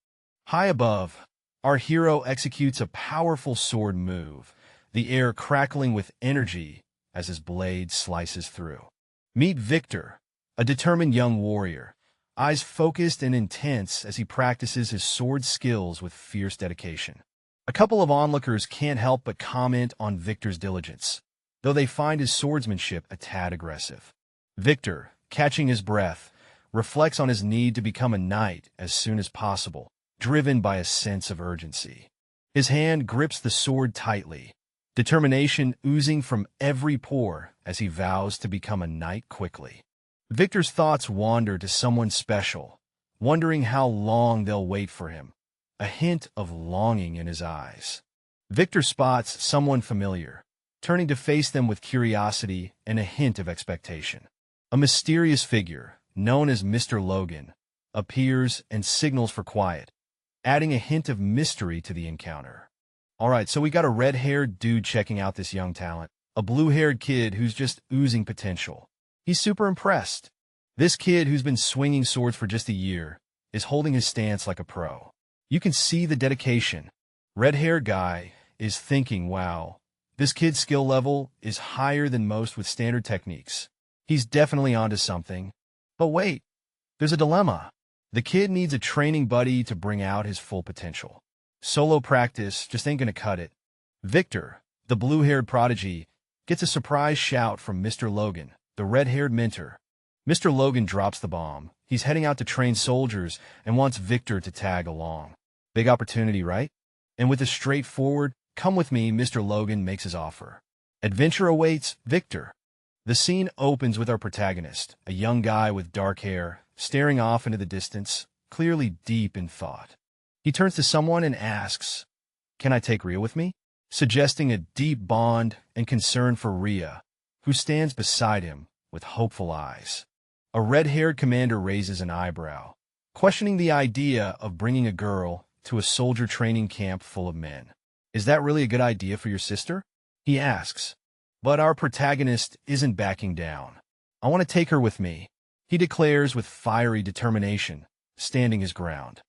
High above, our hero executes a powerful sword move, the air crackling with energy as his blade slices through. Meet Victor, a determined young warrior, eyes focused and intense as he practices his sword skills with fierce dedication. A couple of onlookers can't help but comment on Victor's diligence, though they find his swordsmanship a tad aggressive. Victor, catching his breath, reflects on his need to become a knight as soon as possible, driven by a sense of urgency. His hand grips the sword tightly, determination oozing from every pore as he vows to become a knight quickly. Victor's thoughts wander to someone special, wondering how long they'll wait for him, a hint of longing in his eyes. Victor spots someone familiar, turning to face them with curiosity and a hint of expectation. A mysterious figure, known as Mr. Logan, appears and signals for quiet, adding a hint of mystery to the encounter. All right, so we got a red-haired dude checking out this young talent, a blue-haired kid who's just oozing potential. He's super impressed. This kid, who's been swinging swords for just a year, is holding his stance like a pro. You can see the dedication. Red-haired guy is thinking, wow, this kid's skill level is higher than most with standard techniques. He's definitely onto something. But wait, there's a dilemma. The kid needs a training buddy to bring out his full potential. Solo practice just ain't gonna cut it. Victor, the blue-haired prodigy, gets a surprise shout from Mr. Logan, the red-haired mentor. Mr. Logan drops the bomb. He's heading out to train soldiers and wants Victor to tag along. Big opportunity, right? And with a straightforward, "Come with me," Mr. Logan makes his offer. Adventure awaits Victor. The scene opens with our protagonist, a young guy with dark hair, staring off into the distance, clearly deep in thought. He turns to someone and asks, "Can I take Rhea with me?" Suggesting a deep bond and concern for Rhea, who stands beside him with hopeful eyes. A red-haired commander raises an eyebrow, questioning the idea of bringing a girl to a soldier training camp full of men. "Is that really a good idea for your sister?" he asks. But our protagonist isn't backing down. "I want to take her with me," he declares with fiery determination, standing his ground.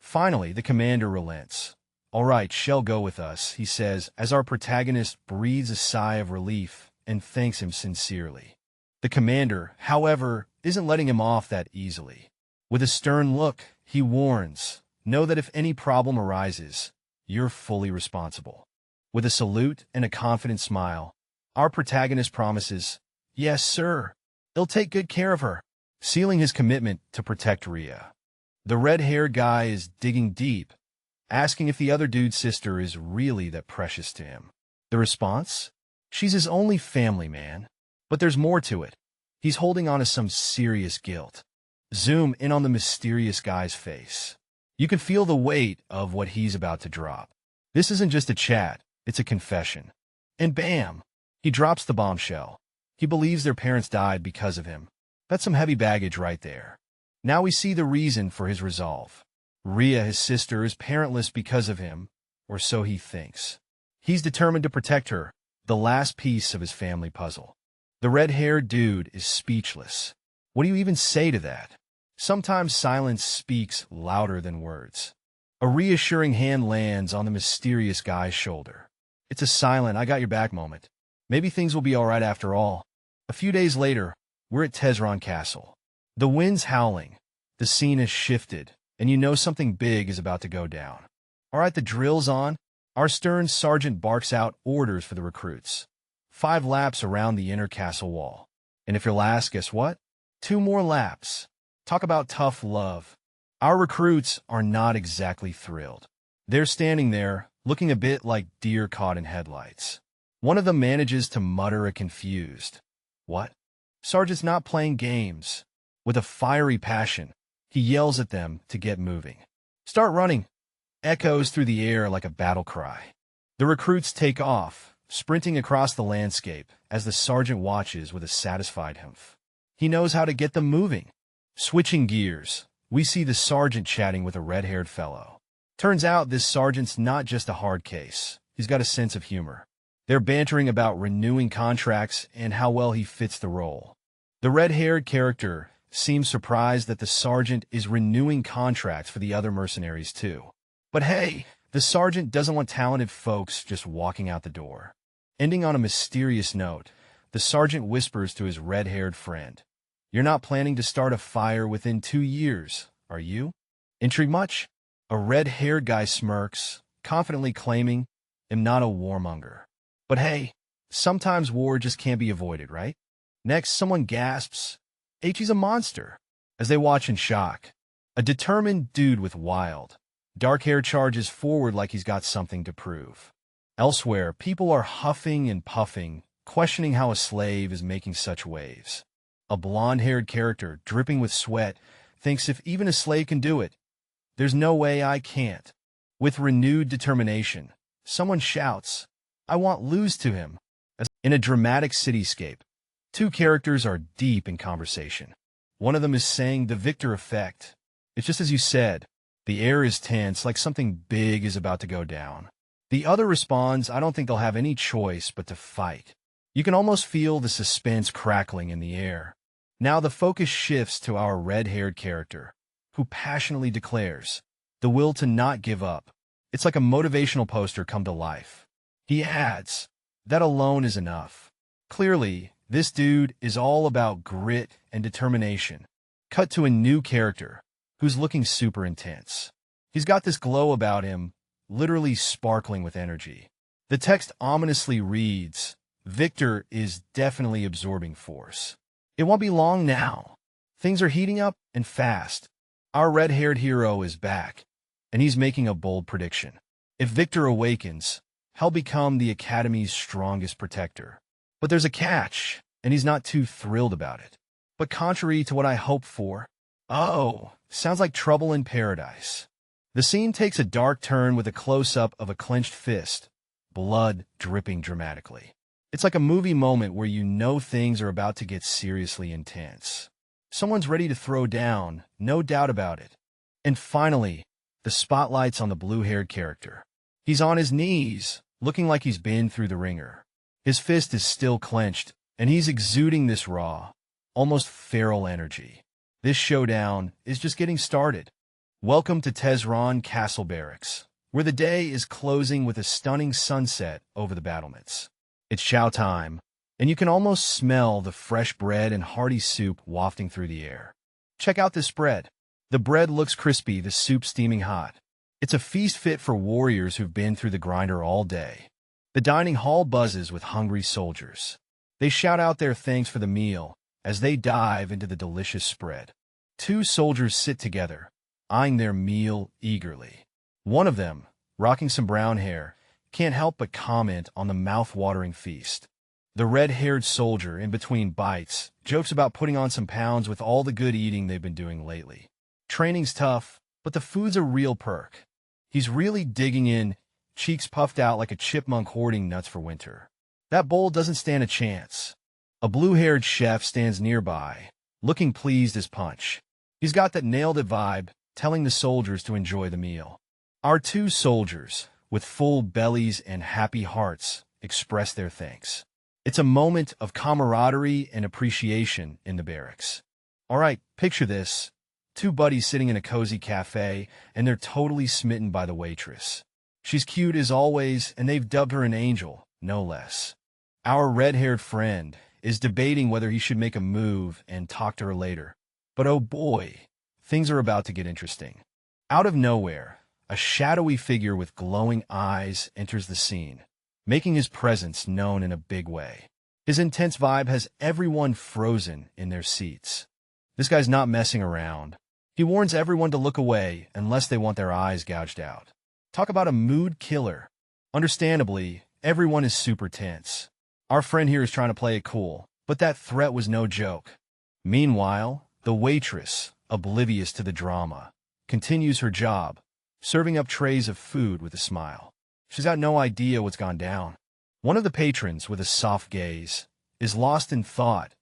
Finally, the commander relents. "All right, she'll go with us," he says, as our protagonist breathes a sigh of relief and thanks him sincerely. The commander, however, isn't letting him off that easily. With a stern look, he warns, "Know that if any problem arises, you're fully responsible." With a salute and a confident smile, our protagonist promises, "Yes, sir. He'll take good care of her," sealing his commitment to protect Rhea. The red-haired guy is digging deep, asking if the other dude's sister is really that precious to him. The response? "She's his only family, man." But there's more to it. He's holding on to some serious guilt. Zoom in on the mysterious guy's face. You can feel the weight of what he's about to drop. This isn't just a chat, it's a confession. And bam! He drops the bombshell. He believes their parents died because of him. That's some heavy baggage right there. Now we see the reason for his resolve. Rhea, his sister, is parentless because of him, or so he thinks. He's determined to protect her, the last piece of his family puzzle. The red-haired dude is speechless. What do you even say to that? Sometimes silence speaks louder than words. A reassuring hand lands on the mysterious guy's shoulder. It's a silent, "I got your back" moment. Maybe things will be all right after all. A few days later, we're at Tesron Castle. The wind's howling. The scene has shifted, and you know something big is about to go down. All right, the drill's on. Our stern sergeant barks out orders for the recruits. 5 laps around the inner castle wall. And if you're last, guess what? 2 more laps. Talk about tough love. Our recruits are not exactly thrilled. They're standing there, looking a bit like deer caught in headlights. One of them manages to mutter a confused, "What?" Sergeant's not playing games. With a fiery passion, he yells at them to get moving. "Start running!" Echoes through the air like a battle cry. The recruits take off, sprinting across the landscape as the sergeant watches with a satisfied humph. He knows how to get them moving. Switching gears, we see the sergeant chatting with a red-haired fellow. Turns out this sergeant's not just a hard case. He's got a sense of humor. They're bantering about renewing contracts and how well he fits the role. The red-haired character seems surprised that the sergeant is renewing contracts for the other mercenaries too. But hey, the sergeant doesn't want talented folks just walking out the door. Ending on a mysterious note, the sergeant whispers to his red-haired friend, "You're not planning to start a fire within 2 years, are you?" Intrigue much? A red-haired guy smirks, confidently claiming, "I'm not a warmonger." But hey, sometimes war just can't be avoided, right? Next, someone gasps, "He's a monster," as they watch in shock. A determined dude with wild, dark hair charges forward like he's got something to prove. Elsewhere, people are huffing and puffing, questioning how a slave is making such waves. A blonde-haired character, dripping with sweat, thinks if even a slave can do it, there's no way I can't. With renewed determination, someone shouts, "I won't lose to him." As in a dramatic cityscape, two characters are deep in conversation. One of them is saying the Victor effect. It's just as you said. The air is tense, like something big is about to go down. The other responds, "I don't think they'll have any choice but to fight." You can almost feel the suspense crackling in the air. Now the focus shifts to our red-haired character, who passionately declares, "The will to not give up." It's like a motivational poster come to life. He adds, "That alone is enough." Clearly, this dude is all about grit and determination. Cut to a new character, who's looking super intense. He's got this glow about him, literally sparkling with energy. The text ominously reads, "Victor is definitely absorbing force. It won't be long now. Things are heating up and fast. Our red-haired hero is back, and he's making a bold prediction. If Victor awakens, he'll become the Academy's strongest protector. But there's a catch, and he's not too thrilled about it. But contrary to what I hoped for, sounds like trouble in paradise." The scene takes a dark turn with a close-up of a clenched fist, blood dripping dramatically. It's like a movie moment where you know things are about to get seriously intense. Someone's ready to throw down, no doubt about it. And finally, the spotlight's on the blue-haired character. He's on his knees, looking like he's been through the ringer. His fist is still clenched, and he's exuding this raw, almost feral energy. This showdown is just getting started. Welcome to Tehran Castle Barracks, where the day is closing with a stunning sunset over the battlements. It's chow time, and you can almost smell the fresh bread and hearty soup wafting through the air. Check out this spread. The bread looks crispy, the soup steaming hot. It's a feast fit for warriors who've been through the grinder all day. The dining hall buzzes with hungry soldiers. They shout out their thanks for the meal as they dive into the delicious spread. Two soldiers sit together, eyeing their meal eagerly. One of them, rocking some brown hair, can't help but comment on the mouth-watering feast. The red-haired soldier, in between bites, jokes about putting on some pounds with all the good eating they've been doing lately. Training's tough, but the food's a real perk. He's really digging in, cheeks puffed out like a chipmunk hoarding nuts for winter. That bowl doesn't stand a chance. A blue-haired chef stands nearby, looking pleased as punch. He's got that nailed-it vibe, telling the soldiers to enjoy the meal. Our two soldiers, with full bellies and happy hearts, express their thanks. It's a moment of camaraderie and appreciation in the barracks. All right, picture this. Two buddies sitting in a cozy cafe, and they're totally smitten by the waitress. She's cute as always, and they've dubbed her an angel, no less. Our red-haired friend is debating whether he should make a move and talk to her later. But oh boy, things are about to get interesting. Out of nowhere, a shadowy figure with glowing eyes enters the scene, making his presence known in a big way. His intense vibe has everyone frozen in their seats. This guy's not messing around. He warns everyone to look away unless they want their eyes gouged out. Talk about a mood killer. Understandably, everyone is super tense. Our friend here is trying to play it cool, but that threat was no joke. Meanwhile, the waitress, oblivious to the drama, continues her job, serving up trays of food with a smile. She's got no idea what's gone down. One of the patrons, with a soft gaze, is lost in thought,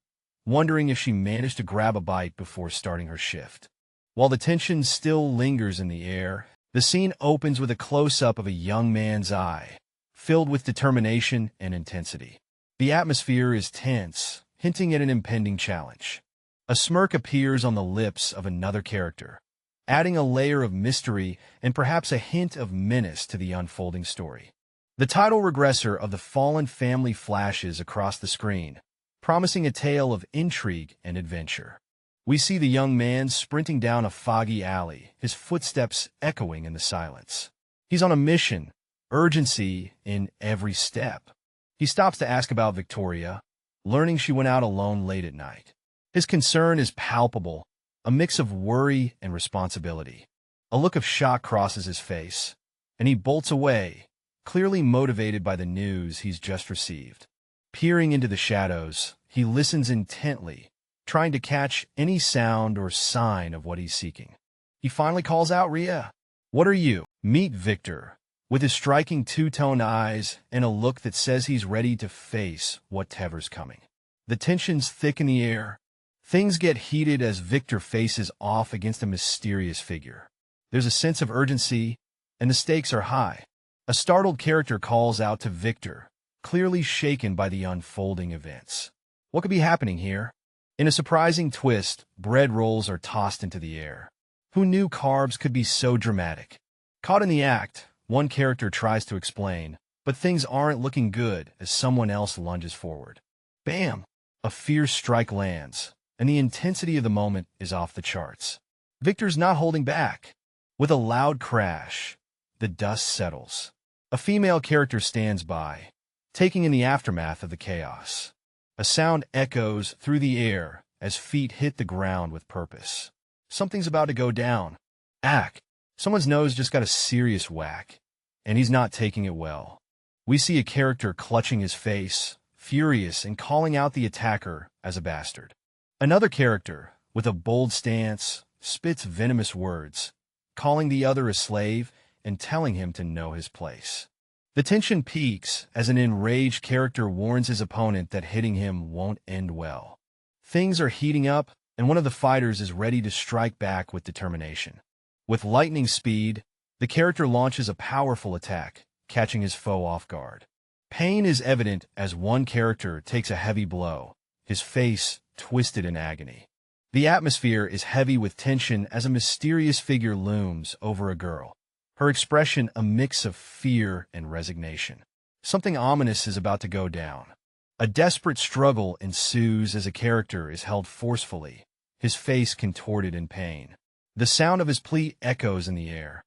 wondering if she managed to grab a bite before starting her shift. While the tension still lingers in the air, The scene opens with a close-up of a young man's eye, filled with determination and intensity. The atmosphere is tense, hinting at an impending challenge. A smirk appears on the lips of another character, adding a layer of mystery and perhaps a hint of menace to the unfolding story. The title Regressor of the Fallen Family flashes across the screen, promising a tale of intrigue and adventure. We see the young man sprinting down a foggy alley, his footsteps echoing in the silence. He's on a mission, urgency in every step. He stops to ask about Victoria, learning she went out alone late at night. His concern is palpable, a mix of worry and responsibility. A look of shock crosses his face, and he bolts away, clearly motivated by the news he's just received. Peering into the shadows, he listens intently, trying to catch any sound or sign of what he's seeking. He finally calls out Ria. "What are you?" Meet Victor, with his striking two-tone eyes and a look that says he's ready to face whatever's coming. The tension's thick in the air. Things get heated as Victor faces off against a mysterious figure. There's a sense of urgency, and the stakes are high. A startled character calls out to Victor, clearly shaken by the unfolding events. What could be happening here? In a surprising twist, bread rolls are tossed into the air. Who knew carbs could be so dramatic? Caught in the act, one character tries to explain, but things aren't looking good as someone else lunges forward. Bam! A fierce strike lands, and the intensity of the moment is off the charts. Victor's not holding back. With a loud crash, the dust settles. A female character stands by, taking in the aftermath of the chaos. A sound echoes through the air as feet hit the ground with purpose. Something's about to go down. Ack! Someone's nose just got a serious whack, and he's not taking it well. We see a character clutching his face, furious and calling out the attacker as a bastard. Another character, with a bold stance, spits venomous words, calling the other a slave and telling him to know his place. The tension peaks as an enraged character warns his opponent that hitting him won't end well. Things are heating up, and one of the fighters is ready to strike back with determination. With lightning speed, the character launches a powerful attack, catching his foe off guard. Pain is evident as one character takes a heavy blow, his face twisted in agony. The atmosphere is heavy with tension as a mysterious figure looms over a girl, her expression a mix of fear and resignation. Something ominous is about to go down. A desperate struggle ensues as a character is held forcefully, his face contorted in pain. The sound of his plea echoes in the air.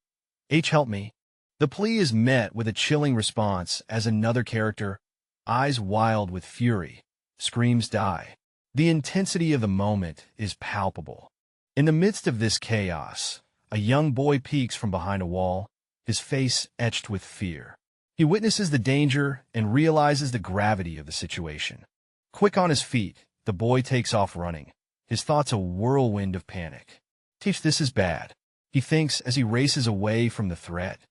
Help me." The plea is met with a chilling response as another character, eyes wild with fury, screams die. The intensity of the moment is palpable. In the midst of this chaos, a young boy peeks from behind a wall, his face etched with fear. He witnesses the danger and realizes the gravity of the situation. Quick on his feet, the boy takes off running, his thoughts a whirlwind of panic. This is bad, he thinks as he races away from the threat.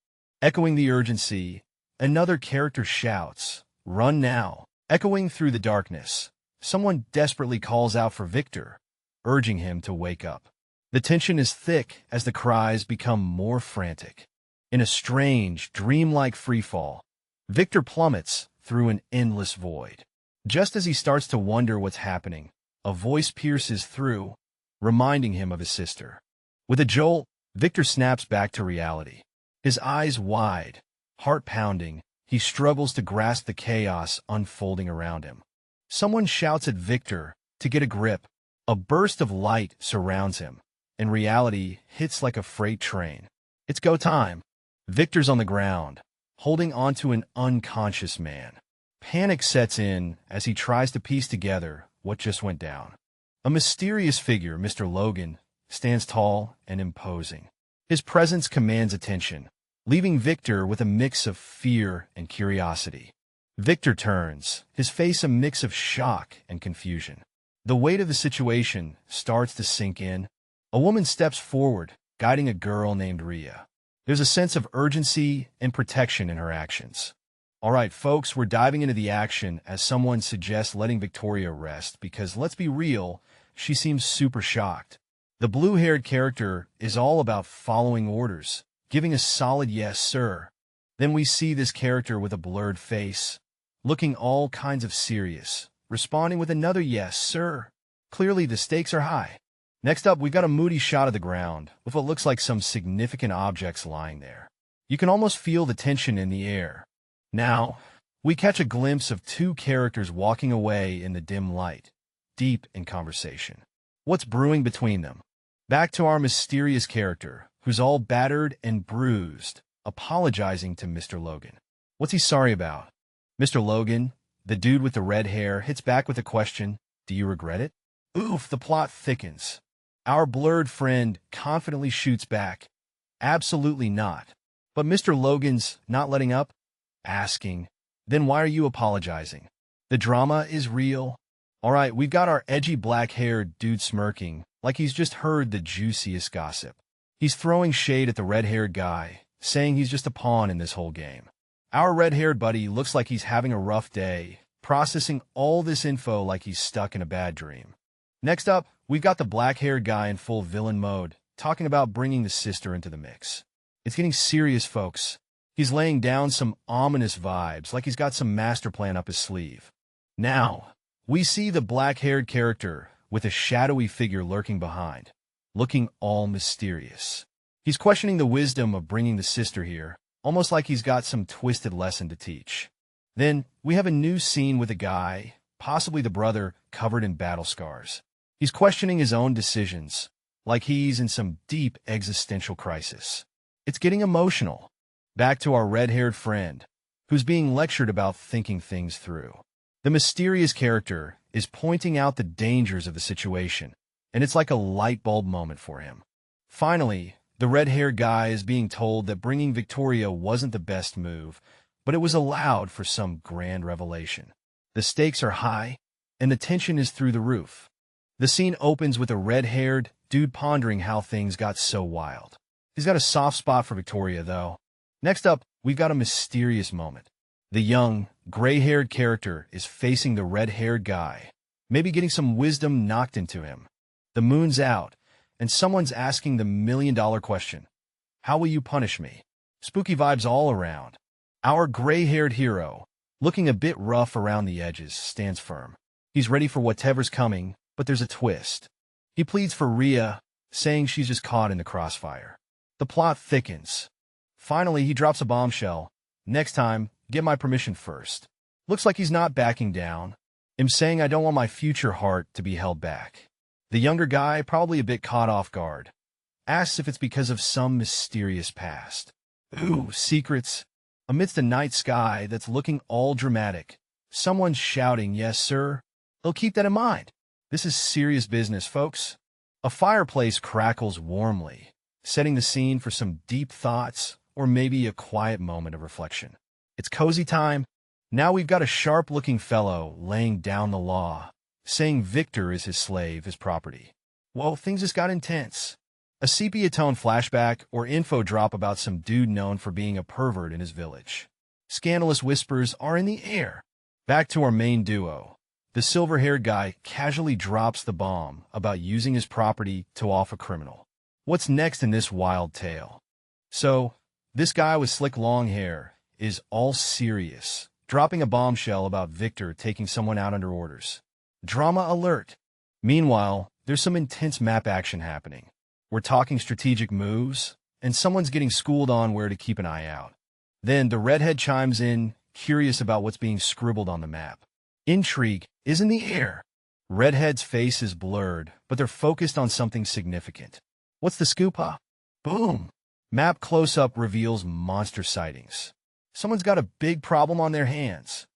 Echoing the urgency, another character shouts, "Run now!" Echoing through the darkness, someone desperately calls out for Victor, urging him to wake up. The tension is thick as the cries become more frantic. In a strange, dreamlike freefall, Victor plummets through an endless void. Just as he starts to wonder what's happening, a voice pierces through, reminding him of his sister. With a jolt, Victor snaps back to reality. His eyes wide, heart pounding, he struggles to grasp the chaos unfolding around him. Someone shouts at Victor to get a grip. A burst of light surrounds him, and reality hits like a freight train. It's go time. Victor's on the ground, holding onto an unconscious man. Panic sets in as he tries to piece together what just went down. A mysterious figure, Mr. Logan, stands tall and imposing. His presence commands attention, leaving Victor with a mix of fear and curiosity. Victor turns, his face a mix of shock and confusion. The weight of the situation starts to sink in. A woman steps forward, guiding a girl named Ria. There's a sense of urgency and protection in her actions. All right, folks, we're diving into the action as someone suggests letting Victoria rest because, let's be real, she seems super shocked. The blue-haired character is all about following orders, giving a solid yes, sir. Then we see this character with a blurred face, looking all kinds of serious, responding with another yes, sir. Clearly, the stakes are high. Next up, we've got a moody shot of the ground, with what looks like some significant objects lying there. You can almost feel the tension in the air. Now, we catch a glimpse of two characters walking away in the dim light, deep in conversation. What's brewing between them? Back to our mysterious character, who's all battered and bruised, apologizing to Mr. Logan. What's he sorry about? Mr. Logan, the dude with the red hair, hits back with a question, do you regret it? Oof, the plot thickens. Our blurred friend confidently shoots back, absolutely not. But Mr. Logan's not letting up, asking, then why are you apologizing? The drama is real. All right, we've got our edgy black-haired dude smirking, like he's just heard the juiciest gossip. He's throwing shade at the red-haired guy, saying he's just a pawn in this whole game. Our red-haired buddy looks like he's having a rough day, processing all this info like he's stuck in a bad dream. Next up, we've got the black-haired guy in full villain mode, talking about bringing the sister into the mix. It's getting serious, folks. He's laying down some ominous vibes, like he's got some master plan up his sleeve. Now, we see the black-haired character with a shadowy figure lurking behind, looking all mysterious. He's questioning the wisdom of bringing the sister here, almost like he's got some twisted lesson to teach. Then, we have a new scene with a guy, possibly the brother, covered in battle scars. He's questioning his own decisions, like he's in some deep existential crisis. It's getting emotional. Back to our red-haired friend, who's being lectured about thinking things through. The mysterious character is pointing out the dangers of the situation, and it's like a light bulb moment for him. Finally, the red-haired guy is being told that bringing Victoria wasn't the best move, but it was allowed for some grand revelation. The stakes are high, and the tension is through the roof. The scene opens with a red-haired dude pondering how things got so wild. He's got a soft spot for Victoria, though. Next up, we've got a mysterious moment. The young, gray-haired character is facing the red-haired guy, maybe getting some wisdom knocked into him. The moon's out, and someone's asking the million-dollar question. How will you punish me? Spooky vibes all around. Our gray-haired hero, looking a bit rough around the edges, stands firm. He's ready for whatever's coming, but there's a twist. He pleads for Rhea, saying she's just caught in the crossfire. The plot thickens. Finally, he drops a bombshell. Next time, get my permission first. Looks like he's not backing down. I'm saying I don't want my future heart to be held back. The younger guy, probably a bit caught off guard, asks if it's because of some mysterious past. Ooh, secrets. Amidst a night sky that's looking all dramatic, someone's shouting, yes, sir. They'll keep that in mind. This is serious business, folks. A fireplace crackles warmly, setting the scene for some deep thoughts or maybe a quiet moment of reflection. It's cozy time. Now we've got a sharp-looking fellow laying down the law, saying Victor is his slave, his property. Whoa, things just got intense. A sepia-tone flashback or info drop about some dude known for being a pervert in his village. Scandalous whispers are in the air. Back to our main duo. The silver-haired guy casually drops the bomb about using his property to off a criminal. What's next in this wild tale? So, this guy with slick long hair is all serious, dropping a bombshell about Victor taking someone out under orders. Drama alert. Meanwhile, there's some intense map action happening. We're talking strategic moves, and someone's getting schooled on where to keep an eye out. Then the redhead chimes in, curious about what's being scribbled on the map. Intrigue is in the air. Redhead's face is blurred, but they're focused on something significant. What's the scoop, huh? Boom! Map close-up reveals monster sightings. Someone's got a big problem on their hands.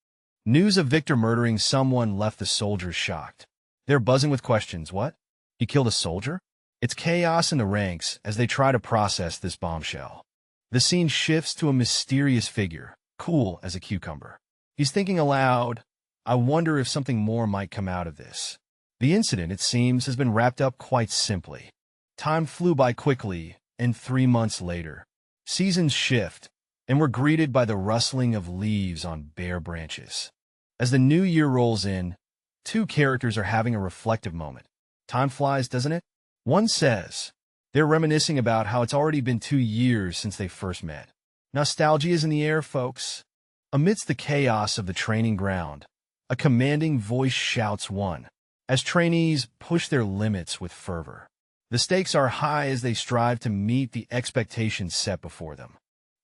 News of Victor murdering someone left the soldiers shocked. They're buzzing with questions. What? He killed a soldier? It's chaos in the ranks as they try to process this bombshell. The scene shifts to a mysterious figure, cool as a cucumber. He's thinking aloud, I wonder if something more might come out of this. The incident, it seems, has been wrapped up quite simply. Time flew by quickly, and 3 months later, seasons shift, and we're greeted by the rustling of leaves on bare branches. As the new year rolls in, two characters are having a reflective moment. Time flies, doesn't it? One says, They're reminiscing about how it's already been 2 years since they first met. Nostalgia is in the air, folks. Amidst the chaos of the training ground, a commanding voice shouts one, as trainees push their limits with fervor. The stakes are high as they strive to meet the expectations set before them.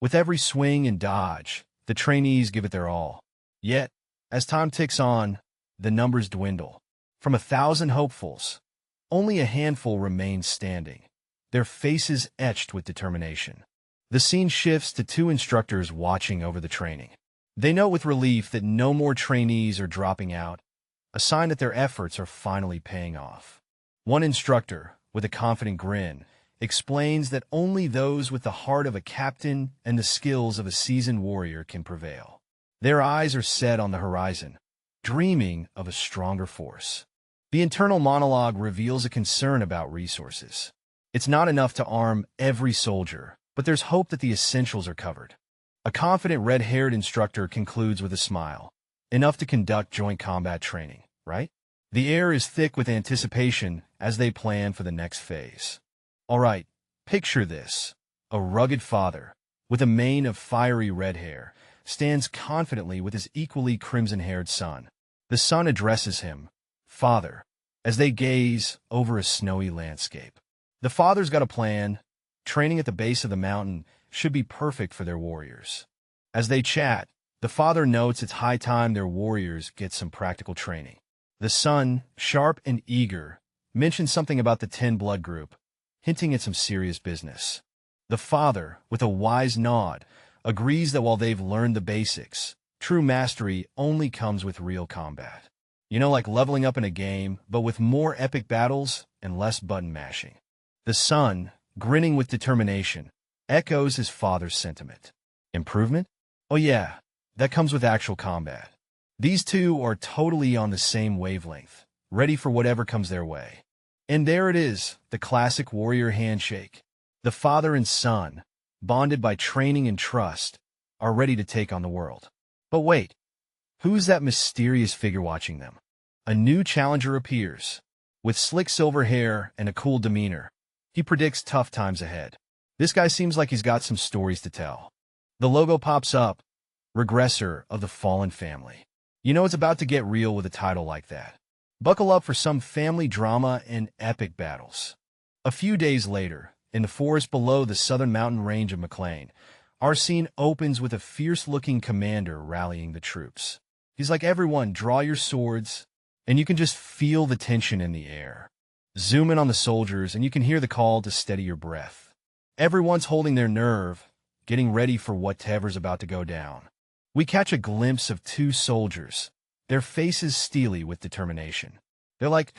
With every swing and dodge, the trainees give it their all. Yet, as time ticks on, the numbers dwindle. From 1,000 hopefuls, only a handful remain standing, their faces etched with determination. The scene shifts to two instructors watching over the training. They note with relief that no more trainees are dropping out, a sign that their efforts are finally paying off. One instructor, with a confident grin, explains that only those with the heart of a captain and the skills of a seasoned warrior can prevail. Their eyes are set on the horizon, dreaming of a stronger force. The internal monologue reveals a concern about resources. It's not enough to arm every soldier, but there's hope that the essentials are covered. A confident red-haired instructor concludes with a smile. Enough to conduct joint combat training, right? The air is thick with anticipation as they plan for the next phase. All right, picture this. A rugged father, with a mane of fiery red hair, stands confidently with his equally crimson-haired son. The son addresses him, "Father," as they gaze over a snowy landscape. The father's got a plan. Training at the base of the mountain should be perfect for their warriors. As they chat, the father notes it's high time their warriors get some practical training. The son, sharp and eager, mentions something about the 10 blood group, hinting at some serious business. The father, with a wise nod, agrees that while they've learned the basics, true mastery only comes with real combat. Like leveling up in a game, but with more epic battles and less button mashing. The son, grinning with determination, echoes his father's sentiment. Improvement? Oh yeah, that comes with actual combat. These two are totally on the same wavelength, ready for whatever comes their way. And there it is, the classic warrior handshake. The father and son, bonded by training and trust, are ready to take on the world. But wait, who's that mysterious figure watching them? A new challenger appears. With slick silver hair and a cool demeanor, he predicts tough times ahead. This guy seems like he's got some stories to tell. The logo pops up, Regressor of the Fallen Family. It's about to get real with a title like that. Buckle up for some family drama and epic battles. A few days later, in the forest below the southern mountain range of McLean, our scene opens with a fierce-looking commander rallying the troops. He's like, "Everyone, draw your swords," and you can just feel the tension in the air. Zoom in on the soldiers, and you can hear the call to steady your breath. Everyone's holding their nerve, getting ready for whatever's about to go down. We catch a glimpse of two soldiers, their faces steely with determination. They're like,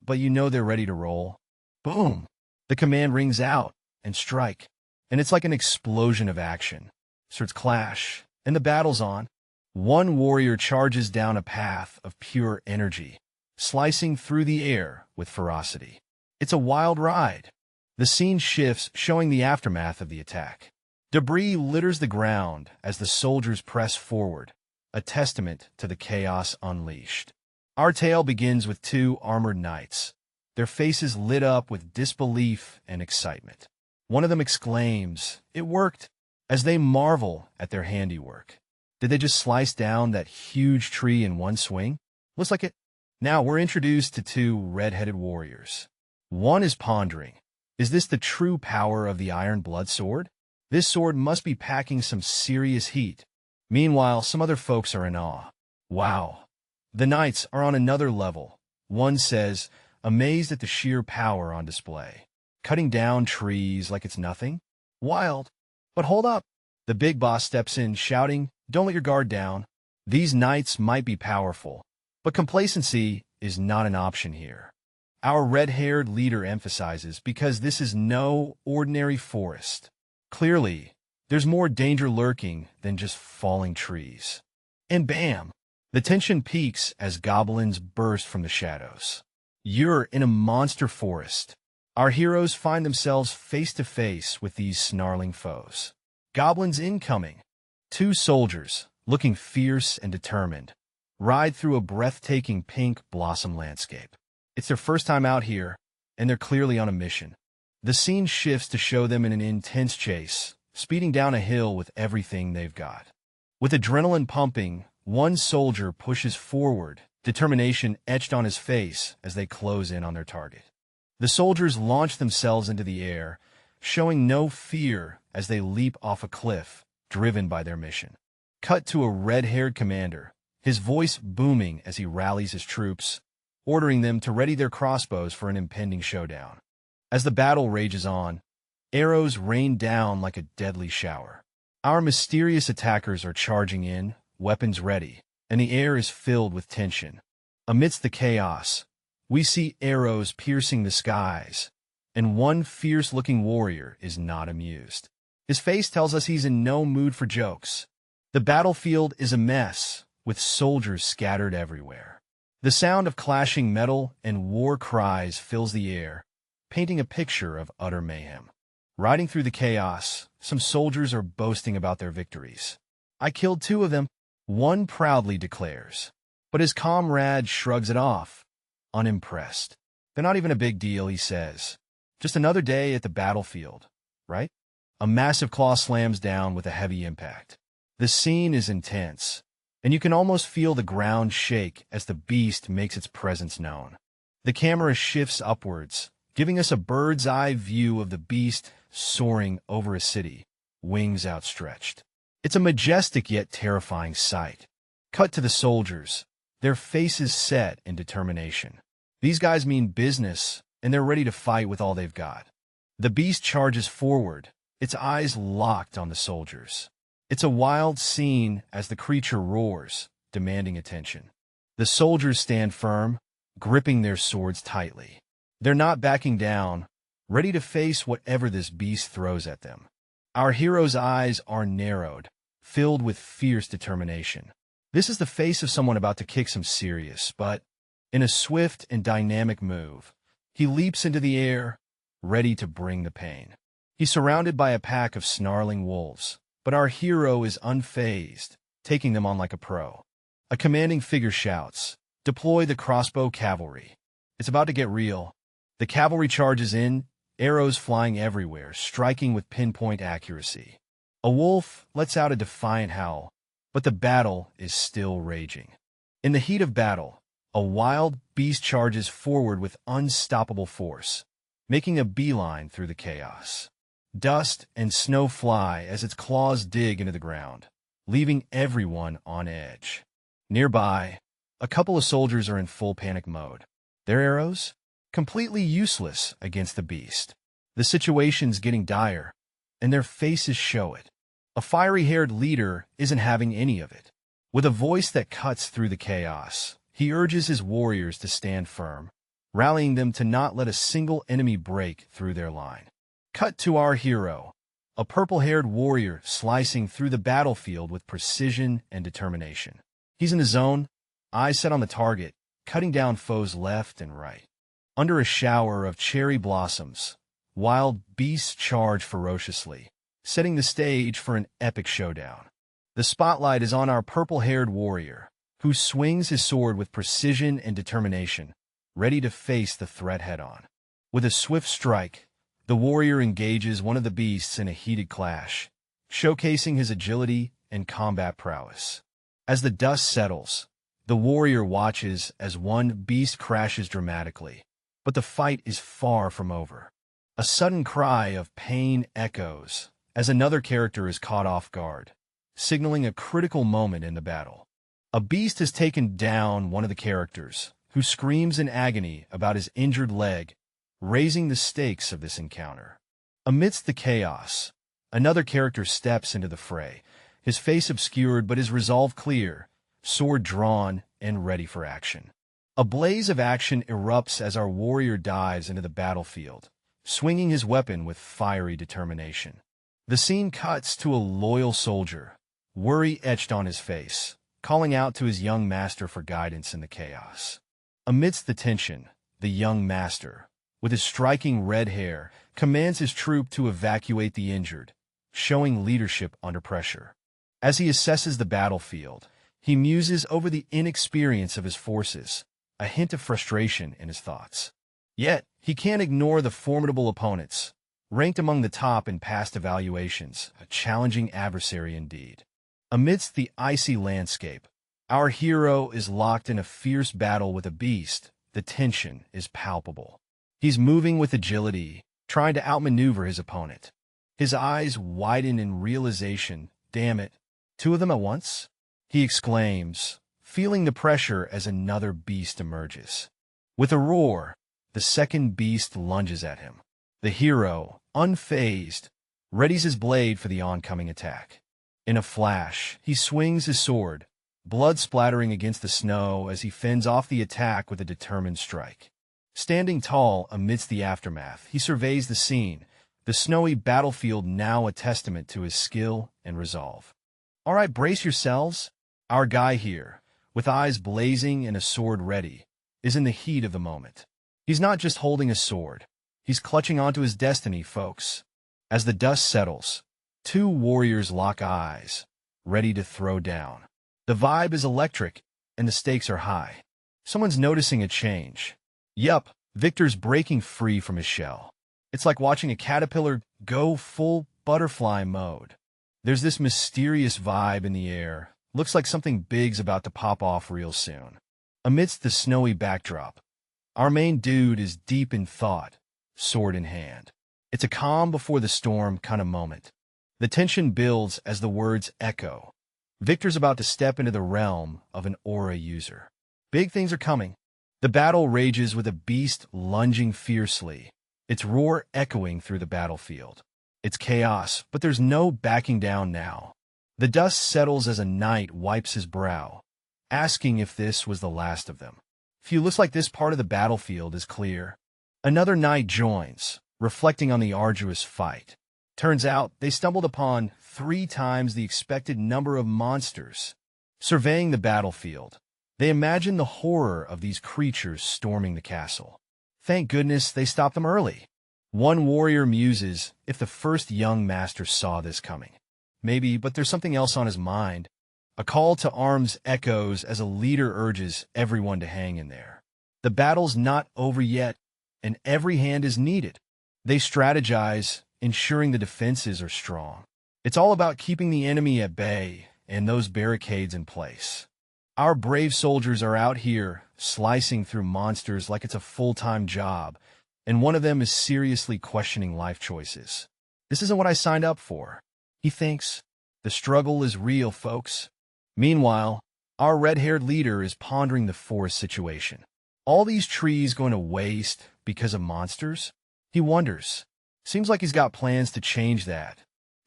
but they're ready to roll. Boom! The command rings out, and strike. And it's like an explosion of action. Swords clash, and the battle's on. One warrior charges down a path of pure energy, slicing through the air with ferocity. It's a wild ride. The scene shifts, showing the aftermath of the attack. Debris litters the ground as the soldiers press forward, a testament to the chaos unleashed. Our tale begins with two armored knights, their faces lit up with disbelief and excitement. One of them exclaims, "It worked," as they marvel at their handiwork. Did they just slice down that huge tree in one swing? Looks like it. Now we're introduced to two red-headed warriors. One is pondering, is this the true power of the Iron Blood Sword? This sword must be packing some serious heat. Meanwhile, some other folks are in awe. Wow. The knights are on another level. One says, amazed at the sheer power on display. Cutting down trees like it's nothing? Wild. But hold up. The big boss steps in, shouting, "Don't let your guard down." These knights might be powerful, but complacency is not an option here. Our red-haired leader emphasizes, because this is no ordinary forest. Clearly, there's more danger lurking than just falling trees. And bam! The tension peaks as goblins burst from the shadows. You're in a monster forest. Our heroes find themselves face-to-face with these snarling foes. Goblins incoming. Two soldiers, looking fierce and determined, ride through a breathtaking pink blossom landscape. It's their first time out here, and they're clearly on a mission. The scene shifts to show them in an intense chase, speeding down a hill with everything they've got. With adrenaline pumping, one soldier pushes forward, determination etched on his face as they close in on their target. The soldiers launch themselves into the air, showing no fear as they leap off a cliff, driven by their mission. Cut to a red-haired commander, his voice booming as he rallies his troops, ordering them to ready their crossbows for an impending showdown. As the battle rages on, arrows rain down like a deadly shower. Our mysterious attackers are charging in, weapons ready, and the air is filled with tension. Amidst the chaos, we see arrows piercing the skies, and one fierce-looking warrior is not amused. His face tells us he's in no mood for jokes. The battlefield is a mess, with soldiers scattered everywhere. The sound of clashing metal and war cries fills the air, painting a picture of utter mayhem. Riding through the chaos, some soldiers are boasting about their victories. "I killed 2 of them," one proudly declares. But his comrade shrugs it off, unimpressed. "They're not even a big deal," he says. "Just another day at the battlefield, right?" A massive claw slams down with a heavy impact. The scene is intense, and you can almost feel the ground shake as the beast makes its presence known. The camera shifts upwards, giving us a bird's-eye view of the beast soaring over a city, wings outstretched. It's a majestic yet terrifying sight. Cut to the soldiers, their faces set in determination. These guys mean business, and they're ready to fight with all they've got. The beast charges forward, its eyes locked on the soldiers. It's a wild scene as the creature roars, demanding attention. The soldiers stand firm, gripping their swords tightly. They're not backing down, ready to face whatever this beast throws at them. Our hero's eyes are narrowed, filled with fierce determination. This is the face of someone about to kick some serious, but in a swift and dynamic move, he leaps into the air, ready to bring the pain. He's surrounded by a pack of snarling wolves, but our hero is unfazed, taking them on like a pro. A commanding figure shouts, "Deploy the crossbow cavalry." It's about to get real. The cavalry charges in, arrows flying everywhere, striking with pinpoint accuracy. A wolf lets out a defiant howl, but the battle is still raging. In the heat of battle, a wild beast charges forward with unstoppable force, making a beeline through the chaos. Dust and snow fly as its claws dig into the ground, leaving everyone on edge. Nearby, a couple of soldiers are in full panic mode. Their arrows? Completely useless against the beast. The situation's getting dire, and their faces show it. A fiery-haired leader isn't having any of it. With a voice that cuts through the chaos, he urges his warriors to stand firm, rallying them to not let a single enemy break through their line. Cut to our hero, a purple-haired warrior slicing through the battlefield with precision and determination. He's in his zone, eyes set on the target, cutting down foes left and right. Under a shower of cherry blossoms, wild beasts charge ferociously, setting the stage for an epic showdown. The spotlight is on our purple-haired warrior, who swings his sword with precision and determination, ready to face the threat head-on. With a swift strike, the warrior engages one of the beasts in a heated clash, showcasing his agility and combat prowess. As the dust settles, the warrior watches as one beast crashes dramatically, but the fight is far from over. A sudden cry of pain echoes as another character is caught off guard, signaling a critical moment in the battle. A beast has taken down one of the characters, who screams in agony about his injured leg, raising the stakes of this encounter. Amidst the chaos, another character steps into the fray, his face obscured but his resolve clear, sword drawn and ready for action. A blaze of action erupts as our warrior dives into the battlefield, swinging his weapon with fiery determination. The scene cuts to a loyal soldier, worry etched on his face, calling out to his young master for guidance in the chaos. Amidst the tension, the young master, with his striking red hair, commands his troop to evacuate the injured, showing leadership under pressure. As he assesses the battlefield, he muses over the inexperience of his forces, a hint of frustration in his thoughts. Yet, he can't ignore the formidable opponents, ranked among the top in past evaluations, a challenging adversary indeed. Amidst the icy landscape, our hero is locked in a fierce battle with a beast. The tension is palpable. He's moving with agility, trying to outmaneuver his opponent. His eyes widen in realization. Damn it, two of them at once? He exclaims, feeling the pressure as another beast emerges. With a roar, the second beast lunges at him. The hero, unfazed, readies his blade for the oncoming attack. In a flash, he swings his sword, blood splattering against the snow as he fends off the attack with a determined strike. Standing tall amidst the aftermath, he surveys the scene, the snowy battlefield now a testament to his skill and resolve. All right, brace yourselves. Our guy here, with eyes blazing and a sword ready, is in the heat of the moment. He's not just holding a sword. He's clutching onto his destiny, folks. As the dust settles, two warriors lock eyes, ready to throw down. The vibe is electric, and the stakes are high. Someone's noticing a change. Yup, Victor's breaking free from his shell. It's like watching a caterpillar go full butterfly mode. There's this mysterious vibe in the air. Looks like something big's about to pop off real soon. Amidst the snowy backdrop, our main dude is deep in thought, sword in hand. It's a calm before the storm kind of moment. The tension builds as the words echo. Victor's about to step into the realm of an aura user. Big things are coming. The battle rages with a beast lunging fiercely, its roar echoing through the battlefield. It's chaos, but there's no backing down now. The dust settles as a knight wipes his brow, asking if this was the last of them. Phew, looks like this part of the battlefield is clear. Another knight joins, reflecting on the arduous fight. Turns out they stumbled upon 3 times the expected number of monsters. Surveying the battlefield, they imagine the horror of these creatures storming the castle. Thank goodness they stopped them early. One warrior muses if the first young master saw this coming. Maybe, but there's something else on his mind. A call to arms echoes as a leader urges everyone to hang in there. The battle's not over yet, and every hand is needed. They strategize, ensuring the defenses are strong. It's all about keeping the enemy at bay and those barricades in place. Our brave soldiers are out here, slicing through monsters like it's a full-time job, and one of them is seriously questioning life choices. This isn't what I signed up for, he thinks. The struggle is real, folks. Meanwhile, our red-haired leader is pondering the forest situation. All these trees going to waste because of monsters? He wonders. Seems like he's got plans to change that.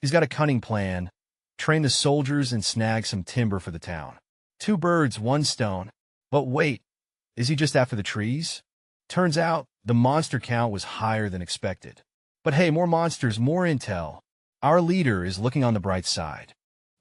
He's got a cunning plan. Train the soldiers and snag some timber for the town. 2 birds, 1 stone. But wait, is he just after the trees? Turns out, the monster count was higher than expected. But hey, more monsters, more intel. Our leader is looking on the bright side.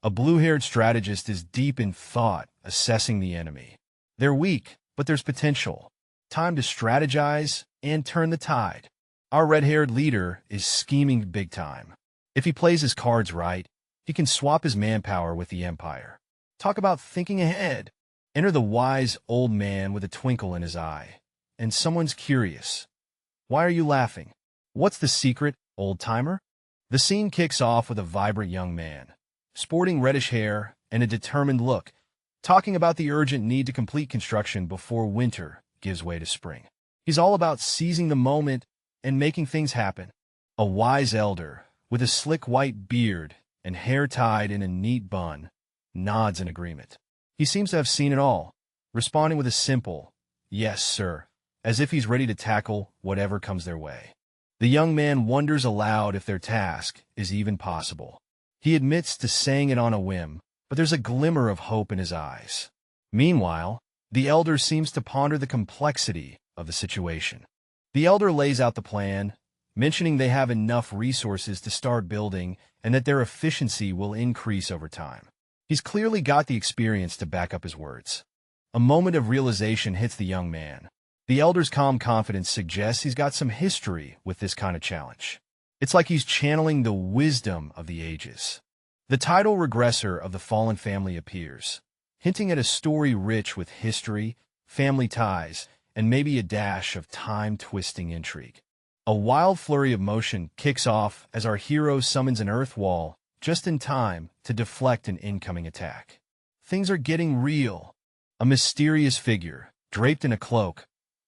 A blue-haired strategist is deep in thought, assessing the enemy. They're weak, but there's potential. Time to strategize and turn the tide. Our red-haired leader is scheming big time. If he plays his cards right, he can swap his manpower with the Empire. Talk about thinking ahead. Enter the wise old man with a twinkle in his eye. And someone's curious. Why are you laughing? What's the secret, old-timer? The scene kicks off with a vibrant young man, sporting reddish hair and a determined look, talking about the urgent need to complete construction before winter gives way to spring. He's all about seizing the moment and making things happen. A wise elder, with a slick white beard and hair tied in a neat bun, nods in agreement. He seems to have seen it all, responding with a simple, "Yes, sir," as if he's ready to tackle whatever comes their way. The young man wonders aloud if their task is even possible. He admits to saying it on a whim, but there's a glimmer of hope in his eyes. Meanwhile, the elder seems to ponder the complexity of the situation. The elder lays out the plan, mentioning they have enough resources to start building and that their efficiency will increase over time. He's clearly got the experience to back up his words. A moment of realization hits the young man. The elder's calm confidence suggests he's got some history with this kind of challenge. It's like he's channeling the wisdom of the ages. The title Regressor of the Fallen Family appears, hinting at a story rich with history, family ties, and maybe a dash of time-twisting intrigue. A wild flurry of motion kicks off as our hero summons an earth wall just in time to deflect an incoming attack. Things are getting real. A mysterious figure, draped in a cloak,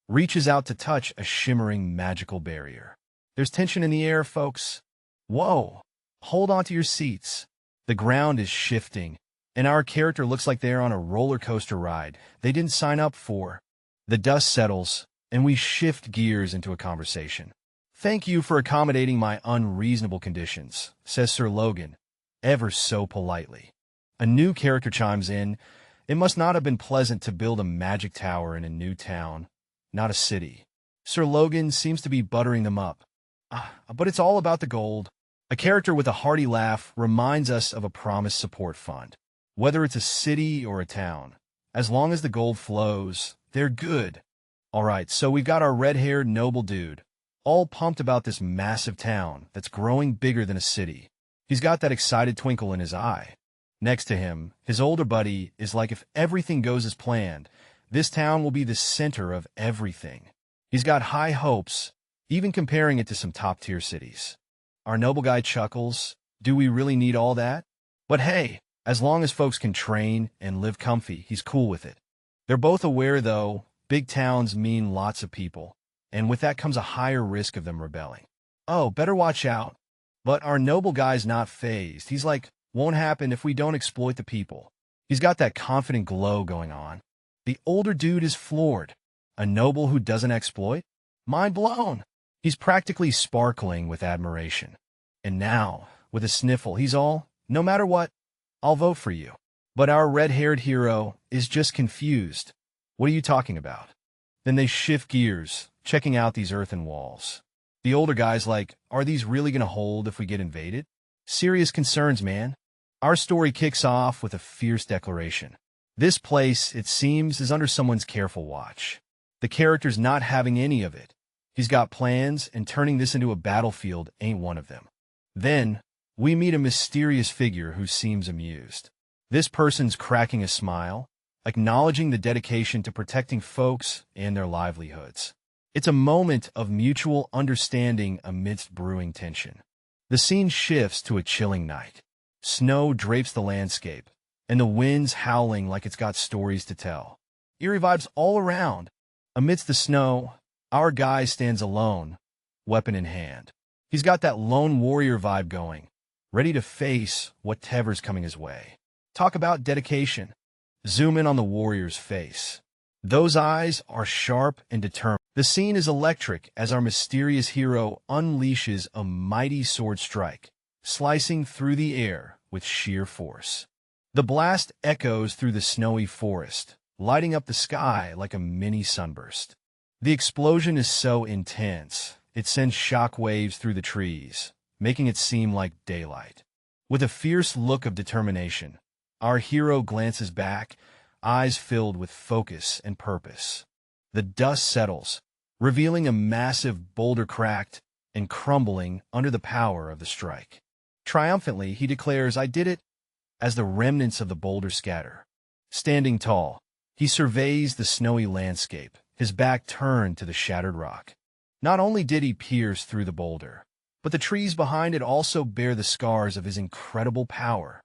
reaches out to touch a shimmering magical barrier. There's tension in the air, folks. Whoa! Hold on to your seats. The ground is shifting, and our character looks like they're on a roller coaster ride they didn't sign up for. The dust settles, and we shift gears into a conversation. "Thank you for accommodating my unreasonable conditions," says Sir Logan, ever so politely. A new character chimes in. "It must not have been pleasant to build a magic tower in a new town, not a city." Sir Logan seems to be buttering them up. But it's all about the gold." A character with a hearty laugh reminds us of a promised support fund. Whether it's a city or a town, as long as the gold flows, they're good. All right, so we've got our red-haired noble dude, all pumped about this massive town that's growing bigger than a city. He's got that excited twinkle in his eye. Next to him, his older buddy is like, if everything goes as planned, this town will be the center of everything. He's got high hopes, even comparing it to some top-tier cities. Our noble guy chuckles. Do we really need all that? But hey, as long as folks can train and live comfy, he's cool with it. They're both aware, though, big towns mean lots of people, and with that comes a higher risk of them rebelling. Oh, better watch out. But our noble guy's not fazed. He's like, won't happen if we don't exploit the people. He's got that confident glow going on. The older dude is floored. A noble who doesn't exploit? Mind blown. He's practically sparkling with admiration. And now, with a sniffle, he's all, "No matter what, I'll vote for you." But our red-haired hero is just confused. "What are you talking about?" Then they shift gears, checking out these earthen walls. The older guy's like, "Are these really going to hold if we get invaded?" Serious concerns, man. Our story kicks off with a fierce declaration. This place, it seems, is under someone's careful watch. The character's not having any of it. He's got plans, and turning this into a battlefield ain't one of them. Then, we meet a mysterious figure who seems amused. This person's cracking a smile, acknowledging the dedication to protecting folks and their livelihoods. It's a moment of mutual understanding amidst brewing tension. The scene shifts to a chilling night. Snow drapes the landscape, and the wind's howling like it's got stories to tell. Eerie vibes all around. Amidst the snow, our guy stands alone, weapon in hand. He's got that lone warrior vibe going, ready to face whatever's coming his way. Talk about dedication. Zoom in on the warrior's face. Those eyes are sharp and determined. The scene is electric as our mysterious hero unleashes a mighty sword strike, slicing through the air with sheer force. The blast echoes through the snowy forest, lighting up the sky like a mini sunburst. The explosion is so intense, it sends shock waves through the trees, making it seem like daylight. With a fierce look of determination, our hero glances back, eyes filled with focus and purpose. The dust settles, revealing a massive boulder cracked and crumbling under the power of the strike. Triumphantly, he declares, "I did it," as the remnants of the boulder scatter. Standing tall, he surveys the snowy landscape, his back turned to the shattered rock. Not only did he pierce through the boulder, but the trees behind it also bear the scars of his incredible power.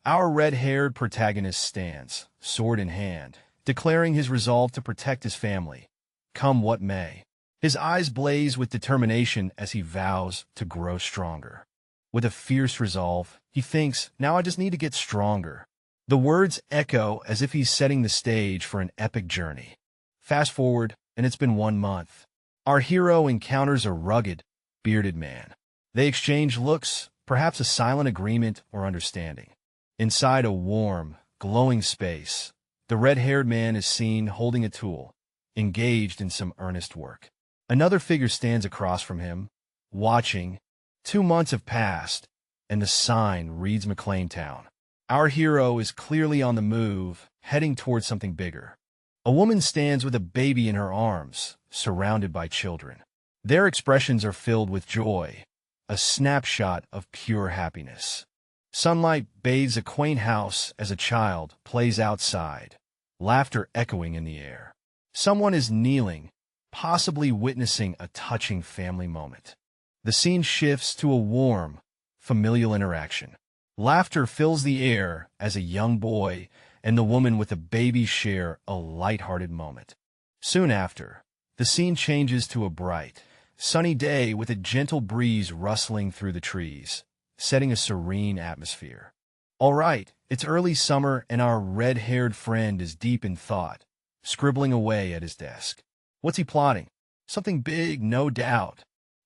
Our red-haired protagonist stands, sword in hand, declaring his resolve to protect his family, come what may. His eyes blaze with determination as he vows to grow stronger. With a fierce resolve, he thinks, "Now I just need to get stronger." The words echo as if he's setting the stage for an epic journey. Fast forward, and it's been 1 month. Our hero encounters a rugged, bearded man. They exchange looks, perhaps a silent agreement or understanding. Inside a warm, glowing space, the red-haired man is seen holding a tool, engaged in some earnest work. Another figure stands across from him, watching. 2 months have passed, and the sign reads McLeantown. Our hero is clearly on the move, heading towards something bigger. A woman stands with a baby in her arms, surrounded by children. Their expressions are filled with joy, a snapshot of pure happiness. Sunlight bathes a quaint house as a child plays outside, laughter echoing in the air. Someone is kneeling, possibly witnessing a touching family moment. The scene shifts to a warm, familial interaction. Laughter fills the air as a young boy and the woman with a baby share a light-hearted moment. Soon after, the scene changes to a bright, sunny day with a gentle breeze rustling through the trees, setting a serene atmosphere. All right, it's early summer and our red-haired friend is deep in thought, scribbling away at his desk. What's he plotting? Something big, no doubt.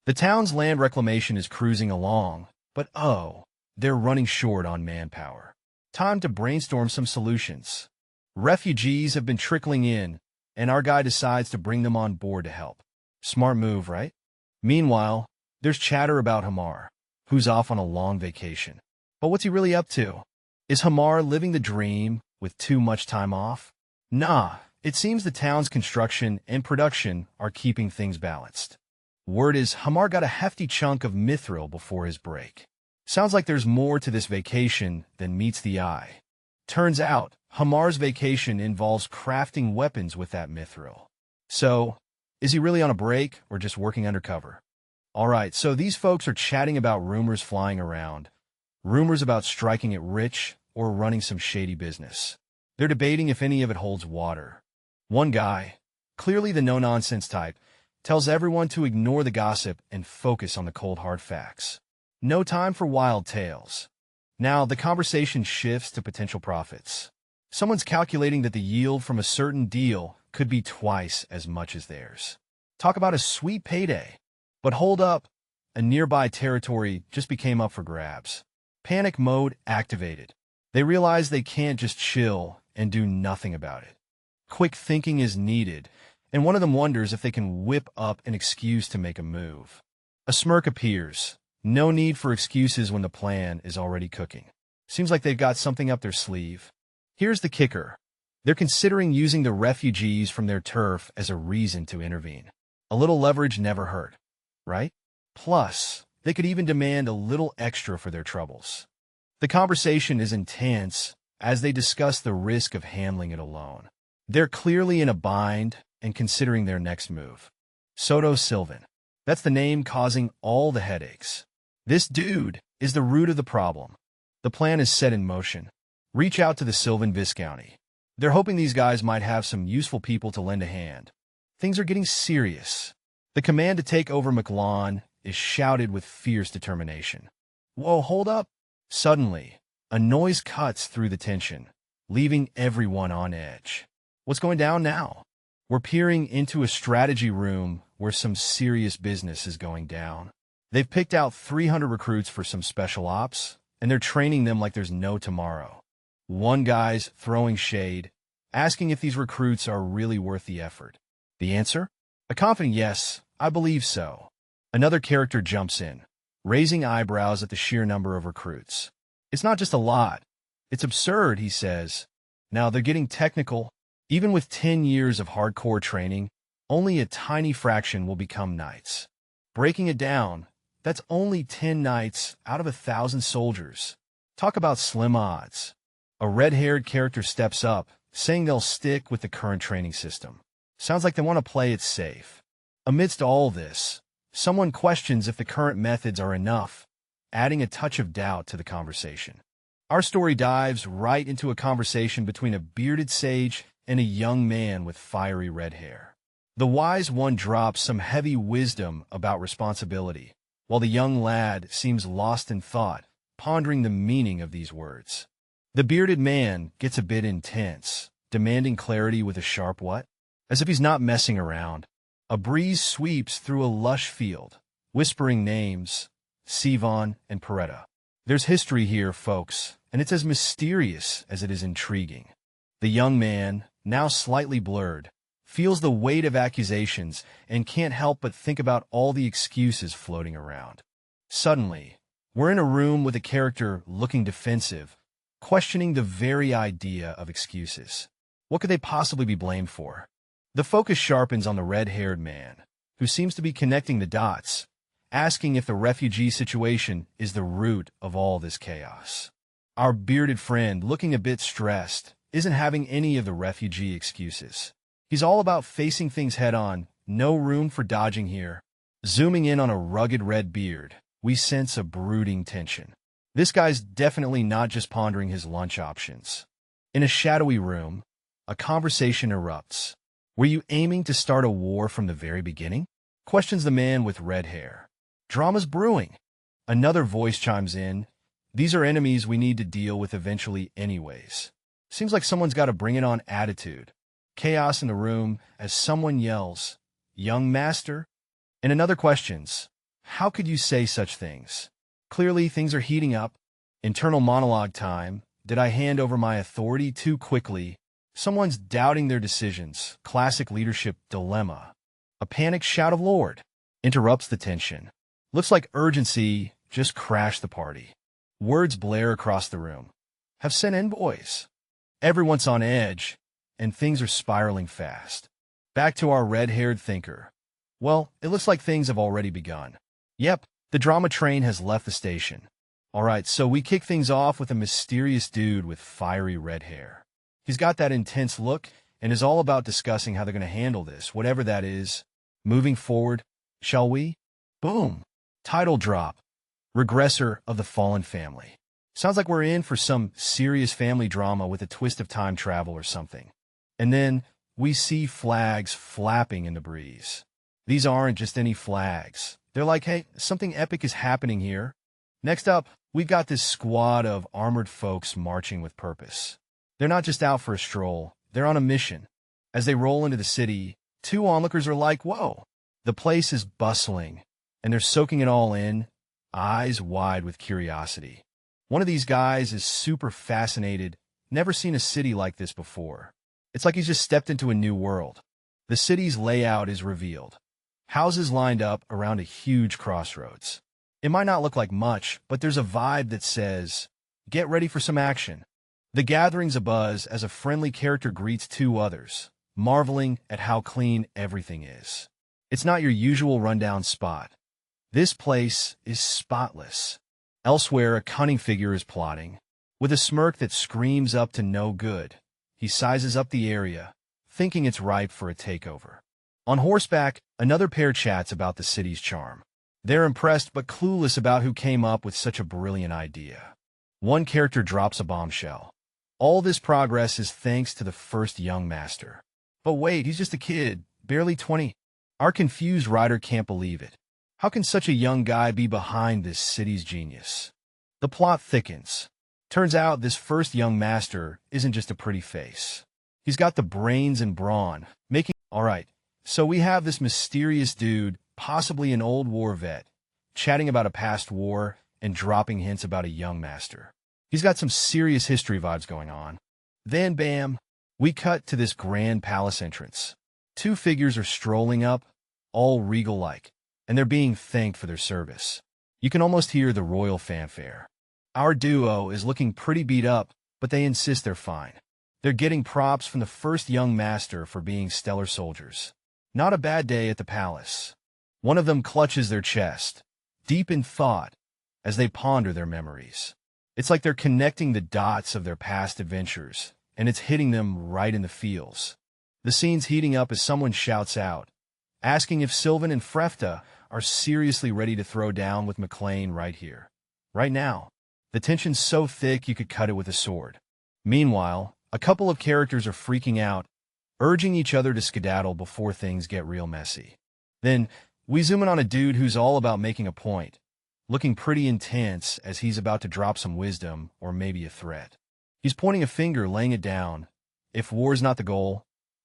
The town's land reclamation is cruising along, but they're running short on manpower. Time to brainstorm some solutions. Refugees have been trickling in, and our guy decides to bring them on board to help. Smart move, right? Meanwhile, there's chatter about Hamar, who's off on a long vacation. But what's he really up to? Is Hamar living the dream with too much time off? Nah, it seems the town's construction and production are keeping things balanced. Word is Hamar got a hefty chunk of mithril before his break. Sounds like there's more to this vacation than meets the eye. Turns out, Hamar's vacation involves crafting weapons with that mithril. So, is he really on a break or just working undercover? Alright, so these folks are chatting about rumors flying around. Rumors about striking it rich or running some shady business. They're debating if any of it holds water. One guy, clearly the no-nonsense type, tells everyone to ignore the gossip and focus on the cold hard facts. No time for wild tales. Now, the conversation shifts to potential profits. Someone's calculating that the yield from a certain deal could be twice as much as theirs. Talk about a sweet payday. But hold up, a nearby territory just became up for grabs. Panic mode activated. They realize they can't just chill and do nothing about it. Quick thinking is needed, and one of them wonders if they can whip up an excuse to make a move. A smirk appears. No need for excuses when the plan is already cooking. Seems like they've got something up their sleeve. Here's the kicker. They're considering using the refugees from their turf as a reason to intervene. A little leverage never hurt, right? Plus, they could even demand a little extra for their troubles. The conversation is intense as they discuss the risk of handling it alone. They're clearly in a bind and considering their next move. Soto Sylvan. That's the name causing all the headaches. This dude is the root of the problem. The plan is set in motion. Reach out to the Sylvan Viscounty. They're hoping these guys might have some useful people to lend a hand. Things are getting serious. The command to take over McLawn is shouted with fierce determination. Whoa, hold up. Suddenly, a noise cuts through the tension, leaving everyone on edge. What's going down now? We're peering into a strategy room where some serious business is going down. They've picked out 300 recruits for some special ops, and they're training them like there's no tomorrow. One guy's throwing shade, asking if these recruits are really worth the effort. The answer? A confident yes, I believe so. Another character jumps in, raising eyebrows at the sheer number of recruits. It's not just a lot. It's absurd, he says. Now, they're getting technical. Even with 10 years of hardcore training, only a tiny fraction will become knights. Breaking it down, that's only 10 knights out of 1,000 soldiers. Talk about slim odds. A red-haired character steps up, saying they'll stick with the current training system. Sounds like they want to play it safe. Amidst all this, someone questions if the current methods are enough, adding a touch of doubt to the conversation. Our story dives right into a conversation between a bearded sage and a young man with fiery red hair. The wise one drops some heavy wisdom about responsibility, while the young lad seems lost in thought, pondering the meaning of these words. The bearded man gets a bit intense, demanding clarity with a sharp what? As if he's not messing around. A breeze sweeps through a lush field, whispering names, Sivan and Peretta. There's history here, folks, and it's as mysterious as it is intriguing. The young man, now slightly blurred, feels the weight of accusations and can't help but think about all the excuses floating around. Suddenly, we're in a room with a character looking defensive, questioning the very idea of excuses. What could they possibly be blamed for? The focus sharpens on the red-haired man, who seems to be connecting the dots, asking if the refugee situation is the root of all this chaos. Our bearded friend, looking a bit stressed, isn't having any of the refugee excuses. He's all about facing things head-on, no room for dodging here. Zooming in on a rugged red beard, we sense a brooding tension. This guy's definitely not just pondering his lunch options. In a shadowy room, a conversation erupts. Were you aiming to start a war from the very beginning? Questions the man with red hair. Drama's brewing. Another voice chimes in. These are enemies we need to deal with eventually anyways. Seems like someone's got a bring-it-on attitude. Chaos in the room as someone yells, "Young master?" And another questions, "How could you say such things?" Clearly, things are heating up. Internal monologue time. Did I hand over my authority too quickly? Someone's doubting their decisions. Classic leadership dilemma. A panicked shout of "Lord!" interrupts the tension. Looks like urgency just crashed the party. Words blare across the room. Have sent envoys. Everyone's on edge, and things are spiraling fast. Back to our red-haired thinker. Well, it looks like things have already begun. Yep, the drama train has left the station. Alright, so we kick things off with a mysterious dude with fiery red hair. He's got that intense look and is all about discussing how they're going to handle this, whatever that is. Moving forward, shall we? Boom. Title drop. Regressor of the Fallen Family. Sounds like we're in for some serious family drama with a twist of time travel or something. And then we see flags flapping in the breeze. These aren't just any flags. They're like, hey, something epic is happening here. Next up, we've got this squad of armored folks marching with purpose. They're not just out for a stroll, they're on a mission. As they roll into the city, two onlookers are like, whoa. The place is bustling, and they're soaking it all in, eyes wide with curiosity. One of these guys is super fascinated, never seen a city like this before. It's like he's just stepped into a new world. The city's layout is revealed. Houses lined up around a huge crossroads. It might not look like much, but there's a vibe that says, get ready for some action. The gathering's abuzz as a friendly character greets two others, marveling at how clean everything is. It's not your usual rundown spot. This place is spotless. Elsewhere, a cunning figure is plotting. With a smirk that screams up to no good, he sizes up the area, thinking it's ripe for a takeover. On horseback, another pair chats about the city's charm. They're impressed but clueless about who came up with such a brilliant idea. One character drops a bombshell. All this progress is thanks to the first young master. But wait, he's just a kid, barely 20. Our confused rider can't believe it. How can such a young guy be behind this city's genius? The plot thickens. Turns out this first young master isn't just a pretty face. He's got the brains and brawn, making... Alright, so we have this mysterious dude, possibly an old war vet, chatting about a past war and dropping hints about a young master. He's got some serious history vibes going on. Then, bam, we cut to this grand palace entrance. Two figures are strolling up, all regal-like, and they're being thanked for their service. You can almost hear the royal fanfare. Our duo is looking pretty beat up, but they insist they're fine. They're getting props from the first young master for being stellar soldiers. Not a bad day at the palace. One of them clutches their chest, deep in thought, as they ponder their memories. It's like they're connecting the dots of their past adventures, and it's hitting them right in the feels. The scene's heating up as someone shouts out, asking if Sylvan and Frefta are seriously ready to throw down with McLean right here, right now. The tension's so thick you could cut it with a sword. Meanwhile, a couple of characters are freaking out, urging each other to skedaddle before things get real messy. Then, we zoom in on a dude who's all about making a point, looking pretty intense as he's about to drop some wisdom or maybe a threat. He's pointing a finger, laying it down. If war's not the goal,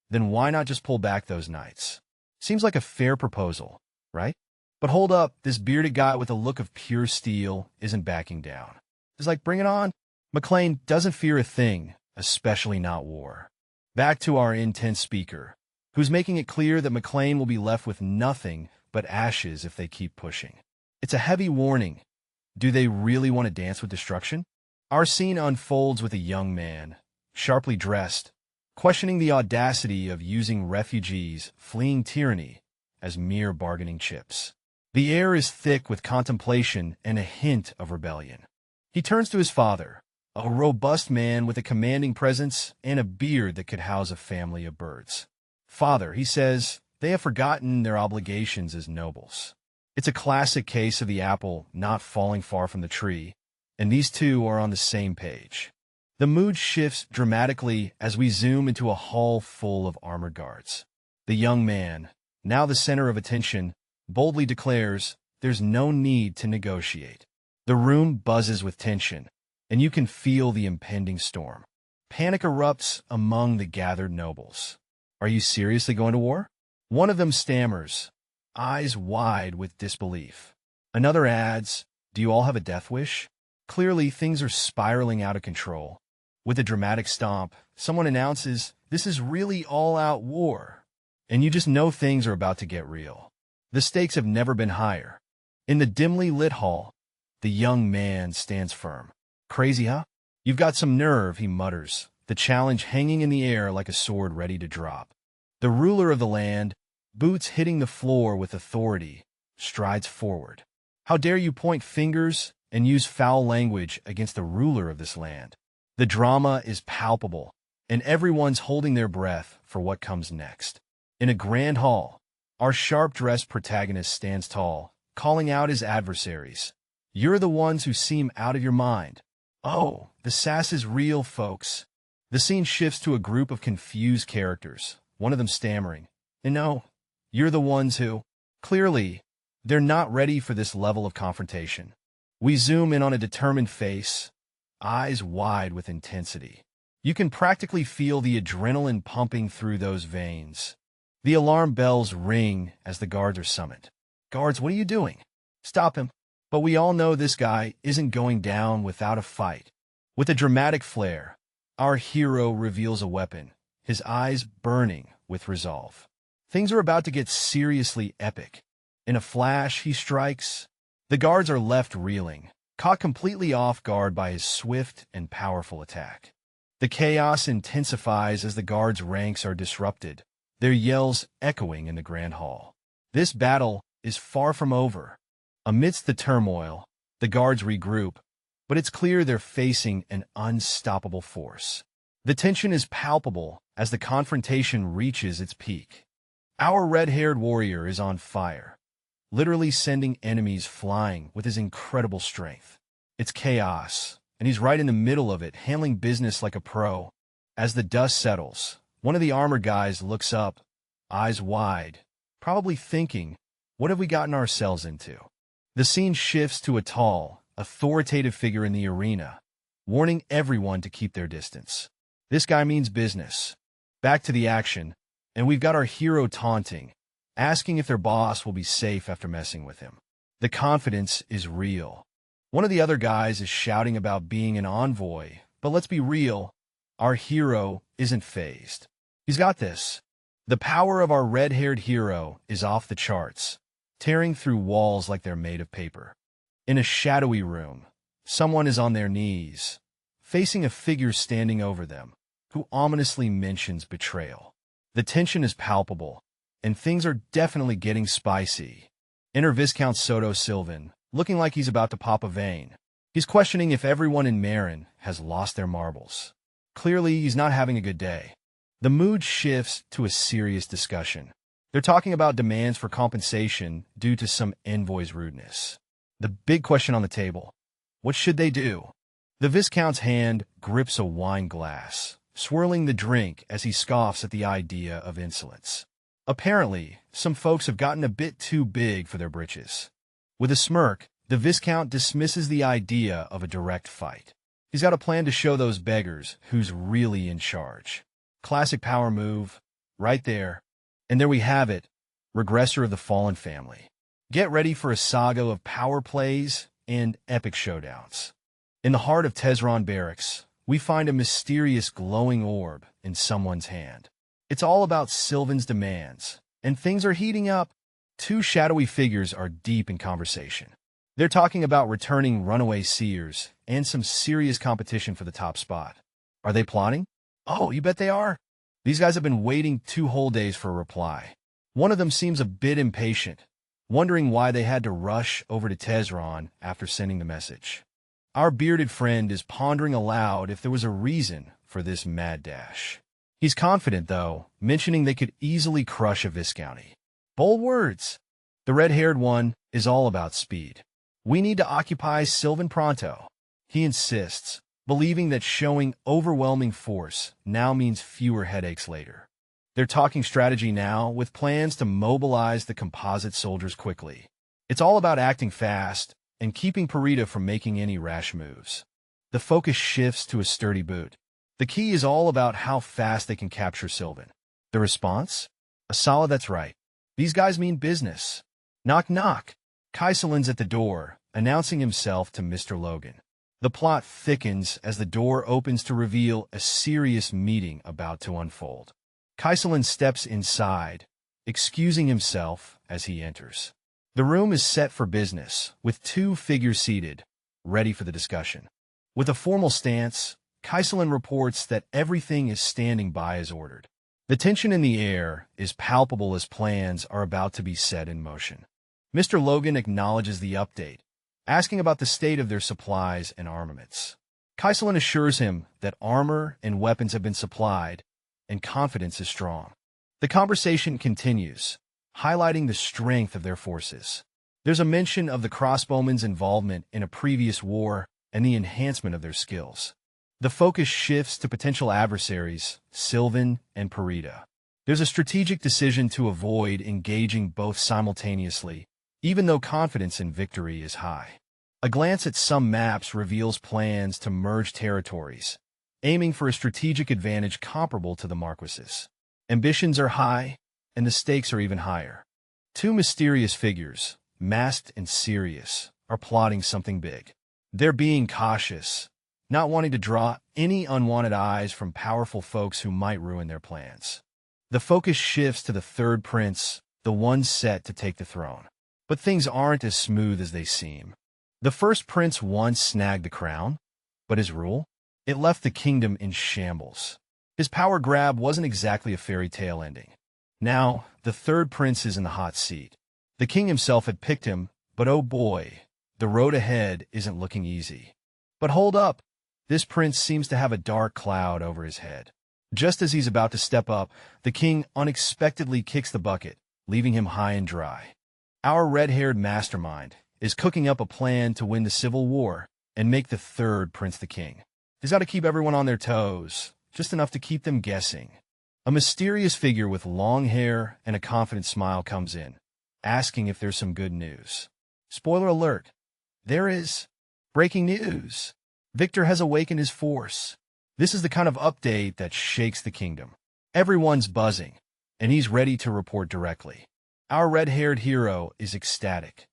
then why not just pull back those knights? Seems like a fair proposal, right? But hold up, this bearded guy with a look of pure steel isn't backing down. He's like, bring it on. McLean doesn't fear a thing, especially not war. Back to our intense speaker, who's making it clear that McLean will be left with nothing but ashes if they keep pushing. It's a heavy warning. Do they really want to dance with destruction? Our scene unfolds with a young man, sharply dressed, questioning the audacity of using refugees fleeing tyranny as mere bargaining chips. The air is thick with contemplation and a hint of rebellion. He turns to his father, a robust man with a commanding presence and a beard that could house a family of birds. Father, he says, they have forgotten their obligations as nobles. It's a classic case of the apple not falling far from the tree, and these two are on the same page. The mood shifts dramatically as we zoom into a hall full of armored guards. The young man, now the center of attention, boldly declares, there's no need to negotiate. The room buzzes with tension, and you can feel the impending storm. Panic erupts among the gathered nobles. Are you seriously going to war? One of them stammers, eyes wide with disbelief. Another adds, do you all have a death wish? Clearly, things are spiraling out of control. With a dramatic stomp, someone announces, this is really all-out war. And you just know things are about to get real. The stakes have never been higher. In the dimly lit hall, the young man stands firm. Crazy, huh? You've got some nerve, he mutters, the challenge hanging in the air like a sword ready to drop. The ruler of the land, boots hitting the floor with authority, strides forward. How dare you point fingers and use foul language against the ruler of this land? The drama is palpable, and everyone's holding their breath for what comes next. In a grand hall, our sharp-dressed protagonist stands tall, calling out his adversaries. You're the ones who seem out of your mind. Oh, the sass is real, folks. The scene shifts to a group of confused characters, one of them stammering. And no, you're the ones who... Clearly, they're not ready for this level of confrontation. We zoom in on a determined face, eyes wide with intensity. You can practically feel the adrenaline pumping through those veins. The alarm bells ring as the guards are summoned. Guards, what are you doing? Stop him. But we all know this guy isn't going down without a fight. With a dramatic flair, our hero reveals a weapon, his eyes burning with resolve. Things are about to get seriously epic. In a flash, he strikes. The guards are left reeling, caught completely off guard by his swift and powerful attack. The chaos intensifies as the guards' ranks are disrupted, their yells echoing in the grand hall. This battle is far from over. Amidst the turmoil, the guards regroup, but it's clear they're facing an unstoppable force. The tension is palpable as the confrontation reaches its peak. Our red-haired warrior is on fire, literally sending enemies flying with his incredible strength. It's chaos, and he's right in the middle of it, handling business like a pro. As the dust settles, one of the armored guys looks up, eyes wide, probably thinking, what have we gotten ourselves into? The scene shifts to a tall, authoritative figure in the arena, warning everyone to keep their distance. This guy means business. Back to the action, and we've got our hero taunting, asking if their boss will be safe after messing with him. The confidence is real. One of the other guys is shouting about being an envoy, but let's be real, our hero isn't fazed. He's got this. The power of our red-haired hero is off the charts, tearing through walls like they're made of paper. In a shadowy room, someone is on their knees, facing a figure standing over them, who ominously mentions betrayal. The tension is palpable, and things are definitely getting spicy. Enter Viscount Soto Sylvan, looking like he's about to pop a vein. He's questioning if everyone in Marin has lost their marbles. Clearly, he's not having a good day. The mood shifts to a serious discussion. They're talking about demands for compensation due to some envoy's rudeness. The big question on the table, what should they do? The Viscount's hand grips a wine glass, swirling the drink as he scoffs at the idea of insolence. Apparently, some folks have gotten a bit too big for their britches. With a smirk, the Viscount dismisses the idea of a direct fight. He's got a plan to show those beggars who's really in charge. Classic power move, right there. And there we have it, Regressor of the Fallen Family. Get ready for a saga of power plays and epic showdowns. In the heart of Tezron Barracks, we find a mysterious glowing orb in someone's hand. It's all about Sylvan's demands, and things are heating up. Two shadowy figures are deep in conversation. They're talking about returning runaway seers and some serious competition for the top spot. Are they plotting? Oh, you bet they are. These guys have been waiting 2 whole days for a reply. One of them seems a bit impatient, wondering why they had to rush over to Tezron after sending the message. Our bearded friend is pondering aloud if there was a reason for this mad dash. He's confident, though, mentioning they could easily crush a Viscounty. Bold words. The red-haired one is all about speed. We need to occupy Sylvan pronto. He insists, believing that showing overwhelming force now means fewer headaches later. They're talking strategy now, with plans to mobilize the composite soldiers quickly. It's all about acting fast and keeping Parita from making any rash moves. The focus shifts to a sturdy boot. The key is all about how fast they can capture Sylvan. The response? A solid that's right. These guys mean business. Knock knock. Kaiselin's at the door, announcing himself to Mr. Logan. The plot thickens as the door opens to reveal a serious meeting about to unfold. Kaiselin steps inside, excusing himself as he enters. The room is set for business, with two figures seated, ready for the discussion. With a formal stance, Kaiselin reports that everything is standing by as ordered. The tension in the air is palpable as plans are about to be set in motion. Mr. Logan acknowledges the update, asking about the state of their supplies and armaments. Kaiselin assures him that armor and weapons have been supplied, and confidence is strong. The conversation continues, highlighting the strength of their forces. There's a mention of the crossbowmen's involvement in a previous war and the enhancement of their skills. The focus shifts to potential adversaries, Sylvan and Parita. There's a strategic decision to avoid engaging both simultaneously, even though confidence in victory is high. A glance at some maps reveals plans to merge territories, aiming for a strategic advantage comparable to the Marquises. Ambitions are high, and the stakes are even higher. Two mysterious figures, masked and serious, are plotting something big. They're being cautious, not wanting to draw any unwanted eyes from powerful folks who might ruin their plans. The focus shifts to the third prince, the one set to take the throne. But things aren't as smooth as they seem. The first prince once snagged the crown, but his rule? It left the kingdom in shambles. His power grab wasn't exactly a fairy tale ending. Now, the third prince is in the hot seat. The king himself had picked him, but oh boy, the road ahead isn't looking easy. But hold up. This prince seems to have a dark cloud over his head. Just as he's about to step up, the king unexpectedly kicks the bucket, leaving him high and dry. Our red-haired mastermind is cooking up a plan to win the civil war and make the third prince the king. He's got to keep everyone on their toes, just enough to keep them guessing. A mysterious figure with long hair and a confident smile comes in, asking if there's some good news. Spoiler alert, there is. Breaking news. Victor has awakened his force. This is the kind of update that shakes the kingdom. Everyone's buzzing, and he's ready to report directly. Our red-haired hero is ecstatic.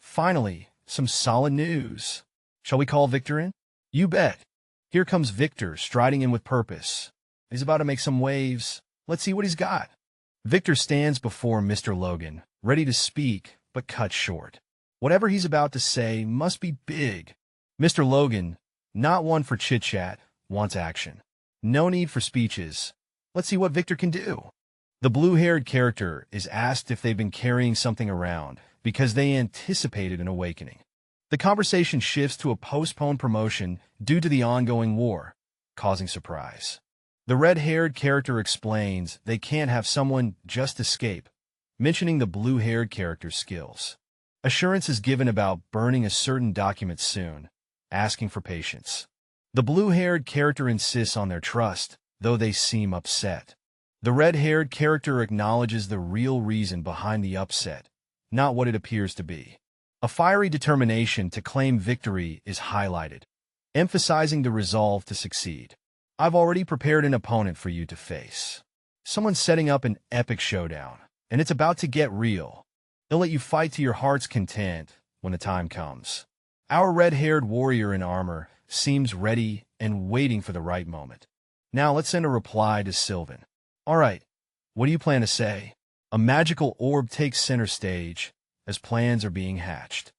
Finally, some solid news. Shall we call Victor in? You bet. Here comes Victor, striding in with purpose. He's about to make some waves. Let's see what he's got. Victor stands before Mr. Logan, ready to speak, but cut short. Whatever he's about to say must be big. Mr. Logan, not one for chit-chat, wants action. No need for speeches. Let's see what Victor can do. The blue-haired character is asked if they've been carrying something around because they anticipated an awakening. The conversation shifts to a postponed promotion due to the ongoing war, causing surprise. The red-haired character explains they can't have someone just escape, mentioning the blue-haired character's skills. Assurance is given about burning a certain document soon, asking for patience. The blue-haired character insists on their trust, though they seem upset. The red-haired character acknowledges the real reason behind the upset, not what it appears to be. A fiery determination to claim victory is highlighted, emphasizing the resolve to succeed. I've already prepared an opponent for you to face. Someone's setting up an epic showdown, and it's about to get real. They'll let you fight to your heart's content when the time comes. Our red-haired warrior in armor seems ready and waiting for the right moment. Now let's send a reply to Sylvan. All right, what do you plan to say? A magical orb takes center stage as plans are being hatched.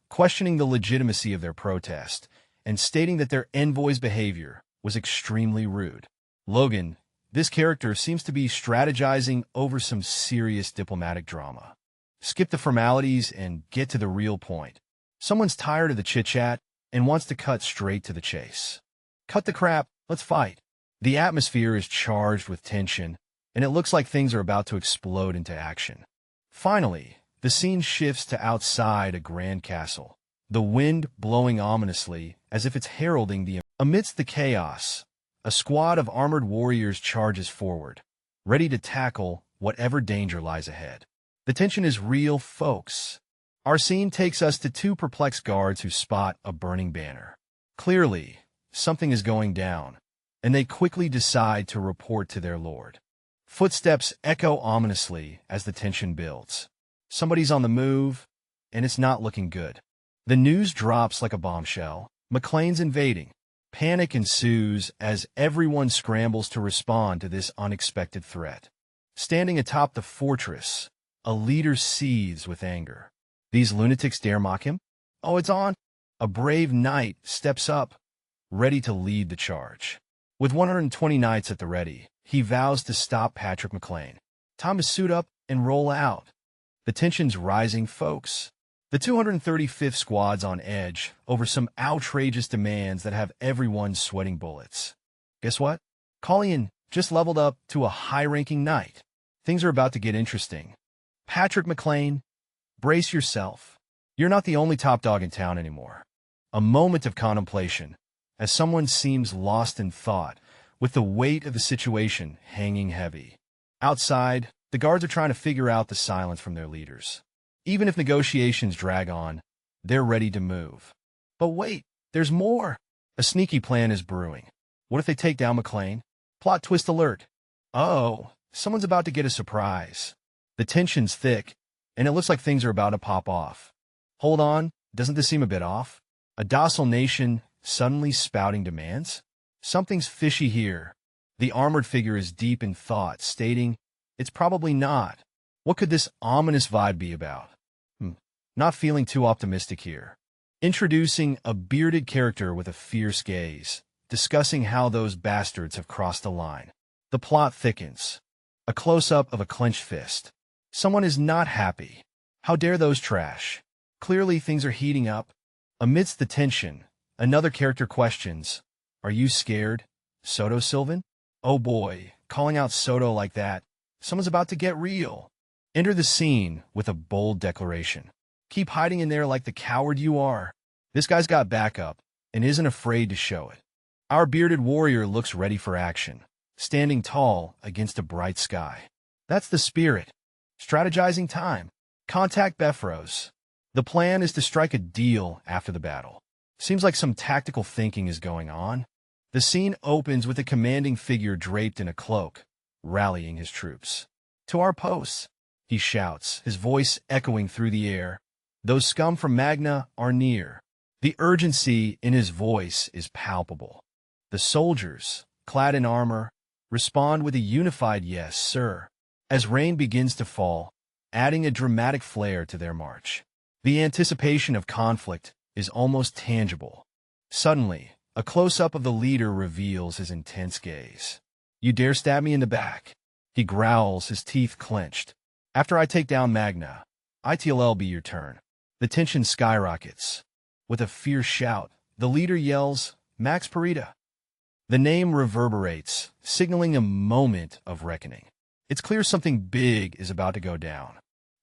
Questioning the legitimacy of their protest and stating that their envoy's behavior was extremely rude. Logan, this character seems to be strategizing over some serious diplomatic drama. Skip the formalities and get to the real point. Someone's tired of the chit-chat and wants to cut straight to the chase. Cut the crap, let's fight. The atmosphere is charged with tension, and it looks like things are about to explode into action. Finally, the scene shifts to outside a grand castle, the wind blowing ominously as if it's heralding the... Amidst the chaos, a squad of armored warriors charges forward, ready to tackle whatever danger lies ahead. The tension is real, folks. Our scene takes us to two perplexed guards who spot a burning banner. Clearly, something is going down, and they quickly decide to report to their lord. Footsteps echo ominously as the tension builds. Somebody's on the move, and it's not looking good. The news drops like a bombshell. McLean's invading. Panic ensues as everyone scrambles to respond to this unexpected threat. Standing atop the fortress, a leader seethes with anger. These lunatics dare mock him? Oh, it's on. A brave knight steps up, ready to lead the charge. With 120 knights at the ready, he vows to stop Patrick McLean. Time to suit up and roll out. The tension's rising, folks. The 235th squad's on edge over some outrageous demands that have everyone sweating bullets. Guess what? Colleen just leveled up to a high-ranking knight. Things are about to get interesting. Patrick McLean, brace yourself. You're not the only top dog in town anymore. A moment of contemplation, as someone seems lost in thought, with the weight of the situation hanging heavy. Outside, the guards are trying to figure out the silence from their leaders. Even if negotiations drag on, they're ready to move. But wait, there's more. A sneaky plan is brewing. What if they take down McLean? Plot twist alert. Uh-oh, someone's about to get a surprise. The tension's thick, and it looks like things are about to pop off. Hold on, doesn't this seem a bit off? A docile nation suddenly spouting demands? Something's fishy here. The armored figure is deep in thought, stating, it's probably not. What could this ominous vibe be about? Not feeling too optimistic here. Introducing a bearded character with a fierce gaze, discussing how those bastards have crossed the line. The plot thickens. A close-up of a clenched fist. Someone is not happy. How dare those trash? Clearly things are heating up. Amidst the tension, another character questions, are you scared, Soto Sylvan? Oh boy, calling out Soto like that. Someone's about to get real. Enter the scene with a bold declaration. Keep hiding in there like the coward you are. This guy's got backup and isn't afraid to show it. Our bearded warrior looks ready for action, standing tall against a bright sky. That's the spirit. Strategizing time. Contact Befros. The plan is to strike a deal after the battle. Seems like some tactical thinking is going on. The scene opens with a commanding figure draped in a cloak, rallying his troops. To our posts, he shouts, his voice echoing through the air. Those scum from Magna are near. The urgency in his voice is palpable. The soldiers, clad in armor, respond with a unified yes, sir, as rain begins to fall, adding a dramatic flair to their march. The anticipation of conflict is almost tangible. Suddenly, a close-up of the leader reveals his intense gaze. You dare stab me in the back? He growls, his teeth clenched. After I take down Magna, it'll be your turn. The tension skyrockets. With a fierce shout, the leader yells, Max Parita. The name reverberates, signaling a moment of reckoning. It's clear something big is about to go down.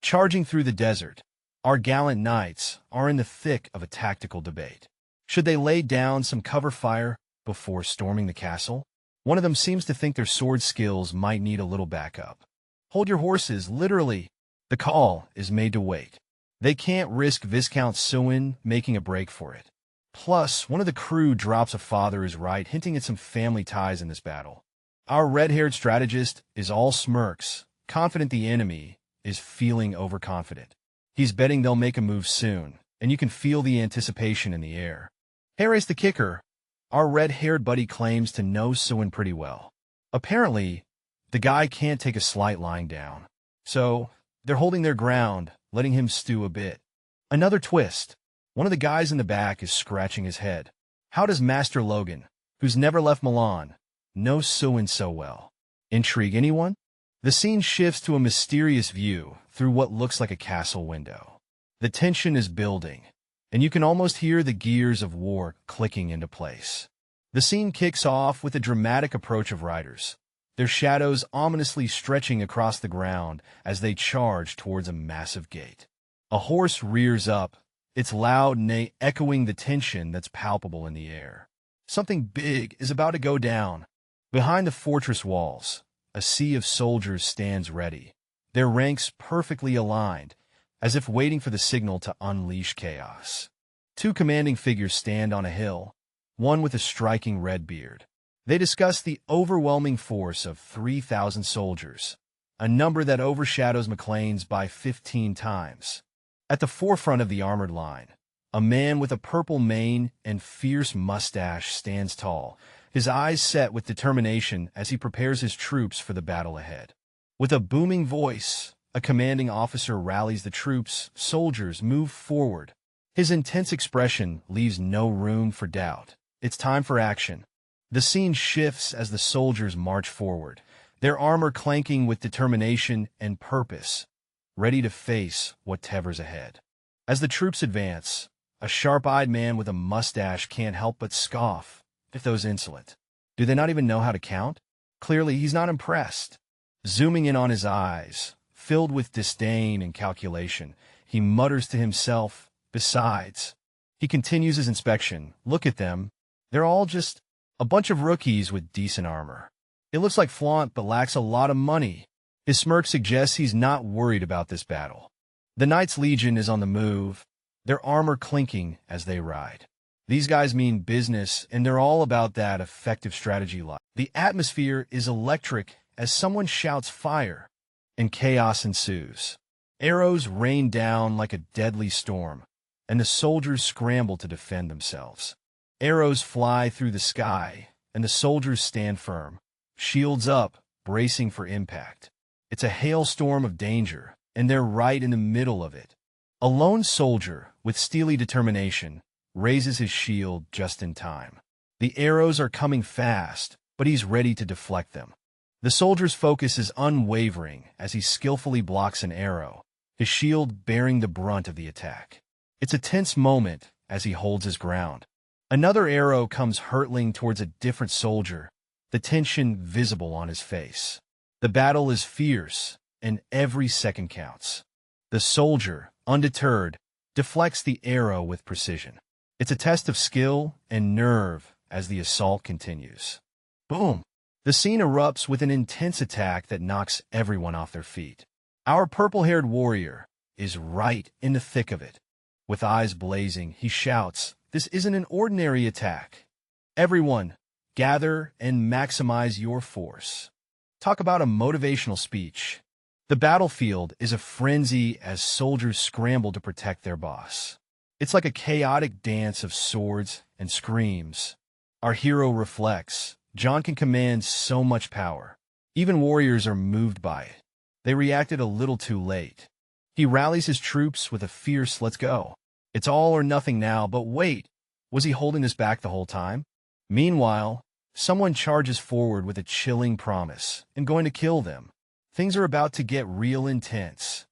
Charging through the desert, our gallant knights are in the thick of a tactical debate. Should they lay down some cover fire before storming the castle? One of them seems to think their sword skills might need a little backup. Hold your horses, literally. The call is made to wait. They can't risk Viscount Suin making a break for it. Plus, one of the crew drops a father is right, hinting at some family ties in this battle. Our red-haired strategist is all smirks, confident the enemy is feeling overconfident. He's betting they'll make a move soon, and you can feel the anticipation in the air. Harris the kicker. Our red-haired buddy claims to know Suin pretty well. Apparently, the guy can't take a slight lying down. So, they're holding their ground, letting him stew a bit. Another twist. One of the guys in the back is scratching his head. How does Master Logan, who's never left Milan, know Suin so well? Intrigue anyone? The scene shifts to a mysterious view through what looks like a castle window. The tension is building, and you can almost hear the gears of war clicking into place. The scene kicks off with a dramatic approach of riders, their shadows ominously stretching across the ground as they charge towards a massive gate. A horse rears up, its loud neigh echoing the tension that's palpable in the air. Something big is about to go down. Behind the fortress walls, a sea of soldiers stands ready, their ranks perfectly aligned, as if waiting for the signal to unleash chaos. Two commanding figures stand on a hill, one with a striking red beard. They discuss the overwhelming force of 3,000 soldiers, a number that overshadows McLean's by 15 times. At the forefront of the armored line, a man with a purple mane and fierce mustache stands tall, his eyes set with determination as he prepares his troops for the battle ahead. With a booming voice, a commanding officer rallies the troops. Soldiers move forward. His intense expression leaves no room for doubt. It's time for action. The scene shifts as the soldiers march forward, their armor clanking with determination and purpose, ready to face whatever's ahead. As the troops advance, a sharp-eyed man with a mustache can't help but scoff at those insolent. Do they not even know how to count? Clearly, he's not impressed. Zooming in on his eyes, filled with disdain and calculation, he mutters to himself, "Besides." He continues his inspection. Look at them. They're all just a bunch of rookies with decent armor. It looks like flaunt but lacks a lot of money. His smirk suggests he's not worried about this battle. The Knights Legion is on the move, their armor clinking as they ride. These guys mean business, and they're all about that effective strategy line. The atmosphere is electric as someone shouts fire, and chaos ensues. Arrows rain down like a deadly storm, and the soldiers scramble to defend themselves. Arrows fly through the sky, and the soldiers stand firm, shields up, bracing for impact. It's a hailstorm of danger, and they're right in the middle of it. A lone soldier, with steely determination, raises his shield just in time. The arrows are coming fast, but he's ready to deflect them. The soldier's focus is unwavering as he skillfully blocks an arrow, his shield bearing the brunt of the attack. It's a tense moment as he holds his ground. Another arrow comes hurtling towards a different soldier, the tension visible on his face. The battle is fierce, and every second counts. The soldier, undeterred, deflects the arrow with precision. It's a test of skill and nerve as the assault continues. Boom! The scene erupts with an intense attack that knocks everyone off their feet. Our purple-haired warrior is right in the thick of it. With eyes blazing, he shouts, "This isn't an ordinary attack. Everyone, gather and maximize your force." Talk about a motivational speech. The battlefield is a frenzy as soldiers scramble to protect their boss. It's like a chaotic dance of swords and screams. Our hero reflects. John can command so much power. Even warriors are moved by it. They reacted a little too late. He rallies his troops with a fierce "let's go." It's all or nothing now, but wait, was he holding this back the whole time? Meanwhile, someone charges forward with a chilling promise. "I'm going to kill them. Things are about to get real intense.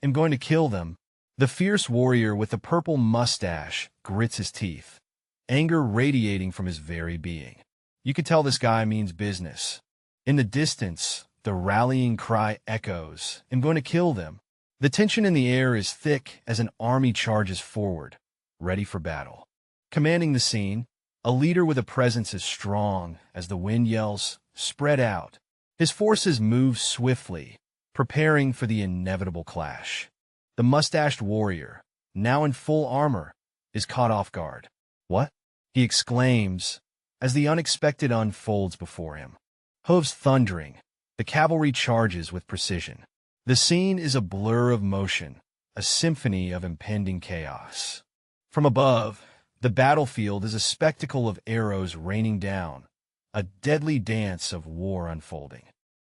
I'm going to kill them." The fierce warrior with the purple mustache grits his teeth, anger radiating from his very being. You could tell this guy means business. In the distance, the rallying cry echoes, "I'm going to kill them." The tension in the air is thick as an army charges forward, ready for battle. Commanding the scene, a leader with a presence as strong as the wind yells, "Spread out." His forces move swiftly, preparing for the inevitable clash. The mustached warrior, now in full armor, is caught off guard. "What?" he exclaims as the unexpected unfolds before him. Hooves thundering, the cavalry charges with precision. The scene is a blur of motion, a symphony of impending chaos. From above, the battlefield is a spectacle of arrows raining down, a deadly dance of war unfolding.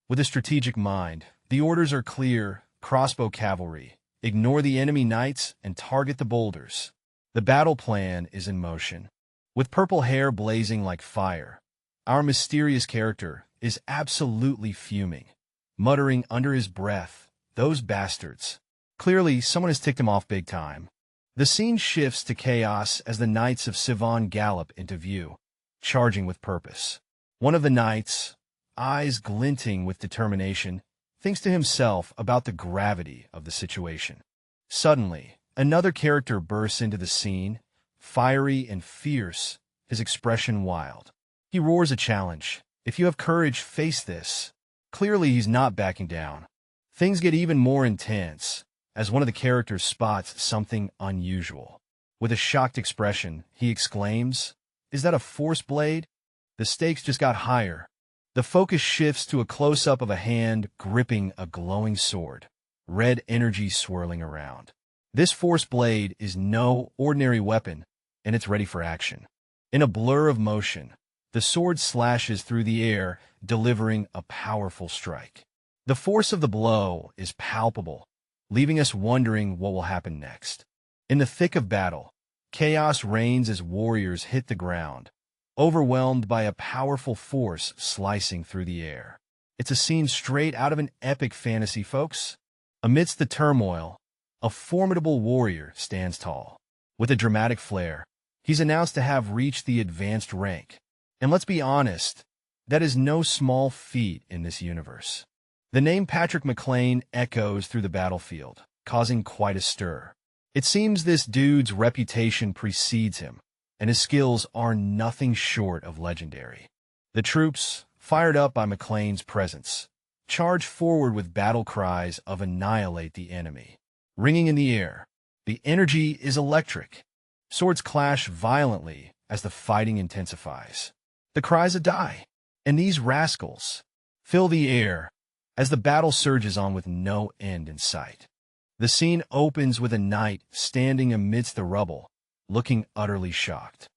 With a strategic mind, the orders are clear: crossbow cavalry, ignore the enemy knights and target the boulders. The battle plan is in motion. With purple hair blazing like fire, our mysterious character is absolutely fuming, muttering under his breath, "Those bastards." Clearly, someone has ticked him off big time. The scene shifts to chaos as the Knights of Sivan gallop into view, charging with purpose. One of the knights, eyes glinting with determination, thinks to himself about the gravity of the situation. Suddenly, another character bursts into the scene, fiery and fierce, his expression wild. He roars a challenge. If you have courage, face this. Clearly, he's not backing down. Things get even more intense as one of the characters spots something unusual. With a shocked expression, he exclaims, "Is that a force blade?" The stakes just got higher. The focus shifts to a close-up of a hand gripping a glowing sword, red energy swirling around. This force blade is no ordinary weapon, and it's ready for action. In a blur of motion, the sword slashes through the air, delivering a powerful strike. The force of the blow is palpable, leaving us wondering what will happen next. In the thick of battle, chaos reigns as warriors hit the ground, overwhelmed by a powerful force slicing through the air. It's a scene straight out of an epic fantasy, folks. Amidst the turmoil, a formidable warrior stands tall. With a dramatic flair, he's announced to have reached the advanced rank. And let's be honest, that is no small feat in this universe. The name Patrick McLean echoes through the battlefield, causing quite a stir. It seems this dude's reputation precedes him, and his skills are nothing short of legendary. The troops, fired up by McLean's presence, charge forward with battle cries of "Annihilate the enemy." Ringing in the air, the energy is electric. Swords clash violently as the fighting intensifies. The cries of "Die!" and "These rascals!" fill the air as the battle surges on with no end in sight. The scene opens with a knight standing amidst the rubble, looking utterly shocked.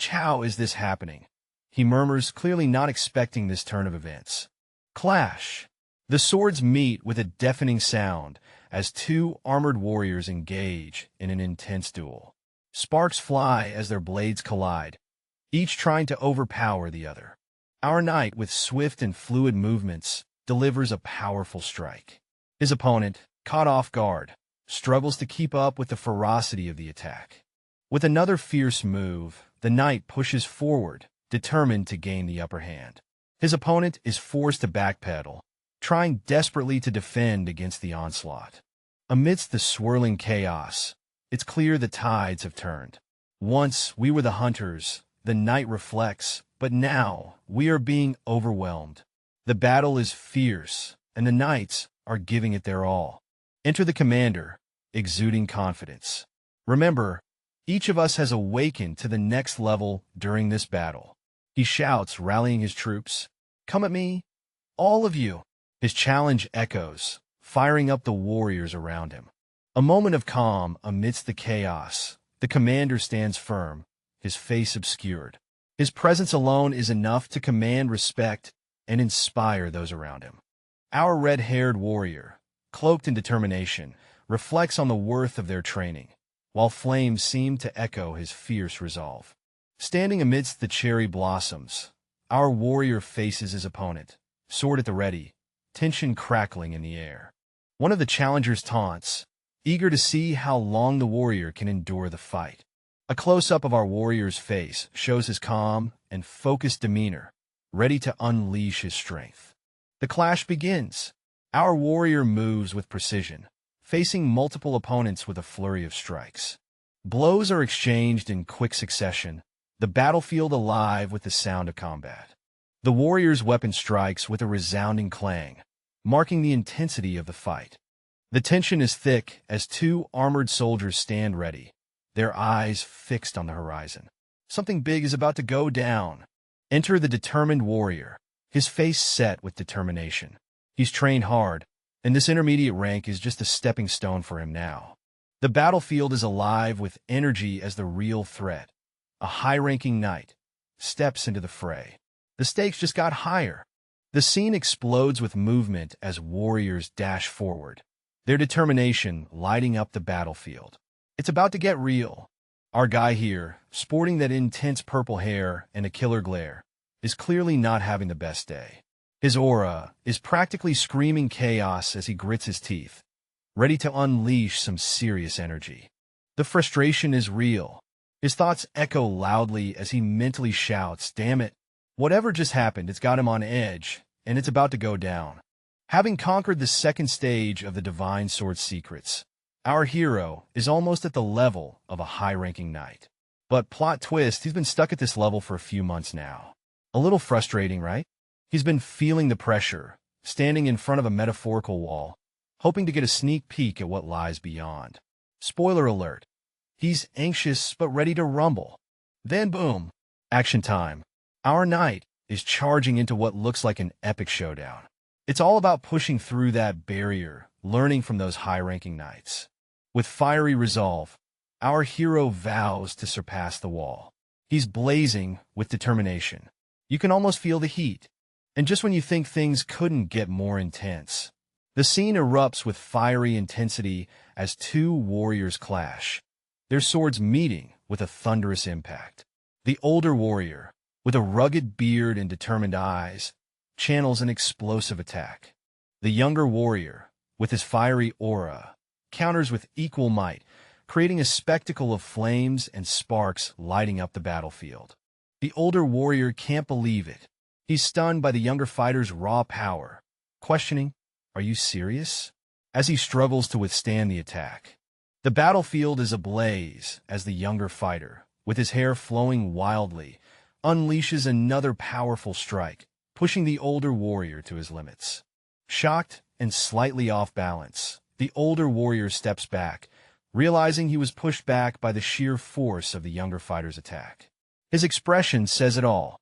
"How is this happening?" he murmurs, clearly not expecting this turn of events. Clash! The swords meet with a deafening sound as two armored warriors engage in an intense duel. Sparks fly as their blades collide, each trying to overpower the other. Our knight, with swift and fluid movements, delivers a powerful strike. His opponent, caught off guard, struggles to keep up with the ferocity of the attack. With another fierce move, the knight pushes forward, determined to gain the upper hand. His opponent is forced to backpedal, trying desperately to defend against the onslaught. Amidst the swirling chaos, it's clear the tides have turned. Once we were the hunters, the knight reflects, but now we are being overwhelmed. The battle is fierce, and the knights are giving it their all. Enter the commander, exuding confidence. Remember, each of us has awakened to the next level during this battle. He shouts, rallying his troops, "Come at me, all of you!" His challenge echoes, firing up the warriors around him. A moment of calm amidst the chaos. The commander stands firm, his face obscured. His presence alone is enough to command respect and inspire those around him. Our red-haired warrior, cloaked in determination, reflects on the worth of their training, while flames seem to echo his fierce resolve. Standing amidst the cherry blossoms, our warrior faces his opponent, sword at the ready, tension crackling in the air. One of the challengers taunts, eager to see how long the warrior can endure the fight. A close-up of our warrior's face shows his calm and focused demeanor, ready to unleash his strength. The clash begins. Our warrior moves with precision, facing multiple opponents with a flurry of strikes. Blows are exchanged in quick succession, the battlefield alive with the sound of combat. The warrior's weapon strikes with a resounding clang, marking the intensity of the fight. The tension is thick as two armored soldiers stand ready, their eyes fixed on the horizon. Something big is about to go down. Enter the determined warrior, his face set with determination. He's trained hard, and this intermediate rank is just a stepping stone for him now. The battlefield is alive with energy as the real threat. A high-ranking knight steps into the fray. The stakes just got higher. The scene explodes with movement as warriors dash forward, their determination lighting up the battlefield. It's about to get real. Our guy here, sporting that intense purple hair and a killer glare, is clearly not having the best day. His aura is practically screaming chaos as he grits his teeth, ready to unleash some serious energy. The frustration is real. His thoughts echo loudly as he mentally shouts, "Damn it! Whatever just happened, it's got him on edge, and it's about to go down." Having conquered the second stage of the Divine Sword Secrets, our hero is almost at the level of a high-ranking knight. But plot twist, he's been stuck at this level for a few months now. A little frustrating, right? He's been feeling the pressure, standing in front of a metaphorical wall, hoping to get a sneak peek at what lies beyond. Spoiler alert. He's anxious but ready to rumble. Then boom, action time. Our knight is charging into what looks like an epic showdown. It's all about pushing through that barrier, learning from those high-ranking knights. With fiery resolve, our hero vows to surpass the wall. He's blazing with determination. You can almost feel the heat. And just when you think things couldn't get more intense, the scene erupts with fiery intensity as two warriors clash, their swords meeting with a thunderous impact. The older warrior, with a rugged beard and determined eyes, channels an explosive attack. The younger warrior, with his fiery aura, counters with equal might, creating a spectacle of flames and sparks lighting up the battlefield. The older warrior can't believe it. He's stunned by the younger fighter's raw power, questioning, "Are you serious?" as he struggles to withstand the attack. The battlefield is ablaze as the younger fighter, with his hair flowing wildly, unleashes another powerful strike, pushing the older warrior to his limits. Shocked and slightly off balance, the older warrior steps back, realizing he was pushed back by the sheer force of the younger fighter's attack. His expression says it all.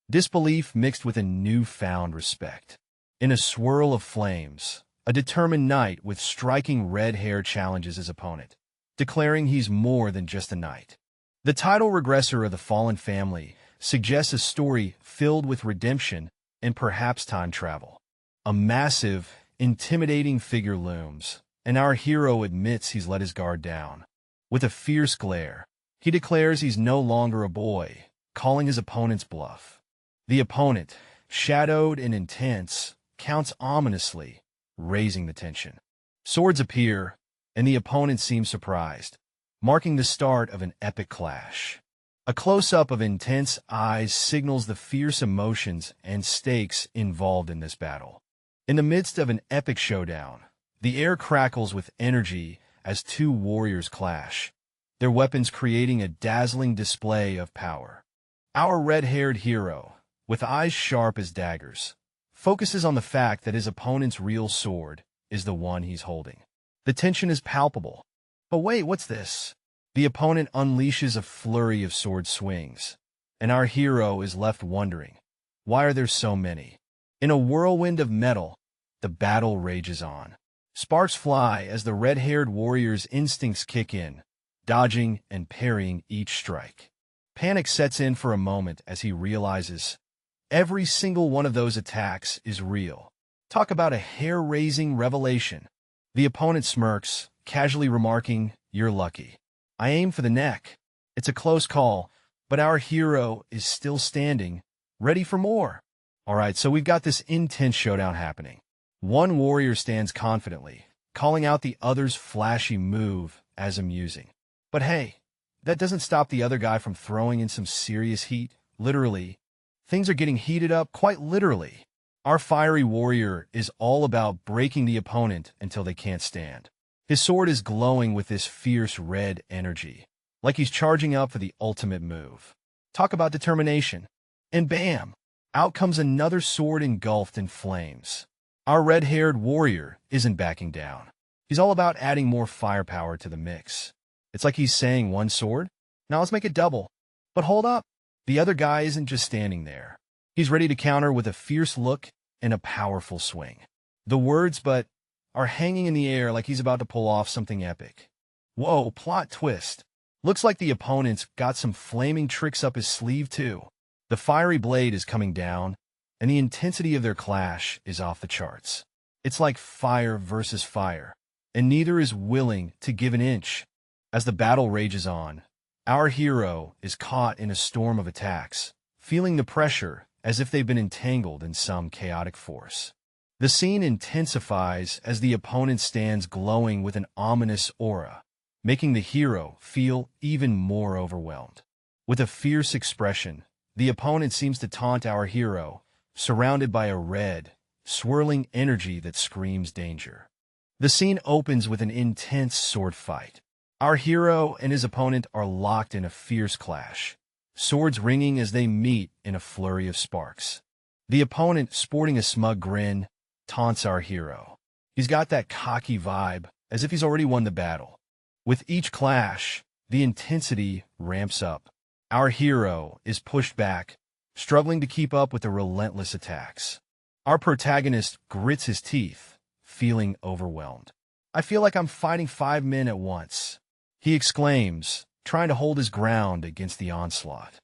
Disbelief mixed with a newfound respect. In a swirl of flames, a determined knight with striking red hair challenges his opponent, declaring he's more than just a knight. The title Regressor of the Fallen Family suggests a story filled with redemption and perhaps time travel. A massive, intimidating figure looms, and our hero admits he's let his guard down. With a fierce glare, he declares he's no longer a boy, calling his opponent's bluff. The opponent, shadowed and intense, counts ominously, raising the tension. Swords appear, and the opponent seems surprised, marking the start of an epic clash. A close-up of intense eyes signals the fierce emotions and stakes involved in this battle. In the midst of an epic showdown, the air crackles with energy as two warriors clash, their weapons creating a dazzling display of power. Our red-haired hero, with eyes sharp as daggers, focuses on the fact that his opponent's real sword is the one he's holding. The tension is palpable. But wait, what's this? The opponent unleashes a flurry of sword swings, and our hero is left wondering, why are there so many? In a whirlwind of metal, the battle rages on. Sparks fly as the red-haired warrior's instincts kick in, dodging and parrying each strike. Panic sets in for a moment as he realizes every single one of those attacks is real. Talk about a hair-raising revelation. The opponent smirks, casually remarking, "You're lucky. I aim for the neck." It's a close call, but our hero is still standing, ready for more. All right, so we've got this intense showdown happening. One warrior stands confidently, calling out the other's flashy move as amusing. But hey, that doesn't stop the other guy from throwing in some serious heat. Literally, things are getting heated up, quite literally. Our fiery warrior is all about breaking the opponent until they can't stand. His sword is glowing with this fierce red energy, like he's charging up for the ultimate move. Talk about determination. And bam! Out comes another sword engulfed in flames. Our red-haired warrior isn't backing down. He's all about adding more firepower to the mix. It's like he's saying one sword, now let's make it double. But hold up, the other guy isn't just standing there. He's ready to counter with a fierce look and a powerful swing. The words, but, are hanging in the air like he's about to pull off something epic. Whoa, plot twist. Looks like the opponent's got some flaming tricks up his sleeve too. The fiery blade is coming down, and the intensity of their clash is off the charts. It's like fire versus fire, and neither is willing to give an inch. As the battle rages on, our hero is caught in a storm of attacks, feeling the pressure as if they've been entangled in some chaotic force. The scene intensifies as the opponent stands glowing with an ominous aura, making the hero feel even more overwhelmed. With a fierce expression, the opponent seems to taunt our hero, surrounded by a red, swirling energy that screams danger. The scene opens with an intense sword fight. Our hero and his opponent are locked in a fierce clash, swords ringing as they meet in a flurry of sparks. The opponent, sporting a smug grin, taunts our hero. He's got that cocky vibe, as if he's already won the battle. With each clash, the intensity ramps up. Our hero is pushed back, struggling to keep up with the relentless attacks. Our protagonist grits his teeth, feeling overwhelmed. "I feel like I'm fighting 5 men at once," he exclaims, trying to hold his ground against the onslaught.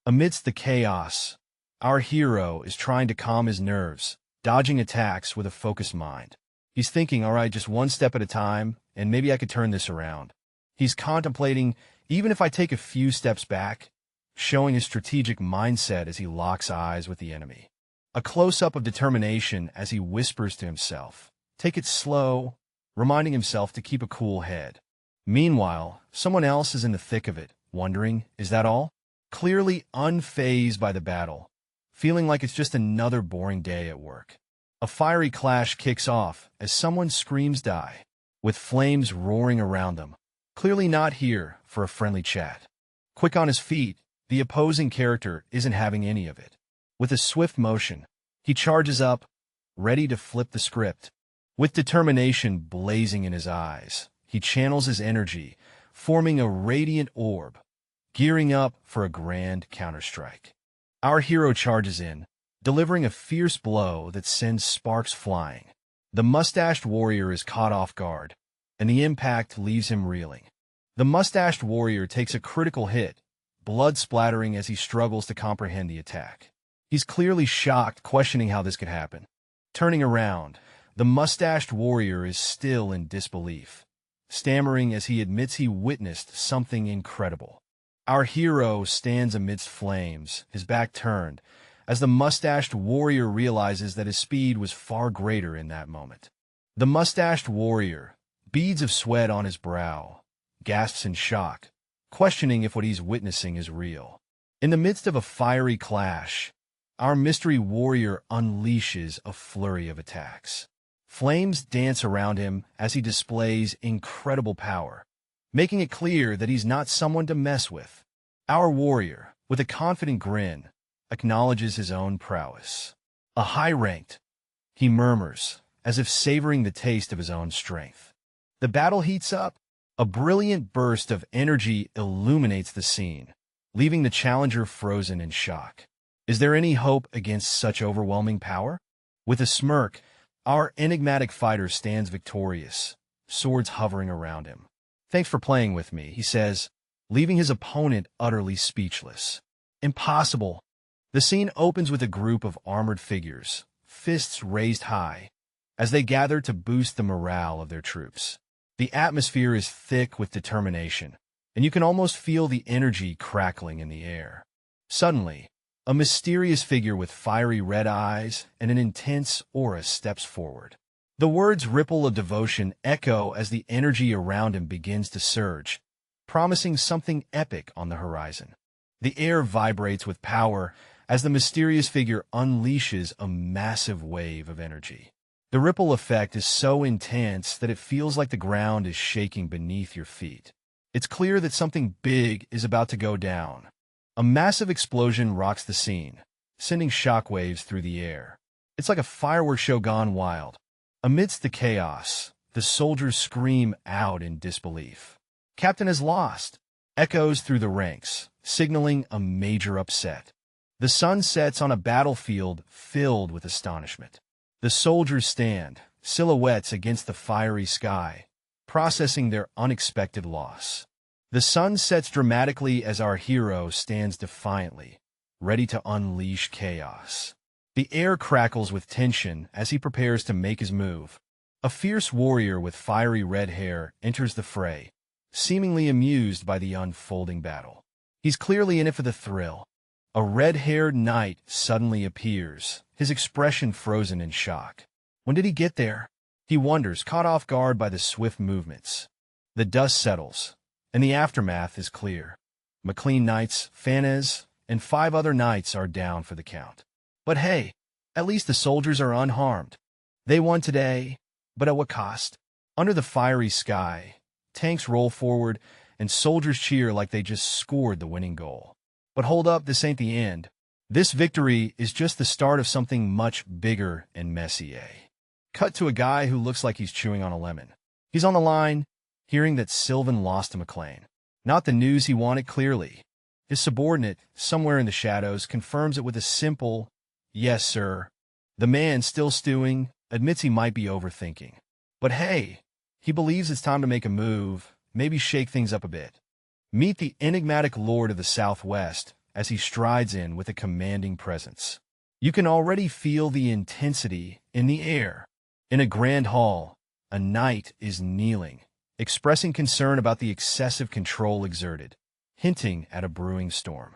Amidst the chaos, our hero is trying to calm his nerves, dodging attacks with a focused mind. He's thinking, all right, just one step at a time, and maybe I could turn this around. He's contemplating, even if I take a few steps back, showing his strategic mindset as he locks eyes with the enemy. A close-up of determination as he whispers to himself, "Take it slow," reminding himself to keep a cool head. Meanwhile, someone else is in the thick of it, wondering, is that all? Clearly unfazed by the battle, feeling like it's just another boring day at work. A fiery clash kicks off as someone screams die, with flames roaring around them, clearly not here for a friendly chat. Quick on his feet, the opposing character isn't having any of it. With a swift motion, he charges up, ready to flip the script. With determination blazing in his eyes, he channels his energy, forming a radiant orb, gearing up for a grand counterstrike. Our hero charges in, delivering a fierce blow that sends sparks flying. The mustached warrior is caught off guard, and the impact leaves him reeling. The mustached warrior takes a critical hit, blood splattering as he struggles to comprehend the attack. He's clearly shocked, questioning how this could happen. Turning around, the mustached warrior is still in disbelief, stammering as he admits he witnessed something incredible. Our hero stands amidst flames, his back turned, as the mustached warrior realizes that his speed was far greater in that moment. The mustached warrior, beads of sweat on his brow, gasps in shock, questioning if what he's witnessing is real. In the midst of a fiery clash, our mystery warrior unleashes a flurry of attacks. Flames dance around him as he displays incredible power, making it clear that he's not someone to mess with. Our warrior, with a confident grin, acknowledges his own prowess. "A high-ranked," he murmurs, as if savoring the taste of his own strength. The battle heats up. A brilliant burst of energy illuminates the scene, leaving the challenger frozen in shock. Is there any hope against such overwhelming power? With a smirk, our enigmatic fighter stands victorious, swords hovering around him. "Thanks for playing with me," he says, leaving his opponent utterly speechless. Impossible. The scene opens with a group of armored figures, fists raised high, as they gather to boost the morale of their troops. The atmosphere is thick with determination, and you can almost feel the energy crackling in the air. Suddenly, a mysterious figure with fiery red eyes and an intense aura steps forward. The words "ripple of devotion" echo as the energy around him begins to surge, promising something epic on the horizon. The air vibrates with power as the mysterious figure unleashes a massive wave of energy. The ripple effect is so intense that it feels like the ground is shaking beneath your feet. It's clear that something big is about to go down. A massive explosion rocks the scene, sending shockwaves through the air. It's like a fireworks show gone wild. Amidst the chaos, the soldiers scream out in disbelief. "Captain has lost," echoes through the ranks, signaling a major upset. The sun sets on a battlefield filled with astonishment. The soldiers stand, silhouettes against the fiery sky, processing their unexpected loss. The sun sets dramatically as our hero stands defiantly, ready to unleash chaos. The air crackles with tension as he prepares to make his move. A fierce warrior with fiery red hair enters the fray, seemingly amused by the unfolding battle. He's clearly in it for the thrill. A red-haired knight suddenly appears, his expression frozen in shock. When did he get there? He wonders, caught off guard by the swift movements. The dust settles, and the aftermath is clear. McLean Knights, Fanez, and 5 other knights are down for the count. But hey, at least the soldiers are unharmed. They won today, but at what cost? Under the fiery sky, tanks roll forward, and soldiers cheer like they just scored the winning goal. But hold up, this ain't the end. This victory is just the start of something much bigger and messier. Cut to a guy who looks like he's chewing on a lemon. He's on the line, hearing that Sylvan lost to McLean. Not the news he wanted, clearly. His subordinate, somewhere in the shadows, confirms it with a simple, "Yes, sir." The man, still stewing, admits he might be overthinking. But hey, he believes it's time to make a move, maybe shake things up a bit. Meet the enigmatic Lord of the Southwest as he strides in with a commanding presence. You can already feel the intensity in the air. In a grand hall, a knight is kneeling, expressing concern about the excessive control exerted, hinting at a brewing storm.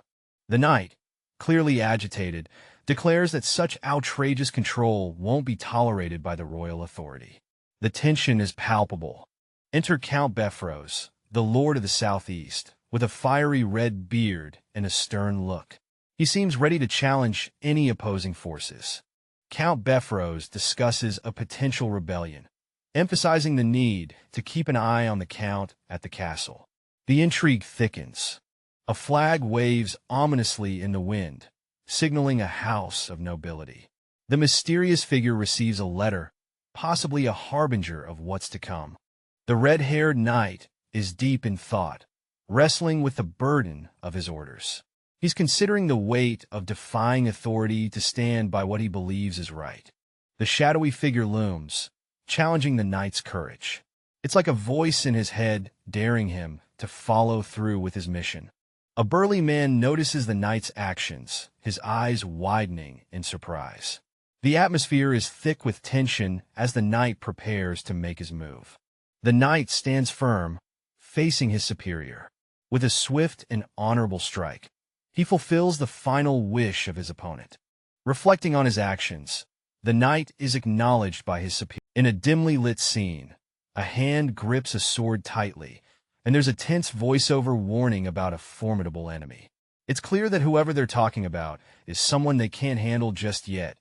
The knight, clearly agitated, declares that such outrageous control won't be tolerated by the royal authority. The tension is palpable. Enter Count Befros, the Lord of the Southeast, with a fiery red beard and a stern look. He seems ready to challenge any opposing forces. Count Befros discusses a potential rebellion, emphasizing the need to keep an eye on the Count at the castle. The intrigue thickens. A flag waves ominously in the wind, signaling a house of nobility. The mysterious figure receives a letter, possibly a harbinger of what's to come. The red-haired knight is deep in thought, wrestling with the burden of his orders. He's considering the weight of defying authority to stand by what he believes is right. The shadowy figure looms, challenging the knight's courage. It's like a voice in his head daring him to follow through with his mission. A burly man notices the knight's actions, his eyes widening in surprise. The atmosphere is thick with tension as the knight prepares to make his move. The knight stands firm, facing his superior. With a swift and honorable strike, he fulfills the final wish of his opponent. Reflecting on his actions, the knight is acknowledged by his superior. In a dimly lit scene, a hand grips a sword tightly, and there's a tense voiceover warning about a formidable enemy. It's clear that whoever they're talking about is someone they can't handle just yet,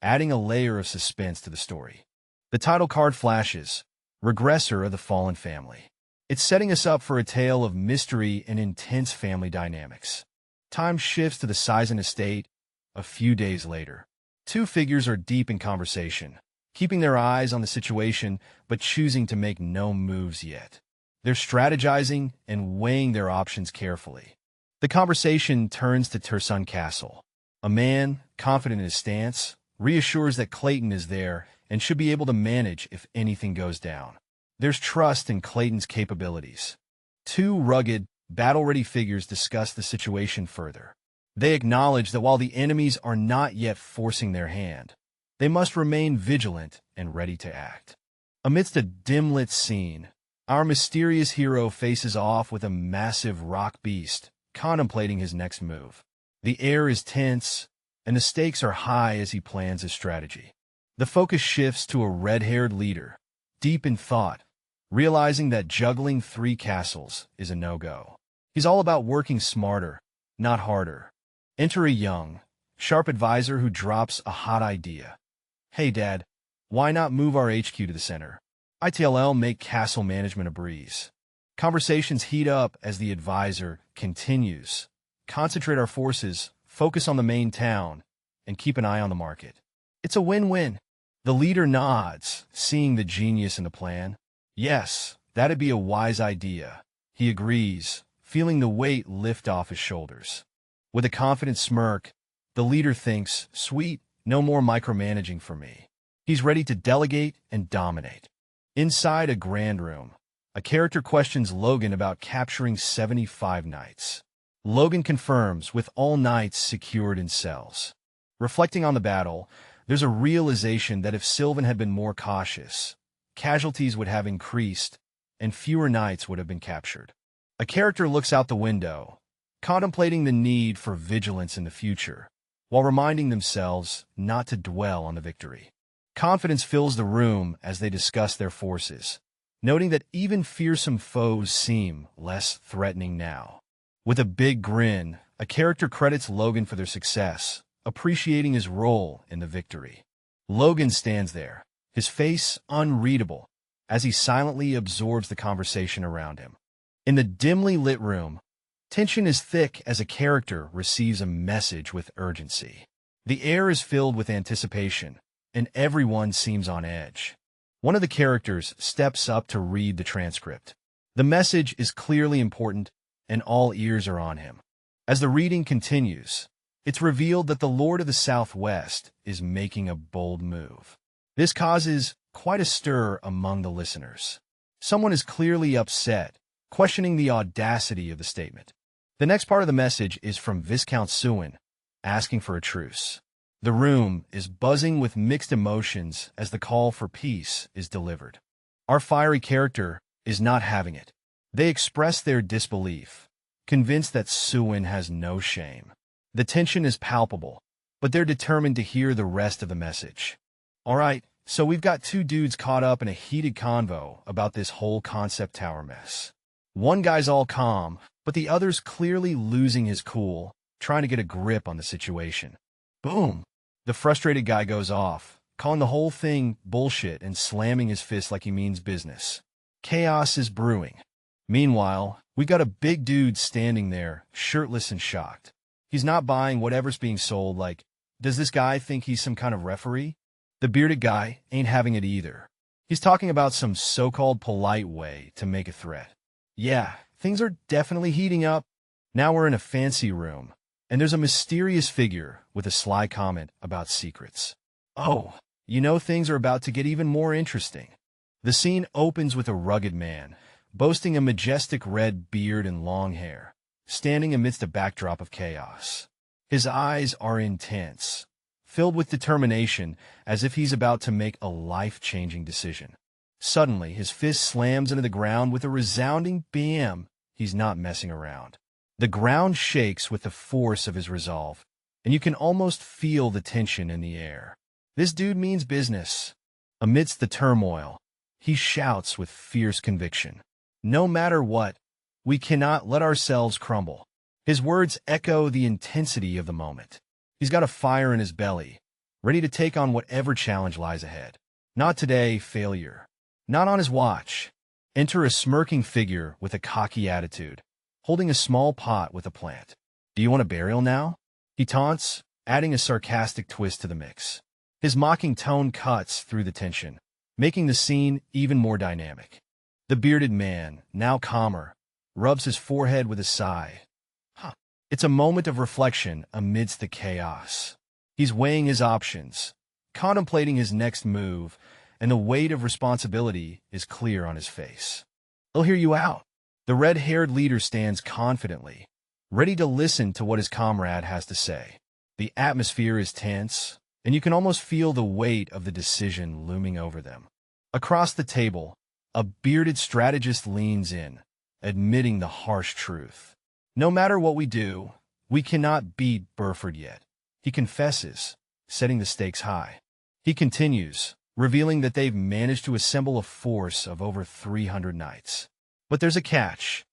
adding a layer of suspense to the story. The title card flashes, Regressor of the Fallen Family. It's setting us up for a tale of mystery and intense family dynamics. Time shifts to the Sizen estate a few days later. 2 figures are deep in conversation, keeping their eyes on the situation but choosing to make no moves yet. They're strategizing and weighing their options carefully. The conversation turns to Tursun Castle. A man, confident in his stance, reassures that Clayton is there and should be able to manage if anything goes down. There's trust in Clayton's capabilities. 2 rugged, battle-ready figures discuss the situation further. They acknowledge that while the enemies are not yet forcing their hand, they must remain vigilant and ready to act. Amidst a dim-lit scene, our mysterious hero faces off with a massive rock beast, contemplating his next move. The air is tense, and the stakes are high as he plans his strategy. The focus shifts to a red-haired leader, deep in thought, realizing that juggling 3 castles is a no-go. He's all about working smarter, not harder. Enter a young, sharp advisor who drops a hot idea. "Hey, Dad, why not move our HQ to the center? ITLL make castle management a breeze." Conversations heat up as the advisor continues. "Concentrate our forces, focus on the main town, and keep an eye on the market." It's a win-win. The leader nods, seeing the genius in the plan. "Yes, that'd be a wise idea." He agrees, feeling the weight lift off his shoulders. With a confident smirk, the leader thinks, "Sweet, no more micromanaging for me." He's ready to delegate and dominate. Inside a grand room, a character questions Logan about capturing 75 knights. Logan confirms, with all knights secured in cells. Reflecting on the battle, there's a realization that if Sylvan had been more cautious, casualties would have increased, and fewer knights would have been captured. A character looks out the window, contemplating the need for vigilance in the future, while reminding themselves not to dwell on the victory. Confidence fills the room as they discuss their forces, noting that even fearsome foes seem less threatening now. With a big grin, a character credits Logan for their success, appreciating his role in the victory. Logan stands there, his face unreadable, as he silently absorbs the conversation around him. In the dimly lit room, tension is thick as a character receives a message with urgency. The air is filled with anticipation, and everyone seems on edge. One of the characters steps up to read the transcript. The message is clearly important, and all ears are on him. As the reading continues, it's revealed that the Lord of the Southwest is making a bold move. This causes quite a stir among the listeners. Someone is clearly upset, questioning the audacity of the statement. The next part of the message is from Viscount Suin, asking for a truce. The room is buzzing with mixed emotions as the call for peace is delivered. Our fiery character is not having it. They express their disbelief, convinced that Suin has no shame. The tension is palpable, but they're determined to hear the rest of the message. All right, so we've got two dudes caught up in a heated convo about this whole concept tower mess. One guy's all calm, but the other's clearly losing his cool, trying to get a grip on the situation. Boom! The frustrated guy goes off, calling the whole thing bullshit and slamming his fist like he means business. Chaos is brewing. Meanwhile, we got a big dude standing there, shirtless and shocked. He's not buying whatever's being sold, like, does this guy think he's some kind of referee? The bearded guy ain't having it either. He's talking about some so-called polite way to make a threat. Yeah, things are definitely heating up. Now we're in a fancy room, and there's a mysterious figure with a sly comment about secrets. Oh, you know things are about to get even more interesting. The scene opens with a rugged man, boasting a majestic red beard and long hair, standing amidst a backdrop of chaos. His eyes are intense, filled with determination, as if he's about to make a life-changing decision. Suddenly, his fist slams into the ground with a resounding bam. He's not messing around. The ground shakes with the force of his resolve, and you can almost feel the tension in the air. This dude means business. Amidst the turmoil, he shouts with fierce conviction, "No matter what, we cannot let ourselves crumble." His words echo the intensity of the moment. He's got a fire in his belly, ready to take on whatever challenge lies ahead. Not today, failure. Not on his watch. Enter a smirking figure with a cocky attitude, holding a small pot with a plant. "Do you want a burial now?" he taunts, adding a sarcastic twist to the mix. His mocking tone cuts through the tension, making the scene even more dynamic. The bearded man, now calmer, rubs his forehead with a sigh. It's a moment of reflection amidst the chaos. He's weighing his options, contemplating his next move, and the weight of responsibility is clear on his face. "I'll hear you out." The red-haired leader stands confidently, ready to listen to what his comrade has to say. The atmosphere is tense, and you can almost feel the weight of the decision looming over them. Across the table, a bearded strategist leans in, admitting the harsh truth. "No matter what we do, we cannot beat Burford yet," he confesses, setting the stakes high. He continues, revealing that they've managed to assemble a force of over 300 knights. But there's a catch.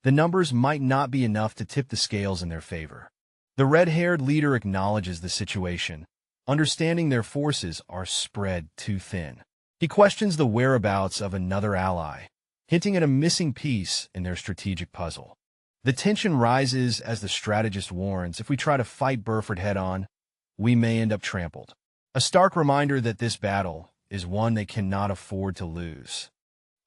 The numbers might not be enough to tip the scales in their favor. The red-haired leader acknowledges the situation, understanding their forces are spread too thin. He questions the whereabouts of another ally, hinting at a missing piece in their strategic puzzle. The tension rises as the strategist warns, if we try to fight Burford head-on, we may end up trampled. A stark reminder that this battle is one they cannot afford to lose.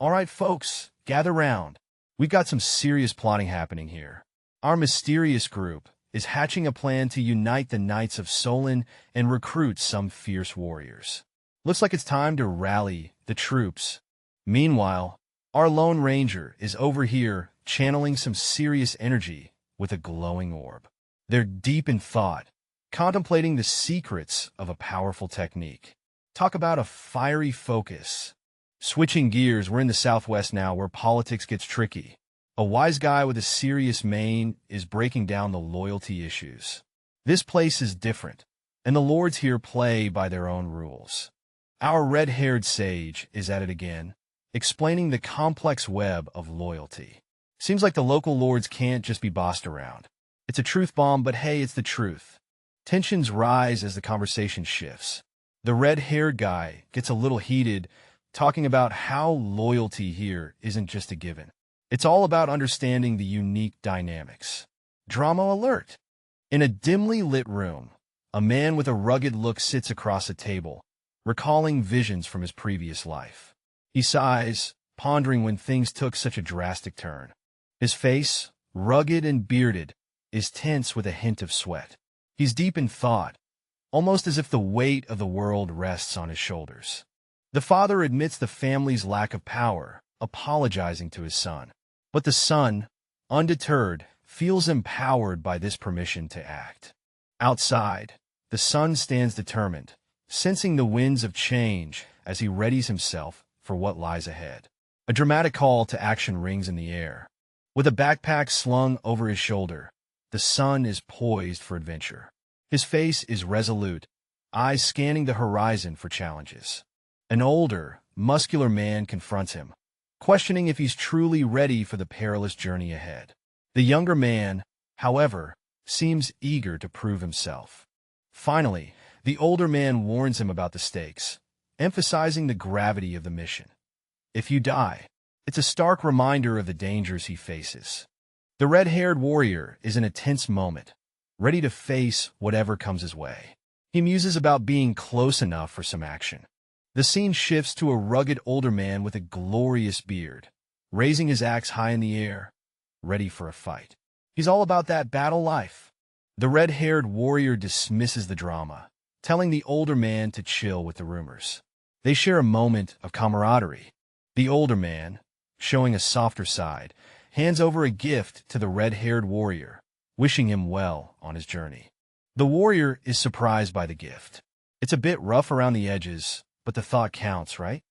All right, folks, gather round. We've got some serious plotting happening here. Our mysterious group is hatching a plan to unite the Knights of Solon and recruit some fierce warriors. Looks like it's time to rally the troops. Meanwhile, our Lone Ranger is over here channeling some serious energy with a glowing orb. They're deep in thought, contemplating the secrets of a powerful technique. Talk about a fiery focus. Switching gears, we're in the Southwest now, where politics gets tricky. A wise guy with a serious mane is breaking down the loyalty issues. This place is different, and the lords here play by their own rules. Our red-haired sage is at it again, explaining the complex web of loyalty. Seems like the local lords can't just be bossed around. It's a truth bomb, but hey, it's the truth. Tensions rise as the conversation shifts. The red-haired guy gets a little heated, talking about how loyalty here isn't just a given. It's all about understanding the unique dynamics. Drama alert! In a dimly lit room, a man with a rugged look sits across a table, recalling visions from his previous life. He sighs, pondering when things took such a drastic turn. His face, rugged and bearded, is tense with a hint of sweat. He's deep in thought, almost as if the weight of the world rests on his shoulders. The father admits the family's lack of power, apologizing to his son. But the son, undeterred, feels empowered by this permission to act. Outside, the son stands determined, sensing the winds of change as he readies himself for what lies ahead. A dramatic call to action rings in the air. With a backpack slung over his shoulder, the son is poised for adventure. His face is resolute, eyes scanning the horizon for challenges. An older, muscular man confronts him, questioning if he's truly ready for the perilous journey ahead. The younger man, however, seems eager to prove himself. Finally, the older man warns him about the stakes, emphasizing the gravity of the mission. If you die, it's a stark reminder of the dangers he faces. The red-haired warrior is in a tense moment, ready to face whatever comes his way. He muses about being close enough for some action. The scene shifts to a rugged older man with a glorious beard, raising his axe high in the air, ready for a fight. He's all about that battle life. The red-haired warrior dismisses the drama, telling the older man to chill with the rumors. They share a moment of camaraderie. The older man, showing a softer side, hands over a gift to the red-haired warrior, wishing him well on his journey. The warrior is surprised by the gift. It's a bit rough around the edges, but the thought counts, right?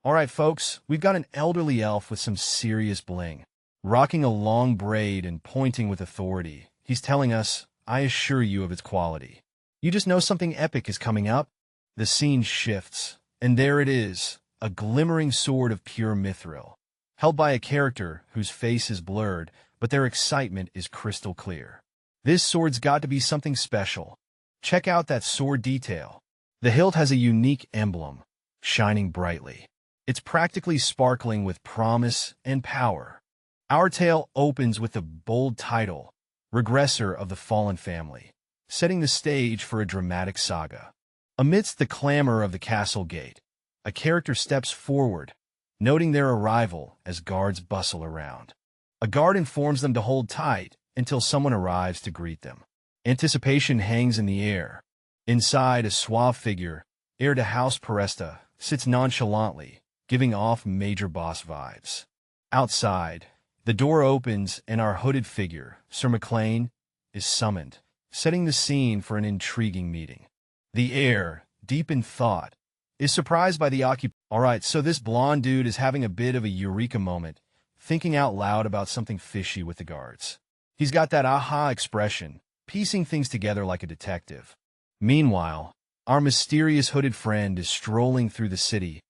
All right, folks, we've got an elderly elf with some serious bling. Rocking a long braid and pointing with authority, he's telling us, I assure you of its quality. You just know something epic is coming up? The scene shifts, and there it is, a glimmering sword of pure mithril, held by a character whose face is blurred, but their excitement is crystal clear. This sword's got to be something special. Check out that sword detail. The hilt has a unique emblem, shining brightly. It's practically sparkling with promise and power. Our tale opens with the bold title, Regressor of the Fallen Family, setting the stage for a dramatic saga. Amidst the clamor of the castle gate, a character steps forward, noting their arrival as guards bustle around. A guard informs them to hold tight until someone arrives to greet them. Anticipation hangs in the air. Inside, a suave figure, heir to House Peresta, sits nonchalantly, giving off major boss vibes. Outside, the door opens and our hooded figure, Sir McLean, is summoned, setting the scene for an intriguing meeting. The heir, deep in thought, is surprised by the occupation. Alright, so this blonde dude is having a bit of a eureka moment, thinking out loud about something fishy with the guards. He's got that aha expression, piecing things together like a detective. Meanwhile, our mysterious hooded friend is strolling through the city,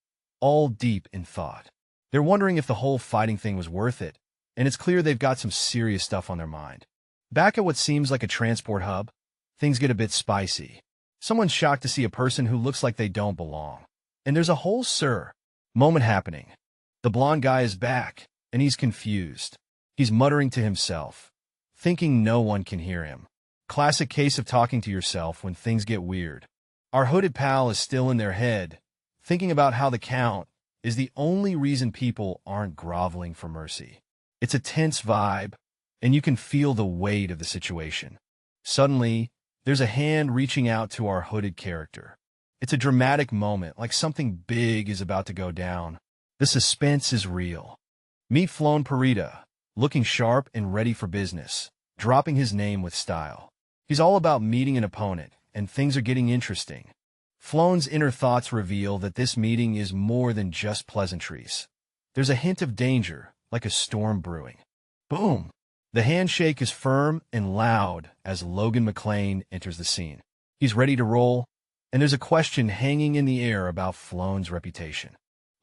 all deep in thought. They're wondering if the whole fighting thing was worth it, and it's clear they've got some serious stuff on their mind. Back at what seems like a transport hub, things get a bit spicy. Someone's shocked to see a person who looks like they don't belong. And there's a whole moment happening. The blonde guy is back, and he's confused. He's muttering to himself, thinking no one can hear him. Classic case of talking to yourself when things get weird. Our hooded pal is still in their head, thinking about how the Count is the only reason people aren't groveling for mercy. It's a tense vibe, and you can feel the weight of the situation. Suddenly, there's a hand reaching out to our hooded character. It's a dramatic moment, like something big is about to go down. The suspense is real. Meet Flown Parita, looking sharp and ready for business, dropping his name with style. He's all about meeting an opponent, and things are getting interesting. Flown's inner thoughts reveal that this meeting is more than just pleasantries. There's a hint of danger, like a storm brewing. Boom! The handshake is firm and loud as Logan McLean enters the scene. He's ready to roll, and there's a question hanging in the air about Flown's reputation.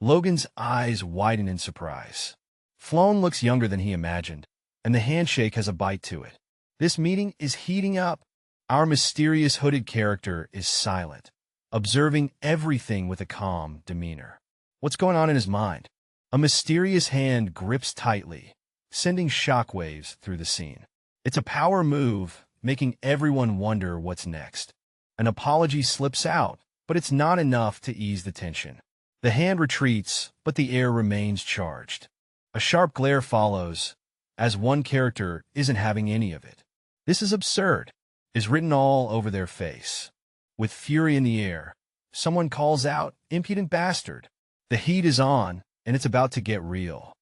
Logan's eyes widen in surprise. Floan looks younger than he imagined, and the handshake has a bite to it. This meeting is heating up. Our mysterious hooded character is silent, observing everything with a calm demeanor. What's going on in his mind? A mysterious hand grips tightly, sending shockwaves through the scene. It's a power move, making everyone wonder what's next. An apology slips out, but it's not enough to ease the tension. The hand retreats, but the air remains charged. A sharp glare follows, as one character isn't having any of it. "This is absurd," is written all over their face. With fury in the air, someone calls out, "Impudent bastard." The heat is on, and it's about to get real.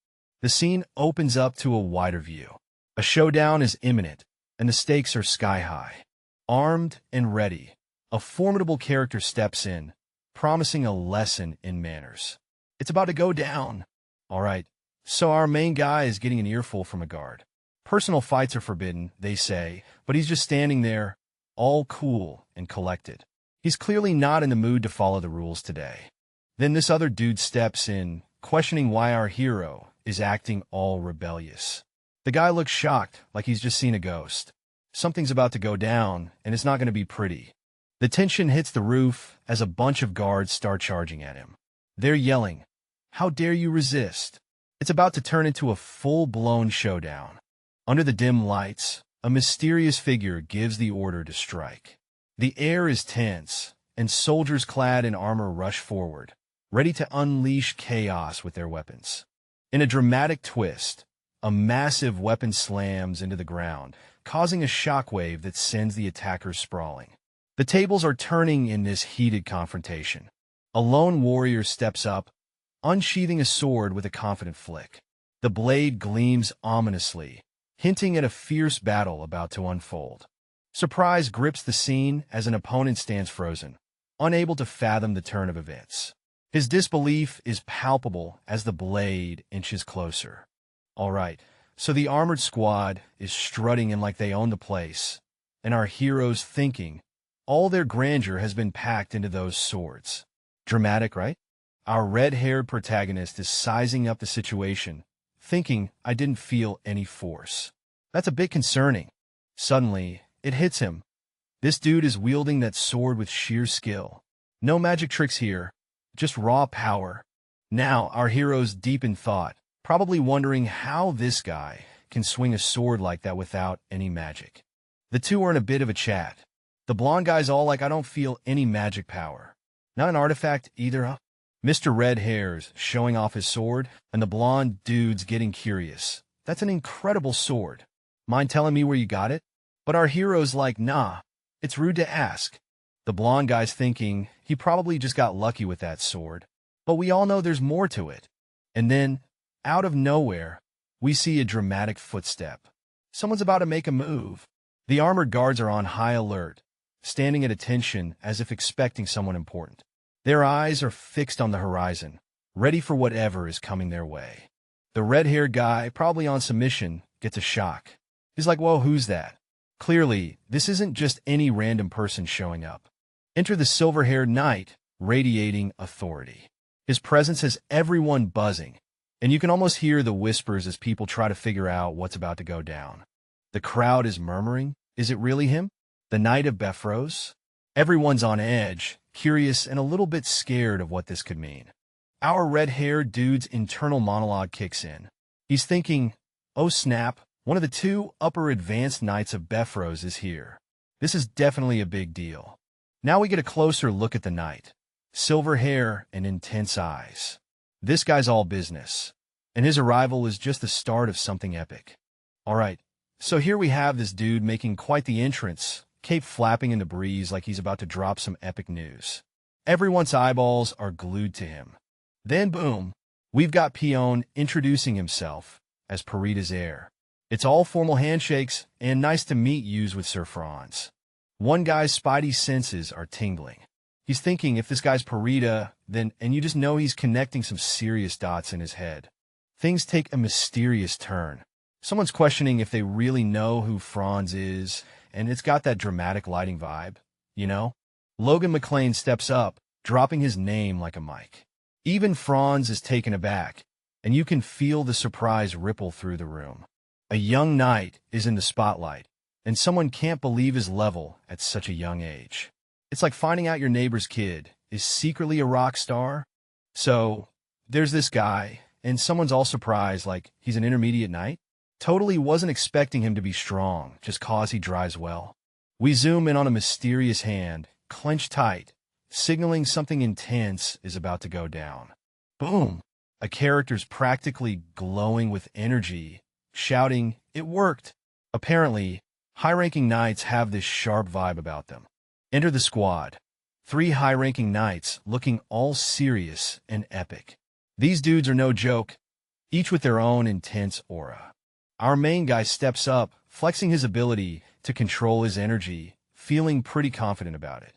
The scene opens up to a wider view. A showdown is imminent, and the stakes are sky-high. Armed and ready, a formidable character steps in, promising a lesson in manners. It's about to go down. All right, so our main guy is getting an earful from a guard. Personal fights are forbidden, they say, but he's just standing there, all cool and collected. He's clearly not in the mood to follow the rules today. Then this other dude steps in, questioning why our hero is acting all rebellious. The guy looks shocked, like he's just seen a ghost. Something's about to go down, and it's not going to be pretty. The tension hits the roof as a bunch of guards start charging at him. They're yelling, "How dare you resist?" It's about to turn into a full-blown showdown. Under the dim lights, a mysterious figure gives the order to strike. The air is tense, and soldiers clad in armor rush forward, ready to unleash chaos with their weapons. In a dramatic twist, a massive weapon slams into the ground, causing a shockwave that sends the attackers sprawling. The tables are turning in this heated confrontation. A lone warrior steps up, unsheathing a sword with a confident flick. The blade gleams ominously, hinting at a fierce battle about to unfold. Surprise grips the scene as an opponent stands frozen, unable to fathom the turn of events. His disbelief is palpable as the blade inches closer. All right, so the armored squad is strutting in like they own the place, and our heroes thinking all their grandeur has been packed into those swords. Dramatic, right? Our red-haired protagonist is sizing up the situation, thinking, "I didn't feel any force." That's a bit concerning. Suddenly, it hits him. This dude is wielding that sword with sheer skill. No magic tricks here, just raw power. Now, our hero's deep in thought, probably wondering how this guy can swing a sword like that without any magic. The two are in a bit of a chat. The blonde guy's all like, "I don't feel any magic power." Not an artifact either, huh? Mr. Red Hair's showing off his sword, and the blonde dude's getting curious. "That's an incredible sword. Mind telling me where you got it?" But our hero's like, "Nah, it's rude to ask." The blonde guy's thinking he probably just got lucky with that sword. But we all know there's more to it. And then, out of nowhere, we see a dramatic footstep. Someone's about to make a move. The armored guards are on high alert, standing at attention as if expecting someone important. Their eyes are fixed on the horizon, ready for whatever is coming their way. The red-haired guy, probably on some mission, gets a shock. He's like, "Whoa, who's that?" Clearly, this isn't just any random person showing up. Enter the silver-haired knight, radiating authority. His presence has everyone buzzing, and you can almost hear the whispers as people try to figure out what's about to go down. The crowd is murmuring, "Is it really him? The Knight of Befros?" Everyone's on edge, curious and a little bit scared of what this could mean. Our red-haired dude's internal monologue kicks in. He's thinking, "Oh snap, one of the two upper advanced Knights of Befros is here. This is definitely a big deal." Now we get a closer look at the knight. Silver hair and intense eyes. This guy's all business, and his arrival is just the start of something epic. All right, so here we have this dude making quite the entrance, cape flapping in the breeze like he's about to drop some epic news. Everyone's eyeballs are glued to him. Then boom, we've got Pion introducing himself as Parita's heir. It's all formal handshakes and "nice to meet yous" with Sir Franz. One guy's spidey senses are tingling. He's thinking if this guy's Parita, then, and you just know he's connecting some serious dots in his head. Things take a mysterious turn. Someone's questioning if they really know who Franz is, and it's got that dramatic lighting vibe, you know? Logan McLean steps up, dropping his name like a mic. Even Franz is taken aback, and you can feel the surprise ripple through the room. A young knight is in the spotlight, and someone can't believe his level at such a young age. It's like finding out your neighbor's kid is secretly a rock star. So, there's this guy, and someone's all surprised like he's an intermediate knight. Totally wasn't expecting him to be strong, just cause he drives well. We zoom in on a mysterious hand, clenched tight, signaling something intense is about to go down. Boom! A character's practically glowing with energy, shouting, "It worked!" Apparently, high-ranking knights have this sharp vibe about them. Enter the squad. 3 high-ranking knights looking all serious and epic. These dudes are no joke, each with their own intense aura. Our main guy steps up, flexing his ability to control his energy, feeling pretty confident about it.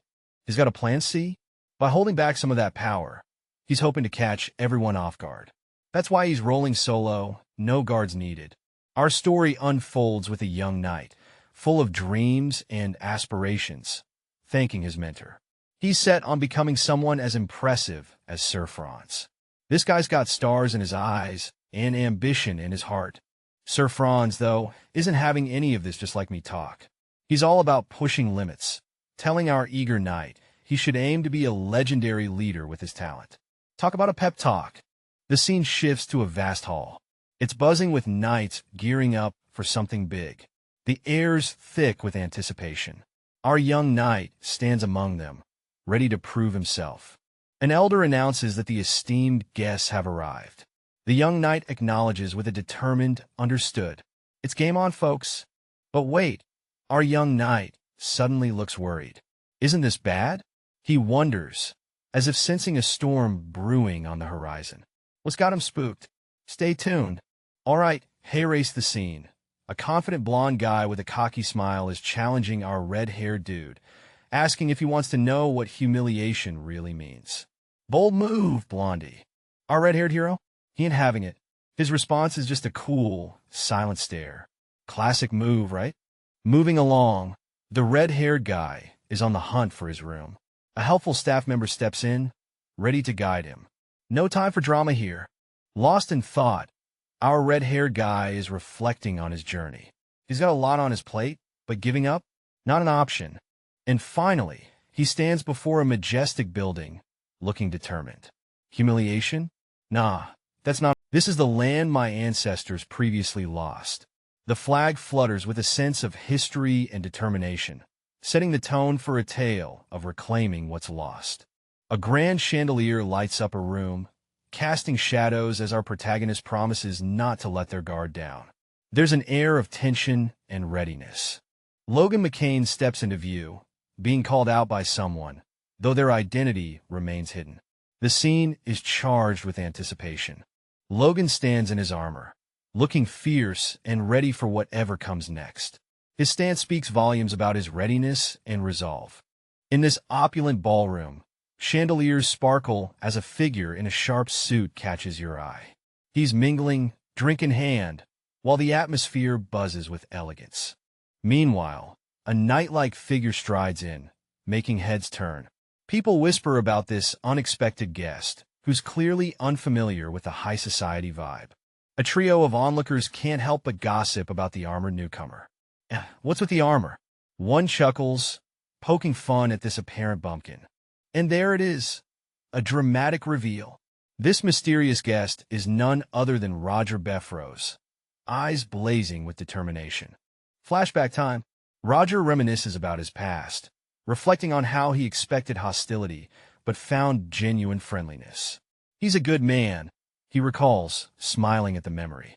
He's got a plan C? By holding back some of that power, he's hoping to catch everyone off guard. That's why he's rolling solo, no guards needed. Our story unfolds with a young knight, full of dreams and aspirations, thanking his mentor. He's set on becoming someone as impressive as Sir Franz. This guy's got stars in his eyes and ambition in his heart. Sir Franz, though, isn't having any of this just like me talk. He's all about pushing limits, telling our eager knight he should aim to be a legendary leader with his talent. Talk about a pep talk. The scene shifts to a vast hall. It's buzzing with knights gearing up for something big. The air's thick with anticipation. Our young knight stands among them, ready to prove himself. An elder announces that the esteemed guests have arrived. The young knight acknowledges with a determined, "Understood. It's game on, folks." But wait, our young knight suddenly looks worried. Isn't this bad? He wonders, as if sensing a storm brewing on the horizon. What's got him spooked? Stay tuned. All right, hey-race the scene. A confident blonde guy with a cocky smile is challenging our red-haired dude, asking if he wants to know what humiliation really means. Bold move, Blondie. Our red-haired hero? He ain't having it. His response is just a cool, silent stare. Classic move, right? Moving along, the red-haired guy is on the hunt for his room. A helpful staff member steps in, ready to guide him. No time for drama here. Lost in thought, our red-haired guy is reflecting on his journey. He's got a lot on his plate, but giving up? Not an option. And finally, he stands before a majestic building, looking determined. Humiliation? Nah, that's not. This is the land my ancestors previously lost. The flag flutters with a sense of history and determination, setting the tone for a tale of reclaiming what's lost. A grand chandelier lights up a room, casting shadows as our protagonist promises not to let their guard down. There's an air of tension and readiness. Logan McCain steps into view, being called out by someone, though their identity remains hidden. The scene is charged with anticipation. Logan stands in his armor, looking fierce and ready for whatever comes next. His stance speaks volumes about his readiness and resolve. In this opulent ballroom, chandeliers sparkle as a figure in a sharp suit catches your eye. He's mingling, drink in hand, while the atmosphere buzzes with elegance. Meanwhile, a knight-like figure strides in, making heads turn. People whisper about this unexpected guest, who's clearly unfamiliar with the high society vibe. A trio of onlookers can't help but gossip about the armored newcomer. What's with the armor? One chuckles, poking fun at this apparent bumpkin. And there it is, a dramatic reveal. This mysterious guest is none other than Roger Beffrose, eyes blazing with determination. Flashback time. Roger reminisces about his past, reflecting on how he expected hostility but found genuine friendliness. He's a good man, he recalls, smiling at the memory.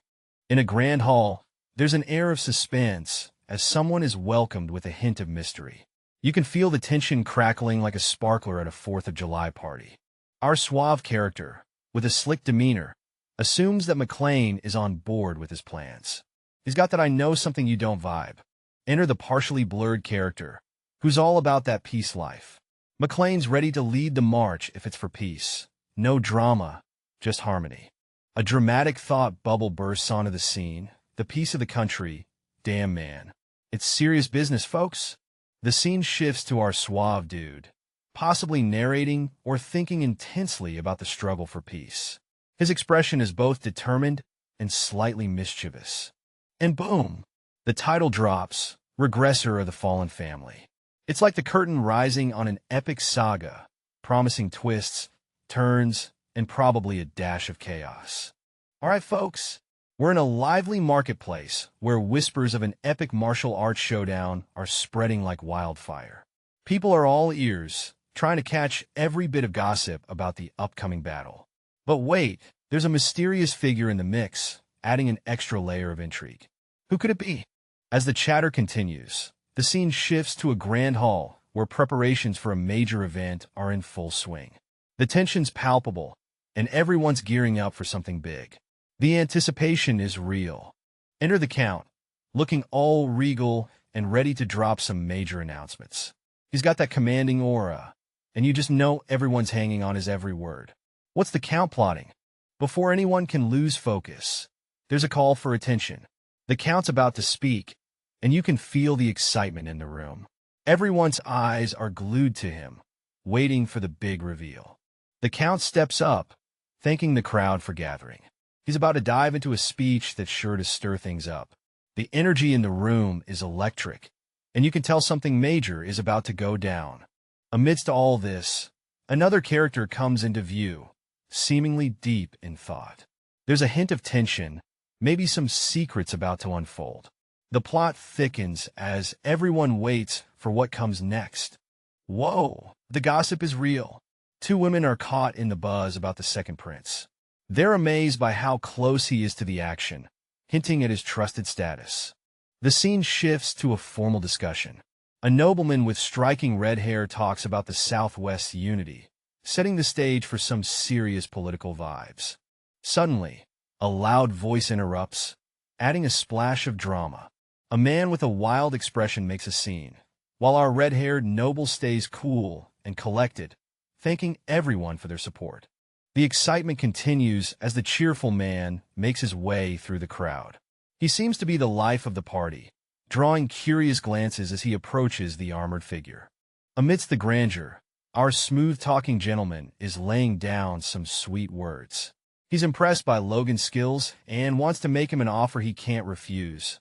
In a grand hall, there's an air of suspense as someone is welcomed with a hint of mystery. You can feel the tension crackling like a sparkler at a 4th of July party. Our suave character, with a slick demeanor, assumes that McLean is on board with his plans. He's got that "I know something you don't" vibe. Enter the partially blurred character, who's all about that peace life. McLean's ready to lead the march if it's for peace. No drama, just harmony. A dramatic thought bubble bursts onto the scene. The peace of the country, damn man. It's serious business, folks. The scene shifts to our suave dude, possibly narrating or thinking intensely about the struggle for peace. His expression is both determined and slightly mischievous. And boom, the title drops, Regressor of the Fallen Family. It's like the curtain rising on an epic saga, promising twists, turns, and probably a dash of chaos. All right, folks, we're in a lively marketplace where whispers of an epic martial arts showdown are spreading like wildfire. People are all ears, trying to catch every bit of gossip about the upcoming battle. But wait, there's a mysterious figure in the mix, adding an extra layer of intrigue. Who could it be? As the chatter continues, the scene shifts to a grand hall where preparations for a major event are in full swing. The tension's palpable, and everyone's gearing up for something big. The anticipation is real. Enter the Count, looking all regal and ready to drop some major announcements. He's got that commanding aura, and you just know everyone's hanging on his every word. What's the Count plotting? Before anyone can lose focus, there's a call for attention. The Count's about to speak, and you can feel the excitement in the room. Everyone's eyes are glued to him, waiting for the big reveal. The Count steps up, thanking the crowd for gathering. He's about to dive into a speech that's sure to stir things up. The energy in the room is electric, and you can tell something major is about to go down. Amidst all this, another character comes into view, seemingly deep in thought. There's a hint of tension, maybe some secrets about to unfold. The plot thickens as everyone waits for what comes next. Whoa, the gossip is real. Two women are caught in the buzz about the second prince. They're amazed by how close he is to the action, hinting at his trusted status. The scene shifts to a formal discussion. A nobleman with striking red hair talks about the Southwest's unity, setting the stage for some serious political vibes. Suddenly, a loud voice interrupts, adding a splash of drama. A man with a wild expression makes a scene, while our red-haired noble stays cool and collected, thanking everyone for their support. The excitement continues as the cheerful man makes his way through the crowd. He seems to be the life of the party, drawing curious glances as he approaches the armored figure. Amidst the grandeur, our smooth-talking gentleman is laying down some sweet words. He's impressed by Logan's skills and wants to make him an offer he can't refuse.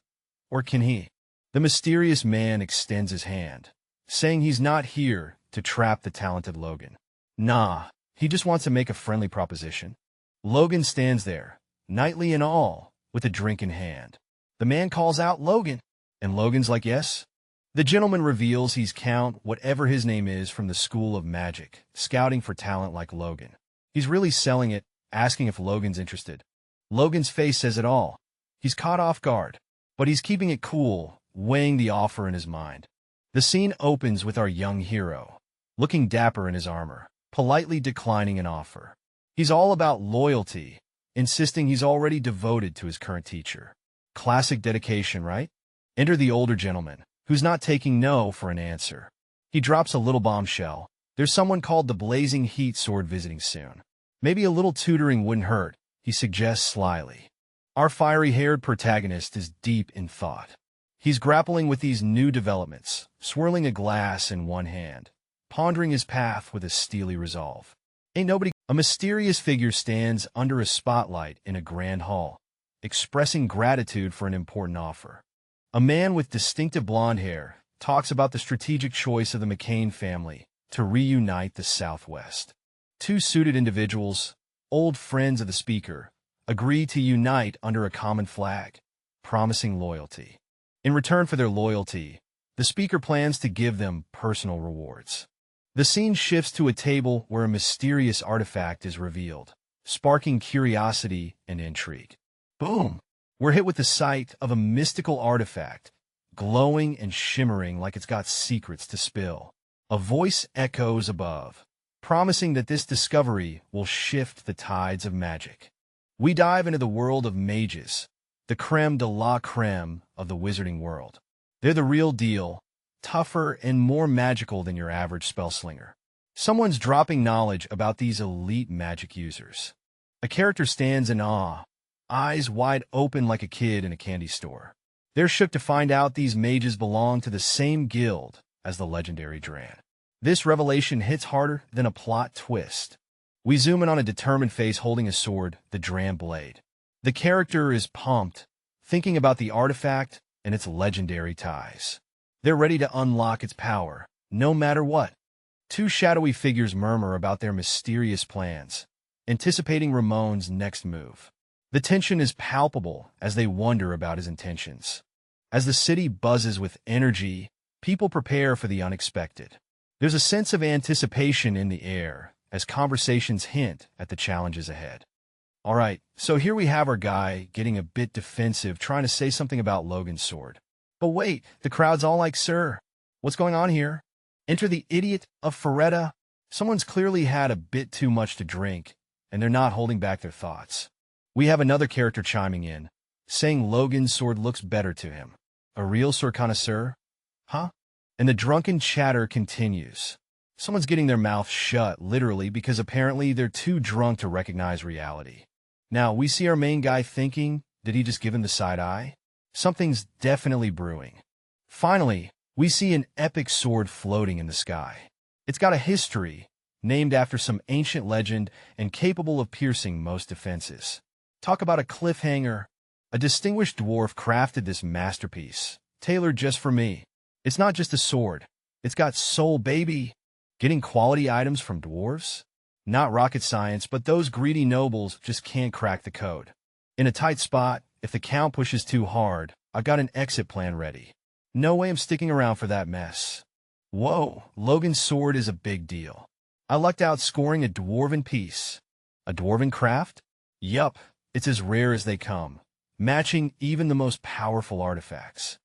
Or can he? The mysterious man extends his hand, saying he's not here to trap the talented Logan. Nah, he just wants to make a friendly proposition. Logan stands there, knightly and all, with a drink in hand. The man calls out Logan, and Logan's like, yes. The gentleman reveals he's Count, whatever his name is, from the School of Magic, scouting for talent like Logan. He's really selling it, asking if Logan's interested. Logan's face says it all. He's caught off guard, but he's keeping it cool, weighing the offer in his mind. The scene opens with our young hero, looking dapper in his armor, politely declining an offer. He's all about loyalty, insisting he's already devoted to his current teacher. Classic dedication, right? Enter the older gentleman, who's not taking no for an answer. He drops a little bombshell. There's someone called the Blazing Heat Sword visiting soon. Maybe a little tutoring wouldn't hurt, he suggests slyly. Our fiery-haired protagonist is deep in thought. He's grappling with these new developments, swirling a glass in one hand, pondering his path with a steely resolve. A mysterious figure stands under a spotlight in a grand hall, expressing gratitude for an important offer. A man with distinctive blonde hair talks about the strategic choice of the McCain family to reunite the Southwest. Two suited individuals, old friends of the speaker, agree to unite under a common flag, promising loyalty. In return for their loyalty, the speaker plans to give them personal rewards. The scene shifts to a table where a mysterious artifact is revealed, sparking curiosity and intrigue. Boom! We're hit with the sight of a mystical artifact, glowing and shimmering like it's got secrets to spill. A voice echoes above, promising that this discovery will shift the tides of magic. We dive into the world of mages, the creme de la creme of the wizarding world. They're the real deal, tougher and more magical than your average spellslinger. Someone's dropping knowledge about these elite magic users. A character stands in awe, eyes wide open like a kid in a candy store. They're shook to find out these mages belong to the same guild as the legendary Dran. This revelation hits harder than a plot twist. We zoom in on a determined face holding a sword, the Dram Blade. The character is pumped, thinking about the artifact and its legendary ties. They're ready to unlock its power, no matter what. Two shadowy figures murmur about their mysterious plans, anticipating Ramon's next move. The tension is palpable as they wonder about his intentions. As the city buzzes with energy, people prepare for the unexpected. There's a sense of anticipation in the air as conversations hint at the challenges ahead. All right, so here we have our guy getting a bit defensive, trying to say something about Logan's sword. But wait, the crowd's all like, "Sir, what's going on here?" Enter the idiot of Ferretta. Someone's clearly had a bit too much to drink, and they're not holding back their thoughts. We have another character chiming in, saying Logan's sword looks better to him. A real sword connoisseur? Huh? And the drunken chatter continues. Someone's getting their mouth shut, literally, because apparently they're too drunk to recognize reality. Now, we see our main guy thinking, did he just give him the side eye? Something's definitely brewing. Finally, we see an epic sword floating in the sky. It's got a history, named after some ancient legend and capable of piercing most defenses. Talk about a cliffhanger. A distinguished dwarf crafted this masterpiece, tailored just for me. It's not just a sword. It's got soul, baby. Getting quality items from dwarves? Not rocket science, but those greedy nobles just can't crack the code. In a tight spot, if the count pushes too hard, I've got an exit plan ready. No way I'm sticking around for that mess. Whoa, Logan's sword is a big deal. I lucked out scoring a dwarven piece. A dwarven craft? Yup, it's as rare as they come, matching even the most powerful artifacts.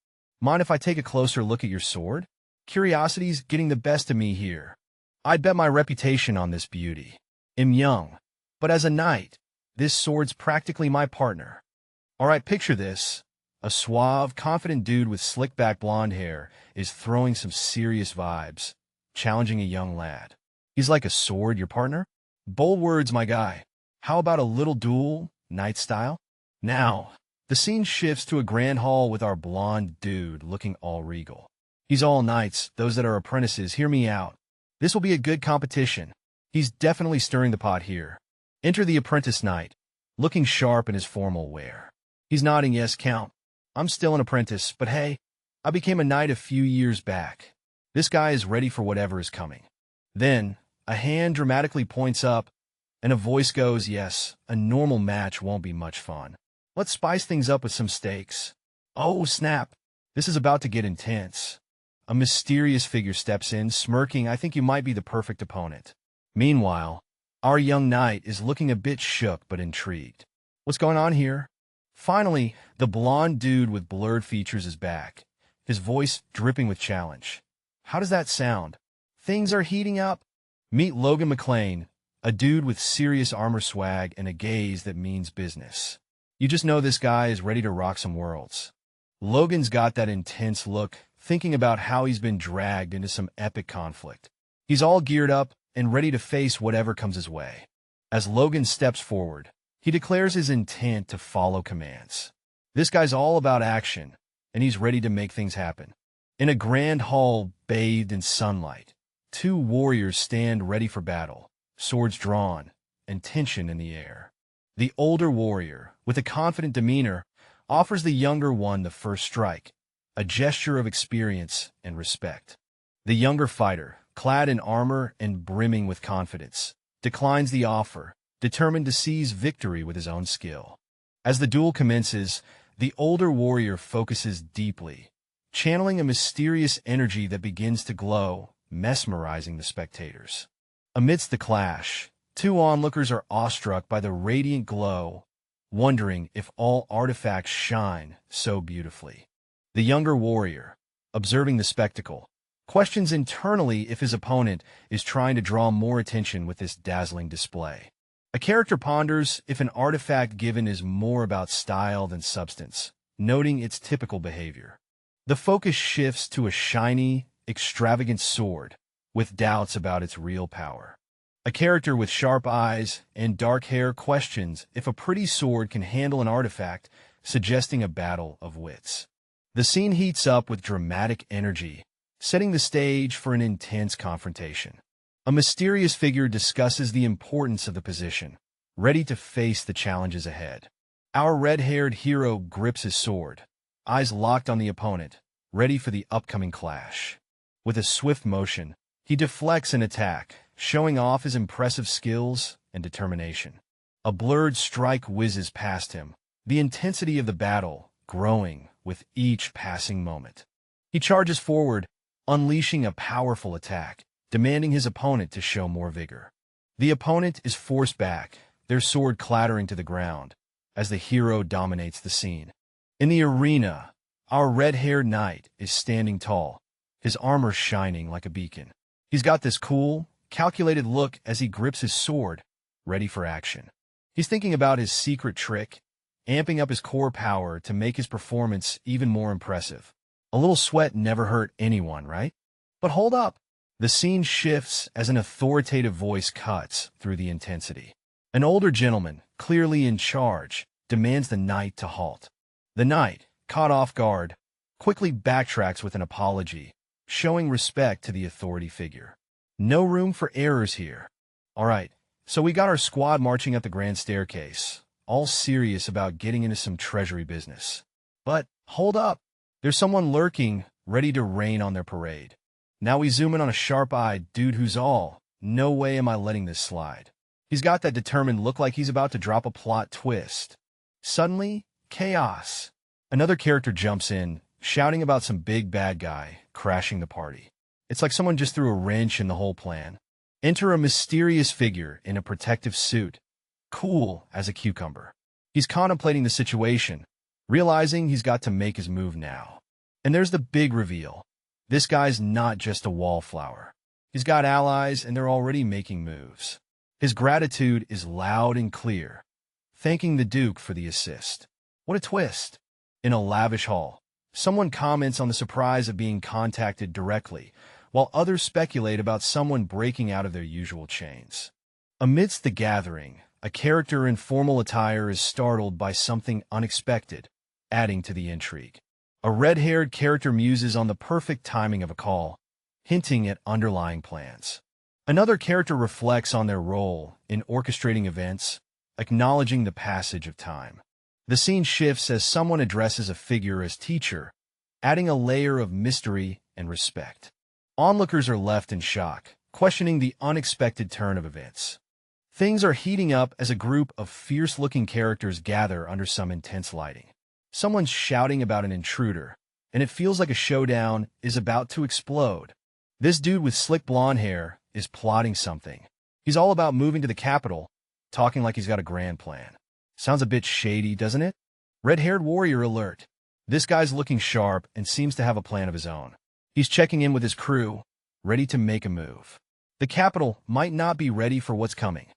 Mind if I take a closer look at your sword? Curiosity's getting the best of me here. I'd bet my reputation on this beauty. I'm young, but as a knight, this sword's practically my partner. All right, picture this. A suave, confident dude with slick-back blonde hair is throwing some serious vibes, challenging a young lad. He's like a sword, your partner? Bold words, my guy. How about a little duel, knight style? Now, the scene shifts to a grand hall with our blonde dude looking all regal. He's all knights, those that are apprentices, hear me out. This will be a good competition. He's definitely stirring the pot here. Enter the apprentice knight, looking sharp in his formal wear. He's nodding yes, Count. I'm still an apprentice, but hey, I became a knight a few years back. This guy is ready for whatever is coming. Then, a hand dramatically points up, and a voice goes, yes, a normal match won't be much fun. Let's spice things up with some stakes. Oh, snap. This is about to get intense. A mysterious figure steps in, smirking, I think you might be the perfect opponent. Meanwhile, our young knight is looking a bit shook but intrigued. What's going on here? Finally, the blonde dude with blurred features is back, his voice dripping with challenge. How does that sound? Things are heating up? Meet Logan McLean, a dude with serious armor swag and a gaze that means business. You just know this guy is ready to rock some worlds. Logan's got that intense look, thinking about how he's been dragged into some epic conflict. He's all geared up and ready to face whatever comes his way. As Logan steps forward, he declares his intent to follow commands. This guy's all about action, and he's ready to make things happen. In a grand hall bathed in sunlight, two warriors stand ready for battle, swords drawn, and tension in the air. The older warrior, with a confident demeanor, offers the younger one the first strike, a gesture of experience and respect. The younger fighter, clad in armor and brimming with confidence, declines the offer, determined to seize victory with his own skill. As the duel commences, the older warrior focuses deeply, channeling a mysterious energy that begins to glow, mesmerizing the spectators. Amidst the clash, two onlookers are awestruck by the radiant glow, wondering if all artifacts shine so beautifully. The younger warrior, observing the spectacle, questions internally if his opponent is trying to draw more attention with this dazzling display. A character ponders if an artifact given is more about style than substance, noting its typical behavior. The focus shifts to a shiny, extravagant sword, with doubts about its real power. A character with sharp eyes and dark hair questions if a pretty sword can handle an artifact, suggesting a battle of wits. The scene heats up with dramatic energy, setting the stage for an intense confrontation. A mysterious figure discusses the importance of the position, ready to face the challenges ahead. Our red-haired hero grips his sword, eyes locked on the opponent, ready for the upcoming clash. With a swift motion, he deflects an attack, showing off his impressive skills and determination. A blurred strike whizzes past him, the intensity of the battle growing with each passing moment. He charges forward, unleashing a powerful attack, demanding his opponent to show more vigor. The opponent is forced back, their sword clattering to the ground, as the hero dominates the scene. In the arena, our red-haired knight is standing tall, his armor shining like a beacon. He's got this cool, calculated look as he grips his sword, ready for action. He's thinking about his secret trick, amping up his core power to make his performance even more impressive. A little sweat never hurt anyone, right? But hold up. The scene shifts as an authoritative voice cuts through the intensity. An older gentleman, clearly in charge, demands the knight to halt. The knight, caught off guard, quickly backtracks with an apology, showing respect to the authority figure. No room for errors here. All right, so we got our squad marching up the grand staircase, all serious about getting into some treasury business. But hold up. There's someone lurking, ready to rain on their parade. Now we zoom in on a sharp-eyed dude who's all, no way am I letting this slide. He's got that determined look like he's about to drop a plot twist. Suddenly, chaos. Another character jumps in, shouting about some big bad guy crashing the party. It's like someone just threw a wrench in the whole plan. Enter a mysterious figure in a protective suit, cool as a cucumber. He's contemplating the situation, realizing he's got to make his move now. And there's the big reveal. This guy's not just a wallflower. He's got allies, and they're already making moves. His gratitude is loud and clear, thanking the Duke for the assist. What a twist! In a lavish hall, someone comments on the surprise of being contacted directly, while others speculate about someone breaking out of their usual chains. Amidst the gathering, a character in formal attire is startled by something unexpected, adding to the intrigue. A red-haired character muses on the perfect timing of a call, hinting at underlying plans. Another character reflects on their role in orchestrating events, acknowledging the passage of time. The scene shifts as someone addresses a figure as teacher, adding a layer of mystery and respect. Onlookers are left in shock, questioning the unexpected turn of events. Things are heating up as a group of fierce-looking characters gather under some intense lighting. Someone's shouting about an intruder, and it feels like a showdown is about to explode. This dude with slick blonde hair is plotting something. He's all about moving to the capital, talking like he's got a grand plan. Sounds a bit shady, doesn't it? Red-haired warrior alert. This guy's looking sharp and seems to have a plan of his own. He's checking in with his crew, ready to make a move. The capital might not be ready for what's coming.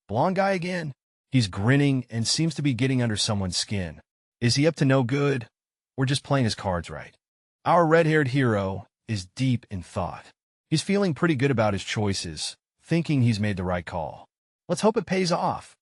Blonde guy again? He's grinning and seems to be getting under someone's skin. Is he up to no good, or just playing his cards right? Our red-haired hero is deep in thought. He's feeling pretty good about his choices, thinking he's made the right call. Let's hope it pays off.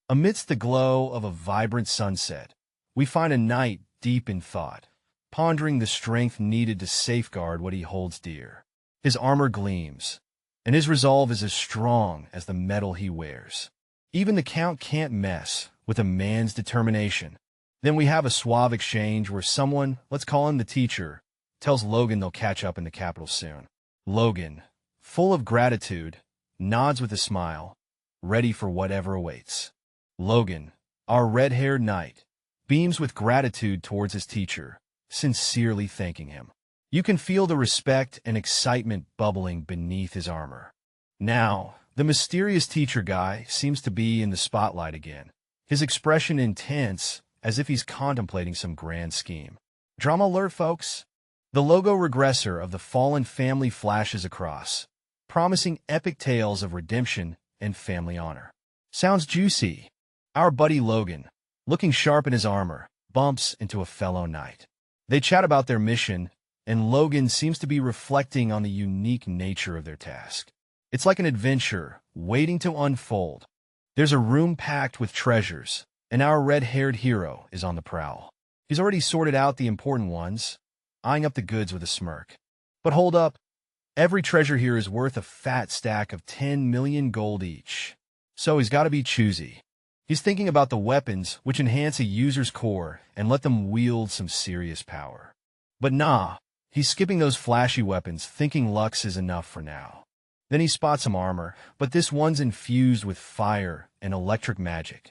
Amidst the glow of a vibrant sunset, we find a knight deep in thought, pondering the strength needed to safeguard what he holds dear. His armor gleams, and his resolve is as strong as the metal he wears. Even the Count can't mess with a man's determination. Then we have a suave exchange where someone, let's call him the teacher, tells Logan they'll catch up in the capital soon. Logan, full of gratitude, nods with a smile, ready for whatever awaits. Logan, our red-haired knight, beams with gratitude towards his teacher, sincerely thanking him. You can feel the respect and excitement bubbling beneath his armor. Now, the mysterious teacher guy seems to be in the spotlight again, his expression intense, as if he's contemplating some grand scheme. Drama alert, folks. The logo Regressor of the fallen family flashes across, promising epic tales of redemption and family honor. Sounds juicy. Our buddy Logan, looking sharp in his armor, bumps into a fellow knight. They chat about their mission, and Logan seems to be reflecting on the unique nature of their task. It's like an adventure waiting to unfold. There's a room packed with treasures, and our red-haired hero is on the prowl. He's already sorted out the important ones, eyeing up the goods with a smirk. But hold up, Every treasure here is worth a fat stack of 10 million gold each. So he's got to be choosy. He's thinking about the weapons which enhance a user's core and let them wield some serious power. But nah, he's skipping those flashy weapons, thinking Lux is enough for now. Then he spots some armor, but this one's infused with fire and electric magic.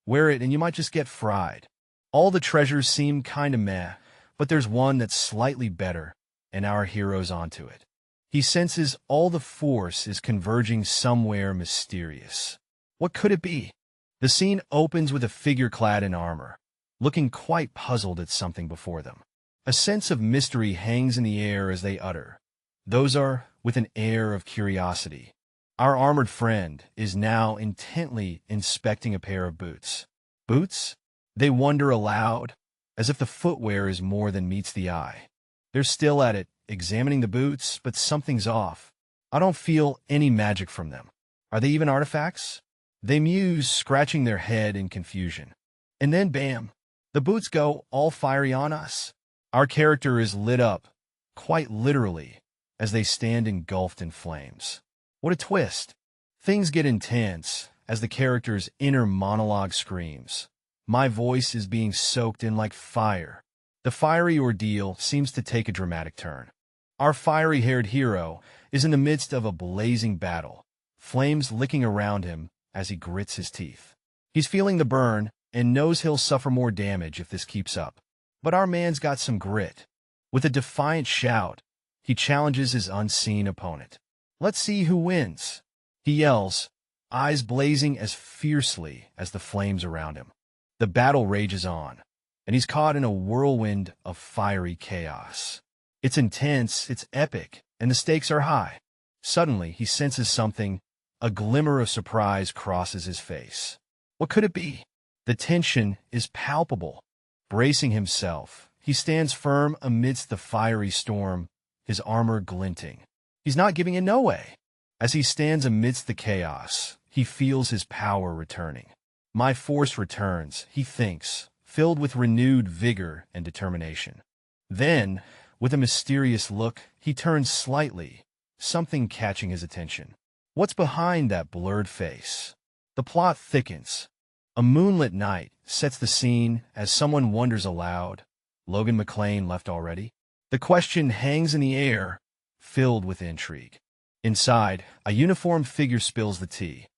Wear it and you might just get fried. All the treasures seem kinda meh, but there's one that's slightly better, and our hero's onto it. He senses all the force is converging somewhere mysterious. What could it be? The scene opens with a figure clad in armor, looking quite puzzled at something before them. A sense of mystery hangs in the air as they utter. Those are with an air of curiosity. Our armored friend is now intently inspecting a pair of boots. Boots? They wonder aloud, as if the footwear is more than meets the eye. They're still at it, examining the boots, but something's off. I don't feel any magic from them. Are they even artifacts? They muse, scratching their head in confusion. And then bam, the boots go all fiery on us. Our character is lit up, quite literally, as they stand engulfed in flames. What a twist! Things get intense as the character's inner monologue screams. My voice is being soaked in like fire. The fiery ordeal seems to take a dramatic turn. Our fiery-haired hero is in the midst of a blazing battle, flames licking around him as he grits his teeth. He's feeling the burn and knows he'll suffer more damage if this keeps up. But our man's got some grit. With a defiant shout, he challenges his unseen opponent. Let's see who wins. He yells, eyes blazing as fiercely as the flames around him. The battle rages on, and he's caught in a whirlwind of fiery chaos. It's intense, it's epic, and the stakes are high. Suddenly, he senses something. A glimmer of surprise crosses his face. What could it be? The tension is palpable. Bracing himself, he stands firm amidst the fiery storm, his armor glinting. He's not giving in no way. As he stands amidst the chaos, he feels his power returning. My force returns, he thinks, filled with renewed vigor and determination. Then, with a mysterious look, he turns slightly, something catching his attention. What's behind that blurred face? The plot thickens. A moonlit night sets the scene as someone wonders aloud, Logan McClane left already? The question hangs in the air, filled with intrigue. Inside, a uniformed figure spills the tea.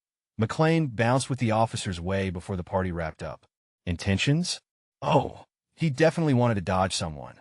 McClane bounced with the officer's way before the party wrapped up. Intentions? Oh, he definitely wanted to dodge someone.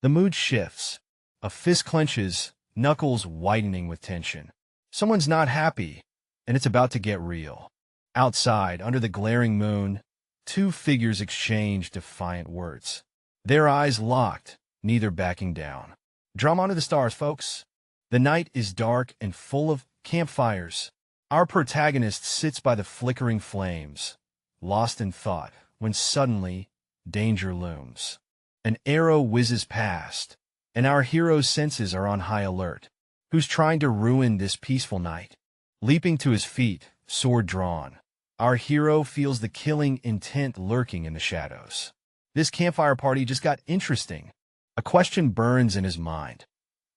The mood shifts. A fist clenches, knuckles whitening with tension. Someone's not happy, and it's about to get real. Outside, under the glaring moon, two figures exchange defiant words. Their eyes locked, neither backing down. Drum onto the stars, folks. The night is dark and full of campfires. Our protagonist sits by the flickering flames, lost in thought, when suddenly, danger looms. An arrow whizzes past, and our hero's senses are on high alert. Who's trying to ruin this peaceful night? Leaping to his feet, sword drawn, our hero feels the killing intent lurking in the shadows. This campfire party just got interesting. A question burns in his mind.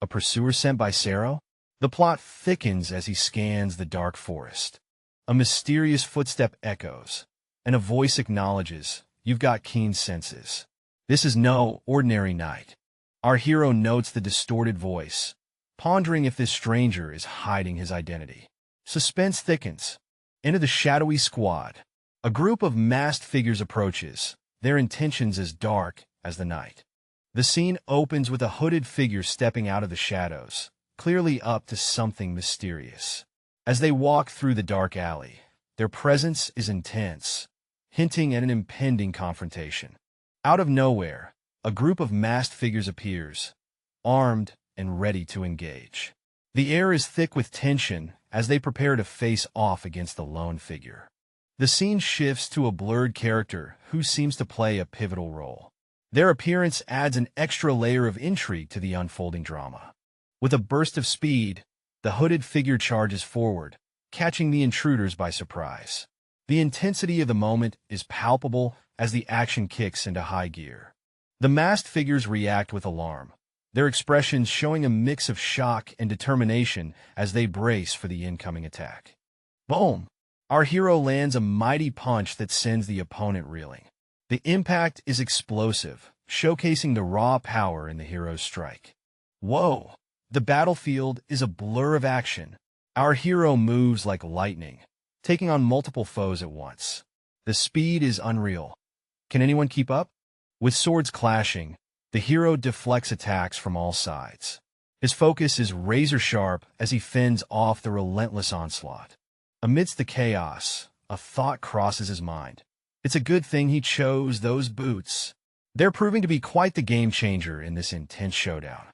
A pursuer sent by Sero? The plot thickens as he scans the dark forest. A mysterious footstep echoes, and a voice acknowledges, "You've got keen senses." This is no ordinary night. Our hero notes the distorted voice, pondering if this stranger is hiding his identity. Suspense thickens. Into the shadowy squad, a group of masked figures approaches, their intentions as dark as the night. The scene opens with a hooded figure stepping out of the shadows, clearly up to something mysterious. As they walk through the dark alley, their presence is intense, hinting at an impending confrontation. Out of nowhere, a group of masked figures appears, armed and ready to engage. The air is thick with tension as they prepare to face off against the lone figure. The scene shifts to a blurred character who seems to play a pivotal role. Their appearance adds an extra layer of intrigue to the unfolding drama. With a burst of speed, the hooded figure charges forward, catching the intruders by surprise. The intensity of the moment is palpable as the action kicks into high gear. The masked figures react with alarm, their expressions showing a mix of shock and determination as they brace for the incoming attack. Boom! Our hero lands a mighty punch that sends the opponent reeling. The impact is explosive, showcasing the raw power in the hero's strike. Whoa! The battlefield is a blur of action. Our hero moves like lightning, taking on multiple foes at once. The speed is unreal. Can anyone keep up? With swords clashing, the hero deflects attacks from all sides. His focus is razor-sharp as he fends off the relentless onslaught. Amidst the chaos, a thought crosses his mind. It's a good thing he chose those boots. They're proving to be quite the game-changer in this intense showdown.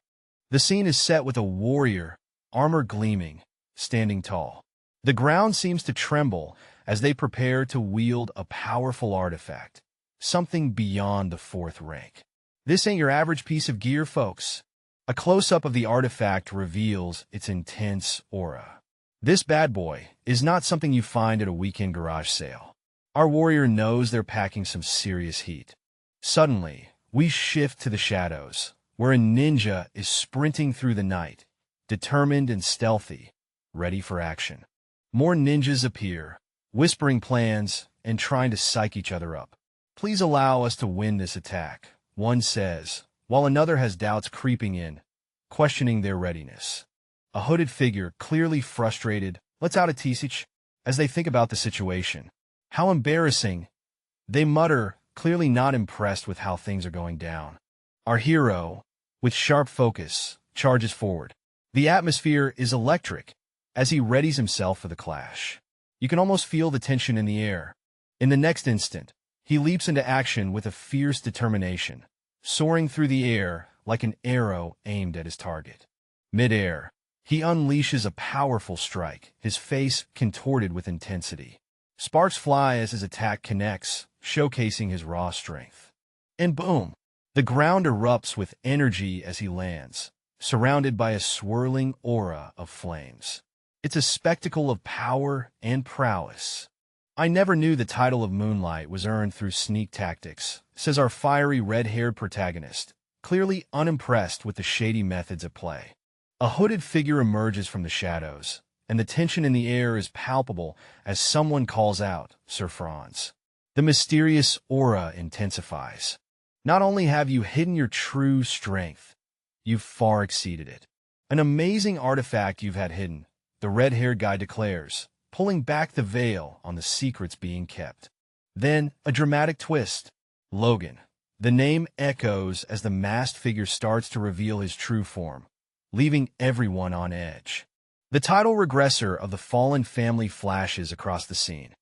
The scene is set with a warrior, armor gleaming, standing tall. The ground seems to tremble as they prepare to wield a powerful artifact, something beyond the fourth rank. This ain't your average piece of gear, folks. A close-up of the artifact reveals its intense aura. This bad boy is not something you find at a weekend garage sale. Our warrior knows they're packing some serious heat. Suddenly, we shift to the shadows, where a ninja is sprinting through the night, determined and stealthy, ready for action. More ninjas appear, whispering plans and trying to psych each other up. Please allow us to win this attack, one says, while another has doubts creeping in, questioning their readiness. A hooded figure, clearly frustrated, lets out a teasich as they think about the situation. How embarrassing! They mutter, clearly not impressed with how things are going down. Our hero, with sharp focus, charges forward. The atmosphere is electric as he readies himself for the clash. You can almost feel the tension in the air. In the next instant, he leaps into action with a fierce determination, soaring through the air like an arrow aimed at his target. Mid-air, he unleashes a powerful strike, his face contorted with intensity. Sparks fly as his attack connects, showcasing his raw strength. And boom! The ground erupts with energy as he lands, surrounded by a swirling aura of flames. It's a spectacle of power and prowess. I never knew the title of Moonlight was earned through sneak tactics, says our fiery red-haired protagonist, clearly unimpressed with the shady methods at play. A hooded figure emerges from the shadows, and the tension in the air is palpable as someone calls out, Sir Franz. The mysterious aura intensifies. Not only have you hidden your true strength, you've far exceeded it. An amazing artifact you've had hidden, the red-haired guy declares, pulling back the veil on the secrets being kept. Then, a dramatic twist. Logan. The name echoes as the masked figure starts to reveal his true form, leaving everyone on edge. The title Regressor of the Fallen Family flashes across the scene,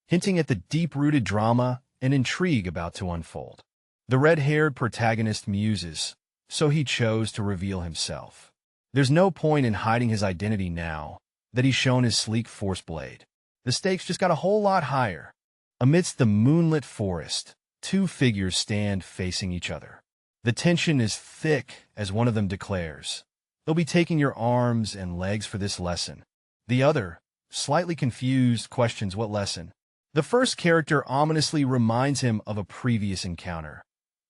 hinting at the deep-rooted drama and intrigue about to unfold. The red-haired protagonist muses, so he chose to reveal himself. There's no point in hiding his identity now that he's shown his sleek force blade. The stakes just got a whole lot higher. Amidst the moonlit forest, two figures stand facing each other. The tension is thick as one of them declares, "They'll be taking your arms and legs for this lesson." The other, slightly confused, questions what lesson. The first character ominously reminds him of a previous encounter,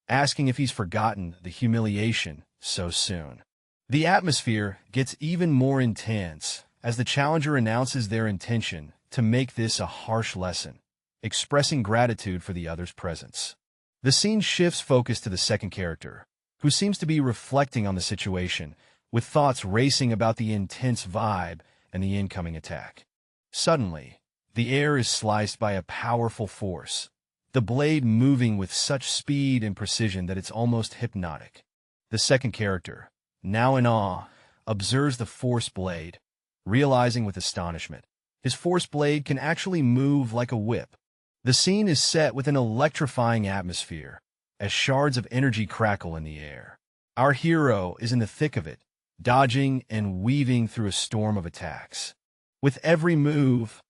asking if he's forgotten the humiliation so soon. The atmosphere gets even more intense as the challenger announces their intention to make this a harsh lesson, expressing gratitude for the other's presence. The scene shifts focus to the second character, who seems to be reflecting on the situation, with thoughts racing about the intense vibe and the incoming attack. Suddenly, the air is sliced by a powerful force, the blade moving with such speed and precision that it's almost hypnotic. The second character, now in awe, observes the force blade, realizing with astonishment, his force blade can actually move like a whip. The scene is set with an electrifying atmosphere, as shards of energy crackle in the air. Our hero is in the thick of it, dodging and weaving through a storm of attacks. With every move,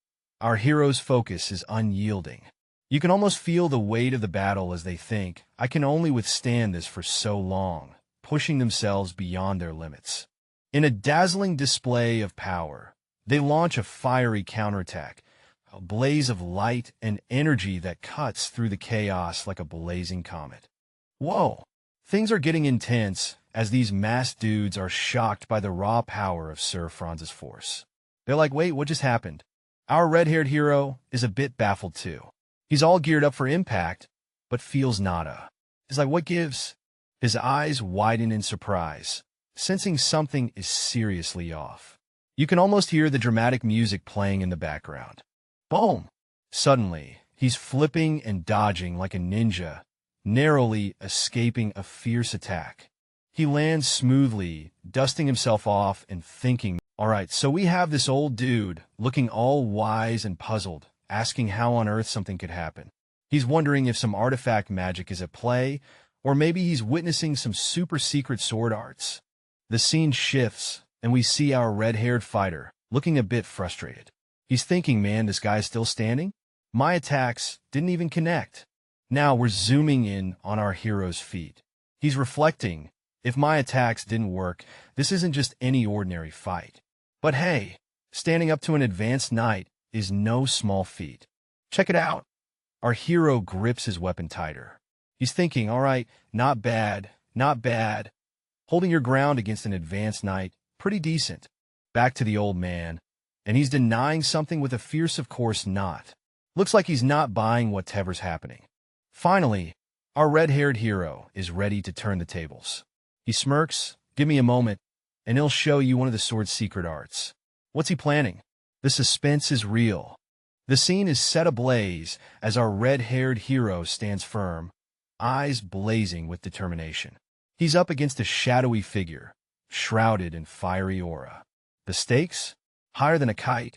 our hero's focus is unyielding. You can almost feel the weight of the battle as they think, "I can only withstand this for so long," pushing themselves beyond their limits. In a dazzling display of power, they launch a fiery counterattack, a blaze of light and energy that cuts through the chaos like a blazing comet. Whoa! Things are getting intense as these masked dudes are shocked by the raw power of Sir Franz's force. They're like, wait, what just happened? Our red-haired hero is a bit baffled too. He's all geared up for impact, but feels nada. He's like, what gives? His eyes widen in surprise, sensing something is seriously off. You can almost hear the dramatic music playing in the background. Boom! Suddenly, he's flipping and dodging like a ninja, narrowly escaping a fierce attack. He lands smoothly, dusting himself off and thinking, all right, so we have this old dude looking all wise and puzzled, asking how on earth something could happen. He's wondering if some artifact magic is at play, or maybe he's witnessing some super secret sword arts. The scene shifts, and we see our red-haired fighter looking a bit frustrated. He's thinking, man, this guy's still standing? My attacks didn't even connect. Now we're zooming in on our hero's feet. He's reflecting, if my attacks didn't work, this isn't just any ordinary fight. But hey, standing up to an advanced knight is no small feat. Check it out. Our hero grips his weapon tighter. He's thinking, all right, not bad, not bad. Holding your ground against an advanced knight, pretty decent. Back to the old man, and he's denying something with a fierce of course not. Looks like he's not buying whatever's happening. Finally, our red-haired hero is ready to turn the tables. He smirks, give me a moment, and he'll show you one of the sword's secret arts. What's he planning? The suspense is real. The scene is set ablaze as our red-haired hero stands firm, eyes blazing with determination. He's up against a shadowy figure, shrouded in fiery aura. The stakes? Higher than a kite.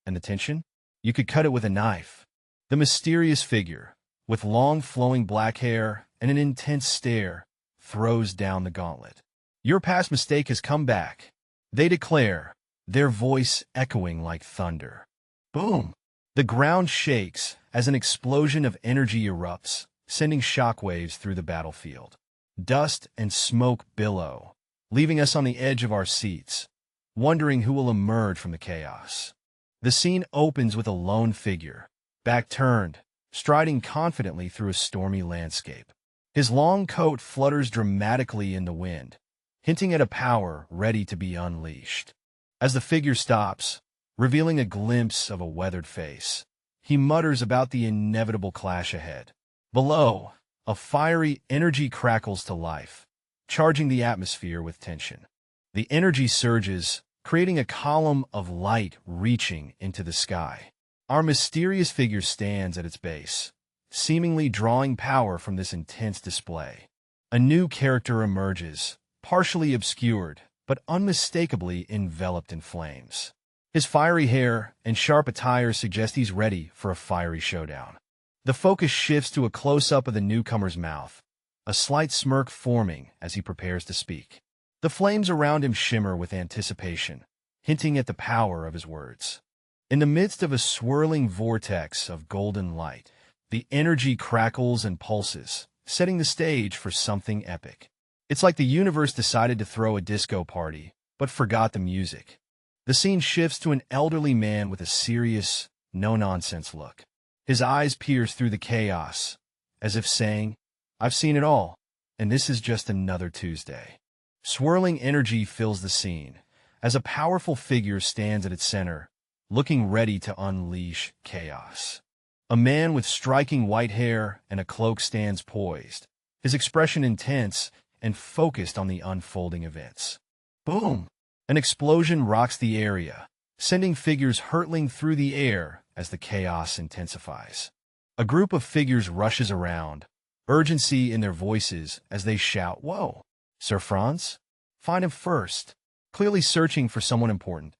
And the tension? You could cut it with a knife. The mysterious figure, with long flowing black hair and an intense stare, throws down the gauntlet. Your past mistake has come back, they declare, their voice echoing like thunder. Boom! The ground shakes as an explosion of energy erupts, sending shockwaves through the battlefield. Dust and smoke billow, leaving us on the edge of our seats, wondering who will emerge from the chaos. The scene opens with a lone figure, back turned, striding confidently through a stormy landscape. His long coat flutters dramatically in the wind, hinting at a power ready to be unleashed. As the figure stops, revealing a glimpse of a weathered face, he mutters about the inevitable clash ahead. Below, a fiery energy crackles to life, charging the atmosphere with tension. The energy surges, creating a column of light reaching into the sky. Our mysterious figure stands at its base, seemingly drawing power from this intense display. A new character emerges, partially obscured, but unmistakably enveloped in flames. His fiery hair and sharp attire suggest he's ready for a fiery showdown. The focus shifts to a close-up of the newcomer's mouth, a slight smirk forming as he prepares to speak. The flames around him shimmer with anticipation, hinting at the power of his words. In the midst of a swirling vortex of golden light, the energy crackles and pulses, setting the stage for something epic. It's like the universe decided to throw a disco party, but forgot the music. The scene shifts to an elderly man with a serious, no-nonsense look. His eyes pierce through the chaos, as if saying, I've seen it all, and this is just another Tuesday. Swirling energy fills the scene, as a powerful figure stands at its center, looking ready to unleash chaos. A man with striking white hair and a cloak stands poised, his expression intense and focused on the unfolding events. Boom! An explosion rocks the area, sending figures hurtling through the air as the chaos intensifies. A group of figures rushes around, urgency in their voices as they shout, Whoa! Sir Franz? Find him first. Clearly searching for someone important.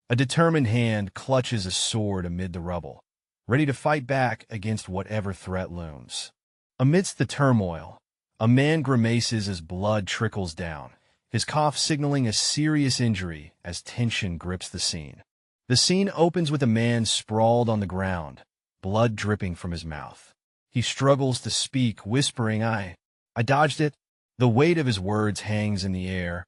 A determined hand clutches a sword amid the rubble, ready to fight back against whatever threat looms. Amidst the turmoil, a man grimaces as blood trickles down, his cough signaling a serious injury as tension grips the scene. The scene opens with a man sprawled on the ground, blood dripping from his mouth. He struggles to speak, whispering, I dodged it. The weight of his words hangs in the air,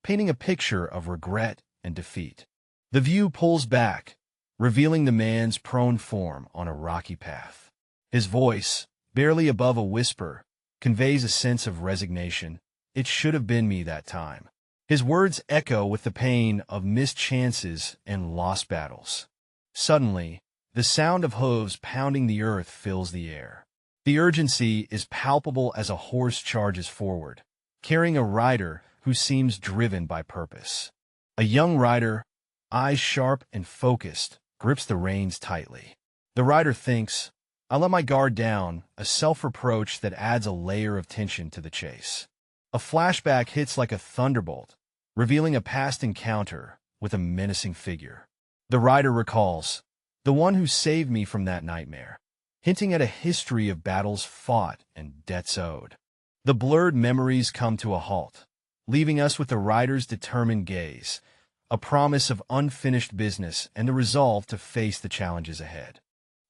painting a picture of regret and defeat. The view pulls back, revealing the man's prone form on a rocky path. His voice, barely above a whisper, conveys a sense of resignation, it should have been me that time. His words echo with the pain of missed chances and lost battles. Suddenly, the sound of hooves pounding the earth fills the air. The urgency is palpable as a horse charges forward, carrying a rider who seems driven by purpose. A young rider, eyes sharp and focused, grips the reins tightly. The rider thinks, "I'll let my guard down," a self-reproach that adds a layer of tension to the chase. A flashback hits like a thunderbolt, revealing a past encounter with a menacing figure. The rider recalls, "The one who saved me from that nightmare," hinting at a history of battles fought and debts owed. The blurred memories come to a halt, leaving us with the rider's determined gaze, a promise of unfinished business and the resolve to face the challenges ahead.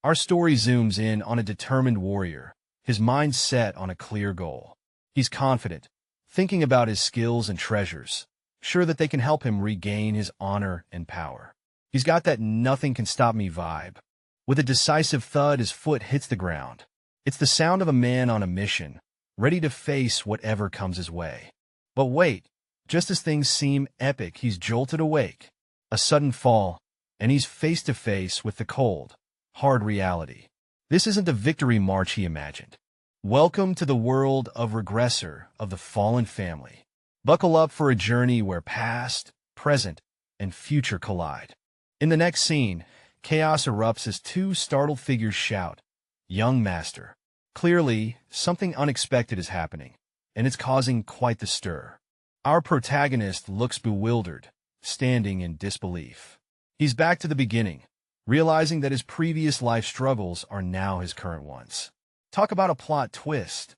Our story zooms in on a determined warrior, his mind set on a clear goal. He's confident, thinking about his skills and treasures, sure that they can help him regain his honor and power. He's got that nothing can stop me vibe. With a decisive thud, his foot hits the ground. It's the sound of a man on a mission, ready to face whatever comes his way. But wait, just as things seem epic, he's jolted awake. A sudden fall, and he's face to face with the cold, hard reality. This isn't the victory march he imagined. Welcome to the world of Regressor, of the fallen family. Buckle up for a journey where past, present, and future collide. In the next scene, chaos erupts as two startled figures shout, "Young Master!" Clearly, something unexpected is happening, and it's causing quite the stir. Our protagonist looks bewildered, standing in disbelief. He's back to the beginning, realizing that his previous life struggles are now his current ones. Talk about a plot twist.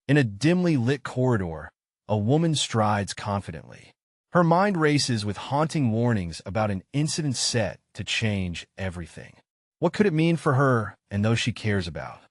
In a dimly lit corridor, a woman strides confidently. Her mind races with haunting warnings about an incident set to change everything. What could it mean for her and those she cares about?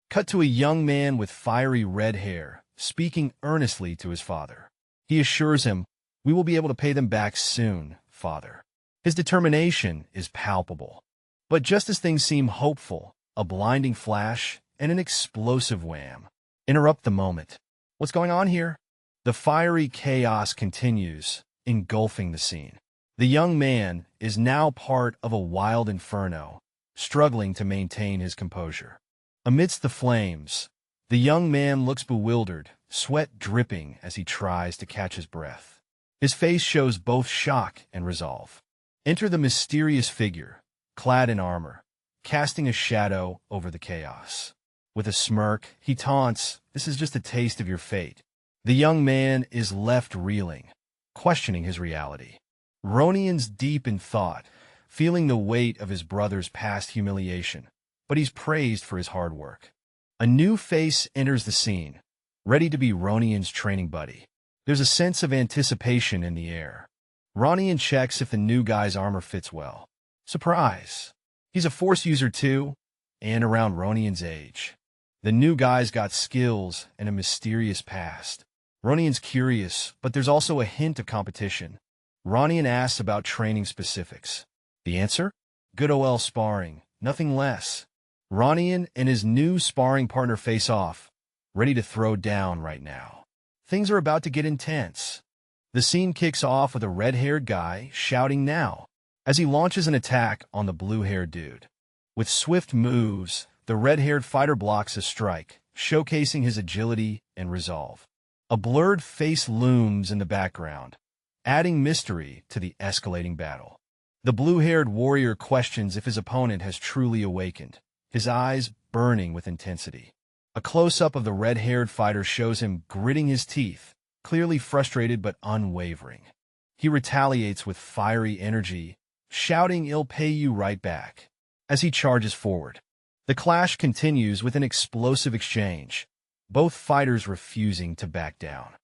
Cut to a young man with fiery red hair, speaking earnestly to his father. He assures him, "We will be able to pay them back soon, Father." His determination is palpable. But just as things seem hopeful, a blinding flash and an explosive wham interrupt the moment. What's going on here? The fiery chaos continues, engulfing the scene. The young man is now part of a wild inferno, struggling to maintain his composure. Amidst the flames, the young man looks bewildered, sweat dripping as he tries to catch his breath. His face shows both shock and resolve. Enter the mysterious figure, clad in armor, casting a shadow over the chaos. With a smirk, he taunts, "This is just a taste of your fate." The young man is left reeling, questioning his reality. Ronion's deep in thought, feeling the weight of his brother's past humiliation, but he's praised for his hard work. A new face enters the scene, ready to be Ronion's training buddy. There's a sense of anticipation in the air. Ronion checks if the new guy's armor fits well. Surprise! He's a force user too, and around Ronion's age. The new guy's got skills and a mysterious past. Ronion's curious, but there's also a hint of competition. Ronion asks about training specifics. The answer? Good OL sparring, nothing less. Ronion and his new sparring partner face off, ready to throw down right now. Things are about to get intense. The scene kicks off with a red-haired guy shouting now, as he launches an attack on the blue-haired dude. With swift moves, the red-haired fighter blocks a strike, showcasing his agility and resolve. A blurred face looms in the background, adding mystery to the escalating battle. The blue-haired warrior questions if his opponent has truly awakened, his eyes burning with intensity. A close-up of the red-haired fighter shows him gritting his teeth, clearly frustrated but unwavering. He retaliates with fiery energy, shouting, "I'll pay you right back," as he charges forward. The clash continues with an explosive exchange, both fighters refusing to back down.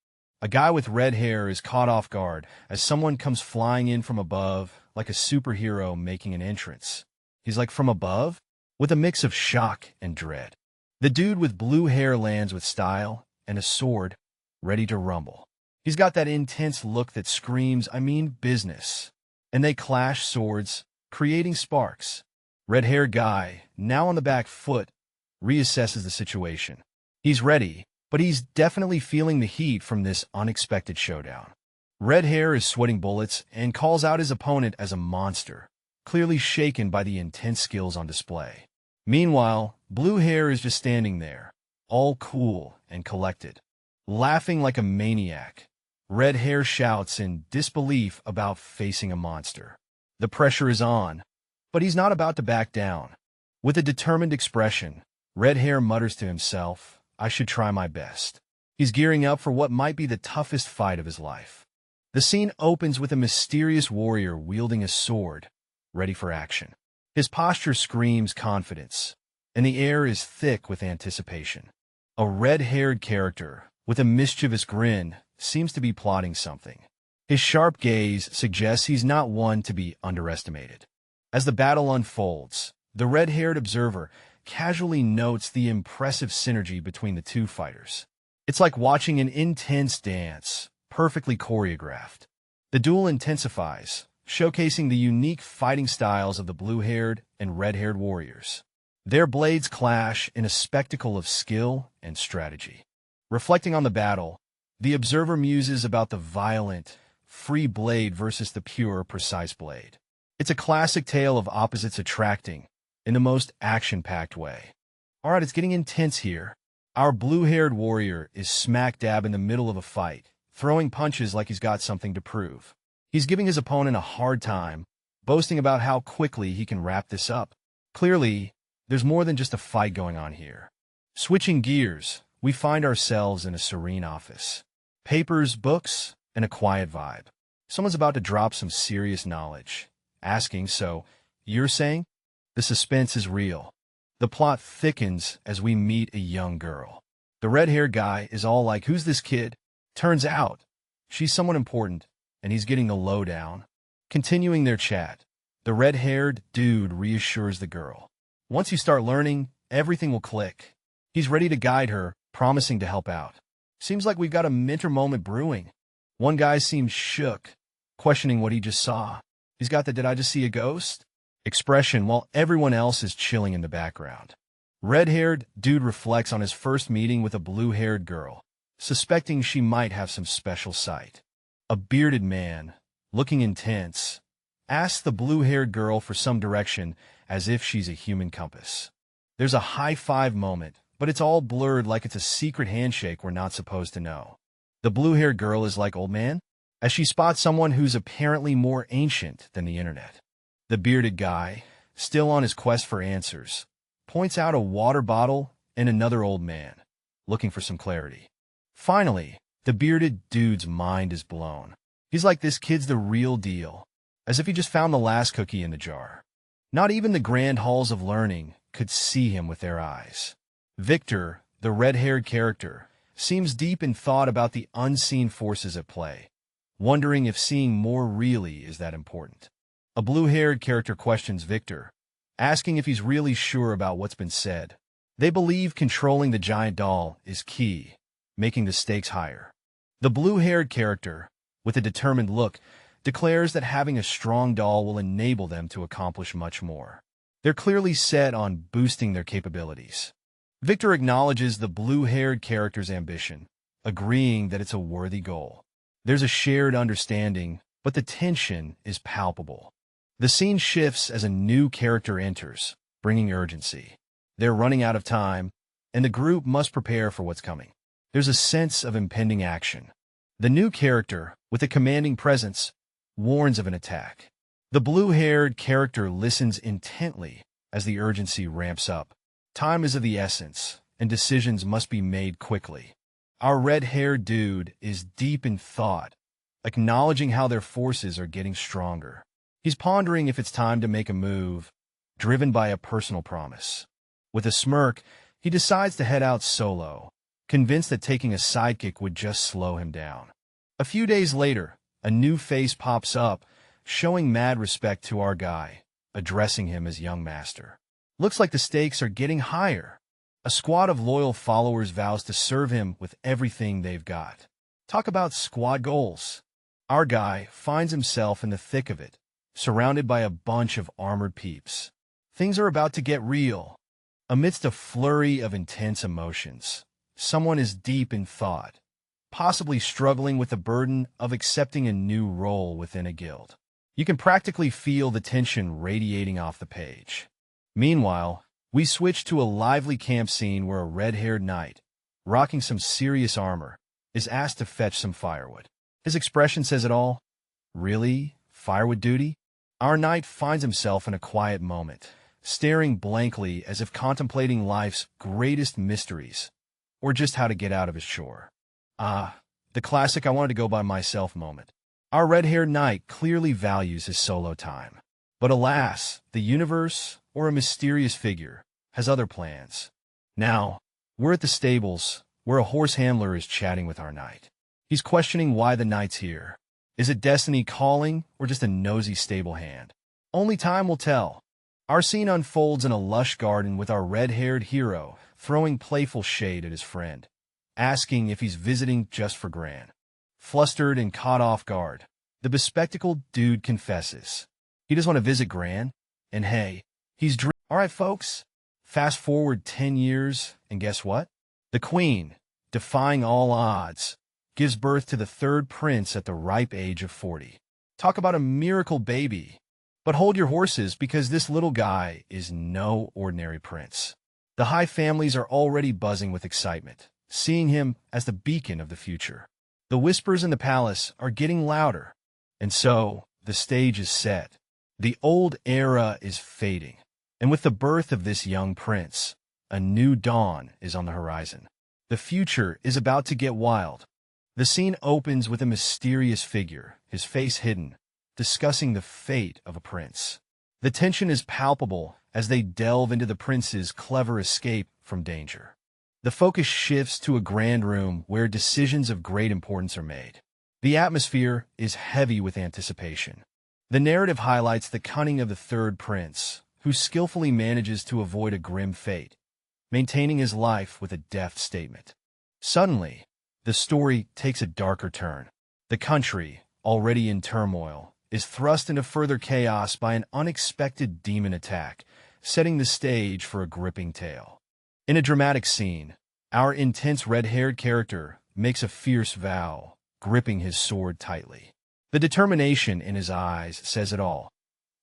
A guy with red hair is caught off guard as someone comes flying in from above, like a superhero making an entrance. He's like, "From above?" with a mix of shock and dread. The dude with blue hair lands with style and a sword, ready to rumble. He's got that intense look that screams, "I mean business." And they clash swords, creating sparks. Red-haired guy, now on the back foot, reassesses the situation. He's ready, but he's definitely feeling the heat from this unexpected showdown. Red Hair is sweating bullets and calls out his opponent as a monster, clearly shaken by the intense skills on display. Meanwhile, Blue Hair is just standing there, all cool and collected, laughing like a maniac. Red Hair shouts in disbelief about facing a monster. The pressure is on, but he's not about to back down. With a determined expression, Red Hair mutters to himself, "I should try my best." He's gearing up for what might be the toughest fight of his life. The scene opens with a mysterious warrior wielding a sword, ready for action. His posture screams confidence, and the air is thick with anticipation. A red-haired character, with a mischievous grin, seems to be plotting something. His sharp gaze suggests he's not one to be underestimated. As the battle unfolds, the red-haired observer casually notes the impressive synergy between the two fighters. It's like watching an intense dance, perfectly choreographed. The duel intensifies, showcasing the unique fighting styles of the blue-haired and red-haired warriors. Their blades clash in a spectacle of skill and strategy. Reflecting on the battle, the observer muses about the violent, free blade versus the pure, precise blade. It's a classic tale of opposites attracting, in the most action-packed way. All right, it's getting intense here. Our blue-haired warrior is smack dab in the middle of a fight, throwing punches like he's got something to prove. He's giving his opponent a hard time, boasting about how quickly he can wrap this up. Clearly, there's more than just a fight going on here. Switching gears, we find ourselves in a serene office. Papers, books, and a quiet vibe. Someone's about to drop some serious knowledge, asking, "So, you're saying?" The suspense is real. The plot thickens as we meet a young girl. The red-haired guy is all like, "Who's this kid?" Turns out, she's someone important, and he's getting the lowdown. Continuing their chat, the red-haired dude reassures the girl. Once you start learning, everything will click. He's ready to guide her, promising to help out. Seems like we've got a mentor moment brewing. One guy seems shook, questioning what he just saw. He's got the "did I just see a ghost?" expression while everyone else is chilling in the background. Red-haired dude reflects on his first meeting with a blue-haired girl, suspecting she might have some special sight. A bearded man, looking intense, asks the blue-haired girl for some direction as if she's a human compass. There's a high-five moment, but it's all blurred like it's a secret handshake we're not supposed to know. The blue-haired girl is like, "Old man?" as she spots someone who's apparently more ancient than the internet. The bearded guy, still on his quest for answers, points out a water bottle and another old man, looking for some clarity. Finally, the bearded dude's mind is blown. He's like, "This kid's the real deal," as if he just found the last cookie in the jar. Not even the grand halls of learning could see him with their eyes. Victor, the red-haired character, seems deep in thought about the unseen forces at play, wondering if seeing more really is that important. A blue-haired character questions Victor, asking if he's really sure about what's been said. They believe controlling the giant doll is key, making the stakes higher. The blue-haired character, with a determined look, declares that having a strong doll will enable them to accomplish much more. They're clearly set on boosting their capabilities. Victor acknowledges the blue-haired character's ambition, agreeing that it's a worthy goal. There's a shared understanding, but the tension is palpable. The scene shifts as a new character enters, bringing urgency. They're running out of time, and the group must prepare for what's coming. There's a sense of impending action. The new character, with a commanding presence, warns of an attack. The blue-haired character listens intently as the urgency ramps up. Time is of the essence, and decisions must be made quickly. Our red-haired dude is deep in thought, acknowledging how their forces are getting stronger. He's pondering if it's time to make a move, driven by a personal promise. With a smirk, he decides to head out solo, convinced that taking a sidekick would just slow him down. A few days later, a new face pops up, showing mad respect to our guy, addressing him as young master. Looks like the stakes are getting higher. A squad of loyal followers vows to serve him with everything they've got. Talk about squad goals. Our guy finds himself in the thick of it, surrounded by a bunch of armored peeps. Things are about to get real. Amidst a flurry of intense emotions, someone is deep in thought, possibly struggling with the burden of accepting a new role within a guild. You can practically feel the tension radiating off the page. Meanwhile, we switch to a lively camp scene where a red-haired knight, rocking some serious armor, is asked to fetch some firewood. His expression says it all. Really? Firewood duty? Our knight finds himself in a quiet moment, staring blankly as if contemplating life's greatest mysteries, or just how to get out of his chore. The classic I wanted to go by myself moment. Our red-haired knight clearly values his solo time. But alas, the universe, or a mysterious figure, has other plans. Now, we're at the stables, where a horse handler is chatting with our knight. He's questioning why the knight's here. Is it destiny calling, or just a nosy stable hand? Only time will tell. Our scene unfolds in a lush garden with our red-haired hero throwing playful shade at his friend, asking if he's visiting just for Gran. Flustered and caught off guard, the bespectacled dude confesses. He doesn't want to visit Gran, and hey, he's All right, folks, fast forward 10 years, and guess what? The queen, defying all odds, gives birth to the third prince at the ripe age of 40. Talk about a miracle baby. But hold your horses, because this little guy is no ordinary prince. The high families are already buzzing with excitement, seeing him as the beacon of the future. The whispers in the palace are getting louder, and so the stage is set. The old era is fading, and with the birth of this young prince, a new dawn is on the horizon. The future is about to get wild. The scene opens with a mysterious figure, his face hidden, discussing the fate of a prince. The tension is palpable as they delve into the prince's clever escape from danger. The focus shifts to a grand room where decisions of great importance are made. The atmosphere is heavy with anticipation. The narrative highlights the cunning of the third prince, who skillfully manages to avoid a grim fate, maintaining his life with a deft statement. Suddenly, the story takes a darker turn. The country, already in turmoil, is thrust into further chaos by an unexpected demon attack, setting the stage for a gripping tale. In a dramatic scene, our intense red-haired character makes a fierce vow, gripping his sword tightly. The determination in his eyes says it all.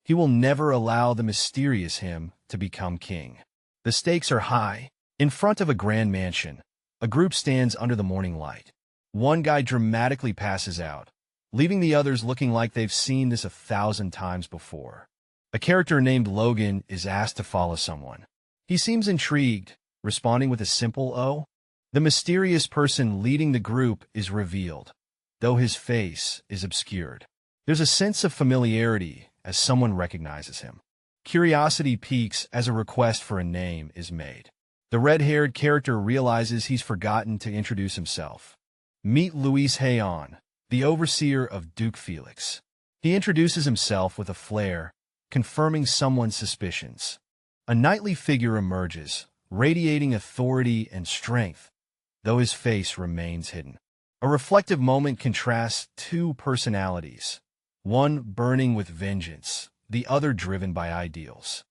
He will never allow the mysterious him to become king. The stakes are high. In front of a grand mansion, a group stands under the morning light. One guy dramatically passes out, leaving the others looking like they've seen this 1,000 times before. A character named Logan is asked to follow someone. He seems intrigued, responding with a simple "oh." The mysterious person leading the group is revealed, though his face is obscured. There's a sense of familiarity as someone recognizes him. Curiosity peaks as a request for a name is made. The red-haired character realizes he's forgotten to introduce himself. Meet Luis Hayon, the overseer of Duke Felix. He introduces himself with a flair, confirming someone's suspicions. A knightly figure emerges, radiating authority and strength, though his face remains hidden. A reflective moment contrasts two personalities, one burning with vengeance, the other driven by ideals.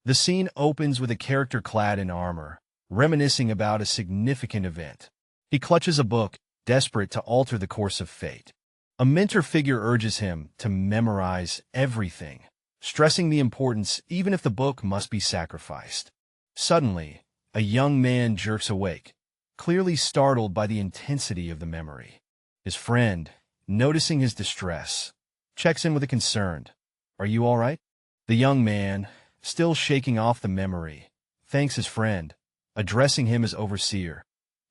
The scene opens with a character clad in armor, reminiscing about a significant event. He clutches a book, desperate to alter the course of fate. A mentor figure urges him to memorize everything, stressing the importance even if the book must be sacrificed. Suddenly, a young man jerks awake, clearly startled by the intensity of the memory. His friend, noticing his distress, checks in with a concerned, "Are you all right?" The young man, still shaking off the memory, thanks his friend, addressing him as overseer,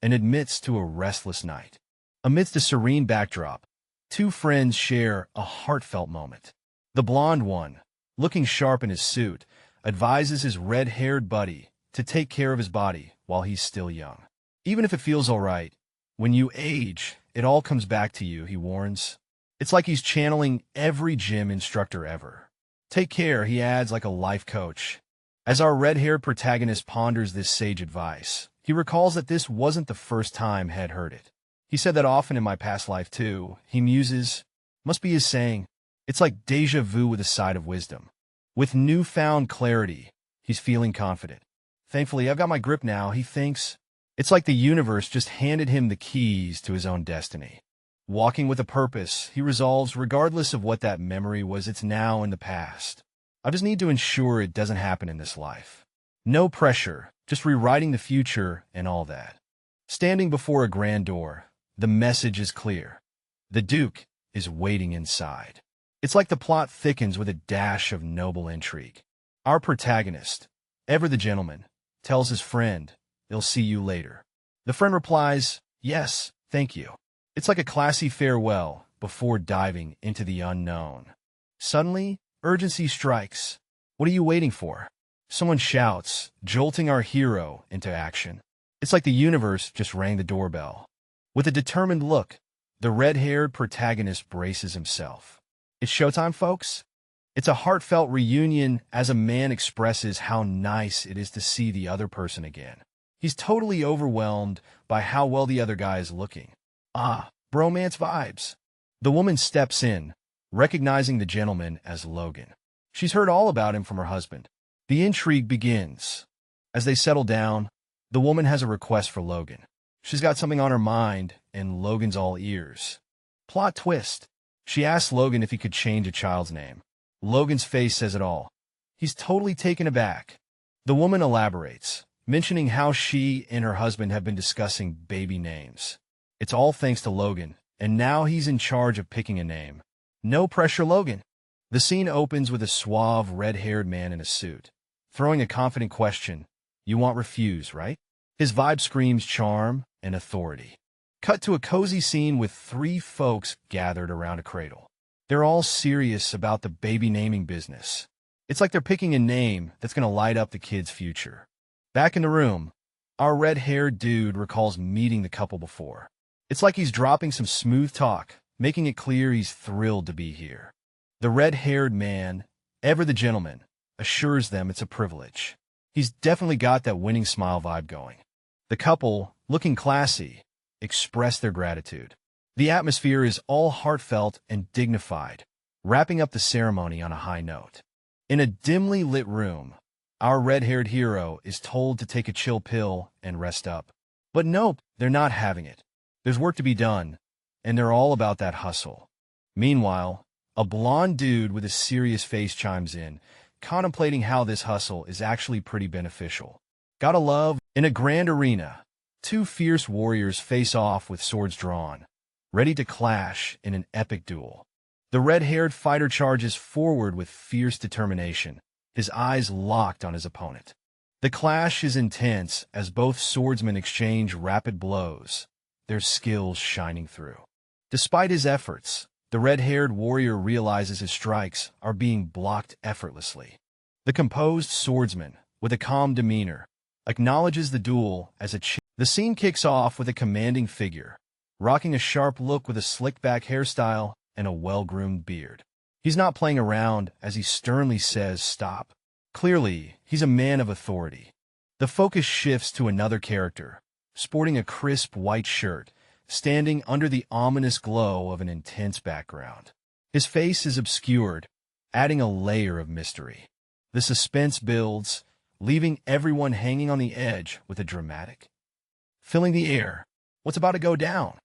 and admits to a restless night. Amidst a serene backdrop, two friends share a heartfelt moment. The blonde one, looking sharp in his suit, advises his red-haired buddy to take care of his body while he's still young. Even if it feels all right, when you age, it all comes back to you, he warns. It's like he's channeling every gym instructor ever. Take care, he adds like a life coach. As our red-haired protagonist ponders this sage advice, he recalls that this wasn't the first time Head heard it. He said that often in my past life too, he muses. Must be his saying. It's like deja vu with a side of wisdom. With newfound clarity, he's feeling confident. Thankfully, I've got my grip now, he thinks. It's like the universe just handed him the keys to his own destiny. Walking with a purpose, he resolves regardless of what that memory was, it's now in the past. I just need to ensure it doesn't happen in this life. No pressure, just rewriting the future and all that. Standing before a grand door, the message is clear. The Duke is waiting inside. It's like the plot thickens with a dash of noble intrigue. Our protagonist, ever the gentleman, tells his friend, "He'll see you later." The friend replies, "Yes, thank you." It's like a classy farewell before diving into the unknown. Suddenly, urgency strikes. What are you waiting for? Someone shouts, jolting our hero into action. It's like the universe just rang the doorbell. With a determined look, the red-haired protagonist braces himself. It's showtime, folks. It's a heartfelt reunion as a man expresses how nice it is to see the other person again. He's totally overwhelmed by how well the other guy is looking. Ah, bromance vibes. The woman steps in, recognizing the gentleman as Logan. She's heard all about him from her husband. The intrigue begins. As they settle down, the woman has a request for Logan. She's got something on her mind, and Logan's all ears. Plot twist. She asks Logan if he could change a child's name. Logan's face says it all. He's totally taken aback. The woman elaborates, mentioning how she and her husband have been discussing baby names. It's all thanks to Logan, and now he's in charge of picking a name. No pressure, Logan. The scene opens with a suave, red-haired man in a suit, throwing a confident question. You won't refuse, right? His vibe screams charm and authority. Cut to a cozy scene with three folks gathered around a cradle. They're all serious about the baby naming business. It's like they're picking a name that's going to light up the kid's future. Back in the room, our red-haired dude recalls meeting the couple before. It's like he's dropping some smooth talk, making it clear he's thrilled to be here. The red-haired man, ever the gentleman, assures them it's a privilege. He's definitely got that winning smile vibe going. The couple, looking classy, express their gratitude. The atmosphere is all heartfelt and dignified, wrapping up the ceremony on a high note. In a dimly lit room, our red-haired hero is told to take a chill pill and rest up. But nope, they're not having it. There's work to be done, and they're all about that hustle. Meanwhile, a blonde dude with a serious face chimes in, contemplating how this hustle is actually pretty beneficial. Gotta love, in a grand arena, two fierce warriors face off with swords drawn, ready to clash in an epic duel. The red-haired fighter charges forward with fierce determination, his eyes locked on his opponent. The clash is intense as both swordsmen exchange rapid blows, their skills shining through. Despite his efforts, the red-haired warrior realizes his strikes are being blocked effortlessly. The composed swordsman, with a calm demeanor, acknowledges the duel as a The scene kicks off with a commanding figure, rocking a sharp look with a slick-back hairstyle and a well-groomed beard. He's not playing around as he sternly says, "Stop." Clearly, he's a man of authority. The focus shifts to another character, sporting a crisp white shirt, standing under the ominous glow of an intense background. His face is obscured, adding a layer of mystery. The suspense builds, leaving everyone hanging on the edge with a dramatic, filling the air. What's about to go down?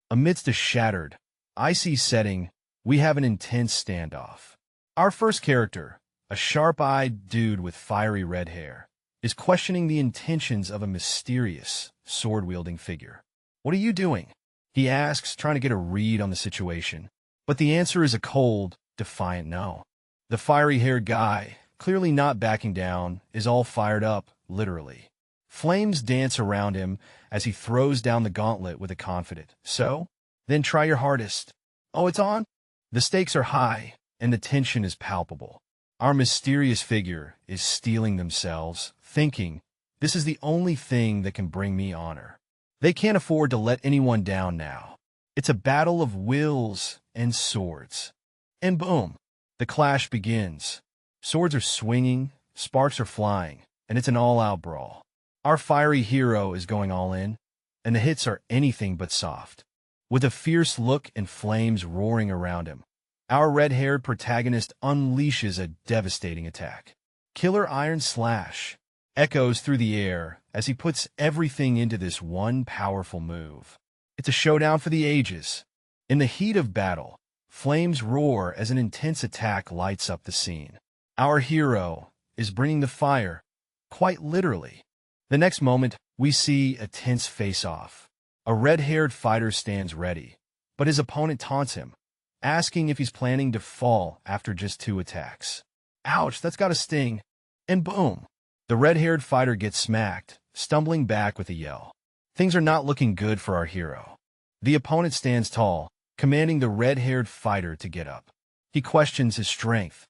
Amidst a shattered, icy setting, we have an intense standoff. Our first character, a sharp-eyed dude with fiery red hair, is questioning the intentions of a mysterious, sword-wielding figure. "What are you doing?" he asks, trying to get a read on the situation. But the answer is a cold, defiant no. The fiery-haired guy, clearly not backing down, is all fired up, literally. Flames dance around him as he throws down the gauntlet with a confident, "So? Then try your hardest." "Oh, it's on?" The stakes are high, and the tension is palpable. Our mysterious figure is steeling themselves, thinking, "This is the only thing that can bring me honor." They can't afford to let anyone down now. It's a battle of wills and swords. And boom, the clash begins. Swords are swinging, sparks are flying, and it's an all-out brawl. Our fiery hero is going all in, and the hits are anything but soft. With a fierce look and flames roaring around him, our red-haired protagonist unleashes a devastating attack. Killer Iron Slash. echoes through the air as he puts everything into this one powerful move. It's a showdown for the ages. In the heat of battle, flames roar as an intense attack lights up the scene. Our hero is bringing the fire, quite literally. The next moment, we see a tense face-off. A red-haired fighter stands ready, but his opponent taunts him, asking if he's planning to fall after just 2 attacks. Ouch, that's gotta sting. And boom, the red-haired fighter gets smacked, stumbling back with a yell. Things are not looking good for our hero. The opponent stands tall, commanding the red-haired fighter to get up. He questions his strength,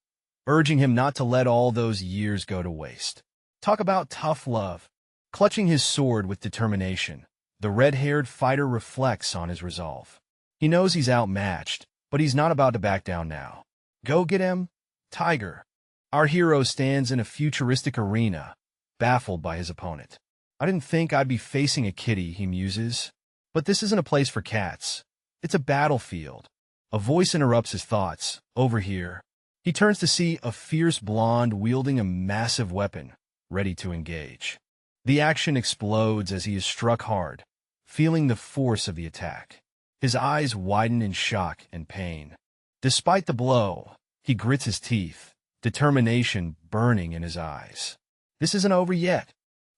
urging him not to let all those years go to waste. Talk about tough love. Clutching his sword with determination, the red-haired fighter reflects on his resolve. He knows he's outmatched, but he's not about to back down now. Go get him, Tiger. Our hero stands in a futuristic arena, baffled by his opponent. I didn't think I'd be facing a kitty, he muses. But this isn't a place for cats. It's a battlefield. A voice interrupts his thoughts. Over here. He turns to see a fierce blonde wielding a massive weapon, ready to engage. The action explodes as he is struck hard, feeling the force of the attack. His eyes widen in shock and pain. Despite the blow, he grits his teeth, determination burning in his eyes. This isn't over yet.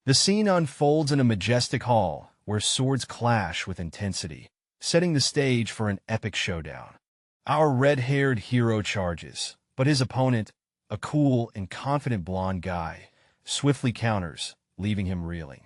The scene unfolds in a majestic hall where swords clash with intensity, setting the stage for an epic showdown. Our red-haired hero charges, but his opponent, a cool and confident blonde guy, swiftly counters, leaving him reeling.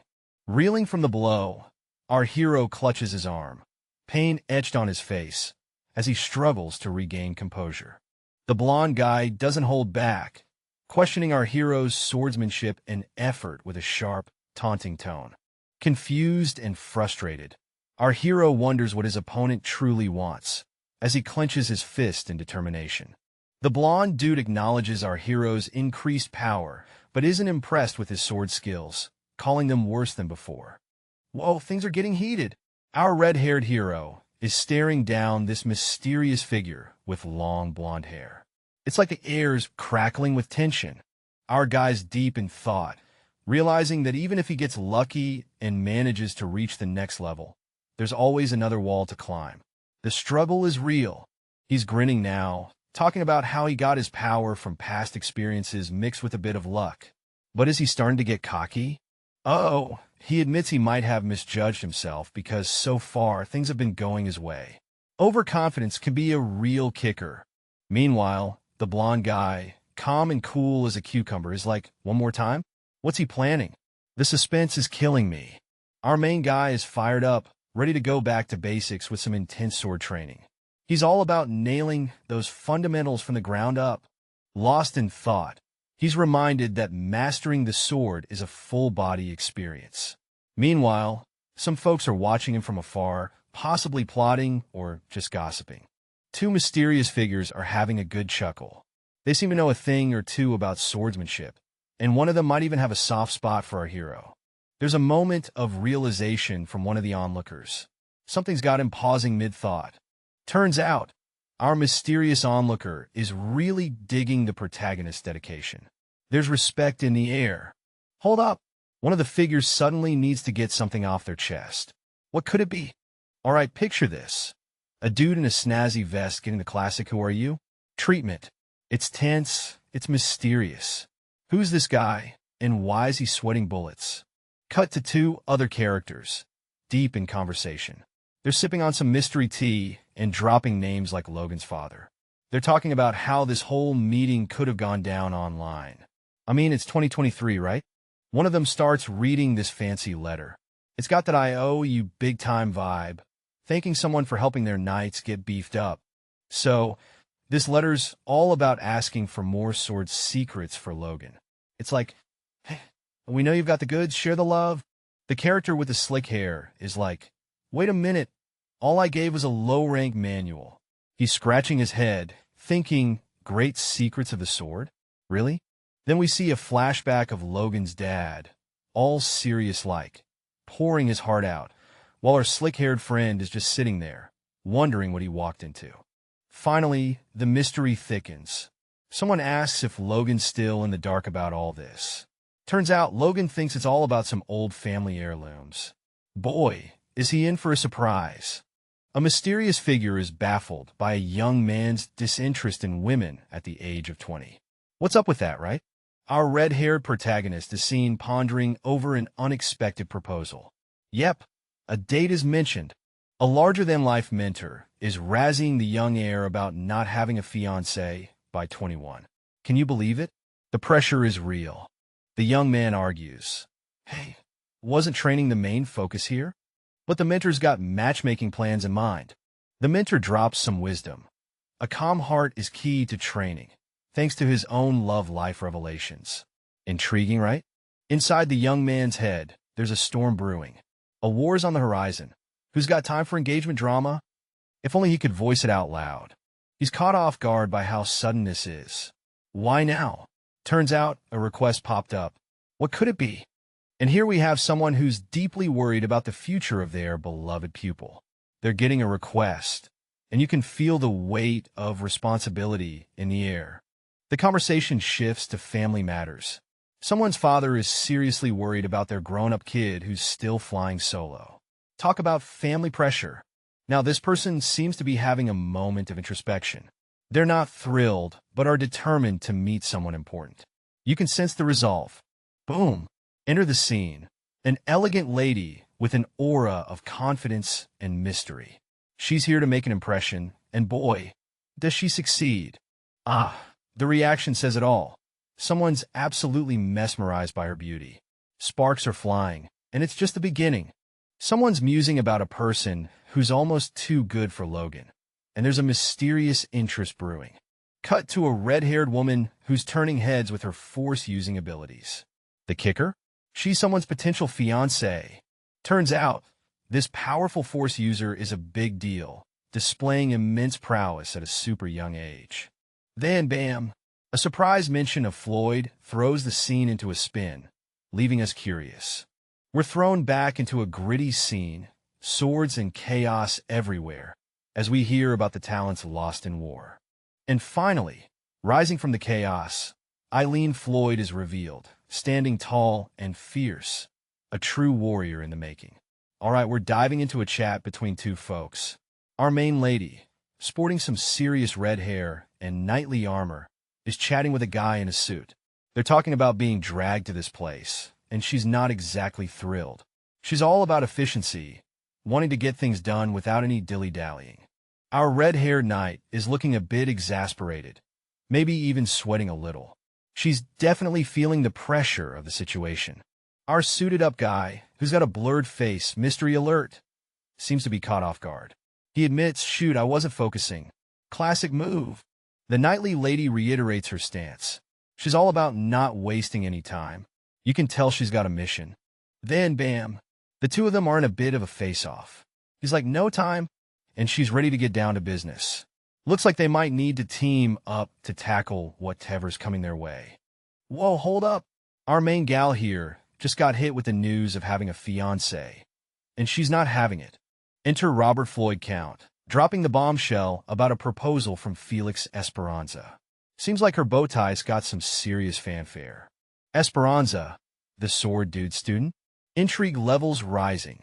Reeling from the blow, our hero clutches his arm, pain etched on his face, as he struggles to regain composure. The blonde guy doesn't hold back, questioning our hero's swordsmanship and effort with a sharp, taunting tone. Confused and frustrated, our hero wonders what his opponent truly wants, as he clenches his fist in determination. The blonde dude acknowledges our hero's increased power, but isn't impressed with his sword skills, calling them worse than before. Whoa, things are getting heated. Our red-haired hero is staring down this mysterious figure with long blonde hair. It's like the air's crackling with tension. Our guy's deep in thought, realizing that even if he gets lucky and manages to reach the next level, there's always another wall to climb. The struggle is real. He's grinning now, talking about how he got his power from past experiences mixed with a bit of luck. But is he starting to get cocky? Uh-oh, he admits he might have misjudged himself because so far things have been going his way. Overconfidence can be a real kicker. Meanwhile, the blonde guy, calm and cool as a cucumber, is like, one more time? What's he planning? The suspense is killing me. Our main guy is fired up, ready to go back to basics with some intense sword training. He's all about nailing those fundamentals from the ground up. Lost in thought, he's reminded that mastering the sword is a full-body experience. Meanwhile, some folks are watching him from afar, possibly plotting or just gossiping. 2 mysterious figures are having a good chuckle. They seem to know a thing or two about swordsmanship, and one of them might even have a soft spot for our hero. There's a moment of realization from one of the onlookers. Something's got him pausing mid-thought. Turns out, our mysterious onlooker is really digging the protagonist's dedication. There's respect in the air. Hold up. One of the figures suddenly needs to get something off their chest. What could it be? All right, picture this. A dude in a snazzy vest getting the classic "Who are you?" treatment. It's tense. It's mysterious. Who's this guy, and why is he sweating bullets? Cut to 2 other characters, deep in conversation. They're sipping on some mystery tea and dropping names like Logan's father. They're talking about how this whole meeting could have gone down online. I mean, it's 2023, right? One of them starts reading this fancy letter. It's got that "I owe you big-time" vibe, thanking someone for helping their knights get beefed up. So, this letter's all about asking for more sword secrets for Logan. It's like, hey, we know you've got the goods, share the love. The character with the slick hair is like, wait a minute, all I gave was a low-rank manual. He's scratching his head, thinking, great secrets of the sword? Really? Then we see a flashback of Logan's dad, all serious-like, pouring his heart out, while our slick-haired friend is just sitting there, wondering what he walked into. Finally, the mystery thickens. Someone asks if Logan's still in the dark about all this. Turns out Logan thinks it's all about some old family heirlooms. Boy, is he in for a surprise. A mysterious figure is baffled by a young man's disinterest in women at the age of 20. What's up with that, right? Our red-haired protagonist is seen pondering over an unexpected proposal. Yep, a date is mentioned. A larger-than-life mentor is razzing the young heir about not having a fiancé by 21. Can you believe it? The pressure is real. The young man argues, "Hey, wasn't training the main focus here?" But the mentor's got matchmaking plans in mind. The mentor drops some wisdom. A calm heart is key to training, thanks to his own love life revelations. Intriguing, right? Inside the young man's head, there's a storm brewing. A war's on the horizon. Who's got time for engagement drama? If only he could voice it out loud. He's caught off guard by how sudden this is. Why now? Turns out a request popped up. What could it be? And here we have someone who's deeply worried about the future of their beloved pupil. They're getting a request, and you can feel the weight of responsibility in the air. The conversation shifts to family matters. Someone's father is seriously worried about their grown-up kid who's still flying solo. Talk about family pressure. Now, this person seems to be having a moment of introspection. They're not thrilled, but are determined to meet someone important. You can sense the resolve. Boom. Enter the scene. An elegant lady with an aura of confidence and mystery. She's here to make an impression, and boy, does she succeed. The reaction says it all. Someone's absolutely mesmerized by her beauty. Sparks are flying, and it's just the beginning. Someone's musing about a person who's almost too good for Logan, and there's a mysterious interest brewing. Cut to a red-haired woman who's turning heads with her force-using abilities. The kicker? She's someone's potential fiancé. Turns out, this powerful force user is a big deal, displaying immense prowess at a super young age. Then, bam, a surprise mention of Floyd throws the scene into a spin, leaving us curious. We're thrown back into a gritty scene, swords and chaos everywhere, as we hear about the talents lost in war. And finally, rising from the chaos, Eileen Floyd is revealed, standing tall and fierce, a true warrior in the making. All right, we're diving into a chat between two folks. Our main lady, sporting some serious red hair and knightly armor, is chatting with a guy in a suit. They're talking about being dragged to this place, and she's not exactly thrilled. She's all about efficiency, wanting to get things done without any dilly-dallying. Our red-haired knight is looking a bit exasperated, maybe even sweating a little. She's definitely feeling the pressure of the situation. Our suited-up guy, who's got a blurred face, mystery alert, seems to be caught off guard. He admits, "Shoot, I wasn't focusing." Classic move. The knightly lady reiterates her stance. She's all about not wasting any time. You can tell she's got a mission. Then, bam, the two of them are in a bit of a face-off. He's like, "No time," and she's ready to get down to business. Looks like they might need to team up to tackle whatever's coming their way. Whoa, hold up. Our main gal here just got hit with the news of having a fiancé, and she's not having it. Enter Robert Floyd Count, dropping the bombshell about a proposal from Felix Esperanza. Seems like her bow tie's got some serious fanfare. Esperanza, the sword dude student? Intrigue levels rising.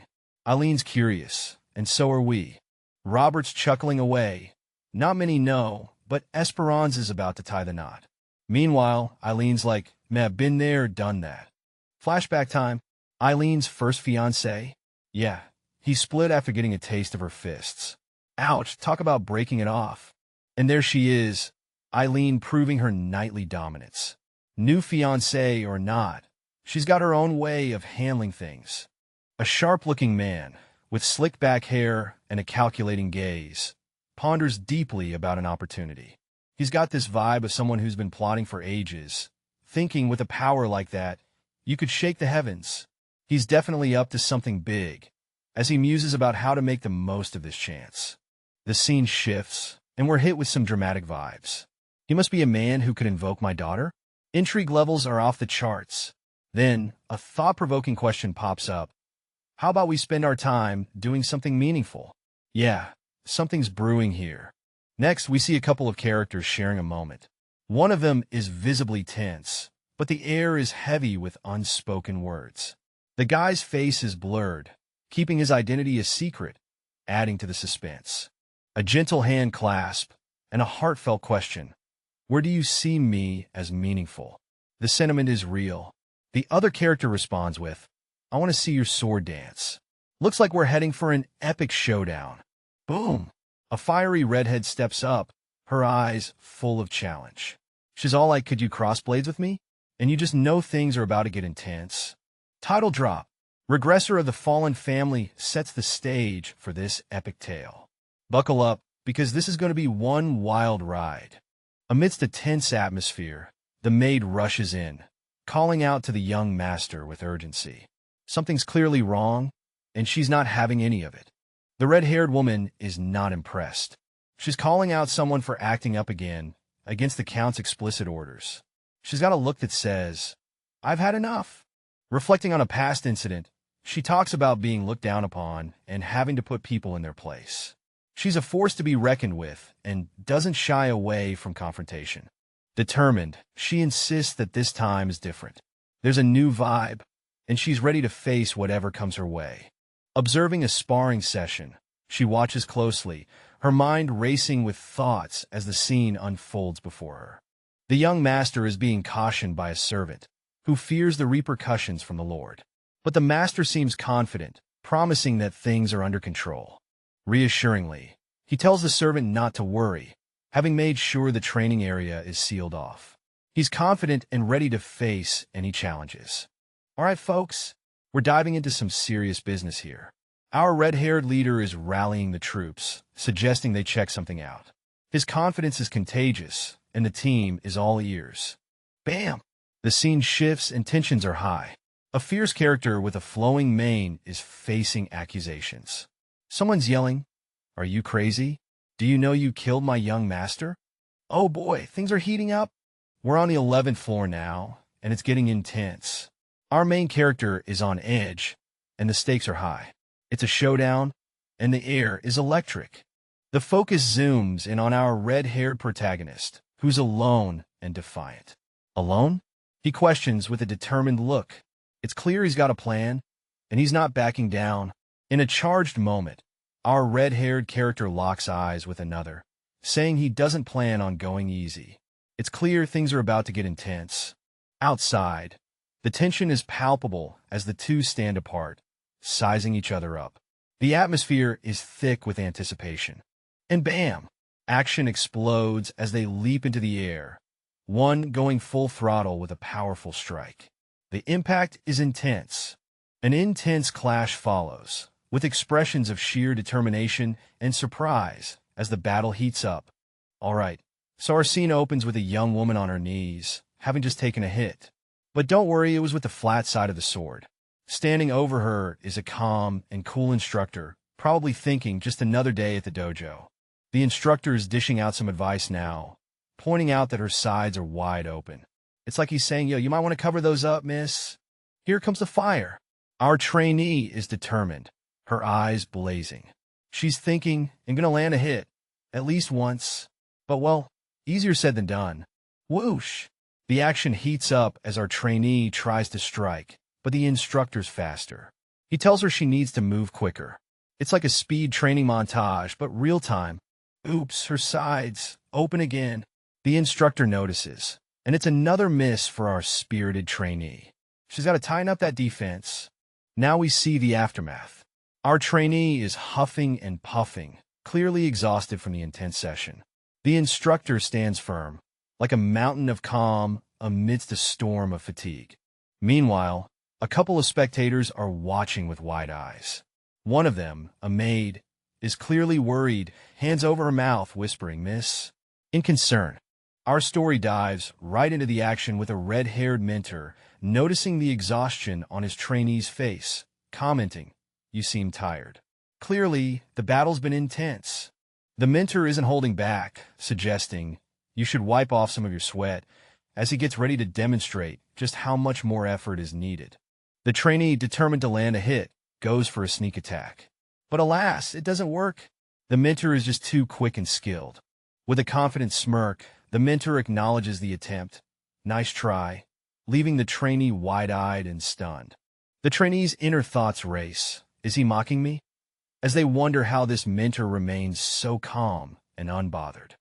Eileen's curious, and so are we. Robert's chuckling away. Not many know, but Esperanza's about to tie the knot. Meanwhile, Eileen's like, "Meh, been there, done that." Flashback time. Eileen's first fiancé? Yeah, he split after getting a taste of her fists. Ouch, talk about breaking it off. And there she is, Eileen proving her knightly dominance. New fiancé or not, she's got her own way of handling things. A sharp-looking man, with slick-back hair and a calculating gaze, ponders deeply about an opportunity. He's got this vibe of someone who's been plotting for ages, thinking with a power like that, you could shake the heavens. He's definitely up to something big, as he muses about how to make the most of this chance. The scene shifts, and we're hit with some dramatic vibes. He must be a man who could invoke my daughter? Intrigue levels are off the charts. Then, a thought-provoking question pops up. How about we spend our time doing something meaningful? Yeah, something's brewing here. Next, we see a couple of characters sharing a moment. One of them is visibly tense, but the air is heavy with unspoken words. The guy's face is blurred, keeping his identity a secret, adding to the suspense. A gentle hand clasp and a heartfelt question. Where do you see me as meaningful? The sentiment is real. The other character responds with, I want to see your sword dance. Looks like we're heading for an epic showdown. Boom! A fiery redhead steps up, her eyes full of challenge. She's all like, could you cross blades with me? And you just know things are about to get intense. Title drop. Regressor of the Fallen Family sets the stage for this epic tale. Buckle up, because this is going to be one wild ride. Amidst a tense atmosphere, the maid rushes in, calling out to the young master with urgency. Something's clearly wrong, and she's not having any of it. The red-haired woman is not impressed. She's calling out someone for acting up again, against the Count's explicit orders. She's got a look that says, I've had enough. Reflecting on a past incident, she talks about being looked down upon and having to put people in their place. She's a force to be reckoned with and doesn't shy away from confrontation. Determined, she insists that this time is different. There's a new vibe, and she's ready to face whatever comes her way. Observing a sparring session, she watches closely, her mind racing with thoughts as the scene unfolds before her. The young master is being cautioned by a servant, who fears the repercussions from the Lord. But the master seems confident, promising that things are under control. Reassuringly, he tells the servant not to worry, having made sure the training area is sealed off. He's confident and ready to face any challenges. All right, folks, we're diving into some serious business here. Our red-haired leader is rallying the troops, suggesting they check something out. His confidence is contagious, and the team is all ears. Bam! The scene shifts and tensions are high. A fierce character with a flowing mane is facing accusations. Someone's yelling, Are you crazy? Do you know you killed my young master? Oh boy, things are heating up. We're on the 11th floor now, and it's getting intense. Our main character is on edge, and the stakes are high. It's a showdown, and the air is electric. The focus zooms in on our red-haired protagonist, who's alone and defiant. Alone? He questions with a determined look. It's clear he's got a plan, and he's not backing down. In a charged moment, our red-haired character locks eyes with another, saying he doesn't plan on going easy. It's clear things are about to get intense. Outside, the tension is palpable as the two stand apart, sizing each other up. The atmosphere is thick with anticipation. And bam! Action explodes as they leap into the air, one going full throttle with a powerful strike. The impact is intense. An intense clash follows, with expressions of sheer determination and surprise as the battle heats up. All right, so our scene opens with a young woman on her knees, having just taken a hit. But don't worry, it was with the flat side of the sword. Standing over her is a calm and cool instructor, probably thinking just another day at the dojo. The instructor is dishing out some advice now, pointing out that her sides are wide open. It's like he's saying, yo, you might want to cover those up, miss. Here comes the fire. Our trainee is determined, her eyes blazing. She's thinking and gonna land a hit, at least once. But, well, easier said than done. Whoosh! The action heats up as our trainee tries to strike, but the instructor's faster. He tells her she needs to move quicker. It's like a speed training montage, but real time. Oops, her sides open again. The instructor notices, and it's another miss for our spirited trainee. She's got to tighten up that defense. Now we see the aftermath. Our trainee is huffing and puffing, clearly exhausted from the intense session. The instructor stands firm, like a mountain of calm amidst a storm of fatigue. Meanwhile, a couple of spectators are watching with wide eyes. One of them, a maid, is clearly worried, hands over her mouth, whispering, "Miss." In concern, our story dives right into the action with a red-haired mentor noticing the exhaustion on his trainee's face, commenting, "You seem tired." Clearly, the battle's been intense. The mentor isn't holding back, suggesting, "You should wipe off some of your sweat," as he gets ready to demonstrate just how much more effort is needed. The trainee, determined to land a hit, goes for a sneak attack. But alas, it doesn't work. The mentor is just too quick and skilled. With a confident smirk, the mentor acknowledges the attempt. "Nice try." leaving the trainee wide-eyed and stunned. The trainee's inner thoughts race. Is he mocking me? As they wonder how this mentor remains so calm and unbothered.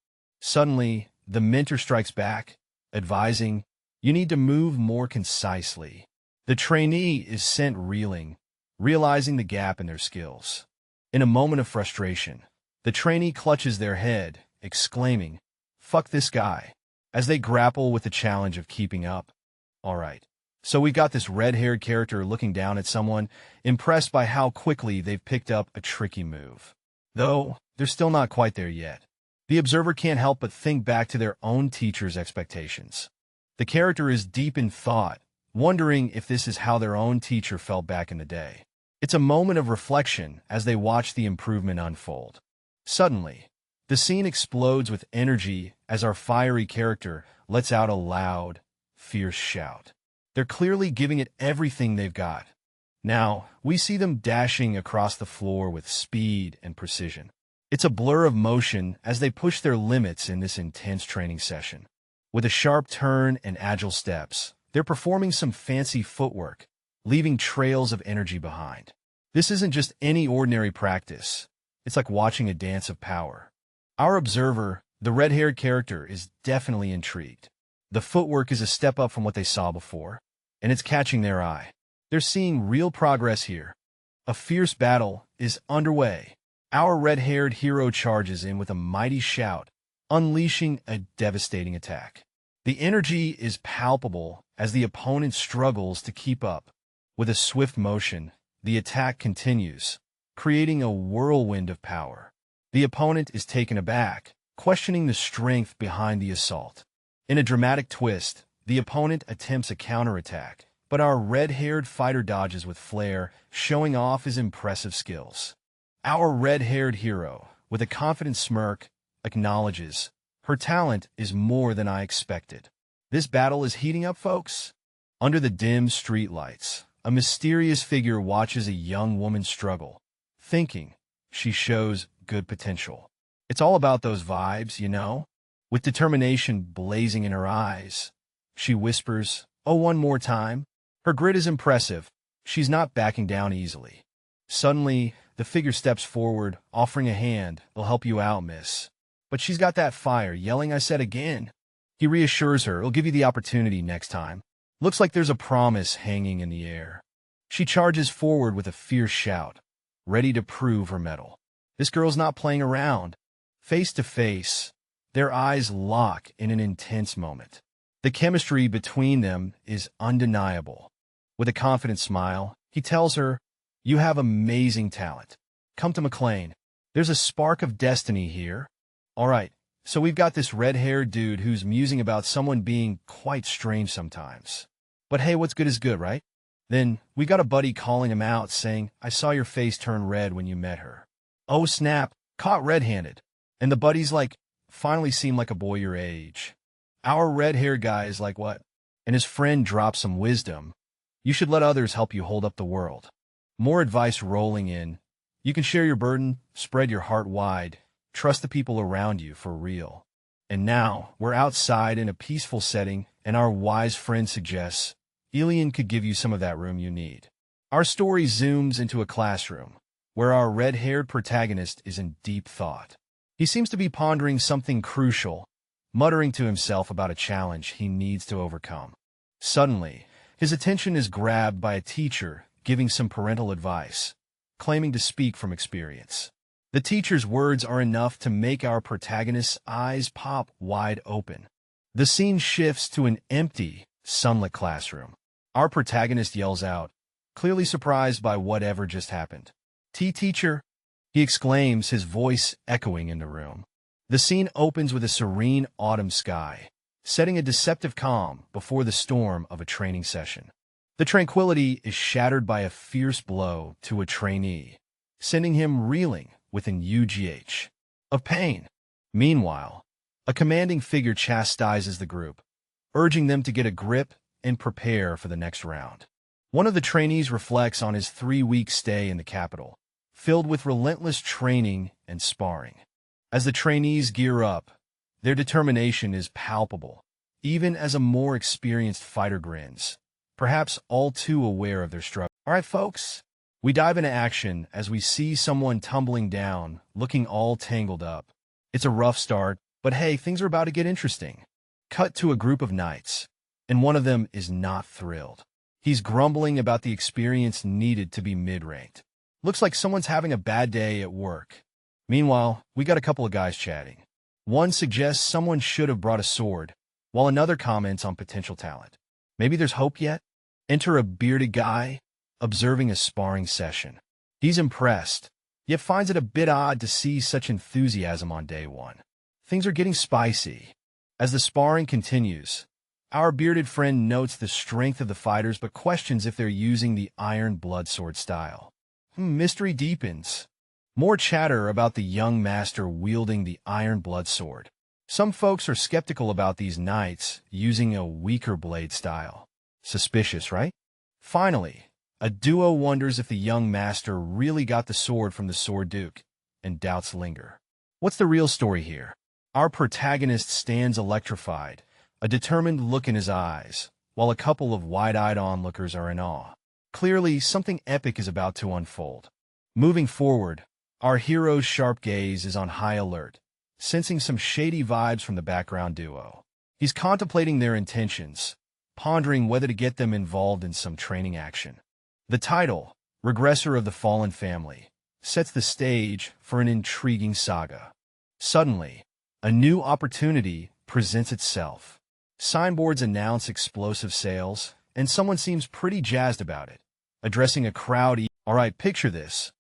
Suddenly, the mentor strikes back, advising, "You need to move more concisely." The trainee is sent reeling, realizing the gap in their skills. In a moment of frustration, the trainee clutches their head, exclaiming, "Fuck this guy," as they grapple with the challenge of keeping up. All right, so we've got this red-haired character looking down at someone, impressed by how quickly they've picked up a tricky move. Though, they're still not quite there yet. The observer can't help but think back to their own teacher's expectations. The character is deep in thought, wondering if this is how their own teacher felt back in the day. It's a moment of reflection as they watch the improvement unfold. Suddenly, the scene explodes with energy as our fiery character lets out a loud, fierce shout. They're clearly giving it everything they've got. Now, we see them dashing across the floor with speed and precision. It's a blur of motion as they push their limits in this intense training session. With a sharp turn and agile steps, they're performing some fancy footwork, leaving trails of energy behind. This isn't just any ordinary practice. It's like watching a dance of power. Our observer, the red-haired character, is definitely intrigued. The footwork is a step up from what they saw before, and it's catching their eye. They're seeing real progress here. A fierce battle is underway. Our red-haired hero charges in with a mighty shout, unleashing a devastating attack. The energy is palpable as the opponent struggles to keep up. With a swift motion, the attack continues, creating a whirlwind of power. The opponent is taken aback, questioning the strength behind the assault. In a dramatic twist, the opponent attempts a counterattack, but our red-haired fighter dodges with flair, showing off his impressive skills. Our red-haired hero, with a confident smirk, acknowledges, "Her talent is more than I expected." This battle is heating up, folks. Under the dim streetlights, a mysterious figure watches a young woman struggle, thinking she shows good potential. It's all about those vibes, you know? With determination blazing in her eyes, she whispers, "Oh, one more time." Her grit is impressive. She's not backing down easily. Suddenly, the figure steps forward, offering a hand. "I'll help you out, miss." But she's got that fire, yelling, "I said again." He reassures her, "He'll give you the opportunity next time." Looks like there's a promise hanging in the air. She charges forward with a fierce shout, ready to prove her mettle. This girl's not playing around. Face to face, their eyes lock in an intense moment. The chemistry between them is undeniable. With a confident smile, he tells her, "You have amazing talent. Come to McLean. There's a spark of destiny here." All right, so we've got this red-haired dude who's musing about someone being quite strange sometimes. But hey, what's good is good, right? Then we got a buddy calling him out, saying, "I saw your face turn red when you met her." Oh snap, caught red-handed. And the buddy's like, "Finally seemed like a boy your age." Our red-haired guy is like, "What?" And his friend drops some wisdom. "You should let others help you hold up the world." More advice rolling in. You can share your burden, spread your heart wide, trust the people around you for real. And now, we're outside in a peaceful setting, and our wise friend suggests, Elian could give you some of that room you need. Our story zooms into a classroom, where our red-haired protagonist is in deep thought. He seems to be pondering something crucial, muttering to himself about a challenge he needs to overcome. Suddenly, his attention is grabbed by a teacher giving some parental advice, claiming to speak from experience. The teacher's words are enough to make our protagonist's eyes pop wide open. The scene shifts to an empty, sunlit classroom. Our protagonist yells out, clearly surprised by whatever just happened. Teacher," he exclaims, his voice echoing in the room. The scene opens with a serene autumn sky, setting a deceptive calm before the storm of a training session. The tranquility is shattered by a fierce blow to a trainee, sending him reeling with an UGH of pain. Meanwhile, a commanding figure chastises the group, urging them to get a grip and prepare for the next round. One of the trainees reflects on his 3-week stay in the capital, filled with relentless training and sparring. As the trainees gear up, their determination is palpable. even as a more experienced fighter grins, perhaps all too aware of their struggle. All right, folks, we dive into action as we see someone tumbling down, looking all tangled up. It's a rough start, but hey, things are about to get interesting. Cut to a group of knights, and one of them is not thrilled. He's grumbling about the experience needed to be mid-ranked. Looks like someone's having a bad day at work. Meanwhile, we got a couple of guys chatting. One suggests someone should have brought a sword, while another comments on potential talent. Maybe there's hope yet? Enter a bearded guy, observing a sparring session. He's impressed, yet finds it a bit odd to see such enthusiasm on day one. Things are getting spicy. As the sparring continues, our bearded friend notes the strength of the fighters but questions if they're using the iron bloodsword style. Mystery deepens. More chatter about the young master wielding the iron bloodsword. Some folks are skeptical about these knights using a weaker blade style. Suspicious, right? Finally, a duo wonders if the young master really got the sword from the sword duke, and doubts linger. What's the real story here? Our protagonist stands electrified, a determined look in his eyes, while a couple of wide-eyed onlookers are in awe. Clearly, something epic is about to unfold. Moving forward, our hero's sharp gaze is on high alert, sensing some shady vibes from the background duo. He's contemplating their intentions, pondering whether to get them involved in some training action. The title, Regressor of the Fallen Family, sets the stage for an intriguing saga. Suddenly, a new opportunity presents itself. Signboards announce explosive sales, and someone seems pretty jazzed about it. Addressing a crowd, alright, picture this.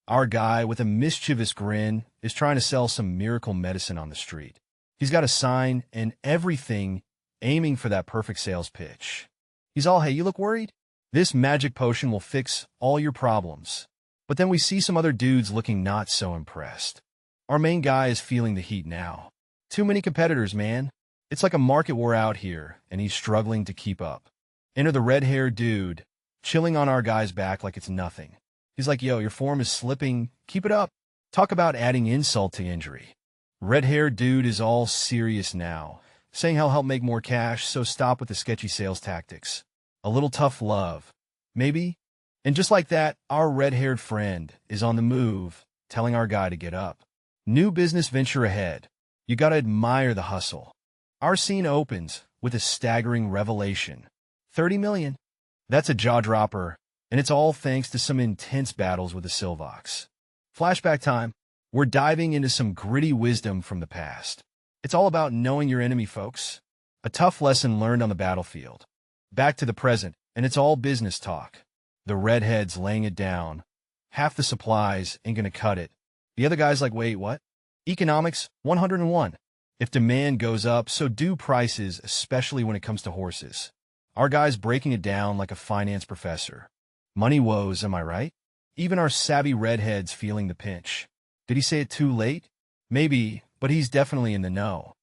Our guy with a mischievous grin is trying to sell some miracle medicine on the street. He's got a sign and everything aiming for that perfect sales pitch. He's all, hey, you look worried? This magic potion will fix all your problems. But then we see some other dudes looking not so impressed. Our main guy is feeling the heat now. Too many competitors, man. It's like a market war out here, and he's struggling to keep up. Enter the red-haired dude, chilling on our guy's back like it's nothing. He's like, yo, your form is slipping. Keep it up. Talk about adding insult to injury. Red-haired dude is all serious now, saying he'll help make more cash, so stop with the sketchy sales tactics. A little tough love. Maybe? And just like that, our red-haired friend is on the move, telling our guy to get up. New business venture ahead. You gotta admire the hustle. Our scene opens with a staggering revelation. 30 million. That's a jaw-dropper, and it's all thanks to some intense battles with the Silvox. Flashback time. We're diving into some gritty wisdom from the past. It's all about knowing your enemy, folks. A tough lesson learned on the battlefield. Back to the present, and it's all business talk. The redhead's laying it down. Half the supplies ain't gonna cut it. The other guy's like, wait, what? Economics, 101. If demand goes up, so do prices, especially when it comes to horses. Our guy's breaking it down like a finance professor. Money woes, am I right? Even our savvy redhead's feeling the pinch. Did he say it too late? Maybe, but he's definitely in the know.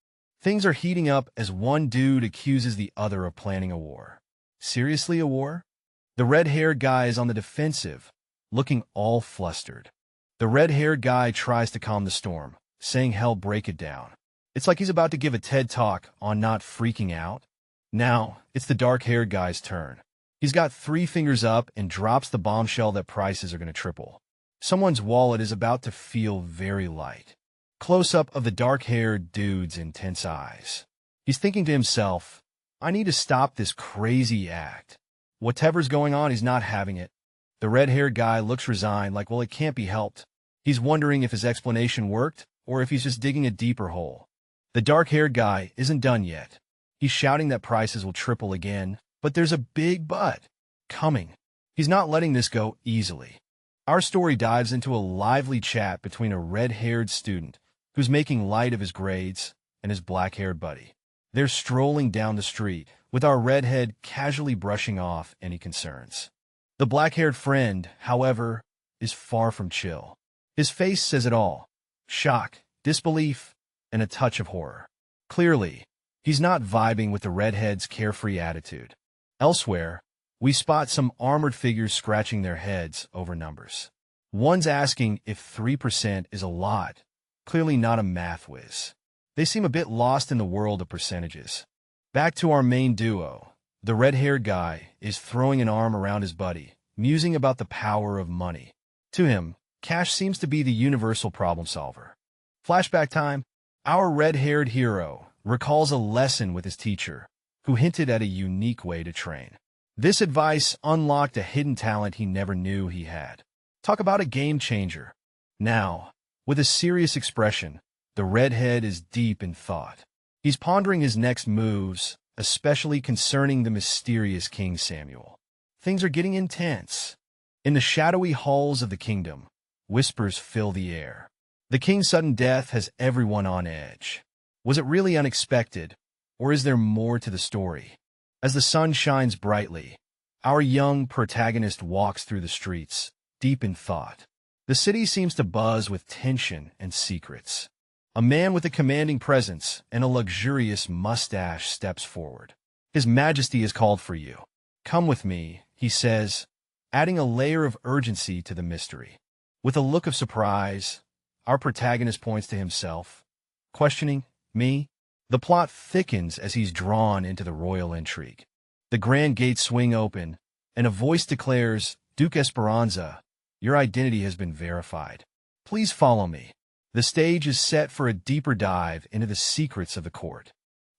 Things are heating up as one dude accuses the other of planning a war. Seriously, a war? The red-haired guy is on the defensive, looking all flustered. The red-haired guy tries to calm the storm, saying he'll break it down. It's like he's about to give a TED Talk on not freaking out. Now, it's the dark-haired guy's turn. He's got 3 fingers up and drops the bombshell that prices are going to triple. Someone's wallet is about to feel very light. Close-up of the dark-haired dude's intense eyes. He's thinking to himself, I need to stop this crazy act. Whatever's going on, he's not having it. The red-haired guy looks resigned, like, well, it can't be helped. He's wondering if his explanation worked, or if he's just digging a deeper hole. The dark-haired guy isn't done yet. He's shouting that prices will triple again, but there's a big but coming. He's not letting this go easily. Our story dives into a lively chat between a red-haired student who's making light of his grades and his black-haired buddy. They're strolling down the street, with our redhead casually brushing off any concerns. The black-haired friend, however, is far from chill. His face says it all. Shock, disbelief, and a touch of horror. Clearly, he's not vibing with the redhead's carefree attitude. Elsewhere, we spot some armored figures scratching their heads over numbers. One's asking if 3% is a lot, clearly not a math whiz. They seem a bit lost in the world of percentages. Back to our main duo. The red-haired guy is throwing an arm around his buddy, musing about the power of money. To him, cash seems to be the universal problem solver. Flashback time. Our red-haired hero recalls a lesson with his teacher, who hinted at a unique way to train. This advice unlocked a hidden talent he never knew he had. Talk about a game changer. Now, with a serious expression, the redhead is deep in thought. He's pondering his next moves, especially concerning the mysterious King Samuel. Things are getting intense. In the shadowy halls of the kingdom, whispers fill the air. The king's sudden death has everyone on edge. Was it really unexpected, or is there more to the story? As the sun shines brightly, our young protagonist walks through the streets, deep in thought. The city seems to buzz with tension and secrets. A man with a commanding presence and a luxurious mustache steps forward. His Majesty has called for you. Come with me, he says, adding a layer of urgency to the mystery. With a look of surprise, our protagonist points to himself, questioning, me? The plot thickens as he's drawn into the royal intrigue. The grand gates swing open, and a voice declares, Duke Esperanza, your identity has been verified. Please follow me. The stage is set for a deeper dive into the secrets of the court.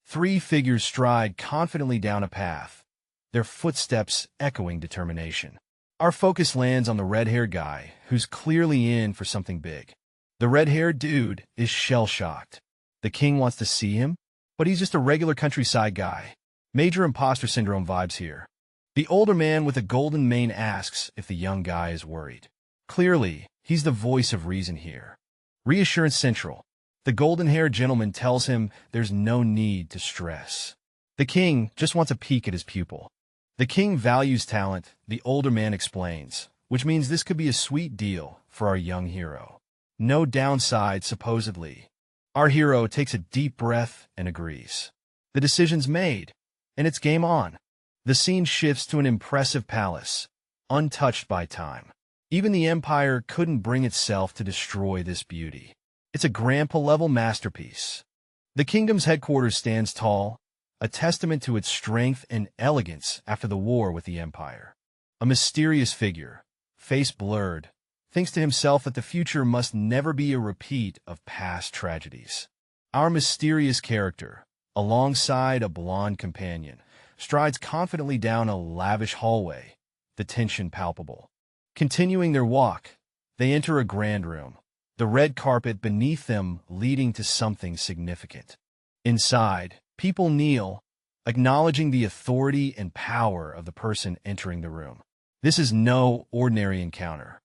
Three figures stride confidently down a path, their footsteps echoing determination. Our focus lands on the red-haired guy, who's clearly in for something big. The red-haired dude is shell-shocked. The king wants to see him, but he's just a regular countryside guy. Major imposter syndrome vibes here. The older man with a golden mane asks if the young guy is worried. Clearly, he's the voice of reason here. Reassurance Central. The golden-haired gentleman tells him there's no need to stress. The king just wants a peek at his pupil. The king values talent, the older man explains, which means this could be a sweet deal for our young hero. No downside, supposedly. Our hero takes a deep breath and agrees. The decision's made, and it's game on. The scene shifts to an impressive palace, untouched by time. Even the Empire couldn't bring itself to destroy this beauty. It's a grandpa-level masterpiece. The kingdom's headquarters stands tall, a testament to its strength and elegance after the war with the Empire. A mysterious figure, face blurred, thinks to himself that the future must never be a repeat of past tragedies. Our mysterious character, alongside a blonde companion, strides confidently down a lavish hallway, the tension palpable. Continuing their walk, they enter a grand room, the red carpet beneath them leading to something significant. Inside, people kneel, acknowledging the authority and power of the person entering the room. This is no ordinary encounter.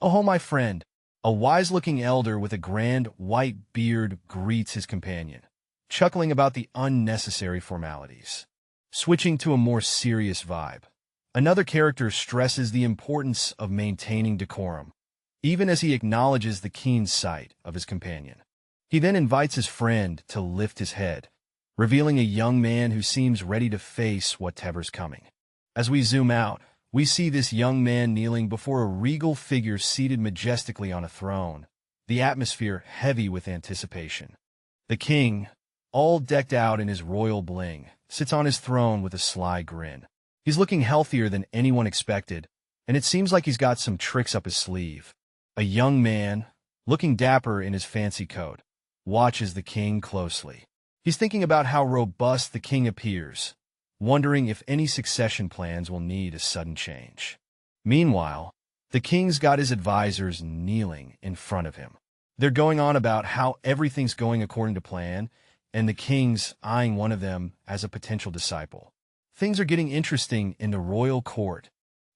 Oh, my friend, a wise-looking elder with a grand white beard greets his companion, chuckling about the unnecessary formalities. Switching to a more serious vibe, another character stresses the importance of maintaining decorum, even as he acknowledges the keen sight of his companion. He then invites his friend to lift his head, revealing a young man who seems ready to face whatever's coming. As we zoom out, we see this young man kneeling before a regal figure seated majestically on a throne, the atmosphere heavy with anticipation. The king, all decked out in his royal bling, sits on his throne with a sly grin. He's looking healthier than anyone expected, and it seems like he's got some tricks up his sleeve. A young man, looking dapper in his fancy coat, watches the king closely. He's thinking about how robust the king appears, wondering if any succession plans will need a sudden change. Meanwhile, the king's got his advisors kneeling in front of him. They're going on about how everything's going according to plan, and the king's eyeing one of them as a potential disciple. Things are getting interesting in the royal court.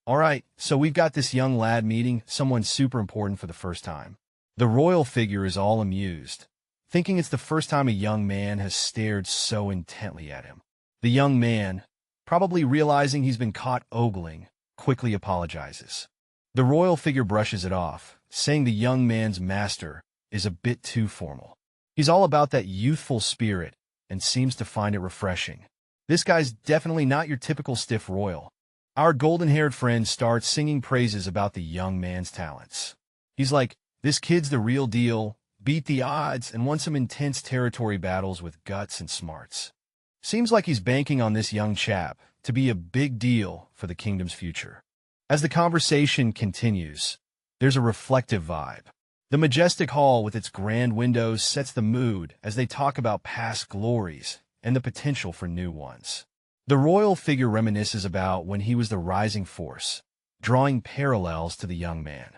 All right, so we've got this young lad meeting someone super important for the first time. The royal figure is all amused, thinking it's the first time a young man has stared so intently at him. The young man, probably realizing he's been caught ogling, quickly apologizes. The royal figure brushes it off, saying the young man's master is a bit too formal. He's all about that youthful spirit and seems to find it refreshing. This guy's definitely not your typical stiff royal. Our golden-haired friend starts singing praises about the young man's talents. He's like, this kid's the real deal, beat the odds, and won some intense territory battles with guts and smarts. Seems like he's banking on this young chap to be a big deal for the kingdom's future. As the conversation continues, there's a reflective vibe. The majestic hall with its grand windows sets the mood as they talk about past glories and the potential for new ones. The royal figure reminisces about when he was the rising force, drawing parallels to the young man.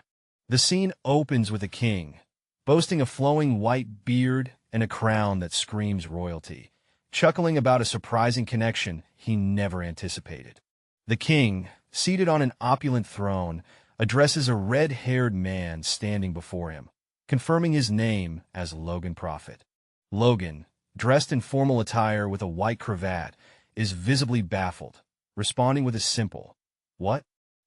The scene opens with a king, boasting a flowing white beard and a crown that screams royalty, chuckling about a surprising connection he never anticipated. The king, seated on an opulent throne, addresses a red-haired man standing before him, confirming his name as Logan Prophet. Logan, dressed in formal attire with a white cravat, is visibly baffled, responding with a simple, "What?"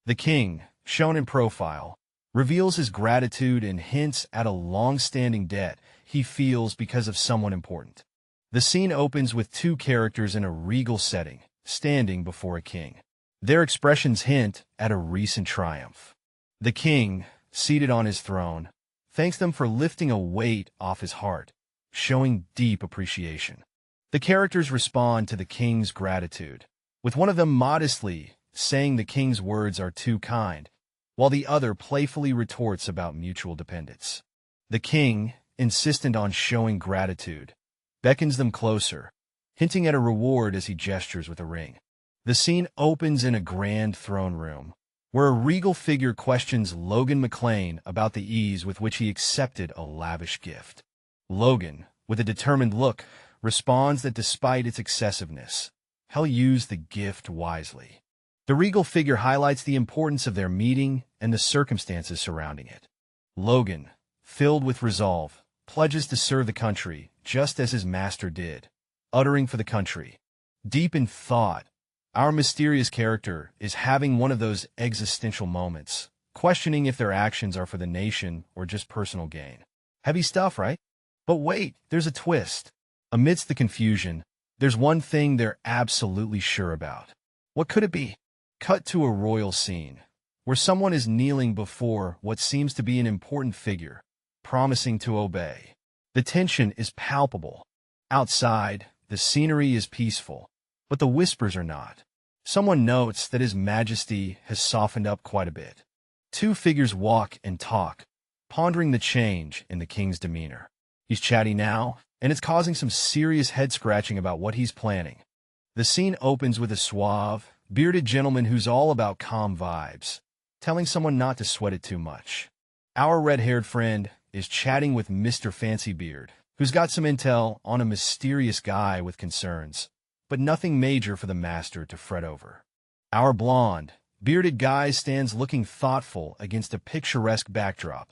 The king, shown in profile, reveals his gratitude and hints at a long-standing debt he feels because of someone important. The scene opens with two characters in a regal setting, standing before a king. Their expressions hint at a recent triumph. The king, seated on his throne, thanks them for lifting a weight off his heart, showing deep appreciation. The characters respond to the king's gratitude, with one of them modestly saying the king's words are too kind, while the other playfully retorts about mutual dependence. The king, insistent on showing gratitude, beckons them closer, hinting at a reward as he gestures with a ring. The scene opens in a grand throne room, where a regal figure questions Logan McLean about the ease with which he accepted a lavish gift. Logan, with a determined look, responds that despite its excessiveness, he'll use the gift wisely. The regal figure highlights the importance of their meeting and the circumstances surrounding it. Logan, filled with resolve, pledges to serve the country just as his master did, uttering for the country. Deep in thought, our mysterious character is having one of those existential moments, questioning if their actions are for the nation or just personal gain. Heavy stuff, right? But wait, there's a twist. Amidst the confusion, there's one thing they're absolutely sure about. What could it be? Cut to a royal scene, where someone is kneeling before what seems to be an important figure, promising to obey. The tension is palpable. Outside, the scenery is peaceful, but the whispers are not. Someone notes that His Majesty has softened up quite a bit. Two figures walk and talk, pondering the change in the king's demeanor. He's chatty now, and it's causing some serious head-scratching about what he's planning. The scene opens with a suave, bearded gentleman who's all about calm vibes, telling someone not to sweat it too much. Our red-haired friend is chatting with Mr. Fancybeard, who's got some intel on a mysterious guy with concerns, but nothing major for the master to fret over. Our blonde, bearded guy stands looking thoughtful against a picturesque backdrop,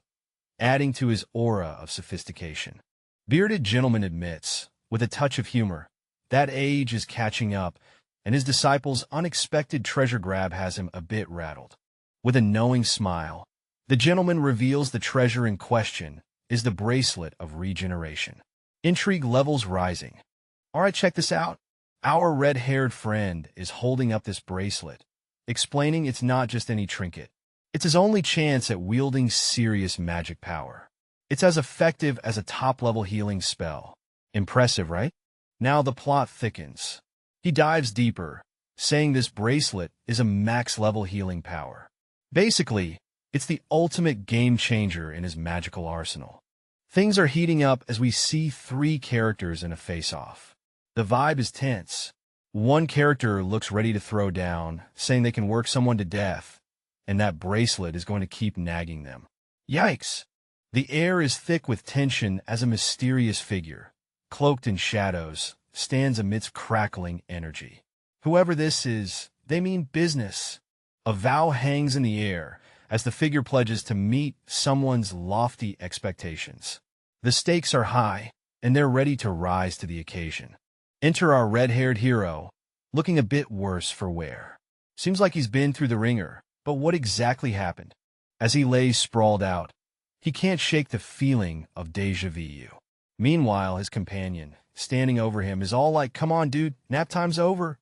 adding to his aura of sophistication. Bearded gentleman admits, with a touch of humor, that age is catching up, and his disciple's unexpected treasure grab has him a bit rattled. With a knowing smile, the gentleman reveals the treasure in question is the bracelet of regeneration. Intrigue levels rising. All right, check this out. Our red-haired friend is holding up this bracelet, explaining it's not just any trinket. It's his only chance at wielding serious magic power. It's as effective as a top-level healing spell. Impressive, right? Now the plot thickens. He dives deeper, saying this bracelet is a max-level healing power. Basically, it's the ultimate game-changer in his magical arsenal. Things are heating up as we see three characters in a face-off. The vibe is tense. One character looks ready to throw down, saying they can work someone to death, and that bracelet is going to keep nagging them. Yikes! The air is thick with tension as a mysterious figure, cloaked in shadows, stands amidst crackling energy. Whoever this is, they mean business. A vow hangs in the air as the figure pledges to meet someone's lofty expectations. The stakes are high, and they're ready to rise to the occasion. Enter our red-haired hero, looking a bit worse for wear. Seems like he's been through the ringer, but what exactly happened? As he lays sprawled out, he can't shake the feeling of déjà vu. Meanwhile, his companion, standing over him, is all like, "Come on, dude, nap time's over."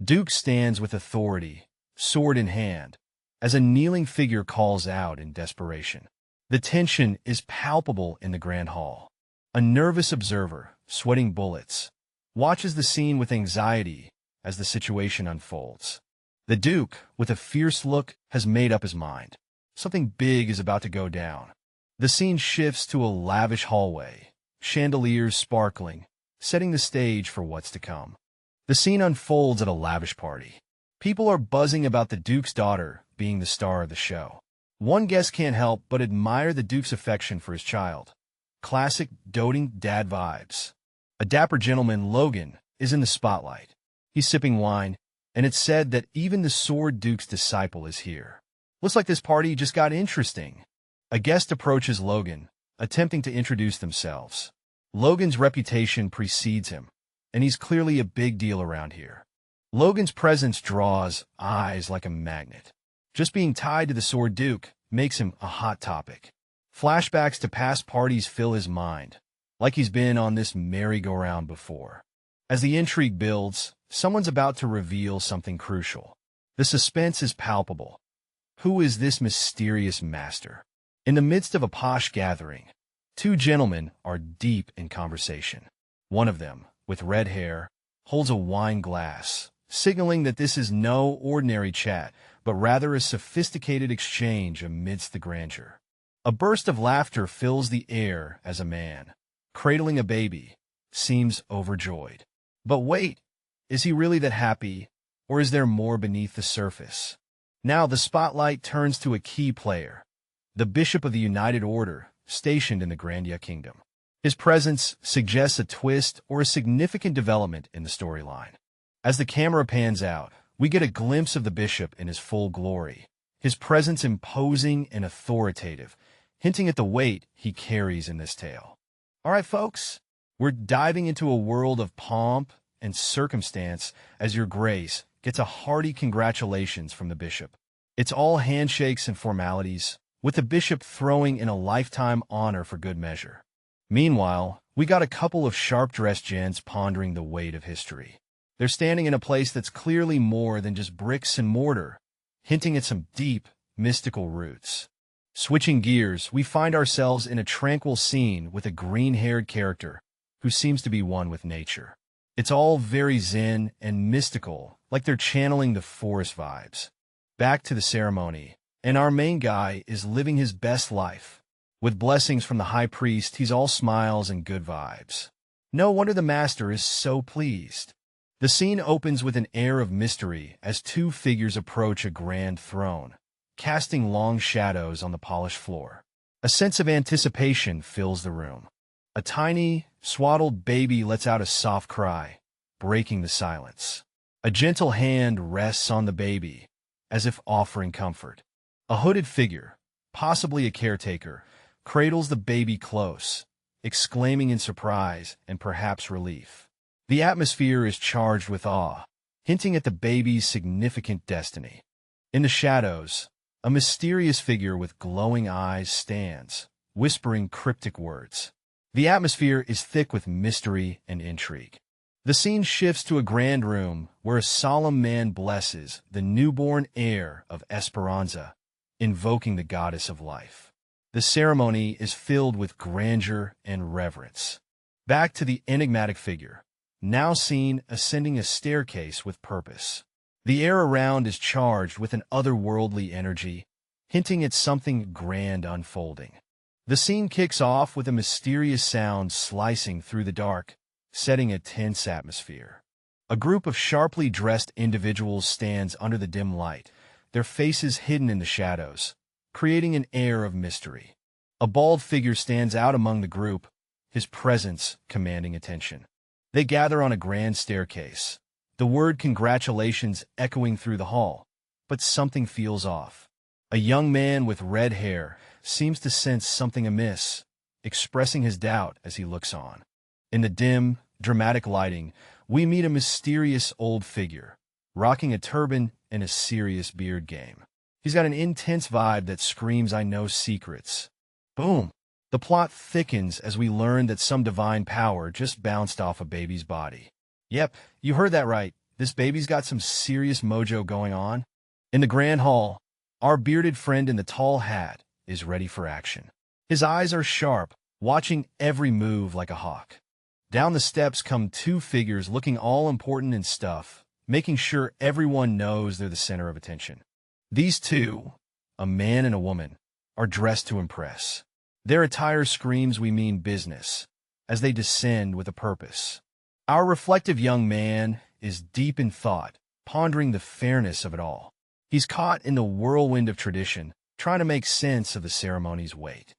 Duke stands with authority, sword in hand, as a kneeling figure calls out in desperation. The tension is palpable in the grand hall. A nervous observer, sweating bullets, watches the scene with anxiety as the situation unfolds. The Duke, with a fierce look, has made up his mind. Something big is about to go down. The scene shifts to a lavish hallway, chandeliers sparkling, setting the stage for what's to come. The scene unfolds at a lavish party. People are buzzing about the Duke's daughter being the star of the show. One guest can't help but admire the Duke's affection for his child. Classic doting dad vibes. A dapper gentleman, Logan, is in the spotlight. He's sipping wine, and it's said that even the Sword Duke's disciple is here. Looks like this party just got interesting. A guest approaches Logan, attempting to introduce themselves. Logan's reputation precedes him, and he's clearly a big deal around here. Logan's presence draws eyes like a magnet. Just being tied to the Sword Duke makes him a hot topic. Flashbacks to past parties fill his mind, like he's been on this merry-go-round before. As the intrigue builds, someone's about to reveal something crucial. The suspense is palpable. Who is this mysterious master? In the midst of a posh gathering, two gentlemen are deep in conversation. One of them, with red hair, holds a wine glass, signaling that this is no ordinary chat, but rather a sophisticated exchange amidst the grandeur. A burst of laughter fills the air as a man, cradling a baby, seems overjoyed. But wait, is he really that happy, or is there more beneath the surface? Now the spotlight turns to a key player, the Bishop of the United Order, stationed in the Grandia Kingdom. His presence suggests a twist or a significant development in the storyline. As the camera pans out, we get a glimpse of the bishop in his full glory, his presence imposing and authoritative, hinting at the weight he carries in this tale. All right, folks, we're diving into a world of pomp and circumstance as Your Grace gets a hearty congratulations from the bishop. It's all handshakes and formalities, with the bishop throwing in a lifetime honor for good measure. Meanwhile, we got a couple of sharp-dressed gents pondering the weight of history. They're standing in a place that's clearly more than just bricks and mortar, hinting at some deep, mystical roots. Switching gears, we find ourselves in a tranquil scene with a green-haired character who seems to be one with nature. It's all very zen and mystical, like they're channeling the forest vibes. Back to the ceremony, and our main guy is living his best life. With blessings from the high priest, he's all smiles and good vibes. No wonder the master is so pleased. The scene opens with an air of mystery as two figures approach a grand throne, casting long shadows on the polished floor. A sense of anticipation fills the room. A tiny, swaddled baby lets out a soft cry, breaking the silence. A gentle hand rests on the baby, as if offering comfort. A hooded figure, possibly a caretaker, cradles the baby close, exclaiming in surprise and perhaps relief. The atmosphere is charged with awe, hinting at the baby's significant destiny. In the shadows, a mysterious figure with glowing eyes stands, whispering cryptic words. The atmosphere is thick with mystery and intrigue. The scene shifts to a grand room where a solemn man blesses the newborn heir of Esperanza, invoking the goddess of life. The ceremony is filled with grandeur and reverence. Back to the enigmatic figure, now seen ascending a staircase with purpose. The air around is charged with an otherworldly energy, hinting at something grand unfolding. The scene kicks off with a mysterious sound slicing through the dark, setting a tense atmosphere. A group of sharply dressed individuals stands under the dim light, their faces hidden in the shadows, creating an air of mystery. A bald figure stands out among the group, his presence commanding attention. They gather on a grand staircase, the word congratulations echoing through the hall, but something feels off. A young man with red hair seems to sense something amiss, expressing his doubt as he looks on. In the dim, dramatic lighting, we meet a mysterious old figure, rocking a turban and a serious beard game. He's got an intense vibe that screams, "I know secrets." Boom! The plot thickens as we learn that some divine power just bounced off a baby's body. Yep, you heard that right. This baby's got some serious mojo going on. In the grand hall, our bearded friend in the tall hat is ready for action. His eyes are sharp, watching every move like a hawk. Down the steps come two figures looking all important and stuff, making sure everyone knows they're the center of attention. These two, a man and a woman, are dressed to impress. Their attire screams we mean business, as they descend with a purpose. Our reflective young man is deep in thought, pondering the fairness of it all. He's caught in the whirlwind of tradition, trying to make sense of the ceremony's weight.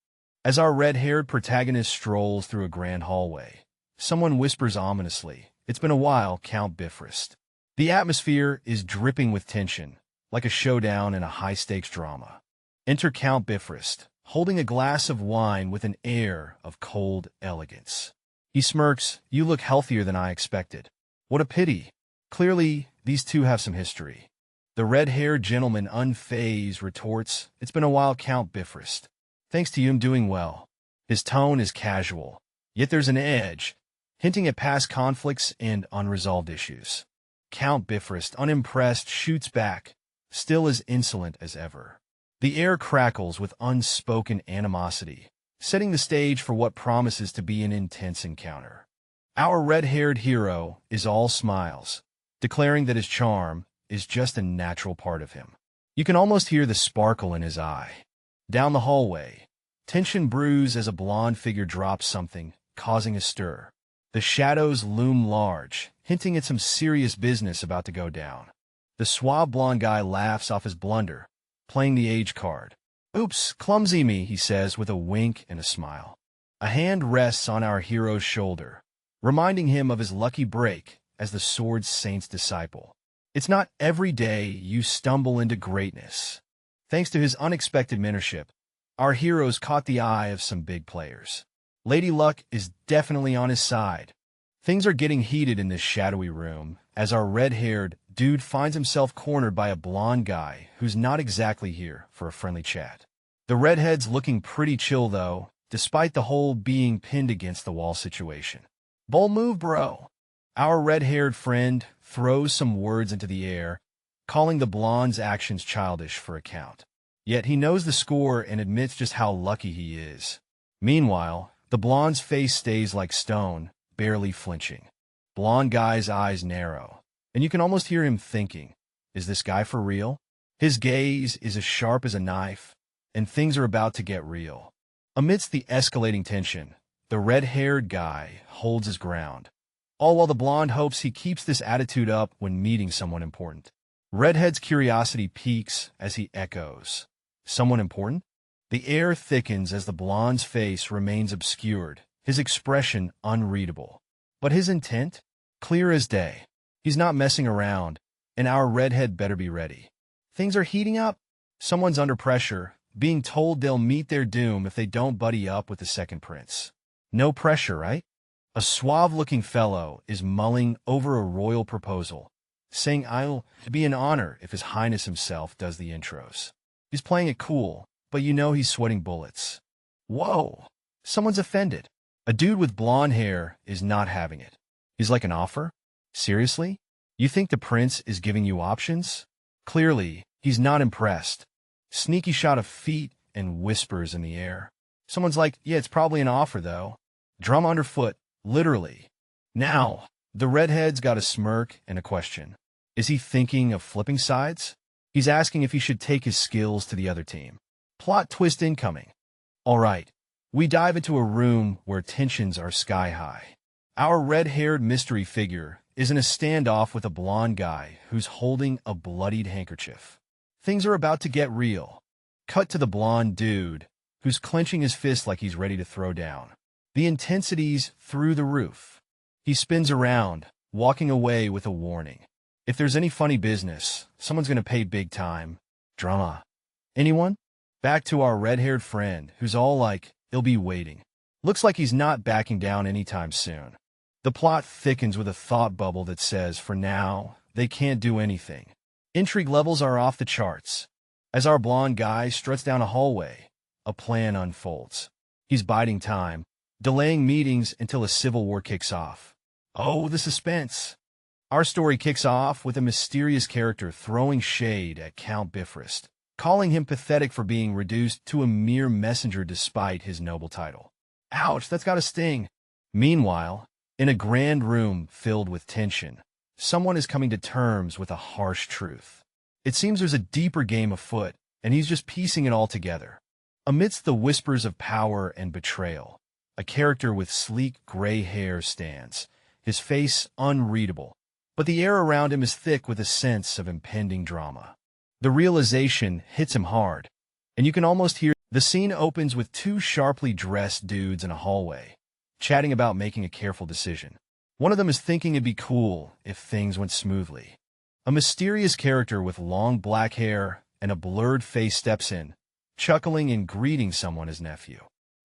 As our red-haired protagonist strolls through a grand hallway, someone whispers ominously, "It's been a while, Count Bifrost." The atmosphere is dripping with tension, like a showdown in a high-stakes drama. Enter Count Bifrost, holding a glass of wine with an air of cold elegance. He smirks, "You look healthier than I expected." What a pity. Clearly, these two have some history. The red-haired gentleman, unfazed, retorts, "It's been a while, Count Bifrost. Thanks to you, I'm doing well." His tone is casual, yet there's an edge, hinting at past conflicts and unresolved issues. Count Bifrost, unimpressed, shoots back, still as insolent as ever. The air crackles with unspoken animosity, setting the stage for what promises to be an intense encounter. Our red-haired hero is all smiles, declaring that his charm is just a natural part of him. You can almost hear the sparkle in his eye. Down the hallway, tension brews as a blonde figure drops something, causing a stir. The shadows loom large, hinting at some serious business about to go down. The suave blonde guy laughs off his blunder, playing the age card. "Oops, clumsy me," he says with a wink and a smile. A hand rests on our hero's shoulder, reminding him of his lucky break as the Sword Saint's disciple. It's not every day you stumble into greatness. Thanks to his unexpected mentorship, our hero's caught the eye of some big players. Lady Luck is definitely on his side. Things are getting heated in this shadowy room as our red-haired dude finds himself cornered by a blonde guy who's not exactly here for a friendly chat. The redhead's looking pretty chill, though, despite the whole being pinned against the wall situation. "Bold move, bro." Our red-haired friend throws some words into the air, calling the blonde's actions childish for account. Yet he knows the score and admits just how lucky he is. Meanwhile, the blonde's face stays like stone, barely flinching. Blonde guy's eyes narrow, and you can almost hear him thinking, is this guy for real? His gaze is as sharp as a knife, and things are about to get real. Amidst the escalating tension, the red-haired guy holds his ground, all while the blonde hopes he keeps this attitude up when meeting someone important. Redhead's curiosity peaks as he echoes, "Someone important?" The air thickens as the blonde's face remains obscured, his expression unreadable. But his intent? Clear as day. He's not messing around, and our redhead better be ready. Things are heating up. Someone's under pressure, being told they'll meet their doom if they don't buddy up with the second prince. No pressure, right? A suave-looking fellow is mulling over a royal proposal, saying I'll be an honor if His Highness himself does the intros. He's playing it cool, but you know he's sweating bullets. Whoa! Someone's offended. A dude with blonde hair is not having it. He's like, "An offer? Seriously? You think the prince is giving you options?" Clearly, he's not impressed. Sneaky shot of feet and whispers in the air. Someone's like, "Yeah, it's probably an offer, though." Drum underfoot, literally. Now, the redhead's got a smirk and a question. Is he thinking of flipping sides? He's asking if he should take his skills to the other team. Plot twist incoming. All right, we dive into a room where tensions are sky high. Our red-haired mystery figure is in a standoff with a blonde guy who's holding a bloodied handkerchief. Things are about to get real. Cut to the blonde dude, who's clenching his fist like he's ready to throw down. The intensity's through the roof. He spins around, walking away with a warning. If there's any funny business, someone's gonna pay big time. Drama. Anyone? Back to our red-haired friend, who's all like, he'll be waiting. Looks like he's not backing down anytime soon. The plot thickens with a thought bubble that says, for now, they can't do anything. Intrigue levels are off the charts. As our blonde guy struts down a hallway, a plan unfolds. He's biding time, delaying meetings until a civil war kicks off. Oh, the suspense. Our story kicks off with a mysterious character throwing shade at Count Bifrost, calling him pathetic for being reduced to a mere messenger despite his noble title. Ouch, that's gotta sting. Meanwhile, In a grand room filled with tension, someone is coming to terms with a harsh truth. It seems there's a deeper game afoot, and he's just piecing it all together. Amidst the whispers of power and betrayal, a character with sleek gray hair stands, his face unreadable, but the air around him is thick with a sense of impending drama. The realization hits him hard, and you can almost hear. The scene opens with two sharply dressed dudes in a hallway, chatting about making a careful decision. One of them is thinking it'd be cool if things went smoothly. A mysterious character with long black hair and a blurred face steps in, chuckling and greeting someone as nephew.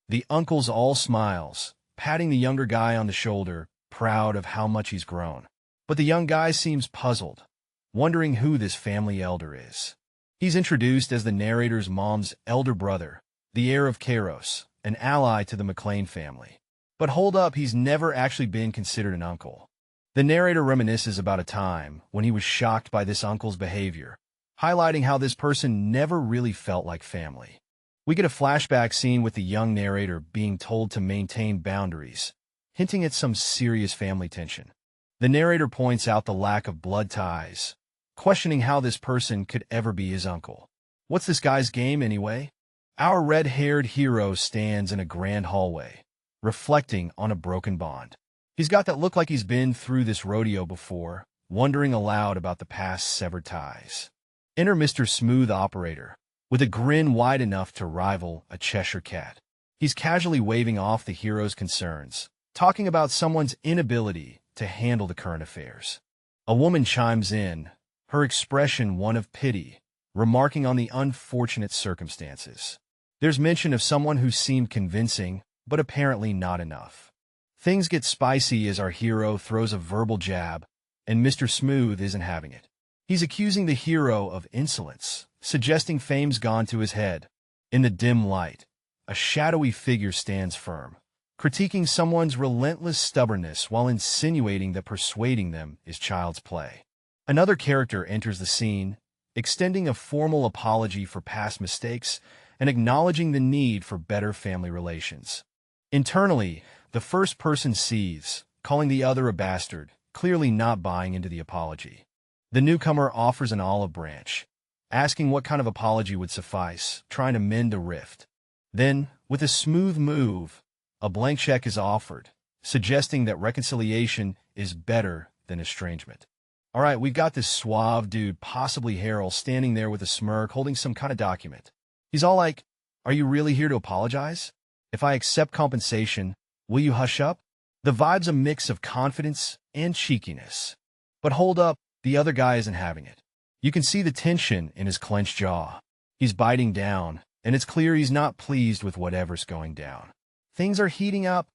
The uncle's all smiles, patting the younger guy on the shoulder, proud of how much he's grown. But the young guy seems puzzled, wondering who this family elder is. He's introduced as the narrator's mom's elder brother, the heir of Kairos, an ally to the McLean family. But hold up, he's never actually been considered an uncle. The narrator reminisces about a time when he was shocked by this uncle's behavior, highlighting how this person never really felt like family. We get a flashback scene with the young narrator being told to maintain boundaries, hinting at some serious family tension. The narrator points out the lack of blood ties, questioning how this person could ever be his uncle. What's this guy's game anyway? Our red-haired hero stands in a grand hallway, reflecting on a broken bond. He's got that look like he's been through this rodeo before, wondering aloud about the past severed ties. Enter Mr. Smooth Operator, with a grin wide enough to rival a Cheshire cat. He's casually waving off the hero's concerns, talking about someone's inability to handle the current affairs. A woman chimes in, her expression one of pity, remarking on the unfortunate circumstances. There's mention of someone who seemed convincing, but apparently not enough. Things get spicy as our hero throws a verbal jab, and Mr. Smooth isn't having it. He's accusing the hero of insolence, suggesting fame's gone to his head. In the dim light, a shadowy figure stands firm, critiquing someone's relentless stubbornness while insinuating that persuading them is child's play. Another character enters the scene, extending a formal apology for past mistakes and acknowledging the need for better family relations. Internally, the first person seethes, calling the other a bastard, clearly not buying into the apology. The newcomer offers an olive branch, asking what kind of apology would suffice, trying to mend the rift. Then, with a smooth move, a blank check is offered, suggesting that reconciliation is better than estrangement. All right, we've got this suave dude, possibly Harold, standing there with a smirk, holding some kind of document. He's all like, "Are you really here to apologize? If I accept compensation, will you hush up?" The vibe's a mix of confidence and cheekiness. But hold up, the other guy isn't having it. You can see the tension in his clenched jaw. He's biting down, and it's clear he's not pleased with whatever's going down. Things are heating up.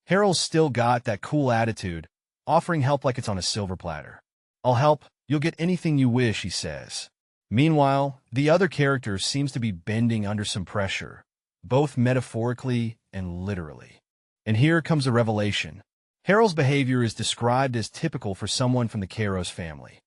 Harold's still got that cool attitude, offering help like it's on a silver platter. "I'll help, you'll get anything you wish," he says. Meanwhile, the other character seems to be bending under some pressure, both metaphorically and literally. And here comes a revelation. Harold's behavior is described as typical for someone from the Kairos family.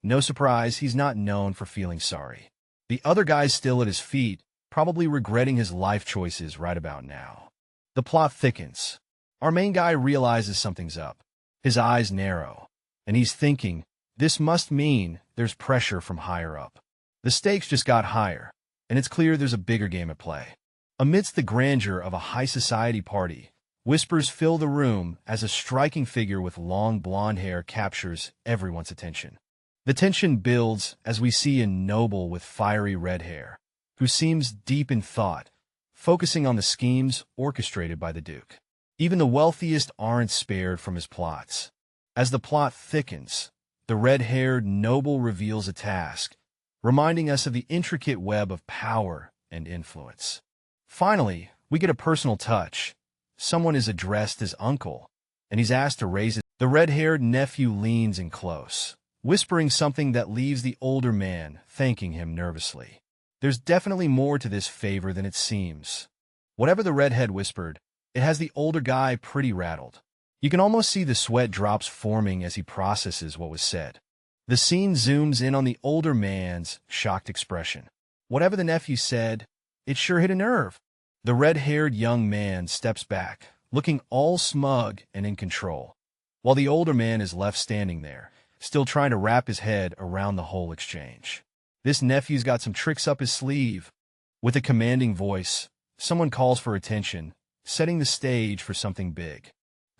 No surprise, he's not known for feeling sorry. The other guy's still at his feet, probably regretting his life choices right about now. The plot thickens. Our main guy realizes something's up. His eyes narrow, and he's thinking, this must mean there's pressure from higher up. The stakes just got higher, and it's clear there's a bigger game at play. Amidst the grandeur of a high society party, whispers fill the room as a striking figure with long blonde hair captures everyone's attention. The tension builds as we see a noble with fiery red hair, who seems deep in thought, focusing on the schemes orchestrated by the Duke. Even the wealthiest aren't spared from his plots. As the plot thickens, the red-haired noble reveals a task, reminding us of the intricate web of power and influence. Finally, we get a personal touch. Someone is addressed as uncle, and he's asked to raise it. The red-haired nephew leans in close, whispering something that leaves the older man thanking him nervously. There's definitely more to this favor than it seems. Whatever the redhead whispered, it has the older guy pretty rattled. You can almost see the sweat drops forming as he processes what was said. The scene zooms in on the older man's shocked expression. Whatever the nephew said, it sure hit a nerve. The red-haired young man steps back, looking all smug and in control. while the older man is left standing there, still trying to wrap his head around the whole exchange. This nephew's got some tricks up his sleeve. With a commanding voice, someone calls for attention, setting the stage for something big.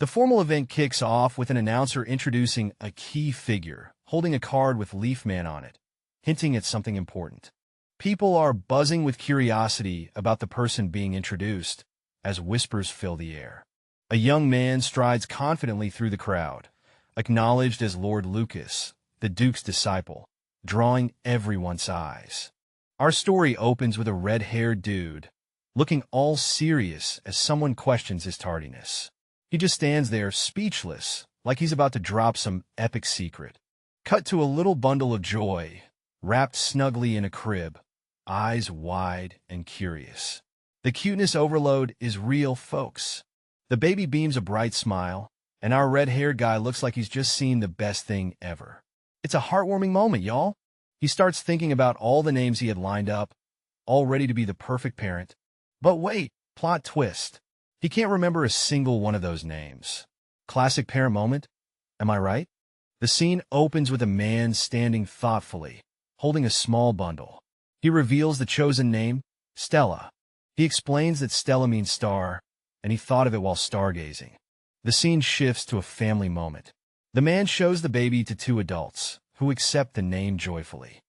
The formal event kicks off with an announcer introducing a key figure, holding a card with Leaf Man on it, hinting at something important. People are buzzing with curiosity about the person being introduced, as whispers fill the air. A young man strides confidently through the crowd, acknowledged as Lord Lucas, the Duke's disciple, drawing everyone's eyes. Our story opens with a red-haired dude, looking all serious as someone questions his tardiness. He just stands there speechless, like he's about to drop some epic secret. Cut to a little bundle of joy, wrapped snugly in a crib, eyes wide and curious. The cuteness overload is real, folks. The baby beams a bright smile, and our red-haired guy looks like he's just seen the best thing ever. It's a heartwarming moment, y'all. He starts thinking about all the names he had lined up, all ready to be the perfect parent. But wait, plot twist. He can't remember a single one of those names. Classic parent moment? Am I right? The scene opens with a man standing thoughtfully, holding a small bundle. He reveals the chosen name, Stella. He explains that Stella means star, and he thought of it while stargazing. The scene shifts to a family moment. The man shows the baby to two adults, who accept the name joyfully.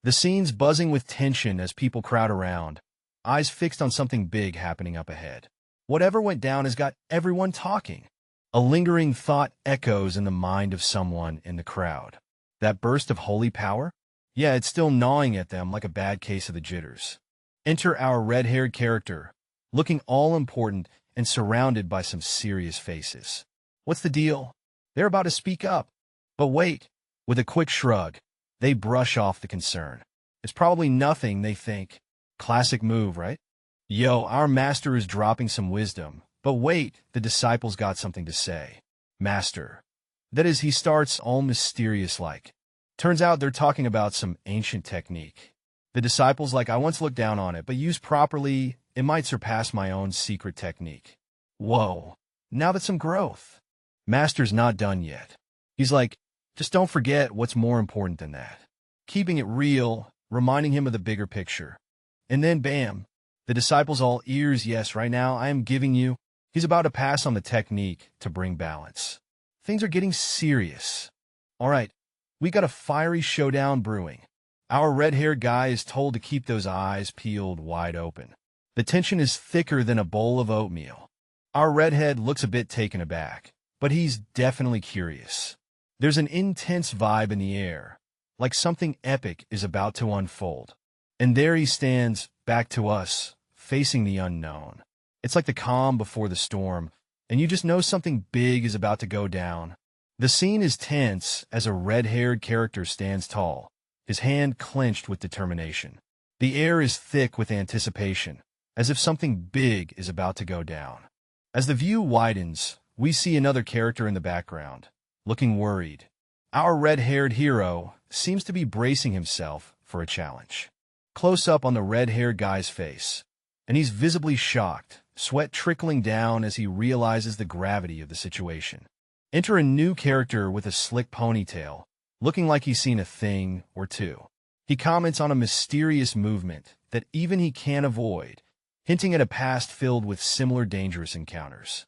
The scene's buzzing with tension as people crowd around, eyes fixed on something big happening up ahead. Whatever went down has got everyone talking. A lingering thought echoes in the mind of someone in the crowd. That burst of holy power? Yeah, it's still gnawing at them like a bad case of the jitters. Enter our red-haired character, looking all important and surrounded by some serious faces. What's the deal? They're about to speak up. But wait, with a quick shrug, they brush off the concern. It's probably nothing, they think. Classic move, right? Yo, our master is dropping some wisdom. But wait, the disciple's got something to say. Master. That is, he starts all mysterious-like. Turns out they're talking about some ancient technique. The disciple's like, I once looked down on it, but used properly, it might surpass my own secret technique. Whoa, now that's some growth. Master's not done yet. He's like, just don't forget what's more important than that. Keeping it real, reminding him of the bigger picture. And then bam, the disciple's all ears. Yes, right now I am giving you. He's about to pass on the technique to bring balance. Things are getting serious. All right, we got a fiery showdown brewing. Our red-haired guy is told to keep those eyes peeled wide open. The tension is thicker than a bowl of oatmeal. Our redhead looks a bit taken aback, but he's definitely curious. There's an intense vibe in the air, like something epic is about to unfold. And there he stands, back to us, facing the unknown. It's like the calm before the storm, and you just know something big is about to go down. The scene is tense as a red-haired character stands tall, his hand clenched with determination. The air is thick with anticipation, as if something big is about to go down. As the view widens, we see another character in the background, looking worried. Our red-haired hero seems to be bracing himself for a challenge. Close up on the red-haired guy's face, and he's visibly shocked, sweat trickling down as he realizes the gravity of the situation. Enter a new character with a slick ponytail, looking like he's seen a thing or two. He comments on a mysterious movement that even he can't avoid, hinting at a past filled with similar dangerous encounters.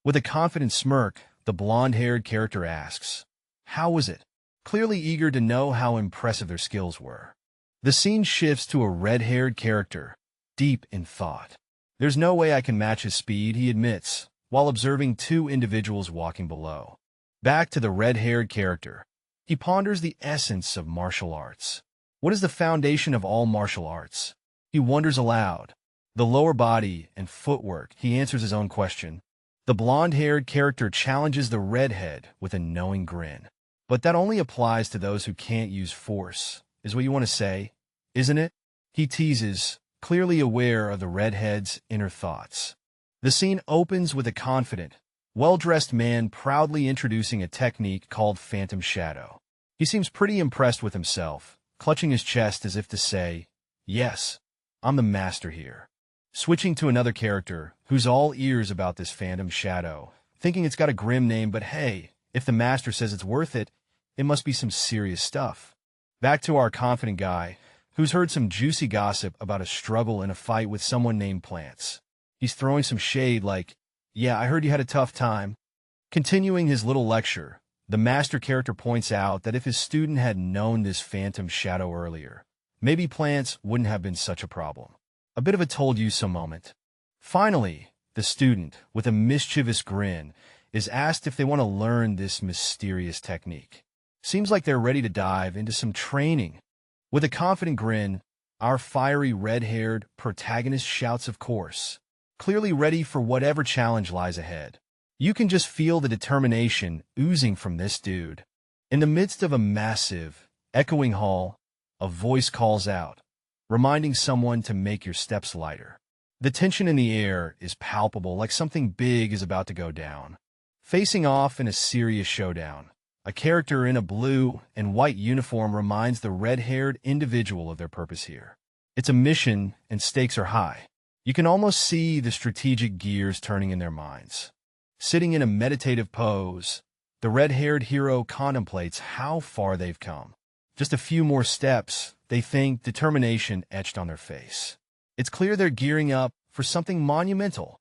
With a confident smirk, the blonde-haired character asks, "How was it?" Clearly eager to know how impressive their skills were. The scene shifts to a red-haired character, deep in thought. There's no way I can match his speed, he admits, while observing two individuals walking below. Back to the red-haired character. He ponders the essence of martial arts. What is the foundation of all martial arts? He wonders aloud. The lower body and footwork, he answers his own question. The blonde-haired character challenges the redhead with a knowing grin. But that only applies to those who can't use force, is what you want to say, isn't it? He teases, clearly aware of the redhead's inner thoughts. The scene opens with a confident, well-dressed man proudly introducing a technique called Phantom Shadow. He seems pretty impressed with himself, clutching his chest as if to say, "Yes, I'm the master here." Switching to another character, who's all ears about this Phantom Shadow, thinking it's got a grim name, but hey, If the master says it's worth it, it must be some serious stuff. Back to our confident guy, who's heard some juicy gossip about a struggle in a fight with someone named Plants. He's throwing some shade like, "Yeah, I heard you had a tough time." Continuing his little lecture, the master character points out that if his student had known this phantom shadow earlier, maybe Plants wouldn't have been such a problem. A bit of a told you so moment. Finally, the student, with a mischievous grin, is asked if they want to learn this mysterious technique. Seems like they're ready to dive into some training. With a confident grin, our fiery red-haired protagonist shouts, of course, clearly ready for whatever challenge lies ahead. You can just feel the determination oozing from this dude. In the midst of a massive, echoing hall, a voice calls out, reminding someone to make your steps lighter. The tension in the air is palpable, like something big is about to go down. Facing off in a serious showdown, a character in a blue and white uniform reminds the red-haired individual of their purpose here. It's a mission, and stakes are high. You can almost see the strategic gears turning in their minds. Sitting in a meditative pose, the red-haired hero contemplates how far they've come. Just a few more steps, they think, determination etched on their face. It's clear they're gearing up for something monumental.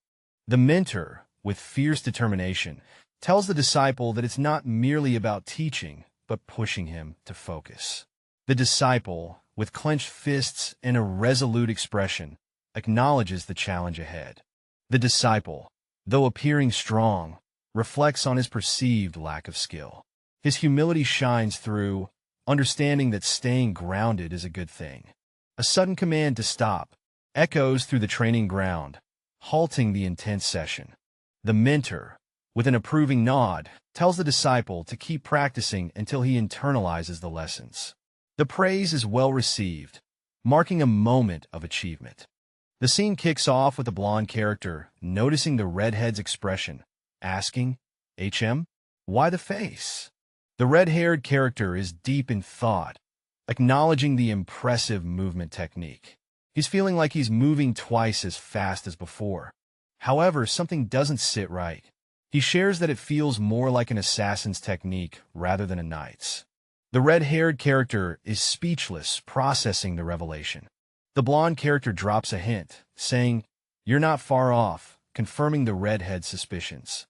The mentor, with fierce determination, tells the disciple that it's not merely about teaching, but pushing him to focus. The disciple, with clenched fists and a resolute expression, acknowledges the challenge ahead. The disciple, though appearing strong, reflects on his perceived lack of skill. His humility shines through, understanding that staying grounded is a good thing. A sudden command to stop echoes through the training ground, halting the intense session. The mentor, with an approving nod, tells the disciple to keep practicing until he internalizes the lessons. The praise is well received, marking a moment of achievement. The scene kicks off with the blonde character noticing the redhead's expression, asking, "HM? Why the face?" The red-haired character is deep in thought, acknowledging the impressive movement technique. He's feeling like he's moving twice as fast as before. However, something doesn't sit right. He shares that it feels more like an assassin's technique rather than a knight's. The red-haired character is speechless, processing the revelation. The blonde character drops a hint, saying, "You're not far off," confirming the redhead's suspicions.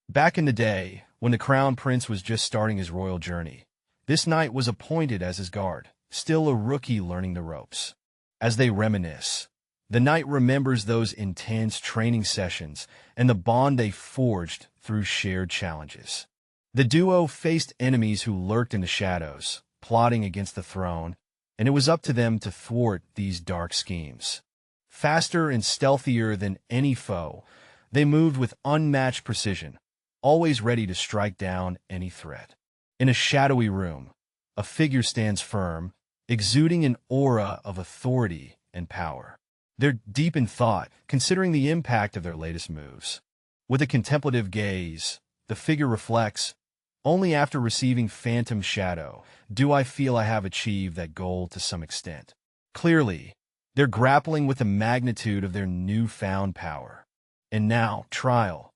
Back in the day, when the crown prince was just starting his royal journey, this knight was appointed as his guard, still a rookie learning the ropes. As they reminisce, the knight remembers those intense training sessions and the bond they forged through shared challenges. The duo faced enemies who lurked in the shadows, plotting against the throne, and it was up to them to thwart these dark schemes. Faster and stealthier than any foe, they moved with unmatched precision, always ready to strike down any threat. In a shadowy room, a figure stands firm, exuding an aura of authority and power. They're deep in thought, considering the impact of their latest moves. With a contemplative gaze, the figure reflects, "Only after receiving Phantom Shadow do I feel I have achieved that goal to some extent." Clearly, they're grappling with the magnitude of their newfound power. And now, trial.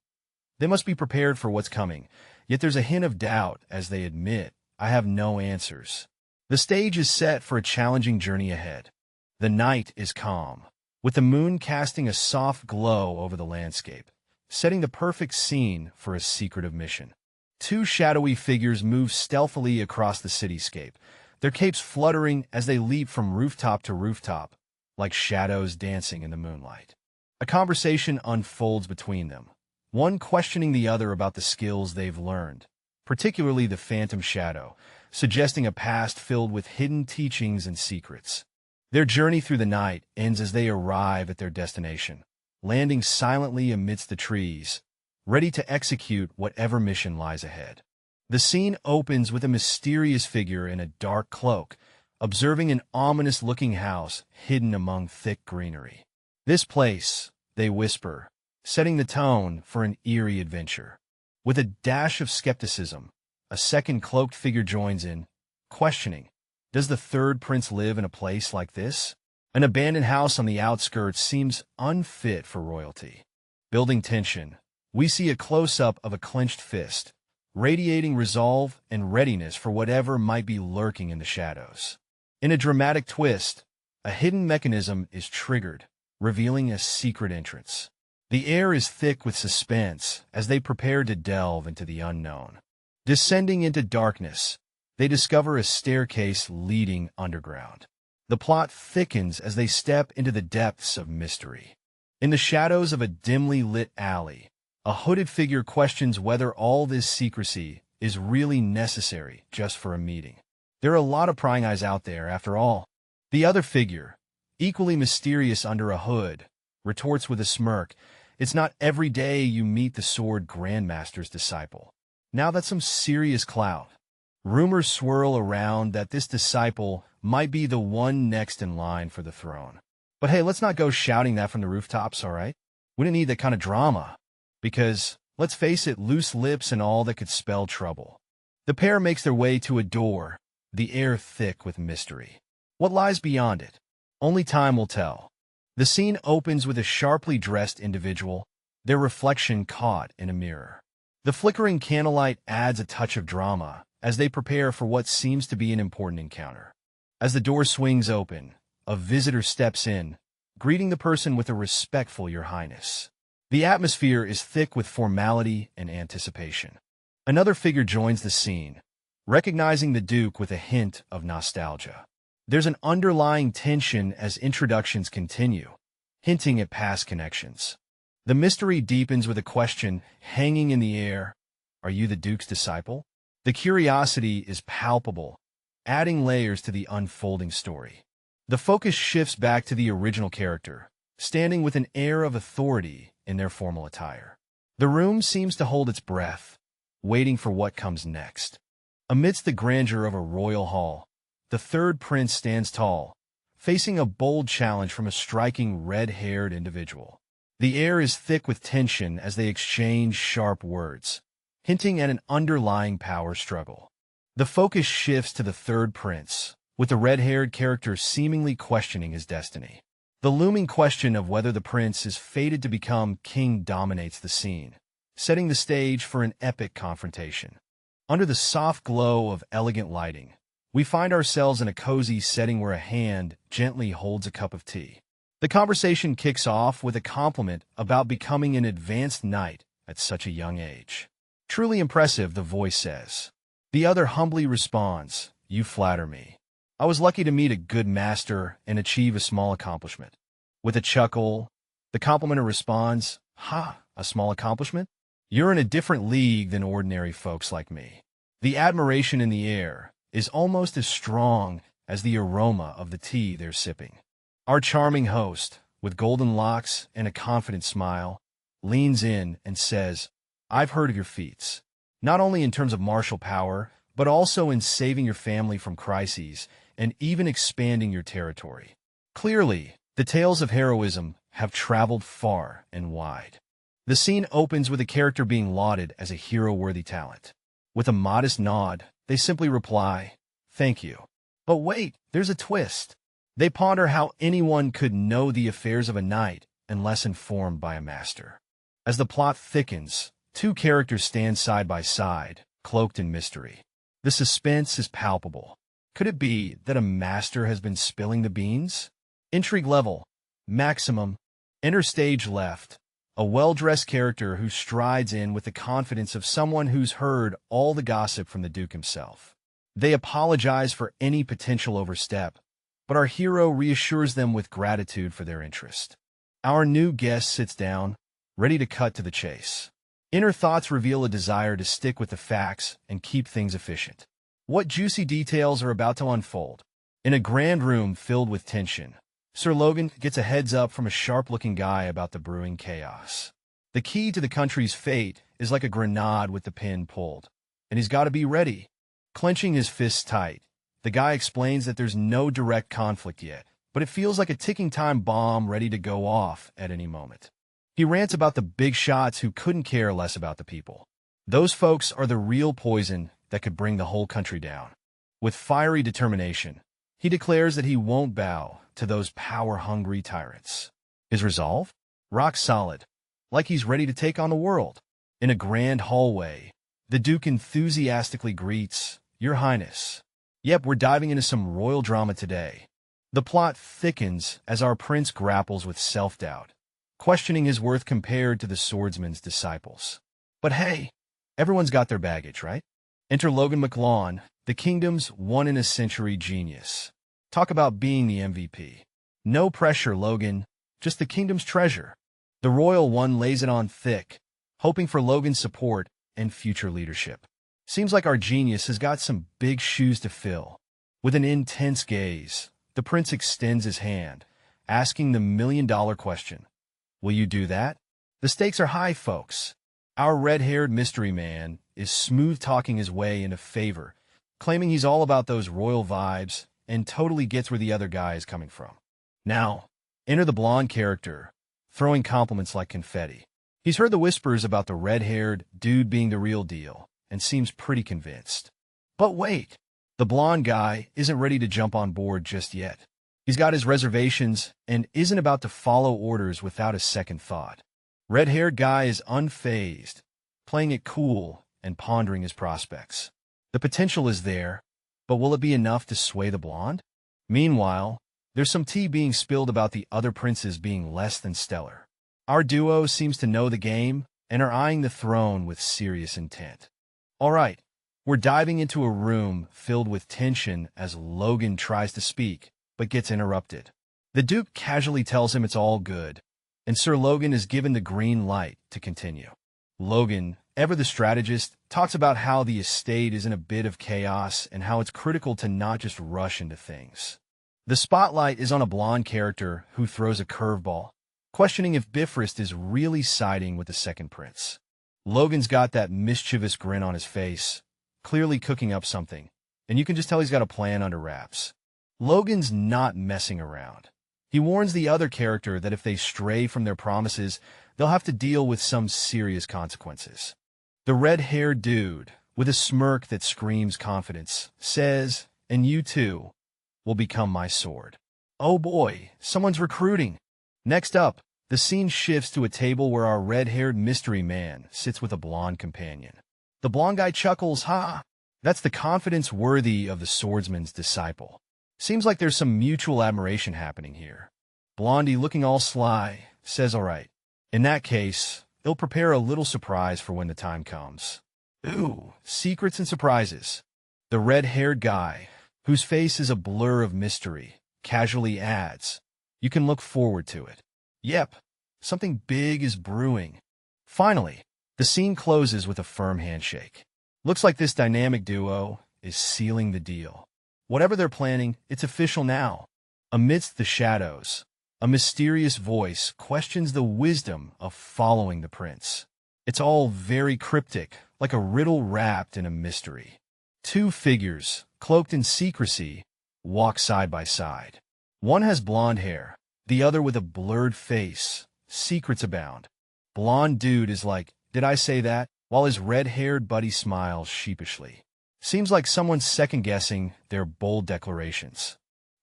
They must be prepared for what's coming, yet there's a hint of doubt as they admit, "I have no answers." The stage is set for a challenging journey ahead. The night is calm, with the moon casting a soft glow over the landscape, setting the perfect scene for a secretive mission. Two shadowy figures move stealthily across the cityscape, their capes fluttering as they leap from rooftop to rooftop, like shadows dancing in the moonlight. A conversation unfolds between them, one questioning the other about the skills they've learned, particularly the Phantom Shadow, suggesting a past filled with hidden teachings and secrets. Their journey through the night ends as they arrive at their destination, landing silently amidst the trees, ready to execute whatever mission lies ahead. The scene opens with a mysterious figure in a dark cloak, observing an ominous-looking house hidden among thick greenery. "This place," they whisper, setting the tone for an eerie adventure. With a dash of skepticism, a second cloaked figure joins in, questioning, "Does the third prince live in a place like this?" An abandoned house on the outskirts seems unfit for royalty. Building tension, we see a close-up of a clenched fist, radiating resolve and readiness for whatever might be lurking in the shadows. In a dramatic twist, a hidden mechanism is triggered, revealing a secret entrance. The air is thick with suspense as they prepare to delve into the unknown. Descending into darkness, they discover a staircase leading underground. The plot thickens as they step into the depths of mystery. In the shadows of a dimly lit alley, a hooded figure questions whether all this secrecy is really necessary just for a meeting. There are a lot of prying eyes out there, after all. The other figure, equally mysterious under a hood, retorts with a smirk, "It's not every day you meet the Sword Grandmaster's disciple." Now that's some serious clout. Rumors swirl around that this disciple might be the one next in line for the throne. But hey, let's not go shouting that from the rooftops, all right? We don't need that kind of drama. Because, let's face it, loose lips and all that could spell trouble. The pair makes their way to a door, the air thick with mystery. What lies beyond it? Only time will tell. The scene opens with a sharply dressed individual, their reflection caught in a mirror. The flickering candlelight adds a touch of drama as they prepare for what seems to be an important encounter. As the door swings open, a visitor steps in, greeting the person with a respectful "Your Highness." The atmosphere is thick with formality and anticipation. Another figure joins the scene, recognizing the Duke with a hint of nostalgia. There's an underlying tension as introductions continue, hinting at past connections. The mystery deepens with a question hanging in the air: are you the Duke's disciple? The curiosity is palpable, adding layers to the unfolding story. The focus shifts back to the original character, standing with an air of authority in their formal attire. The room seems to hold its breath, waiting for what comes next. Amidst the grandeur of a royal hall, the third prince stands tall, facing a bold challenge from a striking red-haired individual. The air is thick with tension as they exchange sharp words, hinting at an underlying power struggle. The focus shifts to the third prince, with the red-haired character seemingly questioning his destiny. The looming question of whether the prince is fated to become king dominates the scene, setting the stage for an epic confrontation. Under the soft glow of elegant lighting, we find ourselves in a cozy setting where a hand gently holds a cup of tea. The conversation kicks off with a compliment about becoming an advanced knight at such a young age. "Truly impressive," the voice says. The other humbly responds, "You flatter me. I was lucky to meet a good master and achieve a small accomplishment." With a chuckle, the complimenter responds, "Ha, a small accomplishment? You're in a different league than ordinary folks like me." The admiration in the air is almost as strong as the aroma of the tea they're sipping. Our charming host, with golden locks and a confident smile, leans in and says, "I've heard of your feats, not only in terms of martial power, but also in saving your family from crises and even expanding your territory. Clearly, the tales of heroism have traveled far and wide." The scene opens with a character being lauded as a hero-worthy talent. With a modest nod, they simply reply, "Thank you." But wait, there's a twist. They ponder how anyone could know the affairs of a knight unless informed by a master. As the plot thickens, two characters stand side by side, cloaked in mystery. The suspense is palpable. Could it be that a master has been spilling the beans? Intrigue level, maximum. Enter stage left, a well-dressed character who strides in with the confidence of someone who's heard all the gossip from the Duke himself. They apologize for any potential overstep, but our hero reassures them with gratitude for their interest. Our new guest sits down, ready to cut to the chase. Inner thoughts reveal a desire to stick with the facts and keep things efficient. What juicy details are about to unfold? In a grand room filled with tension, Sir Logan gets a heads-up from a sharp-looking guy about the brewing chaos. The key to the country's fate is like a grenade with the pin pulled, and he's got to be ready. Clenching his fists tight, the guy explains that there's no direct conflict yet, but it feels like a ticking time bomb ready to go off at any moment. He rants about the big shots who couldn't care less about the people. Those folks are the real poison that could bring the whole country down. With fiery determination, he declares that he won't bow to those power-hungry tyrants. His resolve? Rock solid, like he's ready to take on the world. In a grand hallway, The Duke enthusiastically greets, "Your Highness." Yep, we're diving into some royal drama today. The plot thickens as our prince grapples with self-doubt, questioning his worth compared to the swordsman's disciples. But hey, everyone's got their baggage, right? Enter Logan McLawn, the kingdom's one-in-a-century genius. Talk about being the MVP. No pressure, Logan, just the kingdom's treasure. The royal one lays it on thick, hoping for Logan's support and future leadership. Seems like our genius has got some big shoes to fill. With an intense gaze, the prince extends his hand, asking the million-dollar question. Will you do that? The stakes are high, folks. Our red-haired mystery man is smooth-talking his way into favor, claiming he's all about those royal vibes and totally gets where the other guy is coming from. Now, enter the blonde character, throwing compliments like confetti. He's heard the whispers about the red-haired dude being the real deal and seems pretty convinced. But wait, the blonde guy isn't ready to jump on board just yet. He's got his reservations and isn't about to follow orders without a second thought. Red-haired guy is unfazed, playing it cool and pondering his prospects. The potential is there, but will it be enough to sway the blonde? Meanwhile, there's some tea being spilled about the other princes being less than stellar. Our duo seems to know the game and are eyeing the throne with serious intent. All right, we're diving into a room filled with tension as Logan tries to speak, but gets interrupted. The Duke casually tells him it's all good, and Sir Logan is given the green light to continue. Logan, ever the strategist, talks about how the estate is in a bit of chaos and how it's critical to not just rush into things. The spotlight is on a blonde character who throws a curveball, questioning if Bifrost is really siding with the second prince. Logan's got that mischievous grin on his face, clearly cooking up something, and you can just tell he's got a plan under wraps. Logan's not messing around. He warns the other character that if they stray from their promises, they'll have to deal with some serious consequences. The red-haired dude, with a smirk that screams confidence, says, "And you too will become my sword." Oh boy, someone's recruiting. Next up, the scene shifts to a table where our red-haired mystery man sits with a blonde companion. The blonde guy chuckles, "Ha! That's the confidence worthy of the swordsman's disciple." Seems like there's some mutual admiration happening here. Blondie, looking all sly, says, "All right. In that case, they'll prepare a little surprise for when the time comes." Ooh, secrets and surprises. The red-haired guy, whose face is a blur of mystery, casually adds, "You can look forward to it." Yep, something big is brewing. Finally, the scene closes with a firm handshake. Looks like this dynamic duo is sealing the deal. Whatever they're planning, it's official now. Amidst the shadows, a mysterious voice questions the wisdom of following the prince. It's all very cryptic, like a riddle wrapped in a mystery. Two figures, cloaked in secrecy, walk side by side. One has blonde hair, the other with a blurred face. Secrets abound. Blonde dude is like, "Did I say that?" while his red-haired buddy smiles sheepishly. Seems like someone's second-guessing their bold declarations.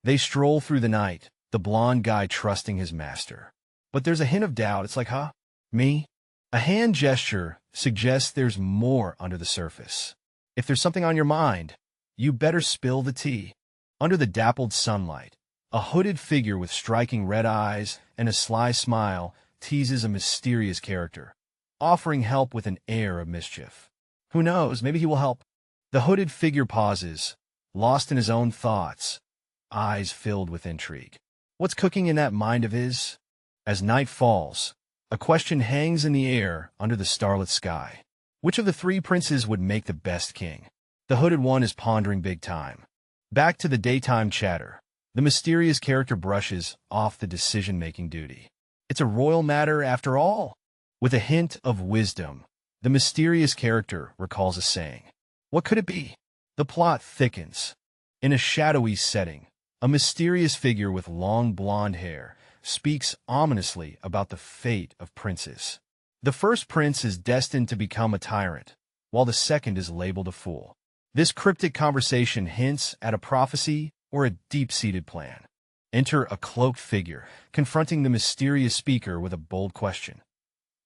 They stroll through the night, the blonde guy trusting his master. But there's a hint of doubt. It's like, "Huh? Me?" A hand gesture suggests there's more under the surface. If there's something on your mind, you better spill the tea. Under the dappled sunlight, a hooded figure with striking red eyes and a sly smile teases a mysterious character, offering help with an air of mischief. Who knows, maybe he will help. The hooded figure pauses, lost in his own thoughts, eyes filled with intrigue. What's cooking in that mind of his? As night falls, a question hangs in the air under the starlit sky. Which of the three princes would make the best king? The hooded one is pondering big time. Back to the daytime chatter. The mysterious character brushes off the decision-making duty. It's a royal matter after all. With a hint of wisdom, the mysterious character recalls a saying. What could it be? The plot thickens. In a shadowy setting, a mysterious figure with long blonde hair speaks ominously about the fate of princes. The first prince is destined to become a tyrant, while the second is labeled a fool. This cryptic conversation hints at a prophecy or a deep-seated plan. Enter a cloaked figure, confronting the mysterious speaker with a bold question.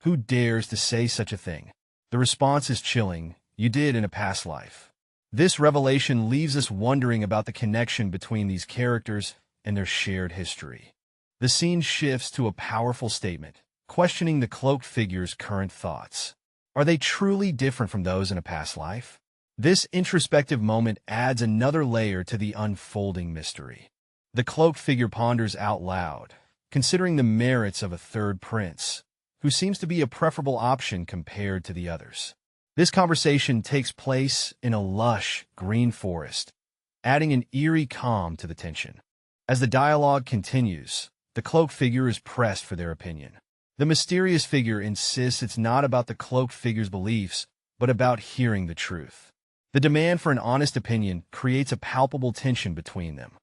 Who dares to say such a thing? The response is chilling, you did in a past life. This revelation leaves us wondering about the connection between these characters and their shared history. The scene shifts to a powerful statement, questioning the cloaked figure's current thoughts. Are they truly different from those in a past life? This introspective moment adds another layer to the unfolding mystery. The cloaked figure ponders out loud, considering the merits of a third prince, who seems to be a preferable option compared to the others. This conversation takes place in a lush, green forest, adding an eerie calm to the tension. As the dialogue continues, the cloaked figure is pressed for their opinion. The mysterious figure insists it's not about the cloaked figure's beliefs, but about hearing the truth. The demand for an honest opinion creates a palpable tension between them.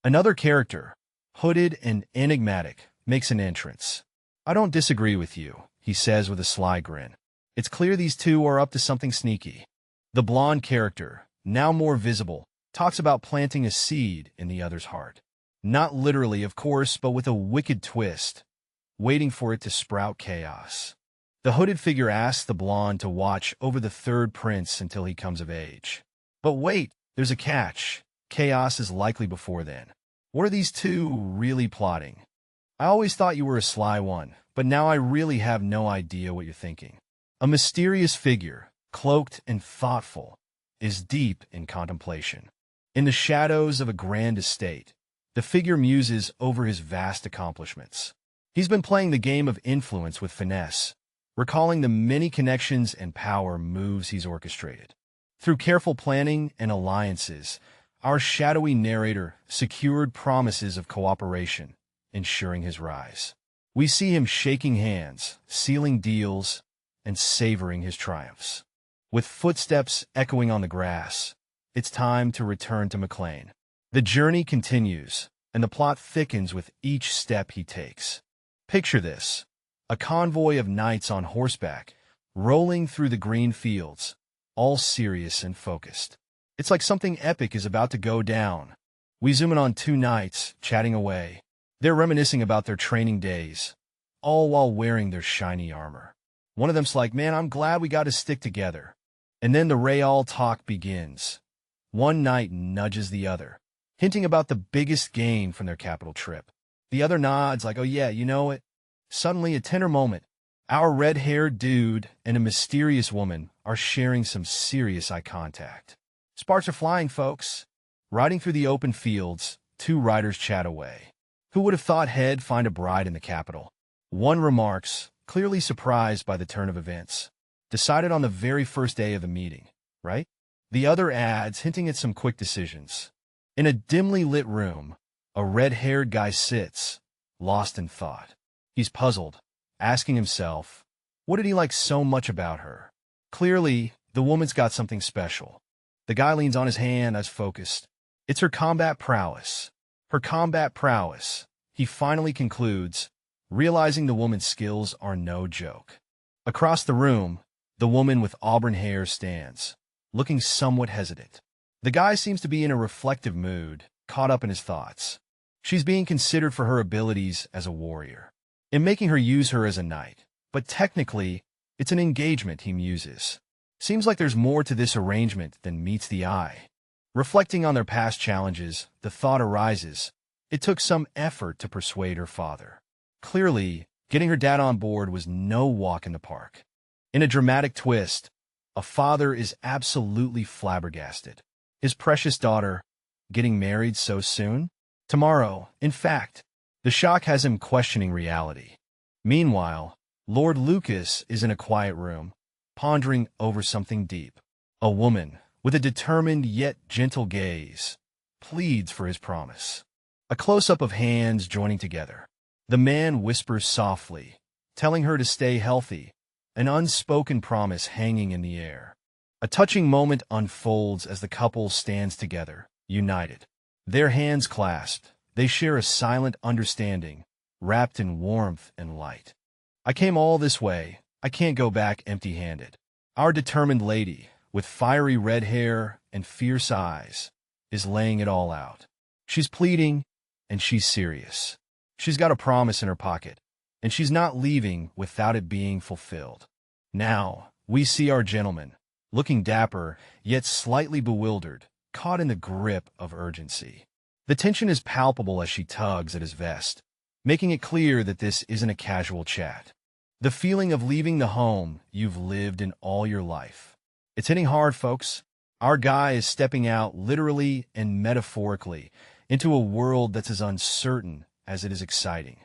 Another character, hooded and enigmatic, makes an entrance. "I don't disagree with you," he says with a sly grin. It's clear these two are up to something sneaky. The blonde character, now more visible, talks about planting a seed in the other's heart. Not literally, of course, but with a wicked twist, waiting for it to sprout chaos. The hooded figure asks the blonde to watch over the third prince until he comes of age. But wait, there's a catch. Chaos is likely before then. What are these two really plotting? I always thought you were a sly one, but now I really have no idea what you're thinking. A mysterious figure, cloaked and thoughtful, is deep in contemplation. In the shadows of a grand estate, the figure muses over his vast accomplishments. He's been playing the game of influence with finesse, recalling the many connections and power moves he's orchestrated. Through careful planning and alliances, our shadowy narrator secured promises of cooperation, ensuring his rise. We see him shaking hands, sealing deals, and savoring his triumphs. With footsteps echoing on the grass, it's time to return to McLean. The journey continues, and the plot thickens with each step he takes. Picture this: a convoy of knights on horseback, rolling through the green fields, all serious and focused. It's like something epic is about to go down. We zoom in on two knights, chatting away. They're reminiscing about their training days, all while wearing their shiny armor. One of them's like, "Man, I'm glad we got to stick together." And then the real talk begins. One knight nudges the other, hinting about the biggest gain from their capital trip. The other nods like, "Oh yeah, you know it." Suddenly, a tender moment. Our red-haired dude and a mysterious woman are sharing some serious eye contact. Sparks are flying, folks. Riding through the open fields, two riders chat away. Who would have thought he'd find a bride in the capital? One remarks, clearly surprised by the turn of events. Decided on the very first day of the meeting, right? The other adds, hinting at some quick decisions. In a dimly lit room, a red-haired guy sits, lost in thought. He's puzzled, asking himself, what did he like so much about her? Clearly, the woman's got something special. The guy leans on his hand as focused. It's her combat prowess. Her combat prowess, he finally concludes, realizing the woman's skills are no joke. Across the room, the woman with auburn hair stands, looking somewhat hesitant. The guy seems to be in a reflective mood, caught up in his thoughts. She's being considered for her abilities as a warrior, in making her use her as a knight. But technically, it's an engagement, he muses. Seems like there's more to this arrangement than meets the eye. Reflecting on their past challenges, the thought arises, it took some effort to persuade her father. Clearly, getting her dad on board was no walk in the park. In a dramatic twist, a father is absolutely flabbergasted. His precious daughter, getting married so soon? Tomorrow, in fact. The shock has him questioning reality. Meanwhile, Lord Lucas is in a quiet room, pondering over something deep. A woman, with a determined yet gentle gaze, pleads for his promise. A close-up of hands joining together. The man whispers softly, telling her to stay healthy, an unspoken promise hanging in the air. A touching moment unfolds as the couple stands together, united. Their hands clasped, they share a silent understanding, wrapped in warmth and light. I came all this way, I can't go back empty-handed. Our determined lady, with fiery red hair and fierce eyes, is laying it all out. She's pleading, and she's serious. She's got a promise in her pocket, and she's not leaving without it being fulfilled. Now, we see our gentleman, looking dapper, yet slightly bewildered, caught in the grip of urgency. The tension is palpable as she tugs at his vest, making it clear that this isn't a casual chat. The feeling of leaving the home you've lived in all your life. It's hitting hard, folks. Our guy is stepping out literally and metaphorically into a world that's as uncertain as it is exciting.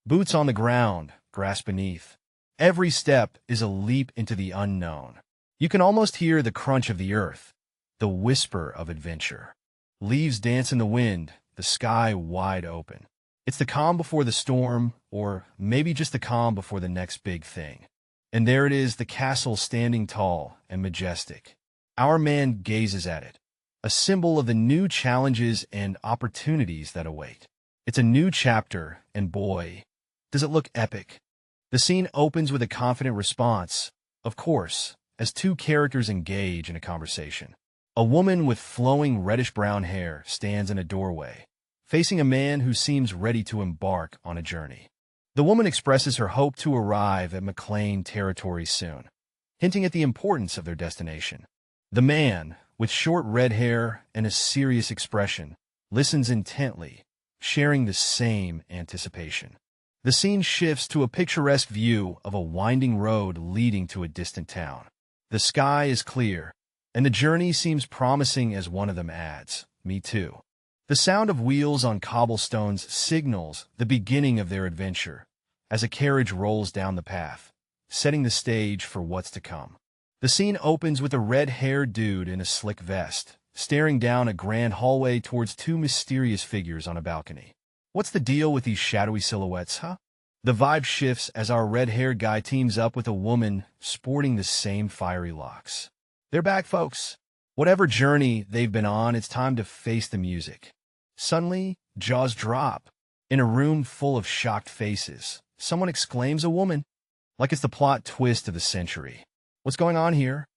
Boots on the ground, grass beneath. Every step is a leap into the unknown. You can almost hear the crunch of the earth, the whisper of adventure. Leaves dance in the wind, the sky wide open. It's the calm before the storm, or maybe just the calm before the next big thing. And there it is, the castle standing tall and majestic. Our man gazes at it, a symbol of the new challenges and opportunities that await. It's a new chapter, and boy, does it look epic. The scene opens with a confident response, of course, as two characters engage in a conversation. A woman with flowing reddish-brown hair stands in a doorway, facing a man who seems ready to embark on a journey. The woman expresses her hope to arrive at McLean territory soon, hinting at the importance of their destination. The man, with short red hair and a serious expression, listens intently, sharing the same anticipation. The scene shifts to a picturesque view of a winding road leading to a distant town. The sky is clear, and the journey seems promising as one of them adds, "Me too." The sound of wheels on cobblestones signals the beginning of their adventure as a carriage rolls down the path, setting the stage for what's to come. The scene opens with a red-haired dude in a slick vest, staring down a grand hallway towards two mysterious figures on a balcony. What's the deal with these shadowy silhouettes, huh? The vibe shifts as our red-haired guy teams up with a woman sporting the same fiery locks. They're back, folks. Whatever journey they've been on, it's time to face the music. Suddenly, jaws drop. In a room full of shocked faces, someone exclaims, "A woman!" Like it's the plot twist of the century. What's going on here?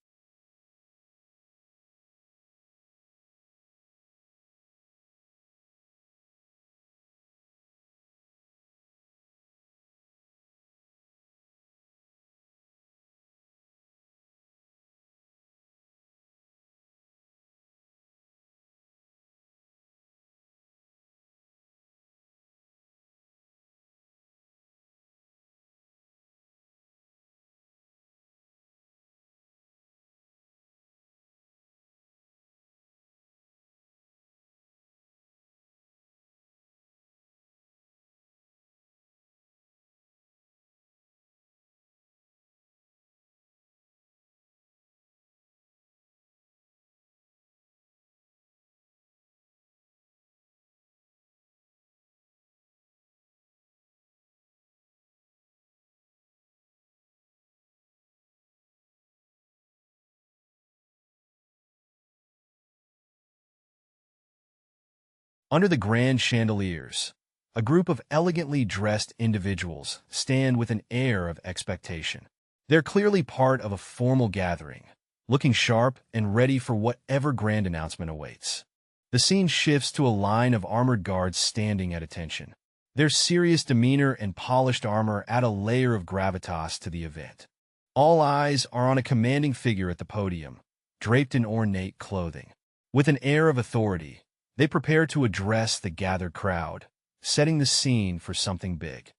Under the grand chandeliers, a group of elegantly dressed individuals stand with an air of expectation. They're clearly part of a formal gathering, looking sharp and ready for whatever grand announcement awaits. The scene shifts to a line of armored guards standing at attention. Their serious demeanor and polished armor add a layer of gravitas to the event. All eyes are on a commanding figure at the podium, draped in ornate clothing. With an air of authority, they prepare to address the gathered crowd, setting the scene for something big.